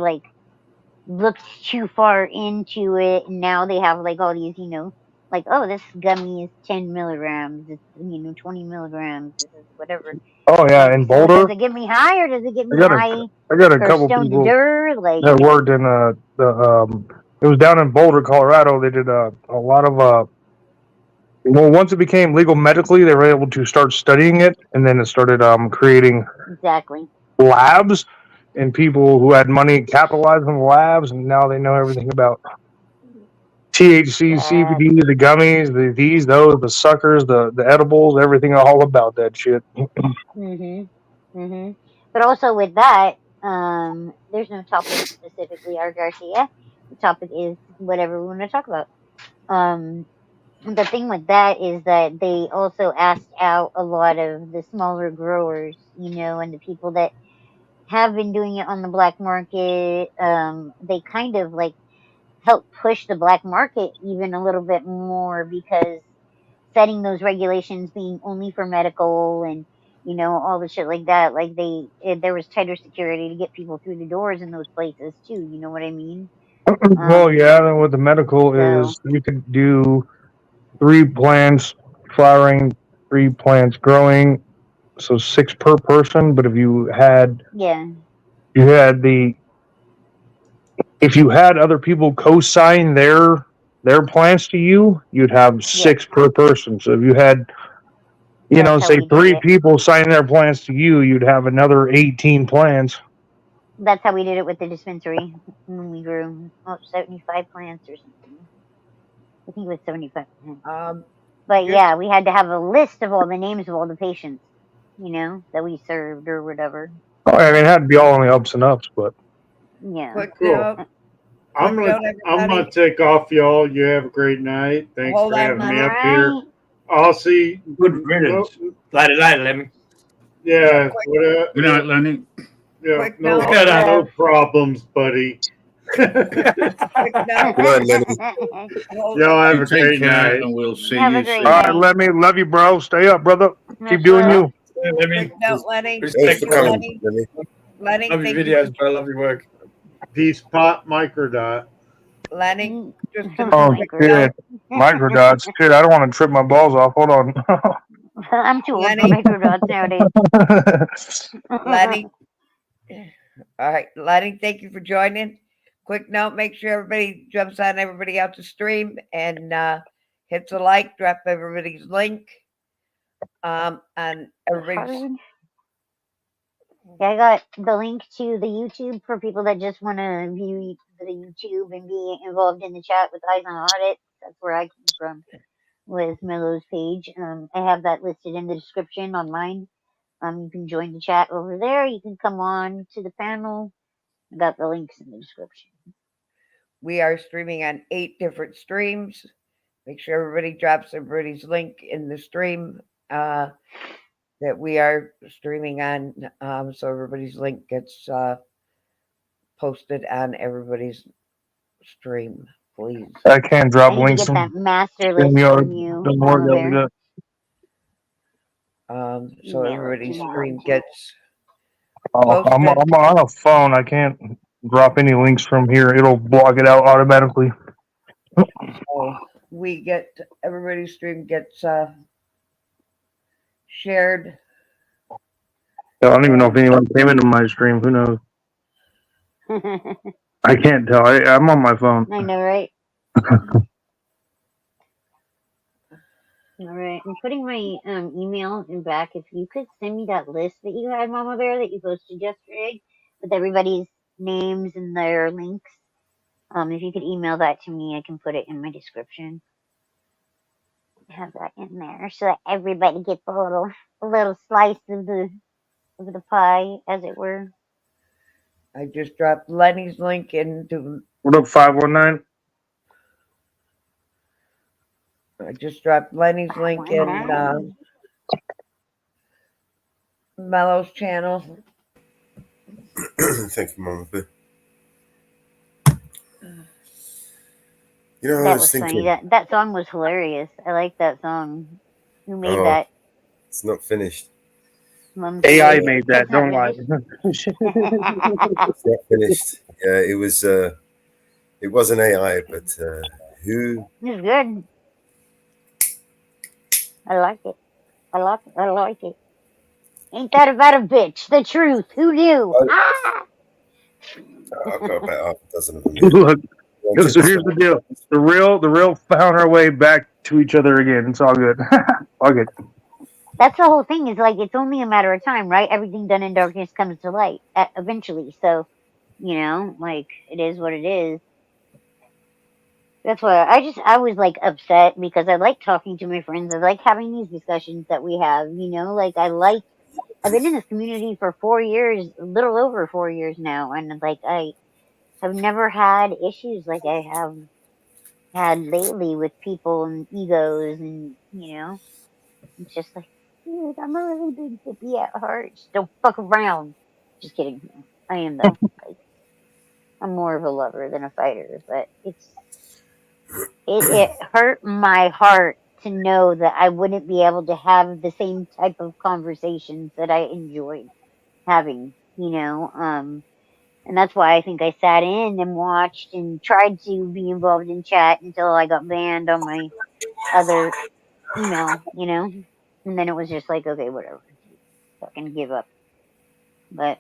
looked too far into it, and now they have all these, oh, this gummy is 10 milligrams. It's 20 milligrams. This is whatever. Oh yeah, in Boulder. Does it get me high or does it get me high? I got a or couple stoned people dir? that worked in it was down in Boulder, Colorado. They did a lot of once it became legal medically, they were able to start studying it, and then it started creating labs, and people who had money capitalized on the labs, and now they know everything about THC, CBD, the gummies, the suckers, the edibles, everything, all about that shit. But also with that, there's no topic specifically, our Garcia. The topic is whatever we want to talk about. The thing with that is that they also asked out a lot of the smaller growers, and the people that have been doing it on the black market. They kind of help push the black market even a little bit more, because setting those regulations being only for medical and all the shit like that, there was tighter security to get people through the doors in those places too. You know what I mean? Well, yeah. Then with the medical is you could do 3 plants flowering, 3 plants growing, so 6 per person. But if you had if you had other people co-sign their plants to you, you'd have 6 per person. So if you had say 3 people sign their plants to you, you'd have another 18 plants. That's how we did it with the dispensary when we grew 75 plants or something. I think it was 75 plants. But yeah, we had to have a list of all the names of all the patients, that we served or whatever. Oh, I mean, it had to be all on the ups and ups, but Yeah. Quick Cool. note. I'm Quick note, gonna everybody. take off, y'all. You have a great night. Thanks Hold for on, having me honey. up here. I'll see. Good riddance. Later, Lemmy. Yeah. Good night, Lenny. Yeah. Quick No, note. no problems, buddy. Quick note. Good night, Lenny. Y'all have You a take great care, night. and we'll see Have a you great soon. all right, night. let me love you, bro. Stay up, brother. Keep Much doing love. you. Quick note, Lenny. Thanks for coming, Lenny. Lenny. Lenny, Love your thank you. videos, bro. Love your work. Peace, pot, microdot. Lenny, just a Oh, quick shit. note. Microdots. Shit, I don't want to trip my balls off. Hold on. I'm too old for Lenny. microdots nowadays. Lenny. All right, Lenny, thank you for joining. Quick note, make sure everybody jumps on everybody else's stream and hits a like, drop everybody's link. And everybody's Hard. Yeah, I got the link to the YouTube for people that just want to view the YouTube and be involved in the chat with Eyes on Audit. That's where I come from, with Mellow's page. I have that listed in the description on mine. You can join the chat over there. You can come on to the panel. I got the links in the description. we are streaming on 8 different streams. Make sure everybody drops everybody's link in the stream that we are streaming on, so everybody's link gets posted on everybody's stream, please. I can't I drop need to links get that from master list StreamYard. from you, Doesn't work Mama out like Bear. that. So Email it everybody's to me. stream gets Oh, I'm posted. on a phone. I can't drop any links from here. It'll block it out automatically. So we get everybody's stream gets shared. I don't even know if anyone came into my stream. Who knows? I can't tell. I'm on my phone. I know, right? All right, I'm putting my email in back. If you could send me that list that you had, Mama Bear, that you posted yesterday, with everybody's names and their links. If you could email that to me, I can put it in my description. Have that in there so that everybody gets a little slice of the pie, as it were. I just dropped Lenny's link into. What up, 519? I just dropped Lenny's link in Mellow's channel. Thank you, Mama Bear. You know, I That was was thinking. funny. That song was hilarious. I like that song. Who made Oh, that? it's not finished. AI made that. It's not Don't lie. finished. It's not finished. Yeah, it was. It wasn't AI, but who? It's good. I like it. I like it. Ain't that about a bitch? The truth. Who knew? I've got about half a dozen of them. Look, so here's the deal. The real found our way back to each other again. It's all good. All good. That's the whole thing. Is like it's only a matter of time, right? Everything done in darkness comes to light eventually. So, like it is what it is. That's why I was like upset because I like talking to my friends. I like having these discussions that we have. Like I've been in this community for 4 years, a little over 4 years now, and like I have never had issues like I have had lately with people and egos, and it's just like, dude, I'm a really big hippie at heart. Just don't fuck around. Just kidding. I am though. Like, I'm more of a lover than a fighter, but it hurt my heart to know that I wouldn't be able to have the same type of conversations that I enjoyed having, and that's why I think I sat in and watched and tried to be involved in chat until I got banned on my other email, and then it was just like, okay, whatever, fucking give up. But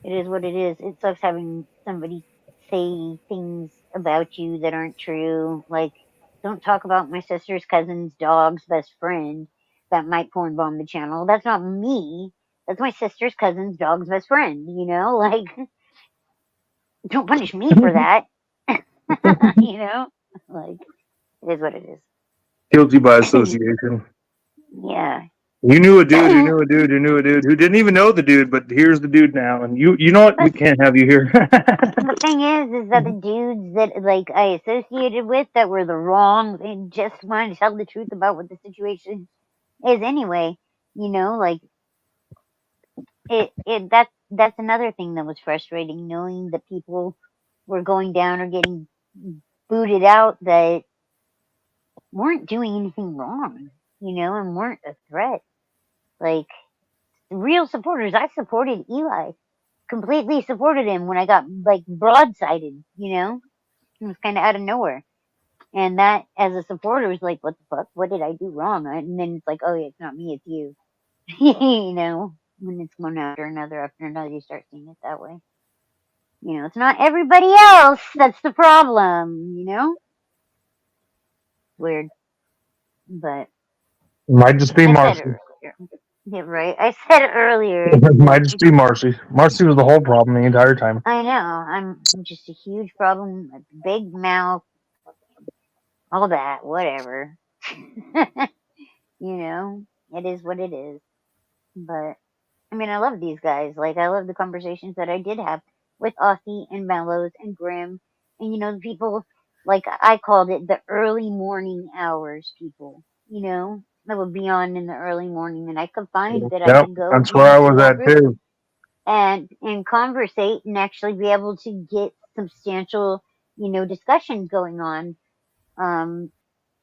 it is what it is. It sucks having somebody say things about you that aren't true. Like, don't talk about my sister's cousin's dog's best friend that might porn bomb the channel. That's not me. That's my sister's cousin's dog's best friend. You know, like don't punish me for that. You know, like it is what it is. Guilty by association. Yeah. You knew a dude who knew a dude who knew a dude who didn't even know the dude, but here's the dude now, and you know what? We can't have you here. The thing is that the dudes that like I associated with that were the wrong and just wanted to tell the truth about what the situation is anyway. You know, like that's another thing that was frustrating, knowing that people were going down or getting booted out that weren't doing anything wrong, you know, and weren't a threat. Like real supporters. I supported Eli. Completely supported him when I got like broadsided, you know? It was kinda out of nowhere. And that as a supporter was like, what the fuck? What did I do wrong? And then it's like, oh yeah, it's not me, it's you. You know? When it's one after another, you start seeing it that way. You know, it's not everybody else that's the problem, you know? Weird. But Might just be I said Marcy. earlier. Yeah, right. I said earlier. Might just be Marcy. Marcy was the whole problem the entire time. I know. I'm just a huge problem. A big mouth. All that. Whatever. You know, it is what it is. But I mean, I love these guys. Like, I love the conversations that I did have with Aussie and Mellows and Grim, and you know, the people like I called it the early morning hours. People, you know, that would be on in the early morning, and I could find that I Yep, could go that's where I into was that at group too. and conversate and actually be able to get substantial, you know, discussions going on. Um,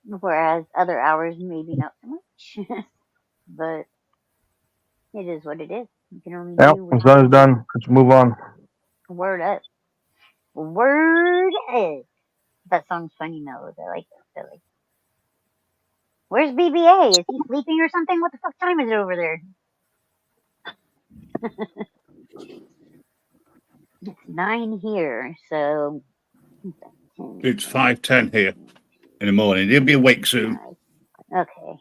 whereas other hours maybe not so much. But it is what it is. You can only Yep, do what when you done is can do. done. Let's move on. Word up. Word up. That song's funny, Mellows. I like that. I like. Where's BBA? Is he sleeping or something? What the fuck time is it over there? It's 9 here, so It's 5:10 here in the morning. He'll be awake soon. okay.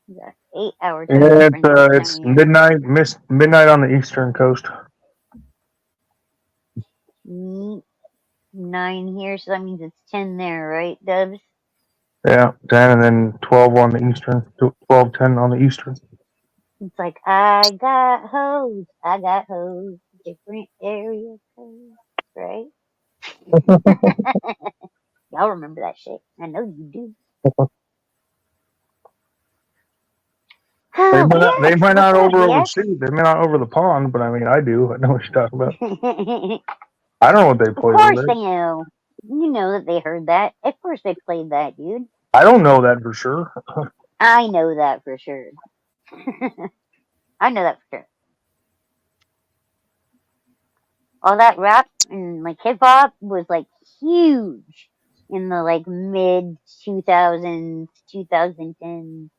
We got 8 hour time difference down It's here. midnight on the eastern coast. 9 here, so that means it's 10 there, right, Dubs? Yeah, 10 and then 12 on the eastern. 12, 10 on the eastern. It's like I got hoes, different area codes, right? Y'all remember that shit. I know you do. They might not, What's up, over BS? overseas. They may not over the pond, but I mean, I do. I know what you're talking about. I don't know what they Of play course over they there. know. You know that they heard that. Of course they played that, dude. I don't know that for sure. I know that for sure. I know that for sure. All that rap and like hip hop was like huge in the like mid 2000s, 2010s.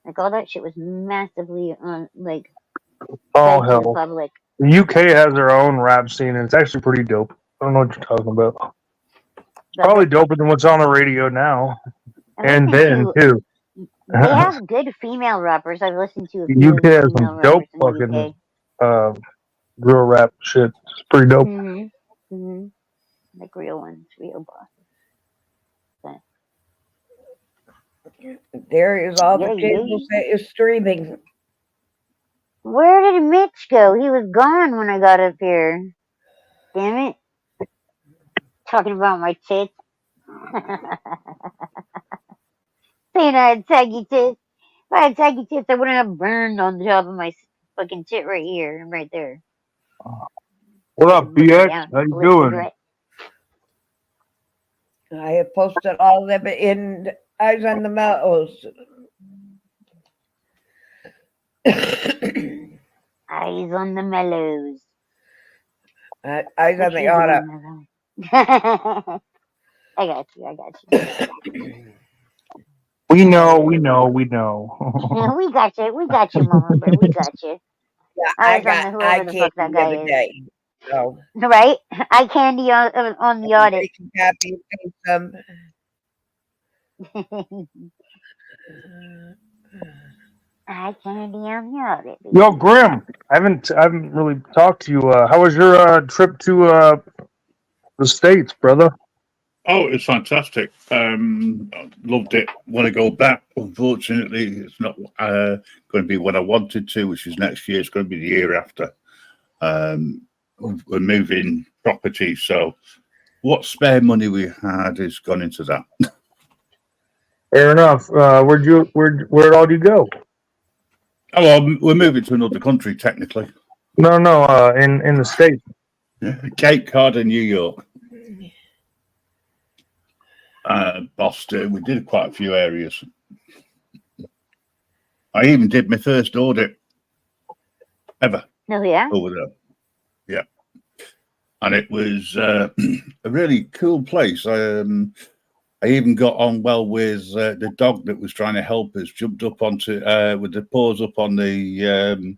Like all that shit was massively on like Oh, fed to the hell. public. The UK has their own rap scene, and it's actually pretty dope. I don't know what you're talking about. Probably doper than what's on the radio now. I And listen then, too. They have good female rappers. I've listened to a The few of UK the has female some dope rappers in the UK. fucking drill rap shit. It's pretty dope. Like real ones, real bosses. But There is all the yeah. cable set is streaming. Where did Mitch go? He was gone when I got up here. Damn it. Talking about my tits. Saying I had saggy tits. If I had saggy tits, I wouldn't have burned on the top of my fucking tit right here and right there. What up, BX? How you doing? I have posted all of them in Eyes on the Mouse. Eyes on the mellows. Eyes on the auto. I got you. We know. we got you, Mama Bear. We got you. Yeah, Eyes on the whoever the fuck that guy is. Day, so. Right? Eye candy on the audit. Copy and paste them. I candy on the audit. Yo, Grim, I haven't really talked to you. How was your trip to the States, brother? Oh, it's fantastic. Loved it. Want to go back. Unfortunately, it's not going to be what I wanted to, which is next year. It's going to be the year after. We're moving property, so what spare money we had has gone into that. Fair enough. Where all do you go? Oh, well, we're moving to another country, technically. No, in the States. Cape Cod and New York. Boston. We did quite a few areas. I even did my first audit ever. Oh yeah. Over there. Yeah, and it was a really cool place. I even got on well with the dog that was trying to help us. Jumped up onto with the paws up on the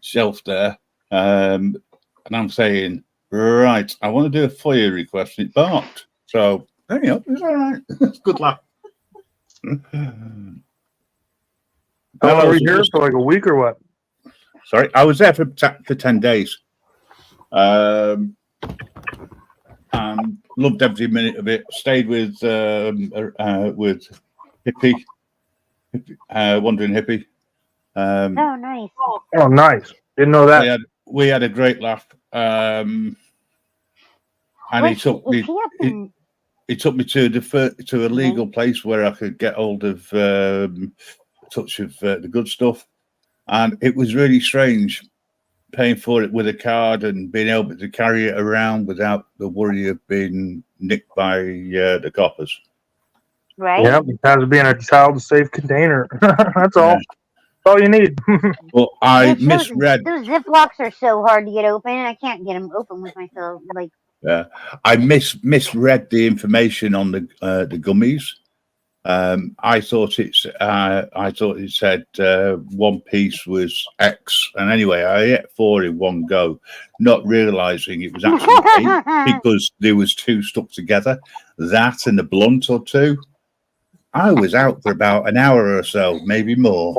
shelf there, and I'm saying, right, I want to do a FOIA request, and it barked. So there you go. It's all right. Good luck. How long were you here for? Like a week or what? Sorry, I was there for 10 days. And loved every minute of it. Stayed with Hippie, Wandering Hippie. Oh, nice. Oh, nice. Didn't know that. We had a great laugh. And he took me to a legal place where I could get hold of touch of the good stuff, and it was really strange paying for it with a card and being able to carry it around without the worry of being nicked by the coppers. Right. Yeah, because of being a child-safe container. That's all. That's all you need. Well, I misread. Those Ziplocs are so hard to get open. I can't get them open with myself. Like. I misread the information on the gummies. I thought it said one piece was X, and anyway, I ate 4 in one go, not realizing it was actually 8 because there was 2 stuck together. That and a blunt or 2. I was out for about an hour or so, maybe more.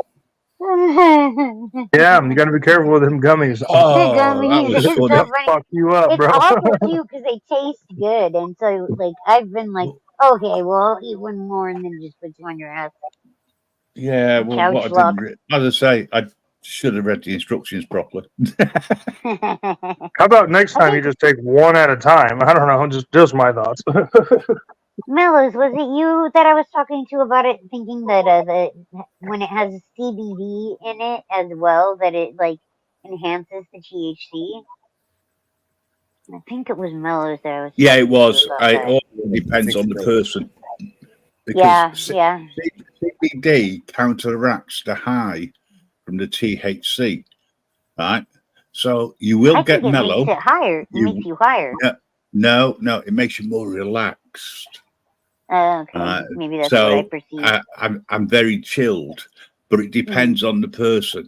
Yeah, you got to be careful with them gummies. Oh, gummies. that was funny. So Fuck you up, bro. It's awful too because they taste good, and so like I've been like, okay, well, I'll eat one more and then just put you on your ass. Yeah, well, what I didn't as I say, I should have read the instructions properly. How about next time you just take one at a time? I don't know, just my thoughts. Mellows, was it you that I was talking to about it, thinking that when it has CBD in it as well, that it like enhances the THC? I think it was Mellows that I was. Yeah, it was. It all depends on the person. Because yeah. CBD counteracts the high from the THC, right? So you will get mellow. It makes it higher. It makes you higher. No, it makes you more relaxed. Okay, maybe that's what I perceive. I'm very chilled, but it depends on the person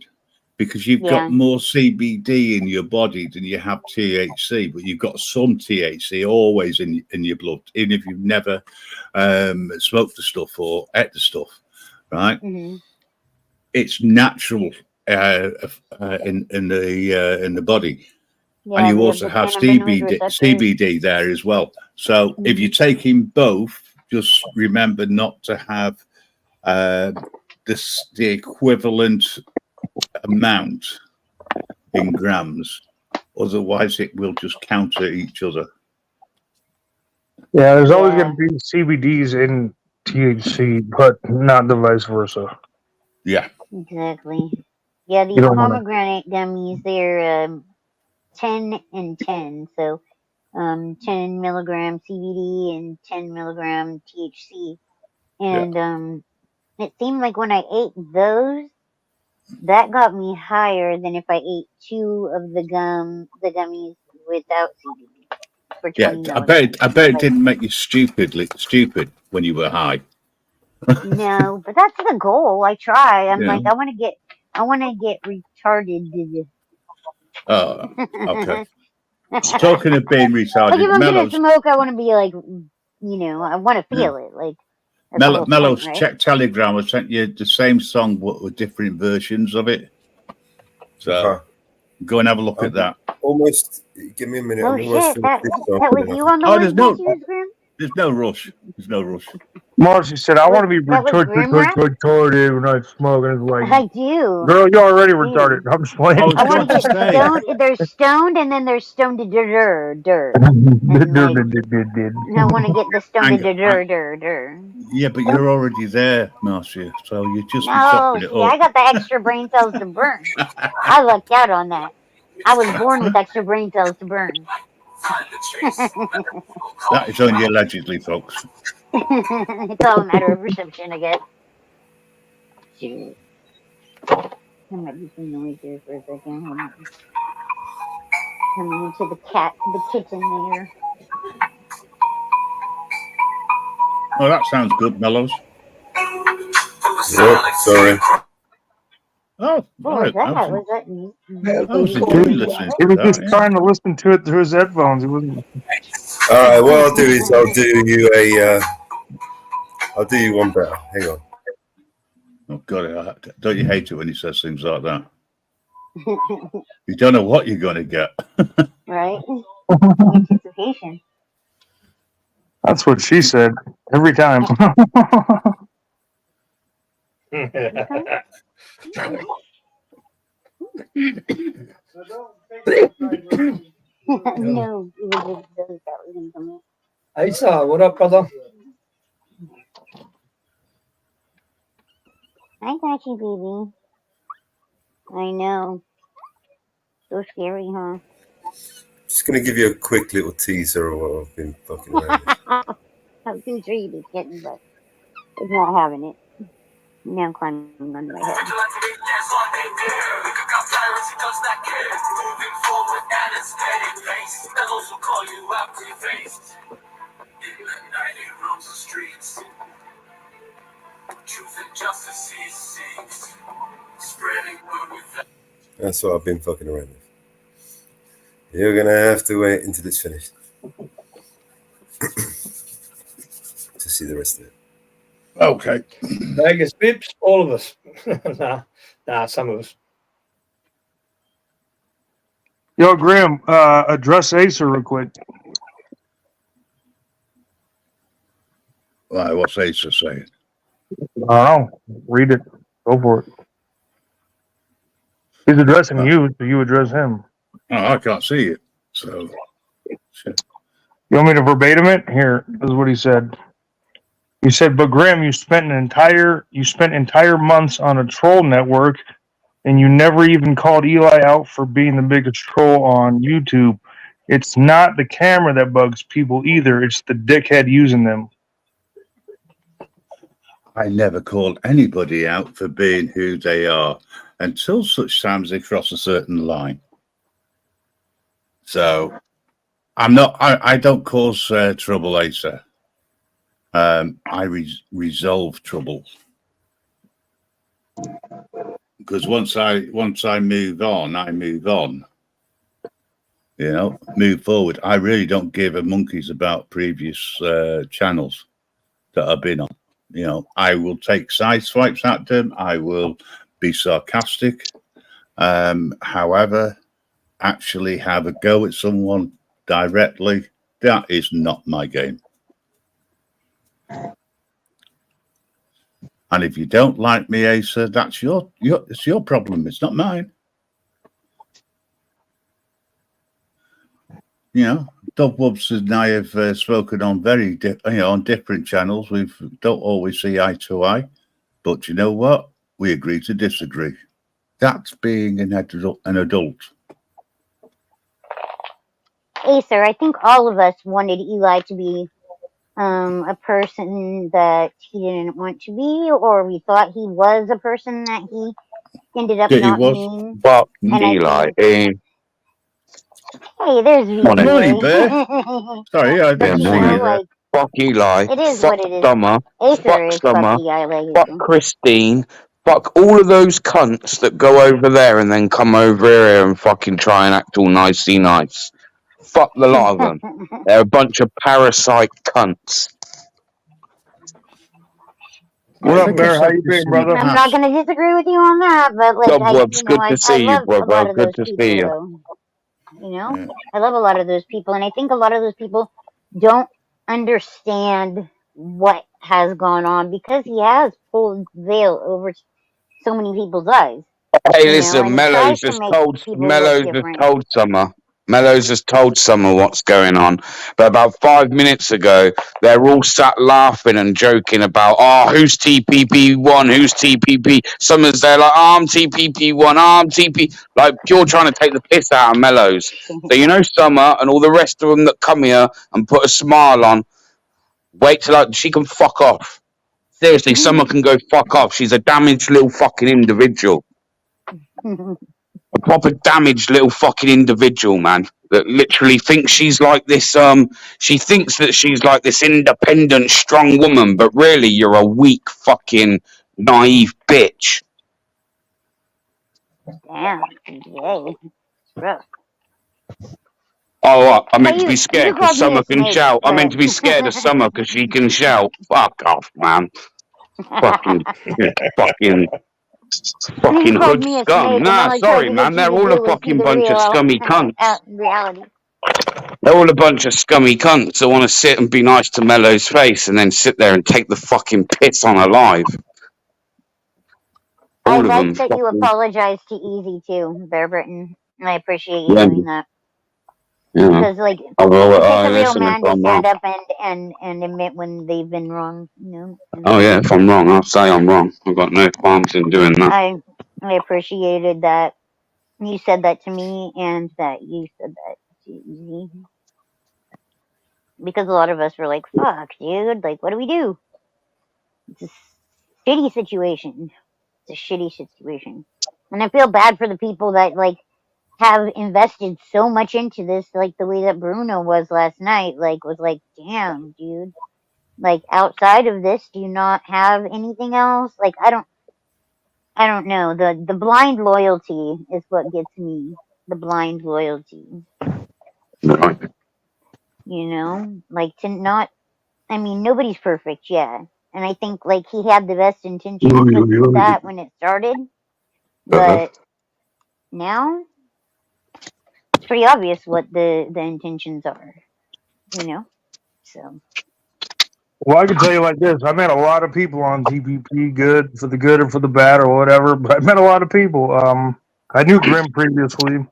because you've got more CBD in your body than you have THC, but you've got some THC always in your blood, even if you've never smoked the stuff or ate the stuff, right? Mm-hmm. It's natural in the body. Yeah, and you also have CBD there as well. So if you're taking both, just remember not to have the equivalent amount in grams. Otherwise, it will just counter each other. Yeah, there's always going to be CBDs in THC, but not the vice versa. Yeah. Exactly. Yeah, these pomegranate gummies, they're 10 and 10. So 10 milligram CBD and 10 milligram THC. And it seemed like when I ate those, that got me higher than if I ate 2 of the gummies without CBD. For 20 I bet it didn't make you stupid when you were high. No, but that's the goal. I try. I'm like, I want to get retarded. Oh, okay. Talking of being retarded, like if I'm gonna smoke, I want to be like, I want to feel it. Like, That's the whole Mellows, point, right? check Telegram. I sent you the same song, but with different versions of it. So go and have a look at that. Almost. Give me a minute. Oh I'm almost shit! finished That this song. was you on the Oh, ones that you was Grim? there's no rush. There's no rush. Marcy said, I want to be That was Grim Rap? retarded when I smoke. And it's like, I do. girl, you're already I do. retarded. I'm just playing. I was I want going to to get say. stoned. There's stoned, and then there's stoned to dur. And like, I want to get the stoned to dur. Yeah, but you're already there, Marcia. So you just be No, topping it see, I up. got the extra brain cells to burn. I lucked out on that. I was born with extra brain cells to burn. That is only allegedly, folks. It's all a matter of perception, I guess. Shoot. There might be some noise here for a second. Hold on. Coming into the kitchen there. Oh, that sounds good, Mellows. Oh, sorry. Oh, What was that? Was that me? I was enjoying listening He to was that. just trying to listen to it through his headphones. He wasn't. All right. What I'll do is I'll do you one better. Hang on. Oh God, don't you hate it when he says things like that? You don't know what you're going to get. Right? Anticipation. That's what she said every time. No, it was just those that was gonna come in. Hey, sir, what up, brother? I got you, baby. I know. So scary, huh? Just gonna give you a quick little teaser of what I've been fucking around with. I'm too sure you just getting, but it's not having it. Now I'm climbing on my head. That's what I've been fucking around with. You're gonna have to wait until it's finished to see the rest of it. Okay. Vegas Bips, all of us. nah, some of us. Yo, Graham, address Acer real quick. Right, what's Acer saying? I don't know. Read it. Go for it. He's addressing you, so you address him. Oh, I can't see it. So, shit. You want me to verbatim it? Here, this is what he said. He said, "But Graham, you spent entire months on a troll network, and you never even called Eli out for being the biggest troll on YouTube. It's not the camera that bugs people either; it's the dickhead using them." I never called anybody out for being who they are until such times they cross a certain line. So I don't cause trouble, Acer. I resolve trouble. Because once I move on, I move on. You know, move forward. I really don't give a monkeys about previous channels that I've been on. You know, I will take side swipes at them. I will be sarcastic. However, actually have a go at someone directly, that is not my game. And if you don't like me, Acer, that's it's your problem. It's not mine. You know, Doug Wubbs and I have spoken on on different channels. We don't always see eye to eye, but you know what? We agree to disagree. That's being an adult. Acer, I think all of us wanted Eli to be a person that he didn't want to be, or we thought he was a person that he ended up not being. Fuck And Eli. Hey, there's Morning. Morning, Bear. Sorry, I didn't see you there. Fuck Eli. It is Fuck what it is. Summer. Acer Fuck is Summer. fuck Eli. Fuck Christine. Fuck all of those cunts that go over there and then come over here and fucking try and act all nicey nice. Fuck the lot of them. They're a bunch of parasite cunts. What I up, think Bear? I've How said you this been, in the brother? I'm not past. going to disagree with you on that, but like Cobwebs, good to I see you, love a lot brother. of Good those to see people you. though. You know, Yeah. I love a lot of those people, and I think a lot of those people don't understand what has gone on because he has pulled veil over so many people's eyes. Hey, You know, listen, and he tries to make people look different. Mellows just told Summer what's going on. But about 5 minutes ago, they're all sat laughing and joking about, oh, who's TPP1? Who's TPP? Summer's there like, oh, I'm TPP1, oh, I'm TP. Like, pure trying to take the piss out of Mellows. So, you know, Summer and all the rest of them that come here and put a smile on, wait till she can fuck off. Seriously, Summer can go fuck off. She's a damaged little fucking individual. A proper damaged little fucking individual, man, that literally thinks she's like this. She thinks that she's like this independent, strong woman, but really, you're a weak, fucking, naive bitch. Damn, yay, rough. Oh, I meant to Hey, be you scared because called me Summer a can snake, shout. I meant but to be scared of Summer because she can shout. Fuck off, man. Fucking, fucking, you fucking called hood me a scum. snake, and Nah, all I tried sorry, to man. get you They're to all a do was see fucking the bunch of real scummy cunts. reality. They're all a bunch of scummy cunts that want to sit and be nice to Mello's face and then sit there and take the fucking piss on her live. I All of like them. that you Fucking, apologized to Easy too, Bear Britain. I appreciate you yeah, doing that yeah. because, like, Oh, it takes a real listen, if man to I'm wrong. stand up and admit when they've been wrong. You know. Oh, yeah, if I'm wrong, I'll say I'm wrong. I've got no qualms in doing that. I appreciated that you said that to me and that you said that to Easy because a lot of us were like, "Fuck, dude! Like, what do we do?" It's a shitty situation. It's a shitty situation, and I feel bad for the people that like have invested so much into this, like the way that Bruno was last night. Like, was like, damn, dude. Like, outside of this, do you not have anything else? Like, I don't know. The blind loyalty is what gets me. The blind loyalty, Right. you know, like to not. I mean, nobody's perfect, yeah. And I think like he had the best intentions with that when it started, but now it's pretty obvious what the intentions are, you know. So Well, I can tell you like this: I met a lot of people on TPP, good for the good or for the bad or whatever. But I met a lot of people. I knew Grim previously.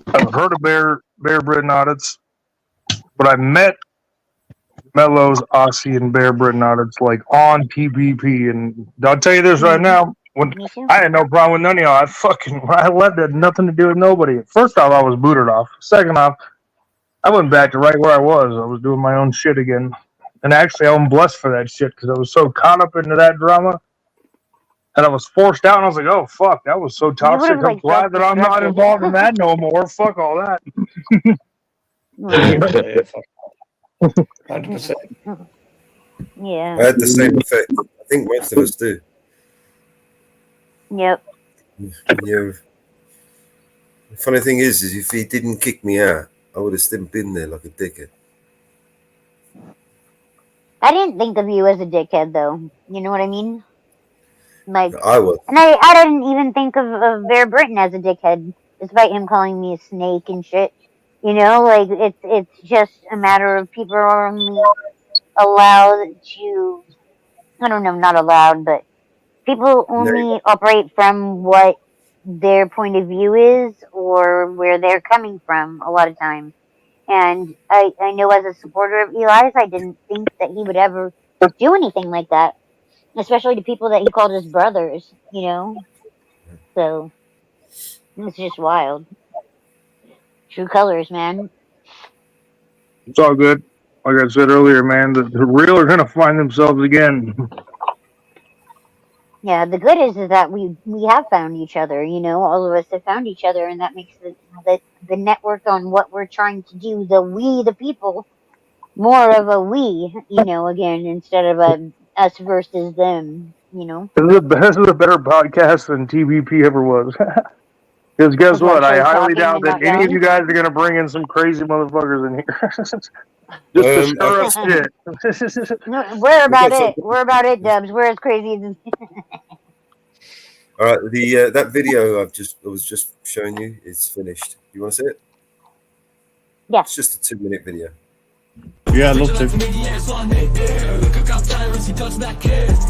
I've heard of Bear Britain audits, but I met Mellows, Oxy, and Bear Britain audits like on TPP. And I'll tell you this right now: when me too. I had no problem with none of y'all, when I left, it had nothing to do with nobody. First off, I was booted off. Second off, I went back to right where I was. I was doing my own shit again. And actually, I'm blessed for that shit because I was so caught up into that drama. And I was forced out, and I was like, oh, fuck, that was so You would toxic. have I'm like glad that I'm not self-destructed. involved in that no more. Fuck all that. Right. Yeah, 100%. Yeah. I had the same effect. I think most of us do. Yep. The funny thing is if he didn't kick me out, I would have still been there like a dickhead. I didn't think of you as a dickhead, though. You know what I mean? Like, I was. and I didn't even think of Bear Britain as a dickhead, despite him calling me a snake and shit. You know, like it's just a matter of people are only allowed to, I don't know, not allowed, but people only operate from what their point of view is or where they're coming from a lot of times. And I know as a supporter of Eli's, I didn't think that he would ever do anything like that, especially to people that he called his brothers, you know? So it's just wild. True colors, man. It's all good. Like I said earlier, man, the real are going to find themselves again. Yeah, the good is that we have found each other, you know, all of us have found each other, and that makes the network on what we're trying to do, the people, more of a we, you know, again, instead of a us versus them, you know. This is a better podcast than TVP ever was. Because guess Of what? I actually highly talking doubt and that not any of you yelling. guys are going to bring in some crazy motherfuckers in here. Just to stir up shit. No, we're about Okay, so- it. We're about it, Dubs. We're as crazy as. All right, the that video I was just showing you is finished. You want to see it? Yeah. It's just a 2-minute video. Yeah, I'd love to.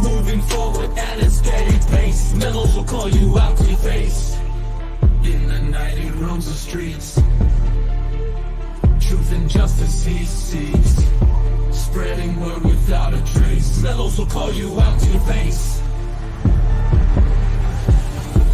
Moving forward at a steady pace. Mellows will call you out to your face. In the night he roams the streets. Truth and justice he seeks. Spreading word without a trace. Mellows will call you out to your face.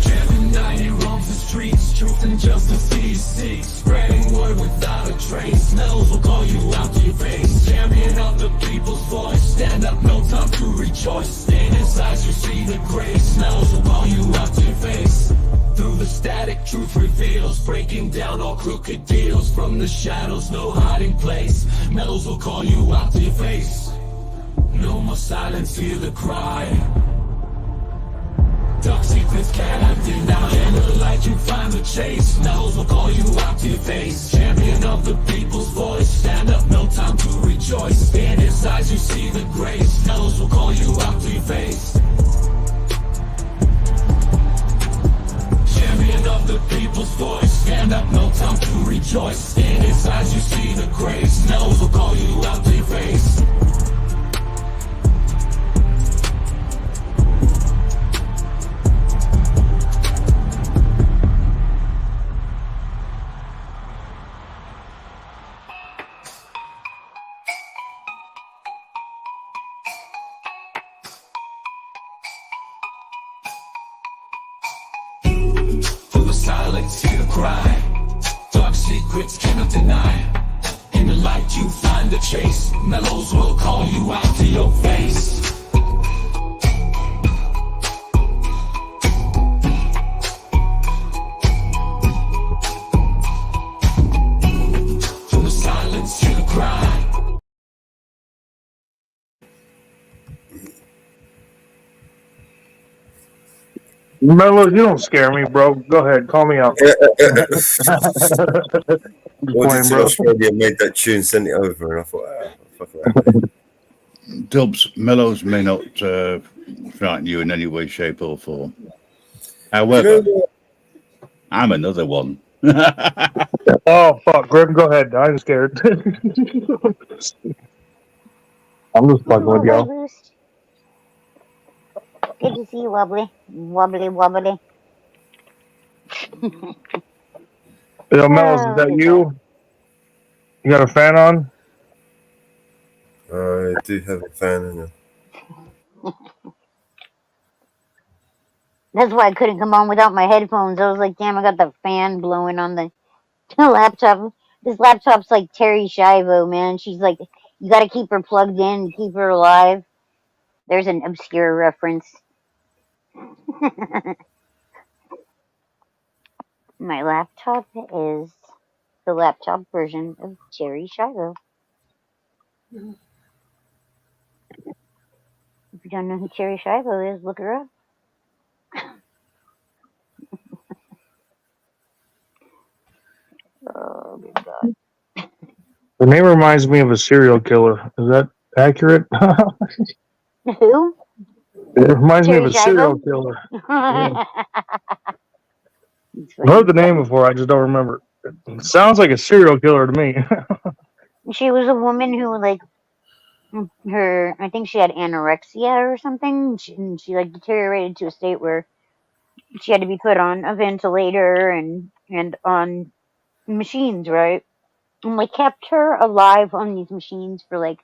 Every night he roams the streets. Truth and justice he seeks. Spreading word without a trace. Mellows will call you out to your face. Champion of the people's voice. Stand up, no time to rejoice. In his eyes you see the grace. Mellows will call you out to your face. Through the static, truth reveals. Breaking down all crooked deals. From the shadows, no hiding place. Mellows will call you out to your face. No more silence, hear the cry. Dark secrets cannot deny. In the light you find the chase. Mellows will call you out to your face. Champion of the people's voice. Stand up, no time to rejoice. In his eyes you see the grace. Mellows will call you out to your face. Champion of the people's voice. Stand up, no time to rejoice. In his eyes you see the grace. Mellows will call you out to your face. Through the silence, hear the cry. Dark secrets cannot deny. In the light you find the chase. Mellows will call you out to your face. Through the silence, hear the cry. Mellows, you don't scare me, bro. Go ahead, call me out. Audience in Australia made that tune, sent it over, and I thought, fuck around. Dubs, Mellows may not frighten you in any way, shape, or form. However, I'm another one. Oh, fuck, Grim, go ahead. I'm scared. I'm just fucking with y'all. Good to see you, Wobbly. Wobbly, wobbly. Yo, Mellows, is that you? You got a fan on? I do have a fan in it. That's why I couldn't come on without my headphones. I was like, damn, I got the fan blowing on the laptop. This laptop's like Terry Schiavo, man. She's like, you got to keep her plugged in and keep her alive. There's an obscure reference. My laptop is the laptop version of Terry Schiavo. If you don't know who Terry Schiavo is, look her up. Oh, good God. The name reminds me of a serial killer. Is that accurate? Who? It reminds me of a Terry serial Schiavo? killer. Yeah. I've heard the name before, I just don't remember. It sounds like a serial killer to me. She was a woman who, like, I think she had anorexia or something. And she like deteriorated to a state where she had to be put on a ventilator and on machines, right? And they kept her alive on these machines for like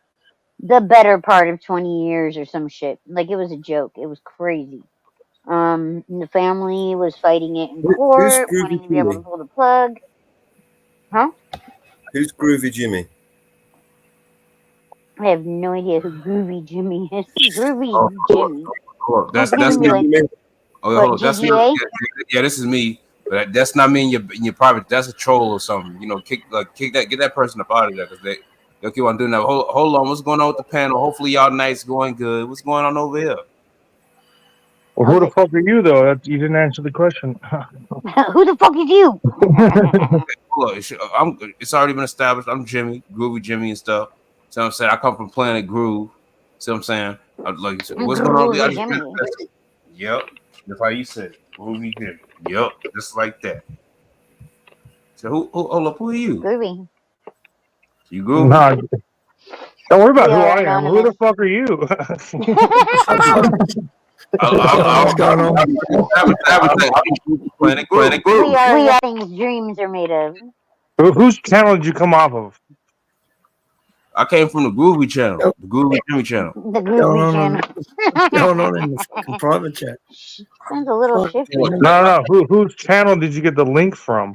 the better part of 20 years or some shit. Like, it was a joke. It was crazy. And the family was fighting it in Who's court, Groovy wanting to be able to Jimmy? pull the plug. Huh? Who's Groovy Jimmy? I have no idea who Groovy Jimmy is. Groovy Oh, Jimmy. hold on. That's Gonna be me. like, Oh, what, hold on. That's me. GGA? Yeah, this is me. But that's not me in your private. That's a troll or something. You know, kick that, get that person up out of there because they'll keep on doing that. Hold on. What's going on with the panel? Hopefully y'all night's going good. What's going on over here? Well, who the fuck are you though? You didn't answer the question. Who the fuck is you? Look, it's already been established. I'm Jimmy, Groovy Jimmy and stuff. So I'm saying I come from Planet Groove. See what I'm saying? Like, what's going on? Groovy Jimmy. Yep, that's how you said it. Groovy Jimmy. Yep, just like that. So hold up, who are you? Groovy. You groovy? Nah, don't worry about We who are I am. Who the fuck are you? What's going on? Planet Groove. We are things dreams are made of. Whose channel did you come off of? I came from the Groovy channel, the Groovy Jimmy channel. The Groovy channel. What's going on in the fucking private chat? Sounds a little shifty. No. Whose channel did you get the link from?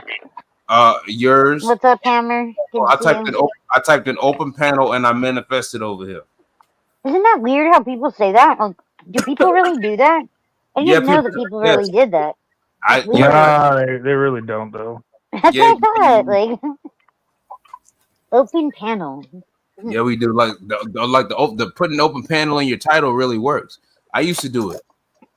Yours. What's up, Hammer? Good I to see typed you. I typed in open panel and I manifested over here. Isn't that weird how people say that? Like, do people really do that? I didn't know that people really did that. That's weird. Nah, they really don't though. That's what I thought. Like, open panel. Yeah, we do. Like the putting open panel in your title really works. I used to do it.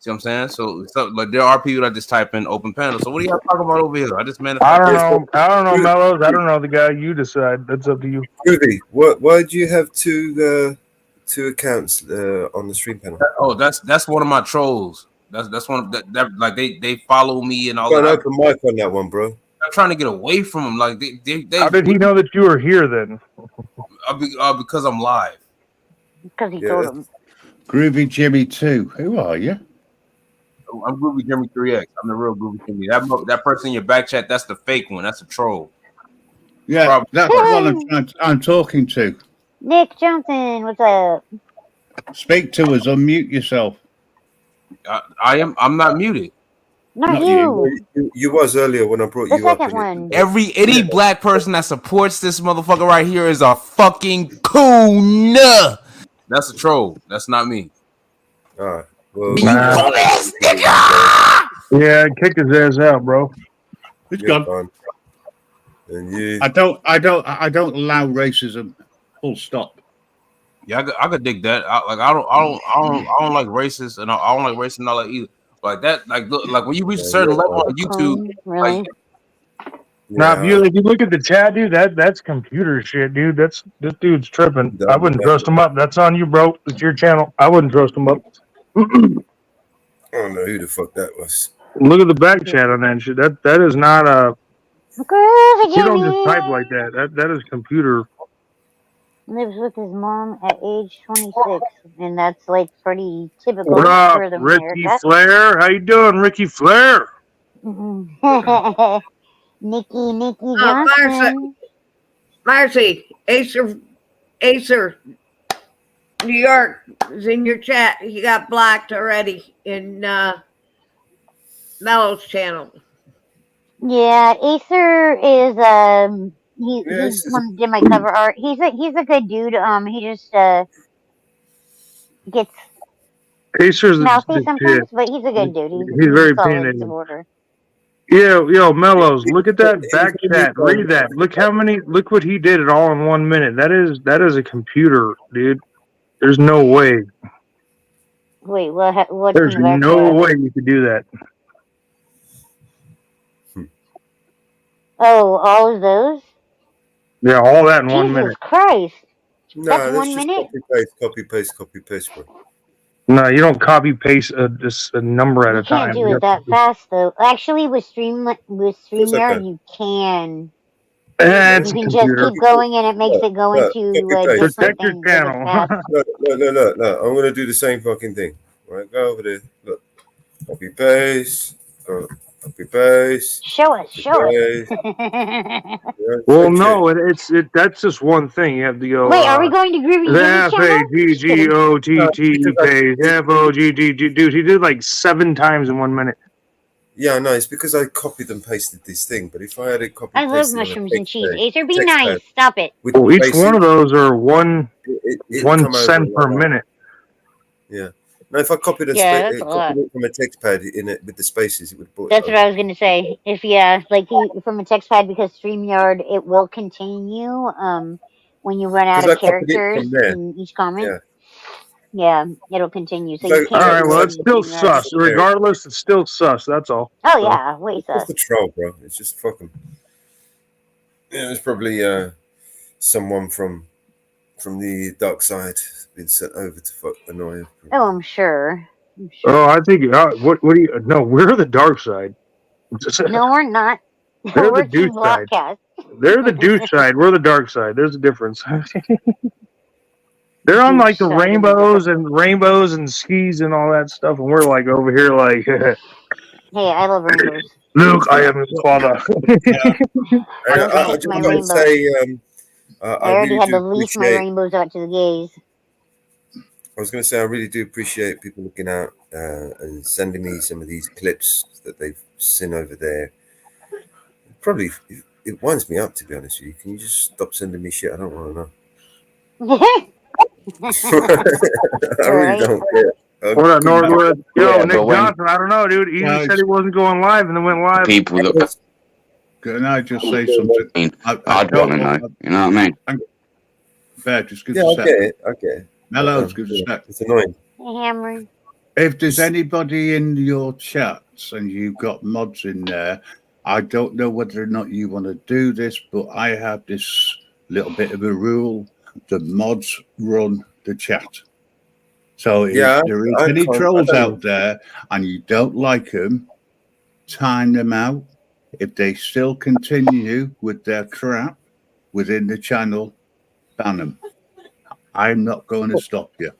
See what I'm saying? So like there are people that just type in open panel. So what are y'all talking about over here? I just manifested. I don't know, Mellows. I don't know the guy. You decide. That's up to you. Groovy, why do you have two accounts on the stream panel? Oh, that's one of my trolls. That's one of that like they follow me and all Got an that. open mic on that one, bro. I'm trying to get away from them. Like they How did he know that you were here then? Because I'm live. Because he told him. Groovy Jimmy 2. Who are you? I'm Groovy Jimmy 3X. I'm the real Groovy Jimmy. That person in your back chat, that's the fake one. That's a troll. Yeah, that's the one I'm talking to. Nick Johnson, what's up? Speak to us. Unmute yourself. I'm not muted. Not you. You was earlier when I brought The you up. second one. Any black person that supports this motherfucker right here is a fucking coon. That's a troll. That's not me. All right. Well, yeah, kick his ass out, bro. It's gone. And you... I don't allow racism. Full stop. Yeah, I could dig that. I don't like racists, and I don't like racists and all that either. Like that, like when you reach a certain level on YouTube, really? like, Nah, if you look at the chat, dude, that's computer shit, dude. This dude's tripping. I wouldn't trust him up. That's on you, bro. It's your channel. I wouldn't trust him up. I don't know who the fuck that was. Look at the back chat on that shit. That is not a. You don't just type like that. That is computer. Lives with his mom at age 26, and that's like pretty typical What up, for the Ricky America. Flair? How you doing, Ricky Flair? Nikki Johnson. Marcy, Acer, New York is in your chat. He got blocked already in Mello's channel. Yeah, Acer is he's one that did my cover art. He's a good dude. He just gets Acer's mouthy the sometimes, kid. but he's a good dude. He's very a solid opinionated. supporter. Yo, Mellows, look at that back chat. Read that. Look what he did it all in 1 minute. That is a computer, dude. There's no way. Wait, what? There's no way you could do that. Oh, all of those? Yeah, all that in 1 Jesus minute. Christ. No, That's 1 just minute? copy paste, bro. No, you don't copy paste just a number at a You can't time. do it that fast though. Actually, with StreamYard, you can. It's You a can just computer. keep going, and it makes it go into different Protect your things. channel. No. I'm gonna do the same fucking thing. Right, go over there. Look, copy paste. Copy paste. Show us. Well, no, that's just one thing. You have to go. Wait, are we going to Groovy Jimmy's channel? FAGGOTT page. FOGGG. Dude, he did like 7 times in 1 minute. Yeah, no, it's because I copied and pasted this thing. But if I had it copied, I love mushrooms and cheese. Acer, be nice. Stop it. Well, each one of those are 1 cent per minute. Yeah. Now, if I copied that's a lot. it from a text pad in it with the spaces, it would. That's what I was gonna say. From a text pad, because StreamYard, it will contain you when you run out of characters in each comment. Yeah, it'll continue. So So- you All can't right, do well, it's still anything. sus. Regardless, it's still sus. That's all. Oh So, yeah, way It's sus. just a troll, bro. It's just fucking. Yeah, it's probably someone from the dark side been sent over to fuck annoy him. Oh, I'm sure. Oh, I think. What do you? No, we're the dark side. No, we're not. They're the We're Team douche side. Blockcast. They're the douche side. We're the dark side. There's a difference. They're on like the Douche side of the rainbows and skis and all that stuff, and we're like over here like, Hey, I love rainbows. Luke, I am his father. I went to I take just my want to rainbow. say, I I already really had do to lease my appreciate. rainbows out to the gays. I was going to say, I really do appreciate people looking out and sending me some of these clips that they've seen over there. Probably, it winds me up, to be honest with you. Can you just stop sending me shit? I don't want to know. I really don't care. What up, Northwood? Yo, Yeah, Nick but when- Johnson, I don't know, dude. He Guys. said he wasn't going live and then went live. People that Can I just say something? I'd want to know. You know what I mean? Fair, just give Yeah, us a I sec. get it. I get it. Mellows, give us a sec. It's annoying. Hammer. If there's anybody in your chats and you've got mods in there, I don't know whether or not you want to do this, but I have this little bit of a rule: the mods run the chat. So if Yeah, there is I any can't- I trolls don't- out there and you don't like them, time them out. If they still continue with their crap within the channel, ban them. I'm not going to stop you.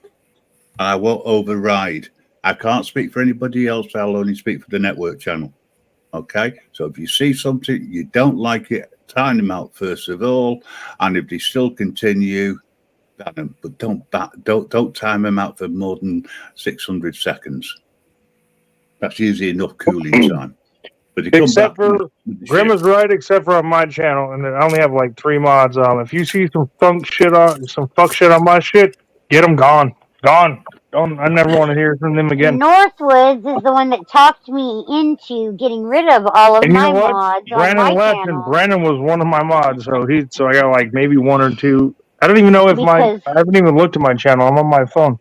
I won't override. I can't speak for anybody else. I'll only speak for the network channel. Okay? So if you see something, you don't like it, time them out first of all. And if they still continue, ban them. But don't time them out for more than 600 seconds. That's usually enough cooling time. But they come Except back for Grim is right, except for on my channel, and I only have like 3 mods on. If you see some fuck shit on my shit, get them gone. I never want to hear from them again. Northwoods is the one that talked me into getting rid of all of And you my know what? mods on Brandon my left, channel. and Brandon was one of my mods, so I got like maybe 1 or 2. I don't even know if I haven't even looked at my channel. I'm on my phone.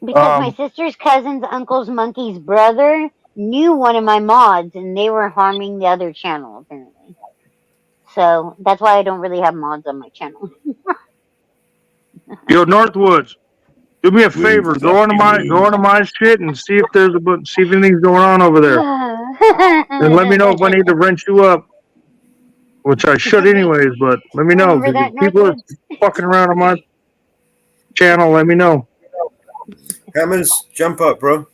Because my sister's cousin's uncle's monkey's brother knew one of my mods, and they were harming the other channel apparently. So that's why I don't really have mods on my channel. Yo, Northwoods, do me a favor. Go onto my shit and see if see if anything's going on over there. And let me know if I need to wrench you up, which I should anyways. But let me know Remember that, if people are fucking around on my channel. Let me know. Hammers, jump up, bro.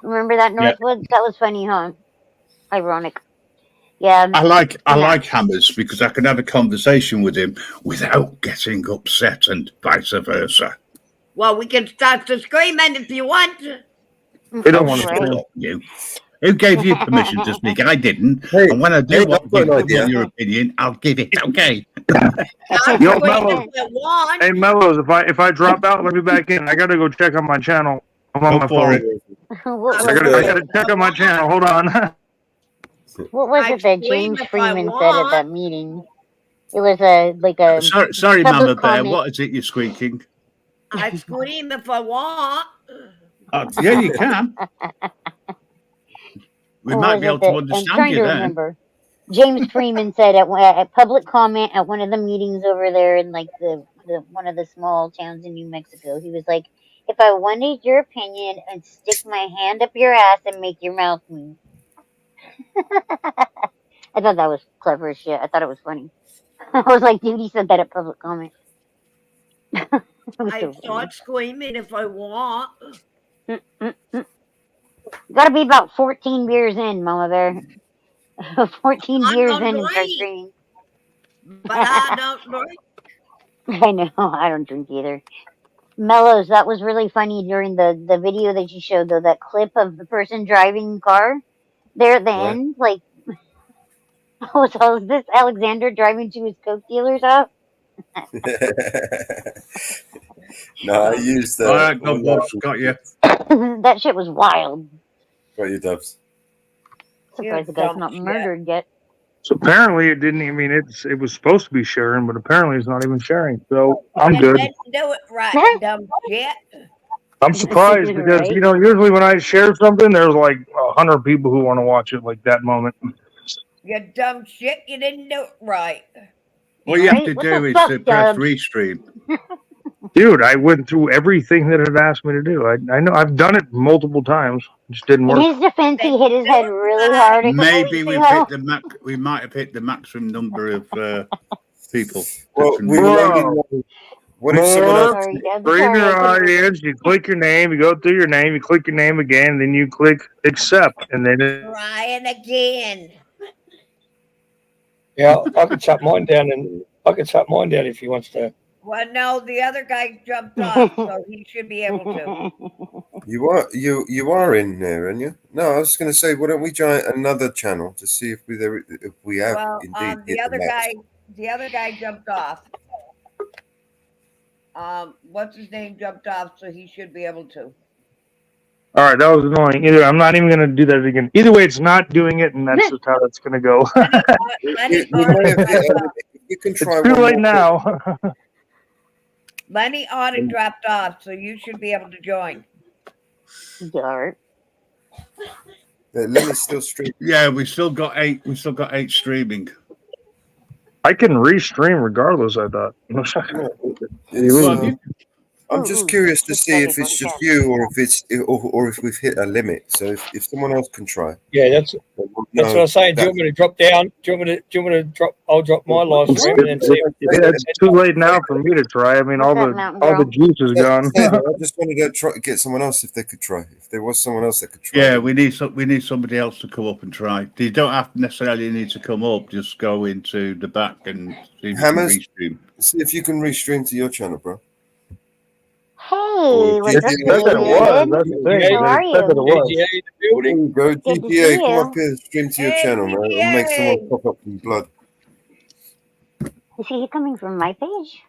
Remember that, Yeah. Northwoods? That was funny, huh? Ironic. Yeah. I like Hammers because I can have a conversation with him without getting upset and vice versa. Well, we can start to screaming if you want. They don't want to stop you. Who gave you permission to speak? I didn't. And when I do want your opinion, I'll give it. Okay. Yo, Mellows. Hey, Mellows, if I drop out, let me back in. I gotta go check on my channel. I'm on my phone. I gotta check on my channel. Hold on. What was it that James Freeman said at that meeting? It was a Sorry, public Mama Bear. comment. What is it you're squeaking? I scream if I want. Yeah, you can. We What might was be able it to that- I'm understand trying you to then. remember. James Freeman said at public comment at one of the meetings over there in like the one of the small towns in New Mexico. He was like, "If I wanted your opinion, I'd stick my hand up your ass and make your mouth move." I thought that was clever as shit. I thought it was funny. I was like, dude, he said that at public comment. I start screaming if I want. Gotta be about 14 beers in, Mama Bear. 14 I'm beers not in and start drink. screaming. But I don't drink. I know, I don't drink either. Mellows, that was really funny during the video that you showed, though, that clip of the person driving the car. There at the end, like, so is this Alexander driving to his coke dealer's house? No, I used All right, God bless. Got you. That shit was wild. Got you, Dubs. Surprised the guy's not murdered yet. So apparently it didn't. I mean, it was supposed to be sharing, but apparently it's not even sharing. So I'm You good. didn't do it right, dumb shit. I'm surprised because Right? usually when I share something, there's like 100 people who want to watch it like that moment. You dumb shit, you didn't do it right. All you have Right? to What do the is fuck, to press Dubs? restream. Dude, I went through everything that it asked me to do. I know I've done it multiple times. It just didn't In work. his defense, he hit his head really hard a couple Maybe weeks we've ago. hit the we might have hit the maximum number of people. Well, we Bro, only know. What if someone else? Sorry, Dubs. Bring Sorry, your I couldn't resist. audience. You click your name. You go through your name. You click your name again. Then you click accept, and then Trying again. Yeah, I could shut mine down if he wants to. Well, no, the other guy jumped off, so he should be able to. You are in there, aren't you? No, I was going to say, why don't we try another channel to see if we have Well, indeed the hit other max. guy jumped off. What's his name jumped off, so he should be able to. all right, that was annoying. Either I'm not even going to do that again. Either way, it's not doing it, and that's just how that's going to go. Lenny We ought may to have dropped hit, off. you can It's try too one late more. now. Lenny ought to dropped off, so you should be able to join. Dart. Lenny's still streaming. Yeah, we still got 8. We still got 8 streaming. I can restream regardless. I thought. I'm just curious to see if it's just you or if it's or if we've hit a limit. So if someone else can try. Yeah, that's what I was saying. Do you want me to drop down? Do you want me to drop? I'll drop my live stream and then see. It's too late now for me to try. I mean, all the juice is gone. I just wanted to try to get someone else if they could try. If there was someone else that could try. Yeah, we need somebody else to come up and try. You don't have to necessarily need to come up. Just go into the back and see if you can Hammers, restream. see if you can restream to your channel, bro. Hey, what's up, That's the thing. How are Said that it you? was. GTA in the building. Go Good to GTA, see come you. up here, stream to your channel, man. It'll make someone pop up in blood. Is he coming from my page?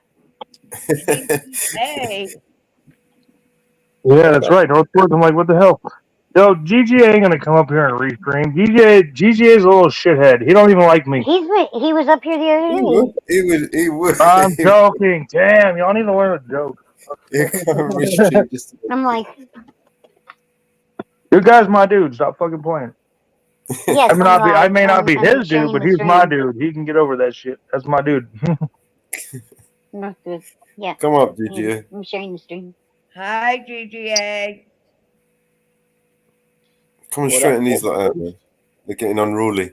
Hey, Yeah, that's right. Northport. I'm like, what the hell? Yo, GGA ain't gonna come up here and restream. GGA's a little shithead. He don't even like me. He was up here the other day. He would. I'm joking. Damn, y'all need to learn a joke. I'm like, You guys, my dude. Stop fucking playing. yes, I may not be I'm his sharing dude, but the he's my stream. dude. He can get over that shit. That's my dude. Not good. Yeah. Come up, GGA. I'm sharing the stream. hi GGA. Come and straighten these like that, man. They're getting unruly.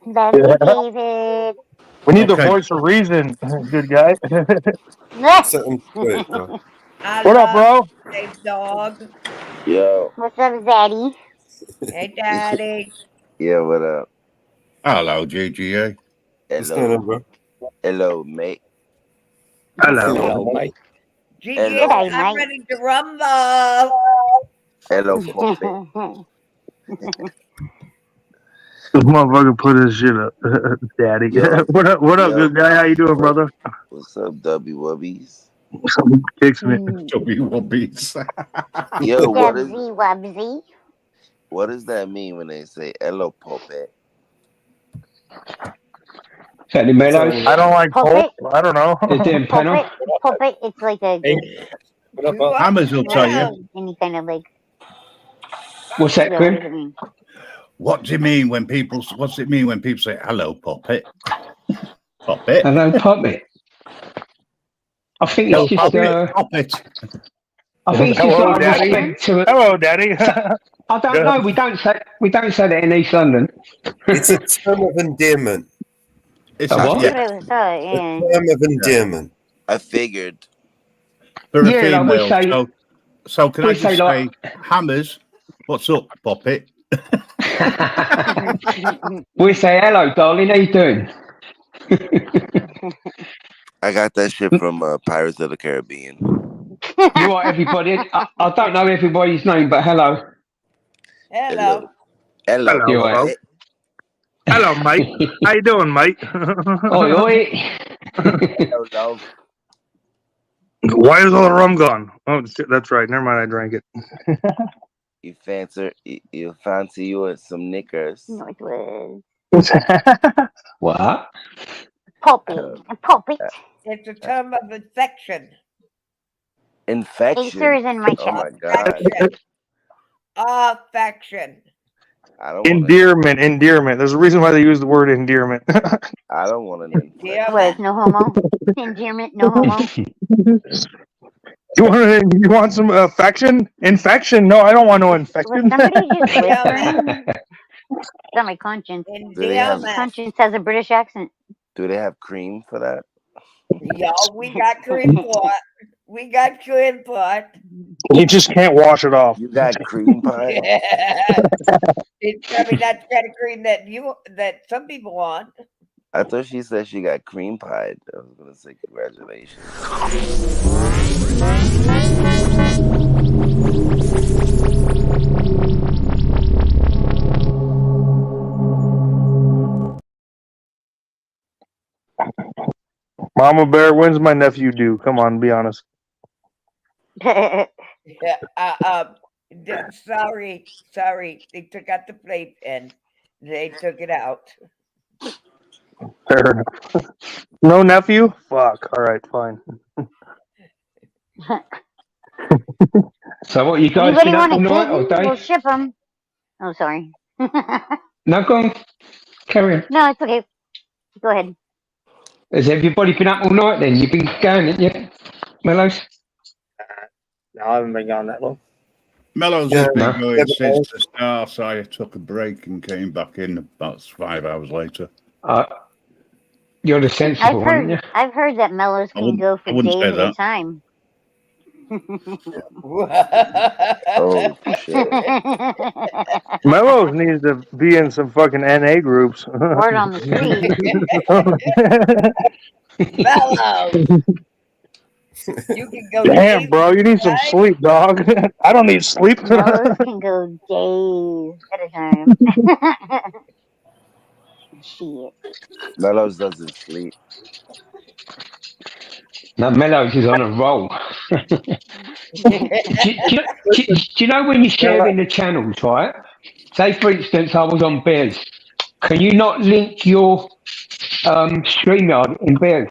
Love you, David. We need the voice of reason, good guy. Set them straight, bro. What up, bro? Hey, dog. Yo. What's up, Zaddy? Hey, daddy. Yeah, what up? Hello, GGA. What's going on, bro? Hello, mate. Hello, mate. GGA, I'm ready to rumble. Hello, Poppy. This motherfucker put his shit up, daddy. Yo. What up, Yo. good guy? How you doing, brother? What's up, W-Wubbies? Kicks me. W-Wubbies. Yo, Wubsy, Wubsy. what does that mean when they say hello, Poppy? Fatty Meadows. I don't like Puppet. Pope. I don't know. Is there Panel? Puppet, it's like a Hammers will tell you. any kind of like. What's that, Yeah, what does Grim? it mean? What's it mean when people say hello, Poppet? Poppet. Hello, Poppet. I think it's just Poppet. I think it's just Hello, like a Daddy. respect to it. Hello, daddy. I don't know. We don't say that in East London. It's a term of endearment. It's A what? yeah. That's what I thought, yeah. A term of endearment. I figured. For a Yeah, like we female. say- So can I we just say, say, like- Hammers, what's up, Poppet? We say hello, darling. How you doing? I got that shit from Pirates of the Caribbean. You are everybody. I don't know everybody's name, but hello. Hello. Hello. You all bro. right? Hello, mate. How you doing, mate? Oi, oi. Hello, love. Why is all the rum gone? Oh, shit, that's right. Never mind. I drank it. You fancy you with some knickers. No, it was. What? Pulpy. Pulpy. It's a term of affection. Infection. Acer's in my Oh chat. my god. Affection. I don't want Endearment, endearment. There's a reason why they use the word endearment. I don't want an What? No homo. Endearment. No homo. You want some affection? Infection? No, I don't want no Was infection. somebody just whispering? It's on my conscience. Do they have Conscience has a British accent. Do they have cream for that? Y'all, we got cream pot. We got cream pot. You just can't wash it off. You got cream pie? Yeah. It's probably not the kind of cream that some people want. I thought she said she got cream pie. I was gonna say congratulations. Mama Bear, when's my nephew due? Come on, be honest. Yeah, sorry. They took out the plate and they took it out. Fair enough. No nephew? Fuck. All right, fine. So what, you guys Anybody been up want all a night or kitten? We'll day? ship them. Oh, sorry. No, go on. Carry on. No, it's okay. Go ahead. Has everybody been up all night then? You've been going, haven't you? Mellows? No, I haven't been gone that long. Mellows Yeah. has been No. going since the start, so I took a break and came back in about 5 hours later. You're the sensible one, aren't you? I've heard that mellows I can wouldn't- go I for wouldn't days say at a that. time. Oh shit. Mellows needs to be in some fucking NA groups. Word on the street. Mellows. You can go Damn, days bro, you need some right? sleep, dog. I don't need sleep. Mellows can go days at a time. Shit. Mellows doesn't sleep. No, Mellows is on a roll. do you know when you're sharing the channels, right? Say, for instance, I was on Bears. Can you not link your StreamYard in Bears?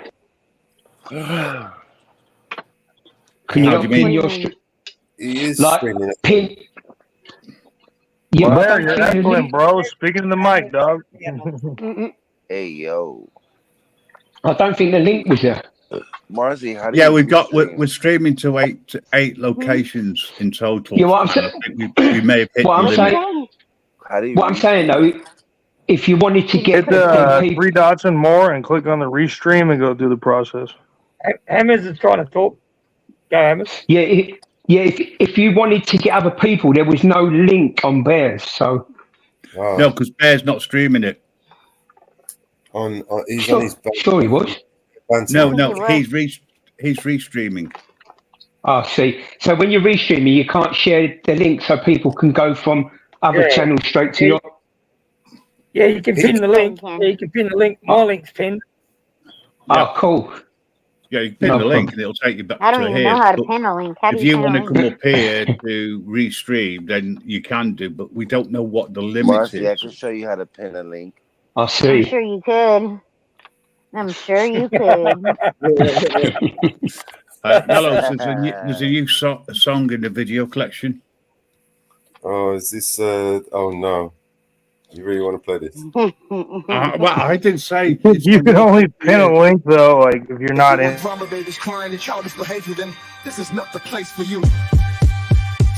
Can you How not do you pin mean? your He is like streaming it. pin? Yeah, but I Bear, don't you're think the excellent, link. bro. Speaking to the mic, dog. Hey yo. I don't think the link was there. Marcy, how do Yeah, you we're streaming to eight locations in total. Yeah, what I'm and I think we may have hit What the I'm limit. saying, How do you what I'm saying though, if you wanted to get Hit the 3 dots and more and click on the restream and go through the process. Hammers is trying to talk. Go, Hammers. yeah, if you wanted to get other people, there was no link on Bears, so No, because Bear's not streaming it. He's on his sure he was. No, he's restreaming. Oh, see. So when you're restreaming, you can't share the link so people can go from other channels straight to your. Yeah, you can pin the link. Yeah, you can pin the link. My link's pinned. Oh, cool. Yeah, you pin No the link problem. and it'll take you back I don't to even here. know how to But pin a link. How do if you you pin want a to link? come up here to restream, then you can do, but we don't know what the limit Marcy, I is. can show you how to pin a link. I I'm see. sure you could. I'm sure you could. Mellows, there's a new song in the video collection. Oh, is this? Oh no! You really want to play this? Well, I didn't say. You can only pin a link though, like if you're not in. Drama babies crying and childish behavior, then this is not the place for you.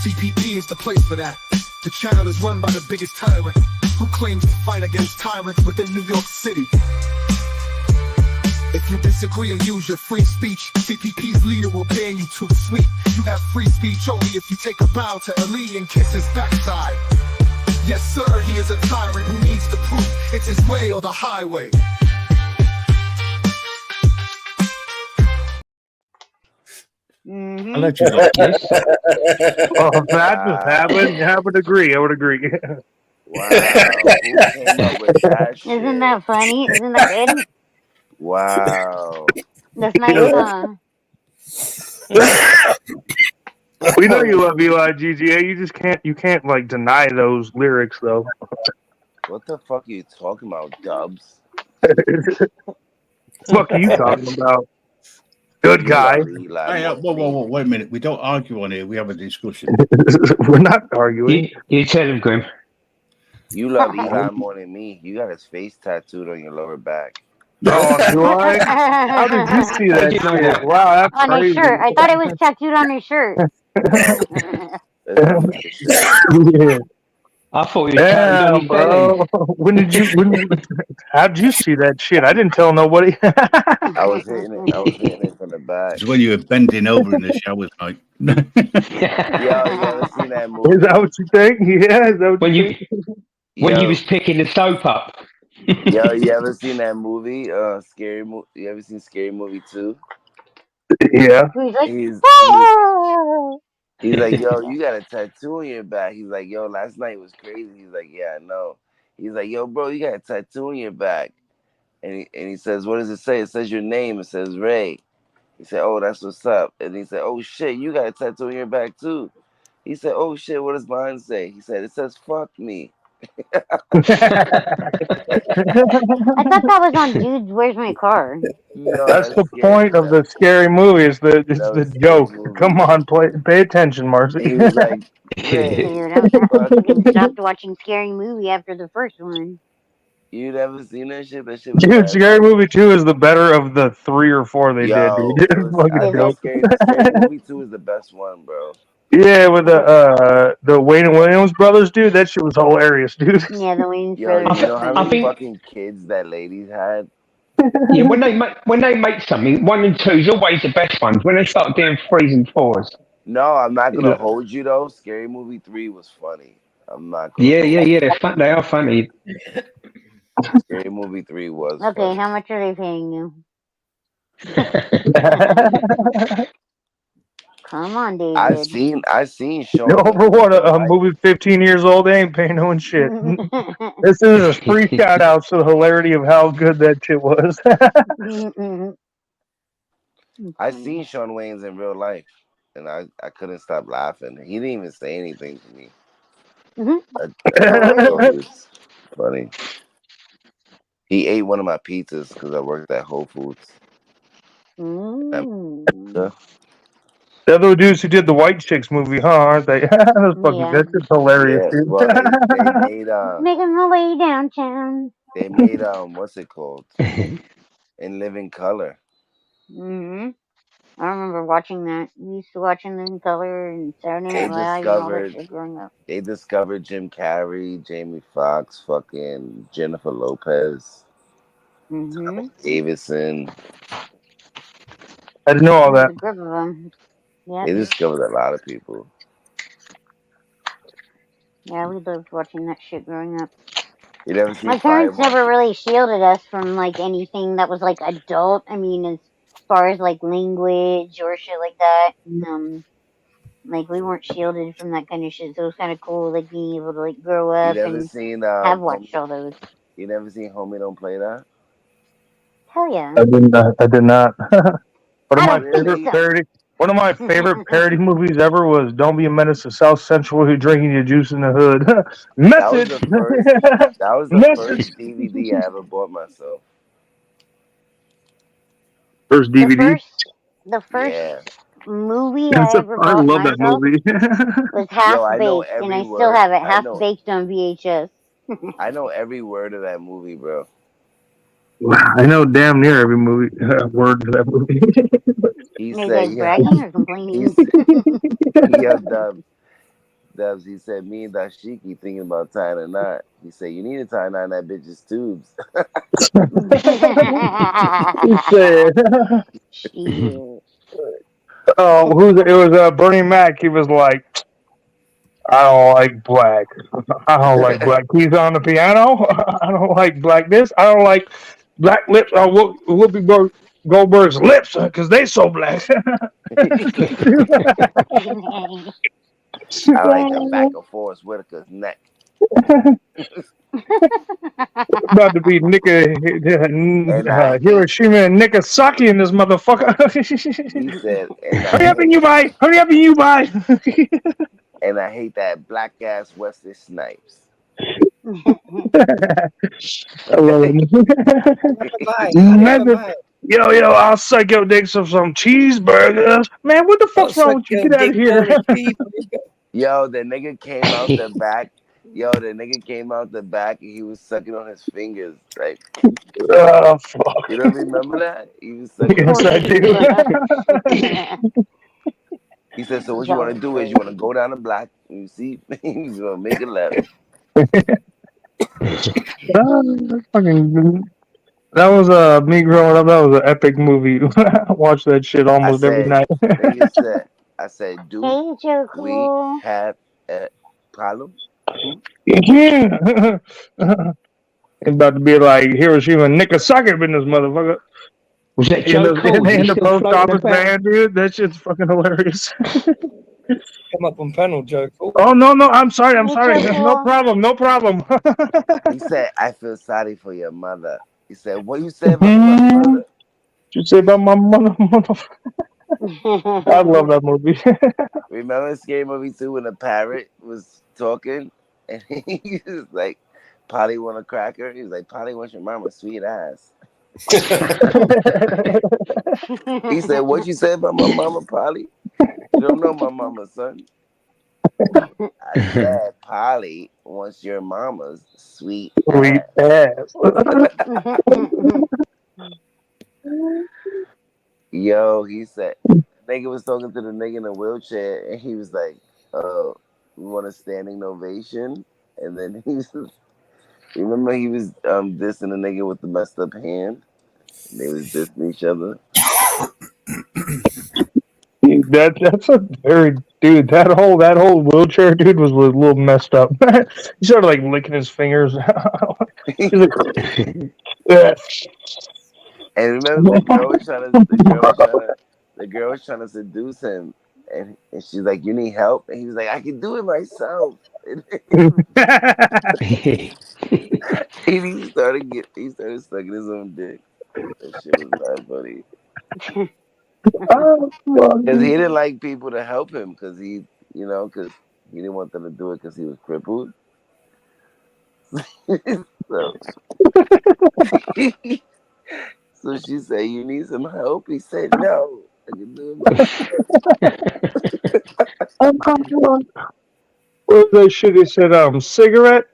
CPP is the place for that. The channel is run by the biggest tyrant who claims to fight against tyrants within New York City. If you disagree and use your free speech, CPP's leader will ban you to the suite. You have free speech only if you take a bow to Ali and kiss his backside. Yes, sir, he is a tyrant who needs to prove it's his way or the highway. I'll let you know. Oh, if that just happened, I would agree. Wow, who came up with that shit? Isn't that funny? Isn't that good? Wow. That's nice, huh? We know you love Eli GGA. You can't like deny those lyrics though. What the fuck are you talking about, Dubs? Fuck are you talking about? Good You guy. love Eli more than me. Whoa, wait a minute. We don't argue on here. We have a discussion. We're not arguing. You tell him, Grim. You love Eli more than me. You got his face tattooed on your lower back. Oh, do I? How did you see How that do you know shit? that? Wow, that's On his crazy. shirt. I thought it was tattooed on his shirt. It's on the shirt. Yeah. I thought he was tattooed on Damn, his belly. bro. How'd you see that shit? I didn't tell nobody. I was hitting it from the back. It's when you were bending over in the showers, mate. Yo, you ever seen that movie? Is that what you think? Yeah, is that what When you you think? when you Yo, was picking the soap up. yo, you ever seen that movie? You ever seen Scary Movie 2? Yeah. He's like, He's "Ah!" like, yo, you got a tattoo on your back. He's like, yo, last night was crazy. He's like, yeah, I know. He's like, yo, bro, you got a tattoo on your back. And he says, what does it say? It says your name. It says Ray. He said, oh, that's what's up. And he said, oh shit, you got a tattoo on your back too. He said, oh shit, what does mine say? He said, it says fuck me. I thought that was on Dudes, Where's My Car? No, That's the scary. point of the scary movie. It's the Scary joke. movie. Come on, pay attention, Marcy. He was like, Ray, Dude, I fucking stopped watching Scary Movie after the first one. you never seen that shit? That shit was Dude, bad. Scary Movie 2 is the better of the 3 or 4 they did, Yo, dude. It's fucking I dope. think Scary Movie 2 is the best one, bro. Yeah, with the Wayne and Williams brothers, dude. That shit was hilarious, dude. Yeah, the Wayne's Yo, brothers. you know how I many think fucking kids that ladies had? yeah, when they make something, 1 and 2 is always the best ones. When they start doing 3s and 4s. No, I'm not gonna Look, hold you though. Scary Movie 3 was funny. I'm not gonna yeah, hold yeah. They are funny. Scary Movie 3 was Okay, funny. how much are they paying you? Come on, David. I've seen Sean No, Wayne for in what? real A life. movie 15 years old, they ain't paying no one shit. This is a free shout out to the hilarity of how good that shit was. I seen Sean Wayne's in real life, and I couldn't stop laughing. He didn't even say anything to me. I thought it was funny. He ate one of my pizzas because I worked at Whole Foods. Mm. The other dudes who did the White Chicks movie, huh? Aren't they? That's just hilarious, Yeah, dude. well, they made Making my way downtown. what's it called? In Living Color. Hmm I remember watching that. We used to watch in Living Color and Saturday They Night Live and all that discovered shit growing up. they discovered Jim Carrey, Jamie Foxx, fucking Jennifer Lopez, Hmm Davidson. I didn't know all There's that. a group of them. Yep. They discovered a lot of people. Yeah, we loved watching that shit growing up. You never seen My Fire parents never Marshal? really shielded us from like anything that was like adult. I mean, as far as like language or shit like that. Like we weren't shielded from that kind of shit, so it was kind of cool, like being able to like grow You up never and seen have watched all those. You never seen Homie Don't Play That? Hell yeah! I did not. One of I my don't think so. One of my favorite parody movies ever was "Don't Be a Menace to South Central Who Drinking Your Juice in the Hood." Message. That was the Message. first DVD I ever bought myself. First The DVD. first Yeah. movie I ever I bought love that myself movie. was Half Yo, I know Baked, and every I still word. have it I half know baked on VHS. I know every word of that movie, bro. I know damn near every movie word to that movie. He Are you said, guys yeah. bragging or complaining? Yo, Dubs, he said, me and Dashiki thinking about tying a knot. He said, you need to tie a knot in that bitch's tubes. He said, Shit. it was Bernie Mac. He was like, I don't like black. I don't like black keys on the piano. I don't like black this. I don't like black lips on Whoopi Goldberg's lips because they so black. I like the back of Forrest Whitaker's neck. About to be Hiroshima and Nagasaki in this motherfucker. He said, and Hurry up and you buy. Hurry up and you buy. I hate that black ass Wesley Snipes. I love it. Yo, I'll suck your dick some cheeseburgers. Man, what the fuck's wrong with you? Get out of here. Yo, the nigga came out the back. Yo, the nigga came out the back and he was sucking on his fingers. Like, oh, fuck. You don't remember that? He was sucking Yes, on I his do. fingers. He said, so what you want to do is you want to go down the block and you see, he's going to make a left. That was me growing up. That was an epic movie. I watched that shit almost every night. Nigga said, I said, do Hey, Joe we Cool. have a problem? Yeah. It's about to be like Hiroshima and Nagasaki in this motherfucker. Was that Joe Cool? In He's the still post floating office about? van, dude. That shit's fucking hilarious. Come up on panel, Joe. Cool. Oh no, I'm sorry. Hey, Joe No Cool. problem. He said, I feel sorry for your mother. He said, what you say about my mother? You say about my mother? I love that movie. Remember Scary Movie 2 when the parrot was talking and he was like, Polly want a cracker? He was like, Polly wants your mama's sweet ass. He said, what you say about my mama, Polly? You don't know my mama, son. I said, Polly wants your mama's sweet ass. Yo, he said, nigga was talking to the nigga in a wheelchair and he was like, we want a standing ovation. And then he was, remember he was dissing the nigga with the messed up hand? They was dissing each other. That's a very dude. That whole wheelchair dude was a little messed up. He started like licking his fingers. He's like, yeah. And remember the girl was trying to seduce him, and she's like, "You need help?" And he was like, "I can do it myself." And he started sucking his own dick. That shit was bad funny. Because he didn't like people to help him, because he didn't want them to do it because he was crippled. So she said, "You need some help?" He said, "No, I can do it myself." What was that shit? They said cigarette.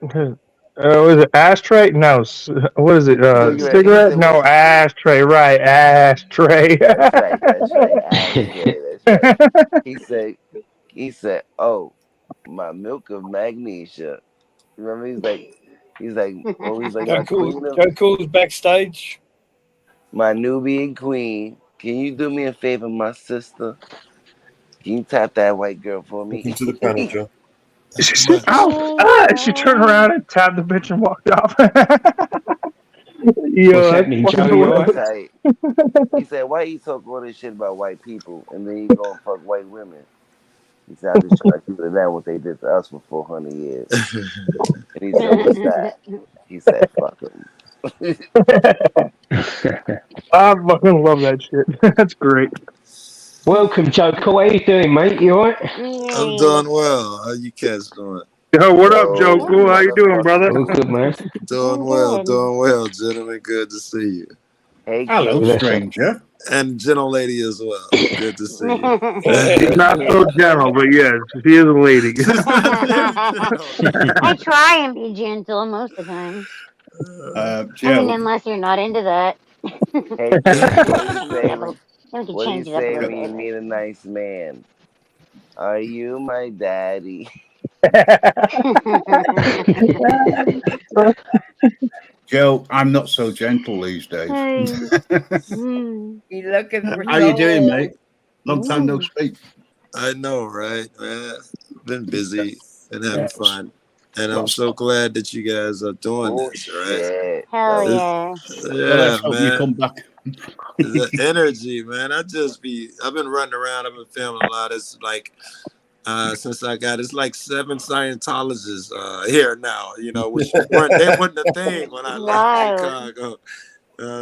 Was it ashtray? No. What is it? Cigarette? No, ashtray. Right, ashtray. That's right. Ashtray. That's right. He said, "Oh, my milk of magnesia." Remember, he's like, always like my queen. Joe Cool's backstage. My Nubian queen. Can you do me a favor, my sister? Can you tap that white girl for me? Welcome to the panel, Joe. She said, she turned around and tapped the bitch and walked off. What's happening, Joe? You all right? He said, why you talk all this shit about white people and then you go and fuck white women? He said, I'm just trying to keep it down what they did to us for 400 years. And he said, what's that? He said, fuck them. I fucking love that shit. That's great. Welcome, Joe. How are you doing, mate? You alright? I'm doing well. How you cats doing? Yo, what up, Joe? Cool. How you doing, brother? All good, man. Doing well, gentlemen. Good to see you. Hey, hello, stranger. And gentle lady as well. Good to see you. Not so gentle, but yes, she is a lady. I try and be gentle most of the time. I mean, unless you're not into that. Hey, We can what do you change it up a say little when you bit. meet a nice man? Are you my daddy? Joe, I'm not so gentle these days. You looking for How you doing, mate? Long time no speak. I know, right, man? Been busy and having fun. And I'm so glad that you guys are doing this, right? Hell yeah. Yeah, hope man. you come back. The energy, man. I've been running around, I've been filming a lot. It's like since it's like 7 Scientologists here now, which they weren't a thing when I left Chicago.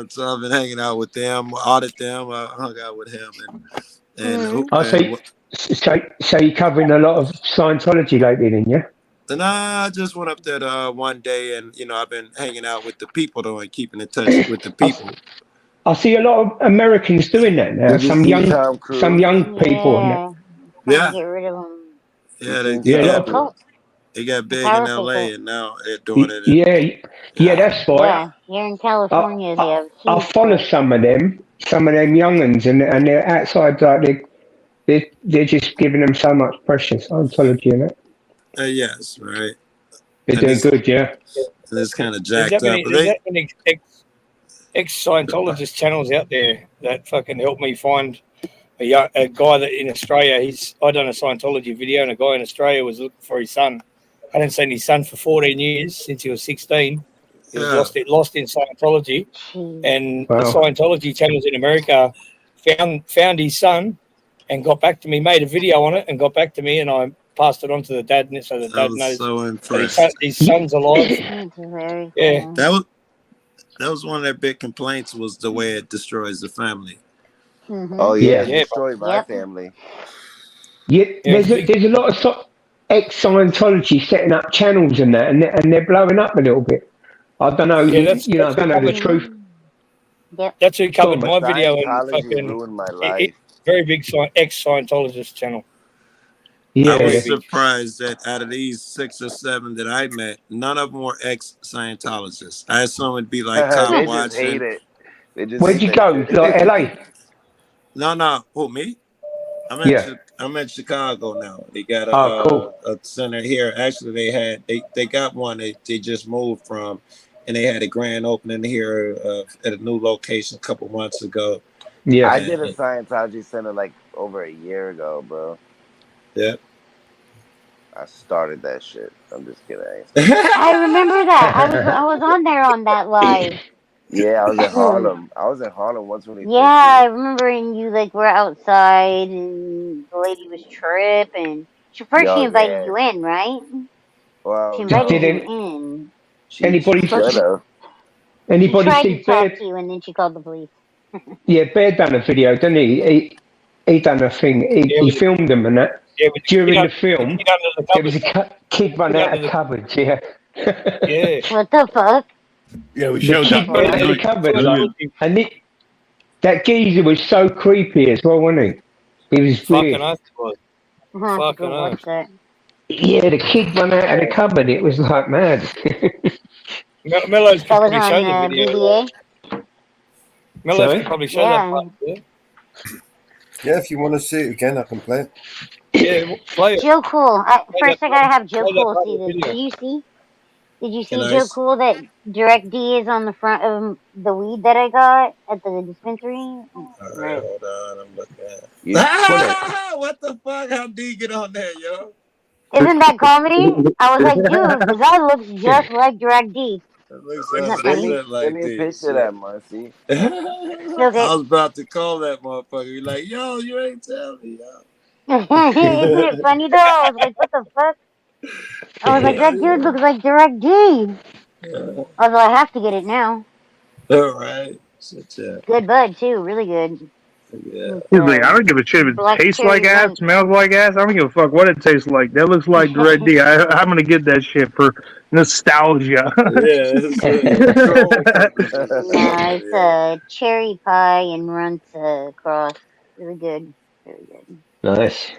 So I've been hanging out with them, audit them. I hung out with him So you're covering a lot of Scientology lately, then, yeah? And I just went up there one day, and I've been hanging out with the people though, and keeping in touch with the people. I see a lot of Americans doing that now. Did you Some see young, Tom some Cruise? young people. And that. Yeah. Trying Yeah, to get rid of them. yeah, You they seen Yeah, a Tom lot got of, Cruise? they got The big in power L.A. people. and now they're doing it. yeah, that's right. Yeah, here in California, they have I huge follow push. some of them younguns, and they're outside like they're just giving them so much pressure. Scientology and that. Yes, right. They're And doing it's good, yeah. kind of There's jacked that up. many. But There's they that many ex Scientologist channels out there that fucking helped me find a guy that in Australia. I done a Scientology video, and a guy in Australia was looking for his son. I hadn't seen his son for 14 years since he was 16. He was lost in Scientology, and the Wow. Scientology channels in America found his son and got back to me, made a video on it, and got back to me, and I passed it on to the dad, so the I dad was knows so that impressed. his son's alive. That's very Yeah. cool. That was one of their big complaints, was the way it destroys the family. Oh yeah, Yeah. it destroyed my family. Yeah, Yeah, there's a lot of ex-Scientology setting up channels and that, and they're blowing up a little bit. I don't know, yeah, that's I don't who know the covered. truth. Yep. That's who Go on, covered mate. my But video and Scientology fucking ruined my life. very big ex-Scientologist channel. I Yeah, was Very big. surprised that out of these 6 or 7 that I met, none of them were ex-Scientologists. I assumed it'd be like cop They just hate watching. it. They just where'd hate you that go? Like shit. LA? No, who, me? Yeah. I'm in Chicago now. They got Oh, cool. a center here. Actually, they got one they just moved from, and they had a grand opening here at a new location a couple months ago. Yeah. I did a Scientology center like over a year ago, bro. Yeah. I started that shit. I'm just kidding. I remember that. I was on there on that live. Yeah, I was in Harlem. I was in Harlem 125th Yeah, I Street. remember, and you like were outside, and the lady was tripping. She Yo, invited yeah. you in, right? Well, She no. invited you Did in. She anybody should have. She anybody tried see to talk Bear? to you, and then she called the police. Yeah, Bear done a video, didn't he? He done a thing. Yeah, He filmed them and that. with the During kid the film, under the there was cupboard. a kid run Kid out under of the cupboards. Yeah. yeah. What the fuck? Yeah, we The showed kid that ran last out of the night. cupboard, Brilliant. and that geezer was so creepy as well, wasn't he? He was Fucking weird. us was. I'm gonna have to Fucking go us. watch that. Yeah, the kid ran out of the cupboard. It was like mad. Mellows could That was probably on show the video. BBA. Mellows Sorry? could probably show that Yeah. part. Yeah, Yeah, if you want to see it again, I can play it. yeah, play it. Joe Cool. First, I gotta have Joe Play that Cool part see of the this. video. Did you see? Did you And see Joe Cool that Direct D is on the front of the weed that I got at the dispensary? all Right. right, hold on, I'm looking at You what the fuck? How D get on there, yo? Isn't that comedy? I was like, dude, the guy looks just like Direct D. That looks Isn't that send funny? me, like a D. picture of that, Marcy. Okay. I was about to call that motherfucker. You're like, yo, you ain't tell me, yo. Isn't it funny though? I was like, what the fuck? I was like, that dude looks like Direct D. Yeah. Although I have to get it now. All right. Such a, Good bud too, really good. yeah. He's like, I don't give a shit if it Black tastes cherry like ass, rank. smells like ass. I don't give a fuck what it tastes like. That looks like Red D. I'm gonna get that shit for nostalgia. Yeah, it's control purposes. Nah, it's a cherry pie and runts cross. Really good. Really good. Nice.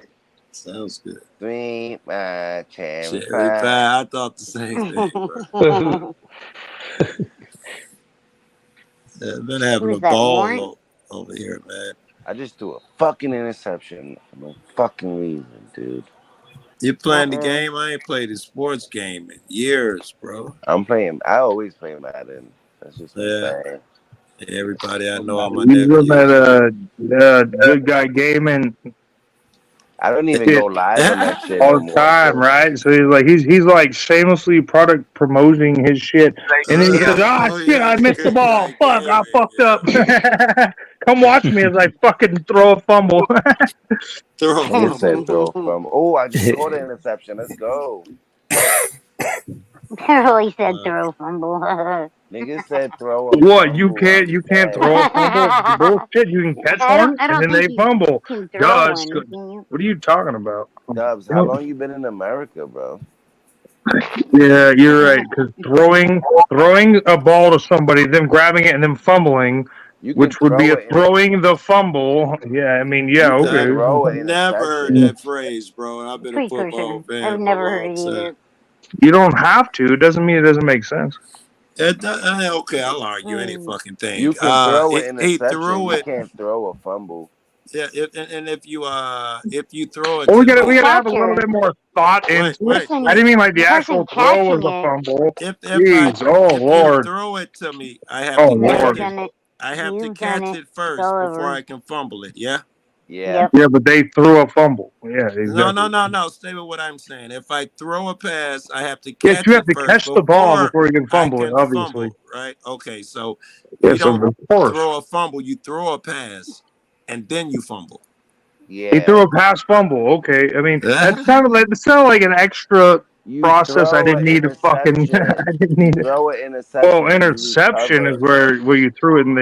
Sounds good. Sweet cherry Cherry pie. pie. I thought the same thing, bro. Yeah, been having Who's a that, ball Warren? over here, man. I just threw a fucking interception for no fucking reason, dude. You playing the game? I ain't played a sports game in years, bro. I always play Madden. That's just my Yeah. thing. Everybody I know on my He's nephews. at good guy gaming I don't even go live on that shit all no the more. time, right? So he's like shamelessly product promoting his shit, and then he says, shit, I missed the ball. Fuck, I fucked up. Come watch me as I fucking throw a fumble." Nigga said throw a fumble. Oh, I just scored an interception. Let's go. He said throw a fumble. Nigga said throw a What? fumble. You can't throw a fumble? Bullshit. You can catch one I don't and then think they you fumble. can throw Duh, one, can you? what are you talking about? Dubs, how long you been in America, bro? Yeah, you're right. Because throwing a ball to somebody, them grabbing it and then fumbling, You can which would be throw a it in a throwing the fumble. Yeah, I mean, yeah, you can I've okay. throw it in a never heard touchdown. that phrase, bro. And I've been a Precursor. football fan I've for a never heard long it time. either. You don't have to. It doesn't mean it doesn't make sense. Okay, I'll argue any fucking thing. You can throw it He interception. threw You it. can't throw a fumble. Yeah, and if you throw it Well, to The we me, gotta have a little catcher. bit more thought into it. Listen, I didn't mean like the the person actual throw catching of the it, fumble. I Jeez, oh if you Lord, throw it to me, I have oh to never catch Lord. it. done it. I have to You've done catch it. it It's first all before over. I can fumble it. Yeah. Yeah. Yeah, but they threw a fumble. Yeah, No, exactly. Stay with what I'm saying. If I throw a pass, I have to Yes, catch you have it to first catch the ball before before you can I fumble it. can Obviously, fumble, right? Okay, so you yes, of don't course. throw a fumble, you throw a pass, and then you fumble. He threw Yeah. a pass fumble. Okay, I mean Yeah. that's kind of like it's sounded like an extra You process. I throw didn't an need to fucking. interception. I didn't You need it. throw an Well, interception and you interception is recover. where you threw it and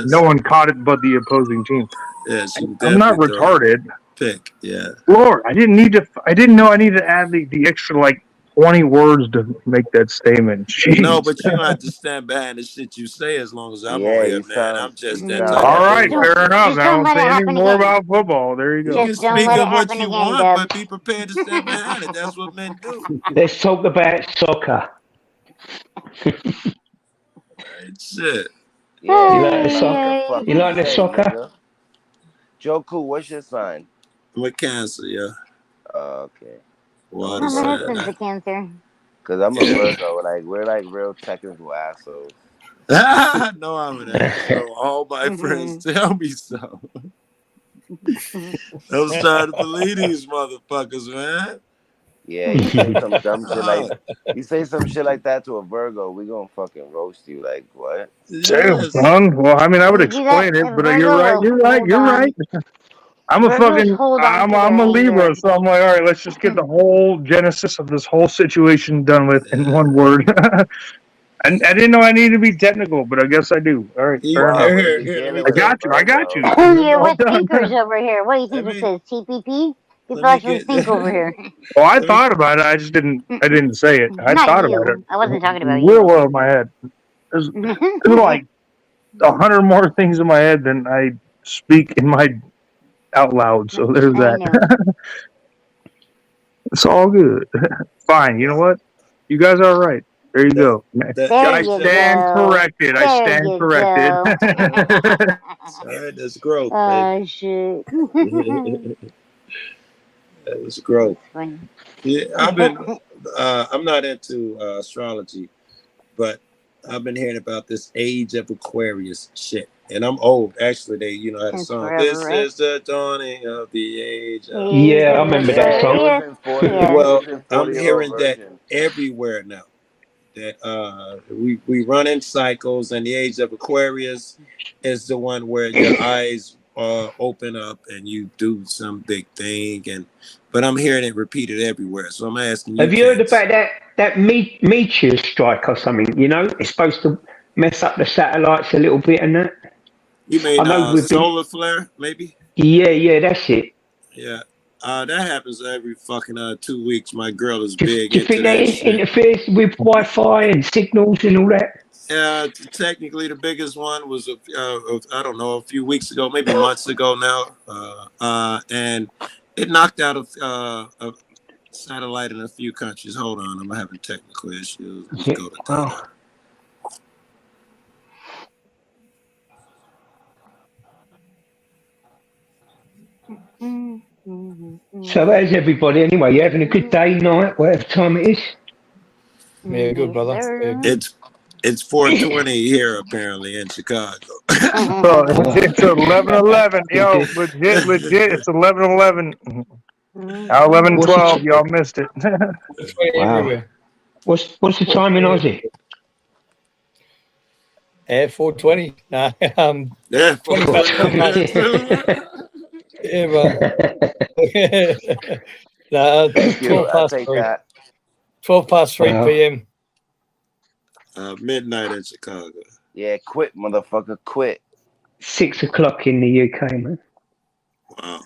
no Yes. one caught it but the opposing team. Yes, you I'm not definitely throw a retarded. pick. Yeah. Lord, I didn't know I needed to add the extra like 20 words to make that statement. No, Jeez. but you don't have to stand behind the shit you say as long as I'm Yeah, on you here, man. sound I'm just you that sound type All of like a right, dude. fair fucking enough. Just Now don't don't let it say any happen more again. about football. There you You go. can Just don't speak let it of what happen you again, want, but Dubs. be prepared to stand behind it. That's what men do. Let's talk about soccer. Right? Shit. yeah. You like the Like soccer? the Hey. fuck You we like the say, soccer? nigga. Joku, what's your sign? With cancer, yeah. Okay. I'm a Water My Virgo. husband's sign. a cancer. Cause I'm a Virgo. Like we're like real technical assholes. No, I'm an asshole. All my friends tell me so. I'm starting to believe these motherfuckers, man. Yeah, you say some dumb shit like Oh, you say some shit like that to a Virgo, we gonna fucking roast you. Like what? Damn, yes. son. Well, I mean, I If would you do that, explain it, but you're Virgo right. will You're right. hold You're on. right. I'm a Virgos fucking. hold on to I'm their a anger. Libra, so I'm like, all right. Let's just get the whole genesis of this whole situation done with in one word. And I didn't know I needed to be technical, but I guess I do. All right, fair enough. Well, we're Let beginning me I with a got you. I got you. Virgo. It's You're all with done. thinkers over here. What do you let think this me is? TPP? People let me actually get think over here. Well, I let me thought about it. I just didn't. I didn't say it. I Not thought about it you. I wasn't talking about real you. well in my head. There's like 100 more things in my head than I speak in my out loud. So there's I that. know. It's all good. Fine. You know what? You guys are right. There you the go. the There I you age of stand go. corrected. I There stand you corrected. go. all right, that's growth, baby. Oh shit. That was growth. That's funny. Yeah, I'm not into astrology, but I've been hearing about this age of Aquarius shit. And I'm old. Actually, they had a It's song. forever, This right? is the dawning of the age of Age Yeah, I of remember that Yeah, song. it was Aquarius. in 40. Yes. It Well, was in I'm 40-year-old hearing that version. everywhere now. That we run in cycles, and the age of Aquarius is the one where your eyes open up and you do some big thing. But I'm hearing it repeated everywhere. So I'm asking you, Have you heard cats. about that meteor strike or something? You know, it's supposed to mess up the satellites a little bit and that. You I mean know we've been. solar flare, maybe? Yeah, that's it. Yeah. That happens every fucking 2 weeks. My girl is Do, big do you into think that that shit. interferes with Wi-Fi and signals and all that? Technically, the biggest one was I don't know, a few weeks ago, maybe months ago now, and it knocked out a satellite in a few countries. Hold on, I'm having technical issues. Let's go to data. Oh. So how's everybody anyway? You having a good day, night, whatever time it is? Yeah, good brother. Yeah, good. It's 4:20 here apparently in Chicago. So it's 11:11. Yo, legit. It's 11:11. Now 11:12. Y'all missed it. Wow. Everywhere. What's the time in Aussie? 4:20. Nah, Yeah, 20 past 4:20. yeah, nah, Thank you. 12 I'll past take 3. that. 12 past 3 Wow. p.m. Midnight in Chicago. Yeah, quit, motherfucker, quit. 6 o'clock in the UK, man. Wow.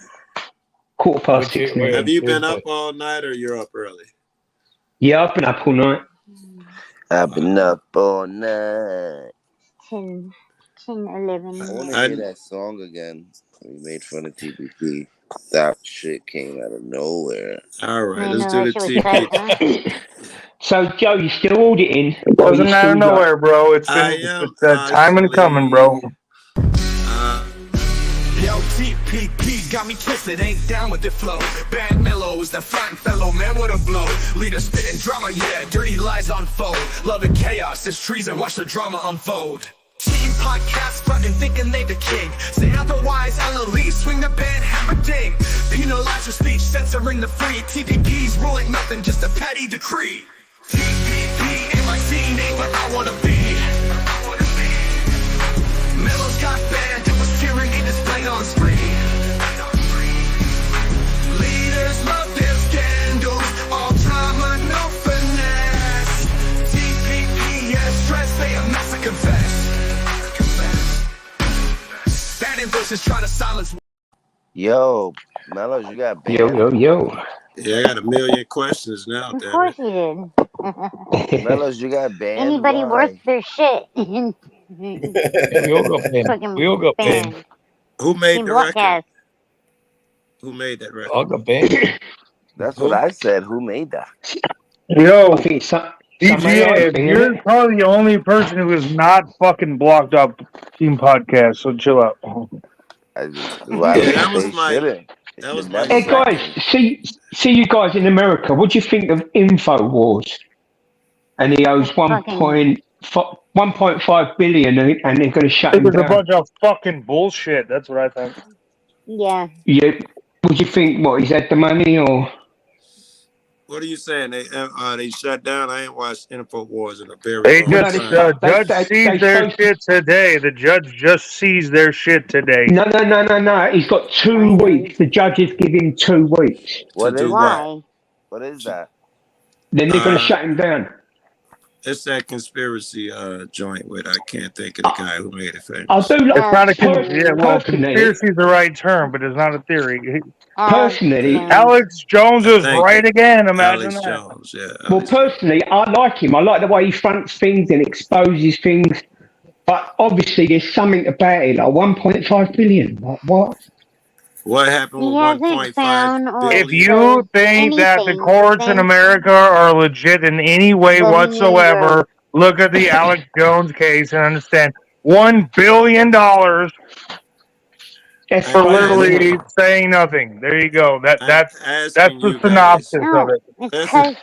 6:15. Have you been up all night or you're up early? Yeah, I've been up all night. I've been up all night. 10, 11. I want to hear that song again. We made fun of TPP. That shit came out of nowhere. All right, I let's know, do that the shit was TP. tight, huh? So, Joe, you still auditing? It wasn't out of nowhere, bro. It's I been am time and coming, bro. Yo, TPP got me twisted, ain't down with the flow. Bad mellow is the fine fellow, man with a blow. Leader spitting drama, yeah, dirty lies unfold. Loving chaos, it's treason, watch the drama unfold. Team podcast, frontin' thinking they the king. Say otherwise, I'll least swing the band, hammer ding. Penalize your speech, censoring the free. TPP's ruling nothing, just a petty decree. TPP ain't my scene, ain't what I wanna be. Mellows got banned, it was tyranny displayed on screen. Leaders love their scandals, all drama, no finesse. TPP, yeah, stress, they a mess to confess. Banning voices trying to silence. Yo, Mellows, you got banned? Yo. Yeah, I got a million questions now, Of damn course it. he did. Mellows, you got banned? Anybody worth Why? their shit. We all got banned. Fucking We all got banned. banned. Who made Team the record? Blockcast. Who made that record? All got banned. That's what I said. Who made that? Yo, I think it's some DGA, if thing, you're isn't it? probably the only person who is not fucking blocked up Team Podcast, so chill out. I just, Yeah, that was my. shouldn't. That was my Hey, guys, second. see you guys in America. What do you think of InfoWars? And he owes 1.5 billion, and they're going to shut It him was a down. bunch of fucking bullshit. That's what I think. Yeah. Yeah. What do you think? What, he's had the money, or? What are you saying? They shut down. I ain't watched InfoWars in a very They long just time. judge seized their shit today. The judge just seized their shit today. No. He's got 2 weeks. The judges give him 2 weeks. What is Why? that? What is that? Then they're going to shut him down. It's that conspiracy joint with I can't think of the guy who made it famous. I do like. It's not a Personally, conspiracy is the right term, but it's not a theory. Personally, Alex Jones is right again. Imagine Alex that. Jones, yeah. Well, personally, I like him. I like the way he fronts things and exposes things. But obviously, there's something about it. Like 1.5 billion. Like what? What happened with 1.5 billion? If you think that the courts in America are legit in any way whatsoever, look at the Alex Jones case and understand $1 billion for literally saying nothing. There you go. That's the synopsis of it. It's because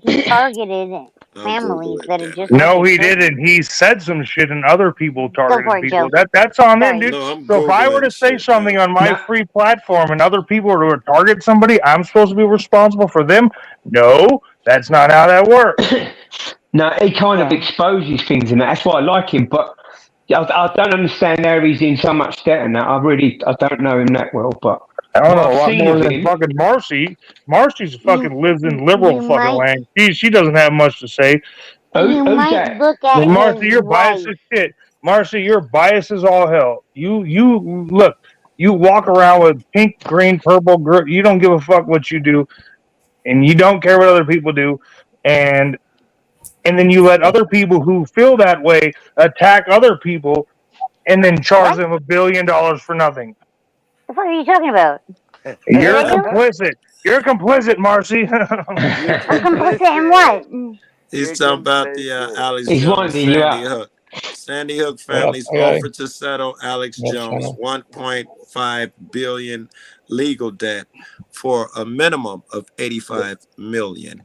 he targeted families that are just No, like he his children. didn't. He said some shit and other people targeted for it, people. Joe. That's on them, Sorry. dude. No, I'm So if I were to Googling say shit, something man. on my free platform and other people were to target somebody, I'm supposed to be responsible for them? No, that's not how that works. No, he kind of exposes things, and that's why I like him. But I don't understand how he's in so much debt and that. I don't know him that well, but I don't know what a I've lot seen more of than him. fucking Marcy. Marcy's fucking lives in liberal you fucking might- land. She doesn't have much to say. You might look at Marcy, his you're biased wife. as shit. Marcy, you're biased as all hell. You look. You walk around with pink, green, purple. You don't give a fuck what you do, and you don't care what other people do, and then you let other people who feel that way attack other people, and then charge them $1 billion for nothing. The fuck are you talking about? You're complicit. You're complicit, Marcy. I'm complicit in what? He's talking about the Alex He's Jones, winding you Sandy up. Hook. Sandy Hook families Yeah. offered to settle Alex Jones' 1.5 billion legal debt for a minimum of 85 million.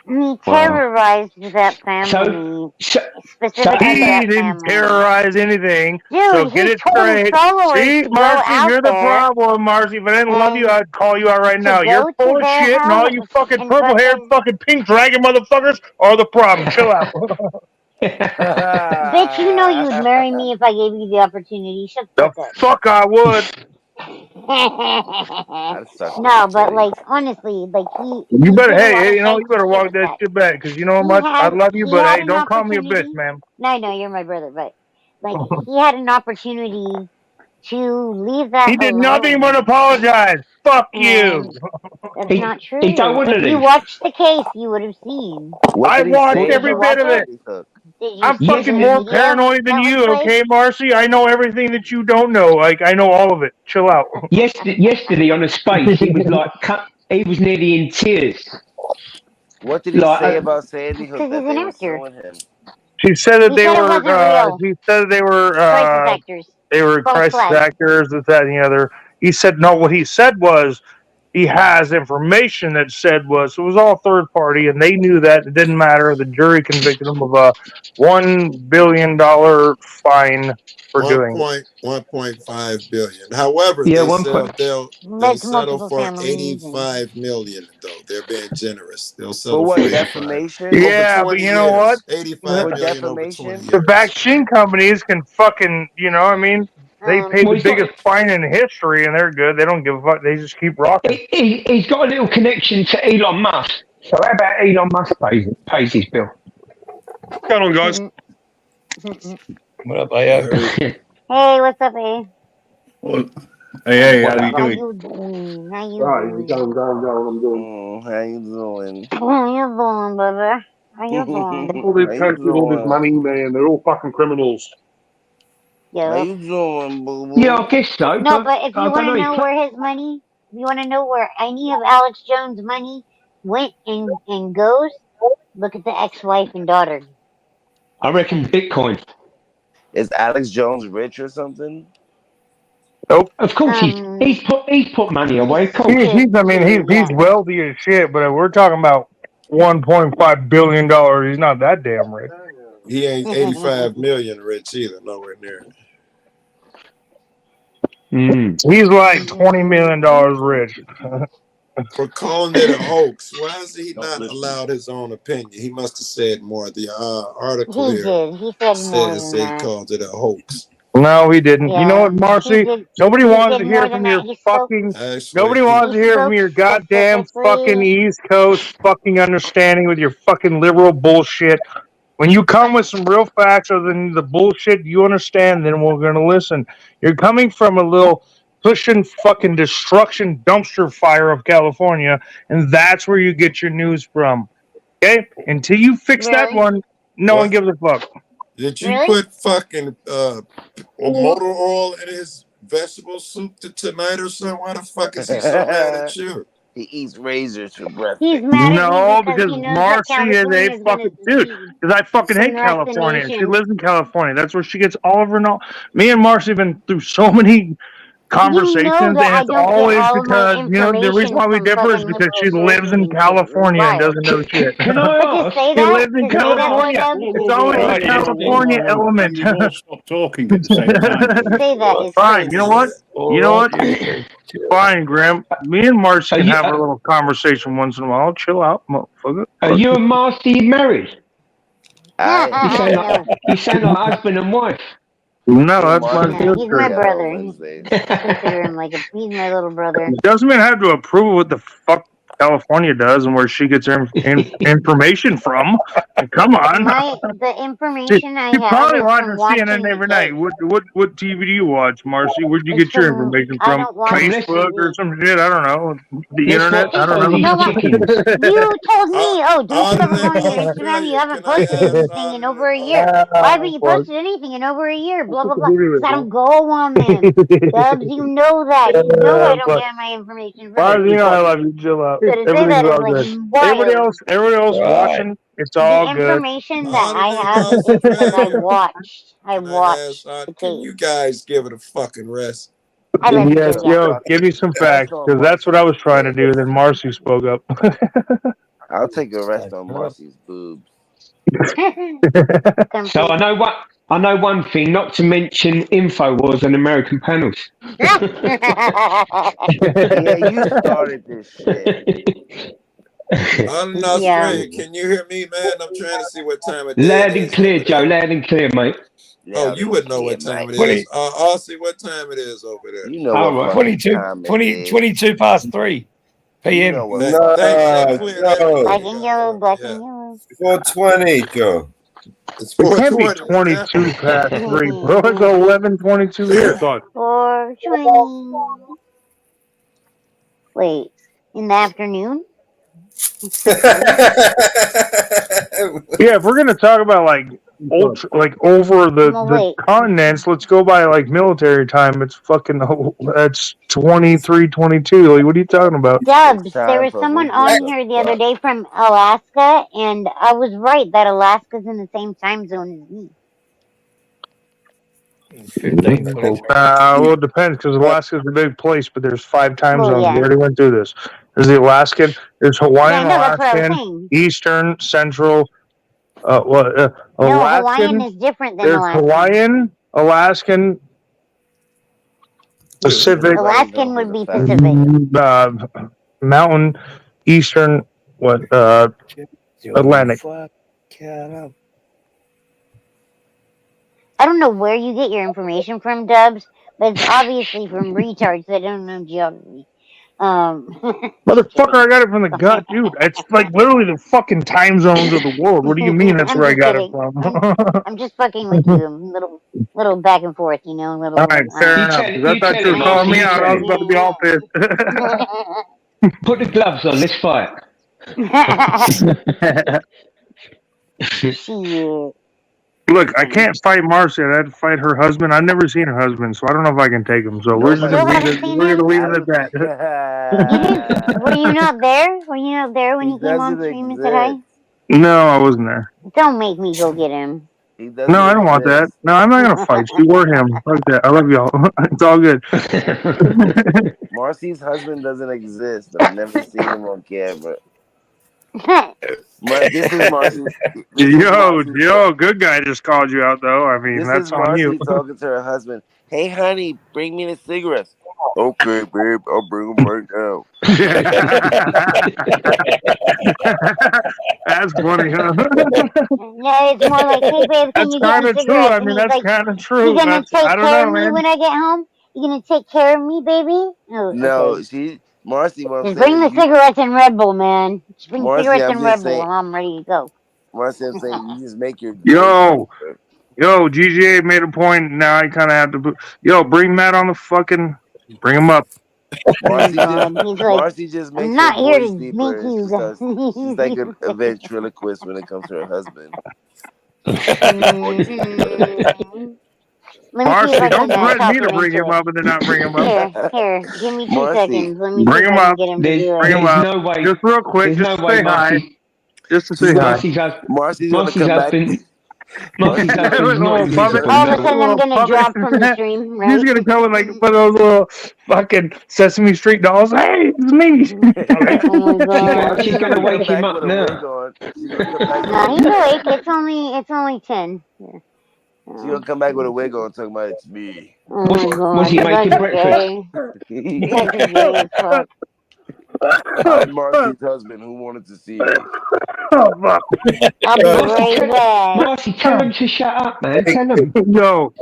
He terrorized that family. Specifically he that didn't family. terrorize anything. Dude, So he get it told his straight. followers See, to go Marcy, out you're the there problem, Marcy. If I didn't love you, I'd call you out right now. to You're go full to of their shit, and all you house fucking and purple-haired fucking pink dragon motherfuckers are the problem. Chill out. Bitch, you know you'd marry me if I gave you the opportunity. Shut the fuck up. Fuck, I would. No, but like honestly, like You he better, did a lot hey, of you know, you shady better shit walk with that that. shit back, because you know how He much I had love you, he but had hey, an don't call me a bitch, opportunity. man. No, I know you're my brother, but like he had an opportunity to leave that He did alone. nothing but apologize. Fuck you. And that's He- not true. he don't wanna If you leave. watched the case, you would have seen. What I did he watched say every about bit of it. Sandy Hook? Did you I'm see fucking the more video paranoid than that was you, played? okay, Marcy? I know everything that you don't know. Like, I know all of it. Chill out. Yesterday on a space, he was like, he was nearly in tears. What did he Like, say about Sandy Hook Because he's that an they were actor. suing him? She said that He they said it were. wasn't real. She said they were. Crisis actors. They were False crisis flag. actors. This, that, and the other. He said no. What he said was he has information that said was it was all third party, and they knew that it didn't matter. The jury convicted him of a $1 billion fine for doing it. 1.5 billion. However, yeah, they one said point. they'll That's settle multiple for families. And 85 million though. They're being generous. They'll For settle what, for 85 defamation? over Yeah, but 20 you know what? years. 85 For million over 20 defamation? The years. vaccine companies can fucking, you know, what I mean, they paid Well, the he's got, biggest fine in history, and they're good. They don't give a fuck. They just keep rocking. he's got a little connection to Elon Musk. So how about Elon Musk pays his bill? Come on, guys. What up, AO? hey, what's up, A? Well, hey, how you How doing? you doing? How you Right, doing? I'm doing. How you doing? How you doing, baby? How you doing? All How these you countries, all this doing? money, man, they're all fucking criminals. How Yeah. you doing, boo Yeah, I boo? guess so, No, but but if I you want don't to know. know where his money, if you want to know where any of Alex Jones' money went and goes, look at the ex-wife and daughter. I reckon Bitcoin. Is Alex Jones rich or something? Nope. Of course, he's put money away. Of course. I mean, he's wealthy as shit, but we're talking about $1.5 billion. He's not that damn rich. He ain't 85 million rich either, nowhere near. He's like $20 million rich. For calling it a hoax. Why is he not allowed his own opinion? He must have said more. The article He here did. He said more than he that. called it a hoax. No, he didn't. You know Yeah, what, Marcy? he did. Nobody He wants did to hear more than from that. your He spoke. fucking. Actually, Nobody wants to He hear from spoke your goddamn fucking specifically. East Coast fucking understanding with your fucking liberal bullshit. When you come with some real facts other than the bullshit you understand, then we're gonna listen. You're coming from a little pushing fucking destruction dumpster fire of California, and that's where you get your news from. Okay? Until you fix that Really? one, no one what? gives a fuck. Did you Really? put fucking motor oil in his vegetable soup tonight or something? Why the fuck is he so mad at you? He eats razors for breakfast. He's mad at me No, because because he knows that Marcy is a California is going to fucking dude. secede Because I fucking from hate the rest of the California. She nation. lives in California. That's where she gets all of her knowledge. Me and Marcy have been through so many You know conversations, that and I it's don't get always all of my because the reason information why we from differ is fucking because she liberal lives sources in and shit. You California and wild. doesn't know shit. Can I But to ask? say She that, lives in to say that like California. It's always the California element. Can you all stop talking at the same time, to please? say that is Fine. You know crazy. what? You know what? Fine, Graham. Me and Marcy Are can you have a little conversation once in a while. Chill out, motherfucker. are you and Marcy married? I You am. sound No, like husband and wife. No, Me and that's my Marcy no, get he's my sister. together on brother. Wednesdays. I consider him like he's my little brother. Doesn't mean I have to approve of what the fuck California does and where she gets her information from. Come on. The She, information I she have probably is watches from CNN watching the every night. case. What TV do you watch, Marcy? Where'd you It's get your from information I from? don't watch Come, let's Facebook or TV. some shit? I don't know. The let's internet? watch I don't These No, what? Chickens. You told me, oh, don't you ever go on your Instagram? You Australia, haven't can I posted ask anything in over a year. Why haven't you know. posted anything in over a year? Blah, blah, blah. Fuck. Because I don't go on them. Dubs, you know that. You know I don't get my information from those Marcy, you know I people. love you. Chill out. So to say Everything's that is all like good. wild. Everybody else watching, it's all The good. information that I have is because I watched. I Can I ask, watched the can case. you guys give it a fucking rest? I let you Yes, go, yeah. yo, give me some Rest facts, on because that's what Marcy's I was trying to do. boobs. Then Marcy spoke up. I'll take a rest on Marcy's boobs. So I know one thing, not to mention InfoWars and American panels. Yeah, you started this shit. Out in Yeah. Australia, can you hear me, man? I'm trying to see what time of day it Loud and is clear, over Joe. there. Loud and clear, mate. Oh, Loud you and would know clear, what time mate. it is. Aussie, what time it is over there? You know All what right. fucking 22, time it 20, is. 22 past 3 You p.m. know what Thanks for fucking time clearing it that is. Black up. and yellow, black and Yeah. yellow. 420, Joe. It's It can't be 420, man. 22 past 3, bro. It's 11:22 here. God. 4:20. Wait, in the afternoon? Yeah, if we're gonna talk about like ultra, like over Well, the wait. continents, let's go by like military time. It's fucking that's 23, 22. Like, what are you talking about? Dubs, there time was for someone what on the here the other fuck? day from Alaska, and I was right that Alaska's in the same time zone as me. 15, 22. Well, it depends because Alaska's a big place, but there's 5 time Well, zones. We yeah. already went through this. There's the Alaskan, there's Yeah, Hawaiian, I know, that's what I was Alaskan, saying. Eastern, Central, No, Hawaiian Alaskan. is different than There's Alaskan. Hawaiian, Alaskan, Pacific, Everybody's going Alaskan for would the be fat Pacific. Mountain, Eastern, Atlantic. I don't know where you get your information from, Dubs, but it's obviously from retards that don't know geography. Motherfucker, I got it from the gut, dude. It's like literally the fucking time zones of the world. What do you mean that's I'm where I just got it kidding. from? I'm just fucking with you. Little back and forth, you know. All right, fair enough. 'Cause I thought you were calling me out. I was about to be all pissed. Put the gloves on. Let's fight. Shit. Look, I can't fight Marcy. I had to fight her husband. I've never seen her husband, so I don't know if I can take him. So we're just Still gonna leave haven't it. seen We're him? gonna leave it at that. Were you not there? Were you not there when he came on doesn't stream and said hi? exist. No, I wasn't there. Don't make me go get him. He No, doesn't I don't want that. exist. No, I'm not gonna fight you or him. Fuck that. I love y'all. It's all good. Marcy's husband doesn't exist. I've never seen him on camera. This is Marcy. Yo, good guy just called you out though. I mean, This that's is on you. Marcy talking to her husband. Hey, honey, bring me the cigarettes. Okay, babe, I'll bring them right now. That's funny, huh? No, it's more like, hey babe, can That's you get kind me of true. cigarettes? I And mean, he's that's like, kind of you true. gonna That's, take I don't care know, of me man. when I get home? You gonna take care of me, baby? Oh, No, okay. Marcy, what I'm Just bring the saying, cigarettes and Red Bull, man. Just bring Marcy, cigarettes I'm and just Red Bull, saying, and I'm ready to go. Marcy, I'm saying, you just make your Yo, GGA made a point. Now I kind of have to. Yo, bring Matt on the fucking. Bring him up. Marcy God, he's like, Marcy just I'm makes her not here voice to deeper, make and you guys. she's like a ventriloquist when it comes to her husband. Let me see if Marcy, I don't can threaten talk me her to bring into him it. up and then not bring him up. Here, give me 2 Marcy, seconds. Let me see Bring if him I can up. get him to do it. Bring him There's up. no way. Just real quick, There's just no to way, say hi. Marcy. Just to say hi. Marcy's gonna Marcy's come back. husband. Marcy's husband's not Little puppet. invisible. All of a No. sudden, I'm Little gonna puppet. drop from the stream, right? He's gonna come with like one of those little fucking Sesame Street dolls. Hey, it's me. Oh my god. She's gonna come wake him back up with a wig now. on. She's gonna come back with Nah, a he's awake. It's only 10. Yeah. She's gonna come back with a wig on, talking about it's me. Oh my god. Was he You guys making are breakfast? gay. You guys are gay as fuck. I'm Marcy's husband who wanted to see me. Oh, fuck. I'll be right back. Marcy, tell him to shut up, man. Tell him. Yo.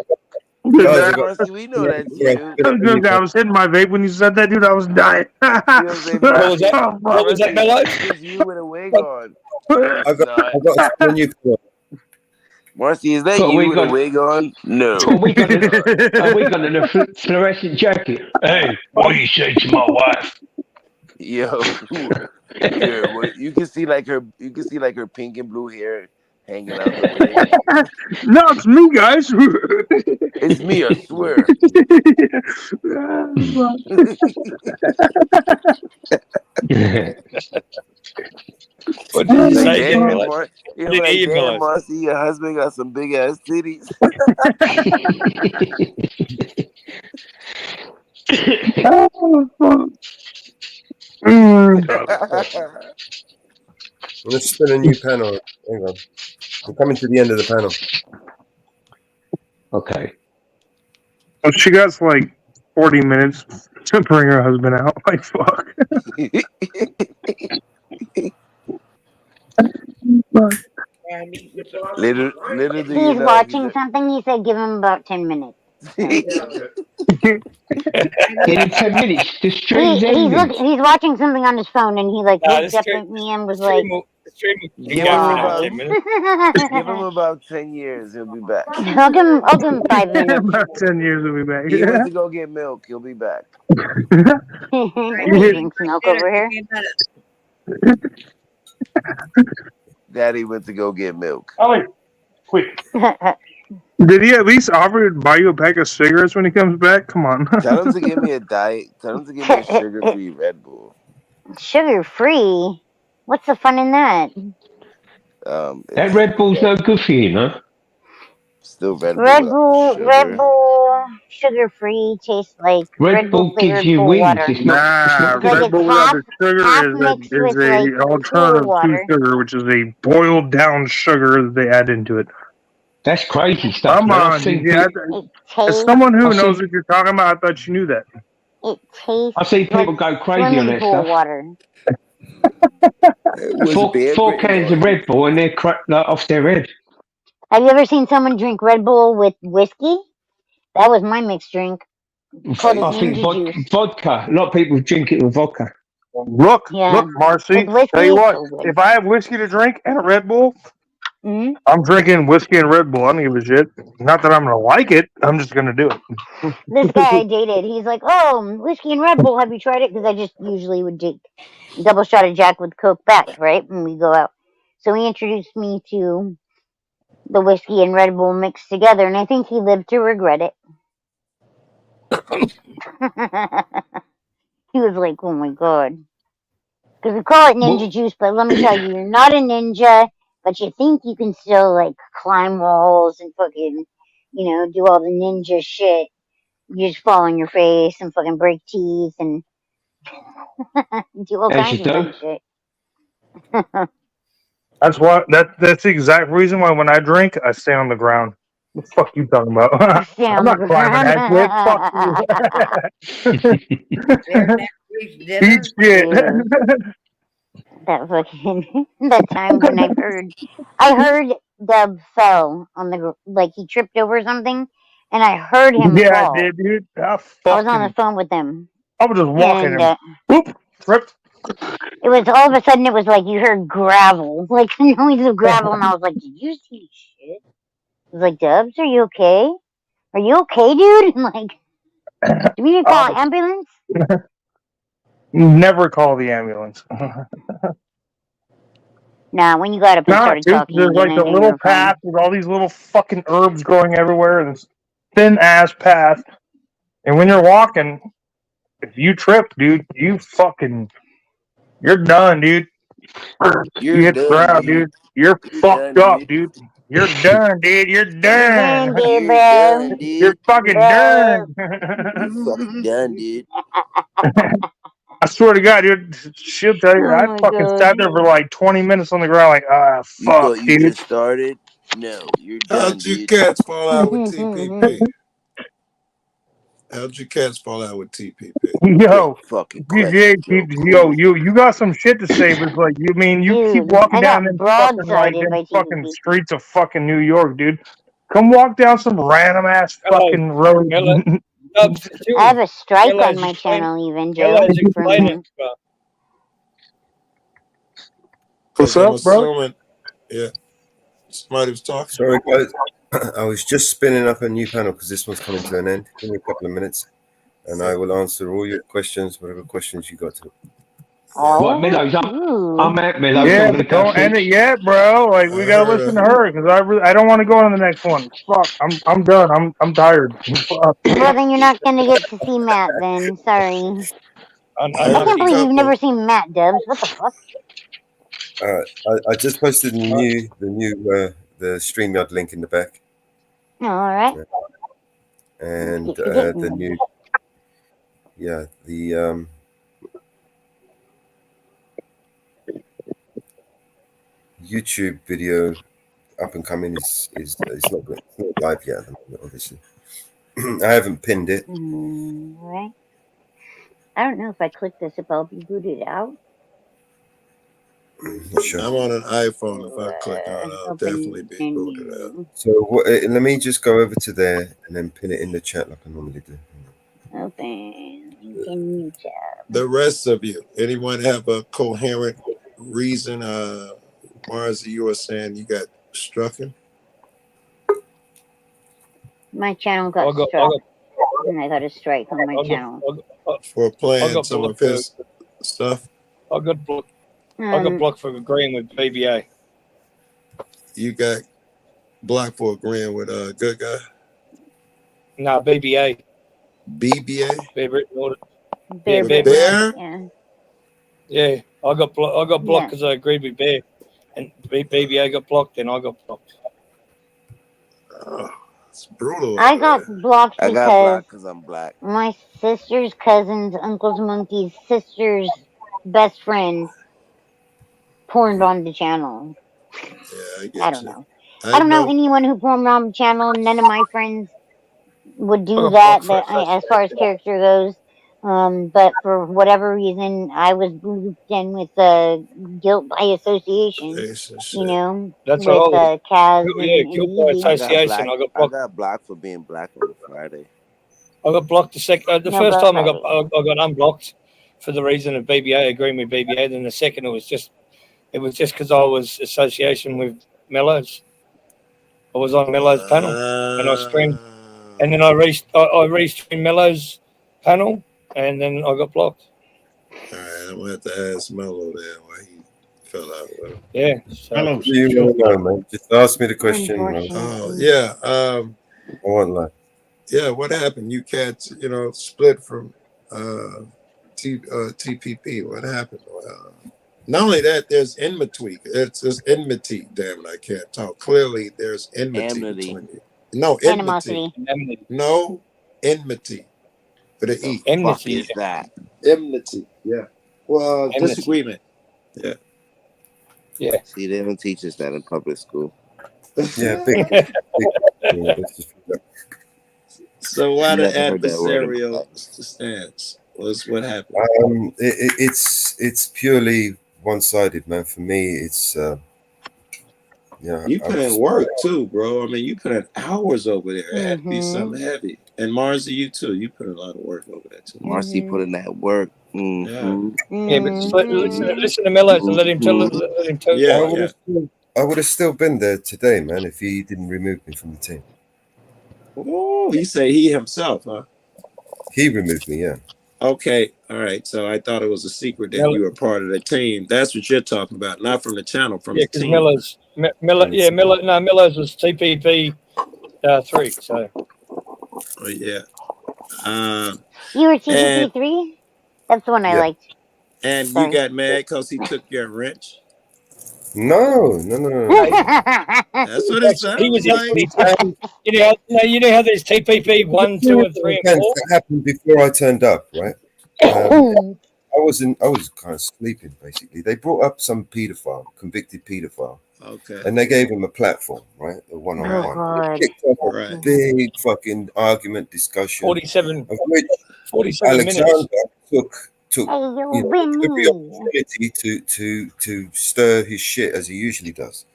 Yeah, Marcy, we know that's you. I was hitting my vape when you said that, dude. I was dying. You know what I'm saying, Marcy? What was that, Mello? It's just you with a wig on. I got a new clue. Marcy, is that Put a you wig with a on. wig on? No. Put a wig on and a fluorescent jacket. Hey, what do you say to my wife? Yo. Yeah, well, you can see like her pink and blue hair hanging out the wig. No, it's me, guys. It's me, I swear. What did you say again, Damn, Mello? you're Didn't like, hear you, damn, Mello. Marcy, your husband got some big ass titties. Let's spin a new panel. Hang on. We're coming to the end of the panel. Okay. Well, she got like 40 minutes to bring her husband out. Like, fuck. Little do you He's know, watching something. He said give him about 10 minutes. in 10 minutes, the stream's ending. He's watching something on his phone, and he like looked up at me and was like, Give him about 10 years, he'll be back. I'll give him 5 minutes. About 10 years we'll be back. He went to go get milk. He'll be back. Nobody drinks milk over here. Daddy went to go get milk. Ollie, quick. Did he at least offer to buy you a pack of cigarettes when he comes back? Come on. Tell him to give me a diet. Tell him to give me a sugar-free Red Bull. Sugar-free? What's the fun in that? That Red Bull's no good for you, no? Still Red Bull. Red Bull, sugar-free, tastes like Red Bull gives you wings. Water. It's not. Red Bull without the sugar is a alternative to sugar, which is a boiled down sugar that they add into it. That's crazy stuff. Come on, as someone who knows what you're talking about, I thought you knew that. It tastes. I see people go crazy on that stuff. Water. 4 cans of Red Bull and they're off their head. Have you ever seen someone drink Red Bull with whiskey? That was my mixed drink. I think vodka. A lot of people drink it with vodka. Look, Marcy. Tell you what, if I have whiskey to drink and a Red Bull, I'm drinking whiskey and Red Bull. I don't give a shit. Not that I'm gonna like it. I'm just gonna do it. This guy I dated, he's like, "Oh, whiskey and Red Bull. Have you tried it?" Because I just usually would take double shot of Jack with Coke back, right, when we go out. So he introduced me to the whiskey and Red Bull mixed together, and I think he lived to regret it. He was like, "Oh my god," because we call it ninja juice, but let me tell you, you're not a ninja. But you think you can still, like, climb walls and fucking, do all the ninja shit. You just fall on your face and fucking break teeth and do all kinds of dumb shit. That's the exact reason why when I drink, I stay on the ground. What the fuck you talking about? I'm not climbing that shit. Fuck you. Eat shit. That fucking that time when I heard Dub fell on the he tripped over something, and I heard him fall. Yeah, I did, dude. I was on the phone with him. I was just walking him. Whoop, tripped. It was all of a sudden. It was like you heard gravel, like the noise of gravel, and I was like, "Did you see shit?" I was like, "Dubs, are you okay? Are you okay, dude?" And like, do we need to call an ambulance? Never call the ambulance. Nah, when you got up and started talking, there's like the little path with all these little fucking herbs growing everywhere, and this thin ass path. And when you're walking, if you trip, dude, you're done, dude. You hit the ground, dude. You're fucked up, dude. You're done, dude. You're done. You're fucking done. You're fucking done, dude. I swear to God, dude, she'll tell you. I fucking sat there for like 20 minutes on the ground, like, fuck, you thought you dude. just started? No, you're done. How'd you cats fall out with TPP? How'd you cats fall out with TPP? Yo, fucking you got some shit to say, but it's like, you keep walking down them fucking streets of fucking New York, dude. Come walk down some random ass fucking road. I have a strike on my channel, even, Joe. What's up, bro? Yeah. Somebody was talking. Sorry, guys. I was just spinning up a new panel because this one's coming to an end. Give me a couple of minutes, and I will answer all your questions, whatever questions you got to. What, Meadows? I'm at Meadows. Yeah, but don't end it yet, bro. Like, we gotta listen to her because I don't want to go on to the next one. Fuck, I'm done. I'm tired. Well, then you're not gonna get to see Matt. Then sorry. I can't believe you've never seen Matt, Dubs. What the fuck? I just posted the StreamYard link in the back. Oh, all right. And the new, the YouTube video up and coming is not live yet at the moment, obviously. I haven't pinned it. All right. I don't know if I click this if I'll be booted out. Sure. I'm on an iPhone. If I click on it, I'll definitely be booted out. So let me just go over to there and then pin it in the chat like I normally do. Open. Continue tab. The rest of you, anyone have a coherent reason? Mars, you were saying you got strucken? My channel got struck. And I got a strike on my channel. For playing got some of blocked for- his stuff? I got blocked for agreeing with BBA. You got blocked for agreeing with a good guy? No, BBA. BBA? Bear Written Order. Bear Bear. Written, Yeah, I got blocked because I agreed with Bear, and BBA got blocked, and I got blocked. Oh, it's brutal. I got blocked I got blocked because I'm black. my sister's cousin's uncle's monkey's sister's best friend porned on the channel. Yeah, I don't know. I don't know anyone who porned on the channel. None of my friends would do that. As far as character goes. But for whatever reason, I was looped in with guilt by association. You know, That's with all. Kaz Yeah, and guilt by Evie. association. I got blocked for being black on a Friday. I got blocked the No, first but time I got unblocked for the reason of BBA agreeing with BBA. Then the second it was just because I was association with Mellows. I was on Mellows panel and I streamed, and then I restreamed Mellows panel, and then I got blocked. All right, I'm gonna have to ask Mello then why he fell out with him. Yeah. Hello, You know, man. Just ask me the question. Oh yeah. I won't lie. Yeah, what happened? You cats, split from TPP. What happened? Not only that, there's enmity. It's enmity. Damn it, I can't talk. Clearly, there's enmity between you. No, enmity. No, enmity. With an E. Enmity is that? Enmity. Yeah. Well, Enmity. disagreement. Yeah. Yeah. See, they don't teach us that in public school. Yeah, big. So why the Never heard that word in my adversarial life. stance? What happened? It's purely one-sided, man. For me, it's You put in work too, bro. I mean, you put in hours over there. It had to be something heavy. And Marcy, you too. You put a lot of work over there too. Marcy put in that work. Mm-hmm. Yeah, but just listen to Mellows and let him tell. Yeah. I would have still been there today, man, if he didn't remove me from the team. Oh, you say he himself, huh? He removed me, yeah. Okay, all right. So I thought it was a secret that you were part of the team. That's what you're talking about, not from the channel, from the team. Mellows was TPP 3. So. Oh yeah. You were TPP 3? That's the one I liked. And Sorry. you got mad because he took your wrench? No. That's what it sounds He was like. you know how there's TPP 1, 2, and 3, and 4. That happened before I turned up, right? I was kind of sleeping, basically. They brought up some convicted paedophile. Okay. And they gave him a platform, right? A one-on-one. God. Kicked off a big fucking argument discussion. 47 of which 47 Alexander minutes. took every opportunity to stir his shit as he usually does.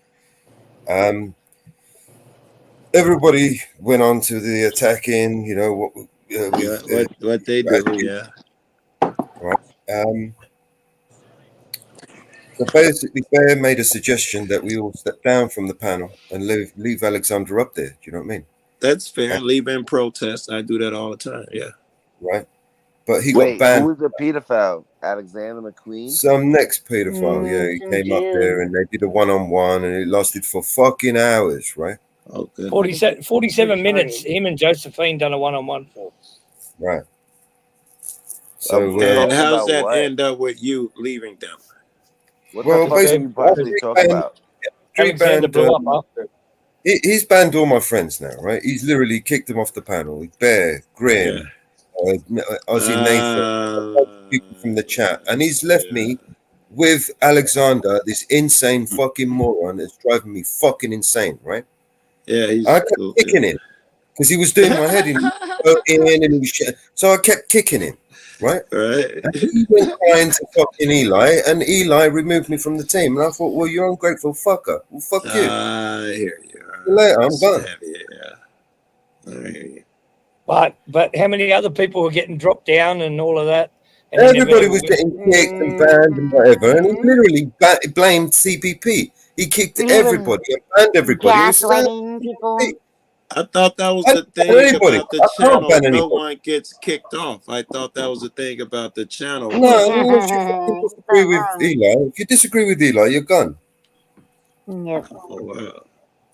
Everybody went on to the attacking, what they do, yeah. Right. So basically, Bear made a suggestion that we all step down from the panel and leave Alexander up there. Do you know what I mean? That's fair. Leave in protest. I do that all the time. Yeah. Right. But he Wait, got banned. who was the pedophile? Alexander McQueen? Some next pedophile, he came up there and they did a one-on-one and it lasted for fucking hours, right? Oh, good. 47 minutes. Him and Josephine done a one-on-one for. Right. So, and how's that end up with you leaving them? What the fuck are you possibly talking about? Alexander blew up after. He's banned all my friends now, right? He's literally kicked them off the panel. Bear, Grim, Ozzy Nathan, people from the chat. And he's left me with Alexander, this insane fucking moron that's driving me fucking insane, right? Yeah, I kept kicking him because he was doing my head in and he was shit. So I kept kicking him, right? Right. And he went crying to fucking Eli, and Eli removed me from the team. And I thought, well, you're ungrateful fucker. Well, fuck you. I hear you. See you later, I'm gone. Yeah. I hear you. But how many other people were getting dropped down and all of that? And they never, Everybody ever was went. getting kicked and banned and whatever, and he literally blamed CPP. He kicked And he was everybody and banned everybody. He says, gaslighting people. I thought that was I the don't ban thing anybody. about the I can't channel. ban No anybody. one gets kicked off. I thought that was the thing about the channel. No, unless you fucking disagree with Eli. If you disagree with Eli, you're gone. Yep. Oh wow.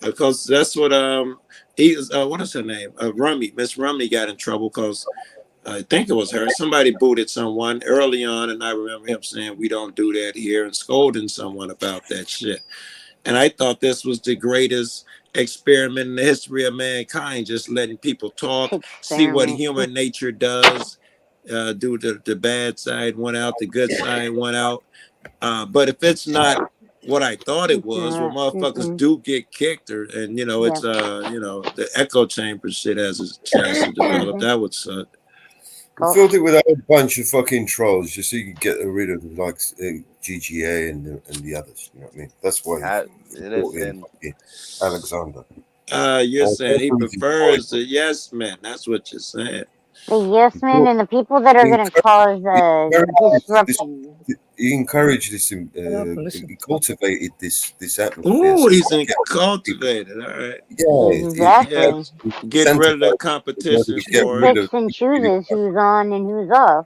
Because that's what what is her name? Rummy, Miss Rummy got in trouble because I think it was her. Somebody booted someone early on, and I remember him saying, "We don't do that here," and scolding someone about that shit. And I thought this was the greatest experiment in the history of mankind, just letting people talk, see what Experiment. human nature does. Do the bad side went out, the good side went out. But if it's not what I thought it was, where motherfuckers do get kicked, and it's the echo chamber shit has a chance to develop. That would suck. We filled it with a whole bunch of fucking trolls just so you could get rid of like GGA and the others. You know what I mean? That's why he brought in fucking Alexander. You're saying he prefers the yes man. That's what you're saying. The yes men and the people that are going to cause disruption. He encouraged this. He cultivated this atmosphere. Oh, So he's cultivated. All right. Yeah, Exactly. Getting rid of the competition He picks and chooses who's on and who's off.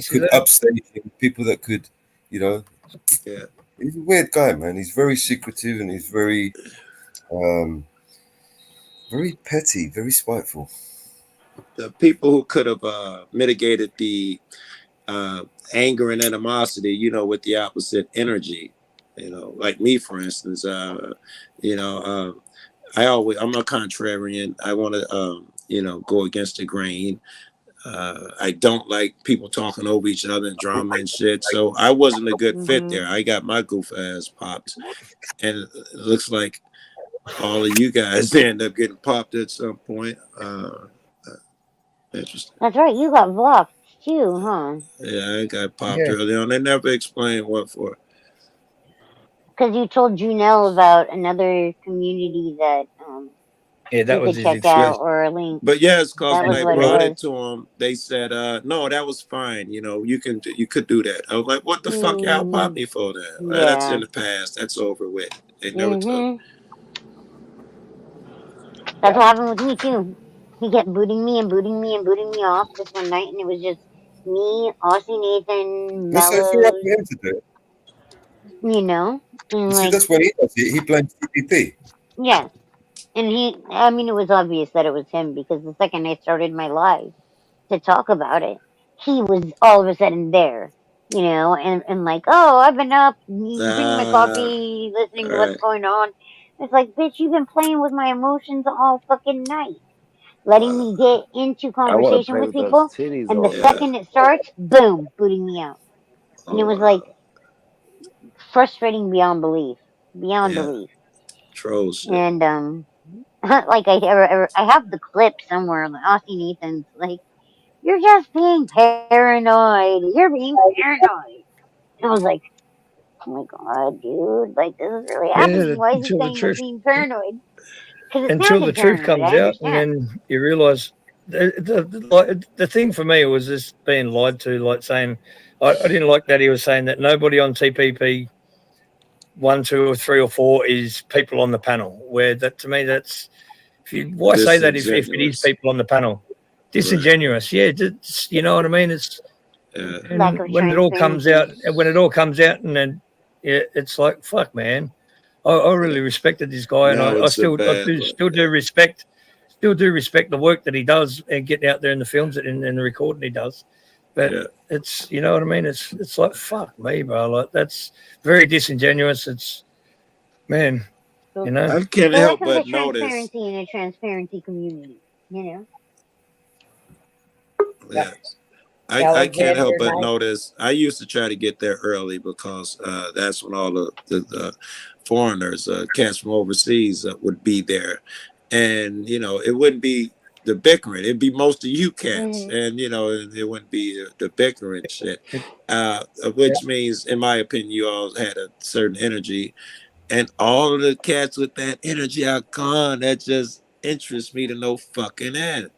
could upstage him, people that could, Yeah. He's a weird guy, man. He's very secretive and he's very petty, very spiteful. The people who could have mitigated the anger and animosity, with the opposite energy, like me, for instance, I'm a contrarian. I want to, go against the grain. I don't like people talking over each other and drama and shit. So I wasn't a good fit there. I got my goof ass popped, and it looks like all of you guys end up getting popped at some point. Interesting. That's right. You got blocked too, huh? Yeah, I got popped early on. They never explained what for. Because you told Junelle about another community that that you was could his check out or a link. But yeah, it's because That when was I what brought it it to them, they said, "No, that was fine. You could do that." I was like, "What the fuck y'all popped me for that? Well, that's in the past. That's over with." They never told. That's what happened with me too. He kept booting me and booting me and booting me off this one night, and it was just me, Aussie Nathan, That's it's all right Mellows, for him to do. and You see, like, that's what he does. He blames CPP. yes. And it was obvious that it was him because the second I started my live to talk about it, he was all of a sudden there, and like, oh, I've been up, drinking my coffee, listening to what's Right. going on. It's like, bitch, you've been playing with my emotions all fucking night, letting me get into I want to conversation play with with those people, titties and the all day. second it starts, boom, booting me out. And it was like frustrating beyond belief, belief. Troll shit. And like I have the clip somewhere. Like Aussie Nathan's like, "You're just being paranoid. You're being paranoid." And I was like, "Oh my god, dude! Like this is really happening. Why is he until the saying I'm truth being paranoid?" Because it until the sounded truth paranoid. comes I out, and understand. then you realise the thing for me was this being lied to, like saying I didn't like that he was saying that nobody on TPP 1, 2, or 3 or 4 is people on the panel. Where that to me, that's why say that if it is people on the panel, disingenuous. Yeah, you know what I mean. It's Lack of when it all comes out, transparency. and then it's like fuck, man. I really respected this guy, and Now I it's a still bad do respect the work that he does and getting out there in the films and the recording he does. But it's you know what I mean. It's like fuck me, bro. Like that's very disingenuous. It's man, you know. I can't The lack help of the but notice. transparency in a transparency community, Yes. I can't help but notice. I used to try to get there early because that's when all the foreigners, cats from overseas, would be there, and it wouldn't be the bickering. It'd be most of you cats, and it wouldn't be the bickering shit. Which means, in my opinion, you all had a certain energy, and all of the cats with that energy are gone. That just interests me to no fucking end.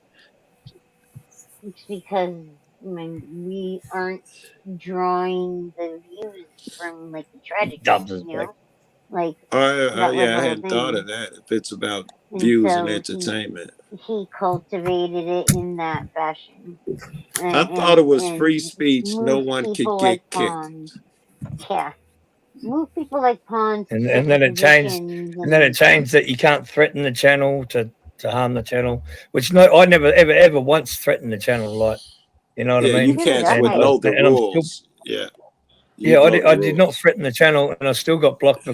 It's because we aren't drawing the views from like the tragedy, you know, like that was Yeah, the I whole hadn't thought thing. of that. If it's about And views and so entertainment, he cultivated it in that fashion, I thought it was free and speech. No moved one could people like get kicked. pawns. Yeah, move people like pawns to And certain then it changed, positions, and then it and changed that you can't threaten the channel to harm the channel. Which I never ever once threatened the channel. Like, you know what I Yeah, you mean? neither did cats I. would know the And I'm still, rules. Yeah, you yeah, know the I did not rules. threaten the channel, and I still got blocked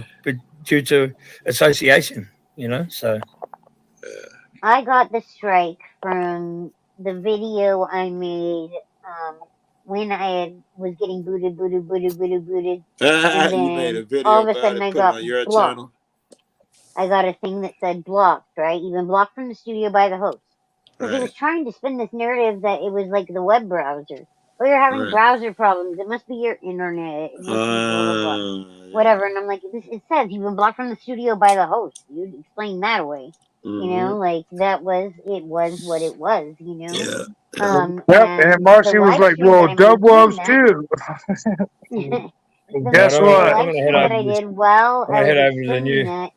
due to association. You know, so I got the strike from the video I made when was getting booted, and You made then a video all of a about sudden it, I put it got on your blocked. channel. I got a thing that said blocked, right? You've been blocked from the studio by the host. Because he Right, was trying to spin this narrative that it was like the web browser. Oh, you're having right. browser problems. It must be your internet. It must be blah, blah, blah. Yeah. Whatever. And I'm like, it says you've been blocked from the studio by the host. You'd explain that away. You Mm-hmm. know, like it was what it was, you know? Yeah. Yep. And And the Marcy was live like, stream "Well, that I Dub made loves during that, too." the, And guess the what? I'm live gonna head stream over that I this. did while I'm I gonna was head over to the explaining new. that,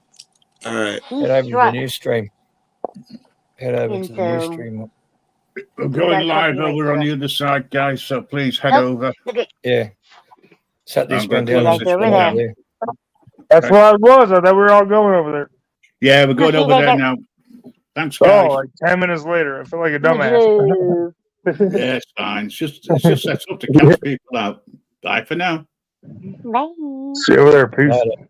All right. he Head over to the struck. new stream. Head over And to the new so stream. We're we going got live copyright over on struck. the other side, guys. So please head Nope. over. Okay. Yeah. Shut this I'm going one to down close and Guys this over one one over there. down. there. That's Okay. what I was. I thought we were all going over there. Yeah, we're going See you over guys there there. now. Thanks, Oh, guys. like 10 minutes later. I feel like a Much dumbass. love. Yeah, it's fine. It's just set up to catch people out. Bye for now. Bye. See you over there. Peace. Later.